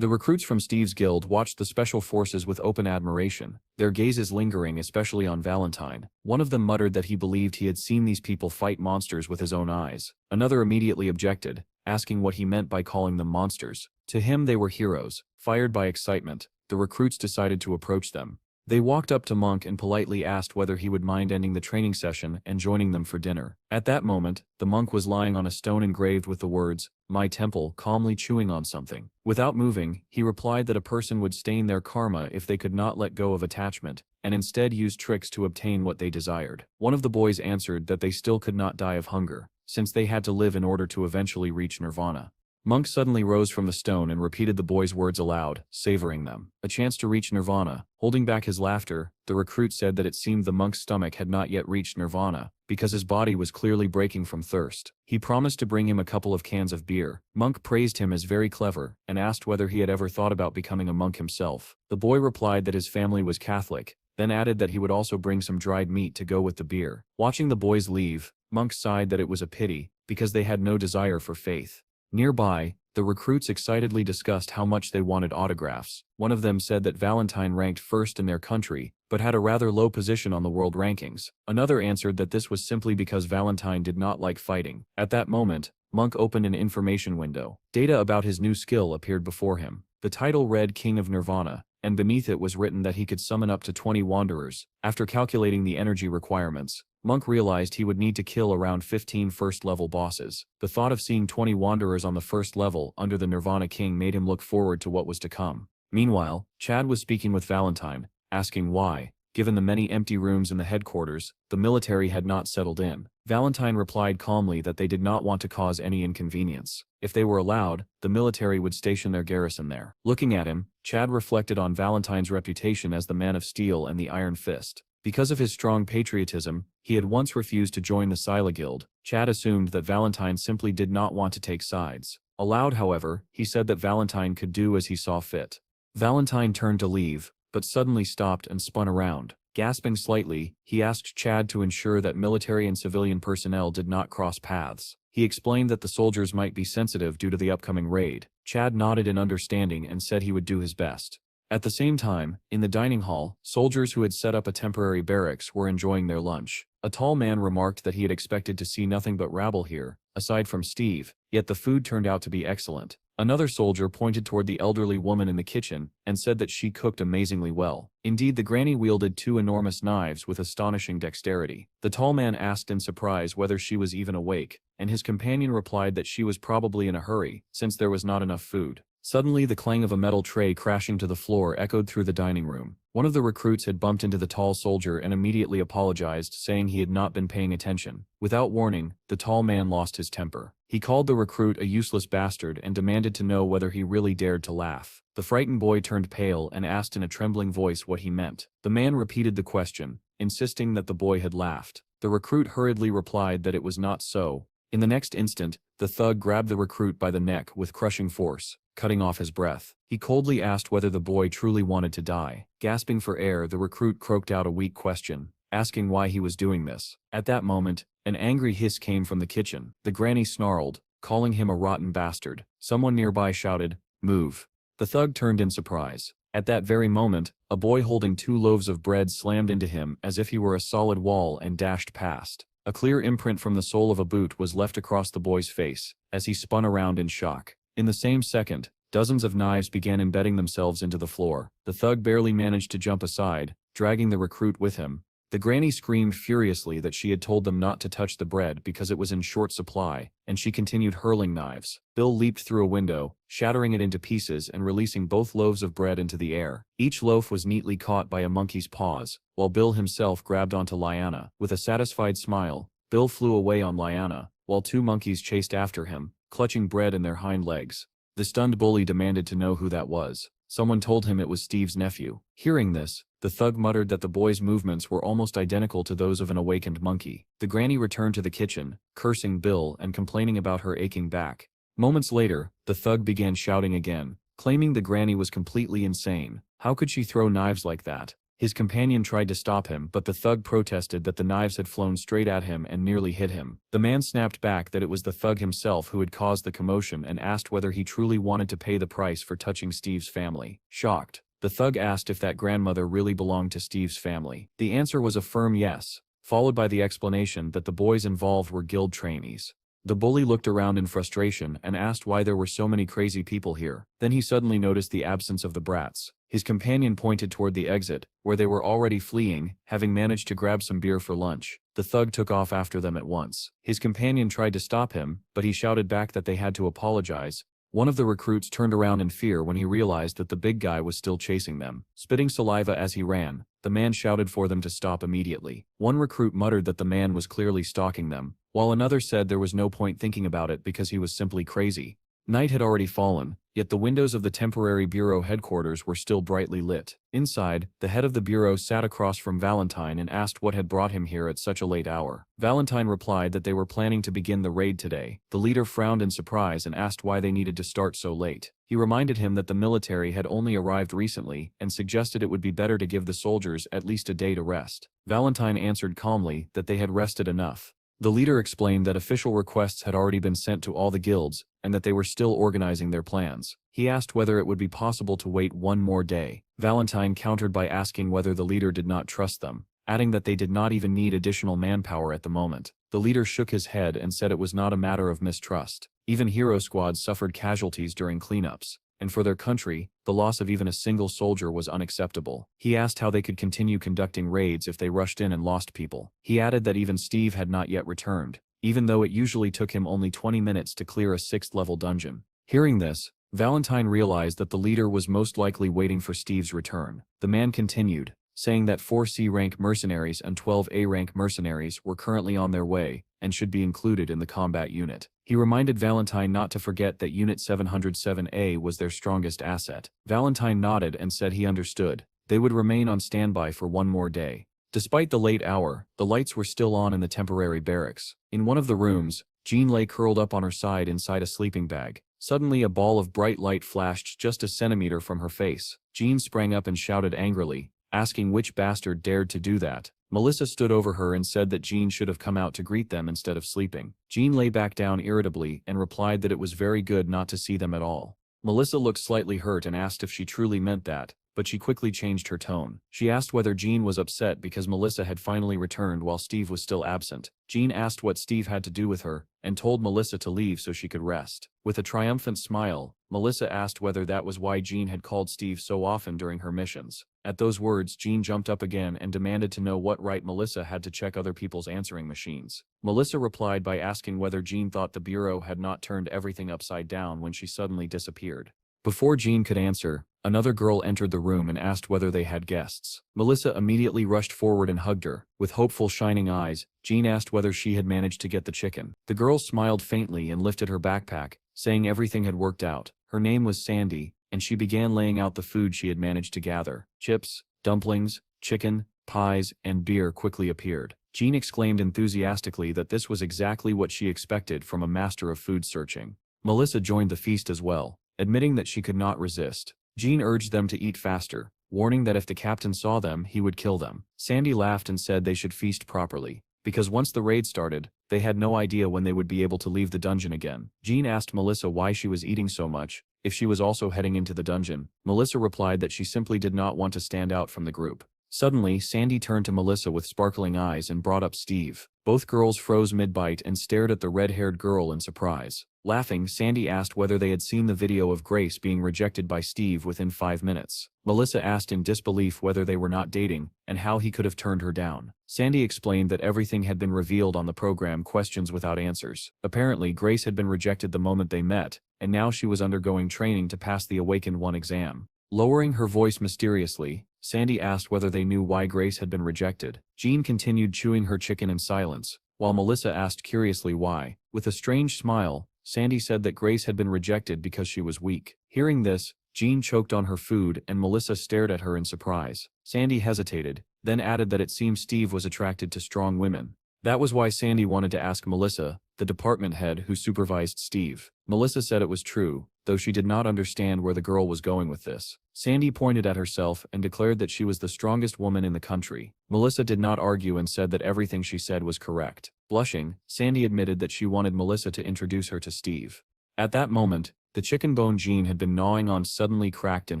The recruits from Steve's guild watched the special forces with open admiration, their gazes lingering especially on Valentine. One of them muttered that he believed he had seen these people fight monsters with his own eyes. Another immediately objected, asking what he meant by calling them monsters. To him they were heroes. Fired by excitement, the recruits decided to approach them. They walked up to Monk and politely asked whether he would mind ending the training session and joining them for dinner. At that moment, the monk was lying on a stone engraved with the words, "My temple," calmly chewing on something. Without moving, he replied that a person would stain their karma if they could not let go of attachment, and instead use tricks to obtain what they desired. One of the boys answered that they still could not die of hunger, since they had to live in order to eventually reach nirvana. Monk suddenly rose from the stone and repeated the boy's words aloud, savoring them. A chance to reach nirvana. Holding back his laughter, the recruit said that it seemed the monk's stomach had not yet reached nirvana, because his body was clearly breaking from thirst. He promised to bring him a couple of cans of beer. Monk praised him as very clever, and asked whether he had ever thought about becoming a monk himself. The boy replied that his family was Catholic, then added that he would also bring some dried meat to go with the beer. Watching the boys leave, Monk sighed that it was a pity, because they had no desire for faith. Nearby, the recruits excitedly discussed how much they wanted autographs. One of them said that Valentine ranked first in their country, but had a rather low position on the world rankings. Another answered that this was simply because Valentine did not like fighting. At that moment, Monk opened an information window. Data about his new skill appeared before him. The title read King of Nirvana, and beneath it was written that he could summon up to 20 wanderers. After calculating the energy requirements, Monk realized he would need to kill around 15 first-level bosses. The thought of seeing 20 wanderers on the first level under the Nirvana King made him look forward to what was to come. Meanwhile, Chad was speaking with Valentine, asking why, given the many empty rooms in the headquarters, the military had not settled in. Valentine replied calmly that they did not want to cause any inconvenience. If they were allowed, the military would station their garrison there. Looking at him, Chad reflected on Valentine's reputation as the man of steel and the iron fist. Because of his strong patriotism, he had once refused to join the Scylla Guild. Chad assumed that Valentine simply did not want to take sides. Aloud, however, he said that Valentine could do as he saw fit. Valentine turned to leave, but suddenly stopped and spun around. Gasping slightly, he asked Chad to ensure that military and civilian personnel did not cross paths. He explained that the soldiers might be sensitive due to the upcoming raid. Chad nodded in understanding and said he would do his best. At the same time, in the dining hall, soldiers who had set up a temporary barracks were enjoying their lunch. A tall man remarked that he had expected to see nothing but rabble here, aside from Steve, yet the food turned out to be excellent. Another soldier pointed toward the elderly woman in the kitchen and said that she cooked amazingly well. Indeed, the granny wielded 2 enormous knives with astonishing dexterity. The tall man asked in surprise whether she was even awake, and his companion replied that she was probably in a hurry, since there was not enough food. Suddenly, the clang of a metal tray crashing to the floor echoed through the dining room. One of the recruits had bumped into the tall soldier and immediately apologized, saying he had not been paying attention. Without warning, the tall man lost his temper. He called the recruit a useless bastard and demanded to know whether he really dared to laugh. The frightened boy turned pale and asked in a trembling voice what he meant. The man repeated the question, insisting that the boy had laughed. The recruit hurriedly replied that it was not so. In the next instant, the thug grabbed the recruit by the neck with crushing force, cutting off his breath. He coldly asked whether the boy truly wanted to die. Gasping for air, the recruit croaked out a weak question, asking why he was doing this. At that moment, an angry hiss came from the kitchen. The granny snarled, calling him a rotten bastard. Someone nearby shouted, "Move." The thug turned in surprise. At that very moment, a boy holding 2 loaves of bread slammed into him as if he were a solid wall and dashed past. A clear imprint from the sole of a boot was left across the boy's face, as he spun around in shock. In the same second, dozens of knives began embedding themselves into the floor. The thug barely managed to jump aside, dragging the recruit with him. The granny screamed furiously that she had told them not to touch the bread because it was in short supply, and she continued hurling knives. Bill leaped through a window, shattering it into pieces and releasing both loaves of bread into the air. Each loaf was neatly caught by a monkey's paws, while Bill himself grabbed onto Lyanna. With a satisfied smile, Bill flew away on Lyanna, while 2 monkeys chased after him, clutching bread in their hind legs. The stunned bully demanded to know who that was. Someone told him it was Steve's nephew. Hearing this, the thug muttered that the boy's movements were almost identical to those of an awakened monkey. The granny returned to the kitchen, cursing Bill and complaining about her aching back. Moments later, the thug began shouting again, claiming the granny was completely insane. How could she throw knives like that? His companion tried to stop him, but the thug protested that the knives had flown straight at him and nearly hit him. The man snapped back that it was the thug himself who had caused the commotion and asked whether he truly wanted to pay the price for touching Steve's family. Shocked, the thug asked if that grandmother really belonged to Steve's family. The answer was a firm yes, followed by the explanation that the boys involved were guild trainees. The bully looked around in frustration and asked why there were so many crazy people here. Then he suddenly noticed the absence of the brats. His companion pointed toward the exit, where they were already fleeing, having managed to grab some beer for lunch. The thug took off after them at once. His companion tried to stop him, but he shouted back that they had to apologize. One of the recruits turned around in fear when he realized that the big guy was still chasing them. Spitting saliva as he ran, the man shouted for them to stop immediately. One recruit muttered that the man was clearly stalking them, while another said there was no point thinking about it because he was simply crazy. Night had already fallen, yet the windows of the temporary bureau headquarters were still brightly lit. Inside, the head of the bureau sat across from Valentine and asked what had brought him here at such a late hour. Valentine replied that they were planning to begin the raid today. The leader frowned in surprise and asked why they needed to start so late. He reminded him that the military had only arrived recently and suggested it would be better to give the soldiers at least a day to rest. Valentine answered calmly that they had rested enough. The leader explained that official requests had already been sent to all the guilds, and that they were still organizing their plans. He asked whether it would be possible to wait one more day. Valentine countered by asking whether the leader did not trust them, adding that they did not even need additional manpower at the moment. The leader shook his head and said it was not a matter of mistrust. Even hero squads suffered casualties during cleanups, and for their country, the loss of even a single soldier was unacceptable. He asked how they could continue conducting raids if they rushed in and lost people. He added that even Steve had not yet returned, even though it usually took him only 20 minutes to clear a 6th-level dungeon. Hearing this, Valentine realized that the leader was most likely waiting for Steve's return. The man continued, saying that 4 C-rank mercenaries and 12 A-rank mercenaries were currently on their way and should be included in the combat unit. He reminded Valentine not to forget that Unit 707A was their strongest asset. Valentine nodded and said he understood. They would remain on standby for one more day. Despite the late hour, the lights were still on in the temporary barracks. In one of the rooms, Jean lay curled up on her side inside a sleeping bag. Suddenly a ball of bright light flashed just a centimeter from her face. Jean sprang up and shouted angrily, asking which bastard dared to do that. Melissa stood over her and said that Jean should have come out to greet them instead of sleeping. Jean lay back down irritably and replied that it was very good not to see them at all. Melissa looked slightly hurt and asked if she truly meant that, but she quickly changed her tone. She asked whether Jean was upset because Melissa had finally returned while Steve was still absent. Jean asked what Steve had to do with her, and told Melissa to leave so she could rest. With a triumphant smile, Melissa asked whether that was why Jean had called Steve so often during her missions. At those words, Jean jumped up again and demanded to know what right Melissa had to check other people's answering machines. Melissa replied by asking whether Jean thought the bureau had not turned everything upside down when she suddenly disappeared. Before Jean could answer, another girl entered the room and asked whether they had guests. Melissa immediately rushed forward and hugged her. With hopeful shining eyes, Jean asked whether she had managed to get the chicken. The girl smiled faintly and lifted her backpack, saying everything had worked out. Her name was Sandy, and she began laying out the food she had managed to gather. Chips, dumplings, chicken, pies, and beer quickly appeared. Jean exclaimed enthusiastically that this was exactly what she expected from a master of food searching. Melissa joined the feast as well, admitting that she could not resist. Jean urged them to eat faster, warning that if the captain saw them, he would kill them. Sandy laughed and said they should feast properly, because once the raid started, they had no idea when they would be able to leave the dungeon again. Jean asked Melissa why she was eating so much, if she was also heading into the dungeon. Melissa replied that she simply did not want to stand out from the group. Suddenly, Sandy turned to Melissa with sparkling eyes and brought up Steve. Both girls froze mid-bite and stared at the red-haired girl in surprise. Laughing, Sandy asked whether they had seen the video of Grace being rejected by Steve within 5 minutes. Melissa asked in disbelief whether they were not dating, and how he could have turned her down. Sandy explained that everything had been revealed on the program Questions Without Answers. Apparently, Grace had been rejected the moment they met, and now she was undergoing training to pass the Awakened 1 exam. Lowering her voice mysteriously, Sandy asked whether they knew why Grace had been rejected. Jean continued chewing her chicken in silence, while Melissa asked curiously why. With a strange smile, Sandy said that Grace had been rejected because she was weak. Hearing this, Jean choked on her food and Melissa stared at her in surprise. Sandy hesitated, then added that it seemed Steve was attracted to strong women. That was why Sandy wanted to ask Melissa, the department head who supervised Steve. Melissa said it was true, though she did not understand where the girl was going with this. Sandy pointed at herself and declared that she was the strongest woman in the country. Melissa did not argue and said that everything she said was correct. Blushing, Sandy admitted that she wanted Melissa to introduce her to Steve. At that moment, the chicken bone Jean had been gnawing on suddenly cracked in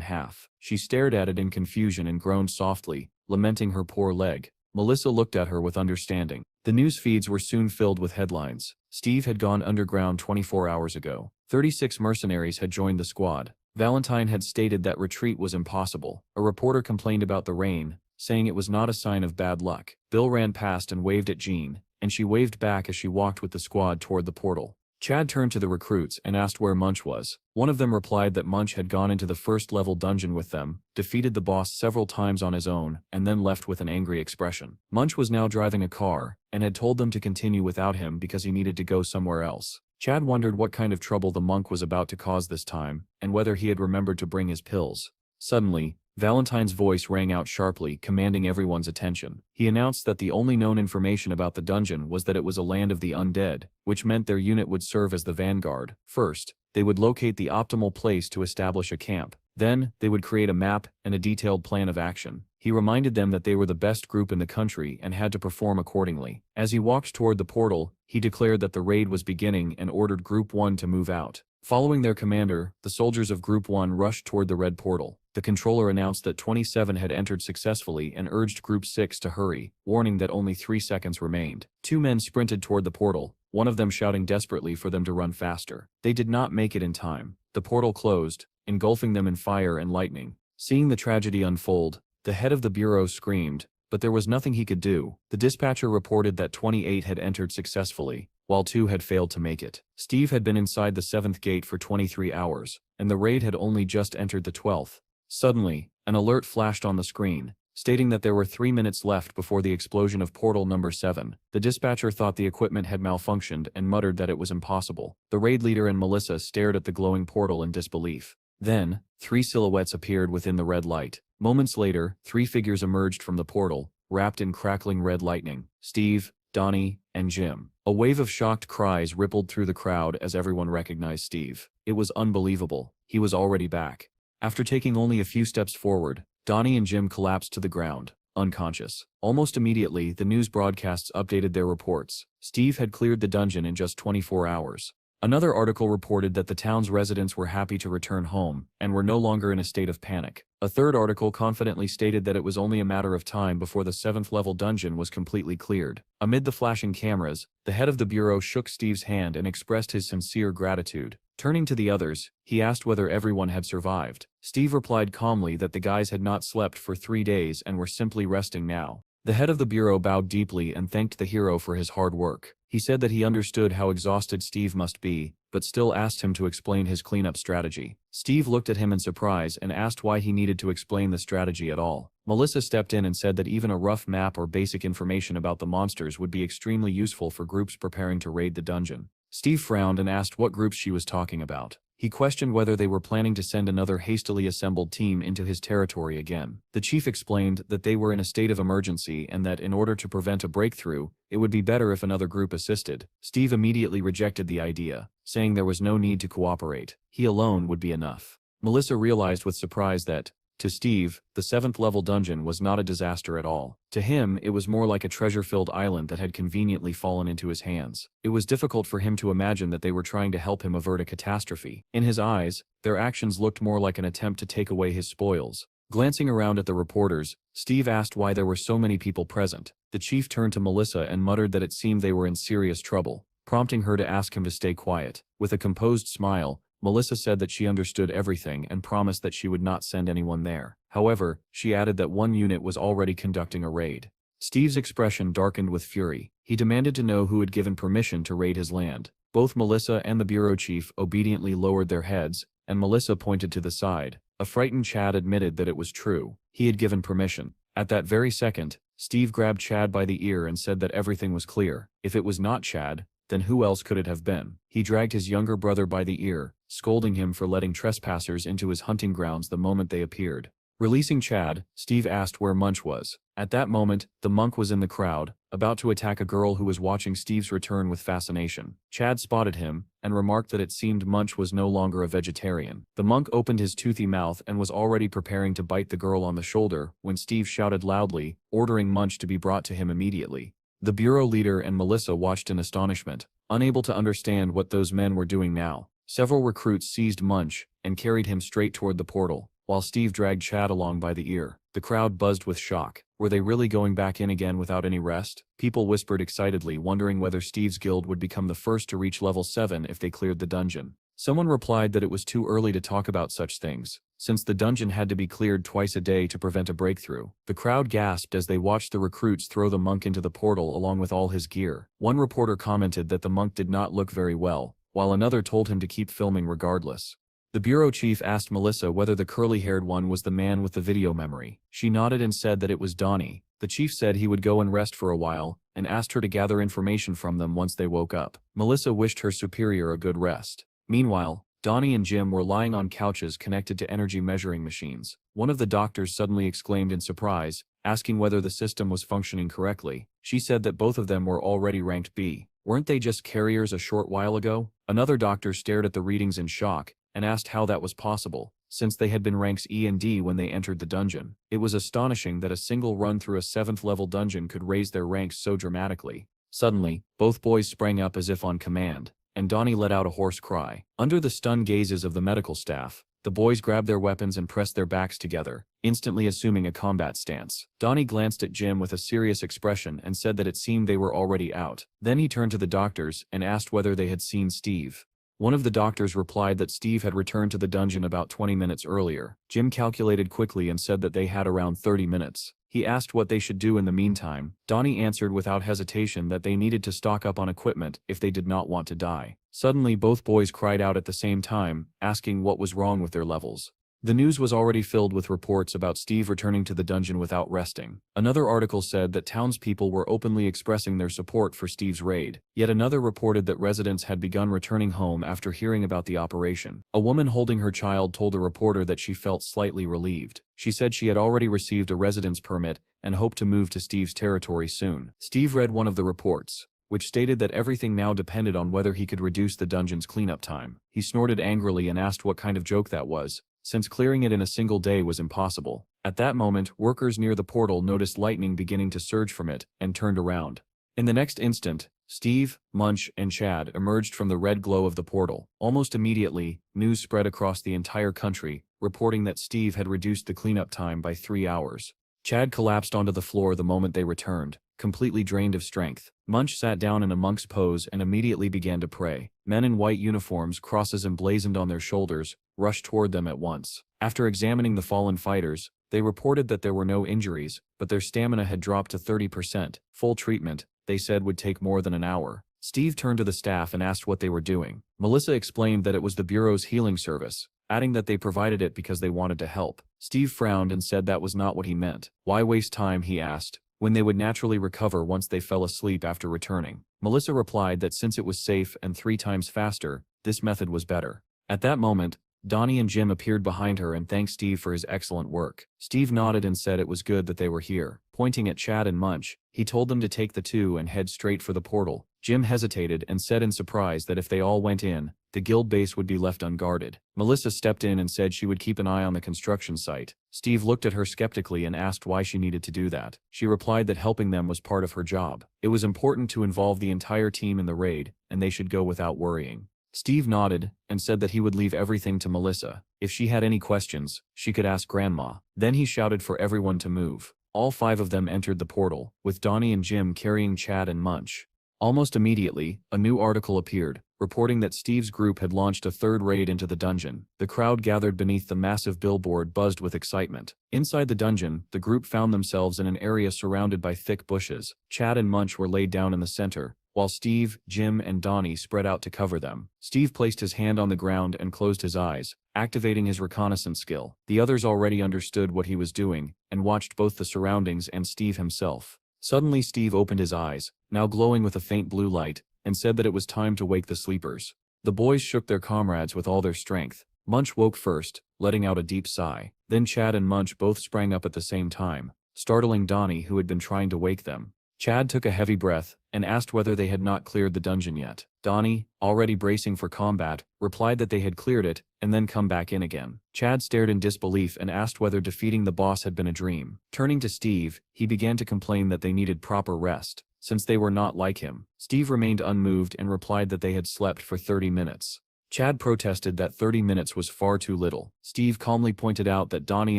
half. She stared at it in confusion and groaned softly, lamenting her poor leg. Melissa looked at her with understanding. The news feeds were soon filled with headlines. Steve had gone underground 24 hours ago. 36 mercenaries had joined the squad. Valentine had stated that retreat was impossible. A reporter complained about the rain, saying it was not a sign of bad luck. Bill ran past and waved at Jean, and she waved back as she walked with the squad toward the portal. Chad turned to the recruits and asked where Munch was. One of them replied that Munch had gone into the first-level dungeon with them, defeated the boss several times on his own, and then left with an angry expression. Munch was now driving a car, and had told them to continue without him because he needed to go somewhere else. Chad wondered what kind of trouble the monk was about to cause this time, and whether he had remembered to bring his pills. Suddenly, Valentine's voice rang out sharply, commanding everyone's attention. He announced that the only known information about the dungeon was that it was a land of the undead, which meant their unit would serve as the vanguard. First, they would locate the optimal place to establish a camp. Then, they would create a map and a detailed plan of action. He reminded them that they were the best group in the country and had to perform accordingly. As he walked toward the portal, he declared that the raid was beginning and ordered Group 1 to move out. Following their commander, the soldiers of Group 1 rushed toward the red portal. The controller announced that 27 had entered successfully and urged Group 6 to hurry, warning that only 3 seconds remained. 2 men sprinted toward the portal, one of them shouting desperately for them to run faster. They did not make it in time. The portal closed, engulfing them in fire and lightning. Seeing the tragedy unfold, the head of the bureau screamed, but there was nothing he could do. The dispatcher reported that 28 had entered successfully, while 2 had failed to make it. Steve had been inside the 7th gate for 23 hours, and the raid had only just entered the 12th. Suddenly, an alert flashed on the screen, stating that there were 3 minutes left before the explosion of portal number 7. The dispatcher thought the equipment had malfunctioned and muttered that it was impossible. The raid leader and Melissa stared at the glowing portal in disbelief. Then, 3 silhouettes appeared within the red light. Moments later, 3 figures emerged from the portal, wrapped in crackling red lightning. Steve, Donnie, and Jim. A wave of shocked cries rippled through the crowd as everyone recognized Steve. It was unbelievable. He was already back. After taking only a few steps forward, Donnie and Jim collapsed to the ground, unconscious. Almost immediately, the news broadcasts updated their reports. Steve had cleared the dungeon in just 24 hours. Another article reported that the town's residents were happy to return home, and were no longer in a state of panic. A third article confidently stated that it was only a matter of time before the 7th-level dungeon was completely cleared. Amid the flashing cameras, the head of the bureau shook Steve's hand and expressed his sincere gratitude. Turning to the others, he asked whether everyone had survived. Steve replied calmly that the guys had not slept for 3 days and were simply resting now. The head of the bureau bowed deeply and thanked the hero for his hard work. He said that he understood how exhausted Steve must be, but still asked him to explain his cleanup strategy. Steve looked at him in surprise and asked why he needed to explain the strategy at all. Melissa stepped in and said that even a rough map or basic information about the monsters would be extremely useful for groups preparing to raid the dungeon. Steve frowned and asked what groups she was talking about. He questioned whether they were planning to send another hastily assembled team into his territory again. The chief explained that they were in a state of emergency and that in order to prevent a breakthrough, it would be better if another group assisted. Steve immediately rejected the idea, saying there was no need to cooperate. He alone would be enough. Melissa realized with surprise that, to Steve, the 7th-level dungeon was not a disaster at all. To him, it was more like a treasure-filled island that had conveniently fallen into his hands. It was difficult for him to imagine that they were trying to help him avert a catastrophe. In his eyes, their actions looked more like an attempt to take away his spoils. Glancing around at the reporters, Steve asked why there were so many people present. The chief turned to Melissa and muttered that it seemed they were in serious trouble, prompting her to ask him to stay quiet. With a composed smile, Melissa said that she understood everything and promised that she would not send anyone there. However, she added that one unit was already conducting a raid. Steve's expression darkened with fury. He demanded to know who had given permission to raid his land. Both Melissa and the bureau chief obediently lowered their heads, and Melissa pointed to the side. A frightened Chad admitted that it was true. He had given permission. At that very second, Steve grabbed Chad by the ear and said that everything was clear. If it was not Chad, then who else could it have been? He dragged his younger brother by the ear, scolding him for letting trespassers into his hunting grounds the moment they appeared. Releasing Chad, Steve asked where Munch was. At that moment, the monk was in the crowd, about to attack a girl who was watching Steve's return with fascination. Chad spotted him and remarked that it seemed Munch was no longer a vegetarian. The monk opened his toothy mouth and was already preparing to bite the girl on the shoulder when Steve shouted loudly, ordering Munch to be brought to him immediately. The bureau leader and Melissa watched in astonishment, unable to understand what those men were doing now. Several recruits seized Munch and carried him straight toward the portal, while Steve dragged Chad along by the ear. The crowd buzzed with shock. Were they really going back in again without any rest? People whispered excitedly, wondering whether Steve's guild would become the first to reach level 7 if they cleared the dungeon. Someone replied that it was too early to talk about such things, since the dungeon had to be cleared twice a day to prevent a breakthrough. The crowd gasped as they watched the recruits throw the monk into the portal along with all his gear. One reporter commented that the monk did not look very well, while another told him to keep filming regardless. The bureau chief asked Melissa whether the curly-haired one was the man with the video memory. She nodded and said that it was Donnie. The chief said he would go and rest for a while, and asked her to gather information from them once they woke up. Melissa wished her superior a good rest. Meanwhile, Donnie and Jim were lying on couches connected to energy measuring machines. One of the doctors suddenly exclaimed in surprise, asking whether the system was functioning correctly. She said that both of them were already ranked B. Weren't they just carriers a short while ago? Another doctor stared at the readings in shock, and asked how that was possible, since they had been ranks E and D when they entered the dungeon. It was astonishing that a single run through a 7th-level dungeon could raise their ranks so dramatically. Suddenly, both boys sprang up as if on command, and Donnie let out a hoarse cry. Under the stunned gazes of the medical staff, the boys grabbed their weapons and pressed their backs together, instantly assuming a combat stance. Donnie glanced at Jim with a serious expression and said that it seemed they were already out. Then he turned to the doctors and asked whether they had seen Steve. One of the doctors replied that Steve had returned to the dungeon about 20 minutes earlier. Jim calculated quickly and said that they had around 30 minutes. He asked what they should do in the meantime. Donnie answered without hesitation that they needed to stock up on equipment if they did not want to die. Suddenly both boys cried out at the same time, asking what was wrong with their levels. The news was already filled with reports about Steve returning to the dungeon without resting. Another article said that townspeople were openly expressing their support for Steve's raid. Yet another reported that residents had begun returning home after hearing about the operation. A woman holding her child told a reporter that she felt slightly relieved. She said she had already received a residence permit and hoped to move to Steve's territory soon. Steve read one of the reports, which stated that everything now depended on whether he could reduce the dungeon's cleanup time. He snorted angrily and asked what kind of joke that was, since clearing it in a single day was impossible. At that moment, workers near the portal noticed lightning beginning to surge from it, and turned around. In the next instant, Steve, Munch, and Chad emerged from the red glow of the portal. Almost immediately, news spread across the entire country, reporting that Steve had reduced the cleanup time by 3 hours. Chad collapsed onto the floor the moment they returned, completely drained of strength. Munch sat down in a monk's pose and immediately began to pray. Men in white uniforms, crosses emblazoned on their shoulders, rushed toward them at once. After examining the fallen fighters, they reported that there were no injuries, but their stamina had dropped to 30%. Full treatment, they said, would take more than an hour. Steve turned to the staff and asked what they were doing. Melissa explained that it was the Bureau's healing service, adding that they provided it because they wanted to help. Steve frowned and said that was not what he meant. Why waste time, he asked, when they would naturally recover once they fell asleep after returning. Melissa replied that since it was safe and 3 times faster, this method was better. At that moment, Donnie and Jim appeared behind her and thanked Steve for his excellent work. Steve nodded and said it was good that they were here. Pointing at Chad and Munch, he told them to take the 2 and head straight for the portal. Jim hesitated and said in surprise that if they all went in, the guild base would be left unguarded. Melissa stepped in and said she would keep an eye on the construction site. Steve looked at her skeptically and asked why she needed to do that. She replied that helping them was part of her job. It was important to involve the entire team in the raid, and they should go without worrying. Steve nodded and said that he would leave everything to Melissa. If she had any questions, she could ask Grandma. Then he shouted for everyone to move. All 5 of them entered the portal, with Donnie and Jim carrying Chad and Munch. Almost immediately, a new article appeared, reporting that Steve's group had launched a 3rd raid into the dungeon. The crowd gathered beneath the massive billboard buzzed with excitement. Inside the dungeon, the group found themselves in an area surrounded by thick bushes. Chad and Munch were laid down in the center, while Steve, Jim, and Donnie spread out to cover them. Steve placed his hand on the ground and closed his eyes, activating his reconnaissance skill. The others already understood what he was doing, and watched both the surroundings and Steve himself. Suddenly Steve opened his eyes, now glowing with a faint blue light, and said that it was time to wake the sleepers. The boys shook their comrades with all their strength. Munch woke first, letting out a deep sigh. Then Chad and Munch both sprang up at the same time, startling Donnie, who had been trying to wake them. Chad took a heavy breath and asked whether they had not cleared the dungeon yet. Donnie, already bracing for combat, replied that they had cleared it and then come back in again. Chad stared in disbelief and asked whether defeating the boss had been a dream. Turning to Steve, he began to complain that they needed proper rest, since they were not like him. Steve remained unmoved and replied that they had slept for 30 minutes. Chad protested that 30 minutes was far too little. Steve calmly pointed out that Donnie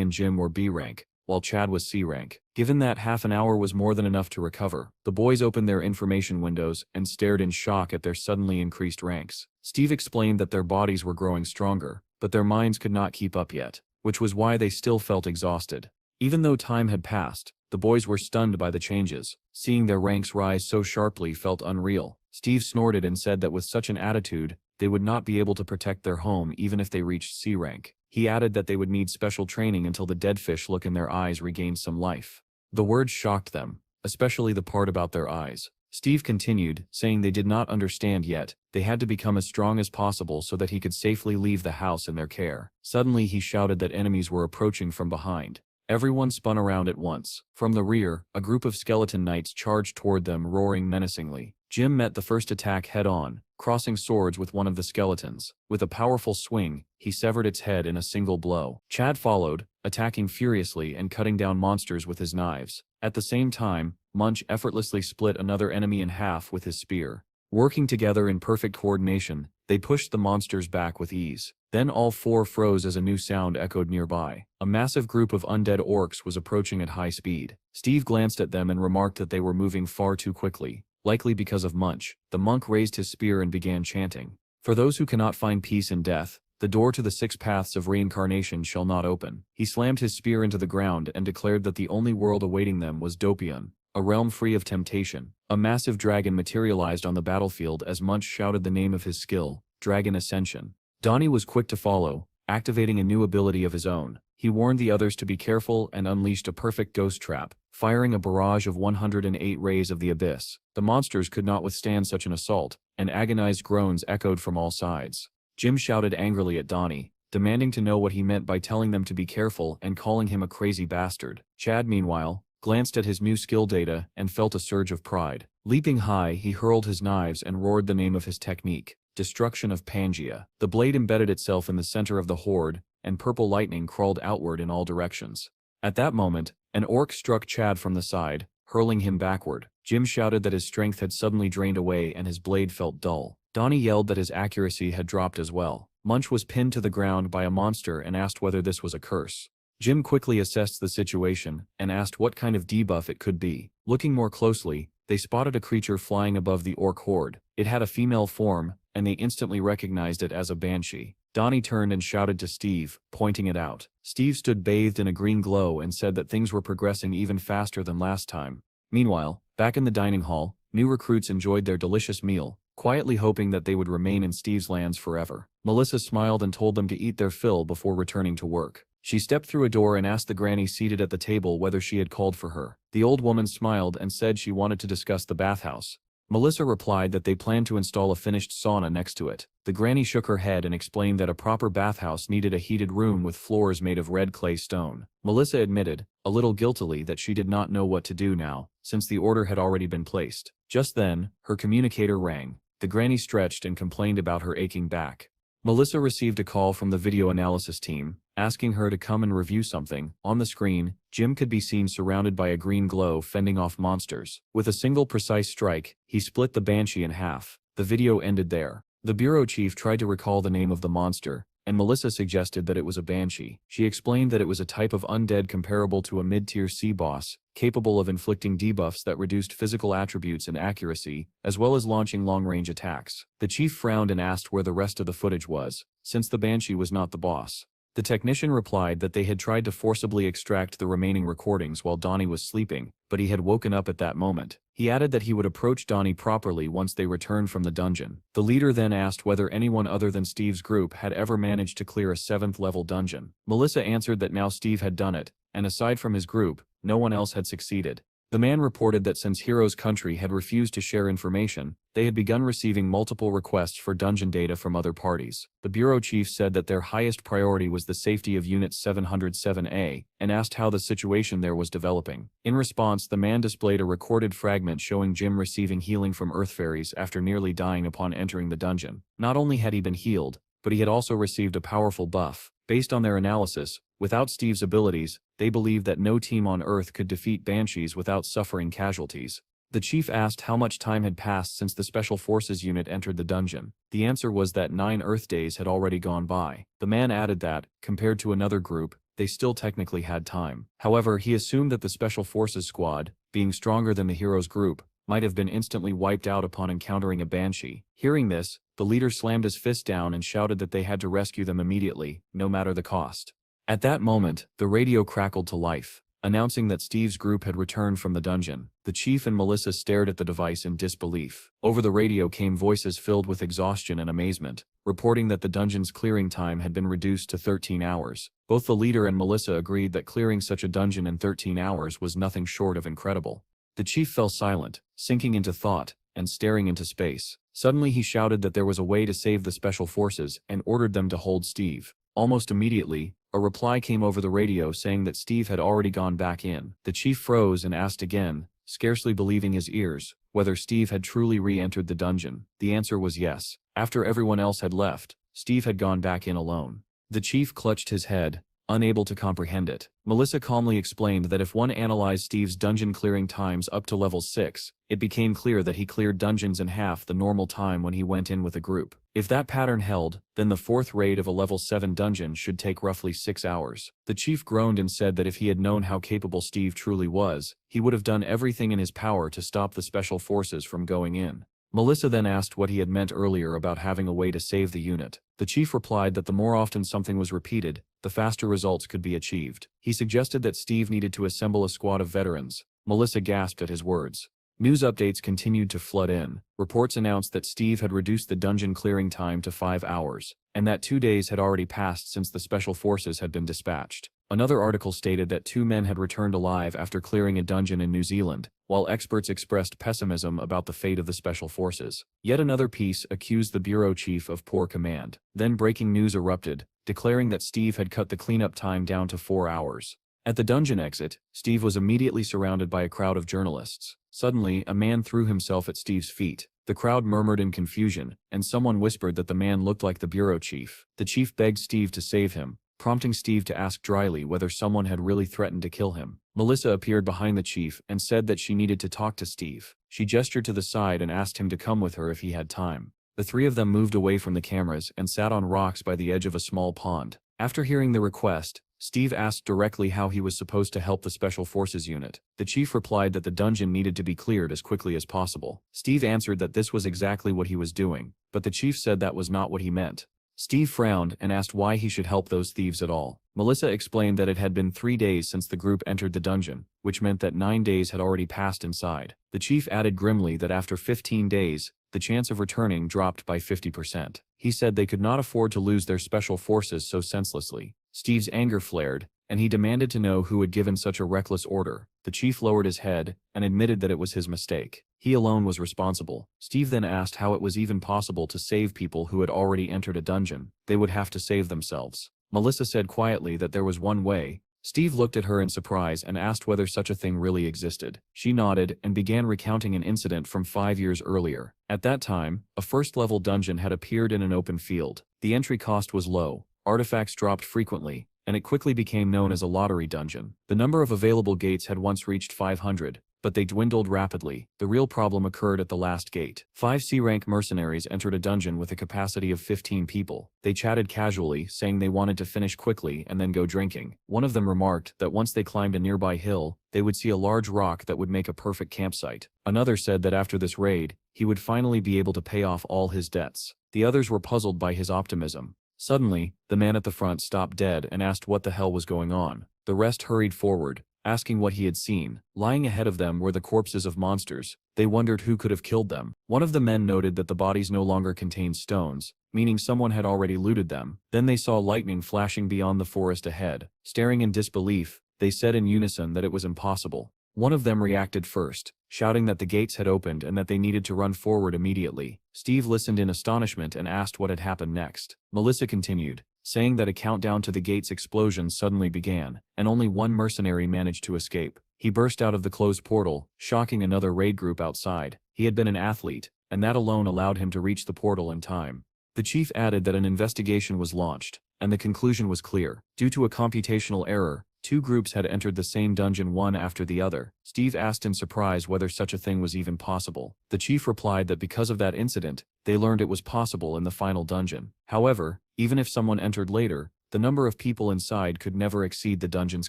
and Jim were B rank, while Chad was C rank. Given that half an hour was more than enough to recover, the boys opened their information windows and stared in shock at their suddenly increased ranks. Steve explained that their bodies were growing stronger, but their minds could not keep up yet, which was why they still felt exhausted. Even though time had passed, the boys were stunned by the changes. Seeing their ranks rise so sharply felt unreal. Steve snorted and said that with such an attitude, they would not be able to protect their home even if they reached C rank. He added that they would need special training until the dead fish look in their eyes regained some life. The words shocked them, especially the part about their eyes. Steve continued, saying they did not understand yet. They had to become as strong as possible so that he could safely leave the house in their care. Suddenly he shouted that enemies were approaching from behind. Everyone spun around at once. From the rear, a group of skeleton knights charged toward them, roaring menacingly. Jim met the first attack head-on, crossing swords with one of the skeletons. With a powerful swing, he severed its head in a single blow. Chad followed, attacking furiously and cutting down monsters with his knives. At the same time, Munch effortlessly split another enemy in half with his spear. Working together in perfect coordination, they pushed the monsters back with ease. Then all four froze as a new sound echoed nearby. A massive group of undead orcs was approaching at high speed. Steve glanced at them and remarked that they were moving far too quickly, likely because of Munch. The monk raised his spear and began chanting. For those who cannot find peace in death, the door to the 6 paths of reincarnation shall not open. He slammed his spear into the ground and declared that the only world awaiting them was Dopion, a realm free of temptation. A massive dragon materialized on the battlefield as Munch shouted the name of his skill, Dragon Ascension. Donnie was quick to follow, activating a new ability of his own. He warned the others to be careful and unleashed a perfect ghost trap, firing a barrage of 108 rays of the abyss. The monsters could not withstand such an assault, and agonized groans echoed from all sides. Jim shouted angrily at Donnie, demanding to know what he meant by telling them to be careful and calling him a crazy bastard. Chad, meanwhile, glanced at his new skill data and felt a surge of pride. Leaping high, he hurled his knives and roared the name of his technique, Destruction of Pangaea. The blade embedded itself in the center of the horde, and purple lightning crawled outward in all directions. At that moment, an orc struck Chad from the side, hurling him backward. Jim shouted that his strength had suddenly drained away and his blade felt dull. Donnie yelled that his accuracy had dropped as well. Munch was pinned to the ground by a monster and asked whether this was a curse. Jim quickly assessed the situation and asked what kind of debuff it could be. Looking more closely, they spotted a creature flying above the orc horde. It had a female form, and they instantly recognized it as a banshee. Donnie turned and shouted to Steve, pointing it out. Steve stood bathed in a green glow and said that things were progressing even faster than last time. Meanwhile, back in the dining hall, new recruits enjoyed their delicious meal, quietly hoping that they would remain in Steve's lands forever. Melissa smiled and told them to eat their fill before returning to work. She stepped through a door and asked the granny seated at the table whether she had called for her. The old woman smiled and said she wanted to discuss the bathhouse. Melissa replied that they planned to install a finished sauna next to it. The granny shook her head and explained that a proper bathhouse needed a heated room with floors made of red clay stone. Melissa admitted, a little guiltily, that she did not know what to do now, since the order had already been placed. Just then, her communicator rang. The granny stretched and complained about her aching back. Melissa received a call from the video analysis team, asking her to come and review something. On the screen, Jim could be seen surrounded by a green glow fending off monsters. With a single precise strike, he split the banshee in half. The video ended there. The bureau chief tried to recall the name of the monster, and Melissa suggested that it was a banshee. She explained that it was a type of undead comparable to a mid-tier C boss, capable of inflicting debuffs that reduced physical attributes and accuracy, as well as launching long-range attacks. The chief frowned and asked where the rest of the footage was, since the banshee was not the boss. The technician replied that they had tried to forcibly extract the remaining recordings while Donnie was sleeping, but he had woken up at that moment. He added that he would approach Donnie properly once they returned from the dungeon. The leader then asked whether anyone other than Steve's group had ever managed to clear a 7th-level dungeon. Melissa answered that now Steve had done it, and aside from his group, no one else had succeeded. The man reported that since Hero's country had refused to share information, they had begun receiving multiple requests for dungeon data from other parties. The bureau chief said that their highest priority was the safety of Unit 707A, and asked how the situation there was developing. In response, the man displayed a recorded fragment showing Jim receiving healing from Earth fairies after nearly dying upon entering the dungeon. Not only had he been healed, but he had also received a powerful buff. Based on their analysis, without Steve's abilities, they believed that no team on Earth could defeat Banshees without suffering casualties. The chief asked how much time had passed since the Special Forces unit entered the dungeon. The answer was that 9 Earth days had already gone by. The man added that, compared to another group, they still technically had time. However, he assumed that the Special Forces squad, being stronger than the heroes group, might have been instantly wiped out upon encountering a Banshee. Hearing this, the leader slammed his fist down and shouted that they had to rescue them immediately, no matter the cost. At that moment, the radio crackled to life, announcing that Steve's group had returned from the dungeon. The chief and Melissa stared at the device in disbelief. Over the radio came voices filled with exhaustion and amazement, reporting that the dungeon's clearing time had been reduced to 13 hours. Both the leader and Melissa agreed that clearing such a dungeon in 13 hours was nothing short of incredible. The chief fell silent, sinking into thought, and staring into space. Suddenly he shouted that there was a way to save the Special Forces and ordered them to hold Steve. Almost immediately, a reply came over the radio saying that Steve had already gone back in. The chief froze and asked again, scarcely believing his ears, whether Steve had truly re-entered the dungeon. The answer was yes. After everyone else had left, Steve had gone back in alone. The chief clutched his head, unable to comprehend it. Melissa calmly explained that if one analyzed Steve's dungeon clearing times up to level 6, it became clear that he cleared dungeons in half the normal time when he went in with a group. If that pattern held, then the 4th raid of a level 7 dungeon should take roughly 6 hours. The chief groaned and said that if he had known how capable Steve truly was, he would have done everything in his power to stop the Special Forces from going in. Melissa then asked what he had meant earlier about having a way to save the unit. The chief replied that the more often something was repeated, the faster results could be achieved. He suggested that Steve needed to assemble a squad of veterans. Melissa gasped at his words. News updates continued to flood in. Reports announced that Steve had reduced the dungeon clearing time to 5 hours, and that 2 days had already passed since the Special Forces had been dispatched. Another article stated that 2 men had returned alive after clearing a dungeon in New Zealand, while experts expressed pessimism about the fate of the Special Forces. Yet another piece accused the bureau chief of poor command. Then breaking news erupted, declaring that Steve had cut the cleanup time down to 4 hours. At the dungeon exit, Steve was immediately surrounded by a crowd of journalists. Suddenly, a man threw himself at Steve's feet. The crowd murmured in confusion, and someone whispered that the man looked like the bureau chief. The chief begged Steve to save him, prompting Steve to ask dryly whether someone had really threatened to kill him. Melissa appeared behind the chief and said that she needed to talk to Steve. She gestured to the side and asked him to come with her if he had time. The 3 of them moved away from the cameras and sat on rocks by the edge of a small pond. After hearing the request, Steve asked directly how he was supposed to help the Special Forces unit. The chief replied that the dungeon needed to be cleared as quickly as possible. Steve answered that this was exactly what he was doing, but the chief said that was not what he meant. Steve frowned and asked why he should help those thieves at all. Melissa explained that it had been 3 days since the group entered the dungeon, which meant that 9 days had already passed inside. The chief added grimly that after 15 days, the chance of returning dropped by 50%. He said they could not afford to lose their Special Forces so senselessly. Steve's anger flared, and he demanded to know who had given such a reckless order. The chief lowered his head and admitted that it was his mistake. He alone was responsible. Steve then asked how it was even possible to save people who had already entered a dungeon. They would have to save themselves. Melissa said quietly that there was one way. Steve looked at her in surprise and asked whether such a thing really existed. She nodded and began recounting an incident from 5 years earlier. At that time, a first-level dungeon had appeared in an open field. The entry cost was low, artifacts dropped frequently, and it quickly became known as a lottery dungeon. The number of available gates had once reached 500, but they dwindled rapidly. The real problem occurred at the last gate. 5 C-rank mercenaries entered a dungeon with a capacity of 15 people. They chatted casually, saying they wanted to finish quickly and then go drinking. One of them remarked that once they climbed a nearby hill, they would see a large rock that would make a perfect campsite. Another said that after this raid, he would finally be able to pay off all his debts. The others were puzzled by his optimism. Suddenly, the man at the front stopped dead and asked what the hell was going on. The rest hurried forward, asking what he had seen. Lying ahead of them were the corpses of monsters. They wondered who could have killed them. One of the men noted that the bodies no longer contained stones, meaning someone had already looted them. Then they saw lightning flashing beyond the forest ahead. Staring in disbelief, they said in unison that it was impossible. One of them reacted first, shouting that the gates had opened and that they needed to run forward immediately. Steve listened in astonishment and asked what had happened next. Melissa continued, saying that a countdown to the gate's explosion suddenly began, and only one mercenary managed to escape. He burst out of the closed portal, shocking another raid group outside. He had been an athlete, and that alone allowed him to reach the portal in time. The chief added that an investigation was launched, and the conclusion was clear. Due to a computational error, two groups had entered the same dungeon one after the other. Steve asked in surprise whether such a thing was even possible. The chief replied that because of that incident, they learned it was possible in the final dungeon. However, even if someone entered later, the number of people inside could never exceed the dungeon's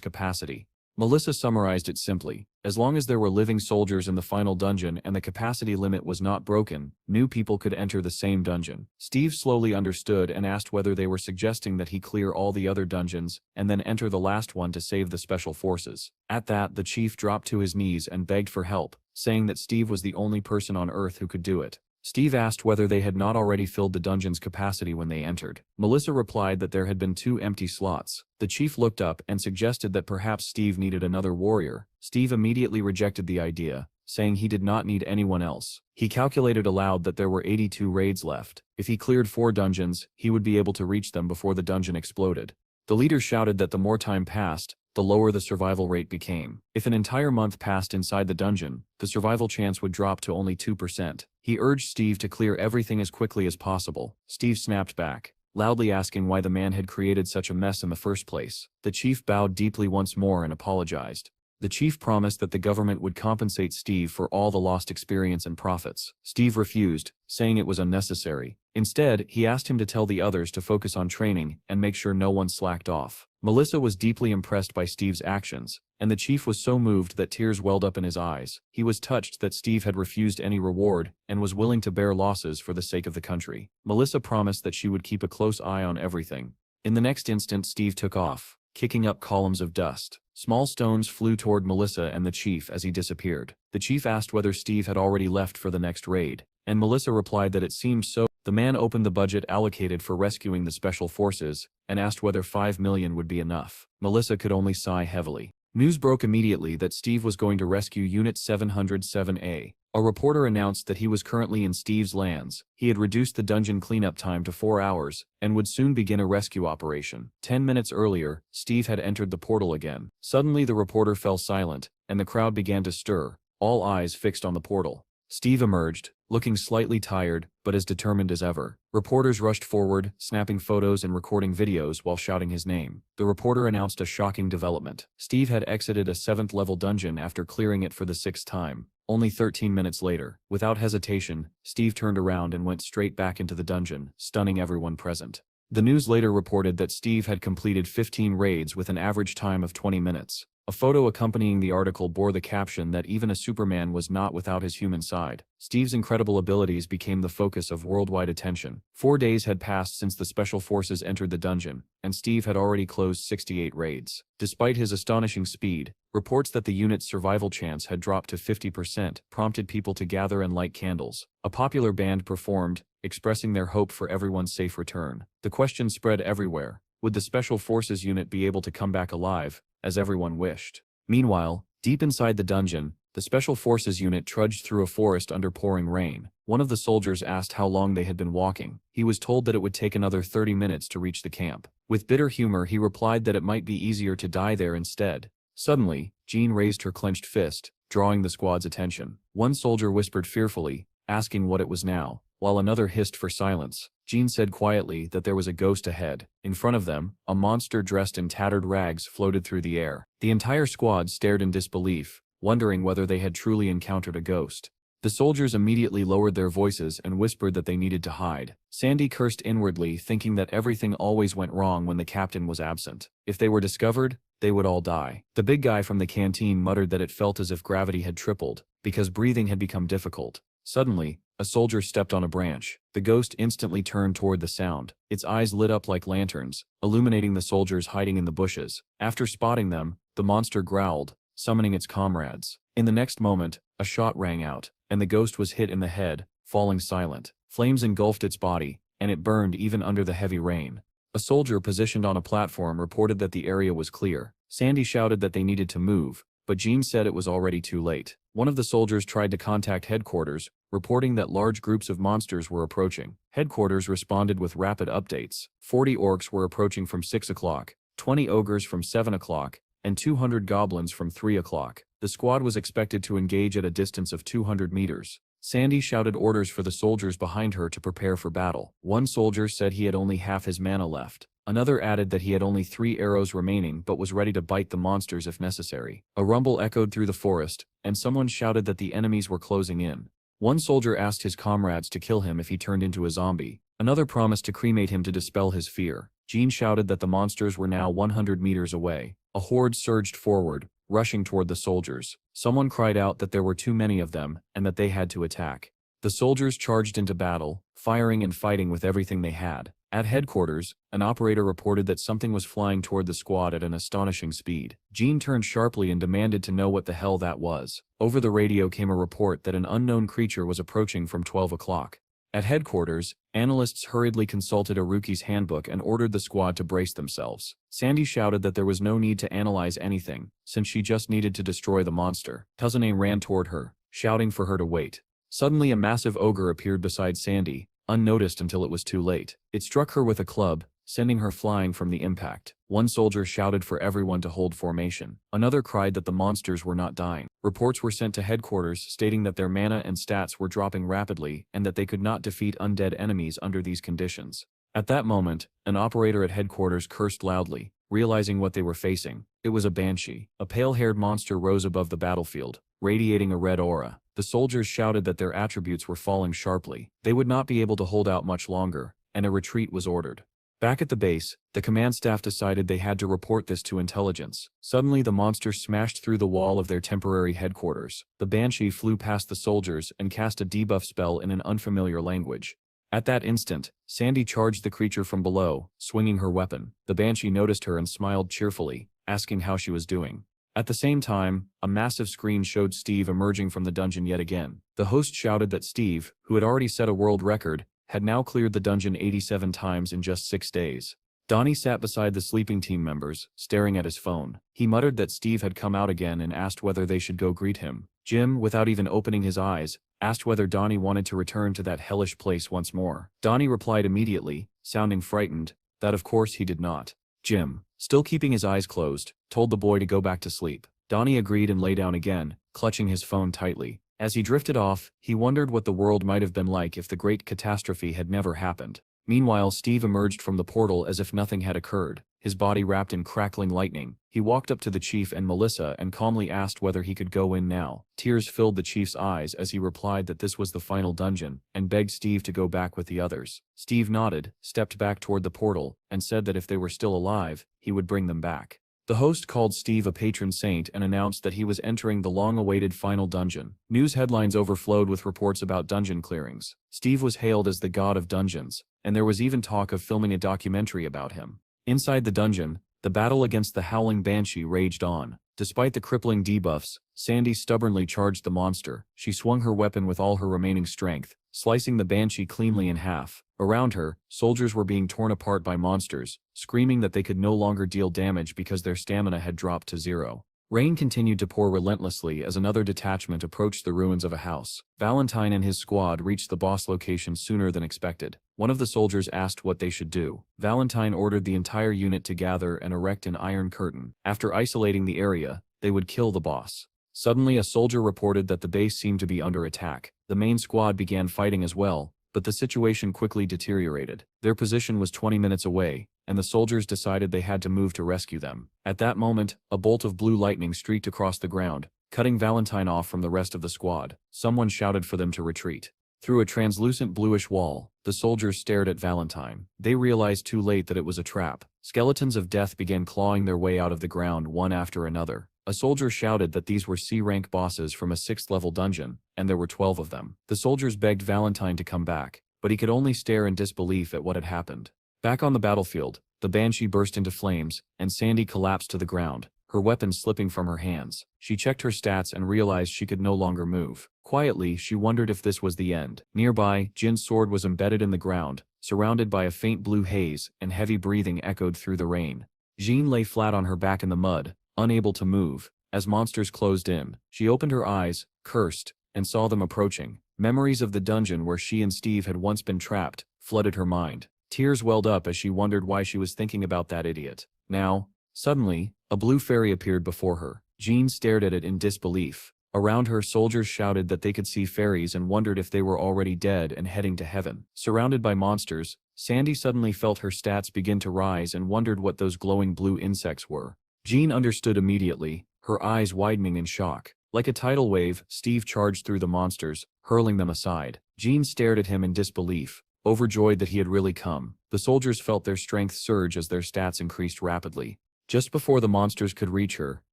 capacity. Melissa summarized it simply: as long as there were living soldiers in the final dungeon and the capacity limit was not broken, new people could enter the same dungeon. Steve slowly understood and asked whether they were suggesting that he clear all the other dungeons and then enter the last one to save the special forces. At that, the chief dropped to his knees and begged for help, saying that Steve was the only person on Earth who could do it. Steve asked whether they had not already filled the dungeon's capacity when they entered. Melissa replied that there had been 2 empty slots. The chief looked up and suggested that perhaps Steve needed another warrior. Steve immediately rejected the idea, saying he did not need anyone else. He calculated aloud that there were 82 raids left. If he cleared 4 dungeons, he would be able to reach them before the dungeon exploded. The leader shouted that the more time passed, the lower the survival rate became. If an entire month passed inside the dungeon, the survival chance would drop to only 2%. He urged Steve to clear everything as quickly as possible. Steve snapped back, loudly asking why the man had created such a mess in the first place. The chief bowed deeply once more and apologized. The chief promised that the government would compensate Steve for all the lost experience and profits. Steve refused, saying it was unnecessary. Instead, he asked him to tell the others to focus on training and make sure no one slacked off. Melissa was deeply impressed by Steve's actions, and the chief was so moved that tears welled up in his eyes. He was touched that Steve had refused any reward and was willing to bear losses for the sake of the country. Melissa promised that she would keep a close eye on everything. In the next instant, Steve took off, kicking up columns of dust. Small stones flew toward Melissa and the chief as he disappeared. The chief asked whether Steve had already left for the next raid, and Melissa replied that it seemed so. The man opened the budget allocated for rescuing the special forces and asked whether 5 million would be enough. Melissa could only sigh heavily. News broke immediately that Steve was going to rescue Unit 707A. A reporter announced that he was currently in Steve's lands. He had reduced the dungeon cleanup time to 4 hours and would soon begin a rescue operation. 10 minutes earlier, Steve had entered the portal again. Suddenly the reporter fell silent, and the crowd began to stir, all eyes fixed on the portal. Steve emerged, looking slightly tired, but as determined as ever. Reporters rushed forward, snapping photos and recording videos while shouting his name. The reporter announced a shocking development. Steve had exited a 7th-level dungeon after clearing it for the 6th time. Only 13 minutes later, without hesitation, Steve turned around and went straight back into the dungeon, stunning everyone present. The news later reported that Steve had completed 15 raids with an average time of 20 minutes. A photo accompanying the article bore the caption that even a Superman was not without his human side. Steve's incredible abilities became the focus of worldwide attention. 4 days had passed since the special forces entered the dungeon, and Steve had already closed 68 raids. Despite his astonishing speed, reports that the unit's survival chance had dropped to 50% prompted people to gather and light candles. A popular band performed, expressing their hope for everyone's safe return. The question spread everywhere: would the special forces unit be able to come back alive, as everyone wished? Meanwhile, deep inside the dungeon, the Special Forces unit trudged through a forest under pouring rain. One of the soldiers asked how long they had been walking. He was told that it would take another 30 minutes to reach the camp. With bitter humor, he replied that it might be easier to die there instead. Suddenly, Jean raised her clenched fist, drawing the squad's attention. One soldier whispered fearfully, asking what it was now, while another hissed for silence. Jean said quietly that there was a ghost ahead. In front of them, a monster dressed in tattered rags floated through the air. The entire squad stared in disbelief, wondering whether they had truly encountered a ghost. The soldiers immediately lowered their voices and whispered that they needed to hide. Sandy cursed inwardly, thinking that everything always went wrong when the captain was absent. If they were discovered, they would all die. The big guy from the canteen muttered that it felt as if gravity had tripled, because breathing had become difficult. Suddenly, a soldier stepped on a branch. The ghost instantly turned toward the sound. Its eyes lit up like lanterns, illuminating the soldiers hiding in the bushes. After spotting them, the monster growled, summoning its comrades. In the next moment, a shot rang out, and the ghost was hit in the head, falling silent. Flames engulfed its body, and it burned even under the heavy rain. A soldier positioned on a platform reported that the area was clear. Sandy shouted that they needed to move, but Jean said it was already too late. One of the soldiers tried to contact headquarters, reporting that large groups of monsters were approaching. Headquarters responded with rapid updates. 40 orcs were approaching from 6 o'clock, 20 ogres from 7 o'clock, and 200 goblins from 3 o'clock. The squad was expected to engage at a distance of 200 meters. Sandy shouted orders for the soldiers behind her to prepare for battle. One soldier said he had only half his mana left. Another added that he had only 3 arrows remaining but was ready to bite the monsters if necessary. A rumble echoed through the forest, and someone shouted that the enemies were closing in. One soldier asked his comrades to kill him if he turned into a zombie. Another promised to cremate him to dispel his fear. Jean shouted that the monsters were now 100 meters away. A horde surged forward, rushing toward the soldiers. Someone cried out that there were too many of them, and that they had to attack. The soldiers charged into battle, firing and fighting with everything they had. At headquarters, an operator reported that something was flying toward the squad at an astonishing speed. Jean turned sharply and demanded to know what the hell that was. Over the radio came a report that an unknown creature was approaching from 12 o'clock. At headquarters, analysts hurriedly consulted Aruki's handbook and ordered the squad to brace themselves. Sandy shouted that there was no need to analyze anything, since she just needed to destroy the monster. Tazane ran toward her, shouting for her to wait. Suddenly a massive ogre appeared beside Sandy, unnoticed until it was too late. It struck her with a club, sending her flying from the impact. One soldier shouted for everyone to hold formation. Another cried that the monsters were not dying. Reports were sent to headquarters stating that their mana and stats were dropping rapidly and that they could not defeat undead enemies under these conditions. At that moment, an operator at headquarters cursed loudly, realizing what they were facing. It was a banshee. A pale-haired monster rose above the battlefield, radiating a red aura. The soldiers shouted that their attributes were falling sharply. They would not be able to hold out much longer, and a retreat was ordered. Back at the base, the command staff decided they had to report this to intelligence. Suddenly the monster smashed through the wall of their temporary headquarters. The banshee flew past the soldiers and cast a debuff spell in an unfamiliar language. At that instant, Sandy charged the creature from below, swinging her weapon. The banshee noticed her and smiled cheerfully, asking how she was doing. At the same time, a massive screen showed Steve emerging from the dungeon yet again. The host shouted that Steve, who had already set a world record, had now cleared the dungeon 87 times in just 6 days. Donnie sat beside the sleeping team members, staring at his phone. He muttered that Steve had come out again and asked whether they should go greet him. Jim, without even opening his eyes, asked whether Donnie wanted to return to that hellish place once more. Donnie replied immediately, sounding frightened, that of course he did not. Jim, still keeping his eyes closed, told the boy to go back to sleep. Donnie agreed and lay down again, clutching his phone tightly. As he drifted off, he wondered what the world might have been like if the great catastrophe had never happened. Meanwhile, Steve emerged from the portal as if nothing had occurred, his body wrapped in crackling lightning. He walked up to the chief and Melissa and calmly asked whether he could go in now. Tears filled the chief's eyes as he replied that this was the final dungeon, and begged Steve to go back with the others. Steve nodded, stepped back toward the portal, and said that if they were still alive, he would bring them back. The host called Steve a patron saint and announced that he was entering the long-awaited final dungeon. News headlines overflowed with reports about dungeon clearings. Steve was hailed as the god of dungeons, and there was even talk of filming a documentary about him. Inside the dungeon, the battle against the howling banshee raged on. Despite the crippling debuffs, Sandy stubbornly charged the monster. She swung her weapon with all her remaining strength, slicing the banshee cleanly in half. Around her, soldiers were being torn apart by monsters, screaming that they could no longer deal damage because their stamina had dropped to 0. Rain continued to pour relentlessly as another detachment approached the ruins of a house. Valentine and his squad reached the boss location sooner than expected. One of the soldiers asked what they should do. Valentine ordered the entire unit to gather and erect an iron curtain. After isolating the area, they would kill the boss. Suddenly a soldier reported that the base seemed to be under attack. The main squad began fighting as well, but the situation quickly deteriorated. Their position was 20 minutes away, and the soldiers decided they had to move to rescue them. At that moment, a bolt of blue lightning streaked across the ground, cutting Valentine off from the rest of the squad. Someone shouted for them to retreat. Through a translucent bluish wall, the soldiers stared at Valentine. They realized too late that it was a trap. Skeletons of death began clawing their way out of the ground one after another. A soldier shouted that these were C-rank bosses from a 6th-level dungeon, and there were 12 of them. The soldiers begged Valentine to come back, but he could only stare in disbelief at what had happened. Back on the battlefield, the banshee burst into flames, and Sandy collapsed to the ground, her weapon slipping from her hands. She checked her stats and realized she could no longer move. Quietly, she wondered if this was the end. Nearby, Jin's sword was embedded in the ground, surrounded by a faint blue haze, and heavy breathing echoed through the rain. Jean lay flat on her back in the mud, unable to move, As monsters closed in, she opened her eyes, cursed, and saw them approaching. Memories of the dungeon where she and Steve had once been trapped flooded her mind. Tears welled up as she wondered why she was thinking about that idiot. Now, suddenly, a blue fairy appeared before her. Jean stared at it in disbelief. Around her, soldiers shouted that they could see fairies and wondered if they were already dead and heading to heaven. Surrounded by monsters, Sandy suddenly felt her stats begin to rise and wondered what those glowing blue insects were. Jean understood immediately, her eyes widening in shock. Like a tidal wave, Steve charged through the monsters, hurling them aside. Jean stared at him in disbelief, overjoyed that he had really come. The soldiers felt their strength surge as their stats increased rapidly. Just before the monsters could reach her,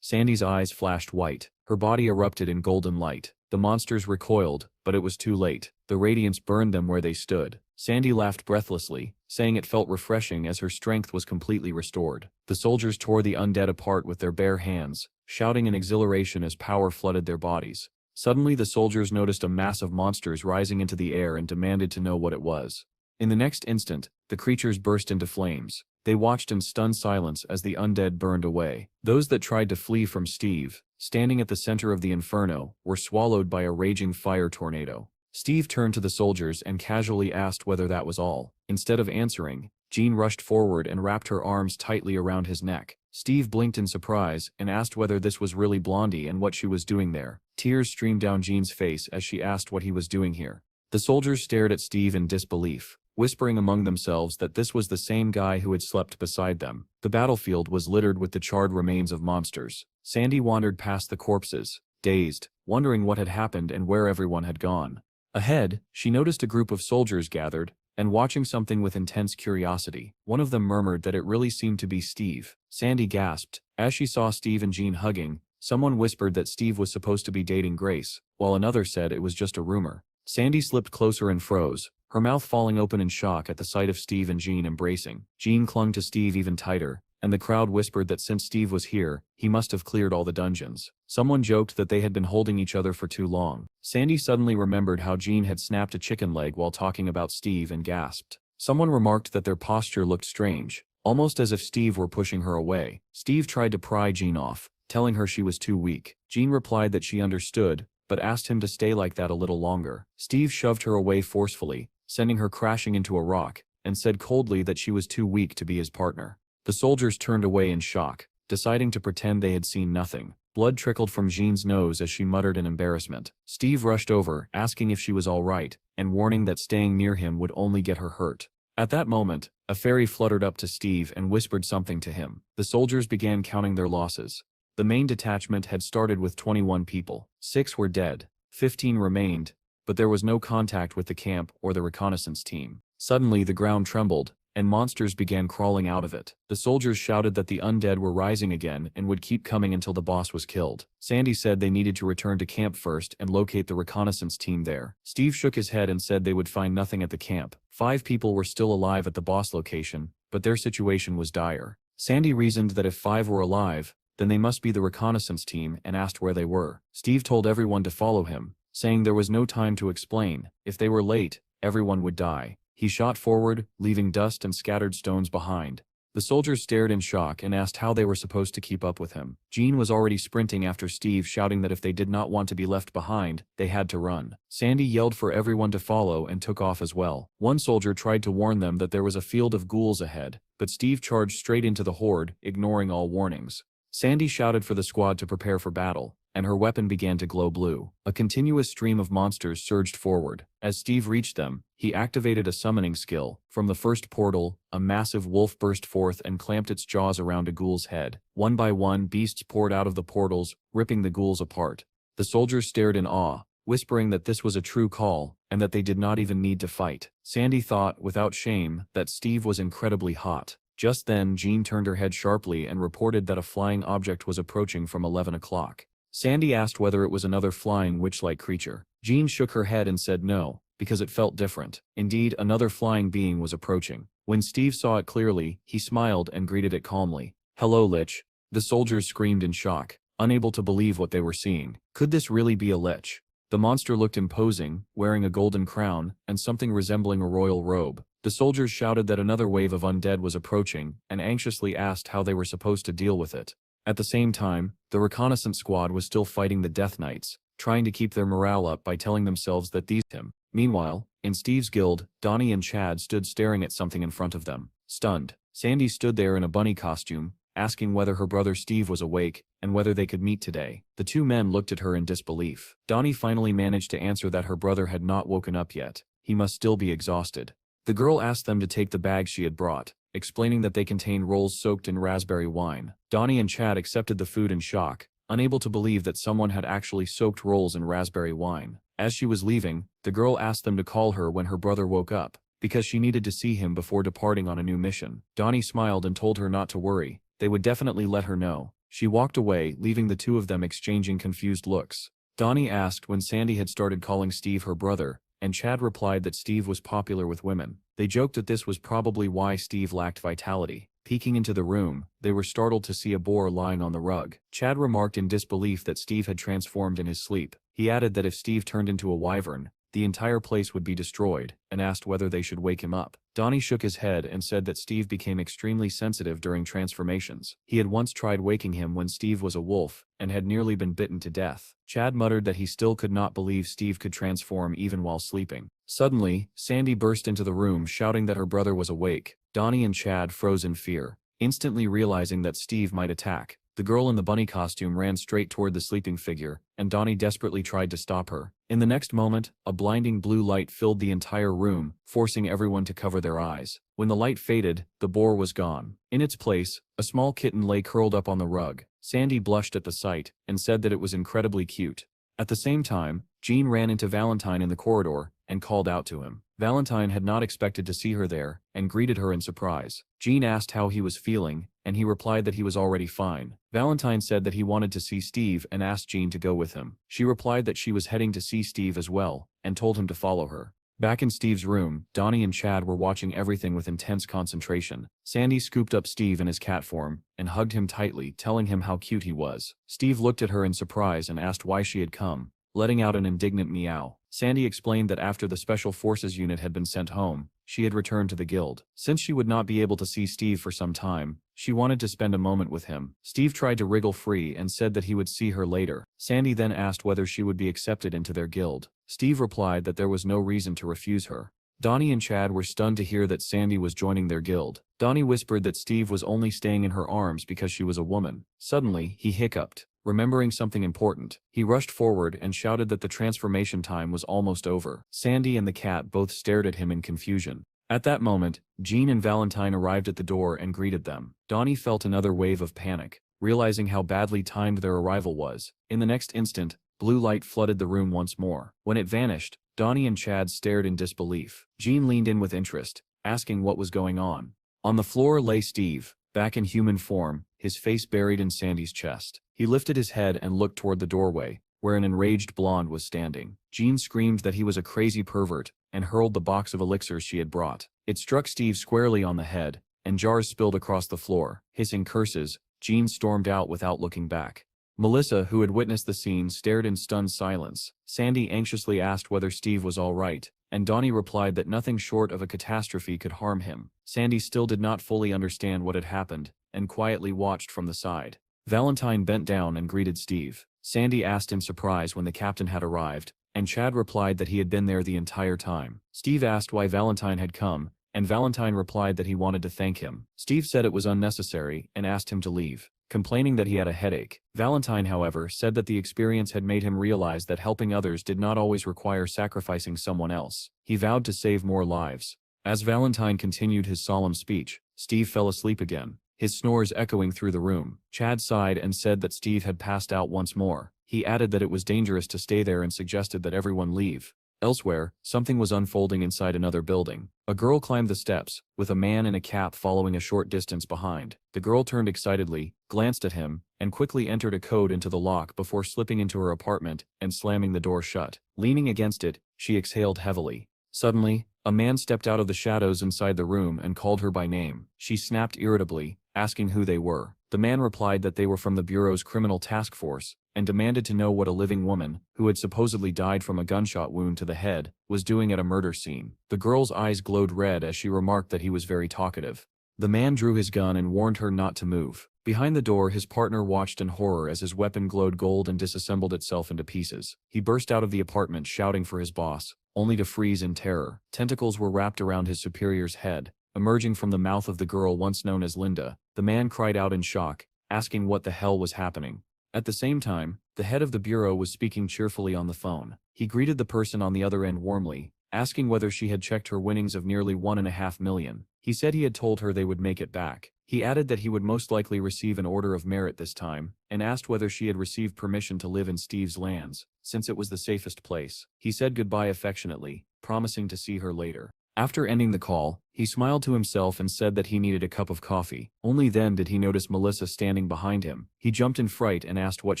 Sandy's eyes flashed white. Her body erupted in golden light. The monsters recoiled, but it was too late. The radiance burned them where they stood. Sandy laughed breathlessly, saying it felt refreshing as her strength was completely restored. The soldiers tore the undead apart with their bare hands, shouting in exhilaration as power flooded their bodies. Suddenly the soldiers noticed a mass of monsters rising into the air and demanded to know what it was. In the next instant, the creatures burst into flames. They watched in stunned silence as the undead burned away. Those that tried to flee from Steve, standing at the center of the inferno, were swallowed by a raging fire tornado. Steve turned to the soldiers and casually asked whether that was all. Instead of answering, Jean rushed forward and wrapped her arms tightly around his neck. Steve blinked in surprise and asked whether this was really Blondie and what she was doing there. Tears streamed down Jean's face as she asked what he was doing here. The soldiers stared at Steve in disbelief, whispering among themselves that this was the same guy who had slept beside them. The battlefield was littered with the charred remains of monsters. Sandy wandered past the corpses, dazed, wondering what had happened and where everyone had gone. Ahead, she noticed a group of soldiers gathered, and watching something with intense curiosity. One of them murmured that it really seemed to be Steve. Sandy gasped. As she saw Steve and Jean hugging, someone whispered that Steve was supposed to be dating Grace, while another said it was just a rumor. Sandy slipped closer and froze, her mouth falling open in shock at the sight of Steve and Jean embracing. Jean clung to Steve even tighter, and the crowd whispered that since Steve was here, he must have cleared all the dungeons. Someone joked that they had been holding each other for too long. Sandy suddenly remembered how Jean had snapped a chicken leg while talking about Steve and gasped. Someone remarked that their posture looked strange, almost as if Steve were pushing her away. Steve tried to pry Jean off, telling her she was too weak. Jean replied that she understood, but asked him to stay like that a little longer. Steve shoved her away forcefully, sending her crashing into a rock, and said coldly that she was too weak to be his partner. The soldiers turned away in shock, deciding to pretend they had seen nothing. Blood trickled from Jean's nose as she muttered in embarrassment. Steve rushed over, asking if she was all right, and warning that staying near him would only get her hurt. At that moment, a fairy fluttered up to Steve and whispered something to him. The soldiers began counting their losses. The main detachment had started with 21 people. 6 were dead, 15 remained, but there was no contact with the camp or the reconnaissance team. Suddenly the ground trembled, and monsters began crawling out of it. The soldiers shouted that the undead were rising again and would keep coming until the boss was killed. Sandy said they needed to return to camp first and locate the reconnaissance team there. Steve shook his head and said they would find nothing at the camp. 5 people were still alive at the boss location, but their situation was dire. Sandy reasoned that if 5 were alive, then they must be the reconnaissance team and asked where they were. Steve told everyone to follow him, saying there was no time to explain. If they were late, everyone would die. He shot forward, leaving dust and scattered stones behind. The soldiers stared in shock and asked how they were supposed to keep up with him. Jean was already sprinting after Steve, shouting that if they did not want to be left behind, they had to run. Sandy yelled for everyone to follow and took off as well. One soldier tried to warn them that there was a field of ghouls ahead, but Steve charged straight into the horde, ignoring all warnings. Sandy shouted for the squad to prepare for battle, and her weapon began to glow blue. A continuous stream of monsters surged forward. As Steve reached them, he activated a summoning skill. From the first portal, a massive wolf burst forth and clamped its jaws around a ghoul's head. One by one, beasts poured out of the portals, ripping the ghouls apart. The soldiers stared in awe, whispering that this was a true call, and that they did not even need to fight. Sandy thought, without shame, that Steve was incredibly hot. Just then, Jean turned her head sharply and reported that a flying object was approaching from 11 o'clock. Sandy asked whether it was another flying witch-like creature. Jean shook her head and said no, because it felt different. Indeed, another flying being was approaching. When Steve saw it clearly, he smiled and greeted it calmly. "Hello, Lich." The soldiers screamed in shock, unable to believe what they were seeing. Could this really be a Lich? The monster looked imposing, wearing a golden crown and something resembling a royal robe. The soldiers shouted that another wave of undead was approaching and anxiously asked how they were supposed to deal with it. At the same time, the reconnaissance squad was still fighting the Death Knights, trying to keep their morale up by telling themselves that these him. Meanwhile, in Steve's guild, Donnie and Chad stood staring at something in front of them. Stunned, Sandy stood there in a bunny costume, asking whether her brother Steve was awake and whether they could meet today. The two men looked at her in disbelief. Donnie finally managed to answer that her brother had not woken up yet. He must still be exhausted. The girl asked them to take the bags she had brought, explaining that they contained rolls soaked in raspberry wine. Donnie and Chad accepted the food in shock, unable to believe that someone had actually soaked rolls in raspberry wine. As she was leaving, the girl asked them to call her when her brother woke up, because she needed to see him before departing on a new mission. Donnie smiled and told her not to worry. They would definitely let her know. She walked away, leaving the two of them exchanging confused looks. Donnie asked when Sandy had started calling Steve her brother, and Chad replied that Steve was popular with women. They joked that this was probably why Steve lacked vitality. Peeking into the room, they were startled to see a boar lying on the rug. Chad remarked in disbelief that Steve had transformed in his sleep. He added that if Steve turned into a wyvern, the entire place would be destroyed, and asked whether they should wake him up. Donnie shook his head and said that Steve became extremely sensitive during transformations. He had once tried waking him when Steve was a wolf, and had nearly been bitten to death. Chad muttered that he still could not believe Steve could transform even while sleeping. Suddenly, Sandy burst into the room shouting that her brother was awake. Donnie and Chad froze in fear, instantly realizing that Steve might attack. The girl in the bunny costume ran straight toward the sleeping figure, and Donnie desperately tried to stop her. In the next moment, a blinding blue light filled the entire room, forcing everyone to cover their eyes. When the light faded, the boar was gone. In its place, a small kitten lay curled up on the rug. Sandy blushed at the sight, and said that it was incredibly cute. At the same time, Jean ran into Valentine in the corridor, and called out to him. Valentine had not expected to see her there, and greeted her in surprise. Jean asked how he was feeling, and he replied that he was already fine. Valentine said that he wanted to see Steve and asked Jean to go with him. She replied that she was heading to see Steve as well, and told him to follow her. Back in Steve's room, Donnie and Chad were watching everything with intense concentration. Sandy scooped up Steve in his cat form, and hugged him tightly, telling him how cute he was. Steve looked at her in surprise and asked why she had come, letting out an indignant meow. Sandy explained that after the Special Forces unit had been sent home, she had returned to the guild. Since she would not be able to see Steve for some time, she wanted to spend a moment with him. Steve tried to wriggle free and said that he would see her later. Sandy then asked whether she would be accepted into their guild. Steve replied that there was no reason to refuse her. Donnie and Chad were stunned to hear that Sandy was joining their guild. Donnie whispered that Steve was only staying in her arms because she was a woman. Suddenly, he hiccuped. Remembering something important, he rushed forward and shouted that the transformation time was almost over. Sandy and the cat both stared at him in confusion. At that moment, Jean and Valentine arrived at the door and greeted them. Donnie felt another wave of panic, realizing how badly timed their arrival was. In the next instant, blue light flooded the room once more. When it vanished, Donnie and Chad stared in disbelief. Jean leaned in with interest, asking what was going on. On the floor lay Steve, back in human form, his face buried in Sandy's chest. He lifted his head and looked toward the doorway, where an enraged blonde was standing. Jean screamed that he was a crazy pervert, and hurled the box of elixirs she had brought. It struck Steve squarely on the head, and jars spilled across the floor. Hissing curses, Jean stormed out without looking back. Melissa, who had witnessed the scene, stared in stunned silence. Sandy anxiously asked whether Steve was all right, and Donnie replied that nothing short of a catastrophe could harm him. Sandy still did not fully understand what had happened, and quietly watched from the side. Valentine bent down and greeted Steve. Sandy asked in surprise when the captain had arrived, and Chad replied that he had been there the entire time. Steve asked why Valentine had come, and Valentine replied that he wanted to thank him. Steve said it was unnecessary and asked him to leave, complaining that he had a headache. Valentine, however, said that the experience had made him realize that helping others did not always require sacrificing someone else. He vowed to save more lives. As Valentine continued his solemn speech, Steve fell asleep again, his snores echoing through the room. Chad sighed and said that Steve had passed out once more. He added that it was dangerous to stay there and suggested that everyone leave. Elsewhere, something was unfolding inside another building. A girl climbed the steps, with a man in a cap following a short distance behind. The girl turned excitedly, glanced at him, and quickly entered a code into the lock before slipping into her apartment and slamming the door shut. Leaning against it, she exhaled heavily. Suddenly, a man stepped out of the shadows inside the room and called her by name. She snapped irritably, asking who they were. The man replied that they were from the Bureau's criminal task force, and demanded to know what a living woman, who had supposedly died from a gunshot wound to the head, was doing at a murder scene. The girl's eyes glowed red as she remarked that he was very talkative. The man drew his gun and warned her not to move. Behind the door, his partner watched in horror as his weapon glowed gold and disassembled itself into pieces. He burst out of the apartment shouting for his boss, only to freeze in terror. Tentacles were wrapped around his superior's head, emerging from the mouth of the girl once known as Linda. The man cried out in shock, asking what the hell was happening. At the same time, the head of the bureau was speaking cheerfully on the phone. He greeted the person on the other end warmly, asking whether she had checked her winnings of nearly $1.5 million. He said he had told her they would make it back. He added that he would most likely receive an order of merit this time, and asked whether she had received permission to live in Steve's lands, since it was the safest place. He said goodbye affectionately, promising to see her later. After ending the call, he smiled to himself and said that he needed a cup of coffee. Only then did he notice Melissa standing behind him. He jumped in fright and asked what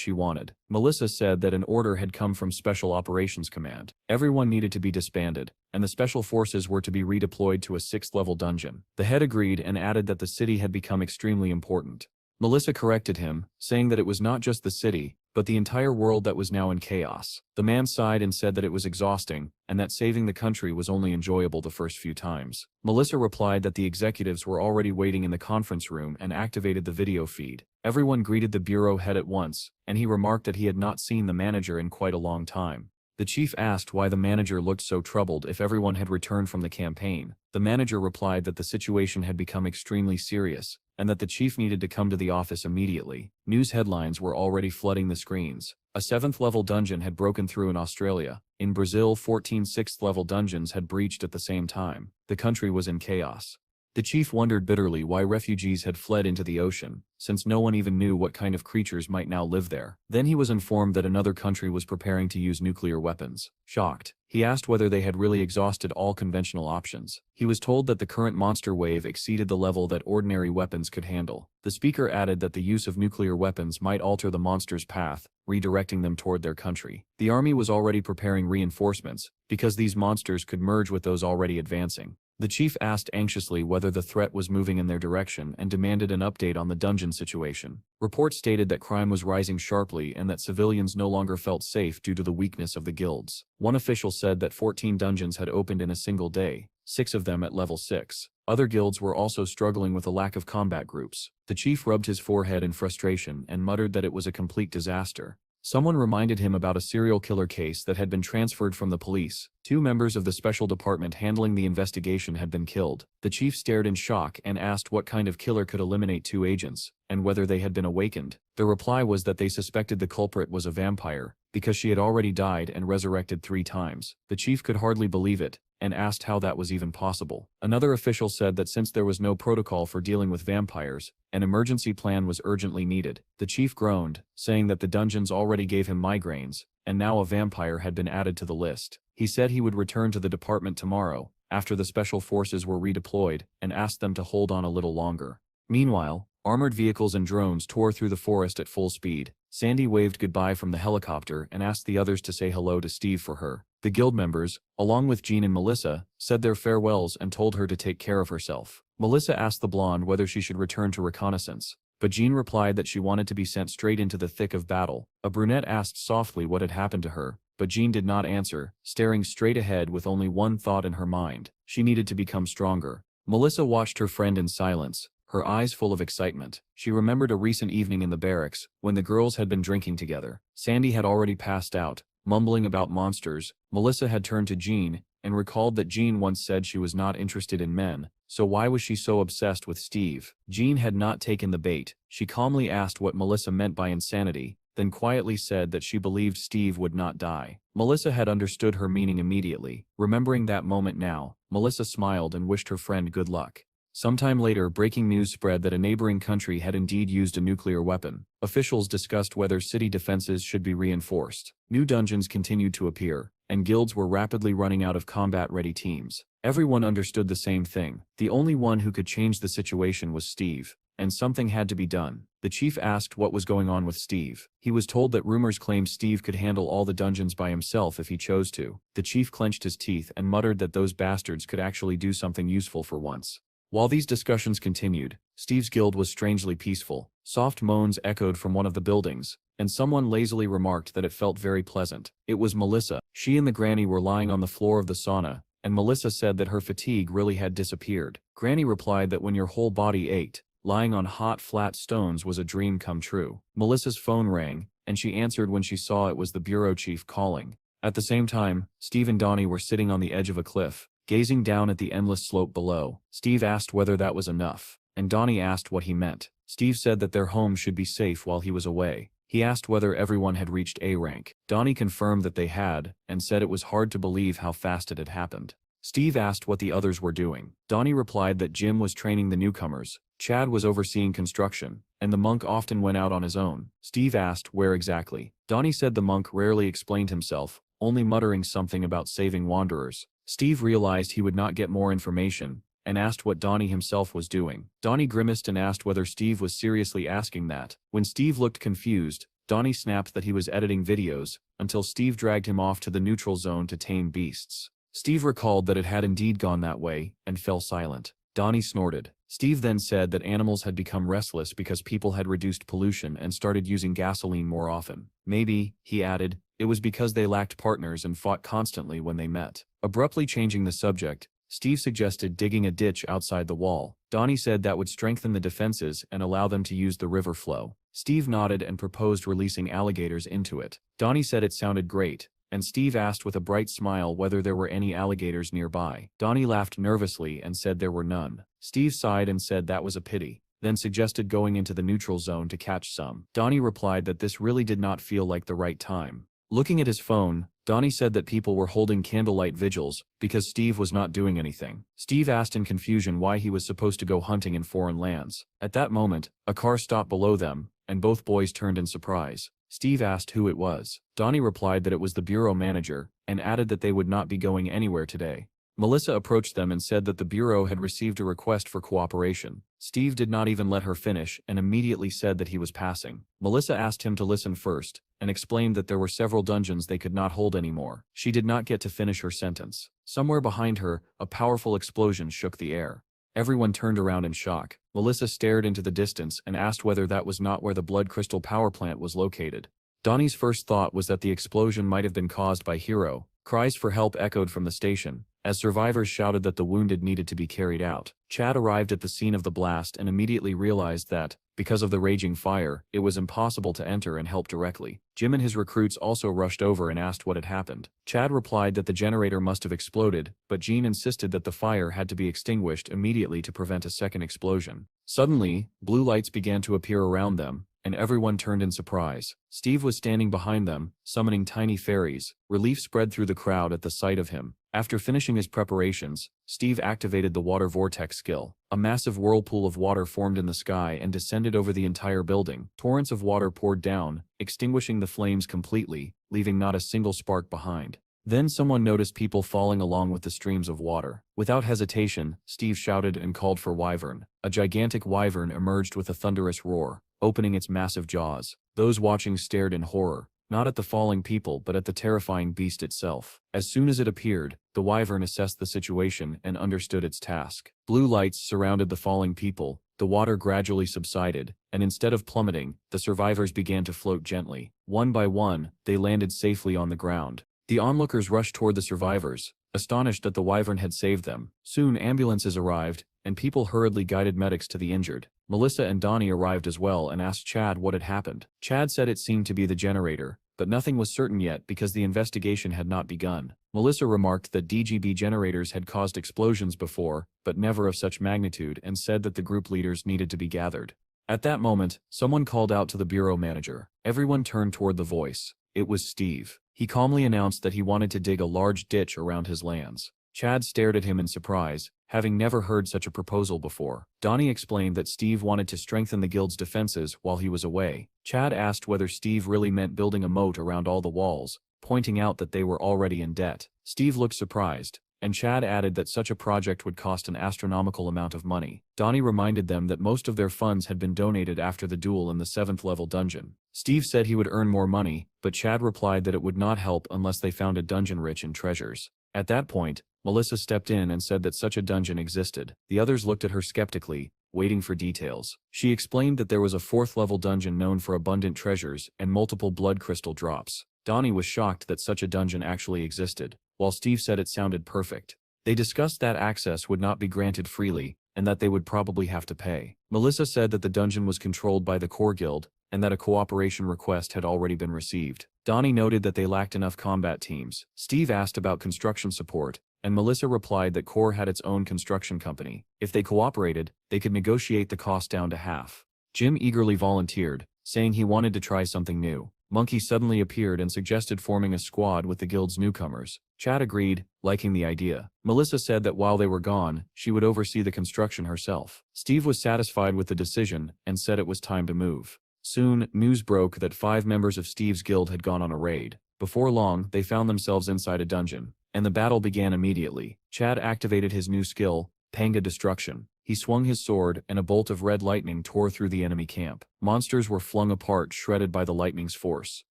she wanted. Melissa said that an order had come from Special Operations Command. Everyone needed to be disbanded, and the special forces were to be redeployed to a 6th-level dungeon. The head agreed and added that the city had become extremely important. Melissa corrected him, saying that it was not just the city, but the entire world that was now in chaos. The man sighed and said that it was exhausting, and that saving the country was only enjoyable the first few times. Melissa replied that the executives were already waiting in the conference room and activated the video feed. Everyone greeted the bureau head at once, and he remarked that he had not seen the manager in quite a long time. The chief asked why the manager looked so troubled if everyone had returned from the campaign. The manager replied that the situation had become extremely serious, and that the chief needed to come to the office immediately. News headlines were already flooding the screens. A 7th-level dungeon had broken through in Australia. In Brazil, 14 6th-level dungeons had breached at the same time. The country was in chaos. The chief wondered bitterly why refugees had fled into the ocean, since no one even knew what kind of creatures might now live there. Then he was informed that another country was preparing to use nuclear weapons. Shocked, he asked whether they had really exhausted all conventional options. He was told that the current monster wave exceeded the level that ordinary weapons could handle. The speaker added that the use of nuclear weapons might alter the monster's path, redirecting them toward their country. The army was already preparing reinforcements, because these monsters could merge with those already advancing. The chief asked anxiously whether the threat was moving in their direction and demanded an update on the dungeon situation. Reports stated that crime was rising sharply and that civilians no longer felt safe due to the weakness of the guilds. One official said that 14 dungeons had opened in a single day, 6 of them at level 6. Other guilds were also struggling with a lack of combat groups. The chief rubbed his forehead in frustration and muttered that it was a complete disaster. Someone reminded him about a serial killer case that had been transferred from the police. 2 members of the special department handling the investigation had been killed. The chief stared in shock and asked what kind of killer could eliminate 2 agents, and whether they had been awakened. The reply was that they suspected the culprit was a vampire, because she had already died and resurrected 3 times. The chief could hardly believe it, and asked how that was even possible. Another official said that since there was no protocol for dealing with vampires, an emergency plan was urgently needed. The chief groaned, saying that the dungeons already gave him migraines, and now a vampire had been added to the list. He said he would return to the department tomorrow, after the special forces were redeployed, and asked them to hold on a little longer. Meanwhile, armored vehicles and drones tore through the forest at full speed. Sandy waved goodbye from the helicopter and asked the others to say hello to Steve for her. The guild members, along with Jean and Melissa, said their farewells and told her to take care of herself. Melissa asked the blonde whether she should return to reconnaissance, but Jean replied that she wanted to be sent straight into the thick of battle. A brunette asked softly what had happened to her, but Jean did not answer, staring straight ahead with only one thought in her mind. She needed to become stronger. Melissa watched her friend in silence, her eyes full of excitement. She remembered a recent evening in the barracks, when the girls had been drinking together. Sandy had already passed out, mumbling about monsters. Melissa had turned to Jean, and recalled that Jean once said she was not interested in men, so why was she so obsessed with Steve? Jean had not taken the bait. She calmly asked what Melissa meant by insanity, then quietly said that she believed Steve would not die. Melissa had understood her meaning immediately. Remembering that moment now, Melissa smiled and wished her friend good luck. Sometime later, breaking news spread that a neighboring country had indeed used a nuclear weapon. Officials discussed whether city defenses should be reinforced. New dungeons continued to appear, and guilds were rapidly running out of combat-ready teams. Everyone understood the same thing. The only one who could change the situation was Steve, and something had to be done. The chief asked what was going on with Steve. He was told that rumors claimed Steve could handle all the dungeons by himself if he chose to. The chief clenched his teeth and muttered that those bastards could actually do something useful for once. While these discussions continued, Steve's guild was strangely peaceful. Soft moans echoed from one of the buildings, and someone lazily remarked that it felt very pleasant. It was Melissa. She and the granny were lying on the floor of the sauna, and Melissa said that her fatigue really had disappeared. Granny replied that when your whole body ached, lying on hot flat stones was a dream come true. Melissa's phone rang, and she answered when she saw it was the bureau chief calling. At the same time, Steve and Donnie were sitting on the edge of a cliff, gazing down at the endless slope below. Steve asked whether that was enough, and Donnie asked what he meant. Steve said that their home should be safe while he was away. He asked whether everyone had reached A rank. Donnie confirmed that they had, and said it was hard to believe how fast it had happened. Steve asked what the others were doing. Donnie replied that Jim was training the newcomers, Chad was overseeing construction, and the monk often went out on his own. Steve asked where exactly. Donnie said the monk rarely explained himself, only muttering something about saving wanderers. Steve realized he would not get more information, and asked what Donnie himself was doing. Donnie grimaced and asked whether Steve was seriously asking that. When Steve looked confused, Donnie snapped that he was editing videos, until Steve dragged him off to the neutral zone to tame beasts. Steve recalled that it had indeed gone that way, and fell silent. Donnie snorted. Steve then said that animals had become restless because people had reduced pollution and started using gasoline more often. Maybe, he added, it was because they lacked partners and fought constantly when they met. Abruptly changing the subject, Steve suggested digging a ditch outside the wall. Donnie said that would strengthen the defenses and allow them to use the river flow. Steve nodded and proposed releasing alligators into it. Donnie said it sounded great, and Steve asked with a bright smile whether there were any alligators nearby. Donnie laughed nervously and said there were none. Steve sighed and said that was a pity, then suggested going into the neutral zone to catch some. Donnie replied that this really did not feel like the right time. Looking at his phone, Donnie said that people were holding candlelight vigils because Steve was not doing anything. Steve asked in confusion why he was supposed to go hunting in foreign lands. At that moment, a car stopped below them, and both boys turned in surprise. Steve asked who it was. Donnie replied that it was the bureau manager, and added that they would not be going anywhere today. Melissa approached them and said that the bureau had received a request for cooperation. Steve did not even let her finish and immediately said that he was passing. Melissa asked him to listen first, and explained that there were several dungeons they could not hold anymore. She did not get to finish her sentence. Somewhere behind her, a powerful explosion shook the air. Everyone turned around in shock. Melissa stared into the distance and asked whether that was not where the blood crystal power plant was located. Donnie's first thought was that the explosion might have been caused by Hero. Cries for help echoed from the station, as survivors shouted that the wounded needed to be carried out. Chad arrived at the scene of the blast and immediately realized that, because of the raging fire, it was impossible to enter and help directly. Jim and his recruits also rushed over and asked what had happened. Chad replied that the generator must have exploded, but Jean insisted that the fire had to be extinguished immediately to prevent a second explosion. Suddenly, blue lights began to appear around them, and everyone turned in surprise. Steve was standing behind them, summoning tiny fairies. Relief spread through the crowd at the sight of him. After finishing his preparations, Steve activated the water vortex skill. A massive whirlpool of water formed in the sky and descended over the entire building. Torrents of water poured down, extinguishing the flames completely, leaving not a single spark behind. Then someone noticed people falling along with the streams of water. Without hesitation, Steve shouted and called for Wyvern. A gigantic wyvern emerged with a thunderous roar, opening its massive jaws. Those watching stared in horror, not at the falling people but at the terrifying beast itself. As soon as it appeared, the wyvern assessed the situation and understood its task. Blue lights surrounded the falling people, the water gradually subsided, and instead of plummeting, the survivors began to float gently. One by one, they landed safely on the ground. The onlookers rushed toward the survivors, astonished that the wyvern had saved them. Soon ambulances arrived, and people hurriedly guided medics to the injured. Melissa and Donnie arrived as well and asked Chad what had happened. Chad said it seemed to be the generator, but nothing was certain yet because the investigation had not begun. Melissa remarked that DGB generators had caused explosions before, but never of such magnitude, and said that the group leaders needed to be gathered. At that moment, someone called out to the bureau manager. Everyone turned toward the voice. It was Steve. He calmly announced that he wanted to dig a large ditch around his lands. Chad stared at him in surprise, having never heard such a proposal before. Donnie explained that Steve wanted to strengthen the guild's defenses while he was away. Chad asked whether Steve really meant building a moat around all the walls, pointing out that they were already in debt. Steve looked surprised, and Chad added that such a project would cost an astronomical amount of money. Donnie reminded them that most of their funds had been donated after the duel in the 7th level dungeon. Steve said he would earn more money, but Chad replied that it would not help unless they found a dungeon rich in treasures. At that point, Melissa stepped in and said that such a dungeon existed. The others looked at her skeptically, waiting for details. She explained that there was a 4th level dungeon known for abundant treasures and multiple blood crystal drops. Donnie was shocked that such a dungeon actually existed, while Steve said it sounded perfect. They discussed that access would not be granted freely, and that they would probably have to pay. Melissa said that the dungeon was controlled by the Core Guild, and that a cooperation request had already been received. Donnie noted that they lacked enough combat teams. Steve asked about construction support, and Melissa replied that Core had its own construction company. If they cooperated, they could negotiate the cost down to half. Jim eagerly volunteered, saying he wanted to try something new. Monkey suddenly appeared and suggested forming a squad with the guild's newcomers. Chad agreed, liking the idea. Melissa said that while they were gone, she would oversee the construction herself. Steve was satisfied with the decision and said it was time to move. Soon, news broke that 5 members of Steve's guild had gone on a raid. Before long, they found themselves inside a dungeon, and the battle began immediately. Chad activated his new skill, Panga Destruction. He swung his sword, and a bolt of red lightning tore through the enemy camp. Monsters were flung apart, shredded by the lightning's force.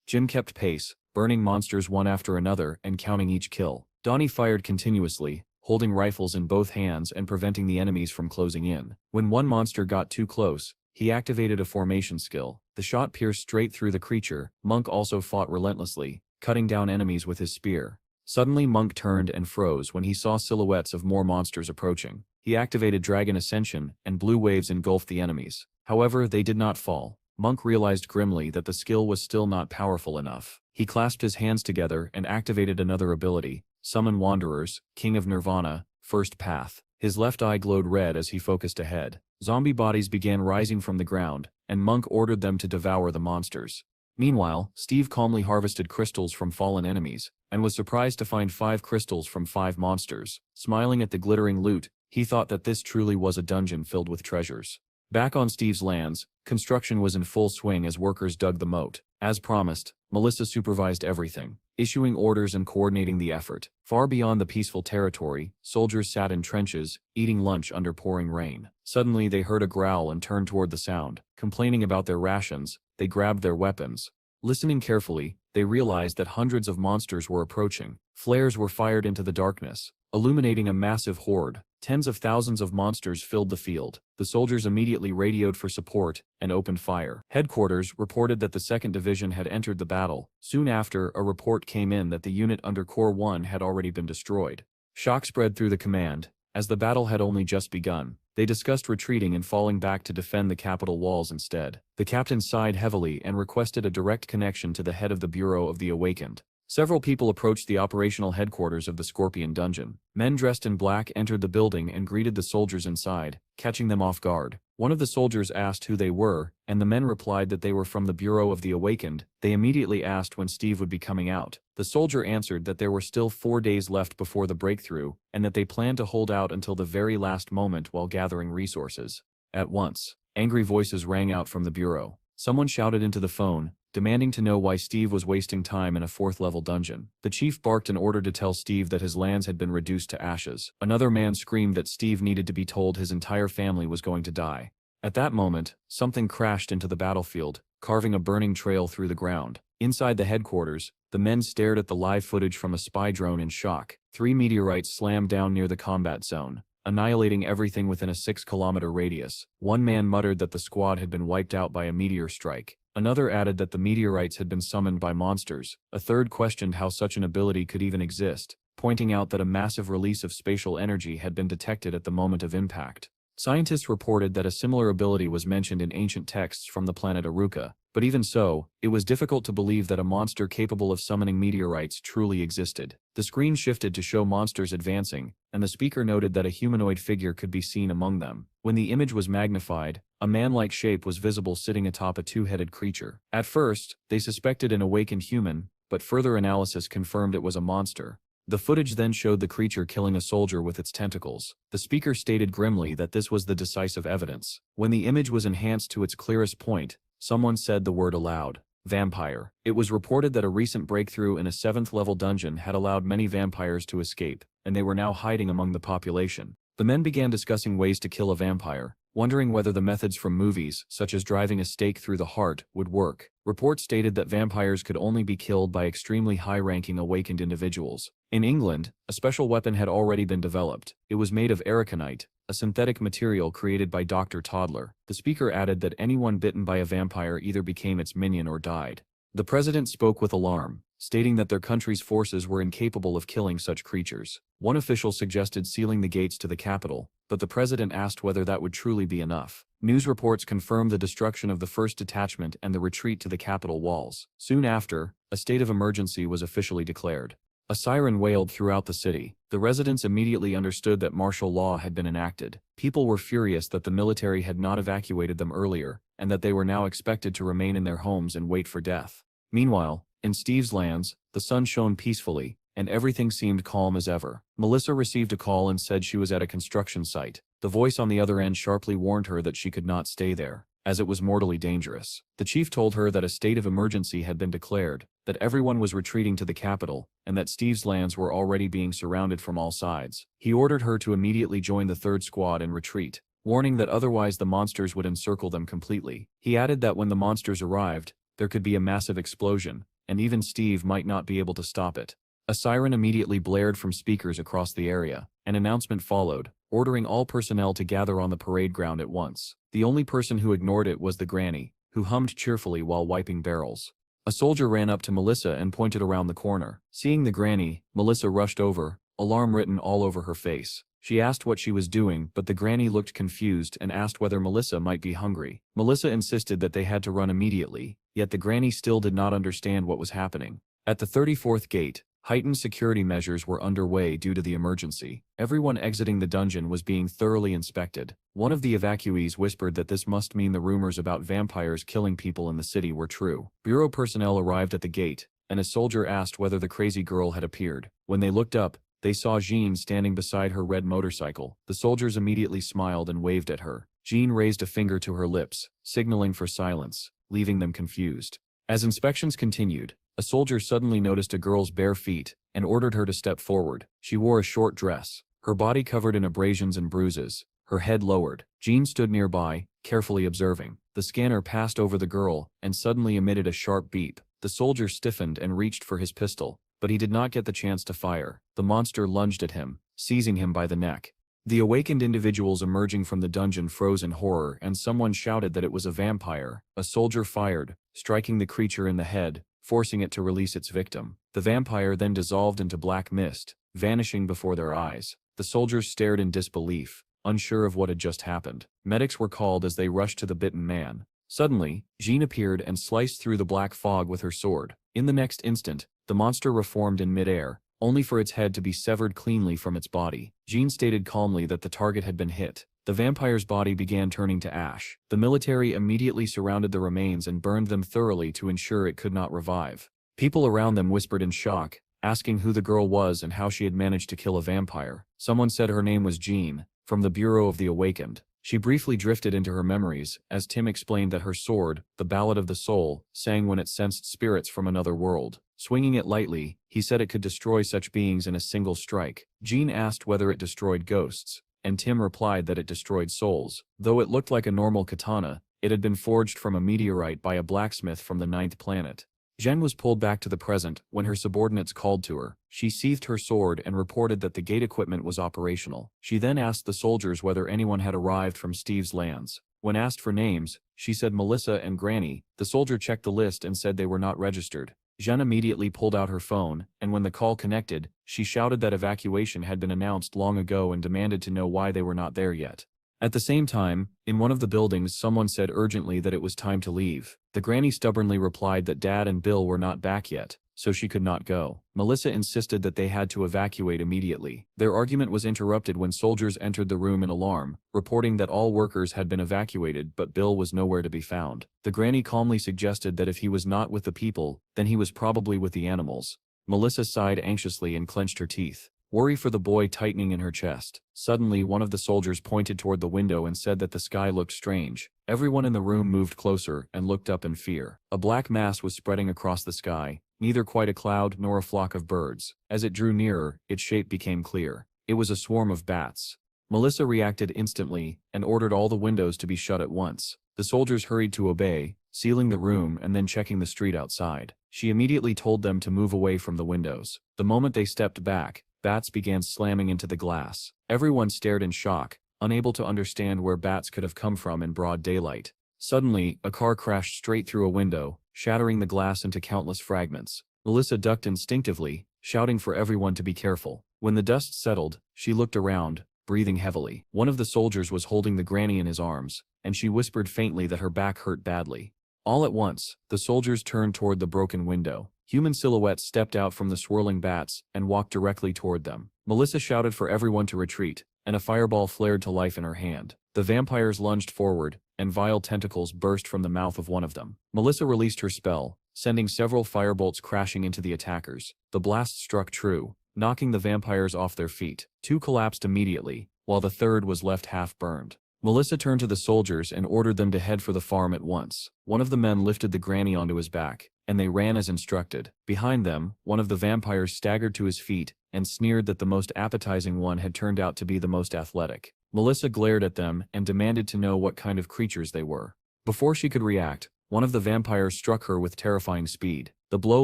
Jim kept pace, burning monsters one after another and counting each kill. Donnie fired continuously, holding rifles in both hands and preventing the enemies from closing in. When one monster got too close, he activated a formation skill. The shot pierced straight through the creature. Monk also fought relentlessly, cutting down enemies with his spear. Suddenly Monk turned and froze when he saw silhouettes of more monsters approaching. He activated Dragon Ascension, and blue waves engulfed the enemies. However, they did not fall. Monk realized grimly that the skill was still not powerful enough. He clasped his hands together and activated another ability, Summon Wanderers, King of Nirvana, First Path. His left eye glowed red as he focused ahead. Zombie bodies began rising from the ground, and Monk ordered them to devour the monsters. Meanwhile, Steve calmly harvested crystals from fallen enemies, and was surprised to find 5 crystals from 5 monsters. Smiling at the glittering loot, he thought that this truly was a dungeon filled with treasures. Back on Steve's lands, construction was in full swing as workers dug the moat. As promised, Melissa supervised everything, issuing orders and coordinating the effort. Far beyond the peaceful territory, soldiers sat in trenches, eating lunch under pouring rain. Suddenly they heard a growl and turned toward the sound. Complaining about their rations, they grabbed their weapons. Listening carefully, they realized that hundreds of monsters were approaching. Flares were fired into the darkness, illuminating a massive horde. Tens of thousands of monsters filled the field. The soldiers immediately radioed for support and opened fire. Headquarters reported that the 2nd Division had entered the battle. Soon after, a report came in that the unit under Corps 1 had already been destroyed. Shock spread through the command. As the battle had only just begun, they discussed retreating and falling back to defend the capital walls instead. The captain sighed heavily and requested a direct connection to the head of the Bureau of the Awakened. Several people approached the operational headquarters of the Scorpion Dungeon. Men dressed in black entered the building and greeted the soldiers inside, catching them off guard. One of the soldiers asked who they were, and the men replied that they were from the Bureau of the Awakened. They immediately asked when Steve would be coming out. The soldier answered that there were still 4 days left before the breakthrough, and that they planned to hold out until the very last moment while gathering resources. At once, angry voices rang out from the Bureau. Someone shouted into the phone, demanding to know why Steve was wasting time in a 4th-level dungeon. The chief barked an order to tell Steve that his lands had been reduced to ashes. Another man screamed that Steve needed to be told his entire family was going to die. At that moment, something crashed into the battlefield, carving a burning trail through the ground. Inside the headquarters, the men stared at the live footage from a spy drone in shock. 3 meteorites slammed down near the combat zone, annihilating everything within a 6-kilometer radius. One man muttered that the squad had been wiped out by a meteor strike. Another added that the meteorites had been summoned by monsters. A third questioned how such an ability could even exist, pointing out that a massive release of spatial energy had been detected at the moment of impact. Scientists reported that a similar ability was mentioned in ancient texts from the planet Aruka, but even so, it was difficult to believe that a monster capable of summoning meteorites truly existed. The screen shifted to show monsters advancing, and the speaker noted that a humanoid figure could be seen among them. When the image was magnified, a man-like shape was visible sitting atop a 2-headed creature. At first, they suspected an awakened human, but further analysis confirmed it was a monster. The footage then showed the creature killing a soldier with its tentacles. The speaker stated grimly that this was the decisive evidence. When the image was enhanced to its clearest point, someone said the word aloud: vampire. It was reported that a recent breakthrough in a 7th-level dungeon had allowed many vampires to escape, and they were now hiding among the population. The men began discussing ways to kill a vampire, wondering whether the methods from movies, such as driving a stake through the heart, would work. Reports stated that vampires could only be killed by extremely high-ranking awakened individuals. In England, a special weapon had already been developed. It was made of araconite, a synthetic material created by Dr. Toddler. The speaker added that anyone bitten by a vampire either became its minion or died. The president spoke with alarm, stating that their country's forces were incapable of killing such creatures. One official suggested sealing the gates to the capital, but the president asked whether that would truly be enough. News reports confirmed the destruction of the first detachment and the retreat to the capital walls. Soon after, a state of emergency was officially declared. A siren wailed throughout the city. The residents immediately understood that martial law had been enacted. People were furious that the military had not evacuated them earlier, and that they were now expected to remain in their homes and wait for death. Meanwhile, in Steve's lands, the sun shone peacefully, and everything seemed calm as ever. Melissa received a call and said she was at a construction site. The voice on the other end sharply warned her that she could not stay there, as it was mortally dangerous. The chief told her that a state of emergency had been declared, that everyone was retreating to the capital, and that Steve's lands were already being surrounded from all sides. He ordered her to immediately join the third squad and retreat, warning that otherwise the monsters would encircle them completely. He added that when the monsters arrived, there could be a massive explosion, and even Steve might not be able to stop it. A siren immediately blared from speakers across the area. An announcement followed, ordering all personnel to gather on the parade ground at once. The only person who ignored it was the granny, who hummed cheerfully while wiping barrels. A soldier ran up to Melissa and pointed around the corner. Seeing the granny, Melissa rushed over, alarm written all over her face. She asked what she was doing, but the granny looked confused and asked whether Melissa might be hungry. Melissa insisted that they had to run immediately, yet the granny still did not understand what was happening. At the 34th gate, heightened security measures were underway due to the emergency. Everyone exiting the dungeon was being thoroughly inspected. One of the evacuees whispered that this must mean the rumors about vampires killing people in the city were true. Bureau personnel arrived at the gate, and a soldier asked whether the crazy girl had appeared. When they looked up, they saw Jean standing beside her red motorcycle. The soldiers immediately smiled and waved at her. Jean raised a finger to her lips, signaling for silence, leaving them confused. As inspections continued, a soldier suddenly noticed a girl's bare feet and ordered her to step forward. She wore a short dress, her body covered in abrasions and bruises, her head lowered. Jean stood nearby, carefully observing. The scanner passed over the girl and suddenly emitted a sharp beep. The soldier stiffened and reached for his pistol, but he did not get the chance to fire. The monster lunged at him, seizing him by the neck. The awakened individuals emerging from the dungeon froze in horror, and someone shouted that it was a vampire. A soldier fired, striking the creature in the head, forcing it to release its victim. The vampire then dissolved into black mist, vanishing before their eyes. The soldiers stared in disbelief, unsure of what had just happened. Medics were called as they rushed to the bitten man. Suddenly, Jean appeared and sliced through the black fog with her sword. In the next instant, the monster reformed in midair, only for its head to be severed cleanly from its body. Jean stated calmly that the target had been hit. The vampire's body began turning to ash. The military immediately surrounded the remains and burned them thoroughly to ensure it could not revive. People around them whispered in shock, asking who the girl was and how she had managed to kill a vampire. Someone said her name was Jean, from the Bureau of the Awakened. She briefly drifted into her memories, as Tim explained that her sword, the Ballad of the Soul, sang when it sensed spirits from another world. Swinging it lightly, he said it could destroy such beings in a single strike. Jean asked whether it destroyed ghosts, and Tim replied that it destroyed souls. Though it looked like a normal katana, it had been forged from a meteorite by a blacksmith from the 9th planet. Jen was pulled back to the present when her subordinates called to her. She sheathed her sword and reported that the gate equipment was operational. She then asked the soldiers whether anyone had arrived from Steve's lands. When asked for names, she said Melissa and Granny. The soldier checked the list and said they were not registered. Jen immediately pulled out her phone, and when the call connected, she shouted that evacuation had been announced long ago and demanded to know why they were not there yet. At the same time, in one of the buildings someone said urgently that it was time to leave. The granny stubbornly replied that Dad and Bill were not back yet, so she could not go. Melissa insisted that they had to evacuate immediately. Their argument was interrupted when soldiers entered the room in alarm, reporting that all workers had been evacuated but Bill was nowhere to be found. The granny calmly suggested that if he was not with the people, then he was probably with the animals. Melissa sighed anxiously and clenched her teeth, worry for the boy tightening in her chest. Suddenly, one of the soldiers pointed toward the window and said that the sky looked strange. Everyone in the room moved closer and looked up in fear. A black mass was spreading across the sky, neither quite a cloud nor a flock of birds. As it drew nearer, its shape became clear. It was a swarm of bats. Melissa reacted instantly and ordered all the windows to be shut at once. The soldiers hurried to obey, sealing the room and then checking the street outside. She immediately told them to move away from the windows. The moment they stepped back, bats began slamming into the glass. Everyone stared in shock, unable to understand where bats could have come from in broad daylight. Suddenly, a car crashed straight through a window, shattering the glass into countless fragments. Melissa ducked instinctively, shouting for everyone to be careful. When the dust settled, she looked around, breathing heavily. One of the soldiers was holding the granny in his arms, and she whispered faintly that her back hurt badly. All at once, the soldiers turned toward the broken window. Human silhouettes stepped out from the swirling bats and walked directly toward them. Melissa shouted for everyone to retreat, and a fireball flared to life in her hand. The vampires lunged forward, and vile tentacles burst from the mouth of one of them. Melissa released her spell, sending several firebolts crashing into the attackers. The blast struck true, knocking the vampires off their feet. Two collapsed immediately, while the third was left half burned. Melissa turned to the soldiers and ordered them to head for the farm at once. One of the men lifted the granny onto his back, and they ran as instructed. Behind them, one of the vampires staggered to his feet and sneered that the most appetizing one had turned out to be the most athletic. Melissa glared at them and demanded to know what kind of creatures they were. Before she could react, one of the vampires struck her with terrifying speed. The blow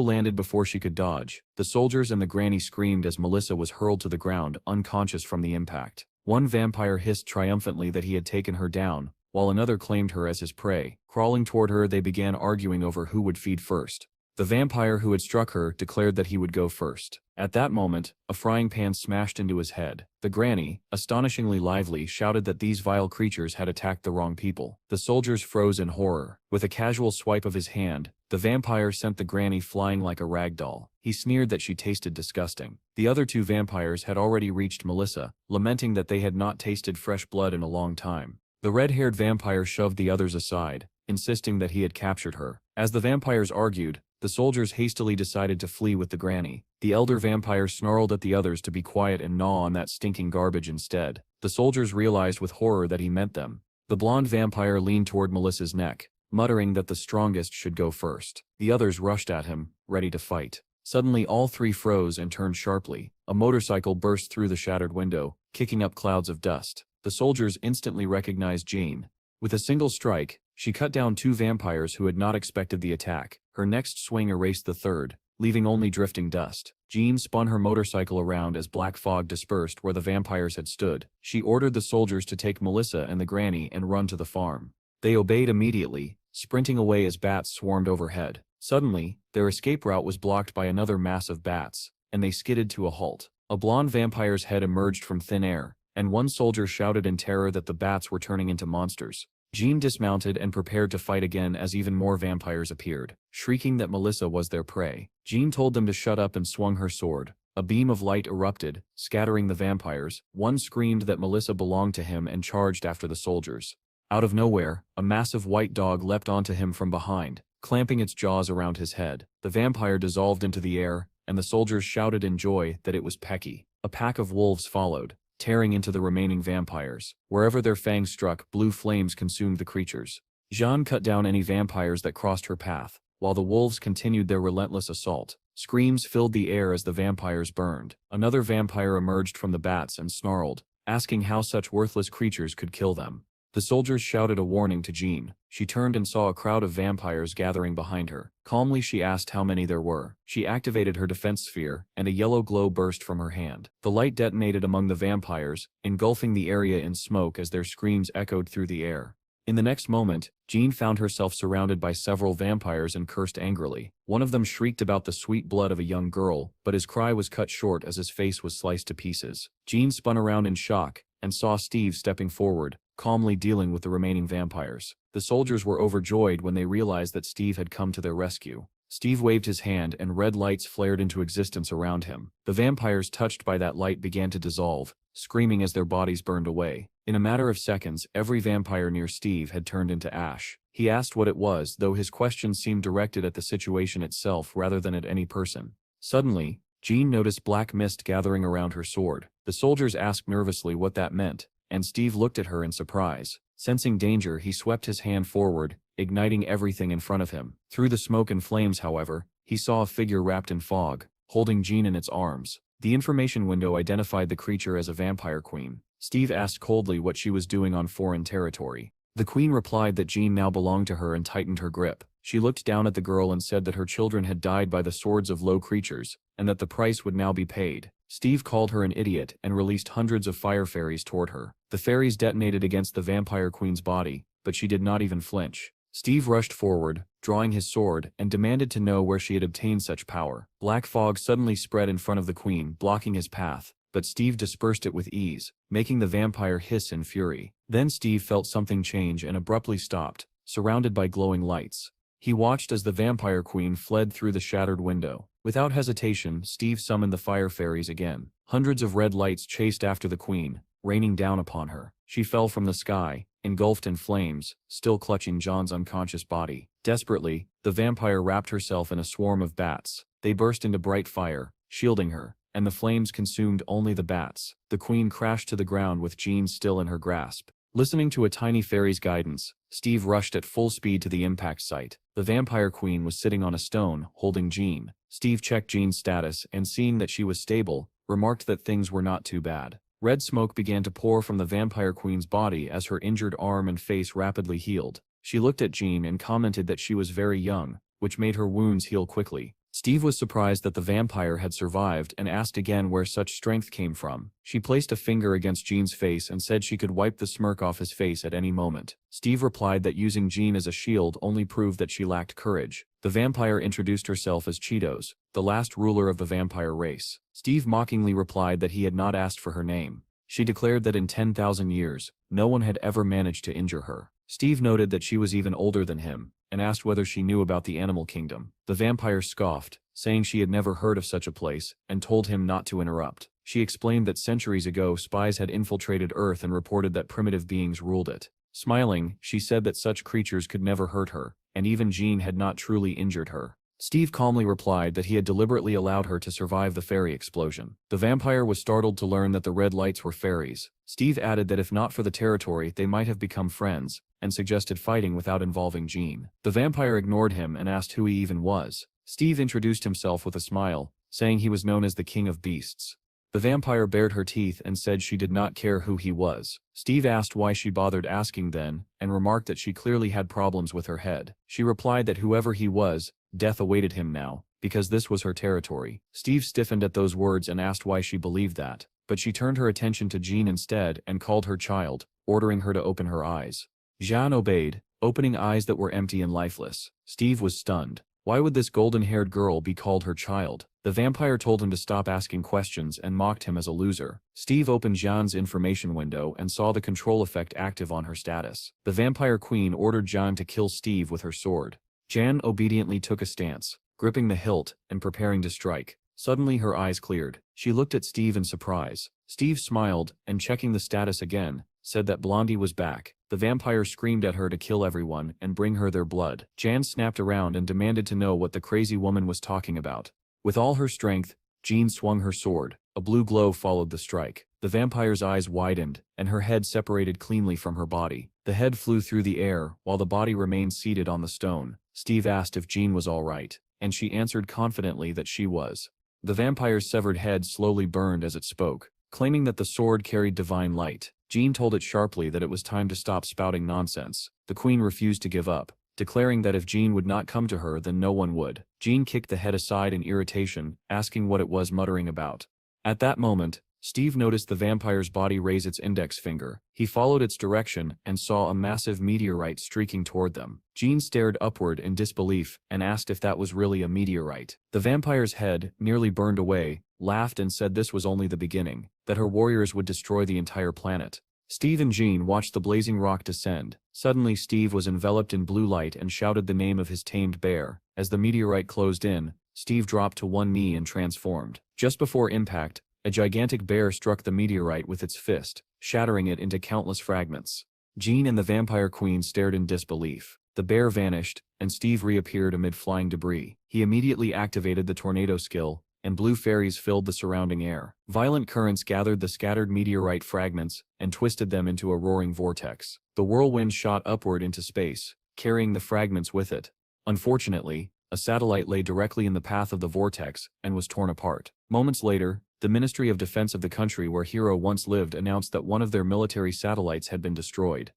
landed before she could dodge. The soldiers and the granny screamed as Melissa was hurled to the ground, unconscious from the impact. One vampire hissed triumphantly that he had taken her down, while another claimed her as his prey. Crawling toward her, they began arguing over who would feed first. The vampire who had struck her declared that he would go first. At that moment, a frying pan smashed into his head. The granny, astonishingly lively, shouted that these vile creatures had attacked the wrong people. The soldiers froze in horror. With a casual swipe of his hand, the vampire sent the granny flying like a rag doll. He sneered that she tasted disgusting. The other two vampires had already reached Melissa, lamenting that they had not tasted fresh blood in a long time. The red-haired vampire shoved the others aside, insisting that he had captured her. As the vampires argued, the soldiers hastily decided to flee with the granny. The elder vampire snarled at the others to be quiet and gnaw on that stinking garbage instead. The soldiers realized with horror that he meant them. The blonde vampire leaned toward Melissa's neck, muttering that the strongest should go first. The others rushed at him, ready to fight. Suddenly all three froze and turned sharply. A motorcycle burst through the shattered window, kicking up clouds of dust. The soldiers instantly recognized Jean. With a single strike, she cut down two vampires who had not expected the attack. Her next swing erased the third, leaving only drifting dust. Jean spun her motorcycle around as black fog dispersed where the vampires had stood. She ordered the soldiers to take Melissa and the granny and run to the farm. They obeyed immediately, sprinting away as bats swarmed overhead. Suddenly, their escape route was blocked by another mass of bats, and they skidded to a halt. A blonde vampire's head emerged from thin air, and one soldier shouted in terror that the bats were turning into monsters. Jean dismounted and prepared to fight again as even more vampires appeared, shrieking that Melissa was their prey. Jean told them to shut up and swung her sword. A beam of light erupted, scattering the vampires. One screamed that Melissa belonged to him and charged after the soldiers. Out of nowhere, a massive white dog leapt onto him from behind, clamping its jaws around his head. The vampire dissolved into the air, and the soldiers shouted in joy that it was Pecky. A pack of wolves followed, tearing into the remaining vampires. Wherever their fangs struck, blue flames consumed the creatures. Jean cut down any vampires that crossed her path, while the wolves continued their relentless assault. Screams filled the air as the vampires burned. Another vampire emerged from the bats and snarled, asking how such worthless creatures could kill them. The soldiers shouted a warning to Jean. She turned and saw a crowd of vampires gathering behind her. Calmly she asked how many there were. She activated her defense sphere, and a yellow glow burst from her hand. The light detonated among the vampires, engulfing the area in smoke as their screams echoed through the air. In the next moment, Jean found herself surrounded by several vampires and cursed angrily. One of them shrieked about the sweet blood of a young girl, but his cry was cut short as his face was sliced to pieces. Jean spun around in shock, and saw Steve stepping forward, calmly dealing with the remaining vampires. The soldiers were overjoyed when they realized that Steve had come to their rescue. Steve waved his hand and red lights flared into existence around him. The vampires touched by that light began to dissolve, screaming as their bodies burned away. In a matter of seconds, every vampire near Steve had turned into ash. He asked what it was, though his questions seemed directed at the situation itself rather than at any person. Suddenly, Jean noticed black mist gathering around her sword. The soldiers asked nervously what that meant, and Steve looked at her in surprise. Sensing danger, he swept his hand forward, igniting everything in front of him. Through the smoke and flames, however, he saw a figure wrapped in fog, holding Jean in its arms. The information window identified the creature as a vampire queen. Steve asked coldly what she was doing on foreign territory. The queen replied that Jean now belonged to her and tightened her grip. She looked down at the girl and said that her children had died by the swords of low creatures, and that the price would now be paid. Steve called her an idiot and released hundreds of fire fairies toward her. The fairies detonated against the vampire queen's body, but she did not even flinch. Steve rushed forward, drawing his sword, and demanded to know where she had obtained such power. Black fog suddenly spread in front of the queen, blocking his path, but Steve dispersed it with ease, making the vampire hiss in fury. Then Steve felt something change and abruptly stopped, surrounded by glowing lights. He watched as the vampire queen fled through the shattered window. Without hesitation, Steve summoned the fire fairies again. Hundreds of red lights chased after the queen, raining down upon her. She fell from the sky, engulfed in flames, still clutching John's unconscious body. Desperately, the vampire wrapped herself in a swarm of bats. They burst into bright fire, shielding her, and the flames consumed only the bats. The queen crashed to the ground with Jean still in her grasp. Listening to a tiny fairy's guidance, Steve rushed at full speed to the impact site. The vampire queen was sitting on a stone, holding Jean. Steve checked Jean's status and, seeing that she was stable, remarked that things were not too bad. Red smoke began to pour from the vampire queen's body as her injured arm and face rapidly healed. She looked at Jean and commented that she was very young, which made her wounds heal quickly. Steve was surprised that the vampire had survived and asked again where such strength came from. She placed a finger against Jean's face and said she could wipe the smirk off his face at any moment. Steve replied that using Jean as a shield only proved that she lacked courage. The vampire introduced herself as Cheetos, the last ruler of the vampire race. Steve mockingly replied that he had not asked for her name. She declared that in 10,000 years, no one had ever managed to injure her. Steve noted that she was even older than him, and asked whether she knew about the animal kingdom. The vampire scoffed, saying she had never heard of such a place, and told him not to interrupt. She explained that centuries ago spies had infiltrated Earth and reported that primitive beings ruled it. Smiling, she said that such creatures could never hurt her, and even Jean had not truly injured her. Steve calmly replied that he had deliberately allowed her to survive the fairy explosion. The vampire was startled to learn that the red lights were fairies. Steve added that if not for the territory they might have become friends, and suggested fighting without involving Jean. The vampire ignored him and asked who he even was. Steve introduced himself with a smile, saying he was known as the King of Beasts. The vampire bared her teeth and said she did not care who he was. Steve asked why she bothered asking then, and remarked that she clearly had problems with her head. She replied that whoever he was, death awaited him now, because this was her territory. Steve stiffened at those words and asked why she believed that, but she turned her attention to Jean instead and called her child, ordering her to open her eyes. Jean obeyed, opening eyes that were empty and lifeless. Steve was stunned. Why would this golden-haired girl be called her child? The vampire told him to stop asking questions and mocked him as a loser. Steve opened Jean's information window and saw the control effect active on her status. The vampire queen ordered Jean to kill Steve with her sword. Jean obediently took a stance, gripping the hilt and preparing to strike. Suddenly her eyes cleared. She looked at Steve in surprise. Steve smiled and, checking the status again, said that Blondie was back. The vampire screamed at her to kill everyone and bring her their blood. Jean snapped around and demanded to know what the crazy woman was talking about. With all her strength, Jean swung her sword. A blue glow followed the strike. The vampire's eyes widened, and her head separated cleanly from her body. The head flew through the air, while the body remained seated on the stone. Steve asked if Jean was all right, and she answered confidently that she was. The vampire's severed head slowly burned as it spoke, claiming that the sword carried divine light. Jean told it sharply that it was time to stop spouting nonsense. The queen refused to give up, declaring that if Jean would not come to her then no one would. Jean kicked the head aside in irritation, asking what it was muttering about. At that moment, Steve noticed the vampire's body raise its index finger. He followed its direction and saw a massive meteorite streaking toward them. Jean stared upward in disbelief and asked if that was really a meteorite. The vampire's head, nearly burned away, laughed and said this was only the beginning, that her warriors would destroy the entire planet. Steve and Jean watched the blazing rock descend. Suddenly Steve was enveloped in blue light and shouted the name of his tamed bear. As the meteorite closed in, Steve dropped to one knee and transformed. Just before impact, a gigantic bear struck the meteorite with its fist, shattering it into countless fragments. Jean and the vampire queen stared in disbelief. The bear vanished, and Steve reappeared amid flying debris. He immediately activated the tornado skill, and blue fairies filled the surrounding air. Violent currents gathered the scattered meteorite fragments and twisted them into a roaring vortex. The whirlwind shot upward into space, carrying the fragments with it. Unfortunately, a satellite lay directly in the path of the vortex and was torn apart. Moments later, the Ministry of Defense of the country where Hero once lived announced that one of their military satellites had been destroyed.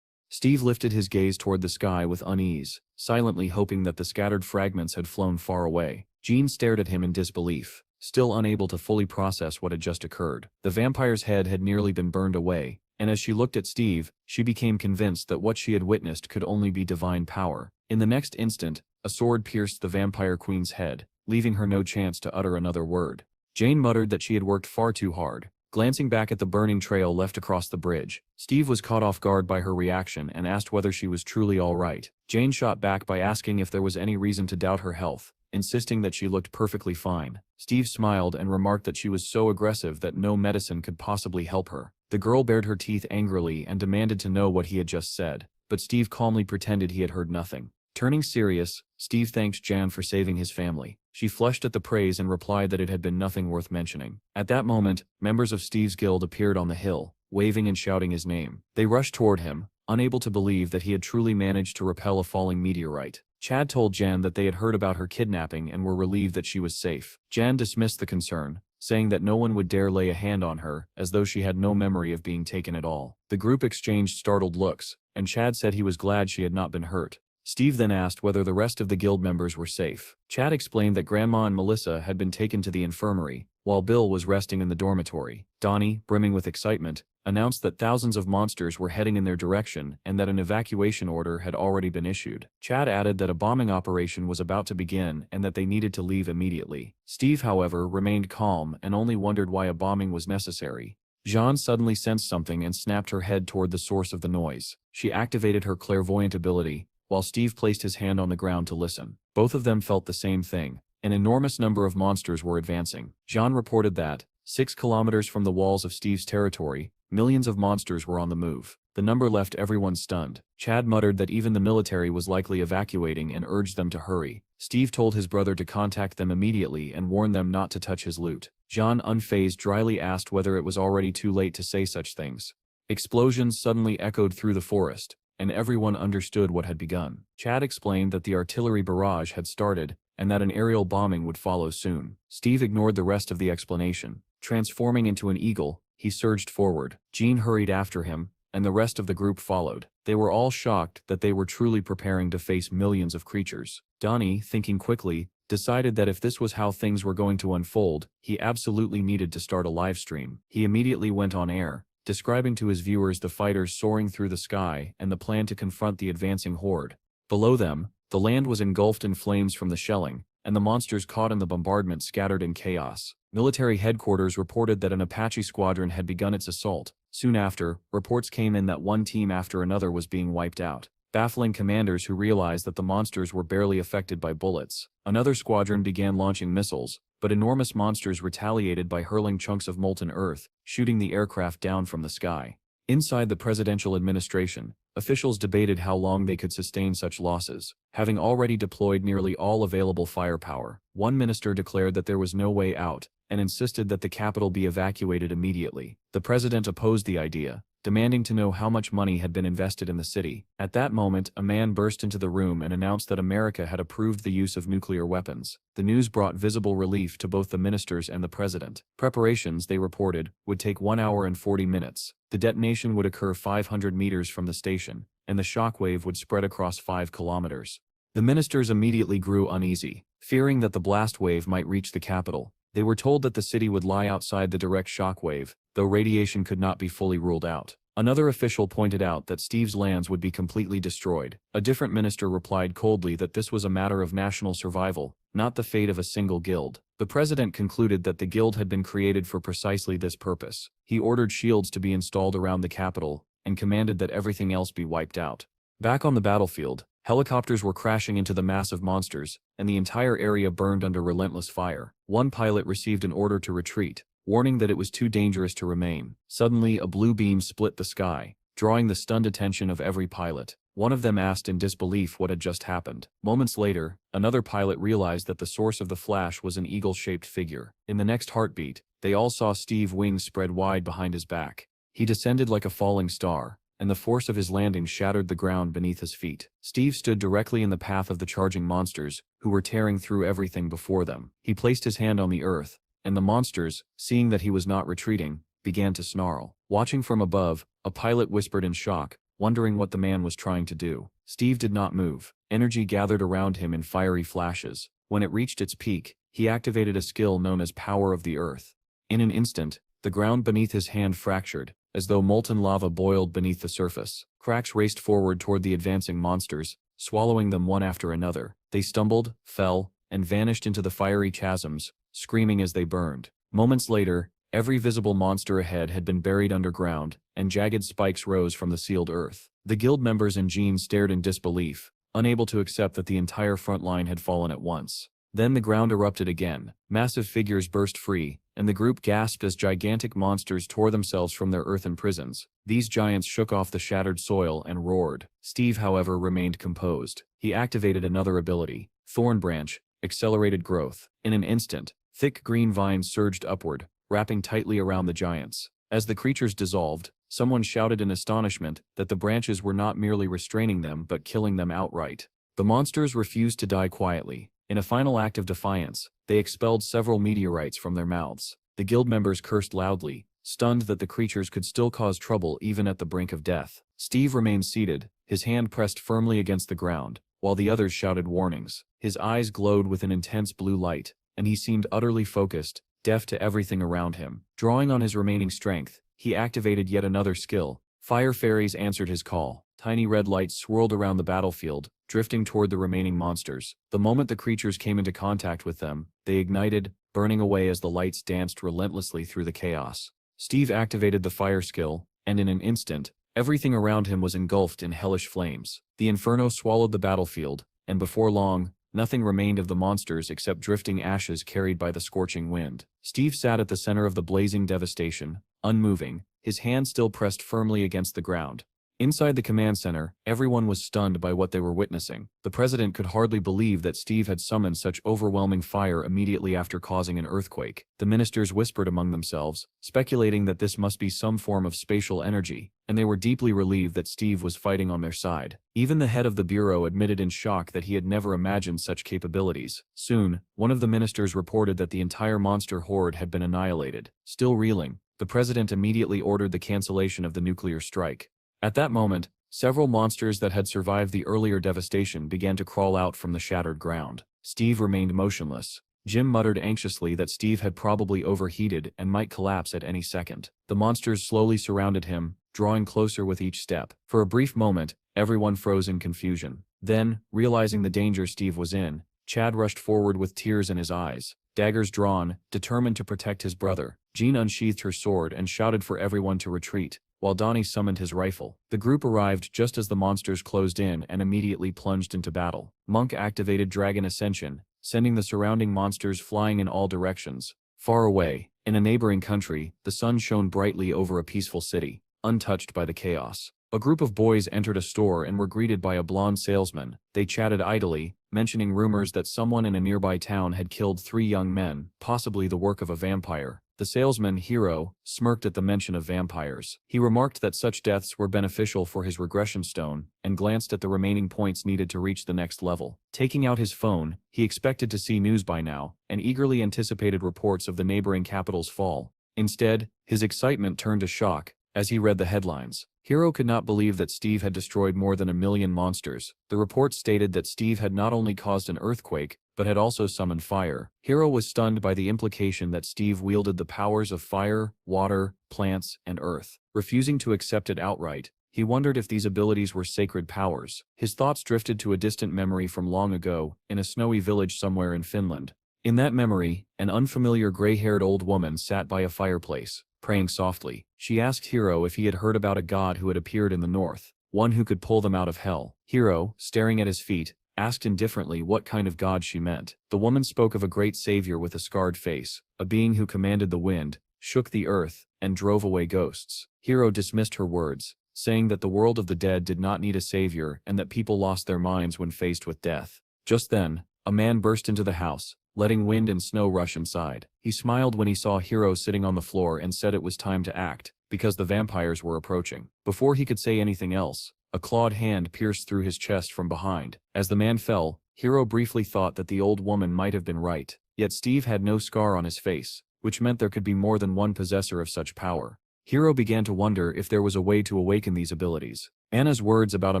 Steve lifted his gaze toward the sky with unease, silently hoping that the scattered fragments had flown far away. Jean stared at him in disbelief, still unable to fully process what had just occurred. The vampire's head had nearly been burned away, and as she looked at Steve, she became convinced that what she had witnessed could only be divine power. In the next instant, a sword pierced the vampire queen's head, leaving her no chance to utter another word. Jane muttered that she had worked far too hard. Glancing back at the burning trail left across the bridge, Steve was caught off guard by her reaction and asked whether she was truly all right. Jane shot back by asking if there was any reason to doubt her health, insisting that she looked perfectly fine. Steve smiled and remarked that she was so aggressive that no medicine could possibly help her. The girl bared her teeth angrily and demanded to know what he had just said, but Steve calmly pretended he had heard nothing. Turning serious, Steve thanked Jan for saving his family. She flushed at the praise and replied that it had been nothing worth mentioning. At that moment, members of Steve's guild appeared on the hill, waving and shouting his name. They rushed toward him, unable to believe that he had truly managed to repel a falling meteorite. Chad told Jan that they had heard about her kidnapping and were relieved that she was safe. Jan dismissed the concern, saying that no one would dare lay a hand on her, as though she had no memory of being taken at all. The group exchanged startled looks, and Chad said he was glad she had not been hurt. Steve then asked whether the rest of the guild members were safe. Chad explained that Grandma and Melissa had been taken to the infirmary, while Bill was resting in the dormitory. Donnie, brimming with excitement, announced that thousands of monsters were heading in their direction and that an evacuation order had already been issued. Chad added that a bombing operation was about to begin and that they needed to leave immediately. Steve, however, remained calm and only wondered why a bombing was necessary. Jean suddenly sensed something and snapped her head toward the source of the noise. She activated her clairvoyant ability, while Steve placed his hand on the ground to listen. Both of them felt the same thing. An enormous number of monsters were advancing. Jean reported that, 6 kilometers from the walls of Steve's territory, millions of monsters were on the move. The number left everyone stunned. Chad muttered that even the military was likely evacuating and urged them to hurry. Steve told his brother to contact them immediately and warn them not to touch his loot. Jean, unfazed, dryly asked whether it was already too late to say such things. Explosions suddenly echoed through the forest, and everyone understood what had begun. Chad explained that the artillery barrage had started, and that an aerial bombing would follow soon. Steve ignored the rest of the explanation. Transforming into an eagle, he surged forward. Jean hurried after him, and the rest of the group followed. They were all shocked that they were truly preparing to face millions of creatures. Donnie, thinking quickly, decided that if this was how things were going to unfold, he absolutely needed to start a live stream. He immediately went on air, describing to his viewers the fighters soaring through the sky and the plan to confront the advancing horde. Below them, the land was engulfed in flames from the shelling, and the monsters caught in the bombardment scattered in chaos. Military headquarters reported that an Apache squadron had begun its assault. Soon after, reports came in that one team after another was being wiped out, baffling commanders who realized that the monsters were barely affected by bullets. Another squadron began launching missiles, but enormous monsters retaliated by hurling chunks of molten earth, shooting the aircraft down from the sky. Inside the presidential administration, officials debated how long they could sustain such losses. Having already deployed nearly all available firepower, one minister declared that there was no way out, and insisted that the capital be evacuated immediately. The president opposed the idea, demanding to know how much money had been invested in the city. At that moment, a man burst into the room and announced that America had approved the use of nuclear weapons. The news brought visible relief to both the ministers and the president. Preparations, they reported, would take 1 hour and 40 minutes. The detonation would occur 500 meters from the station, and the shockwave would spread across 5 kilometers. The ministers immediately grew uneasy, fearing that the blast wave might reach the capital. They were told that the city would lie outside the direct shockwave, though radiation could not be fully ruled out. Another official pointed out that Steve's lands would be completely destroyed. A different minister replied coldly that this was a matter of national survival, not the fate of a single guild. The president concluded that the guild had been created for precisely this purpose. He ordered shields to be installed around the capital, and commanded that everything else be wiped out. Back on the battlefield, helicopters were crashing into the massive monsters, and the entire area burned under relentless fire. One pilot received an order to retreat, warning that it was too dangerous to remain. Suddenly, a blue beam split the sky, drawing the stunned attention of every pilot. One of them asked in disbelief what had just happened. Moments later, another pilot realized that the source of the flash was an eagle-shaped figure. In the next heartbeat, they all saw Steve's wings spread wide behind his back. He descended like a falling star, and the force of his landing shattered the ground beneath his feet. Steve stood directly in the path of the charging monsters, who were tearing through everything before them. He placed his hand on the earth, and the monsters, seeing that he was not retreating, began to snarl. Watching from above, a pilot whispered in shock, wondering what the man was trying to do. Steve did not move. Energy gathered around him in fiery flashes. When it reached its peak, he activated a skill known as Power of the Earth. In an instant, the ground beneath his hand fractured, as though molten lava boiled beneath the surface. Cracks raced forward toward the advancing monsters, swallowing them one after another. They stumbled, fell, and vanished into the fiery chasms, screaming as they burned. Moments later, every visible monster ahead had been buried underground, and jagged spikes rose from the sealed earth. The guild members and Jean stared in disbelief, unable to accept that the entire front line had fallen at once. Then the ground erupted again, massive figures burst free, and the group gasped as gigantic monsters tore themselves from their earthen prisons. These giants shook off the shattered soil and roared. Steve, however, remained composed. He activated another ability, Thorn Branch, accelerated growth. In an instant, thick green vines surged upward, wrapping tightly around the giants. As the creatures dissolved, someone shouted in astonishment that the branches were not merely restraining them but killing them outright. The monsters refused to die quietly. In a final act of defiance, they expelled several meteorites from their mouths. The guild members cursed loudly, stunned that the creatures could still cause trouble even at the brink of death. Steve remained seated, his hand pressed firmly against the ground, while the others shouted warnings. His eyes glowed with an intense blue light, and he seemed utterly focused, deaf to everything around him. Drawing on his remaining strength, he activated yet another skill. Fire fairies answered his call. Tiny red lights swirled around the battlefield, drifting toward the remaining monsters. The moment the creatures came into contact with them, they ignited, burning away as the lights danced relentlessly through the chaos. Steve activated the fire skill, and in an instant, everything around him was engulfed in hellish flames. The inferno swallowed the battlefield, and before long, nothing remained of the monsters except drifting ashes carried by the scorching wind. Steve sat at the center of the blazing devastation, unmoving, his hand still pressed firmly against the ground. Inside the command center, everyone was stunned by what they were witnessing. The president could hardly believe that Steve had summoned such overwhelming fire immediately after causing an earthquake. The ministers whispered among themselves, speculating that this must be some form of spatial energy, and they were deeply relieved that Steve was fighting on their side. Even the head of the bureau admitted in shock that he had never imagined such capabilities. Soon, one of the ministers reported that the entire monster horde had been annihilated. Still reeling, the president immediately ordered the cancellation of the nuclear strike. At that moment, several monsters that had survived the earlier devastation began to crawl out from the shattered ground. Steve remained motionless. Jim muttered anxiously that Steve had probably overheated and might collapse at any second. The monsters slowly surrounded him, drawing closer with each step. For a brief moment, everyone froze in confusion. Then, realizing the danger Steve was in, Chad rushed forward with tears in his eyes, daggers drawn, determined to protect his brother. Jean unsheathed her sword and shouted for everyone to retreat, while Donnie summoned his rifle. The group arrived just as the monsters closed in and immediately plunged into battle. Monk activated Dragon Ascension, sending the surrounding monsters flying in all directions. Far away, in a neighboring country, the sun shone brightly over a peaceful city, untouched by the chaos. A group of boys entered a store and were greeted by a blonde salesman. They chatted idly, mentioning rumors that someone in a nearby town had killed 3 young men, possibly the work of a vampire. The salesman, Hero, smirked at the mention of vampires. He remarked that such deaths were beneficial for his regression stone, and glanced at the remaining points needed to reach the next level. Taking out his phone, he expected to see news by now, and eagerly anticipated reports of the neighboring capital's fall. Instead, his excitement turned to shock as he read the headlines. Hero could not believe that Steve had destroyed more than 1 million monsters. The report stated that Steve had not only caused an earthquake, but had also summoned fire. Hero was stunned by the implication that Steve wielded the powers of fire, water, plants, and earth. Refusing to accept it outright, he wondered if these abilities were sacred powers. His thoughts drifted to a distant memory from long ago, in a snowy village somewhere in Finland. In that memory, an unfamiliar gray-haired old woman sat by a fireplace, praying softly. She asked Hero if he had heard about a god who had appeared in the north, one who could pull them out of hell. Hero, staring at his feet, asked indifferently what kind of god she meant. The woman spoke of a great savior with a scarred face, a being who commanded the wind, shook the earth, and drove away ghosts. Hero dismissed her words, saying that the world of the dead did not need a savior and that people lost their minds when faced with death. Just then, a man burst into the house, letting wind and snow rush inside. He smiled when he saw Hero sitting on the floor and said it was time to act, because the vampires were approaching. Before he could say anything else, a clawed hand pierced through his chest from behind. As the man fell, Hero briefly thought that the old woman might have been right. Yet Steve had no scar on his face, which meant there could be more than one possessor of such power. Hero began to wonder if there was a way to awaken these abilities. Anna's words about a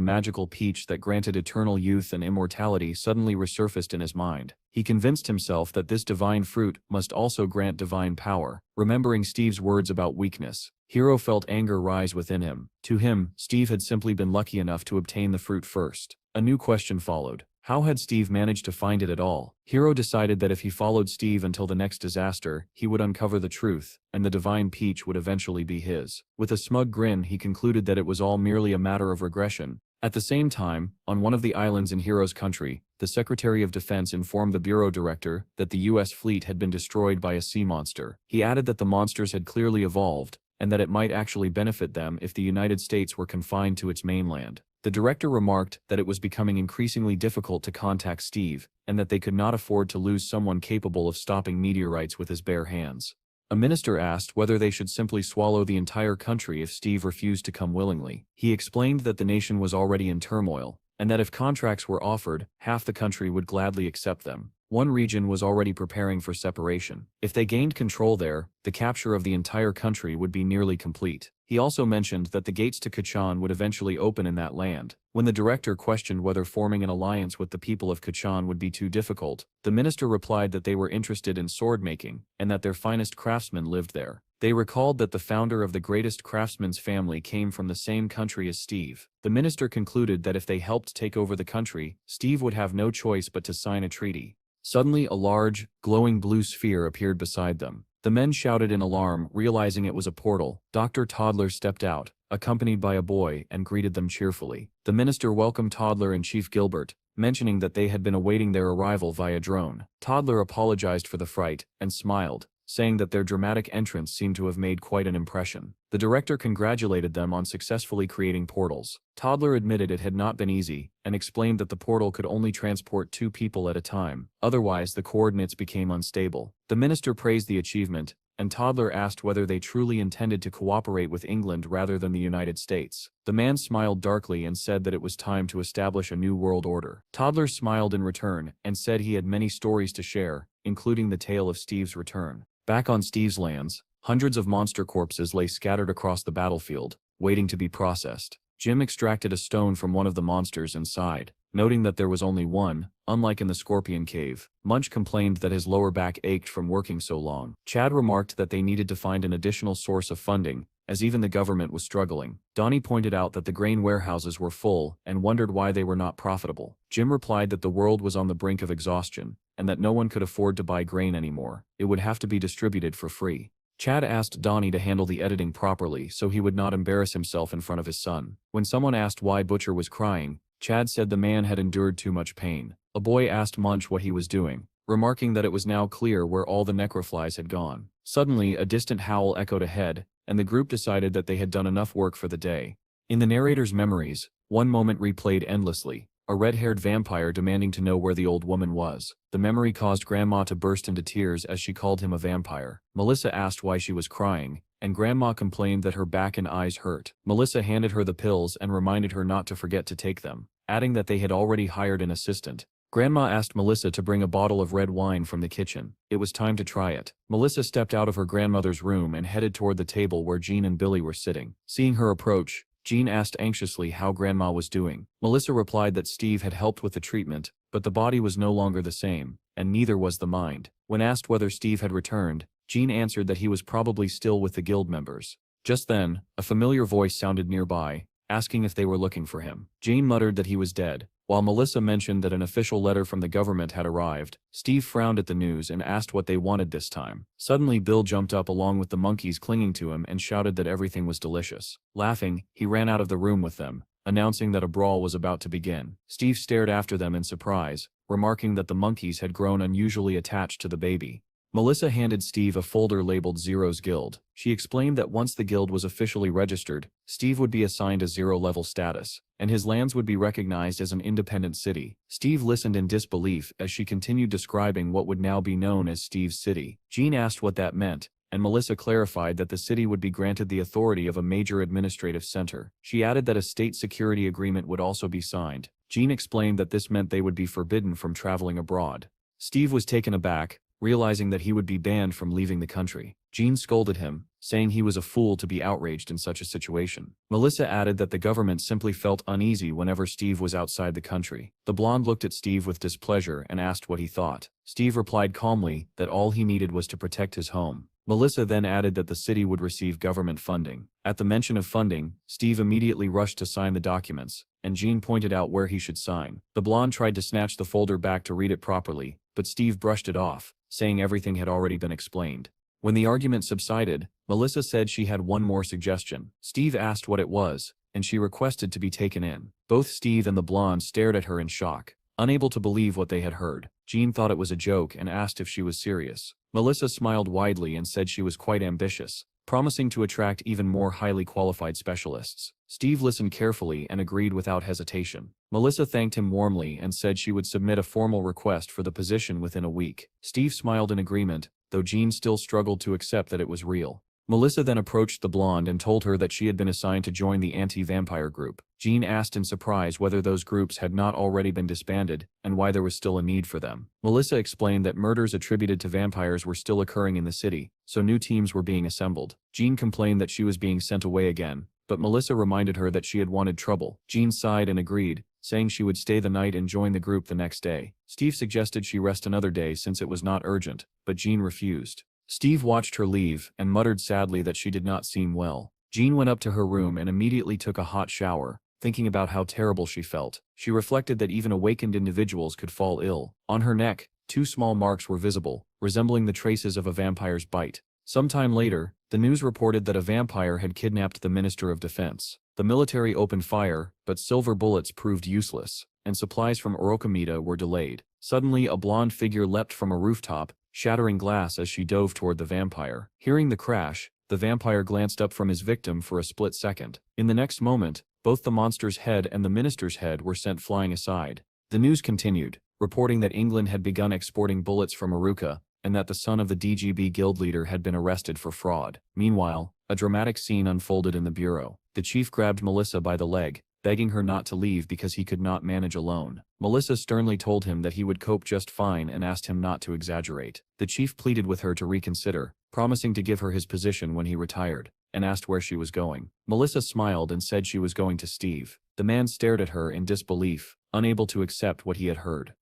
magical peach that granted eternal youth and immortality suddenly resurfaced in his mind. He convinced himself that this divine fruit must also grant divine power. Remembering Steve's words about weakness, Hiro felt anger rise within him. To him, Steve had simply been lucky enough to obtain the fruit first. A new question followed. How had Steve managed to find it at all? Hiro decided that if he followed Steve until the next disaster, he would uncover the truth, and the divine peach would eventually be his. With a smug grin, he concluded that it was all merely a matter of regression. At the same time, on one of the islands in Hiro's country, the Secretary of Defense informed the bureau director that the U.S. fleet had been destroyed by a sea monster. He added that the monsters had clearly evolved, and that it might actually benefit them if the United States were confined to its mainland. The director remarked that it was becoming increasingly difficult to contact Steve, and that they could not afford to lose someone capable of stopping meteorites with his bare hands. A minister asked whether they should simply swallow the entire country if Steve refused to come willingly. He explained that the nation was already in turmoil, and that if contracts were offered, half the country would gladly accept them. One region was already preparing for separation. If they gained control there, the capture of the entire country would be nearly complete. He also mentioned that the gates to Kachan would eventually open in that land. When the director questioned whether forming an alliance with the people of Kachan would be too difficult, the minister replied that they were interested in sword-making, and that their finest craftsmen lived there. They recalled that the founder of the greatest craftsman's family came from the same country as Steve. The minister concluded that if they helped take over the country, Steve would have no choice but to sign a treaty. Suddenly, a large, glowing blue sphere appeared beside them. The men shouted in alarm, realizing it was a portal. Dr. Toddler stepped out, accompanied by a boy, and greeted them cheerfully. The minister welcomed Toddler and Chief Gilbert, mentioning that they had been awaiting their arrival via drone. Toddler apologized for the fright, and smiled, saying that their dramatic entrance seemed to have made quite an impression. The director congratulated them on successfully creating portals. Toddler admitted it had not been easy, and explained that the portal could only transport 2 people at a time, otherwise the coordinates became unstable. The minister praised the achievement, and Toddler asked whether they truly intended to cooperate with England rather than the United States. The man smiled darkly and said that it was time to establish a new world order. Toddler smiled in return, and said he had many stories to share, including the tale of Steve's return. Back on Steve's lands, hundreds of monster corpses lay scattered across the battlefield, waiting to be processed. Jim extracted a stone from one of the monsters and sighed, noting that there was only one, unlike in the Scorpion Cave. Munch complained that his lower back ached from working so long. Chad remarked that they needed to find an additional source of funding, as even the government was struggling. Donnie pointed out that the grain warehouses were full and wondered why they were not profitable. Jim replied that the world was on the brink of exhaustion, and that no one could afford to buy grain anymore. It would have to be distributed for free. Chad asked Donnie to handle the editing properly so he would not embarrass himself in front of his son. When someone asked why Butcher was crying, Chad said the man had endured too much pain. A boy asked Munch what he was doing, remarking that it was now clear where all the necroflies had gone. Suddenly, a distant howl echoed ahead, and the group decided that they had done enough work for the day. In the narrator's memories, one moment replayed endlessly. A red-haired vampire demanding to know where the old woman was. The memory caused Grandma to burst into tears as she called him a vampire. Melissa asked why she was crying, and Grandma complained that her back and eyes hurt. Melissa handed her the pills and reminded her not to forget to take them, adding that they had already hired an assistant. Grandma asked Melissa to bring a bottle of red wine from the kitchen. It was time to try it. Melissa stepped out of her grandmother's room and headed toward the table where Jean and Billy were sitting. Seeing her approach, Jean asked anxiously how Grandma was doing. Melissa replied that Steve had helped with the treatment, but the body was no longer the same, and neither was the mind. When asked whether Steve had returned, Jean answered that he was probably still with the guild members. Just then, a familiar voice sounded nearby, asking if they were looking for him. Jean muttered that he was dead. While Melissa mentioned that an official letter from the government had arrived, Steve frowned at the news and asked what they wanted this time. Suddenly, Bill jumped up along with the monkeys clinging to him and shouted that everything was delicious. Laughing, he ran out of the room with them, announcing that a brawl was about to begin. Steve stared after them in surprise, remarking that the monkeys had grown unusually attached to the baby. Melissa handed Steve a folder labeled Zero's Guild. She explained that once the guild was officially registered, Steve would be assigned a zero-level status, and his lands would be recognized as an independent city. Steve listened in disbelief as she continued describing what would now be known as Steve's City. Jean asked what that meant, and Melissa clarified that the city would be granted the authority of a major administrative center. She added that a state security agreement would also be signed. Jean explained that this meant they would be forbidden from traveling abroad. Steve was taken aback, realizing that he would be banned from leaving the country. Jean scolded him, saying he was a fool to be outraged in such a situation. Melissa added that the government simply felt uneasy whenever Steve was outside the country. The blonde looked at Steve with displeasure and asked what he thought. Steve replied calmly that all he needed was to protect his home. Melissa then added that the city would receive government funding. At the mention of funding, Steve immediately rushed to sign the documents, and Jean pointed out where he should sign. The blonde tried to snatch the folder back to read it properly, but Steve brushed it off, saying everything had already been explained. When the argument subsided, Melissa said she had one more suggestion. Steve asked what it was, and she requested to be taken in. Both Steve and the blonde stared at her in shock, unable to believe what they had heard. Jean thought it was a joke and asked if she was serious. Melissa smiled widely and said she was quite ambitious, promising to attract even more highly qualified specialists. Steve listened carefully and agreed without hesitation. Melissa thanked him warmly and said she would submit a formal request for the position within a week. Steve smiled in agreement, though Jean still struggled to accept that it was real. Melissa then approached the blonde and told her that she had been assigned to join the anti-vampire group. Jean asked in surprise whether those groups had not already been disbanded, and why there was still a need for them. Melissa explained that murders attributed to vampires were still occurring in the city, so new teams were being assembled. Jean complained that she was being sent away again, but Melissa reminded her that she had wanted trouble. Jean sighed and agreed, saying she would stay the night and join the group the next day. Steve suggested she rest another day since it was not urgent, but Jean refused. Steve watched her leave and muttered sadly that she did not seem well. Jean went up to her room and immediately took a hot shower, thinking about how terrible she felt. She reflected that even awakened individuals could fall ill. On her neck, 2 small marks were visible, resembling the traces of a vampire's bite. Sometime later, the news reported that a vampire had kidnapped the Minister of Defense. The military opened fire, but silver bullets proved useless, and supplies from Orokamita were delayed. Suddenly, a blonde figure leapt from a rooftop, shattering glass as she dove toward the vampire. Hearing the crash, the vampire glanced up from his victim for a split second. In the next moment, both the monster's head and the minister's head were sent flying aside. The news continued, reporting that England had begun exporting bullets from Aruka, and that the son of the DGB guild leader had been arrested for fraud. Meanwhile, a dramatic scene unfolded in the bureau. The chief grabbed Melissa by the leg, begging her not to leave because he could not manage alone. Melissa sternly told him that he would cope just fine and asked him not to exaggerate. The chief pleaded with her to reconsider, promising to give her his position when he retired, and asked where she was going. Melissa smiled and said she was going to Steve. The man stared at her in disbelief, unable to accept what he had heard.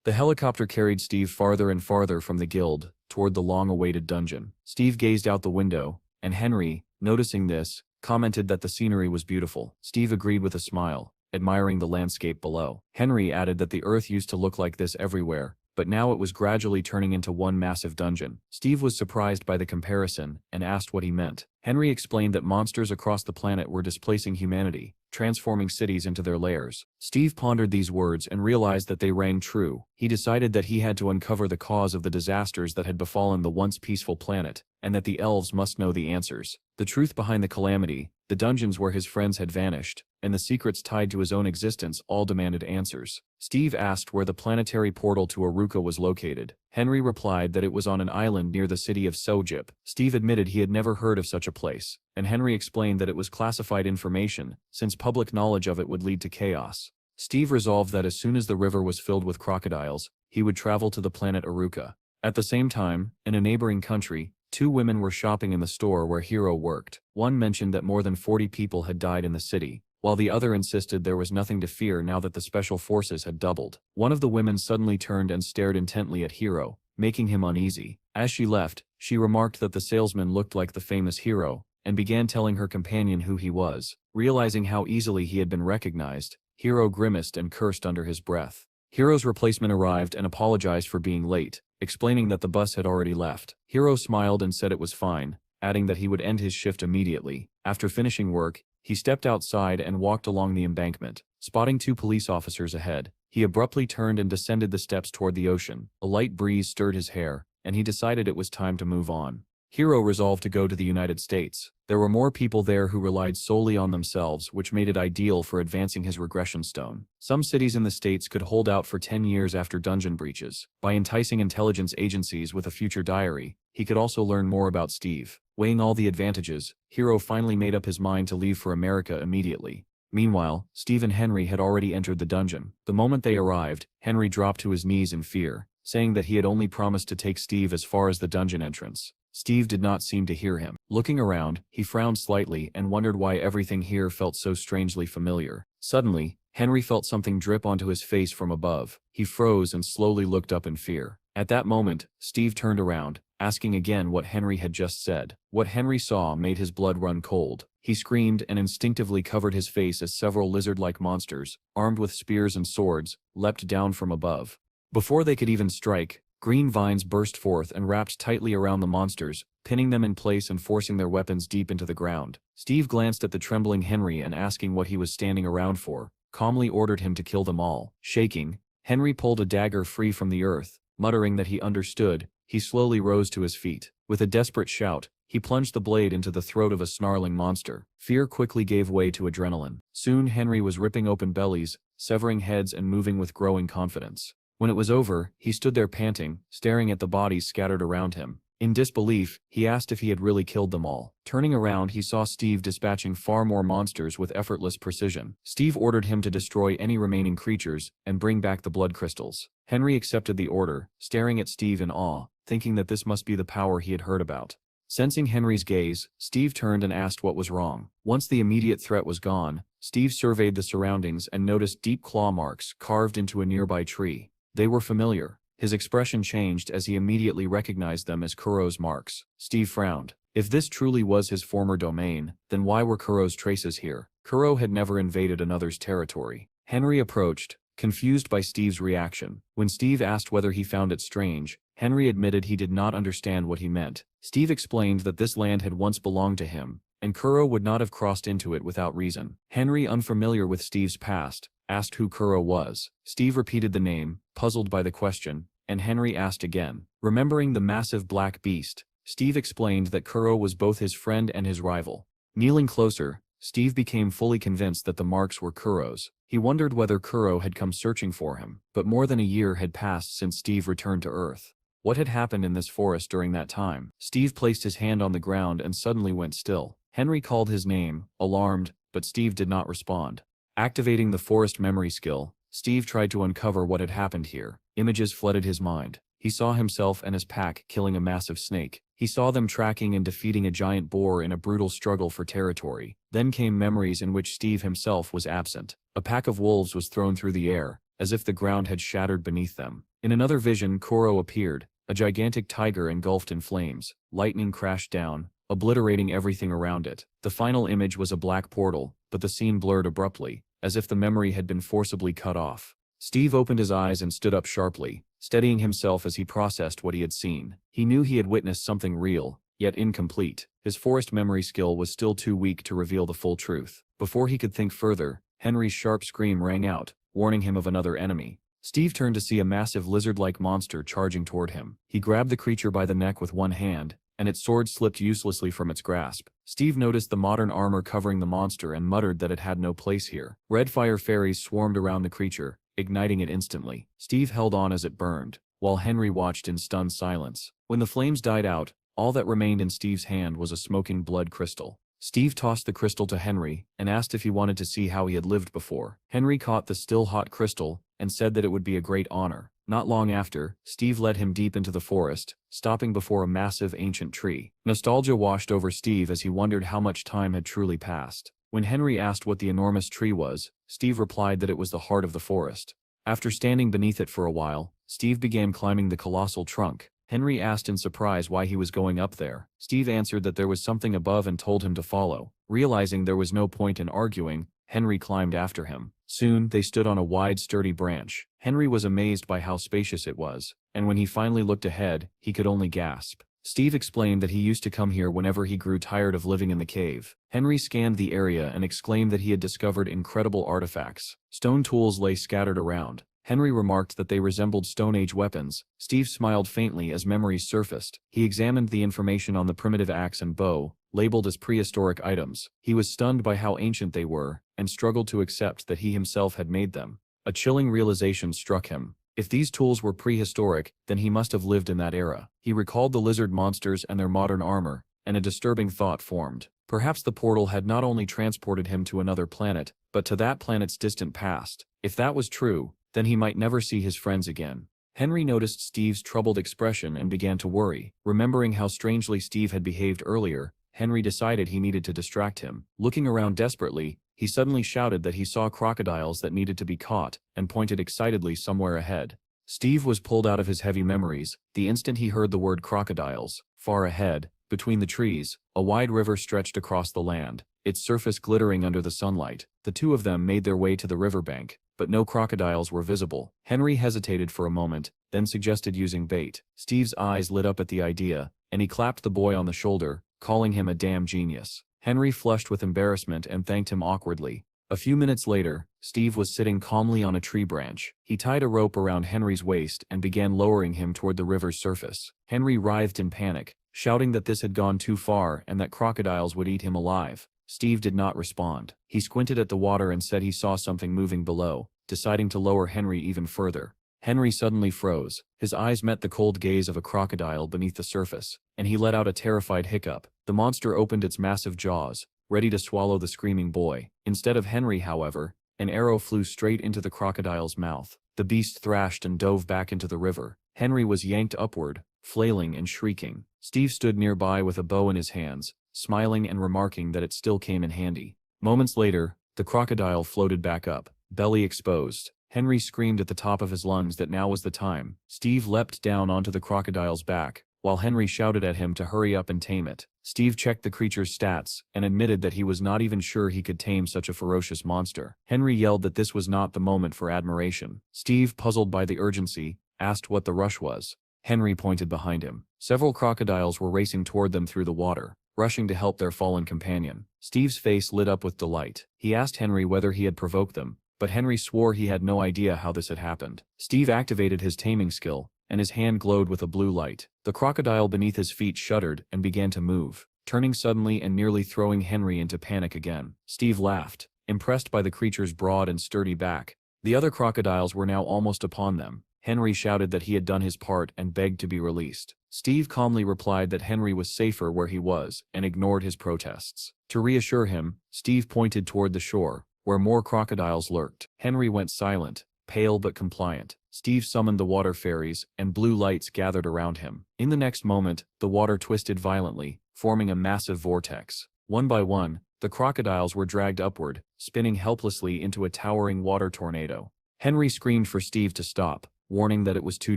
The helicopter carried Steve farther and farther from the guild, toward the long-awaited dungeon. Steve gazed out the window, and Henry, noticing this, commented that the scenery was beautiful. Steve agreed with a smile, admiring the landscape below. Henry added that the earth used to look like this everywhere, but now it was gradually turning into one massive dungeon. Steve was surprised by the comparison and asked what he meant. Henry explained that monsters across the planet were displacing humanity, transforming cities into their lairs. Steve pondered these words and realized that they rang true. He decided that he had to uncover the cause of the disasters that had befallen the once peaceful planet, and that the elves must know the answers. The truth behind the calamity, the dungeons where his friends had vanished, and the secrets tied to his own existence all demanded answers. Steve asked where the planetary portal to Aruka was located. Henry replied that it was on an island near the city of Sojip. Steve admitted he had never heard of such a place, and Henry explained that it was classified information, since public knowledge of it would lead to chaos. Steve resolved that as soon as the river was filled with crocodiles, he would travel to the planet Aruka. At the same time, in a neighboring country, 2 women were shopping in the store where Hiro worked. One mentioned that more than 40 people had died in the city, while the other insisted there was nothing to fear now that the special forces had doubled. One of the women suddenly turned and stared intently at Hiro, making him uneasy. As she left, she remarked that the salesman looked like the famous Hiro, and began telling her companion who he was. Realizing how easily he had been recognized, Hiro grimaced and cursed under his breath. Hiro's replacement arrived and apologized for being late, explaining that the bus had already left. Hiro smiled and said it was fine, adding that he would end his shift immediately. After finishing work, he stepped outside and walked along the embankment. Spotting 2 police officers ahead, he abruptly turned and descended the steps toward the ocean. A light breeze stirred his hair, and he decided it was time to move on. Hiro resolved to go to the United States. There were more people there who relied solely on themselves, which made it ideal for advancing his regression stone. Some cities in the States could hold out for 10 years after dungeon breaches. By enticing intelligence agencies with a future diary, he could also learn more about Steve. Weighing all the advantages, Hiro finally made up his mind to leave for America immediately. Meanwhile, Steve and Henry had already entered the dungeon. The moment they arrived, Henry dropped to his knees in fear, saying that he had only promised to take Steve as far as the dungeon entrance. Steve did not seem to hear him. Looking around, he frowned slightly and wondered why everything here felt so strangely familiar. Suddenly, Henry felt something drip onto his face from above. He froze and slowly looked up in fear. At that moment, Steve turned around, asking again what Henry had just said. What Henry saw made his blood run cold. He screamed and instinctively covered his face as several lizard-like monsters, armed with spears and swords, leapt down from above. Before they could even strike, green vines burst forth and wrapped tightly around the monsters, pinning them in place and forcing their weapons deep into the ground. Steve glanced at the trembling Henry and asking what he was standing around for, calmly ordered him to kill them all. Shaking, Henry pulled a dagger free from the earth. Muttering that he understood, he slowly rose to his feet. With a desperate shout, he plunged the blade into the throat of a snarling monster. Fear quickly gave way to adrenaline. Soon Henry was ripping open bellies, severing heads and moving with growing confidence. When it was over, he stood there panting, staring at the bodies scattered around him. In disbelief, he asked if he had really killed them all. Turning around, he saw Steve dispatching far more monsters with effortless precision. Steve ordered him to destroy any remaining creatures and bring back the blood crystals. Henry accepted the order, staring at Steve in awe, thinking that this must be the power he had heard about. Sensing Henry's gaze, Steve turned and asked what was wrong. Once the immediate threat was gone, Steve surveyed the surroundings and noticed deep claw marks carved into a nearby tree. They were familiar. His expression changed as he immediately recognized them as Kuro's marks. Steve frowned. If this truly was his former domain, then why were Kuro's traces here? Kuro had never invaded another's territory. Henry approached, confused by Steve's reaction. When Steve asked whether he found it strange, Henry admitted he did not understand what he meant. Steve explained that this land had once belonged to him, and Kuro would not have crossed into it without reason. Henry, unfamiliar with Steve's past, asked who Kuro was. Steve repeated the name, puzzled by the question, and Henry asked again. Remembering the massive black beast, Steve explained that Kuro was both his friend and his rival. Kneeling closer, Steve became fully convinced that the marks were Kuro's. He wondered whether Kuro had come searching for him, but more than a year had passed since Steve returned to Earth. What had happened in this forest during that time? Steve placed his hand on the ground and suddenly went still. Henry called his name, alarmed, but Steve did not respond. Activating the forest memory skill, Steve tried to uncover what had happened here. Images flooded his mind. He saw himself and his pack killing a massive snake. He saw them tracking and defeating a giant boar in a brutal struggle for territory. Then came memories in which Steve himself was absent. A pack of wolves was thrown through the air, as if the ground had shattered beneath them. In another vision, Kuro appeared, a gigantic tiger engulfed in flames. Lightning crashed down, obliterating everything around it. The final image was a black portal, but the scene blurred abruptly, as if the memory had been forcibly cut off. Steve opened his eyes and stood up sharply, steadying himself as he processed what he had seen. He knew he had witnessed something real, yet incomplete. His forest memory skill was still too weak to reveal the full truth. Before he could think further, Henry's sharp scream rang out, warning him of another enemy. Steve turned to see a massive lizard-like monster charging toward him. He grabbed the creature by the neck with one hand, and its sword slipped uselessly from its grasp. Steve noticed the modern armor covering the monster and muttered that it had no place here. Red fire fairies swarmed around the creature, igniting it instantly. Steve held on as it burned, while Henry watched in stunned silence. When the flames died out, all that remained in Steve's hand was a smoking blood crystal. Steve tossed the crystal to Henry and asked if he wanted to see how he had lived before. Henry caught the still-hot crystal and said that it would be a great honor. Not long after, Steve led him deep into the forest, stopping before a massive ancient tree. Nostalgia washed over Steve as he wondered how much time had truly passed. When Henry asked what the enormous tree was, Steve replied that it was the heart of the forest. After standing beneath it for a while, Steve began climbing the colossal trunk. Henry asked in surprise why he was going up there. Steve answered that there was something above and told him to follow. Realizing there was no point in arguing, Henry climbed after him. Soon, they stood on a wide, sturdy branch. Henry was amazed by how spacious it was, and when he finally looked ahead, he could only gasp. Steve explained that he used to come here whenever he grew tired of living in the cave. Henry scanned the area and exclaimed that he had discovered incredible artifacts. Stone tools lay scattered around. Henry remarked that they resembled Stone Age weapons. Steve smiled faintly as memories surfaced. He examined the information on the primitive axe and bow, labeled as prehistoric items. He was stunned by how ancient they were, and struggled to accept that he himself had made them. A chilling realization struck him. If these tools were prehistoric, then he must have lived in that era. He recalled the lizard monsters and their modern armor, and a disturbing thought formed. Perhaps the portal had not only transported him to another planet, but to that planet's distant past. If that was true, then he might never see his friends again. Henry noticed Steve's troubled expression and began to worry. Remembering how strangely Steve had behaved earlier, Henry decided he needed to distract him. Looking around desperately, he suddenly shouted that he saw crocodiles that needed to be caught, and pointed excitedly somewhere ahead. Steve was pulled out of his heavy memories the instant he heard the word crocodiles. Far ahead, between the trees, a wide river stretched across the land, its surface glittering under the sunlight. The two of them made their way to the riverbank, but no crocodiles were visible. Henry hesitated for a moment, then suggested using bait. Steve's eyes lit up at the idea, and he clapped the boy on the shoulder, calling him a damn genius. Henry flushed with embarrassment and thanked him awkwardly. A few minutes later, Steve was sitting calmly on a tree branch. He tied a rope around Henry's waist and began lowering him toward the river's surface. Henry writhed in panic, shouting that this had gone too far and that crocodiles would eat him alive. Steve did not respond. He squinted at the water and said he saw something moving below, deciding to lower Henry even further. Henry suddenly froze. His eyes met the cold gaze of a crocodile beneath the surface, and he let out a terrified hiccup. The monster opened its massive jaws, ready to swallow the screaming boy. Instead of Henry, however, an arrow flew straight into the crocodile's mouth. The beast thrashed and dove back into the river. Henry was yanked upward, flailing and shrieking. Steve stood nearby with a bow in his hands, smiling and remarking that it still came in handy. Moments later, the crocodile floated back up, belly exposed. Henry screamed at the top of his lungs that now was the time. Steve leapt down onto the crocodile's back, while Henry shouted at him to hurry up and tame it. Steve checked the creature's stats and admitted that he was not even sure he could tame such a ferocious monster. Henry yelled that this was not the moment for admiration. Steve, puzzled by the urgency, asked what the rush was. Henry pointed behind him. Several crocodiles were racing toward them through the water, rushing to help their fallen companion. Steve's face lit up with delight. He asked Henry whether he had provoked them, but Henry swore he had no idea how this had happened. Steve activated his taming skill, and his hand glowed with a blue light. The crocodile beneath his feet shuddered and began to move, turning suddenly and nearly throwing Henry into panic again. Steve laughed, impressed by the creature's broad and sturdy back. The other crocodiles were now almost upon them. Henry shouted that he had done his part and begged to be released. Steve calmly replied that Henry was safer where he was and ignored his protests. To reassure him, Steve pointed toward the shore, where more crocodiles lurked. Henry went silent, pale but compliant. Steve summoned the water fairies, and blue lights gathered around him. In the next moment, the water twisted violently, forming a massive vortex. One by one, the crocodiles were dragged upward, spinning helplessly into a towering water tornado. Henry screamed for Steve to stop, warning that it was too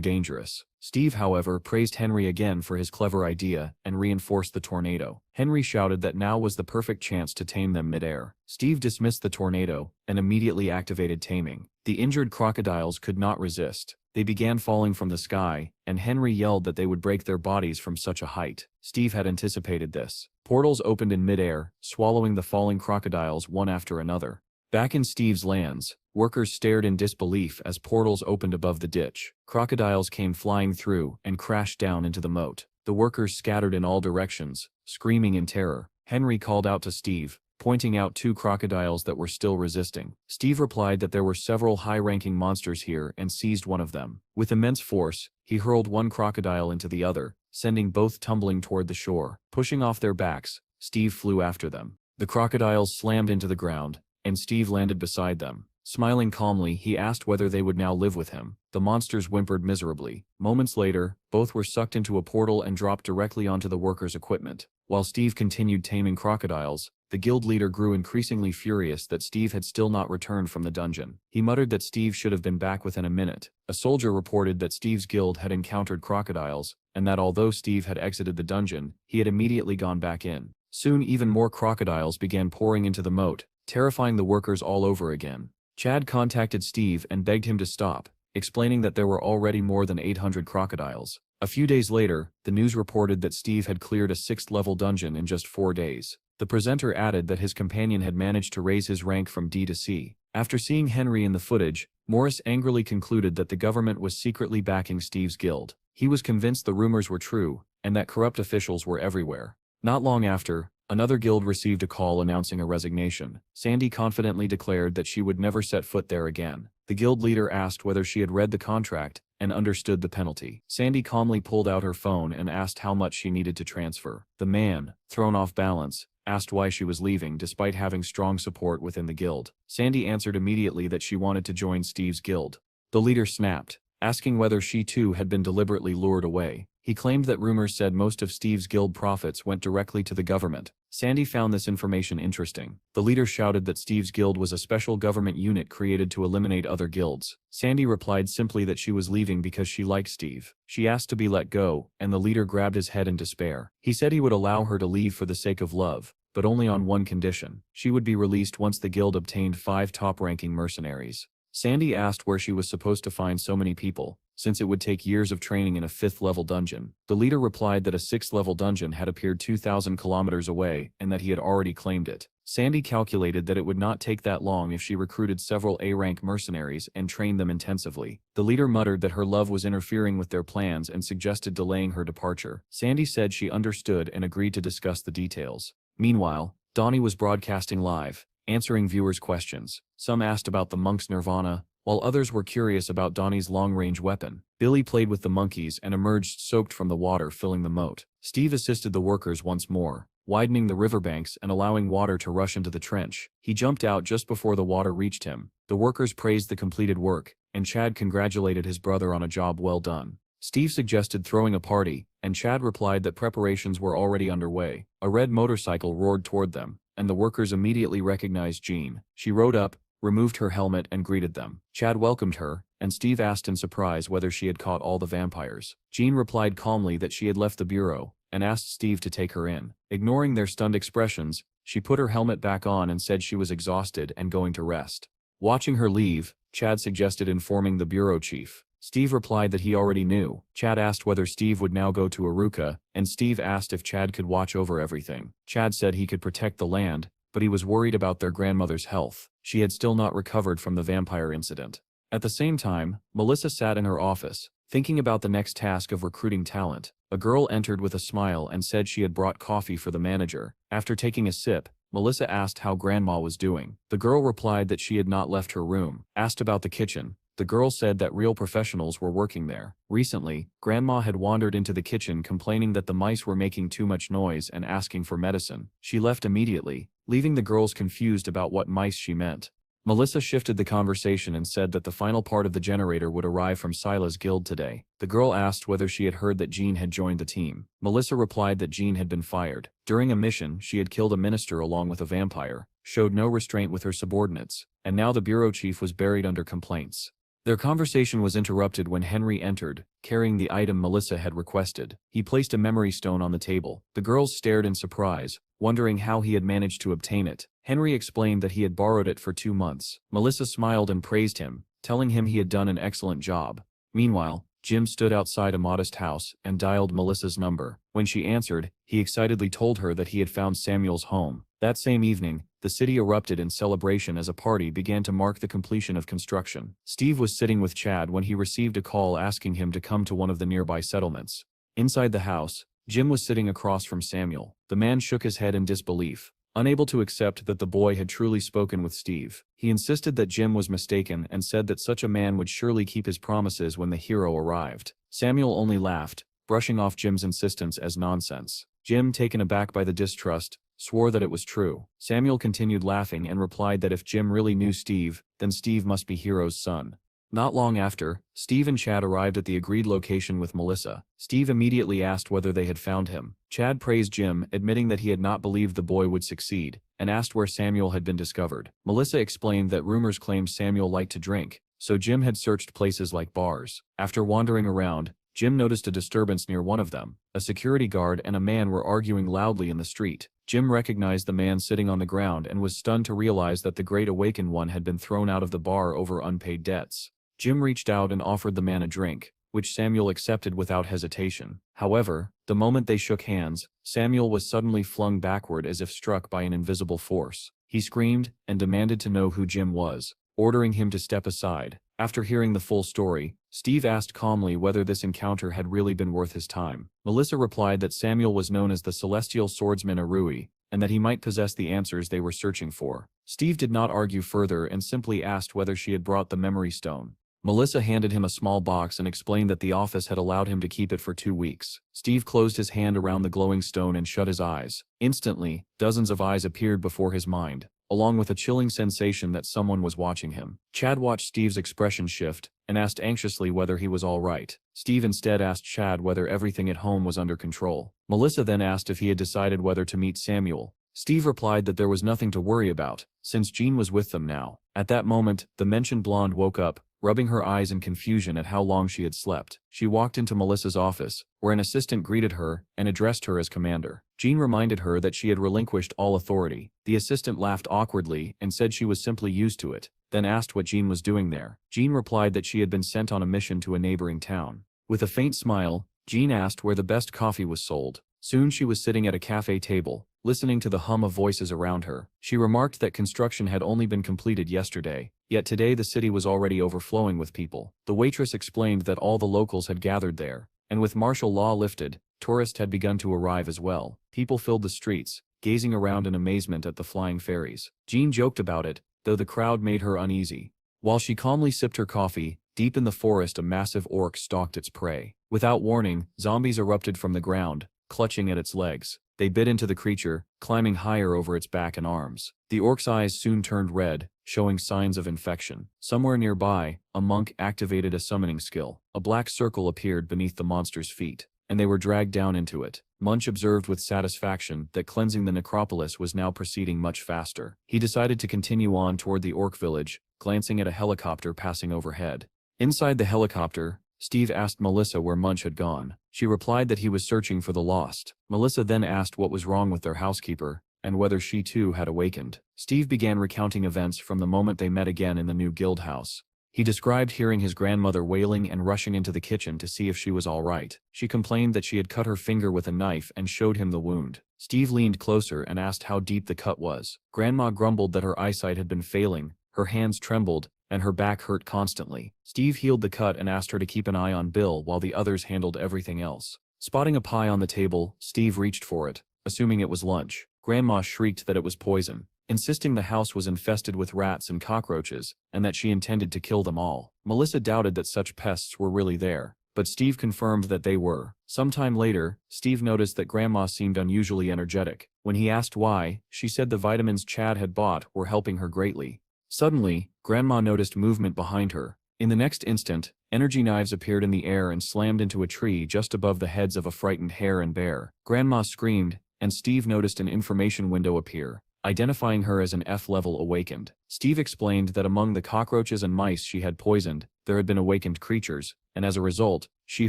dangerous. Steve, however, praised Henry again for his clever idea and reinforced the tornado. Henry shouted that now was the perfect chance to tame them midair. Steve dismissed the tornado and immediately activated taming. The injured crocodiles could not resist. They began falling from the sky, and Henry yelled that they would break their bodies from such a height. Steve had anticipated this. Portals opened in midair, swallowing the falling crocodiles one after another. Back in Steve's lands, workers stared in disbelief as portals opened above the ditch. Crocodiles came flying through and crashed down into the moat. The workers scattered in all directions, screaming in terror. Henry called out to Steve, pointing out two crocodiles that were still resisting. Steve replied that there were several high-ranking monsters here and seized one of them. With immense force, he hurled one crocodile into the other, sending both tumbling toward the shore. Pushing off their backs, Steve flew after them. The crocodiles slammed into the ground, and Steve landed beside them. Smiling calmly, he asked whether they would now live with him. The monsters whimpered miserably. Moments later, both were sucked into a portal and dropped directly onto the workers' equipment. While Steve continued taming crocodiles, the guild leader grew increasingly furious that Steve had still not returned from the dungeon. He muttered that Steve should have been back within a minute. A soldier reported that Steve's guild had encountered crocodiles, and that although Steve had exited the dungeon, he had immediately gone back in. Soon even more crocodiles began pouring into the moat, terrifying the workers all over again. Chad contacted Steve and begged him to stop, explaining that there were already more than 800 crocodiles. A few days later, the news reported that Steve had cleared a 6th-level dungeon in just 4 days. The presenter added that his companion had managed to raise his rank from D to C. After seeing Henry in the footage, Morris angrily concluded that the government was secretly backing Steve's guild. He was convinced the rumors were true, and that corrupt officials were everywhere. Not long after, another guild received a call announcing a resignation. Sandy confidently declared that she would never set foot there again. The guild leader asked whether she had read the contract and understood the penalty. Sandy calmly pulled out her phone and asked how much she needed to transfer. The man, thrown off balance, asked why she was leaving despite having strong support within the guild. Sandy answered immediately that she wanted to join Steve's guild. The leader snapped, asking whether she too had been deliberately lured away. He claimed that rumors said most of Steve's guild profits went directly to the government. Sandy found this information interesting. The leader shouted that Steve's guild was a special government unit created to eliminate other guilds. Sandy replied simply that she was leaving because she liked Steve. She asked to be let go, and the leader grabbed his head in despair. He said he would allow her to leave for the sake of love, but only on one condition. She would be released once the guild obtained 5 top-ranking mercenaries. Sandy asked where she was supposed to find so many people, since it would take years of training in a 5th-level dungeon. The leader replied that a 6th-level dungeon had appeared 2,000 kilometers away and that he had already claimed it. Sandy calculated that it would not take that long if she recruited several A-rank mercenaries and trained them intensively. The leader muttered that her love was interfering with their plans and suggested delaying her departure. Sandy said she understood and agreed to discuss the details. Meanwhile, Donnie was broadcasting live, answering viewers' questions. Some asked about the monk's nirvana, while others were curious about Donnie's long-range weapon. Billy played with the monkeys and emerged soaked from the water filling the moat. Steve assisted the workers once more, widening the riverbanks and allowing water to rush into the trench. He jumped out just before the water reached him. The workers praised the completed work, and Chad congratulated his brother on a job well done. Steve suggested throwing a party, and Chad replied that preparations were already underway. A red motorcycle roared toward them, and the workers immediately recognized Jean. She rode up, removed her helmet and greeted them. Chad welcomed her, and Steve asked in surprise whether she had caught all the vampires. Jean replied calmly that she had left the bureau, and asked Steve to take her in. Ignoring their stunned expressions, she put her helmet back on and said she was exhausted and going to rest. Watching her leave, Chad suggested informing the bureau chief. Steve replied that he already knew. Chad asked whether Steve would now go to Aruka, and Steve asked if Chad could watch over everything. Chad said he could protect the land, but he was worried about their grandmother's health. She had still not recovered from the vampire incident. At the same time, Melissa sat in her office, thinking about the next task of recruiting talent. A girl entered with a smile and said she had brought coffee for the manager. After taking a sip, Melissa asked how Grandma was doing. The girl replied that she had not left her room. Asked about the kitchen, the girl said that real professionals were working there. Recently, Grandma had wandered into the kitchen complaining that the mice were making too much noise and asking for medicine. She left immediately, leaving the girls confused about what mice she meant. Melissa shifted the conversation and said that the final part of the generator would arrive from Sila's guild today. The girl asked whether she had heard that Jean had joined the team. Melissa replied that Jean had been fired. During a mission, she had killed a minister along with a vampire, showed no restraint with her subordinates, and now the bureau chief was buried under complaints. Their conversation was interrupted when Henry entered, carrying the item Melissa had requested. He placed a memory stone on the table. The girls stared in surprise, wondering how he had managed to obtain it. Henry explained that he had borrowed it for 2 months. Melissa smiled and praised him, telling him he had done an excellent job. Meanwhile, Jim stood outside a modest house and dialed Melissa's number. When she answered, he excitedly told her that he had found Samuel's home. That same evening, the city erupted in celebration as a party began to mark the completion of construction. Steve was sitting with Chad when he received a call asking him to come to one of the nearby settlements. Inside the house, Jim was sitting across from Samuel. The man shook his head in disbelief, unable to accept that the boy had truly spoken with Steve. He insisted that Jim was mistaken and said that such a man would surely keep his promises when the hero arrived. Samuel only laughed, brushing off Jim's insistence as nonsense. Jim, taken aback by the distrust, swore that it was true. Samuel continued laughing and replied that if Jim really knew Steve, then Steve must be Hero's son. Not long after, Steve and Chad arrived at the agreed location with Melissa. Steve immediately asked whether they had found him. Chad praised Jim, admitting that he had not believed the boy would succeed, and asked where Samuel had been discovered. Melissa explained that rumors claimed Samuel liked to drink, so Jim had searched places like bars. After wandering around, Jim noticed a disturbance near one of them. A security guard and a man were arguing loudly in the street. Jim recognized the man sitting on the ground and was stunned to realize that the Great Awakened One had been thrown out of the bar over unpaid debts. Jim reached out and offered the man a drink, which Samuel accepted without hesitation. However, the moment they shook hands, Samuel was suddenly flung backward as if struck by an invisible force. He screamed and demanded to know who Jim was, ordering him to step aside. After hearing the full story, Steve asked calmly whether this encounter had really been worth his time. Melissa replied that Samuel was known as the Celestial Swordsman Arui, and that he might possess the answers they were searching for. Steve did not argue further and simply asked whether she had brought the memory stone. Melissa handed him a small box and explained that the office had allowed him to keep it for 2 weeks. Steve closed his hand around the glowing stone and shut his eyes. Instantly, dozens of eyes appeared before his mind. along with a chilling sensation that someone was watching him. Chad watched Steve's expression shift and asked anxiously whether he was all right. Steve instead asked Chad whether everything at home was under control. Melissa then asked if he had decided whether to meet Samuel. Steve replied that there was nothing to worry about, since Jean was with them now. At that moment, the mentioned blonde woke up, rubbing her eyes in confusion at how long she had slept. She walked into Melissa's office, where an assistant greeted her and addressed her as commander. Jean reminded her that she had relinquished all authority. The assistant laughed awkwardly and said she was simply used to it, then asked what Jean was doing there. Jean replied that she had been sent on a mission to a neighboring town. With a faint smile, Jean asked where the best coffee was sold. Soon she was sitting at a cafe table, listening to the hum of voices around her. She remarked that construction had only been completed yesterday, yet today the city was already overflowing with people. The waitress explained that all the locals had gathered there, and with martial law lifted, tourists had begun to arrive as well. People filled the streets, gazing around in amazement at the flying fairies. Jean joked about it, though the crowd made her uneasy. While she calmly sipped her coffee, deep in the forest a massive orc stalked its prey. Without warning, zombies erupted from the ground, clutching at its legs. They bit into the creature, climbing higher over its back and arms. The orc's eyes soon turned red, showing signs of infection. Somewhere nearby, a monk activated a summoning skill. A black circle appeared beneath the monster's feet, and they were dragged down into it. Munch observed with satisfaction that cleansing the necropolis was now proceeding much faster. He decided to continue on toward the orc village, glancing at a helicopter passing overhead. Inside the helicopter, Steve asked Melissa where Munch had gone. She replied that he was searching for the lost. Melissa then asked what was wrong with their housekeeper, and whether she too had awakened. Steve began recounting events from the moment they met again in the new guild house. He described hearing his grandmother wailing and rushing into the kitchen to see if she was all right. She complained that she had cut her finger with a knife and showed him the wound. Steve leaned closer and asked how deep the cut was. Grandma grumbled that her eyesight had been failing, her hands trembled, and her back hurt constantly. Steve healed the cut and asked her to keep an eye on Bill while the others handled everything else. Spotting a pie on the table, Steve reached for it, assuming it was lunch. Grandma shrieked that it was poison, insisting the house was infested with rats and cockroaches, and that she intended to kill them all. Melissa doubted that such pests were really there, but Steve confirmed that they were. Sometime later, Steve noticed that Grandma seemed unusually energetic. When he asked why, she said the vitamins Chad had bought were helping her greatly. Suddenly, Grandma noticed movement behind her. In the next instant, energy knives appeared in the air and slammed into a tree just above the heads of a frightened hare and bear. Grandma screamed, and Steve noticed an information window appear, identifying her as an F-level awakened. Steve explained that among the cockroaches and mice she had poisoned, there had been awakened creatures, and as a result, she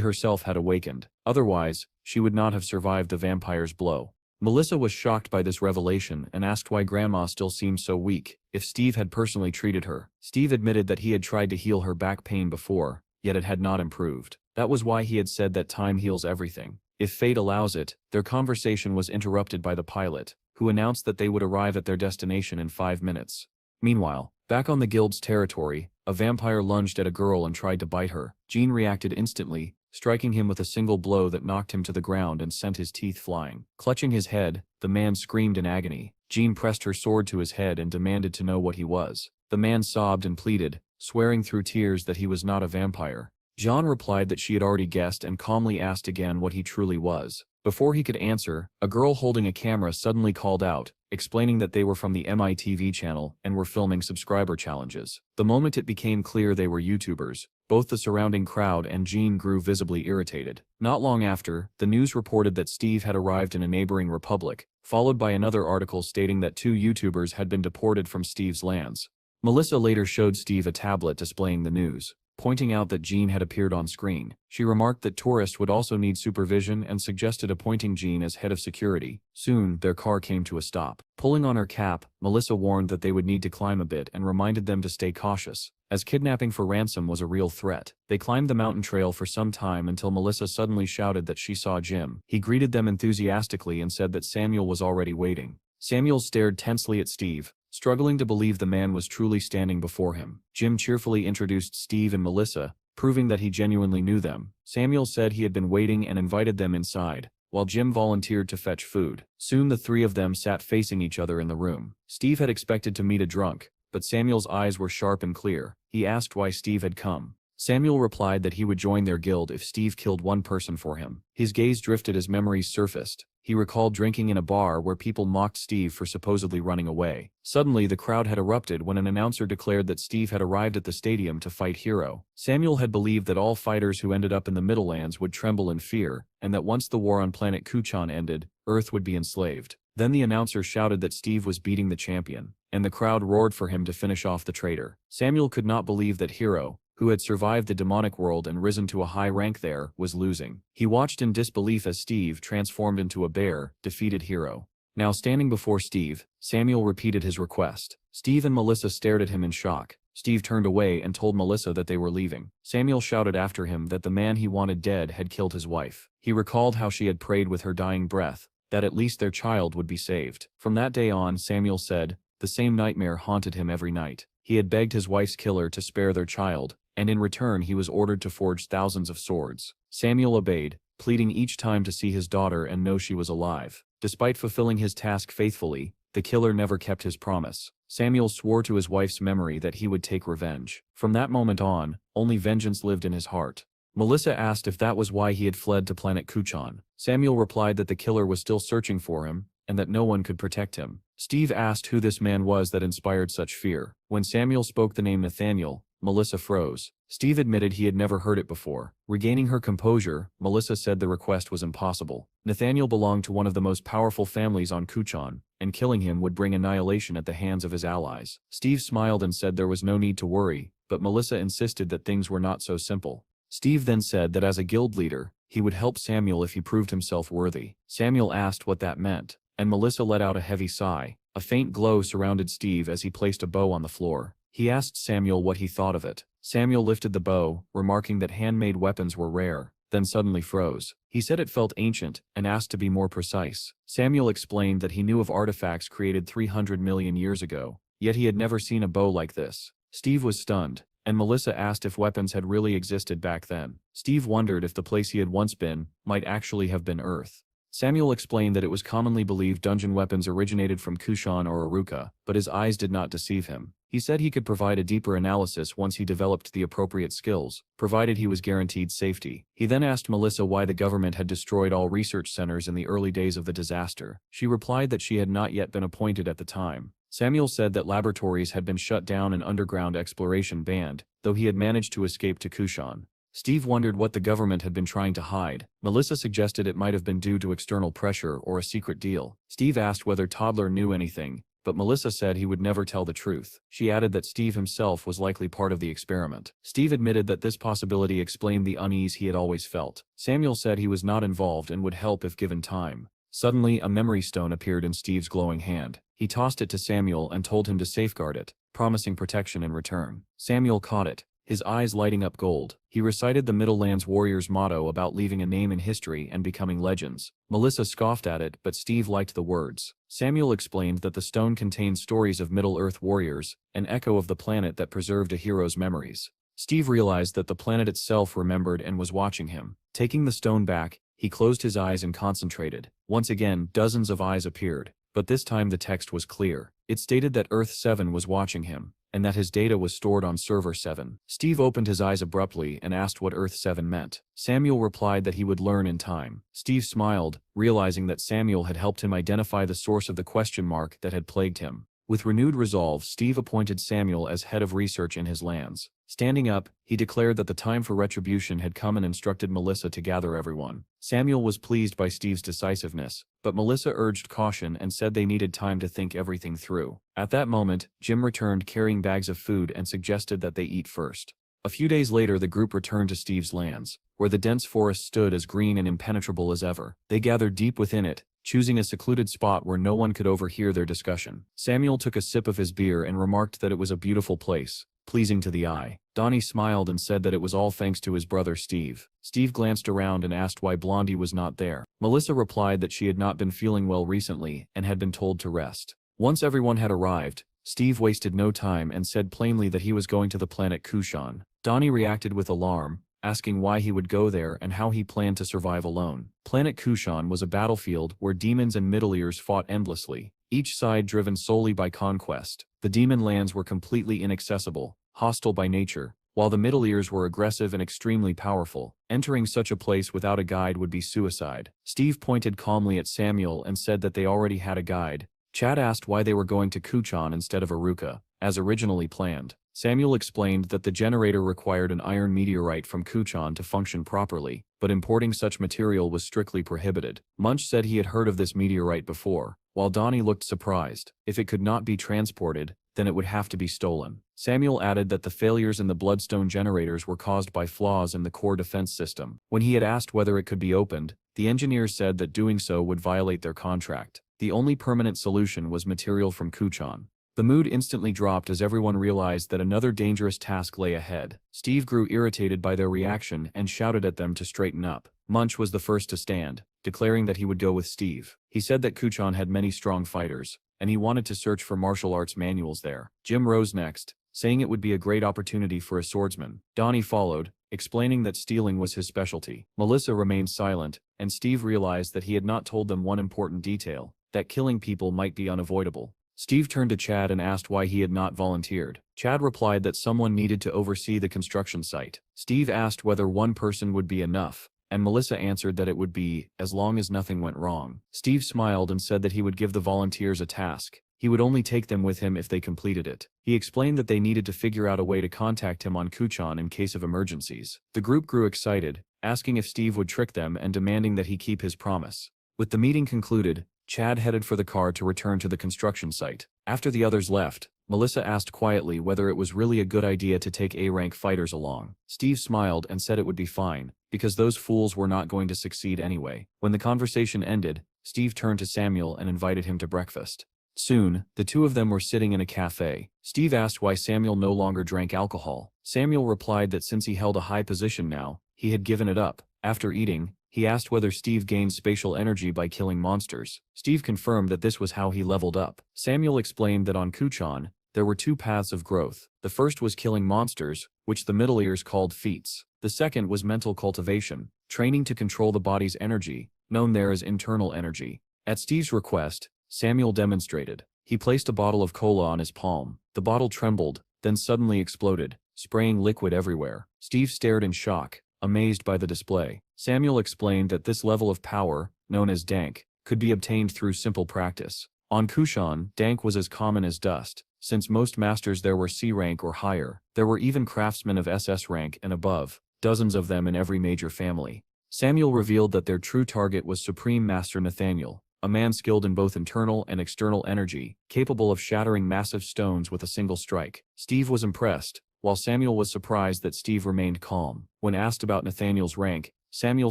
herself had awakened. Otherwise, she would not have survived the vampire's blow. Melissa was shocked by this revelation and asked why Grandma still seemed so weak, if Steve had personally treated her. Steve admitted that he had tried to heal her back pain before, yet it had not improved. That was why he had said that time heals everything. If fate allows it, their conversation was interrupted by the pilot, who announced that they would arrive at their destination in 5 minutes. Meanwhile, back on the guild's territory, a vampire lunged at a girl and tried to bite her. Jean reacted instantly, striking him with a single blow that knocked him to the ground and sent his teeth flying. Clutching his head, the man screamed in agony. Jean pressed her sword to his head and demanded to know what he was. The man sobbed and pleaded, swearing through tears that he was not a vampire. Jean replied that she had already guessed and calmly asked again what he truly was. Before he could answer, a girl holding a camera suddenly called out, explaining that they were from the MITV channel and were filming subscriber challenges. The moment it became clear they were YouTubers, both the surrounding crowd and Jean grew visibly irritated. Not long after, the news reported that Steve had arrived in a neighboring republic, followed by another article stating that 2 YouTubers had been deported from Steve's lands. Melissa later showed Steve a tablet displaying the news, pointing out that Jean had appeared on screen. She remarked that tourists would also need supervision and suggested appointing Jean as head of security. Soon, their car came to a stop. Pulling on her cap, Melissa warned that they would need to climb a bit and reminded them to stay cautious, as kidnapping for ransom was a real threat. They climbed the mountain trail for some time until Melissa suddenly shouted that she saw Jim. He greeted them enthusiastically and said that Samuel was already waiting. Samuel stared tensely at Steve, struggling to believe the man was truly standing before him. Jim cheerfully introduced Steve and Melissa, proving that he genuinely knew them. Samuel said he had been waiting and invited them inside, while Jim volunteered to fetch food. Soon the 3 of them sat facing each other in the room. Steve had expected to meet a drunk, but Samuel's eyes were sharp and clear. He asked why Steve had come. Samuel replied that he would join their guild if Steve killed one person for him. His gaze drifted as memories surfaced. He recalled drinking in a bar where people mocked Steve for supposedly running away. Suddenly, the crowd had erupted when an announcer declared that Steve had arrived at the stadium to fight Hero. Samuel had believed that all fighters who ended up in the Middlelands would tremble in fear, and that once the war on planet Kuchan ended, Earth would be enslaved. Then the announcer shouted that Steve was beating the champion, and the crowd roared for him to finish off the traitor. Samuel could not believe that Hero, who had survived the demonic world and risen to a high rank there, was losing. He watched in disbelief as Steve, transformed into a bear, defeated Hero. Now standing before Steve, Samuel repeated his request. Steve and Melissa stared at him in shock. Steve turned away and told Melissa that they were leaving. Samuel shouted after him that the man he wanted dead had killed his wife. He recalled how she had prayed with her dying breath, that at least their child would be saved. From that day on, Samuel said, the same nightmare haunted him every night. He had begged his wife's killer to spare their child, and in return he was ordered to forge thousands of swords. Samuel obeyed, pleading each time to see his daughter and know she was alive. Despite fulfilling his task faithfully, the killer never kept his promise. Samuel swore to his wife's memory that he would take revenge. From that moment on, only vengeance lived in his heart. Melissa asked if that was why he had fled to planet Kuchan. Samuel replied that the killer was still searching for him, and that no one could protect him. Steve asked who this man was that inspired such fear. When Samuel spoke the name Nathaniel, Melissa froze. Steve admitted he had never heard it before. Regaining her composure, Melissa said the request was impossible. Nathaniel belonged to one of the most powerful families on Kuchan, and killing him would bring annihilation at the hands of his allies. Steve smiled and said there was no need to worry, but Melissa insisted that things were not so simple. Steve then said that as a guild leader, he would help Samuel if he proved himself worthy. Samuel asked what that meant, and Melissa let out a heavy sigh. A faint glow surrounded Steve as he placed a bow on the floor. He asked Samuel what he thought of it. Samuel lifted the bow, remarking that handmade weapons were rare, then suddenly froze. He said it felt ancient, and asked to be more precise. Samuel explained that he knew of artifacts created 300 million years ago, yet he had never seen a bow like this. Steve was stunned, and Melissa asked if weapons had really existed back then. Steve wondered if the place he had once been might actually have been Earth. Samuel explained that it was commonly believed dungeon weapons originated from Kushan or Aruka, but his eyes did not deceive him. He said he could provide a deeper analysis once he developed the appropriate skills, provided he was guaranteed safety. He then asked Melissa why the government had destroyed all research centers in the early days of the disaster. She replied that she had not yet been appointed at the time. Samuel said that laboratories had been shut down and underground exploration banned, though he had managed to escape to Kushan. Steve wondered what the government had been trying to hide. Melissa suggested it might have been due to external pressure or a secret deal. Steve asked whether Toddler knew anything, but Melissa said he would never tell the truth. She added that Steve himself was likely part of the experiment. Steve admitted that this possibility explained the unease he had always felt. Samuel said he was not involved and would help if given time. Suddenly, a memory stone appeared in Steve's glowing hand. He tossed it to Samuel and told him to safeguard it, promising protection in return. Samuel caught it, his eyes lighting up gold. He recited the Middlelands warrior's motto about leaving a name in history and becoming legends. Melissa scoffed at it, but Steve liked the words. Samuel explained that the stone contained stories of Middle-earth warriors, an echo of the planet that preserved a hero's memories. Steve realized that the planet itself remembered and was watching him. Taking the stone back, he closed his eyes and concentrated. Once again, dozens of eyes appeared, but this time the text was clear. It stated that Earth 7 was watching him, and that his data was stored on Server 7. Steve opened his eyes abruptly and asked what Earth 7 meant. Samuel replied that he would learn in time. Steve smiled, realizing that Samuel had helped him identify the source of the question mark that had plagued him. With renewed resolve, Steve appointed Samuel as head of research in his lands. Standing up, he declared that the time for retribution had come and instructed Melissa to gather everyone. Samuel was pleased by Steve's decisiveness, but Melissa urged caution and said they needed time to think everything through. At that moment, Jim returned carrying bags of food and suggested that they eat first. A few days later, the group returned to Steve's lands, where the dense forest stood as green and impenetrable as ever. They gathered deep within it, choosing a secluded spot where no one could overhear their discussion. Samuel took a sip of his beer and remarked that it was a beautiful place, pleasing to the eye. Donnie smiled and said that it was all thanks to his brother Steve. Steve glanced around and asked why Blondie was not there. Melissa replied that she had not been feeling well recently and had been told to rest. Once everyone had arrived, Steve wasted no time and said plainly that he was going to the planet Kushan. Donnie reacted with alarm, asking why he would go there and how he planned to survive alone. Planet Kushan was a battlefield where demons and Middle-ears fought endlessly, each side driven solely by conquest. The demon lands were completely inaccessible, hostile by nature, while the middle ears were aggressive and extremely powerful. Entering such a place without a guide would be suicide. Steve pointed calmly at Samuel and said that they already had a guide. Chad asked why they were going to Kuchan instead of Aruka, as originally planned. Samuel explained that the generator required an iron meteorite from Kuchan to function properly, but importing such material was strictly prohibited. Munch said he had heard of this meteorite before, while Donnie looked surprised. If it could not be transported, then it would have to be stolen. Samuel added that the failures in the Bloodstone generators were caused by flaws in the core defense system. When he had asked whether it could be opened, the engineers said that doing so would violate their contract. The only permanent solution was material from Kuchan. The mood instantly dropped as everyone realized that another dangerous task lay ahead. Steve grew irritated by their reaction and shouted at them to straighten up. Munch was the first to stand, declaring that he would go with Steve. He said that Kuchan had many strong fighters, and he wanted to search for martial arts manuals there. Jim rose next, saying it would be a great opportunity for a swordsman. Donnie followed, explaining that stealing was his specialty. Melissa remained silent, and Steve realized that he had not told them one important detail, that killing people might be unavoidable. Steve turned to Chad and asked why he had not volunteered. Chad replied that someone needed to oversee the construction site. Steve asked whether one person would be enough, and Melissa answered that it would be, as long as nothing went wrong. Steve smiled and said that he would give the volunteers a task. He would only take them with him if they completed it. He explained that they needed to figure out a way to contact him on Kuchan in case of emergencies. The group grew excited, asking if Steve would trick them and demanding that he keep his promise. With the meeting concluded, Chad headed for the car to return to the construction site. After the others left, Melissa asked quietly whether it was really a good idea to take A-rank fighters along. Steve smiled and said it would be fine, because those fools were not going to succeed anyway. When the conversation ended, Steve turned to Samuel and invited him to breakfast. Soon, the two of them were sitting in a cafe. Steve asked why Samuel no longer drank alcohol. Samuel replied that since he held a high position now, he had given it up. After eating, he asked whether Steve gained spatial energy by killing monsters. Steve confirmed that this was how he leveled up. Samuel explained that on Kuchan, there were two paths of growth. The first was killing monsters, which the middle ears called feats. The second was mental cultivation, training to control the body's energy, known there as internal energy. At Steve's request, Samuel demonstrated. He placed a bottle of cola on his palm. The bottle trembled, then suddenly exploded, spraying liquid everywhere. Steve stared in shock, amazed by the display. Samuel explained that this level of power, known as dank, could be obtained through simple practice. On Kuchan, dank was as common as dust. Since most masters there were C rank or higher, there were even craftsmen of SS rank and above, dozens of them in every major family. Samuel revealed that their true target was Supreme Master Nathaniel, a man skilled in both internal and external energy, capable of shattering massive stones with a single strike. Steve was impressed, while Samuel was surprised that Steve remained calm. When asked about Nathaniel's rank, Samuel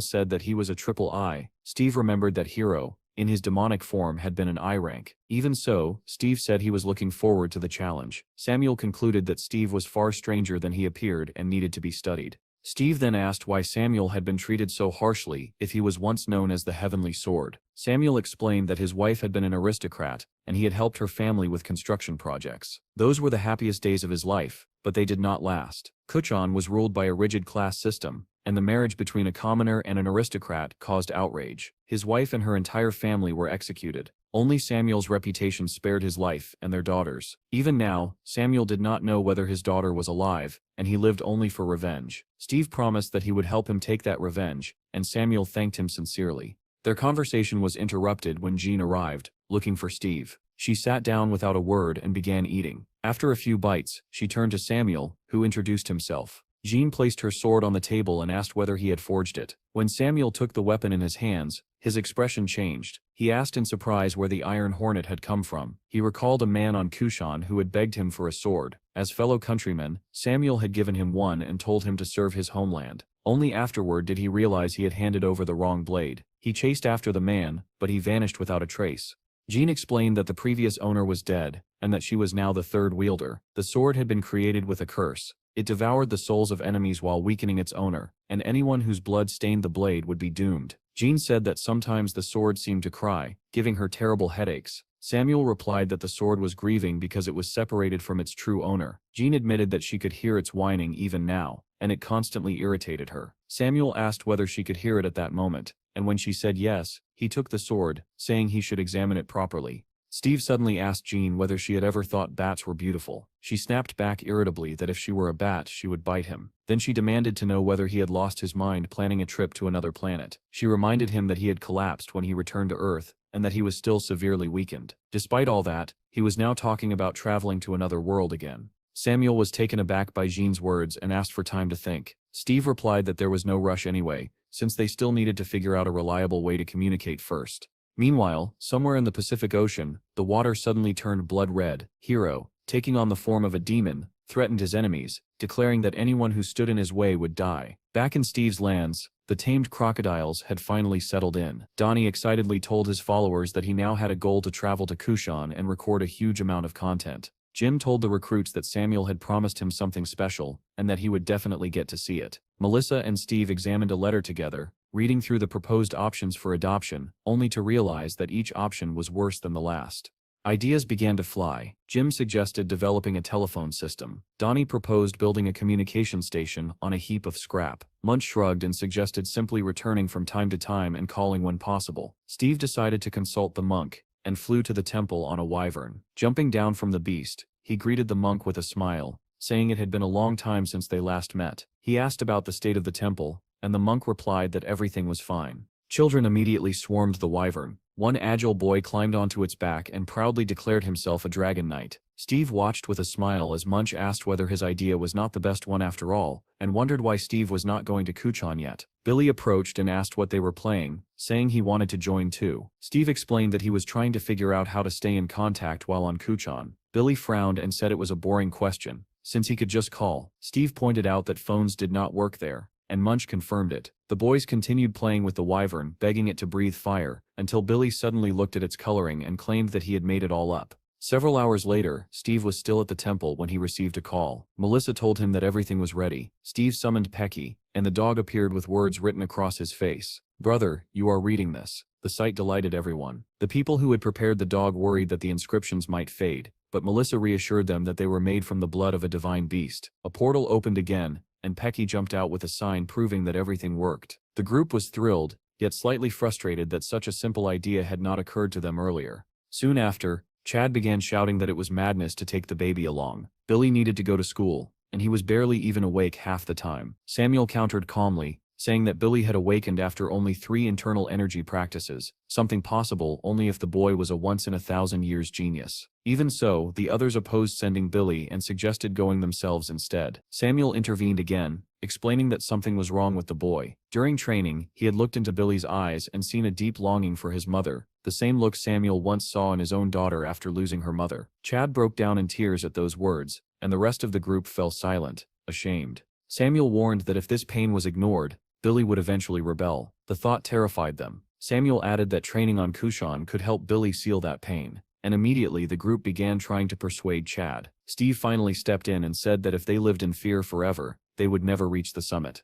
said that he was a triple I. Steve remembered that Hero, in his demonic form, had been an I rank. Even so, Steve said he was looking forward to the challenge. Samuel concluded that Steve was far stranger than he appeared and needed to be studied. Steve then asked why Samuel had been treated so harshly if he was once known as the Heavenly Sword. Samuel explained that his wife had been an aristocrat, and he had helped her family with construction projects. Those were the happiest days of his life, but they did not last. Kuchan was ruled by a rigid class system, and the marriage between a commoner and an aristocrat caused outrage. His wife and her entire family were executed. Only Samuel's reputation spared his life and their daughters. Even now, Samuel did not know whether his daughter was alive, and he lived only for revenge. Steve promised that he would help him take that revenge, and Samuel thanked him sincerely. Their conversation was interrupted when Jean arrived, looking for Steve. She sat down without a word and began eating. After a few bites, she turned to Samuel, who introduced himself. Jean placed her sword on the table and asked whether he had forged it. When Samuel took the weapon in his hands, his expression changed. He asked in surprise where the Iron Hornet had come from. He recalled a man on Kuchan who had begged him for a sword. As fellow countrymen, Samuel had given him one and told him to serve his homeland. Only afterward did he realize he had handed over the wrong blade. He chased after the man, but he vanished without a trace. Jean explained that the previous owner was dead, and that she was now the third wielder. The sword had been created with a curse. It devoured the souls of enemies while weakening its owner, and anyone whose blood stained the blade would be doomed. Jean said that sometimes the sword seemed to cry, giving her terrible headaches. Samuel replied that the sword was grieving because it was separated from its true owner. Jean admitted that she could hear its whining even now, and it constantly irritated her. Samuel asked whether she could hear it at that moment, and when she said yes, he took the sword, saying he should examine it properly. Steve suddenly asked Jean whether she had ever thought bats were beautiful. She snapped back irritably that if she were a bat she would bite him. Then she demanded to know whether he had lost his mind planning a trip to another planet. She reminded him that he had collapsed when he returned to Earth, and that he was still severely weakened. Despite all that, he was now talking about traveling to another world again. Samuel was taken aback by Jean's words and asked for time to think. Steve replied that there was no rush anyway, since they still needed to figure out a reliable way to communicate first. Meanwhile, somewhere in the Pacific Ocean, the water suddenly turned blood red. Hero, taking on the form of a demon, threatened his enemies, declaring that anyone who stood in his way would die. Back in Steve's lands, the tamed crocodiles had finally settled in. Donnie excitedly told his followers that he now had a goal to travel to Kushan and record a huge amount of content. Jim told the recruits that Samuel had promised him something special, and that he would definitely get to see it. Melissa and Steve examined a letter together, reading through the proposed options for adoption, only to realize that each option was worse than the last. Ideas began to fly. Jim suggested developing a telephone system. Donnie proposed building a communication station on a heap of scrap. Munch shrugged and suggested simply returning from time to time and calling when possible. Steve decided to consult the monk, and flew to the temple on a wyvern. Jumping down from the beast, he greeted the monk with a smile, saying it had been a long time since they last met. He asked about the state of the temple, and the monk replied that everything was fine. Children immediately swarmed the wyvern. One agile boy climbed onto its back and proudly declared himself a dragon knight. Steve watched with a smile as Munch asked whether his idea was not the best one after all, and wondered why Steve was not going to Kuchan yet. Billy approached and asked what they were playing, saying he wanted to join too. Steve explained that he was trying to figure out how to stay in contact while on Kuchan. Billy frowned and said it was a boring question, since he could just call. Steve pointed out that phones did not work there, and Munch confirmed it. The boys continued playing with the wyvern, begging it to breathe fire, until Billy suddenly looked at its coloring and claimed that he had made it all up. Several hours later, Steve was still at the temple when he received a call. Melissa told him that everything was ready. Steve summoned Pecky, and the dog appeared with words written across his face. "Brother, you are reading this." The sight delighted everyone. The people who had prepared the dog worried that the inscriptions might fade, but Melissa reassured them that they were made from the blood of a divine beast. A portal opened again, and Pecky jumped out with a sign proving that everything worked. The group was thrilled, yet slightly frustrated that such a simple idea had not occurred to them earlier. Soon after, Chad began shouting that it was madness to take the baby along. Billy needed to go to school, and he was barely even awake half the time. Samuel countered calmly, saying that Billy had awakened after only 3 internal energy practices, something possible only if the boy was a once-in-a-thousand-years genius. Even so, the others opposed sending Billy and suggested going themselves instead. Samuel intervened again, explaining that something was wrong with the boy. During training, he had looked into Billy's eyes and seen a deep longing for his mother, the same look Samuel once saw in his own daughter after losing her mother. Chad broke down in tears at those words, and the rest of the group fell silent, ashamed. Samuel warned that if this pain was ignored, Billy would eventually rebel. The thought terrified them. Samuel added that training on Kushan could help Billy seal that pain, and immediately the group began trying to persuade Chad. Steve finally stepped in and said that if they lived in fear forever, they would never reach the summit.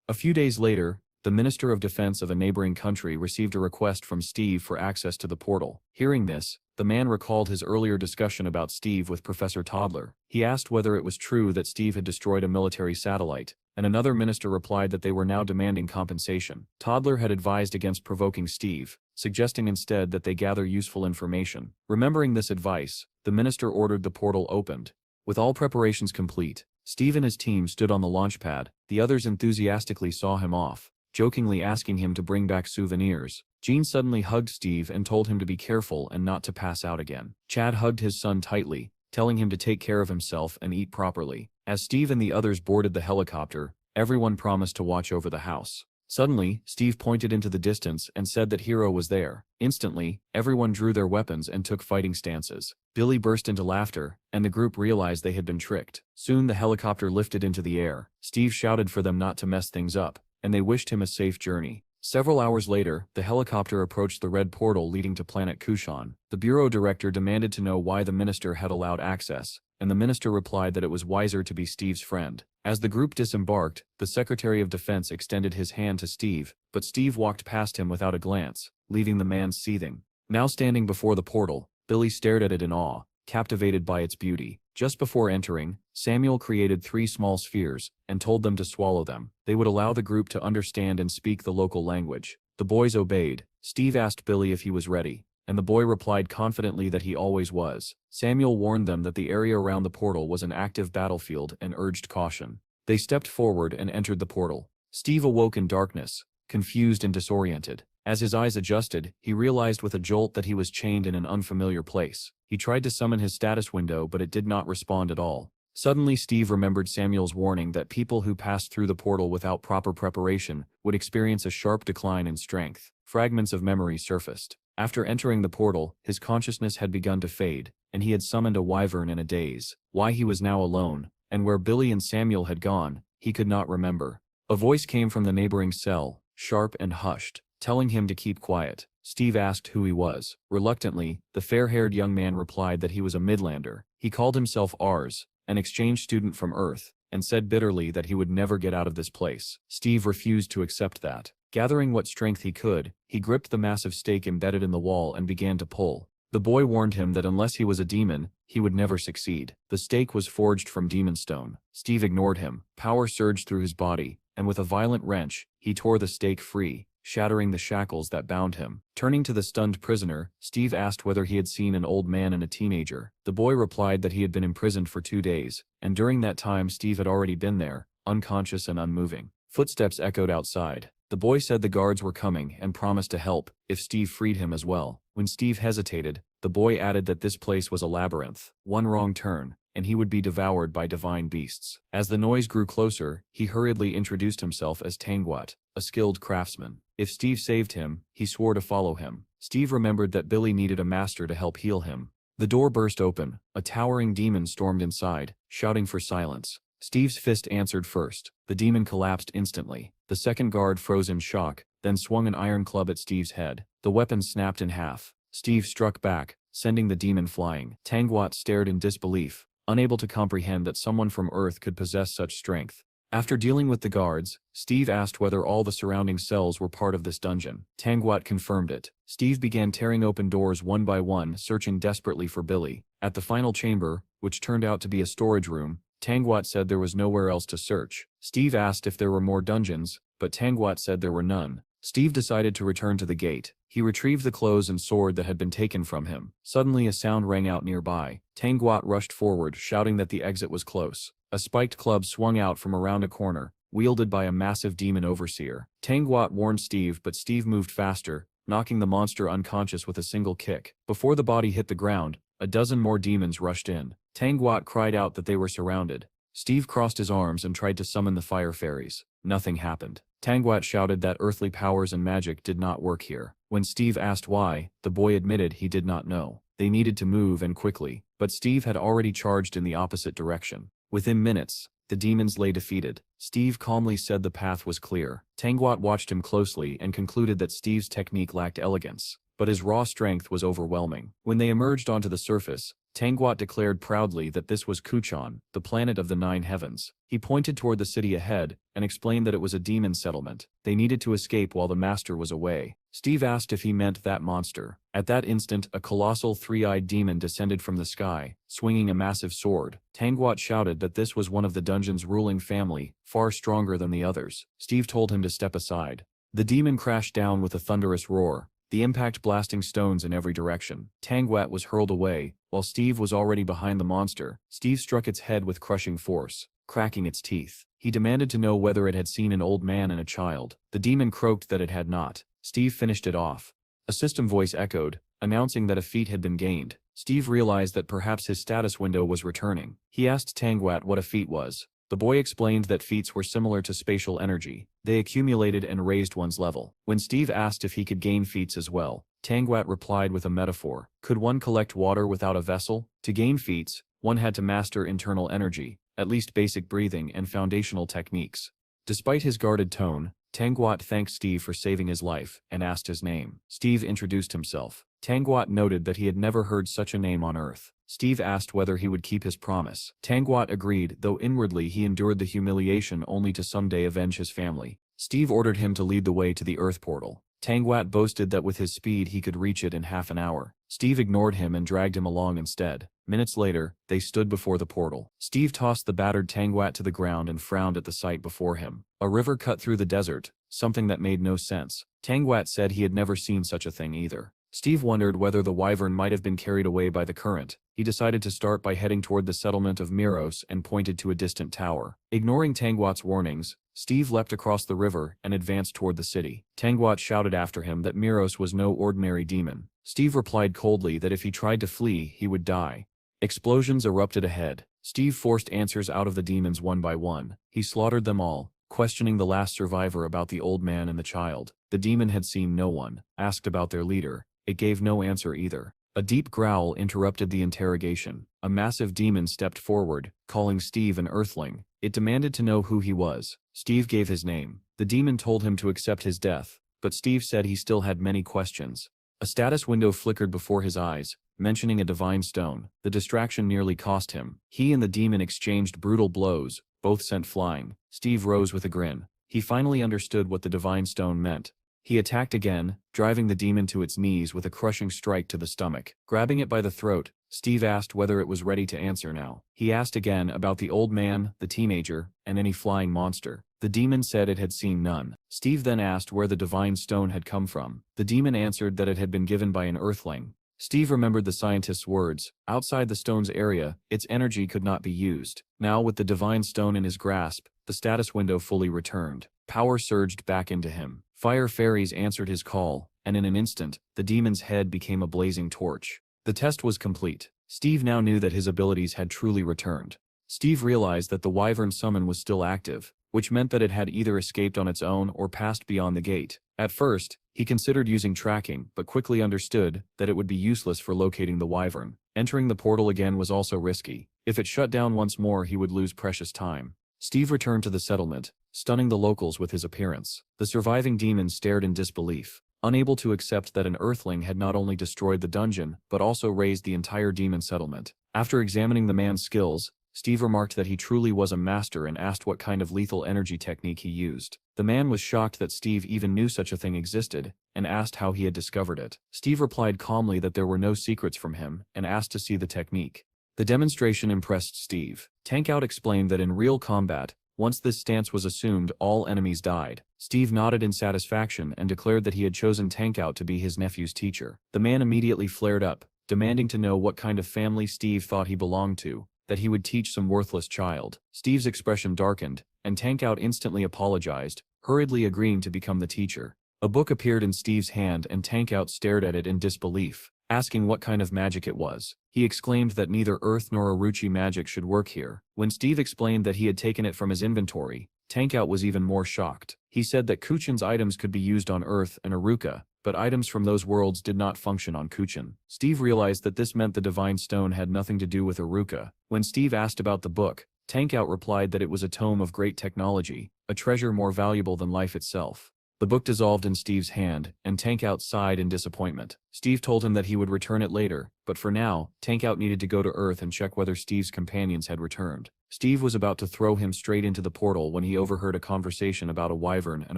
A few days later, the Minister of Defense of a neighboring country received a request from Steve for access to the portal. Hearing this, the man recalled his earlier discussion about Steve with Professor Toddler. He asked whether it was true that Steve had destroyed a military satellite, and another minister replied that they were now demanding compensation. Toddler had advised against provoking Steve, suggesting instead that they gather useful information. Remembering this advice, the minister ordered the portal opened. With all preparations complete, Steve and his team stood on the launch pad. The others enthusiastically saw him off, jokingly asking him to bring back souvenirs. Jean suddenly hugged Steve and told him to be careful and not to pass out again. Chad hugged his son tightly, telling him to take care of himself and eat properly. As Steve and the others boarded the helicopter, everyone promised to watch over the house. Suddenly, Steve pointed into the distance and said that Hero was there. Instantly, everyone drew their weapons and took fighting stances. Billy burst into laughter, and the group realized they had been tricked. Soon the helicopter lifted into the air. Steve shouted for them not to mess things up, and they wished him a safe journey. Several hours later, the helicopter approached the red portal leading to planet Kushan. The bureau director demanded to know why the minister had allowed access, and the minister replied that it was wiser to be Steve's friend. As the group disembarked, the Secretary of Defense extended his hand to Steve, but Steve walked past him without a glance, leaving the man seething. Now standing before the portal, Billy stared at it in awe, captivated by its beauty. Just before entering, Samuel created 3 small spheres, and told them to swallow them. They would allow the group to understand and speak the local language. The boys obeyed. Steve asked Billy if he was ready, and the boy replied confidently that he always was. Samuel warned them that the area around the portal was an active battlefield and urged caution. They stepped forward and entered the portal. Steve awoke in darkness, confused and disoriented. As his eyes adjusted, he realized with a jolt that he was chained in an unfamiliar place. He tried to summon his status window, but it did not respond at all. Suddenly Steve remembered Samuel's warning that people who passed through the portal without proper preparation would experience a sharp decline in strength. Fragments of memory surfaced. After entering the portal, his consciousness had begun to fade, and he had summoned a wyvern in a daze. Why he was now alone, and where Billy and Samuel had gone, he could not remember. A voice came from the neighboring cell, sharp and hushed, telling him to keep quiet. Steve asked who he was. Reluctantly, the fair-haired young man replied that he was a Midlander. He called himself Ars, an exchange student from Earth, and said bitterly that he would never get out of this place. Steve refused to accept that. Gathering what strength he could, he gripped the massive stake embedded in the wall and began to pull. The boy warned him that unless he was a demon, he would never succeed. The stake was forged from demon stone. Steve ignored him. Power surged through his body, and with a violent wrench, he tore the stake free, shattering the shackles that bound him. Turning to the stunned prisoner, Steve asked whether he had seen an old man and a teenager. The boy replied that he had been imprisoned for 2 days, and during that time Steve had already been there, unconscious and unmoving. Footsteps echoed outside. The boy said the guards were coming and promised to help if Steve freed him as well. When Steve hesitated, the boy added that this place was a labyrinth. One wrong turn, and he would be devoured by divine beasts. As the noise grew closer, he hurriedly introduced himself as Tangwat, a skilled craftsman. If Steve saved him, he swore to follow him. Steve remembered that Billy needed a master to help heal him. The door burst open. A towering demon stormed inside, shouting for silence. Steve's fist answered first. The demon collapsed instantly. The second guard froze in shock, then swung an iron club at Steve's head. The weapon snapped in half. Steve struck back, sending the demon flying. Tangwat stared in disbelief, unable to comprehend that someone from Earth could possess such strength. After dealing with the guards, Steve asked whether all the surrounding cells were part of this dungeon. Tangwat confirmed it. Steve began tearing open doors one by one, searching desperately for Billy. At the final chamber, which turned out to be a storage room, Tangwat said there was nowhere else to search. Steve asked if there were more dungeons, but Tangwat said there were none. Steve decided to return to the gate. He retrieved the clothes and sword that had been taken from him. Suddenly a sound rang out nearby. Tangwat rushed forward, shouting that the exit was close. A spiked club swung out from around a corner, wielded by a massive demon overseer. Tangwat warned Steve, but Steve moved faster, knocking the monster unconscious with a single kick. Before the body hit the ground, a dozen more demons rushed in. Tangwat cried out that they were surrounded. Steve crossed his arms and tried to summon the fire fairies. Nothing happened. Tangwat shouted that earthly powers and magic did not work here. When Steve asked why, the boy admitted he did not know. They needed to move and quickly, but Steve had already charged in the opposite direction. Within minutes, the demons lay defeated. Steve calmly said the path was clear. Tangwat watched him closely and concluded that Steve's technique lacked elegance, but his raw strength was overwhelming. When they emerged onto the surface, Tangwat declared proudly that this was Kuchan, the planet of the 9 heavens. He pointed toward the city ahead and explained that it was a demon settlement. They needed to escape while the master was away. Steve asked if he meant that monster. At that instant, a colossal 3-eyed demon descended from the sky, swinging a massive sword. Tangwat shouted that this was one of the dungeon's ruling family, far stronger than the others. Steve told him to step aside. The demon crashed down with a thunderous roar, the impact blasting stones in every direction. Tangwat was hurled away, while Steve was already behind the monster. Steve struck its head with crushing force, cracking its teeth. He demanded to know whether it had seen an old man and a child. The demon croaked that it had not. Steve finished it off. A system voice echoed, announcing that a feat had been gained. Steve realized that perhaps his status window was returning. He asked Tangwat what a feat was. The boy explained that feats were similar to spatial energy. They accumulated and raised one's level. When Steve asked if he could gain feats as well, Tangwat replied with a metaphor. Could one collect water without a vessel? To gain feats, one had to master internal energy, at least basic breathing and foundational techniques. Despite his guarded tone, Tangwat thanked Steve for saving his life and asked his name. Steve introduced himself. Tangwat noted that he had never heard such a name on Earth. Steve asked whether he would keep his promise. Tangwat agreed, though inwardly he endured the humiliation only to someday avenge his family. Steve ordered him to lead the way to the Earth portal. Tangwat boasted that with his speed he could reach it in half an hour. Steve ignored him and dragged him along instead. Minutes later, they stood before the portal. Steve tossed the battered Tangwat to the ground and frowned at the sight before him. A river cut through the desert, something that made no sense. Tangwat said he had never seen such a thing either. Steve wondered whether the wyvern might have been carried away by the current. He decided to start by heading toward the settlement of Miros and pointed to a distant tower. Ignoring Tangwat's warnings, Steve leapt across the river and advanced toward the city. Tangwat shouted after him that Miros was no ordinary demon. Steve replied coldly that if he tried to flee, he would die. Explosions erupted ahead. Steve forced answers out of the demons one by one. He slaughtered them all, questioning the last survivor about the old man and the child. The demon had seen no one. Asked about their leader, it gave no answer either. A deep growl interrupted the interrogation. A massive demon stepped forward, calling Steve an earthling. It demanded to know who he was. Steve gave his name. The demon told him to accept his death, but Steve said he still had many questions. A status window flickered before his eyes, mentioning a divine stone. The distraction nearly cost him. He and the demon exchanged brutal blows, both sent flying. Steve rose with a grin. He finally understood what the divine stone meant. He attacked again, driving the demon to its knees with a crushing strike to the stomach. Grabbing it by the throat, Steve asked whether it was ready to answer now. He asked again about the old man, the teenager, and any flying monster. The demon said it had seen none. Steve then asked where the divine stone had come from. The demon answered that it had been given by an earthling. Steve remembered the scientist's words. Outside the stone's area, its energy could not be used. Now with the divine stone in his grasp, the status window fully returned. Power surged back into him. Fire fairies answered his call, and in an instant, the demon's head became a blazing torch. The test was complete. Steve now knew that his abilities had truly returned. Steve realized that the wyvern summon was still active, which meant that it had either escaped on its own or passed beyond the gate. At first, he considered using tracking, but quickly understood that it would be useless for locating the wyvern. Entering the portal again was also risky. If it shut down once more, he would lose precious time. Steve returned to the settlement, stunning the locals with his appearance. The surviving demon stared in disbelief, unable to accept that an earthling had not only destroyed the dungeon, but also razed the entire demon settlement. After examining the man's skills, Steve remarked that he truly was a master and asked what kind of lethal energy technique he used. The man was shocked that Steve even knew such a thing existed, and asked how he had discovered it. Steve replied calmly that there were no secrets from him, and asked to see the technique. The demonstration impressed Steve. Tankout explained that in real combat, once this stance was assumed, all enemies died. Steve nodded in satisfaction and declared that he had chosen Tankout to be his nephew's teacher. The man immediately flared up, demanding to know what kind of family Steve thought he belonged to, that he would teach some worthless child. Steve's expression darkened, and Tankout instantly apologized, hurriedly agreeing to become the teacher. A book appeared in Steve's hand and Tankout stared at it in disbelief, asking what kind of magic it was. He exclaimed that neither Earth nor Uruchi magic should work here. When Steve explained that he had taken it from his inventory, Tankout was even more shocked. He said that Kuchin's items could be used on Earth and Uruka, but items from those worlds did not function on Kuchin. Steve realized that this meant the Divine Stone had nothing to do with Uruka. When Steve asked about the book, Tankout replied that it was a tome of great technology, a treasure more valuable than life itself. The book dissolved in Steve's hand, and Tankout sighed in disappointment. Steve told him that he would return it later, but for now, Tankout needed to go to Earth and check whether Steve's companions had returned. Steve was about to throw him straight into the portal when he overheard a conversation about a wyvern and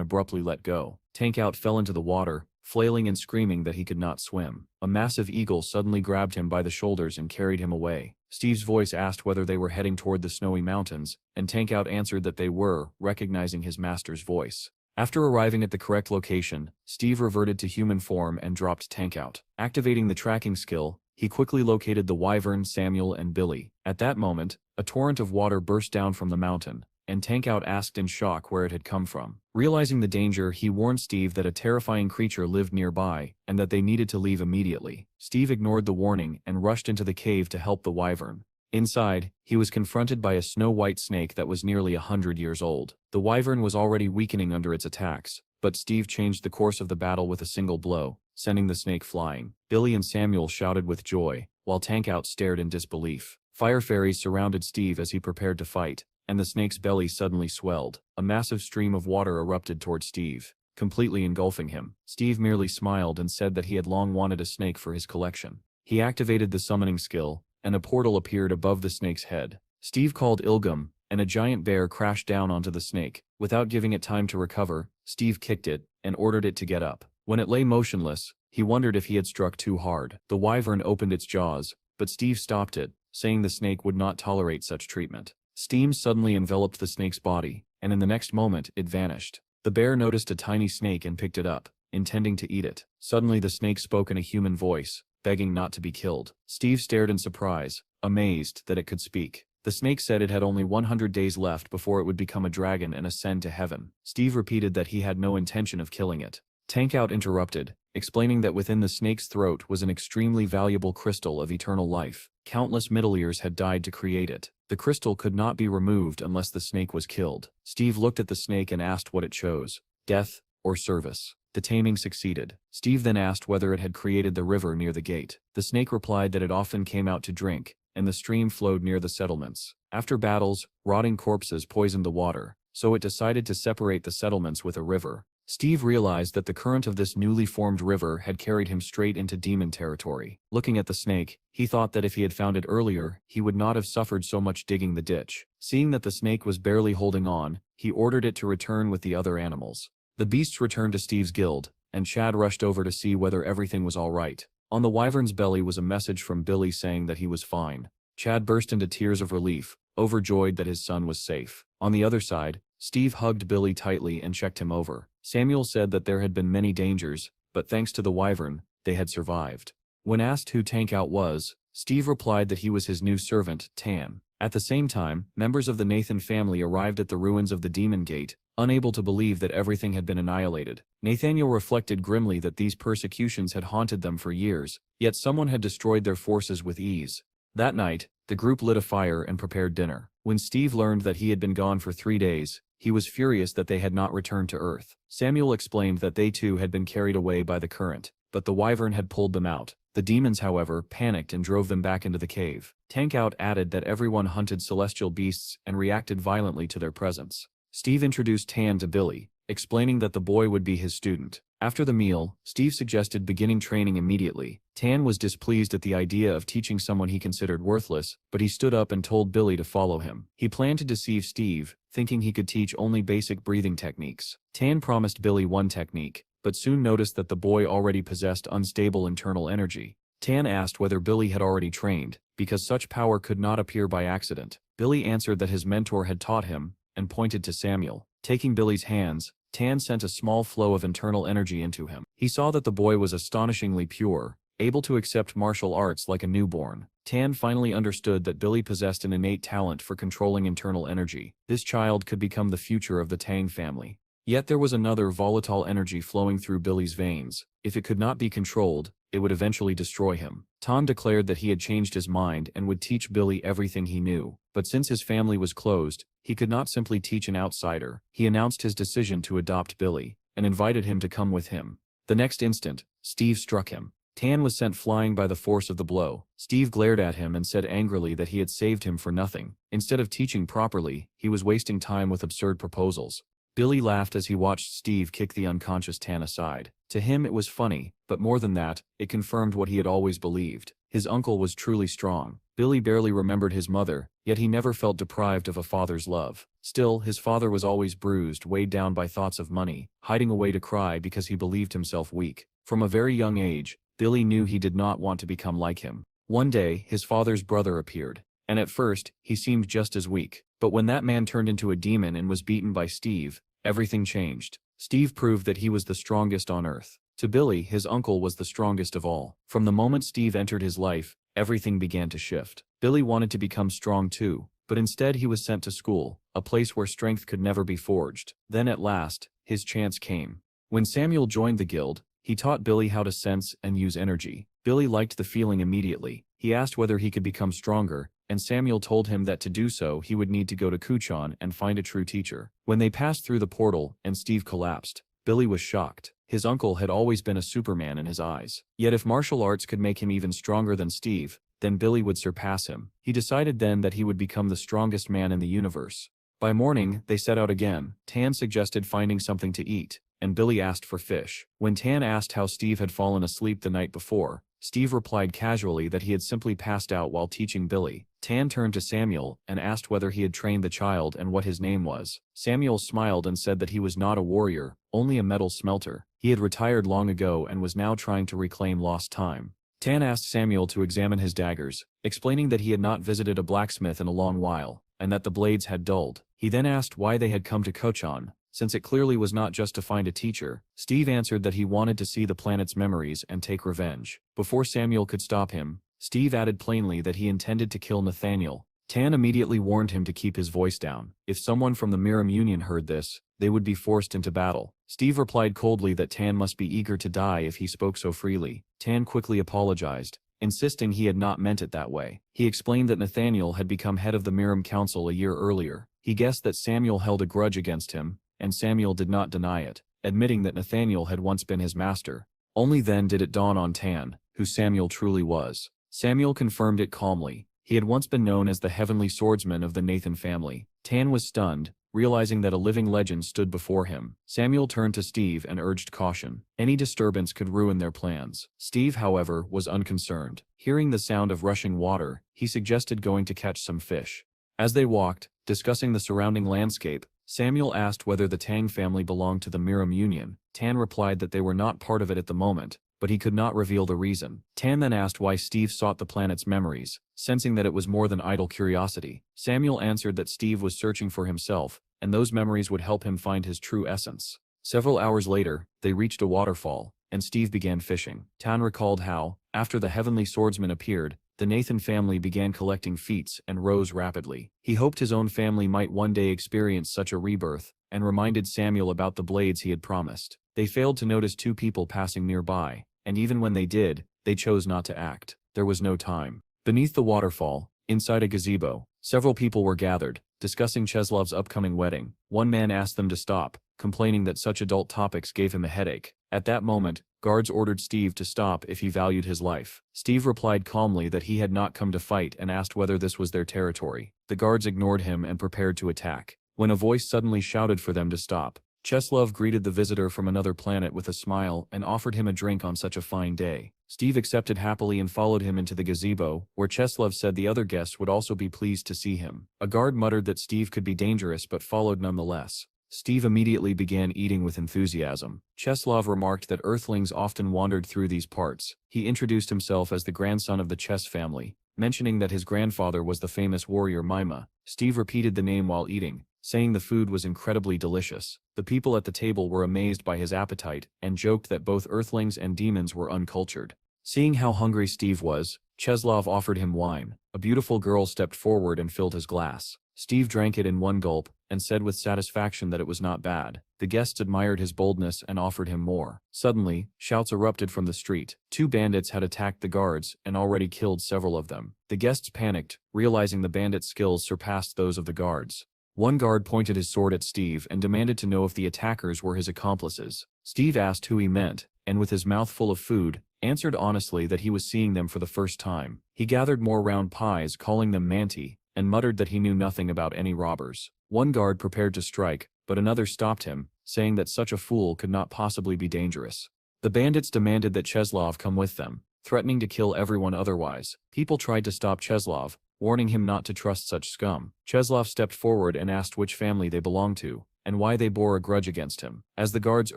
abruptly let go. Tankout fell into the water, flailing and screaming that he could not swim. A massive eagle suddenly grabbed him by the shoulders and carried him away. Steve's voice asked whether they were heading toward the snowy mountains, and Tankout answered that they were, recognizing his master's voice. After arriving at the correct location, Steve reverted to human form and dropped Tankout. Activating the tracking skill, he quickly located the wyvern, Samuel, and Billy. At that moment, a torrent of water burst down from the mountain, and Tankout asked in shock where it had come from. Realizing the danger, he warned Steve that a terrifying creature lived nearby, and that they needed to leave immediately. Steve ignored the warning and rushed into the cave to help the wyvern. Inside, he was confronted by a snow-white snake that was nearly 100 years old. The wyvern was already weakening under its attacks, but Steve changed the course of the battle with a single blow, sending the snake flying. Billy and Samuel shouted with joy, while Tankout stared in disbelief. Fire fairies surrounded Steve as he prepared to fight, and the snake's belly suddenly swelled. A massive stream of water erupted toward Steve, completely engulfing him. Steve merely smiled and said that he had long wanted a snake for his collection. He activated the summoning skill, and a portal appeared above the snake's head. Steve called Ilgum, and a giant bear crashed down onto the snake. Without giving it time to recover, Steve kicked it, and ordered it to get up. When it lay motionless, he wondered if he had struck too hard. The wyvern opened its jaws, but Steve stopped it, saying the snake would not tolerate such treatment. Steam suddenly enveloped the snake's body, and in the next moment, it vanished. The bear noticed a tiny snake and picked it up. intending to eat it. Suddenly the snake spoke in a human voice, begging not to be killed. Steve stared in surprise, amazed that it could speak. The snake said it had only 100 days left before it would become a dragon and ascend to heaven. Steve repeated that he had no intention of killing it. Tankout interrupted, explaining that within the snake's throat was an extremely valuable crystal of eternal life. Countless Middle-ears had died to create it. The crystal could not be removed unless the snake was killed. Steve looked at the snake and asked what it chose, death or service. The taming succeeded. Steve then asked whether it had created the river near the gate. The snake replied that it often came out to drink, and the stream flowed near the settlements. After battles, rotting corpses poisoned the water, so it decided to separate the settlements with a river. Steve realized that the current of this newly formed river had carried him straight into demon territory. Looking at the snake, he thought that if he had found it earlier, he would not have suffered so much digging the ditch. Seeing that the snake was barely holding on, he ordered it to return with the other animals. The beasts returned to Steve's guild, and Chad rushed over to see whether everything was all right. On the wyvern's belly was a message from Billy saying that he was fine. Chad burst into tears of relief, overjoyed that his son was safe. On the other side, Steve hugged Billy tightly and checked him over. Samuel said that there had been many dangers, but thanks to the wyvern, they had survived. When asked who Tankout was, Steve replied that he was his new servant, Tan. At the same time, members of the Nathan family arrived at the ruins of the Demon Gate, unable to believe that everything had been annihilated. Nathaniel reflected grimly that these persecutions had haunted them for years, yet someone had destroyed their forces with ease. That night, the group lit a fire and prepared dinner. When Steve learned that he had been gone for 3 days, he was furious that they had not returned to Earth. Samuel explained that they too had been carried away by the current, but the wyvern had pulled them out. The demons, however, panicked and drove them back into the cave. Tankout added that everyone hunted celestial beasts and reacted violently to their presence. Steve introduced Tan to Billy, explaining that the boy would be his student. After the meal, Steve suggested beginning training immediately. Tan was displeased at the idea of teaching someone he considered worthless, but he stood up and told Billy to follow him. He planned to deceive Steve, thinking he could teach only basic breathing techniques. Tan promised Billy one technique, but soon noticed that the boy already possessed unstable internal energy. Tan asked whether Billy had already trained, because such power could not appear by accident. Billy answered that his mentor had taught him, and pointed to Samuel. Taking Billy's hands, Tan sent a small flow of internal energy into him. He saw that the boy was astonishingly pure, able to accept martial arts like a newborn. Tan finally understood that Billy possessed an innate talent for controlling internal energy. This child could become the future of the Tang family. Yet there was another volatile energy flowing through Billy's veins. If it could not be controlled, it would eventually destroy him. Tan declared that he had changed his mind and would teach Billy everything he knew. But since his family was closed, he could not simply teach an outsider. He announced his decision to adopt Billy, and invited him to come with him. The next instant, Steve struck him. Tan was sent flying by the force of the blow. Steve glared at him and said angrily that he had saved him for nothing. Instead of teaching properly, he was wasting time with absurd proposals. Billy laughed as he watched Steve kick the unconscious Tan aside. To him it was funny, but more than that, it confirmed what he had always believed. His uncle was truly strong. Billy barely remembered his mother, yet he never felt deprived of a father's love. Still, his father was always bruised, weighed down by thoughts of money, hiding away to cry because he believed himself weak. From a very young age, Billy knew he did not want to become like him. One day, his father's brother appeared, and at first, he seemed just as weak. But when that man turned into a demon and was beaten by Steve, everything changed. Steve proved that he was the strongest on Earth. To Billy, his uncle was the strongest of all. From the moment Steve entered his life, everything began to shift. Billy wanted to become strong too, but instead he was sent to school, a place where strength could never be forged. Then at last, his chance came. When Samuel joined the guild, he taught Billy how to sense and use energy. Billy liked the feeling immediately. He asked whether he could become stronger, and Samuel told him that to do so he would need to go to Kuchan and find a true teacher. When they passed through the portal and Steve collapsed, Billy was shocked. His uncle had always been a Superman in his eyes. Yet if martial arts could make him even stronger than Steve, then Billy would surpass him. He decided then that he would become the strongest man in the universe. By morning, they set out again. Tan suggested finding something to eat, and Billy asked for fish. When Tan asked how Steve had fallen asleep the night before, Steve replied casually that he had simply passed out while teaching Billy. Tan turned to Samuel and asked whether he had trained the child and what his name was. Samuel smiled and said that he was not a warrior, only a metal smelter. He had retired long ago and was now trying to reclaim lost time. Tan asked Samuel to examine his daggers, explaining that he had not visited a blacksmith in a long while, and that the blades had dulled. He then asked why they had come to Kuchan. Since it clearly was not just to find a teacher, Steve answered that he wanted to see the planet's memories and take revenge. Before Samuel could stop him, Steve added plainly that he intended to kill Nathaniel. Tan immediately warned him to keep his voice down. If someone from the Miram Union heard this, they would be forced into battle. Steve replied coldly that Tan must be eager to die if he spoke so freely. Tan quickly apologized, insisting he had not meant it that way. He explained that Nathaniel had become head of the Miram Council a year earlier. He guessed that Samuel held a grudge against him, and Samuel did not deny it, admitting that Nathaniel had once been his master. Only then did it dawn on Tan who Samuel truly was. Samuel confirmed it calmly. He had once been known as the Heavenly Swordsman of the Nathan family. Tan was stunned, realizing that a living legend stood before him. Samuel turned to Steve and urged caution. Any disturbance could ruin their plans. Steve, however, was unconcerned. Hearing the sound of rushing water, he suggested going to catch some fish. As they walked, discussing the surrounding landscape, Samuel asked whether the Tang family belonged to the Miram Union. Tan replied that they were not part of it at the moment, but he could not reveal the reason. Tan then asked why Steve sought the planet's memories, sensing that it was more than idle curiosity. Samuel answered that Steve was searching for himself, and those memories would help him find his true essence. Several hours later, they reached a waterfall, and Steve began fishing. Tan recalled how, after the Heavenly Swordsman appeared, the Nathan family began collecting feats and rose rapidly. He hoped his own family might one day experience such a rebirth, and reminded Samuel about the blades he had promised. They failed to notice two people passing nearby, and even when they did, they chose not to act. There was no time. Beneath the waterfall, inside a gazebo, several people were gathered, discussing Cheslov's upcoming wedding. One man asked them to stop, complaining that such adult topics gave him a headache. At that moment, guards ordered Steve to stop if he valued his life. Steve replied calmly that he had not come to fight and asked whether this was their territory. The guards ignored him and prepared to attack, when a voice suddenly shouted for them to stop. Cheslov greeted the visitor from another planet with a smile and offered him a drink on such a fine day. Steve accepted happily and followed him into the gazebo, where Cheslov said the other guests would also be pleased to see him. A guard muttered that Steve could be dangerous but followed nonetheless. Steve immediately began eating with enthusiasm. Cheslov remarked that Earthlings often wandered through these parts. He introduced himself as the grandson of the Chess family, mentioning that his grandfather was the famous warrior Manhwa. Steve repeated the name while eating, saying the food was incredibly delicious. The people at the table were amazed by his appetite and joked that both Earthlings and demons were uncultured. Seeing how hungry Steve was, Cheslov offered him wine. A beautiful girl stepped forward and filled his glass. Steve drank it in one gulp, and said with satisfaction that it was not bad. The guests admired his boldness and offered him more. Suddenly, shouts erupted from the street. Two bandits had attacked the guards and already killed several of them. The guests panicked, realizing the bandits' skills surpassed those of the guards. One guard pointed his sword at Steve and demanded to know if the attackers were his accomplices. Steve asked who he meant, and with his mouth full of food, answered honestly that he was seeing them for the first time. He gathered more round pies, calling them manti, and muttered that he knew nothing about any robbers. One guard prepared to strike, but another stopped him, saying that such a fool could not possibly be dangerous. The bandits demanded that Cheslov come with them, threatening to kill everyone otherwise. People tried to stop Cheslov, warning him not to trust such scum. Cheslov stepped forward and asked which family they belonged to, and why they bore a grudge against him. As the guards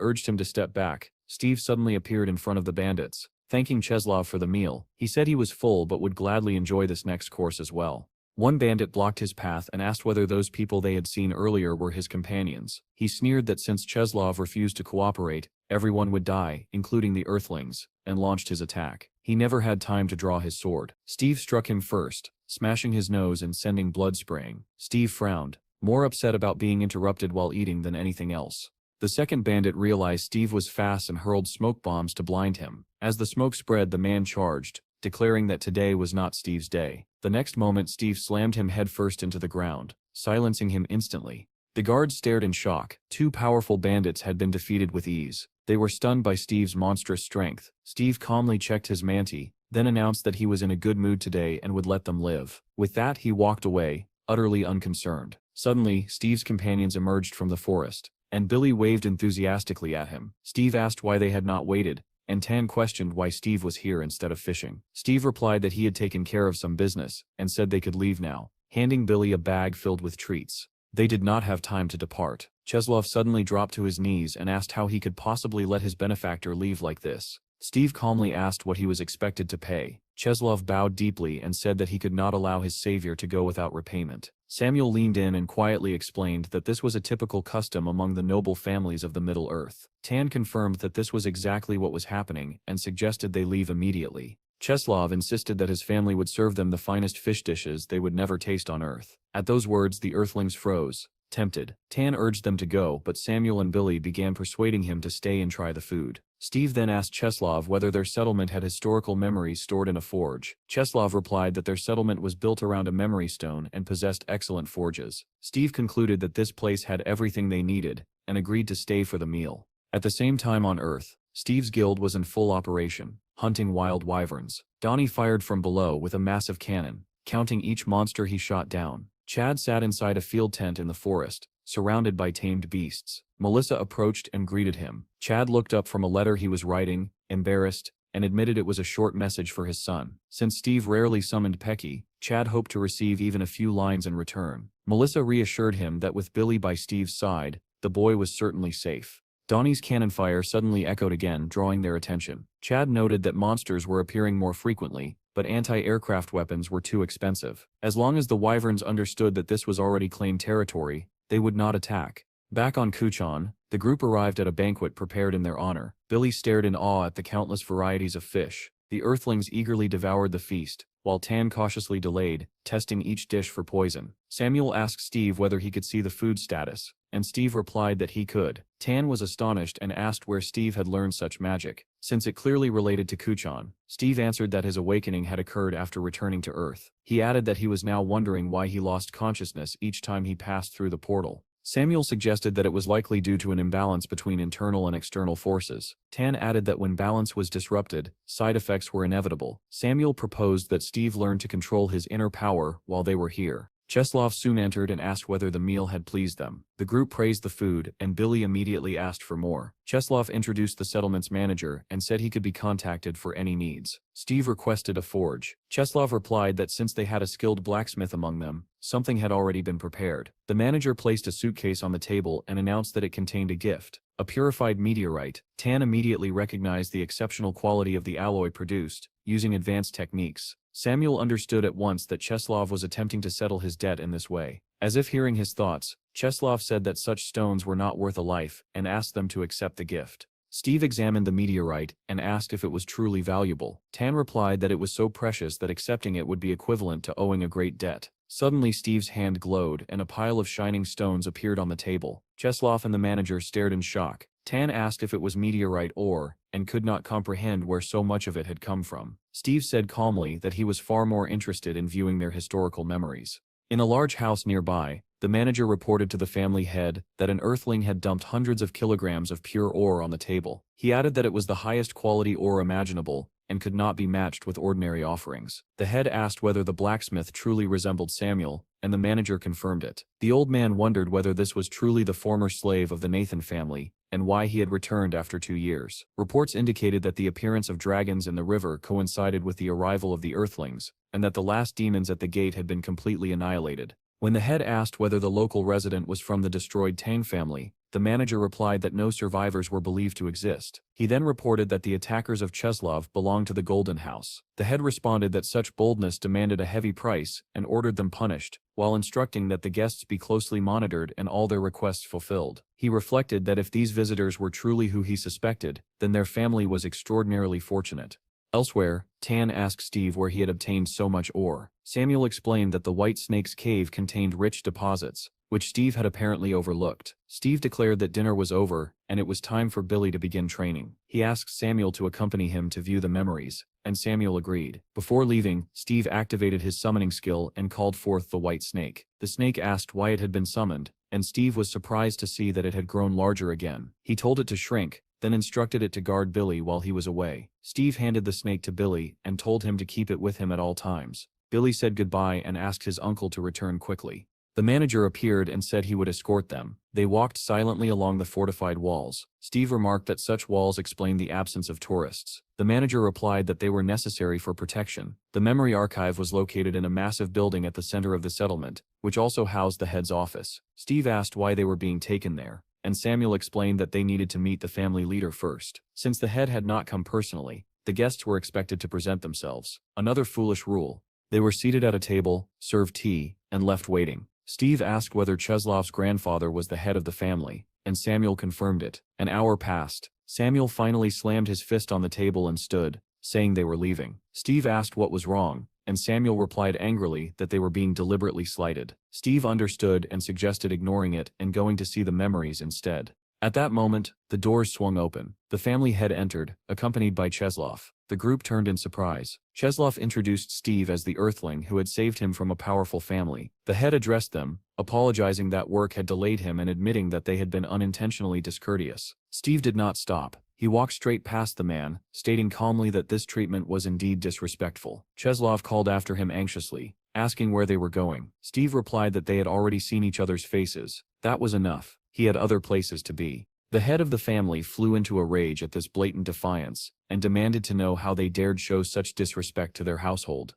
urged him to step back, Steve suddenly appeared in front of the bandits, thanking Cheslov for the meal. He said he was full but would gladly enjoy this next course as well. One bandit blocked his path and asked whether those people they had seen earlier were his companions. He sneered that since Cheslov refused to cooperate, everyone would die, including the Earthlings, and launched his attack. He never had time to draw his sword. Steve struck him first, smashing his nose and sending blood spraying. Steve frowned, more upset about being interrupted while eating than anything else. The second bandit realized Steve was fast and hurled smoke bombs to blind him. As the smoke spread, the man charged, declaring that today was not Steve's day. The next moment, Steve slammed him headfirst into the ground, silencing him instantly. The guards stared in shock. Two powerful bandits had been defeated with ease. They were stunned by Steve's monstrous strength. Steve calmly checked his manti, then announced that he was in a good mood today and would let them live. With that, he walked away, utterly unconcerned. Suddenly, Steve's companions emerged from the forest, and Billy waved enthusiastically at him. Steve asked why they had not waited, and Tan questioned why Steve was here instead of fishing. Steve replied that he had taken care of some business, and said they could leave now, handing Billy a bag filled with treats. They did not have time to depart. Cheslov suddenly dropped to his knees and asked how he could possibly let his benefactor leave like this. Steve calmly asked what he was expected to pay. Cheslov bowed deeply and said that he could not allow his savior to go without repayment. Samuel leaned in and quietly explained that this was a typical custom among the noble families of the Middle Earth. Tan confirmed that this was exactly what was happening and suggested they leave immediately. Cheslov insisted that his family would serve them the finest fish dishes they would never taste on Earth. At those words, the Earthlings froze, tempted. Tan urged them to go, but Samuel and Billy began persuading him to stay and try the food. Steve then asked Cheslov whether their settlement had historical memories stored in a forge. Cheslov replied that their settlement was built around a memory stone and possessed excellent forges. Steve concluded that this place had everything they needed, and agreed to stay for the meal. At the same time on Earth, Steve's guild was in full operation, hunting wild wyverns. Donnie fired from below with a massive cannon, counting each monster he shot down. Chad sat inside a field tent in the forest, surrounded by tamed beasts. Melissa approached and greeted him. Chad looked up from a letter he was writing, embarrassed, and admitted it was a short message for his son. Since Steve rarely summoned Pecky, Chad hoped to receive even a few lines in return. Melissa reassured him that with Billy by Steve's side, the boy was certainly safe. Donnie's cannon fire suddenly echoed again, drawing their attention. Chad noted that monsters were appearing more frequently, but anti-aircraft weapons were too expensive. As long as the wyverns understood that this was already claimed territory, they would not attack. Back on Kuchan, the group arrived at a banquet prepared in their honor. Billy stared in awe at the countless varieties of fish. The Earthlings eagerly devoured the feast, while Tan cautiously delayed, testing each dish for poison. Samuel asked Steve whether he could see the food status, and Steve replied that he could. Tan was astonished and asked where Steve had learned such magic. Since it clearly related to Kuchan, Steve answered that his awakening had occurred after returning to Earth. He added that he was now wondering why he lost consciousness each time he passed through the portal. Samuel suggested that it was likely due to an imbalance between internal and external forces. Tan added that when balance was disrupted, side effects were inevitable. Samuel proposed that Steve learn to control his inner power while they were here. Cheslov soon entered and asked whether the meal had pleased them. The group praised the food, and Billy immediately asked for more. Cheslov introduced the settlement's manager and said he could be contacted for any needs. Steve requested a forge. Cheslov replied that since they had a skilled blacksmith among them, something had already been prepared. The manager placed a suitcase on the table and announced that it contained a gift, a purified meteorite. Tan immediately recognized the exceptional quality of the alloy produced, using advanced techniques. Samuel understood at once that Cheslov was attempting to settle his debt in this way. As if hearing his thoughts, Cheslov said that such stones were not worth a life and asked them to accept the gift. Steve examined the meteorite and asked if it was truly valuable. Tan replied that it was so precious that accepting it would be equivalent to owing a great debt. Suddenly Steve's hand glowed and a pile of shining stones appeared on the table. Cheslov and the manager stared in shock. Tan asked if it was meteorite ore, and could not comprehend where so much of it had come from. Steve said calmly that he was far more interested in viewing their historical memories. In a large house nearby, the manager reported to the family head that an Earthling had dumped hundreds of kilograms of pure ore on the table. He added that it was the highest quality ore imaginable, and could not be matched with ordinary offerings. The head asked whether the blacksmith truly resembled Samuel, and the manager confirmed it. The old man wondered whether this was truly the former slave of the Nathan family, and why he had returned after 2 years. Reports indicated that the appearance of dragons in the river coincided with the arrival of the Earthlings, and that the last demons at the gate had been completely annihilated. When the head asked whether the local resident was from the destroyed Tang family, the manager replied that no survivors were believed to exist. He then reported that the attackers of Cheslov belonged to the Golden House. The head responded that such boldness demanded a heavy price and ordered them punished, while instructing that the guests be closely monitored and all their requests fulfilled. He reflected that if these visitors were truly who he suspected, then their family was extraordinarily fortunate. Elsewhere, Tan asked Steve where he had obtained so much ore. Samuel explained that the White Snake's cave contained rich deposits, which Steve had apparently overlooked. Steve declared that dinner was over, and it was time for Billy to begin training. He asked Samuel to accompany him to view the memories, and Samuel agreed. Before leaving, Steve activated his summoning skill and called forth the White Snake. The snake asked why it had been summoned, and Steve was surprised to see that it had grown larger again. He told it to shrink, then instructed it to guard Billy while he was away. Steve handed the snake to Billy and told him to keep it with him at all times. Billy said goodbye and asked his uncle to return quickly. The manager appeared and said he would escort them. They walked silently along the fortified walls. Steve remarked that such walls explained the absence of tourists. The manager replied that they were necessary for protection. The memory archive was located in a massive building at the center of the settlement, which also housed the head's office. Steve asked why they were being taken there, and Samuel explained that they needed to meet the family leader first. Since the head had not come personally, the guests were expected to present themselves. Another foolish rule. They were seated at a table, served tea, and left waiting. Steve asked whether Cheslov's grandfather was the head of the family, and Samuel confirmed it. An hour passed. Samuel finally slammed his fist on the table and stood, saying they were leaving. Steve asked what was wrong, and Samuel replied angrily that they were being deliberately slighted. Steve understood and suggested ignoring it and going to see the memories instead. At that moment, the doors swung open. The family head entered, accompanied by Cheslov. The group turned in surprise. Cheslov introduced Steve as the Earthling who had saved him from a powerful family. The head addressed them, apologizing that work had delayed him and admitting that they had been unintentionally discourteous. Steve did not stop. He walked straight past the man, stating calmly that this treatment was indeed disrespectful. Cheslov called after him anxiously, asking where they were going. Steve replied that they had already seen each other's faces. That was enough. He had other places to be. The head of the family flew into a rage at this blatant defiance, and demanded to know how they dared show such disrespect to their household.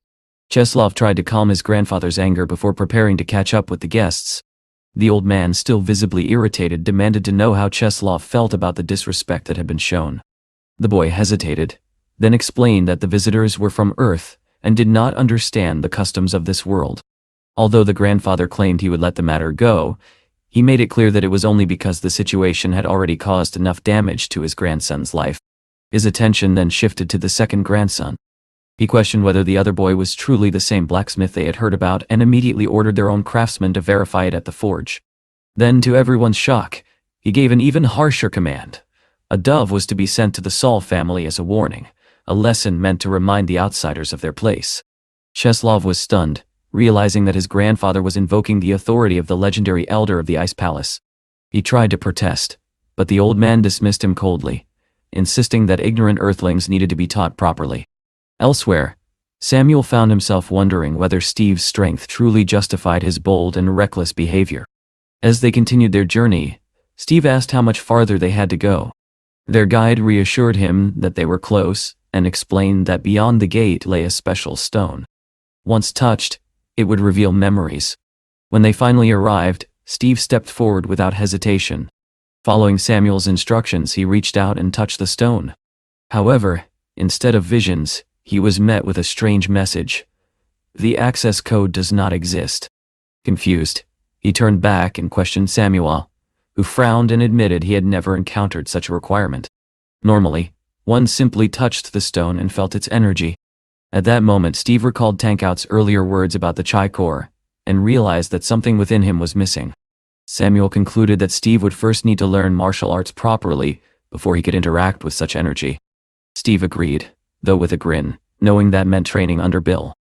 Cheslov tried to calm his grandfather's anger before preparing to catch up with the guests. The old man, still visibly irritated, demanded to know how Cheslov felt about the disrespect that had been shown. The boy hesitated, then explained that the visitors were from Earth and did not understand the customs of this world. Although the grandfather claimed he would let the matter go, he made it clear that it was only because the situation had already caused enough damage to his grandson's life. His attention then shifted to the second grandson. He questioned whether the other boy was truly the same blacksmith they had heard about and immediately ordered their own craftsman to verify it at the forge. Then, to everyone's shock, he gave an even harsher command. A dove was to be sent to the Saul family as a warning, a lesson meant to remind the outsiders of their place. Cheslov was stunned, realizing that his grandfather was invoking the authority of the legendary elder of the Ice Palace. He tried to protest, but the old man dismissed him coldly, insisting that ignorant earthlings needed to be taught properly. Elsewhere, Samuel found himself wondering whether Steve's strength truly justified his bold and reckless behavior. As they continued their journey, Steve asked how much farther they had to go. Their guide reassured him that they were close and explained that beyond the gate lay a special stone. Once touched, it would reveal memories. When they finally arrived, Steve stepped forward without hesitation. Following Samuel's instructions, he reached out and touched the stone. However, instead of visions, he was met with a strange message. The access code does not exist. Confused, he turned back and questioned Samuel, who frowned and admitted he had never encountered such a requirement. Normally, one simply touched the stone and felt its energy. At that moment, Steve recalled Tankout's earlier words about the Chai Core, and realized that something within him was missing. Samuel concluded that Steve would first need to learn martial arts properly before he could interact with such energy. Steve agreed, though with a grin, knowing that meant training under Bill.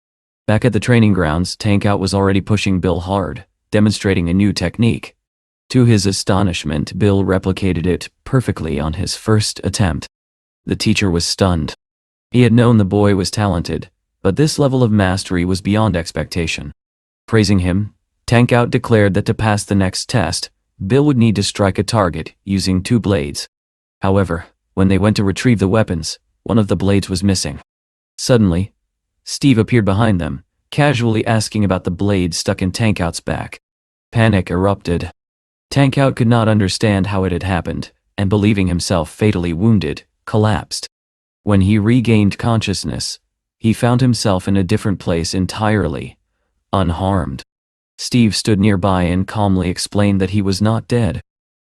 Back at the training grounds, Tankout was already pushing Bill hard, demonstrating a new technique. To his astonishment, Bill replicated it perfectly on his first attempt. The teacher was stunned. He had known the boy was talented, but this level of mastery was beyond expectation. Praising him, Tankout declared that to pass the next test, Bill would need to strike a target using 2 blades. However, when they went to retrieve the weapons, one of the blades was missing. Suddenly, Steve appeared behind them, casually asking about the blade stuck in Tankout's back. Panic erupted. Tankout could not understand how it had happened, and believing himself fatally wounded, collapsed. When he regained consciousness, he found himself in a different place entirely, unharmed. Steve stood nearby and calmly explained that he was not dead.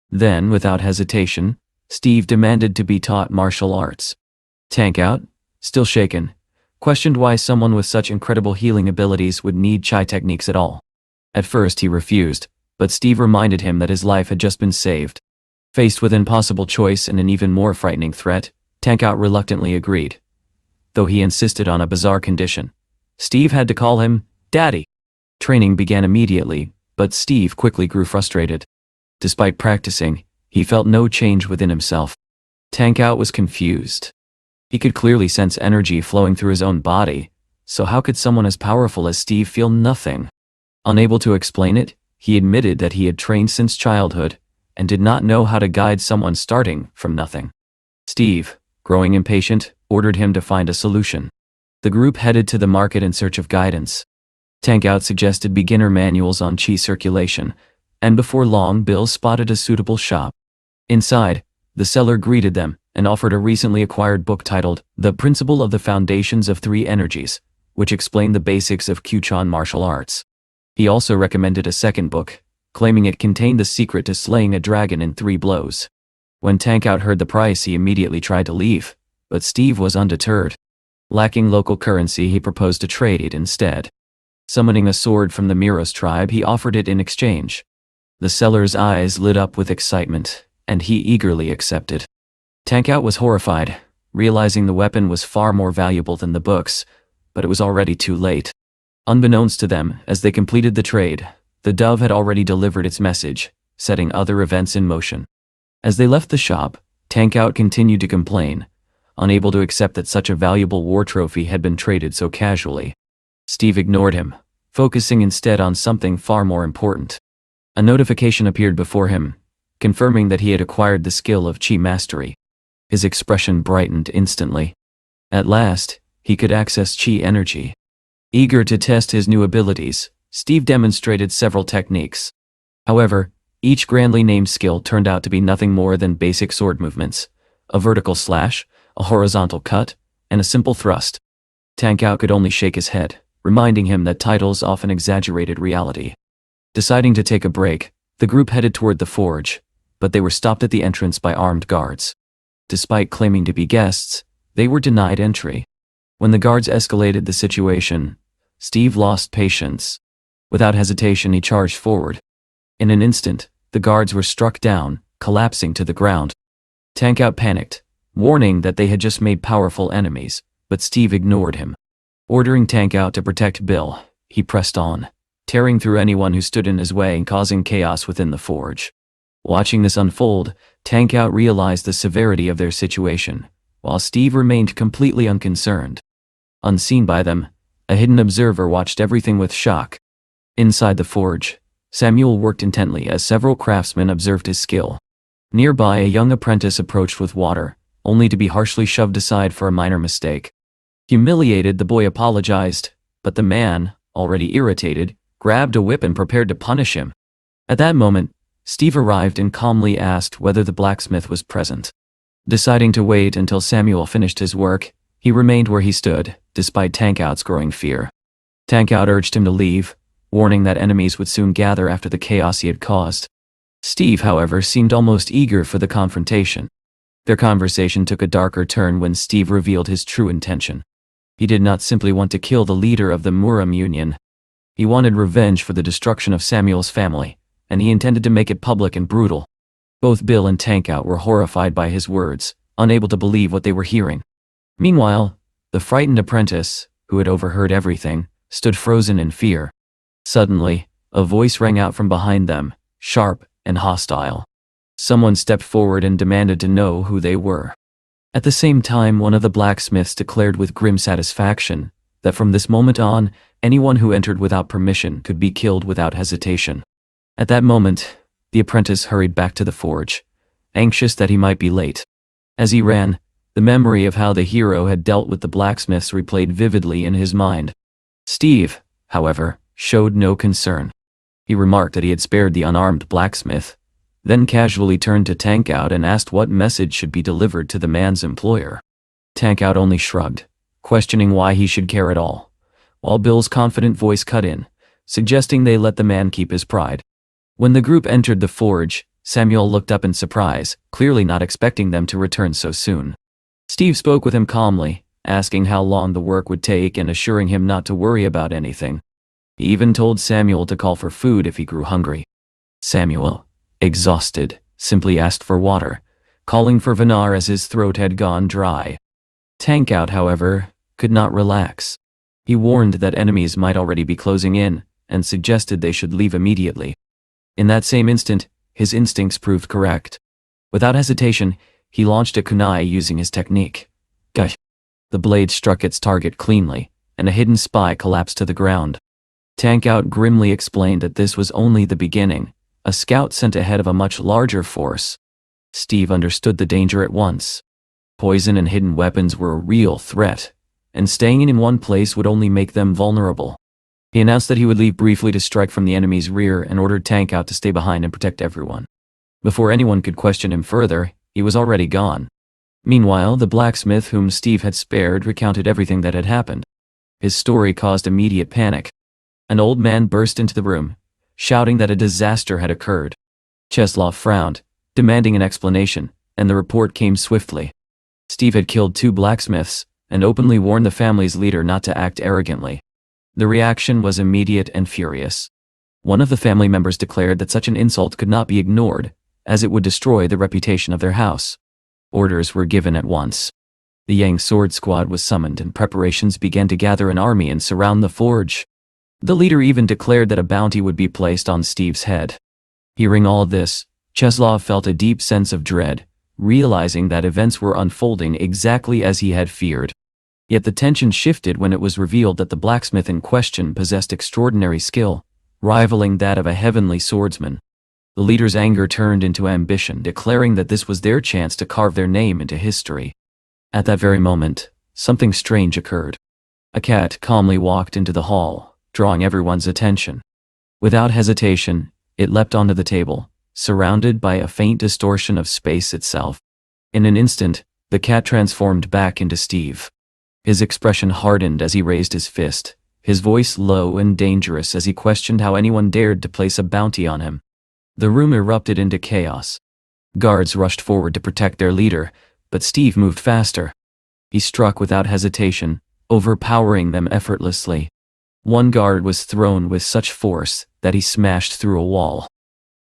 Then, without hesitation, Steve demanded to be taught martial arts. Tankout, still shaken, questioned why someone with such incredible healing abilities would need Chai techniques at all. At first he refused, but Steve reminded him that his life had just been saved. Faced with an impossible choice and an even more frightening threat, Tankout reluctantly agreed. Though he insisted on a bizarre condition, Steve had to call him Daddy. Training began immediately, but Steve quickly grew frustrated. Despite practicing, he felt no change within himself. Tankout was confused. He could clearly sense energy flowing through his own body, so how could someone as powerful as Steve feel nothing? Unable to explain it, he admitted that he had trained since childhood, and did not know how to guide someone starting from nothing. Steve, growing impatient, ordered him to find a solution. The group headed to the market in search of guidance. Tankout suggested beginner manuals on chi circulation, and before long Bill spotted a suitable shop. Inside, the seller greeted them and offered a recently acquired book titled The Principle of the Foundations of Three Energies, which explained the basics of Kyuchan martial arts. He also recommended a second book, claiming it contained the secret to slaying a dragon in 3 blows. When Tankout heard the price, he immediately tried to leave, but Steve was undeterred. Lacking local currency, he proposed to trade it instead. Summoning a sword from the Miros tribe, he offered it in exchange. The seller's eyes lit up with excitement, and he eagerly accepted. Tankout was horrified, realizing the weapon was far more valuable than the books, but it was already too late. Unbeknownst to them, as they completed the trade, the dove had already delivered its message, setting other events in motion. As they left the shop, Tankout continued to complain, unable to accept that such a valuable war trophy had been traded so casually. Steve ignored him, focusing instead on something far more important. A notification appeared before him, confirming that he had acquired the skill of Chi Mastery. His expression brightened instantly. At last, he could access Chi energy. Eager to test his new abilities, Steve demonstrated several techniques. However, each grandly named skill turned out to be nothing more than basic sword movements: a vertical slash, a horizontal cut, and a simple thrust. Tankout could only shake his head, reminding him that titles often exaggerated reality. Deciding to take a break, the group headed toward the forge, but they were stopped at the entrance by armed guards. Despite claiming to be guests, they were denied entry. When the guards escalated the situation, Steve lost patience. Without hesitation, he charged forward. In an instant, the guards were struck down, collapsing to the ground. Tankout panicked, warning that they had just made powerful enemies, but Steve ignored him. Ordering Tankout to protect Bill, he pressed on, tearing through anyone who stood in his way and causing chaos within the forge. Watching this unfold, Tankout realized the severity of their situation, while Steve remained completely unconcerned. Unseen by them, a hidden observer watched everything with shock. Inside the forge, Samuel worked intently as several craftsmen observed his skill. Nearby, a young apprentice approached with water, only to be harshly shoved aside for a minor mistake. Humiliated, the boy apologized, but the man, already irritated, grabbed a whip and prepared to punish him. At that moment, Steve arrived and calmly asked whether the blacksmith was present. Deciding to wait until Samuel finished his work, he remained where he stood, despite Tankout's growing fear. Tankout urged him to leave, warning that enemies would soon gather after the chaos he had caused. Steve, however, seemed almost eager for the confrontation. Their conversation took a darker turn when Steve revealed his true intention. He did not simply want to kill the leader of the Muram Union. He wanted revenge for the destruction of Samuel's family, and he intended to make it public and brutal. Both Bill and Tankout were horrified by his words, unable to believe what they were hearing. Meanwhile, the frightened apprentice, who had overheard everything, stood frozen in fear. Suddenly, a voice rang out from behind them, sharp and hostile. Someone stepped forward and demanded to know who they were. At the same time, one of the blacksmiths declared with grim satisfaction that from this moment on, anyone who entered without permission could be killed without hesitation. At that moment, the apprentice hurried back to the forge, anxious that he might be late. As he ran, the memory of how the hero had dealt with the blacksmiths replayed vividly in his mind. Steve, however, showed no concern. He remarked that he had spared the unarmed blacksmith, then casually turned to Tankout and asked what message should be delivered to the man's employer. Tankout only shrugged, questioning why he should care at all, while Bill's confident voice cut in, suggesting they let the man keep his pride. When the group entered the forge, Samuel looked up in surprise, clearly not expecting them to return so soon. Steve spoke with him calmly, asking how long the work would take and assuring him not to worry about anything. He even told Samuel to call for food if he grew hungry. Samuel, exhausted, simply asked for water, calling for Vinar as his throat had gone dry. Tankout, however, could not relax. He warned that enemies might already be closing in, and suggested they should leave immediately. In that same instant, his instincts proved correct. Without hesitation, he launched a kunai using his technique. Gush! The blade struck its target cleanly, and a hidden spy collapsed to the ground. Tankout grimly explained that this was only the beginning, a scout sent ahead of a much larger force. Steve understood the danger at once. Poison and hidden weapons were a real threat, and staying in one place would only make them vulnerable. He announced that he would leave briefly to strike from the enemy's rear and ordered Tankout to stay behind and protect everyone. Before anyone could question him further, he was already gone. Meanwhile, the blacksmith whom Steve had spared recounted everything that had happened. His story caused immediate panic. An old man burst into the room, shouting that a disaster had occurred. Cheslov frowned, demanding an explanation, and the report came swiftly. Steve had killed 2 blacksmiths, and openly warned the family's leader not to act arrogantly. The reaction was immediate and furious. One of the family members declared that such an insult could not be ignored, as it would destroy the reputation of their house. Orders were given at once. The Yang Sword Squad was summoned and preparations began to gather an army and surround the forge. The leader even declared that a bounty would be placed on Steve's head. Hearing all this, Cheslov felt a deep sense of dread, realizing that events were unfolding exactly as he had feared. Yet the tension shifted when it was revealed that the blacksmith in question possessed extraordinary skill, rivaling that of a heavenly swordsman. The leader's anger turned into ambition, declaring that this was their chance to carve their name into history. At that very moment, something strange occurred. A cat calmly walked into the hall, drawing everyone's attention. Without hesitation, it leapt onto the table, surrounded by a faint distortion of space itself. In an instant, the cat transformed back into Steve. His expression hardened as he raised his fist, his voice low and dangerous as he questioned how anyone dared to place a bounty on him. The room erupted into chaos. Guards rushed forward to protect their leader, but Steve moved faster. He struck without hesitation, overpowering them effortlessly. One guard was thrown with such force that he smashed through a wall.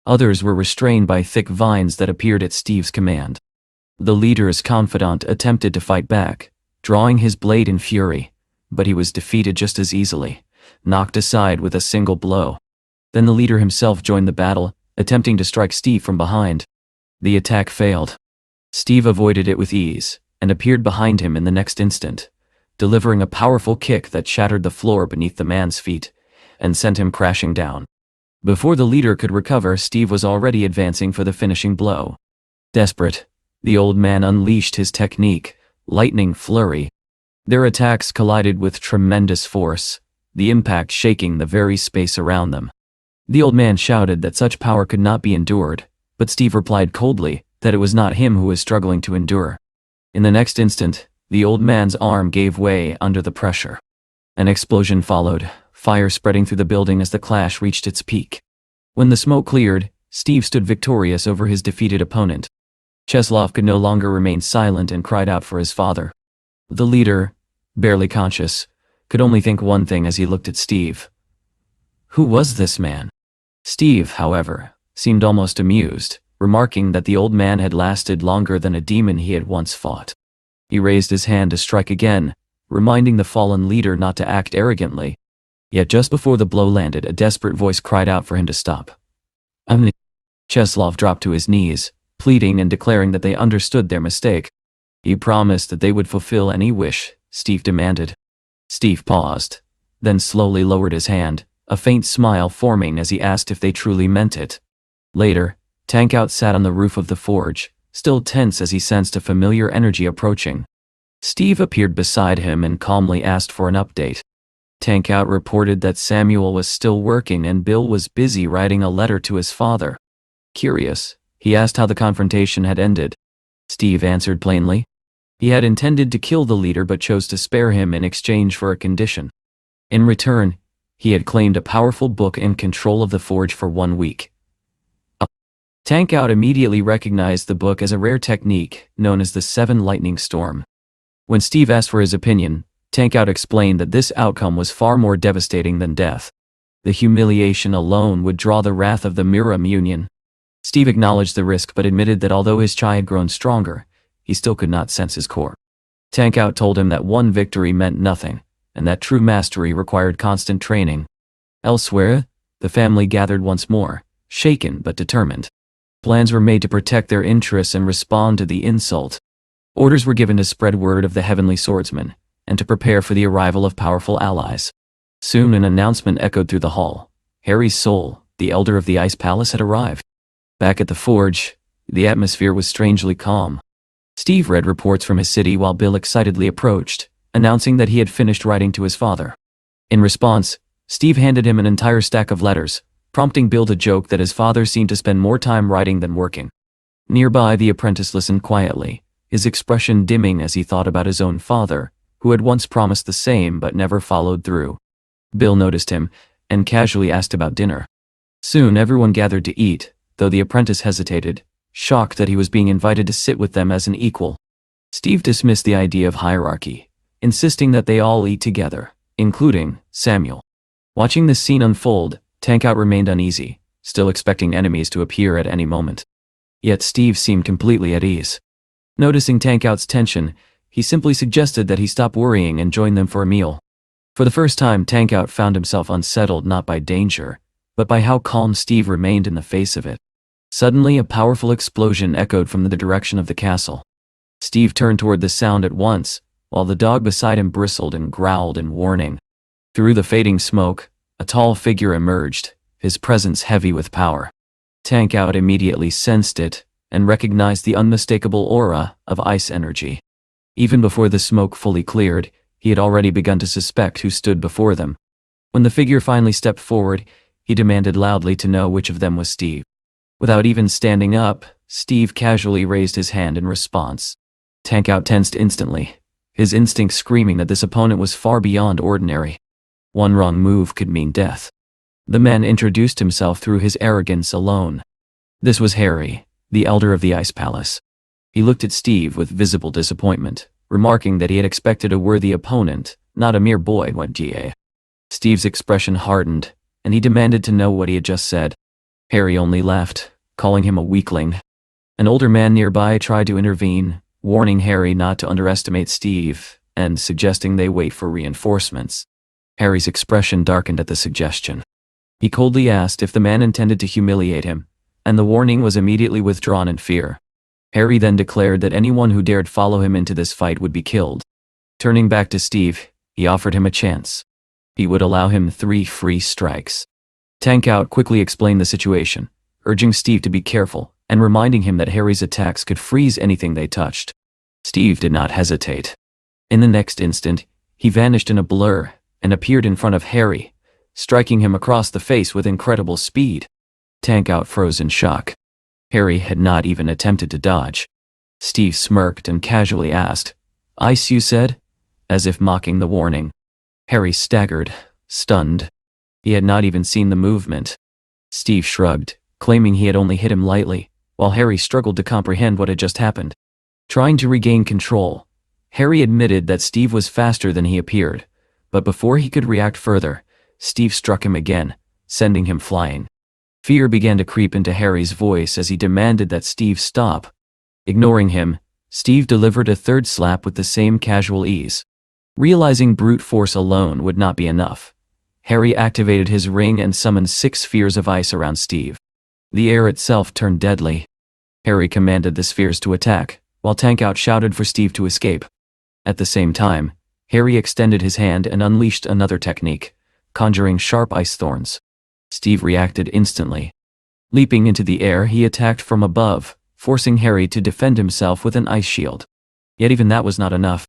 Others were restrained by thick vines that appeared at Steve's command. The leader's confidant attempted to fight back, drawing his blade in fury, but he was defeated just as easily, knocked aside with a single blow. Then the leader himself joined the battle, attempting to strike Steve from behind. The attack failed. Steve avoided it with ease, and appeared behind him in the next instant, delivering a powerful kick that shattered the floor beneath the man's feet, and sent him crashing down. Before the leader could recover, Steve was already advancing for the finishing blow. Desperate, the old man unleashed his technique, Lightning Flurry. Their attacks collided with tremendous force, the impact shaking the very space around them. The old man shouted that such power could not be endured, but Steve replied coldly that it was not him who was struggling to endure. In the next instant, the old man's arm gave way under the pressure. An explosion followed, fire spreading through the building as the clash reached its peak. When the smoke cleared, Steve stood victorious over his defeated opponent. Cheslov could no longer remain silent and cried out for his father. The leader, barely conscious, could only think one thing as he looked at Steve. Who was this man? Steve, however, seemed almost amused, remarking that the old man had lasted longer than a demon he had once fought. He raised his hand to strike again, reminding the fallen leader not to act arrogantly. Yet just before the blow landed, a desperate voice cried out for him to stop. Cheslov dropped to his knees, pleading and declaring that they understood their mistake. He promised that they would fulfill any wish Steve demanded. Steve paused, then slowly lowered his hand, a faint smile forming as he asked if they truly meant it. Later, Tankout sat on the roof of the forge, still tense as he sensed a familiar energy approaching. Steve appeared beside him and calmly asked for an update. Tankout reported that Samuel was still working and Bill was busy writing a letter to his father. Curious, he asked how the confrontation had ended. Steve answered plainly. He had intended to kill the leader but chose to spare him in exchange for a condition. In return, he had claimed a powerful book and control of the forge for 1 week. Tankout immediately recognized the book as a rare technique known as the 7 Lightning Storm. When Steve asked for his opinion, Tankout explained that this outcome was far more devastating than death. The humiliation alone would draw the wrath of the Miram Union. Steve acknowledged the risk but admitted that although his chi had grown stronger, he still could not sense his core. Tankout told him that one victory meant nothing, and that true mastery required constant training. Elsewhere, the family gathered once more, shaken but determined. Plans were made to protect their interests and respond to the insult. Orders were given to spread word of the heavenly swordsman, and to prepare for the arrival of powerful allies. Soon an announcement echoed through the hall. Harry's soul, the elder of the Ice Palace, had arrived. Back at the forge, the atmosphere was strangely calm. Steve read reports from his city while Bill excitedly approached, announcing that he had finished writing to his father. In response, Steve handed him an entire stack of letters, prompting Bill to joke that his father seemed to spend more time writing than working. Nearby, the apprentice listened quietly, his expression dimming as he thought about his own father, who had once promised the same but never followed through. Bill noticed him, and casually asked about dinner. Soon everyone gathered to eat, though the apprentice hesitated, shocked that he was being invited to sit with them as an equal. Steve dismissed the idea of hierarchy, insisting that they all eat together, including Samuel. Watching this scene unfold, Tankout remained uneasy, still expecting enemies to appear at any moment. Yet Steve seemed completely at ease. Noticing Tankout's tension, he simply suggested that he stop worrying and join them for a meal. For the first time, Tankout found himself unsettled not by danger, but by how calm Steve remained in the face of it. Suddenly, a powerful explosion echoed from the direction of the castle. Steve turned toward the sound at once, while the dog beside him bristled and growled in warning. Through the fading smoke, a tall figure emerged, his presence heavy with power. Tankout immediately sensed it, and recognized the unmistakable aura of ice energy. Even before the smoke fully cleared, he had already begun to suspect who stood before them. When the figure finally stepped forward, he demanded loudly to know which of them was Steve. Without even standing up, Steve casually raised his hand in response. Tankout tensed instantly, his instincts screaming that this opponent was far beyond ordinary. One wrong move could mean death. The man introduced himself through his arrogance alone. This was Harry, the elder of the Ice Palace. He looked at Steve with visible disappointment, remarking that he had expected a worthy opponent, not a mere boy. Steve's expression hardened, and he demanded to know what he had just said. Harry only laughed, calling him a weakling. An older man nearby tried to intervene, warning Harry not to underestimate Steve, and suggesting they wait for reinforcements. Harry's expression darkened at the suggestion. He coldly asked if the man intended to humiliate him, and the warning was immediately withdrawn in fear. Harry then declared that anyone who dared follow him into this fight would be killed. Turning back to Steve, he offered him a chance. He would allow him 3 free strikes. Tankout quickly explained the situation, urging Steve to be careful, and reminding him that Harry's attacks could freeze anything they touched. Steve did not hesitate. In the next instant, he vanished in a blur, and appeared in front of Harry, striking him across the face with incredible speed. Tankout froze in shock. Harry had not even attempted to dodge. Steve smirked and casually asked, "Ice, you said?" as if mocking the warning. Harry staggered, stunned. He had not even seen the movement. Steve shrugged, claiming he had only hit him lightly, while Harry struggled to comprehend what had just happened. Trying to regain control, Harry admitted that Steve was faster than he appeared, but before he could react further, Steve struck him again, sending him flying. Fear began to creep into Harry's voice as he demanded that Steve stop. Ignoring him, Steve delivered a third slap with the same casual ease. Realizing brute force alone would not be enough, Harry activated his ring and summoned 6 spheres of ice around Steve. The air itself turned deadly. Harry commanded the spheres to attack, while Tankout shouted for Steve to escape. At the same time, Harry extended his hand and unleashed another technique, conjuring sharp ice thorns. Steve reacted instantly. Leaping into the air, he attacked from above, forcing Harry to defend himself with an ice shield. Yet even that was not enough.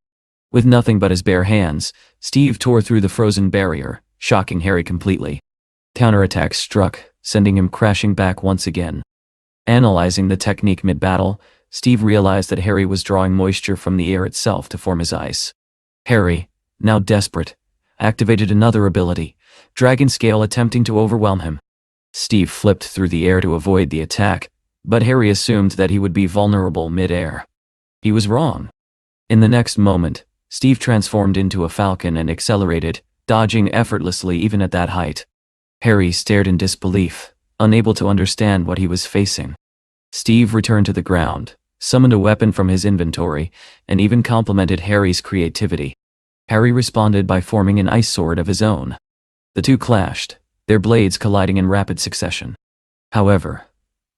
With nothing but his bare hands, Steve tore through the frozen barrier, shocking Harry completely. Counterattacks struck, sending him crashing back once again. Analyzing the technique mid-battle, Steve realized that Harry was drawing moisture from the air itself to form his ice. Harry, now desperate, activated another ability, Dragon Scale, attempting to overwhelm him. Steve flipped through the air to avoid the attack, but Harry assumed that he would be vulnerable mid-air. He was wrong. In the next moment, Steve transformed into a falcon and accelerated, dodging effortlessly even at that height. Harry stared in disbelief, unable to understand what he was facing. Steve returned to the ground, summoned a weapon from his inventory, and even complimented Harry's creativity. Harry responded by forming an ice sword of his own. The two clashed, their blades colliding in rapid succession. However,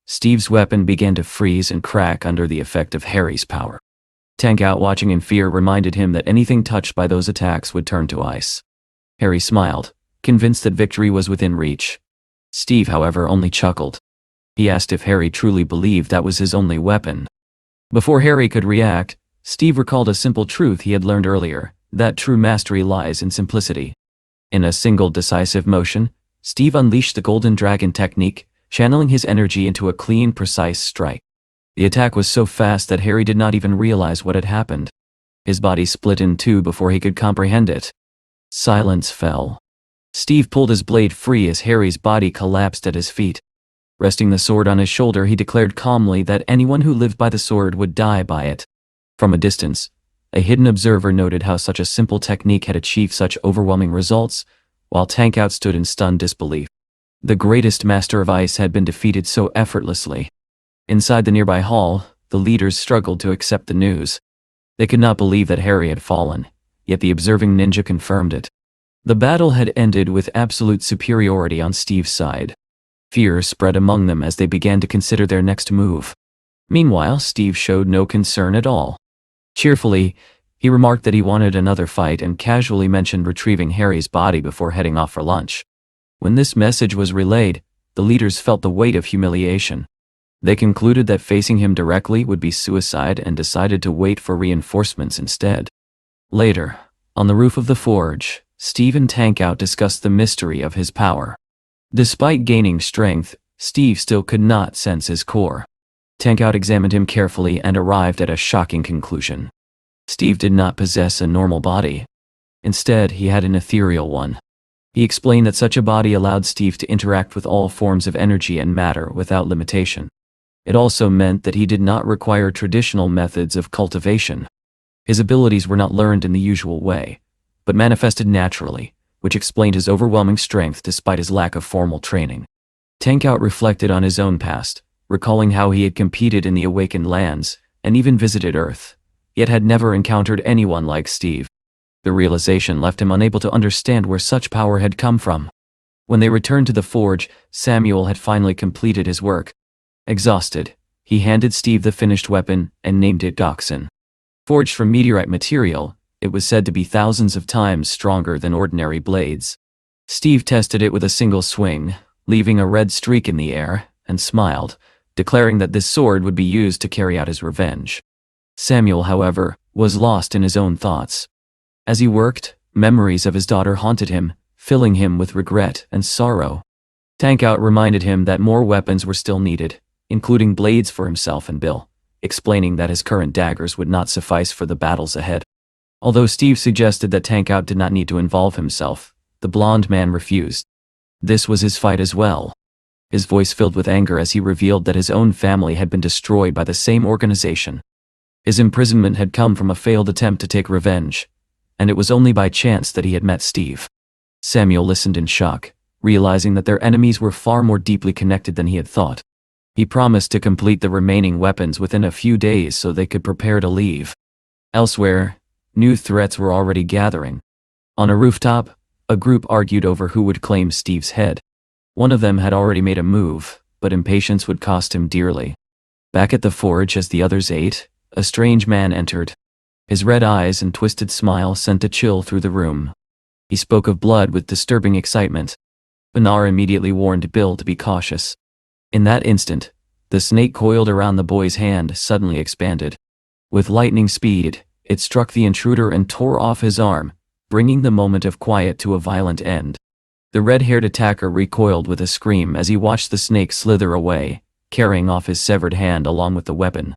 Steve's weapon began to freeze and crack under the effect of Harry's power. Tankout, watching in fear, reminded him that anything touched by those attacks would turn to ice. Harry smiled, convinced that victory was within reach. Steve, however, only chuckled. He asked if Harry truly believed that was his only weapon. Before Harry could react, Steve recalled a simple truth he had learned earlier, that true mastery lies in simplicity. In a single decisive motion, Steve unleashed the Golden Dragon technique, channeling his energy into a clean, precise strike. The attack was so fast that Harry did not even realize what had happened. His body split in two before he could comprehend it. Silence fell. Steve pulled his blade free as Harry's body collapsed at his feet. Resting the sword on his shoulder, he declared calmly that anyone who lived by the sword would die by it. From a distance, a hidden observer noted how such a simple technique had achieved such overwhelming results, while Tankout stood in stunned disbelief. The greatest master of ice had been defeated so effortlessly. Inside the nearby hall, the leaders struggled to accept the news. They could not believe that Harry had fallen, yet the observing ninja confirmed it. The battle had ended with absolute superiority on Steve's side. Fear spread among them as they began to consider their next move. Meanwhile, Steve showed no concern at all. Cheerfully, he remarked that he wanted another fight and casually mentioned retrieving Harry's body before heading off for lunch. When this message was relayed, the leaders felt the weight of humiliation. They concluded that facing him directly would be suicide and decided to wait for reinforcements instead. Later, on the roof of the forge, Steve and Tankout discussed the mystery of his power. Despite gaining strength, Steve still could not sense his core. Tankout examined him carefully and arrived at a shocking conclusion. Steve did not possess a normal body. Instead, he had an ethereal one. He explained that such a body allowed Steve to interact with all forms of energy and matter without limitation. It also meant that he did not require traditional methods of cultivation. His abilities were not learned in the usual way, but manifested naturally, which explained his overwhelming strength despite his lack of formal training. Tankout reflected on his own past, recalling how he had competed in the Awakened Lands and even visited Earth, yet had never encountered anyone like Steve. The realization left him unable to understand where such power had come from. When they returned to the forge, Samuel had finally completed his work. Exhausted, he handed Steve the finished weapon and named it Dachshund. Forged from meteorite material, it was said to be thousands of times stronger than ordinary blades. Steve tested it with a single swing, leaving a red streak in the air, and smiled, declaring that this sword would be used to carry out his revenge. Samuel, however, was lost in his own thoughts. As he worked, memories of his daughter haunted him, filling him with regret and sorrow. Tankout reminded him that more weapons were still needed, including blades for himself and Bill, explaining that his current daggers would not suffice for the battles ahead. Although Steve suggested that Tankout did not need to involve himself, the blonde man refused. This was his fight as well. His voice filled with anger as he revealed that his own family had been destroyed by the same organization. His imprisonment had come from a failed attempt to take revenge, and it was only by chance that he had met Steve. Samuel listened in shock, realizing that their enemies were far more deeply connected than he had thought. He promised to complete the remaining weapons within a few days so they could prepare to leave. Elsewhere, new threats were already gathering. On a rooftop, a group argued over who would claim Steve's head. One of them had already made a move, but impatience would cost him dearly. Back at the forge as the others ate, a strange man entered. His red eyes and twisted smile sent a chill through the room. He spoke of blood with disturbing excitement. Benar immediately warned Bill to be cautious. In that instant, the snake coiled around the boy's hand suddenly expanded. With lightning speed, it struck the intruder and tore off his arm, bringing the moment of quiet to a violent end. The red-haired attacker recoiled with a scream as he watched the snake slither away, carrying off his severed hand along with the weapon.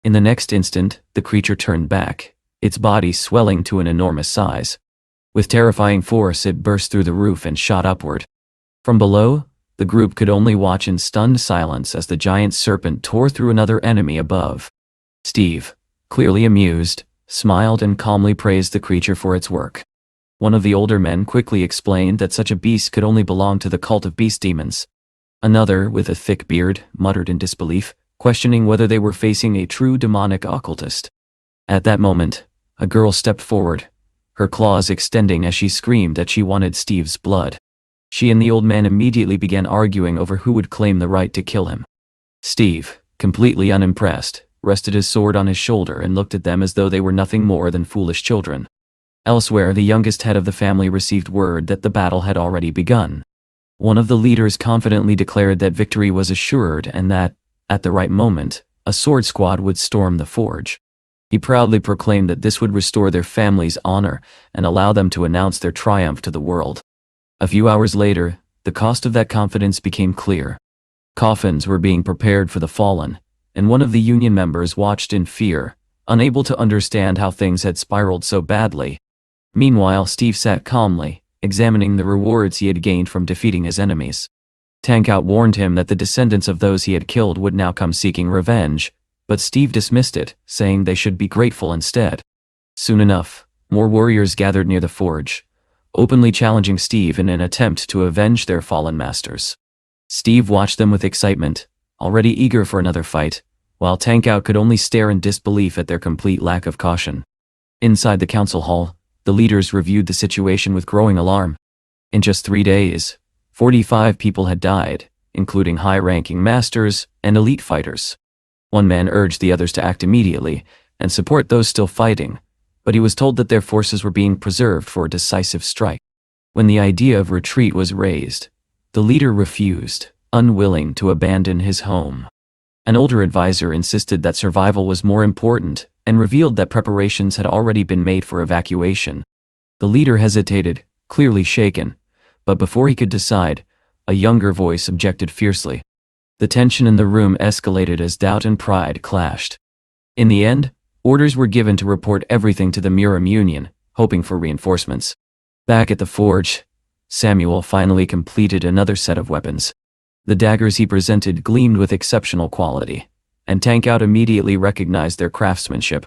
In the next instant, the creature turned back, its body swelling to an enormous size. With terrifying force, it burst through the roof and shot upward. From below, the group could only watch in stunned silence as the giant serpent tore through another enemy above. Steve, clearly amused, smiled and calmly praised the creature for its work. One of the older men quickly explained that such a beast could only belong to the cult of beast demons. Another, with a thick beard, muttered in disbelief, questioning whether they were facing a true demonic occultist. At that moment, a girl stepped forward, her claws extending as she screamed that she wanted Steve's blood. She and the old man immediately began arguing over who would claim the right to kill him. Steve, completely unimpressed, rested his sword on his shoulder and looked at them as though they were nothing more than foolish children. Elsewhere, the youngest head of the family received word that the battle had already begun. One of the leaders confidently declared that victory was assured and that, at the right moment, a sword squad would storm the forge. He proudly proclaimed that this would restore their family's honor and allow them to announce their triumph to the world. A few hours later, the cost of that confidence became clear. Coffins were being prepared for the fallen, and one of the union members watched in fear, unable to understand how things had spiraled so badly. Meanwhile, Steve sat calmly, examining the rewards he had gained from defeating his enemies. Tank Out warned him that the descendants of those he had killed would now come seeking revenge, but Steve dismissed it, saying they should be grateful instead. Soon enough, more warriors gathered near the forge, openly challenging Steve in an attempt to avenge their fallen masters. Steve watched them with excitement, already eager for another fight, while Tank Out could only stare in disbelief at their complete lack of caution. Inside the council hall, the leaders reviewed the situation with growing alarm. In just 3 days, 45 people had died, including high-ranking masters and elite fighters. One man urged the others to act immediately and support those still fighting, but he was told that their forces were being preserved for a decisive strike. When the idea of retreat was raised, the leader refused, unwilling to abandon his home. An older advisor insisted that survival was more important and revealed that preparations had already been made for evacuation. The leader hesitated, clearly shaken, but before he could decide, a younger voice objected fiercely. The tension in the room escalated as doubt and pride clashed. In the end, orders were given to report everything to the Muram Union, hoping for reinforcements. Back at the forge, Samuel finally completed another set of weapons. The daggers he presented gleamed with exceptional quality, and Tank Out immediately recognized their craftsmanship.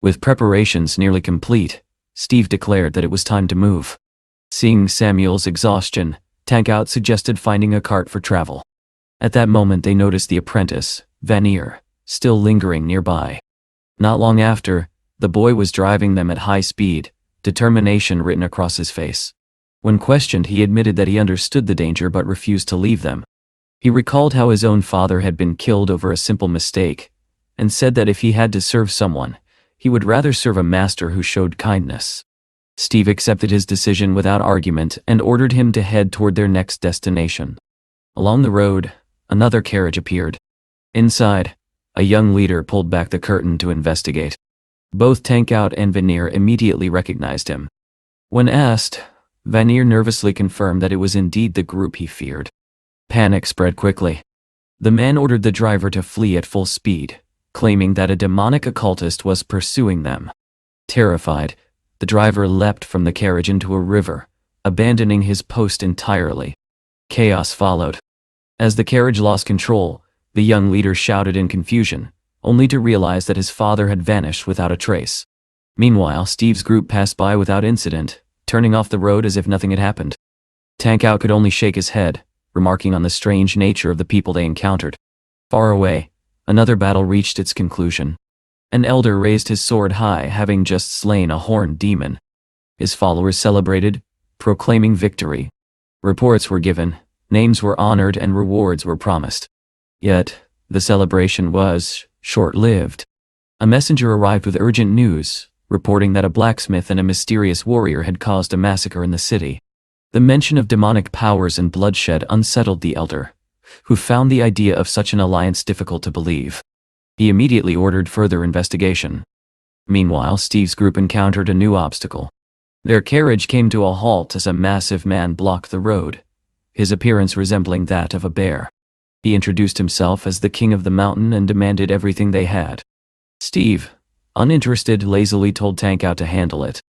With preparations nearly complete, Steve declared that it was time to move. Seeing Samuel's exhaustion, Tank Out suggested finding a cart for travel. At that moment they noticed the apprentice, Vanir, still lingering nearby. Not long after, the boy was driving them at high speed, determination written across his face. When questioned, he admitted that he understood the danger but refused to leave them. He recalled how his own father had been killed over a simple mistake, and said that if he had to serve someone, he would rather serve a master who showed kindness. Steve accepted his decision without argument and ordered him to head toward their next destination. Along the road, another carriage appeared. Inside, a young leader pulled back the curtain to investigate. Both Tank Out and Vanir immediately recognized him. When asked, Vanir nervously confirmed that it was indeed the group he feared. Panic spread quickly. The man ordered the driver to flee at full speed, claiming that a demonic occultist was pursuing them. Terrified, the driver leapt from the carriage into a river, abandoning his post entirely. Chaos followed. As the carriage lost control, the young leader shouted in confusion, only to realize that his father had vanished without a trace. Meanwhile, Steve's group passed by without incident, turning off the road as if nothing had happened. Tank Out could only shake his head, remarking on the strange nature of the people they encountered. Far away, another battle reached its conclusion. An elder raised his sword high, having just slain a horned demon. His followers celebrated, proclaiming victory. Reports were given, names were honored, and rewards were promised. Yet, the celebration was short-lived. A messenger arrived with urgent news, reporting that a blacksmith and a mysterious warrior had caused a massacre in the city. The mention of demonic powers and bloodshed unsettled the elder, who found the idea of such an alliance difficult to believe. He immediately ordered further investigation. Meanwhile, Steve's group encountered a new obstacle. Their carriage came to a halt as a massive man blocked the road, his appearance resembling that of a bear. He introduced himself as the king of the mountain and demanded everything they had. Steve, uninterested, lazily told Tank Out to handle it.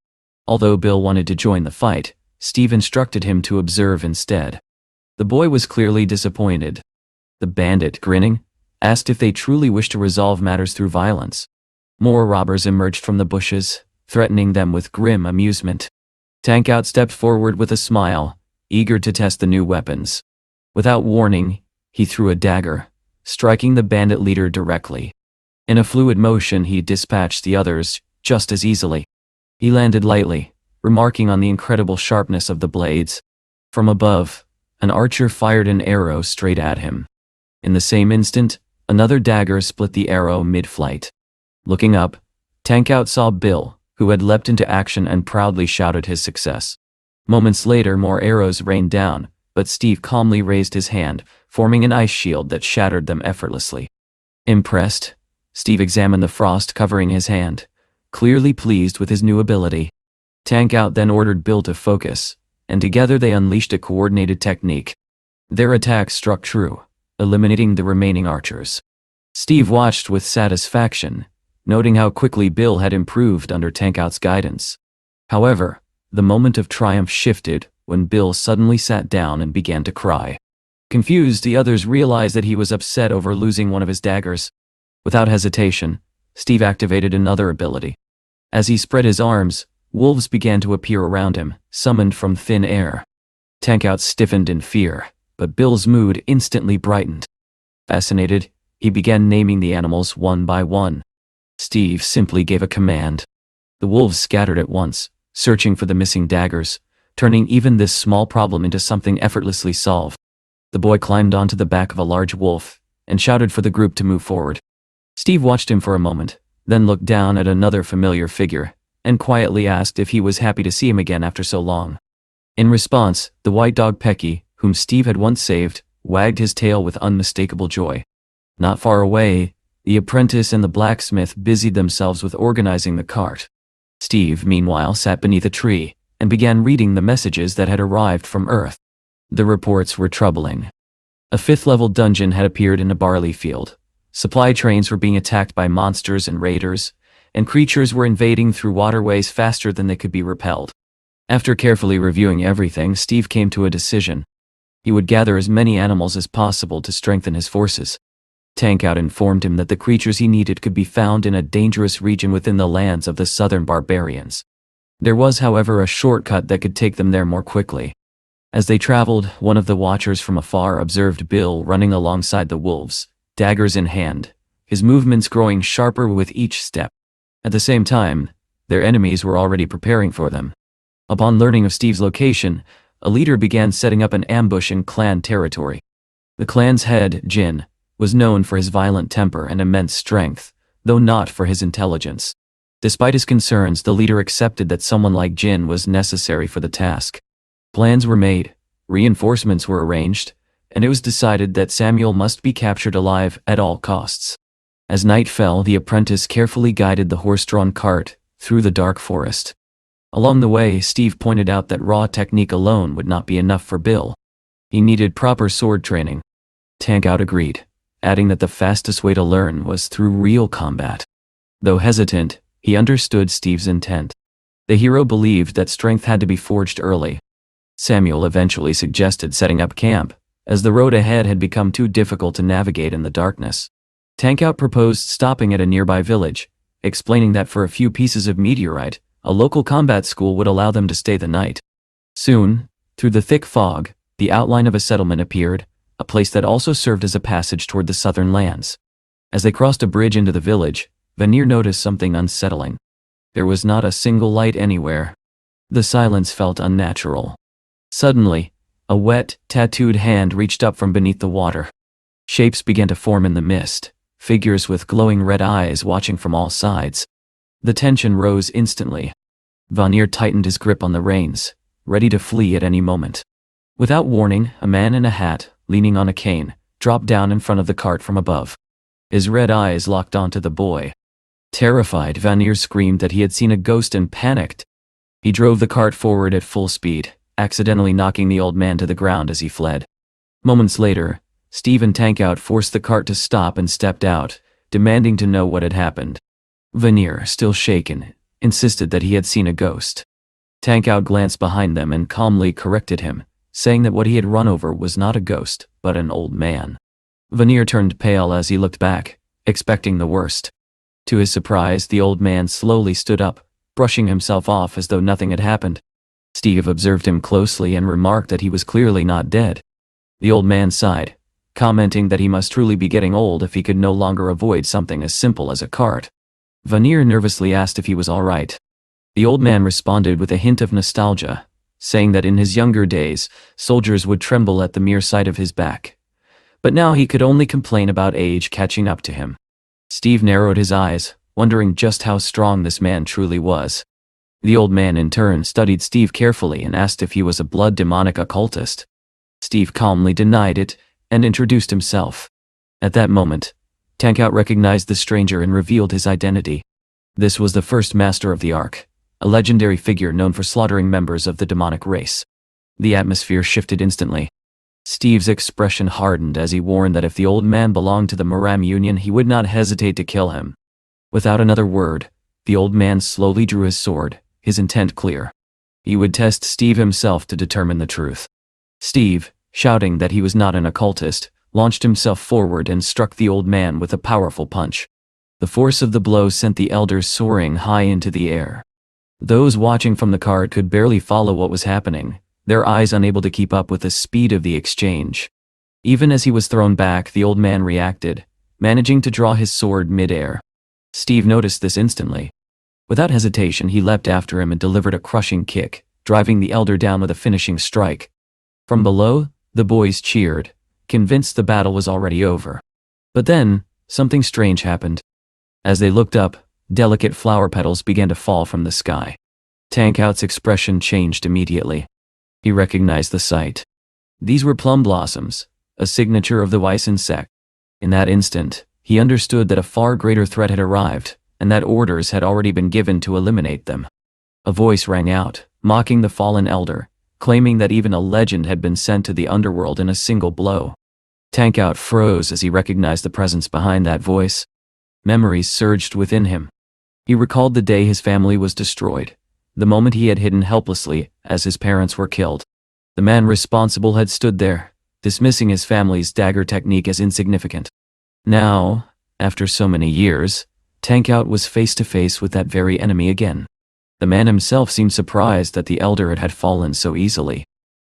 Although Bill wanted to join the fight, Steve instructed him to observe instead. The boy was clearly disappointed. The bandit, grinning, asked if they truly wished to resolve matters through violence. More robbers emerged from the bushes, threatening them with grim amusement. Tank Out stepped forward with a smile, eager to test the new weapons. Without warning, he threw a dagger, striking the bandit leader directly. In a fluid motion, he dispatched the others just as easily. He landed lightly, remarking on the incredible sharpness of the blades. From above, an archer fired an arrow straight at him. In the same instant, another dagger split the arrow mid-flight. Looking up, Tank Out saw Bill, who had leapt into action and proudly shouted his success. Moments later, more arrows rained down, but Steve calmly raised his hand, forming an ice shield that shattered them effortlessly. Impressed, Steve examined the frost covering his hand, clearly pleased with his new ability. Tank Out then ordered Bill to focus, and together they unleashed a coordinated technique. Their attacks struck true, eliminating the remaining archers. Steve watched with satisfaction, noting how quickly Bill had improved under Tank Out's guidance. However, the moment of triumph shifted when Bill suddenly sat down and began to cry. Confused, the others realized that he was upset over losing one of his daggers. Without hesitation, Steve activated another ability. As he spread his arms, wolves began to appear around him, summoned from thin air. Tankout stiffened in fear, but Bill's mood instantly brightened. Fascinated, he began naming the animals one by one. Steve simply gave a command. The wolves scattered at once, searching for the missing daggers, turning even this small problem into something effortlessly solved. The boy climbed onto the back of a large wolf and shouted for the group to move forward. Steve watched him for a moment, then looked down at another familiar figure and quietly asked if he was happy to see him again after so long. In response, the white dog Pecky, whom Steve had once saved, wagged his tail with unmistakable joy. Not far away, the apprentice and the blacksmith busied themselves with organizing the cart. Steve, meanwhile, sat beneath a tree and began reading the messages that had arrived from Earth. The reports were troubling. A 5th-level dungeon had appeared in a barley field. Supply trains were being attacked by monsters and raiders, and creatures were invading through waterways faster than they could be repelled. After carefully reviewing everything, Steve came to a decision. He would gather as many animals as possible to strengthen his forces. Tankout informed him that the creatures he needed could be found in a dangerous region within the lands of the southern barbarians. There was, however, a shortcut that could take them there more quickly. As they traveled, one of the watchers from afar observed Bill running alongside the wolves, daggers in hand, his movements growing sharper with each step. At the same time, their enemies were already preparing for them. Upon learning of Steve's location, a leader began setting up an ambush in clan territory. The clan's head, Jin, was known for his violent temper and immense strength, though not for his intelligence. Despite his concerns, the leader accepted that someone like Jin was necessary for the task. Plans were made, reinforcements were arranged, and it was decided that Samuel must be captured alive at all costs. As night fell, the apprentice carefully guided the horse-drawn cart through the dark forest. Along the way, Steve pointed out that raw technique alone would not be enough for Bill. He needed proper sword training. Tankout agreed, adding that the fastest way to learn was through real combat. Though hesitant, he understood Steve's intent. The hero believed that strength had to be forged early. Samuel eventually suggested setting up camp, as the road ahead had become too difficult to navigate in the darkness. Tankout proposed stopping at a nearby village, explaining that for a few pieces of meteorite, a local combat school would allow them to stay the night. Soon, through the thick fog, the outline of a settlement appeared, a place that also served as a passage toward the southern lands. As they crossed a bridge into the village, Vanir noticed something unsettling. There was not a single light anywhere. The silence felt unnatural. Suddenly, a wet, tattooed hand reached up from beneath the water. Shapes began to form in the mist, figures with glowing red eyes watching from all sides. The tension rose instantly. Vanir tightened his grip on the reins, ready to flee at any moment. Without warning, a man in a hat, leaning on a cane, dropped down in front of the cart from above. His red eyes locked onto the boy. Terrified, Vanir screamed that he had seen a ghost and panicked. He drove the cart forward at full speed, accidentally knocking the old man to the ground as he fled. Moments later, Steve and Tankout forced the cart to stop and stepped out, demanding to know what had happened. Vanir, still shaken, insisted that he had seen a ghost. Tankout glanced behind them and calmly corrected him, saying that what he had run over was not a ghost, but an old man. Vanir turned pale as he looked back, expecting the worst. To his surprise, the old man slowly stood up, brushing himself off as though nothing had happened. Steve observed him closely and remarked that he was clearly not dead. The old man sighed, commenting that he must truly be getting old if he could no longer avoid something as simple as a cart. Vanir nervously asked if he was all right. The old man responded with a hint of nostalgia, saying that in his younger days, soldiers would tremble at the mere sight of his back. But now he could only complain about age catching up to him. Steve narrowed his eyes, wondering just how strong this man truly was. The old man in turn studied Steve carefully and asked if he was a blood demonic occultist. Steve calmly denied it and introduced himself. At that moment, Tankout recognized the stranger and revealed his identity. This was the first master of the Ark, a legendary figure known for slaughtering members of the demonic race. The atmosphere shifted instantly. Steve's expression hardened as he warned that if the old man belonged to the Muram Union, he would not hesitate to kill him. Without another word, the old man slowly drew his sword, his intent clear. He would test Steve himself to determine the truth. Steve, shouting that he was not an occultist, launched himself forward and struck the old man with a powerful punch. The force of the blow sent the elders soaring high into the air. Those watching from the cart could barely follow what was happening, their eyes unable to keep up with the speed of the exchange. Even as he was thrown back, the old man reacted, managing to draw his sword mid-air. Steve noticed this instantly. Without hesitation, he leapt after him and delivered a crushing kick, driving the elder down with a finishing strike. From below, the boys cheered, convinced the battle was already over. But then, something strange happened. As they looked up, delicate flower petals began to fall from the sky. Tankout's expression changed immediately. He recognized the sight. These were plum blossoms, a signature of the Wysen sect. In that instant, he understood that a far greater threat had arrived, and that orders had already been given to eliminate them. A voice rang out, mocking the fallen elder, claiming that even a legend had been sent to the underworld in a single blow. Tankout froze as he recognized the presence behind that voice. Memories surged within him. He recalled the day his family was destroyed, the moment he had hidden helplessly as his parents were killed. The man responsible had stood there, dismissing his family's dagger technique as insignificant. Now, after so many years, Tankout was face to face with that very enemy again. The man himself seemed surprised that the elder had fallen so easily.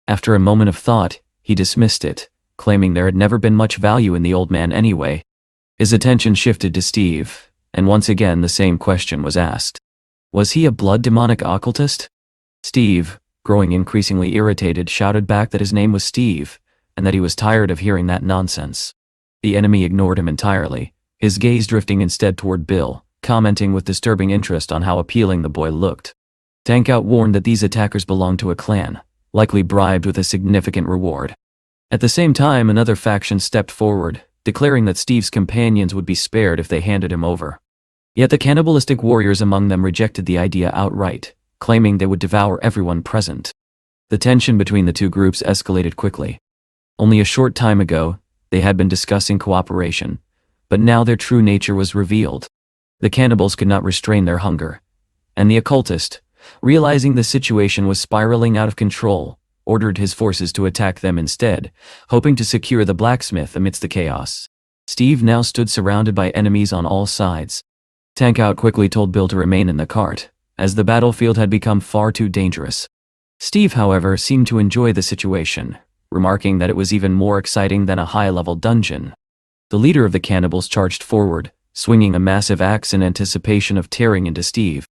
After a moment of thought, he dismissed it, claiming there had never been much value in the old man anyway. His attention shifted to Steve, and once again the same question was asked. Was he a blood demonic occultist? Steve, growing increasingly irritated, shouted back that his name was Steve, and that he was tired of hearing that nonsense. The enemy ignored him entirely, his gaze drifting instead toward Bill, commenting with disturbing interest on how appealing the boy looked. Tankout warned that these attackers belonged to a clan, likely bribed with a significant reward. At the same time, another faction stepped forward, declaring that Steve's companions would be spared if they handed him over. Yet the cannibalistic warriors among them rejected the idea outright, claiming they would devour everyone present. The tension between the two groups escalated quickly. Only a short time ago, they had been discussing cooperation, but now their true nature was revealed. The cannibals could not restrain their hunger, and the occultist, realizing the situation was spiraling out of control, ordered his forces to attack them instead, hoping to secure the blacksmith amidst the chaos. Steve now stood surrounded by enemies on all sides. Tankout quickly told Bill to remain in the cart, as the battlefield had become far too dangerous. Steve, however, seemed to enjoy the situation, remarking that it was even more exciting than a high-level dungeon. The leader of the cannibals charged forward, swinging a massive axe in anticipation of tearing into Steve.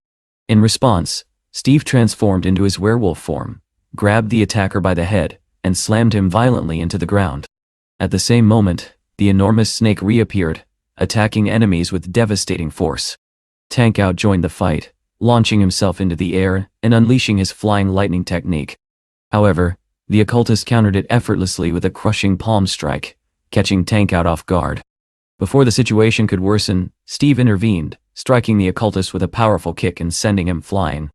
In response, Steve transformed into his werewolf form, grabbed the attacker by the head, and slammed him violently into the ground. At the same moment, the enormous snake reappeared, attacking enemies with devastating force. Tankout joined the fight, launching himself into the air and unleashing his flying lightning technique. However, the occultist countered it effortlessly with a crushing palm strike, catching Tankout off guard. Before the situation could worsen, Steve intervened, striking the occultist with a powerful kick and sending him flying.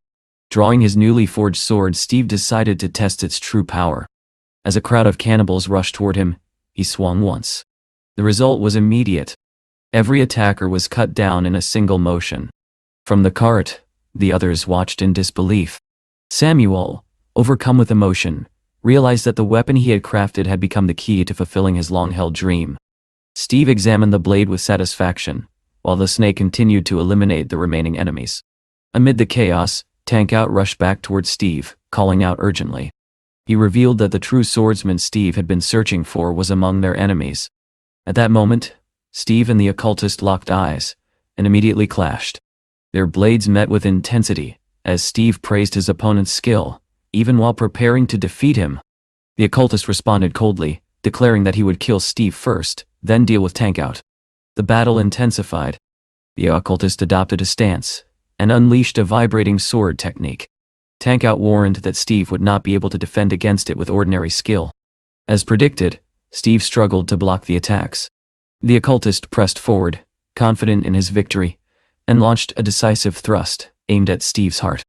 Drawing his newly forged sword, Steve decided to test its true power. As a crowd of cannibals rushed toward him, he swung once. The result was immediate. Every attacker was cut down in a single motion. From the cart, the others watched in disbelief. Samuel, overcome with emotion, realized that the weapon he had crafted had become the key to fulfilling his long-held dream. Steve examined the blade with satisfaction, while the snake continued to eliminate the remaining enemies. Amid the chaos, Tankout rushed back towards Steve, calling out urgently. He revealed that the true swordsman Steve had been searching for was among their enemies. At that moment, Steve and the occultist locked eyes, and immediately clashed. Their blades met with intensity, as Steve praised his opponent's skill, even while preparing to defeat him. The occultist responded coldly, declaring that he would kill Steve first, then deal with Tankout. The battle intensified. The occultist adopted a stance, and unleashed a vibrating sword technique. Tankout warned that Steve would not be able to defend against it with ordinary skill. As predicted, Steve struggled to block the attacks. The occultist pressed forward, confident in his victory, and launched a decisive thrust, aimed at Steve's heart.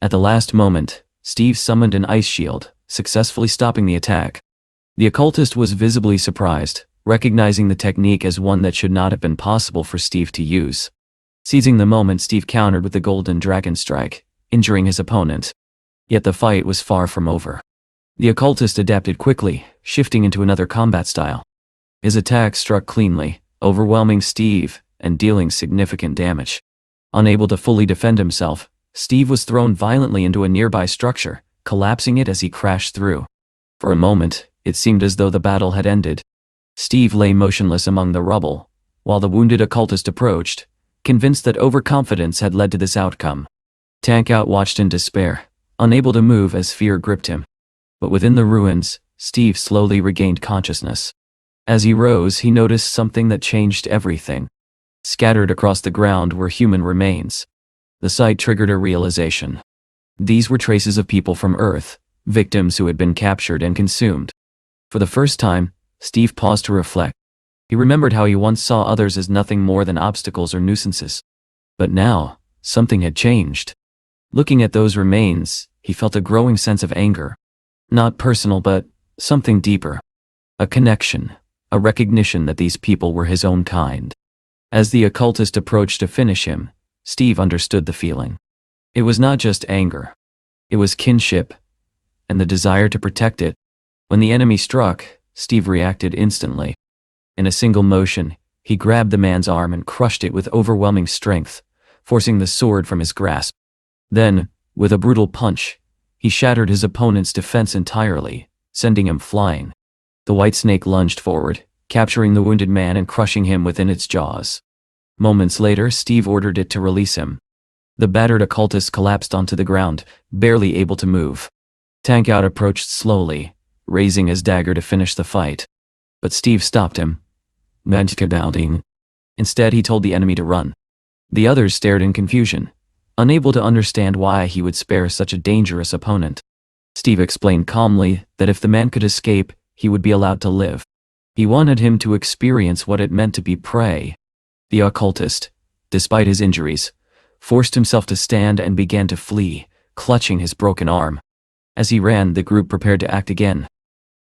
At the last moment, Steve summoned an ice shield, successfully stopping the attack. The occultist was visibly surprised, recognizing the technique as one that should not have been possible for Steve to use. Seizing the moment, Steve countered with the golden dragon strike, injuring his opponent. Yet the fight was far from over. The occultist adapted quickly, shifting into another combat style. His attack struck cleanly, overwhelming Steve and dealing significant damage. Unable to fully defend himself, Steve was thrown violently into a nearby structure, collapsing it as he crashed through. For a moment, it seemed as though the battle had ended. Steve lay motionless among the rubble, while the wounded occultist approached, convinced that overconfidence had led to this outcome. Tankout watched in despair, unable to move as fear gripped him. But within the ruins, Steve slowly regained consciousness. As he rose, he noticed something that changed everything. Scattered across the ground were human remains. The sight triggered a realization. These were traces of people from Earth, victims who had been captured and consumed. For the first time, Steve paused to reflect. He remembered how he once saw others as nothing more than obstacles or nuisances. But now, something had changed. Looking at those remains, he felt a growing sense of anger. Not personal, but something deeper. A connection, a recognition that these people were his own kind. As the occultist approached to finish him, Steve understood the feeling. It was not just anger. It was kinship, and the desire to protect it. When the enemy struck, Steve reacted instantly. In a single motion, he grabbed the man's arm and crushed it with overwhelming strength, forcing the sword from his grasp. Then, with a brutal punch, he shattered his opponent's defense entirely, sending him flying. The white snake lunged forward, capturing the wounded man and crushing him within its jaws. Moments later, Steve ordered it to release him. The battered occultist collapsed onto the ground, barely able to move. Tankout approached slowly, raising his dagger to finish the fight. But Steve stopped him. Instead, he told the enemy to run. The others stared in confusion, unable to understand why he would spare such a dangerous opponent. Steve explained calmly that if the man could escape, he would be allowed to live. He wanted him to experience what it meant to be prey. The occultist, despite his injuries, forced himself to stand and began to flee, clutching his broken arm. As he ran, the group prepared to act again.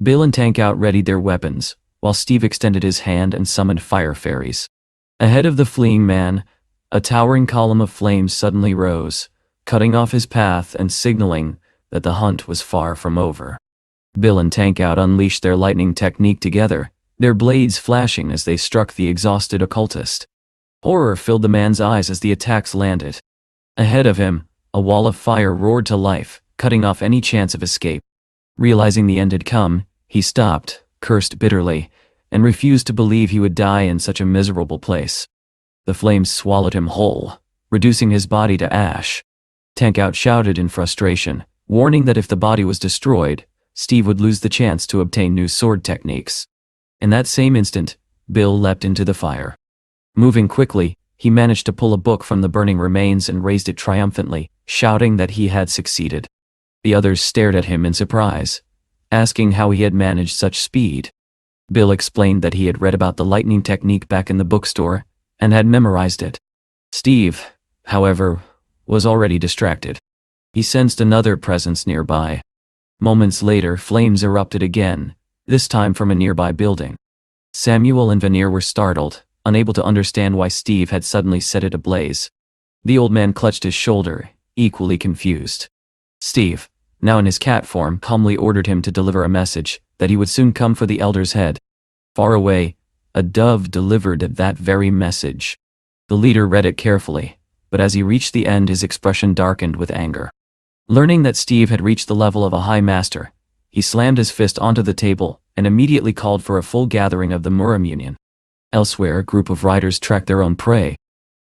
Bill and Tankout readied their weapons, while Steve extended his hand and summoned fire fairies. Ahead of the fleeing man, a towering column of flames suddenly rose, cutting off his path and signaling that the hunt was far from over. Bill and Tankout unleashed their lightning technique together, their blades flashing as they struck the exhausted occultist. Horror filled the man's eyes as the attacks landed. Ahead of him, a wall of fire roared to life, cutting off any chance of escape. Realizing the end had come, he stopped, cursed bitterly, and refused to believe he would die in such a miserable place. The flames swallowed him whole, reducing his body to ash. Tankout shouted in frustration, warning that if the body was destroyed, Steve would lose the chance to obtain new sword techniques. In that same instant, Bill leapt into the fire. Moving quickly, he managed to pull a book from the burning remains and raised it triumphantly, shouting that he had succeeded. The others stared at him in surprise, asking how he had managed such speed. Bill explained that he had read about the lightning technique back in the bookstore and had memorized it. Steve, however, was already distracted. He sensed another presence nearby. Moments later, flames erupted again, this time from a nearby building. Samuel and Veneer were startled, unable to understand why Steve had suddenly set it ablaze. The old man clutched his shoulder, equally confused. Steve, now in his cat form, calmly ordered him to deliver a message, that he would soon come for the elder's head. Far away, a dove delivered that very message. The leader read it carefully, but as he reached the end, his expression darkened with anger. Learning that Steve had reached the level of a high master, he slammed his fist onto the table and immediately called for a full gathering of the Muram Union. Elsewhere, a group of riders tracked their own prey.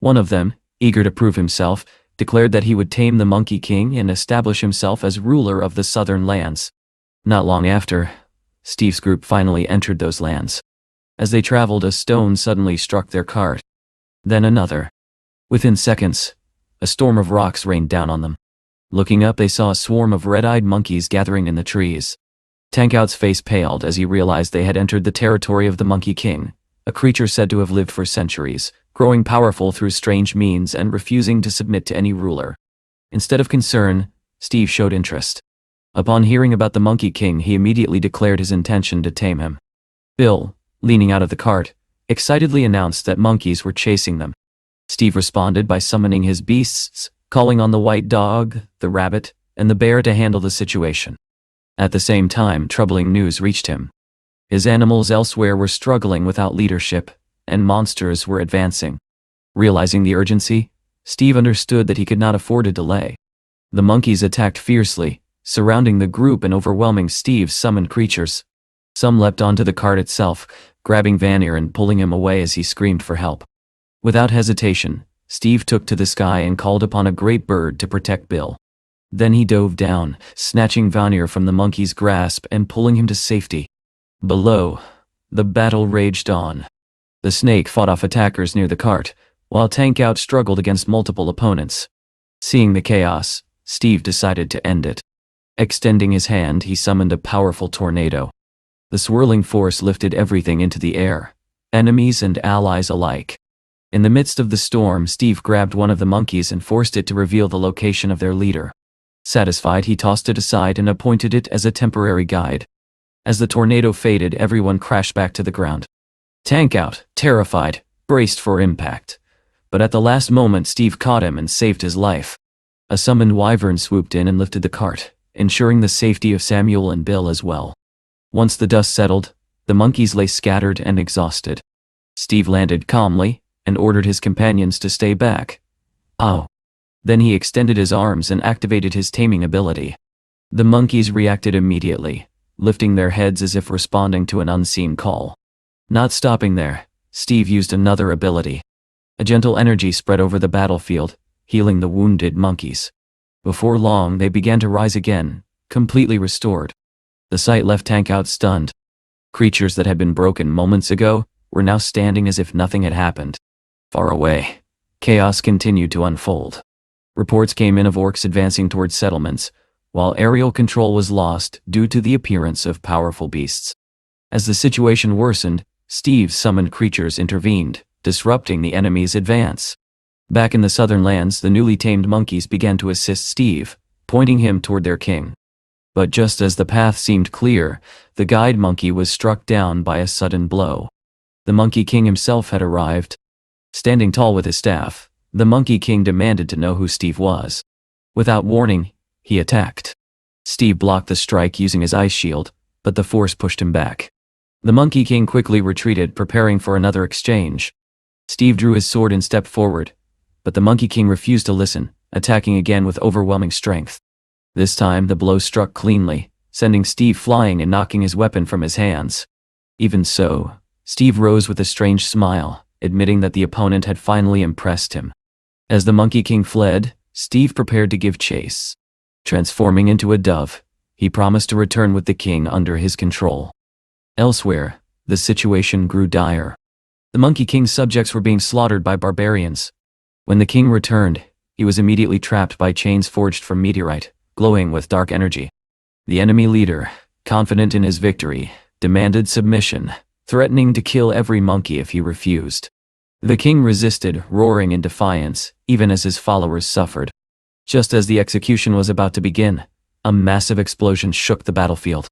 One of them, eager to prove himself, declared that he would tame the Monkey King and establish himself as ruler of the southern lands. Not long after, Steve's group finally entered those lands. As they traveled, a stone suddenly struck their cart. Then another. Within seconds, a storm of rocks rained down on them. Looking up, they saw a swarm of red-eyed monkeys gathering in the trees. Tankout's face paled as he realized they had entered the territory of the Monkey King, a creature said to have lived for centuries, growing powerful through strange means and refusing to submit to any ruler. Instead of concern, Steve showed interest. Upon hearing about the Monkey King, he immediately declared his intention to tame him. Bill, leaning out of the cart, excitedly announced that monkeys were chasing them. Steve responded by summoning his beasts, calling on the white dog, the rabbit, and the bear to handle the situation. At the same time, troubling news reached him. His animals elsewhere were struggling without leadership, and monsters were advancing. Realizing the urgency, Steve understood that he could not afford a delay. The monkeys attacked fiercely, surrounding the group and overwhelming Steve's summoned creatures. Some leapt onto the cart itself, grabbing Vanir and pulling him away as he screamed for help. Without hesitation, Steve took to the sky and called upon a great bird to protect Bill. Then he dove down, snatching Vanir from the monkey's grasp and pulling him to safety. Below, the battle raged on. The snake fought off attackers near the cart, while Tank Out struggled against multiple opponents. Seeing the chaos, Steve decided to end it. Extending his hand, he summoned a powerful tornado. The swirling force lifted everything into the air, enemies and allies alike. In the midst of the storm, Steve grabbed one of the monkeys and forced it to reveal the location of their leader. Satisfied, he tossed it aside and appointed it as a temporary guide. As the tornado faded, everyone crashed back to the ground. Tank Out, terrified, braced for impact. But at the last moment, Steve caught him and saved his life. A summoned wyvern swooped in and lifted the cart, ensuring the safety of Samuel and Bill as well. Once the dust settled, the monkeys lay scattered and exhausted. Steve landed calmly and ordered his companions to stay back. "Oh." Then he extended his arms and activated his taming ability. The monkeys reacted immediately, lifting their heads as if responding to an unseen call. Not stopping there, Steve used another ability. A gentle energy spread over the battlefield, healing the wounded monkeys. Before long, they began to rise again, completely restored. The sight left Tank Out stunned. Creatures that had been broken moments ago were now standing as if nothing had happened. Far away, chaos continued to unfold. Reports came in of orcs advancing towards settlements, while aerial control was lost due to the appearance of powerful beasts. As the situation worsened, Steve's summoned creatures intervened, disrupting the enemy's advance. Back in the southern lands, the newly tamed monkeys began to assist Steve, pointing him toward their king. But just as the path seemed clear, the guide monkey was struck down by a sudden blow. The Monkey King himself had arrived. Standing tall with his staff, the Monkey King demanded to know who Steve was. Without warning, he attacked. Steve blocked the strike using his ice shield, but the force pushed him back. The Monkey King quickly retreated, preparing for another exchange. Steve drew his sword and stepped forward, but the Monkey King refused to listen, attacking again with overwhelming strength. This time, the blow struck cleanly, sending Steve flying and knocking his weapon from his hands. Even so, Steve rose with a strange smile, admitting that the opponent had finally impressed him. As the Monkey King fled, Steve prepared to give chase. Transforming into a dove, he promised to return with the king under his control. Elsewhere, the situation grew dire. The Monkey King's subjects were being slaughtered by barbarians. When the king returned, he was immediately trapped by chains forged from meteorite, glowing with dark energy. The enemy leader, confident in his victory, demanded submission, threatening to kill every monkey if he refused. The king resisted, roaring in defiance, even as his followers suffered. Just as the execution was about to begin, a massive explosion shook the battlefield.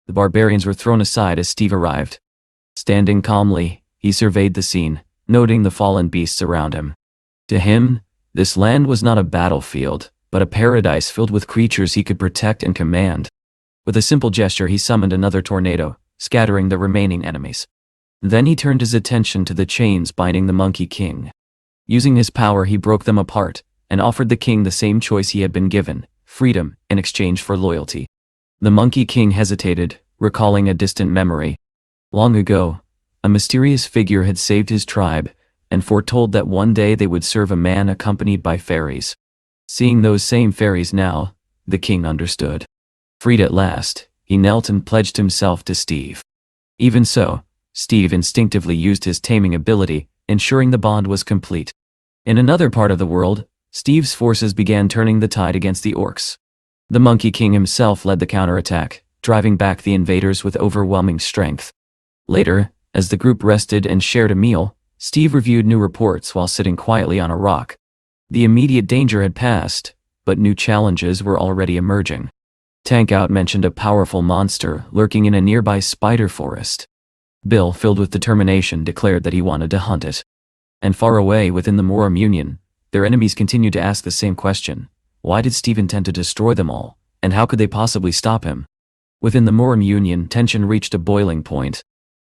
The barbarians were thrown aside as Steve arrived. Standing calmly, he surveyed the scene, noting the fallen beasts around him. To him, this land was not a battlefield, but a paradise filled with creatures he could protect and command. With a simple gesture, he summoned another tornado, scattering the remaining enemies. Then he turned his attention to the chains binding the Monkey King. Using his power, he broke them apart, and offered the king the same choice he had been given, freedom in exchange for loyalty. The Monkey King hesitated, recalling a distant memory. Long ago, a mysterious figure had saved his tribe, and foretold that one day they would serve a man accompanied by fairies. Seeing those same fairies now, the king understood. Freed at last, he knelt and pledged himself to Steve. Even so, Steve instinctively used his taming ability, ensuring the bond was complete. In another part of the world, Steve's forces began turning the tide against the orcs. The Monkey King himself led the counterattack, driving back the invaders with overwhelming strength. Later, as the group rested and shared a meal, Steve reviewed new reports while sitting quietly on a rock. The immediate danger had passed, but new challenges were already emerging. Tank Out mentioned a powerful monster lurking in a nearby spider forest. Bill, filled with determination, declared that he wanted to hunt it. And far away within the Moram Union, their enemies continued to ask the same question: Why did Steve intend to destroy them all, and how could they possibly stop him? Within the Moram Union, tension reached a boiling point.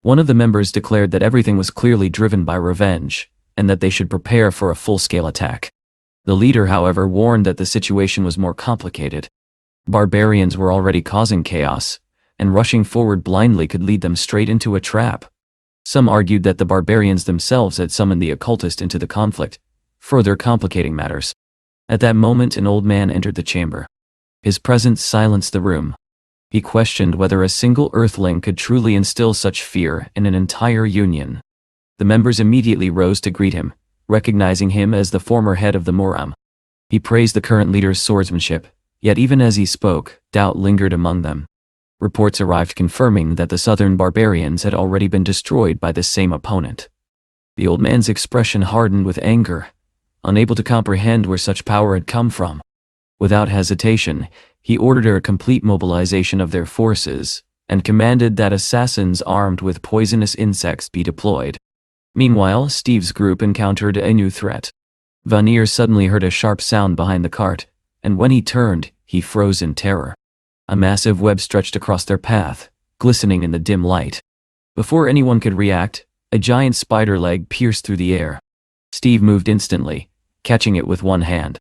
One of the members declared that everything was clearly driven by revenge, and that they should prepare for a full-scale attack. The leader, however, warned that the situation was more complicated. Barbarians were already causing chaos, and rushing forward blindly could lead them straight into a trap. Some argued that the barbarians themselves had summoned the occultist into the conflict, further complicating matters. At that moment, an old man entered the chamber. His presence silenced the room. He questioned whether a single Earthling could truly instill such fear in an entire union. The members immediately rose to greet him, recognizing him as the former head of the Moram. He praised the current leader's swordsmanship, yet even as he spoke, doubt lingered among them. Reports arrived confirming that the southern barbarians had already been destroyed by the same opponent. The old man's expression hardened with anger, unable to comprehend where such power had come from. Without hesitation, he ordered a complete mobilization of their forces, and commanded that assassins armed with poisonous insects be deployed. Meanwhile, Steve's group encountered a new threat. Vanir suddenly heard a sharp sound behind the cart, and when he turned, he froze in terror. A massive web stretched across their path, glistening in the dim light. Before anyone could react, a giant spider leg pierced through the air. Steve moved instantly, catching it with one hand.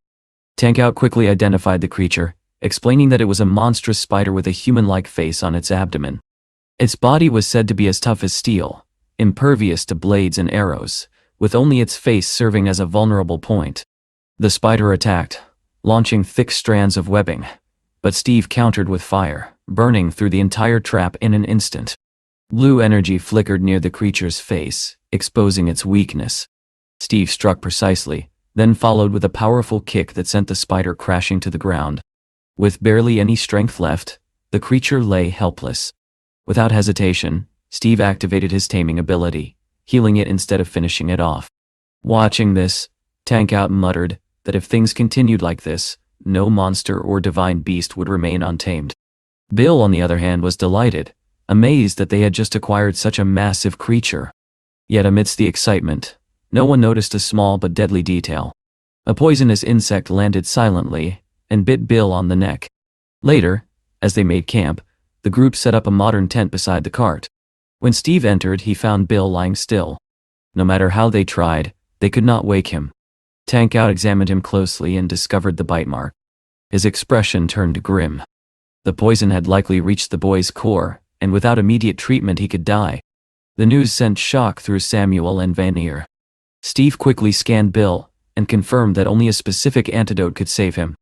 Tankout quickly identified the creature, explaining that it was a monstrous spider with a human-like face on its abdomen. Its body was said to be as tough as steel, impervious to blades and arrows, with only its face serving as a vulnerable point. The spider attacked, launching thick strands of webbing, but Steve countered with fire, burning through the entire trap in an instant. Blue energy flickered near the creature's face, exposing its weakness. Steve struck precisely, then followed with a powerful kick that sent the spider crashing to the ground. With barely any strength left, the creature lay helpless. Without hesitation, Steve activated his taming ability, healing it instead of finishing it off. Watching this, Tankout muttered that if things continued like this, no monster or divine beast would remain untamed. Bill, on the other hand, was delighted, amazed that they had just acquired such a massive creature. Yet amidst the excitement, no one noticed a small but deadly detail. A poisonous insect landed silently and bit Bill on the neck. Later, as they made camp, the group set up a modern tent beside the cart. When Steve entered, he found Bill lying still. No matter how they tried, they could not wake him. Tankout examined him closely and discovered the bite mark. His expression turned grim. The poison had likely reached the boy's core, and without immediate treatment he could die. The news sent shock through Samuel and Vanir. Steve quickly scanned Bill, and confirmed that only a specific antidote could save him.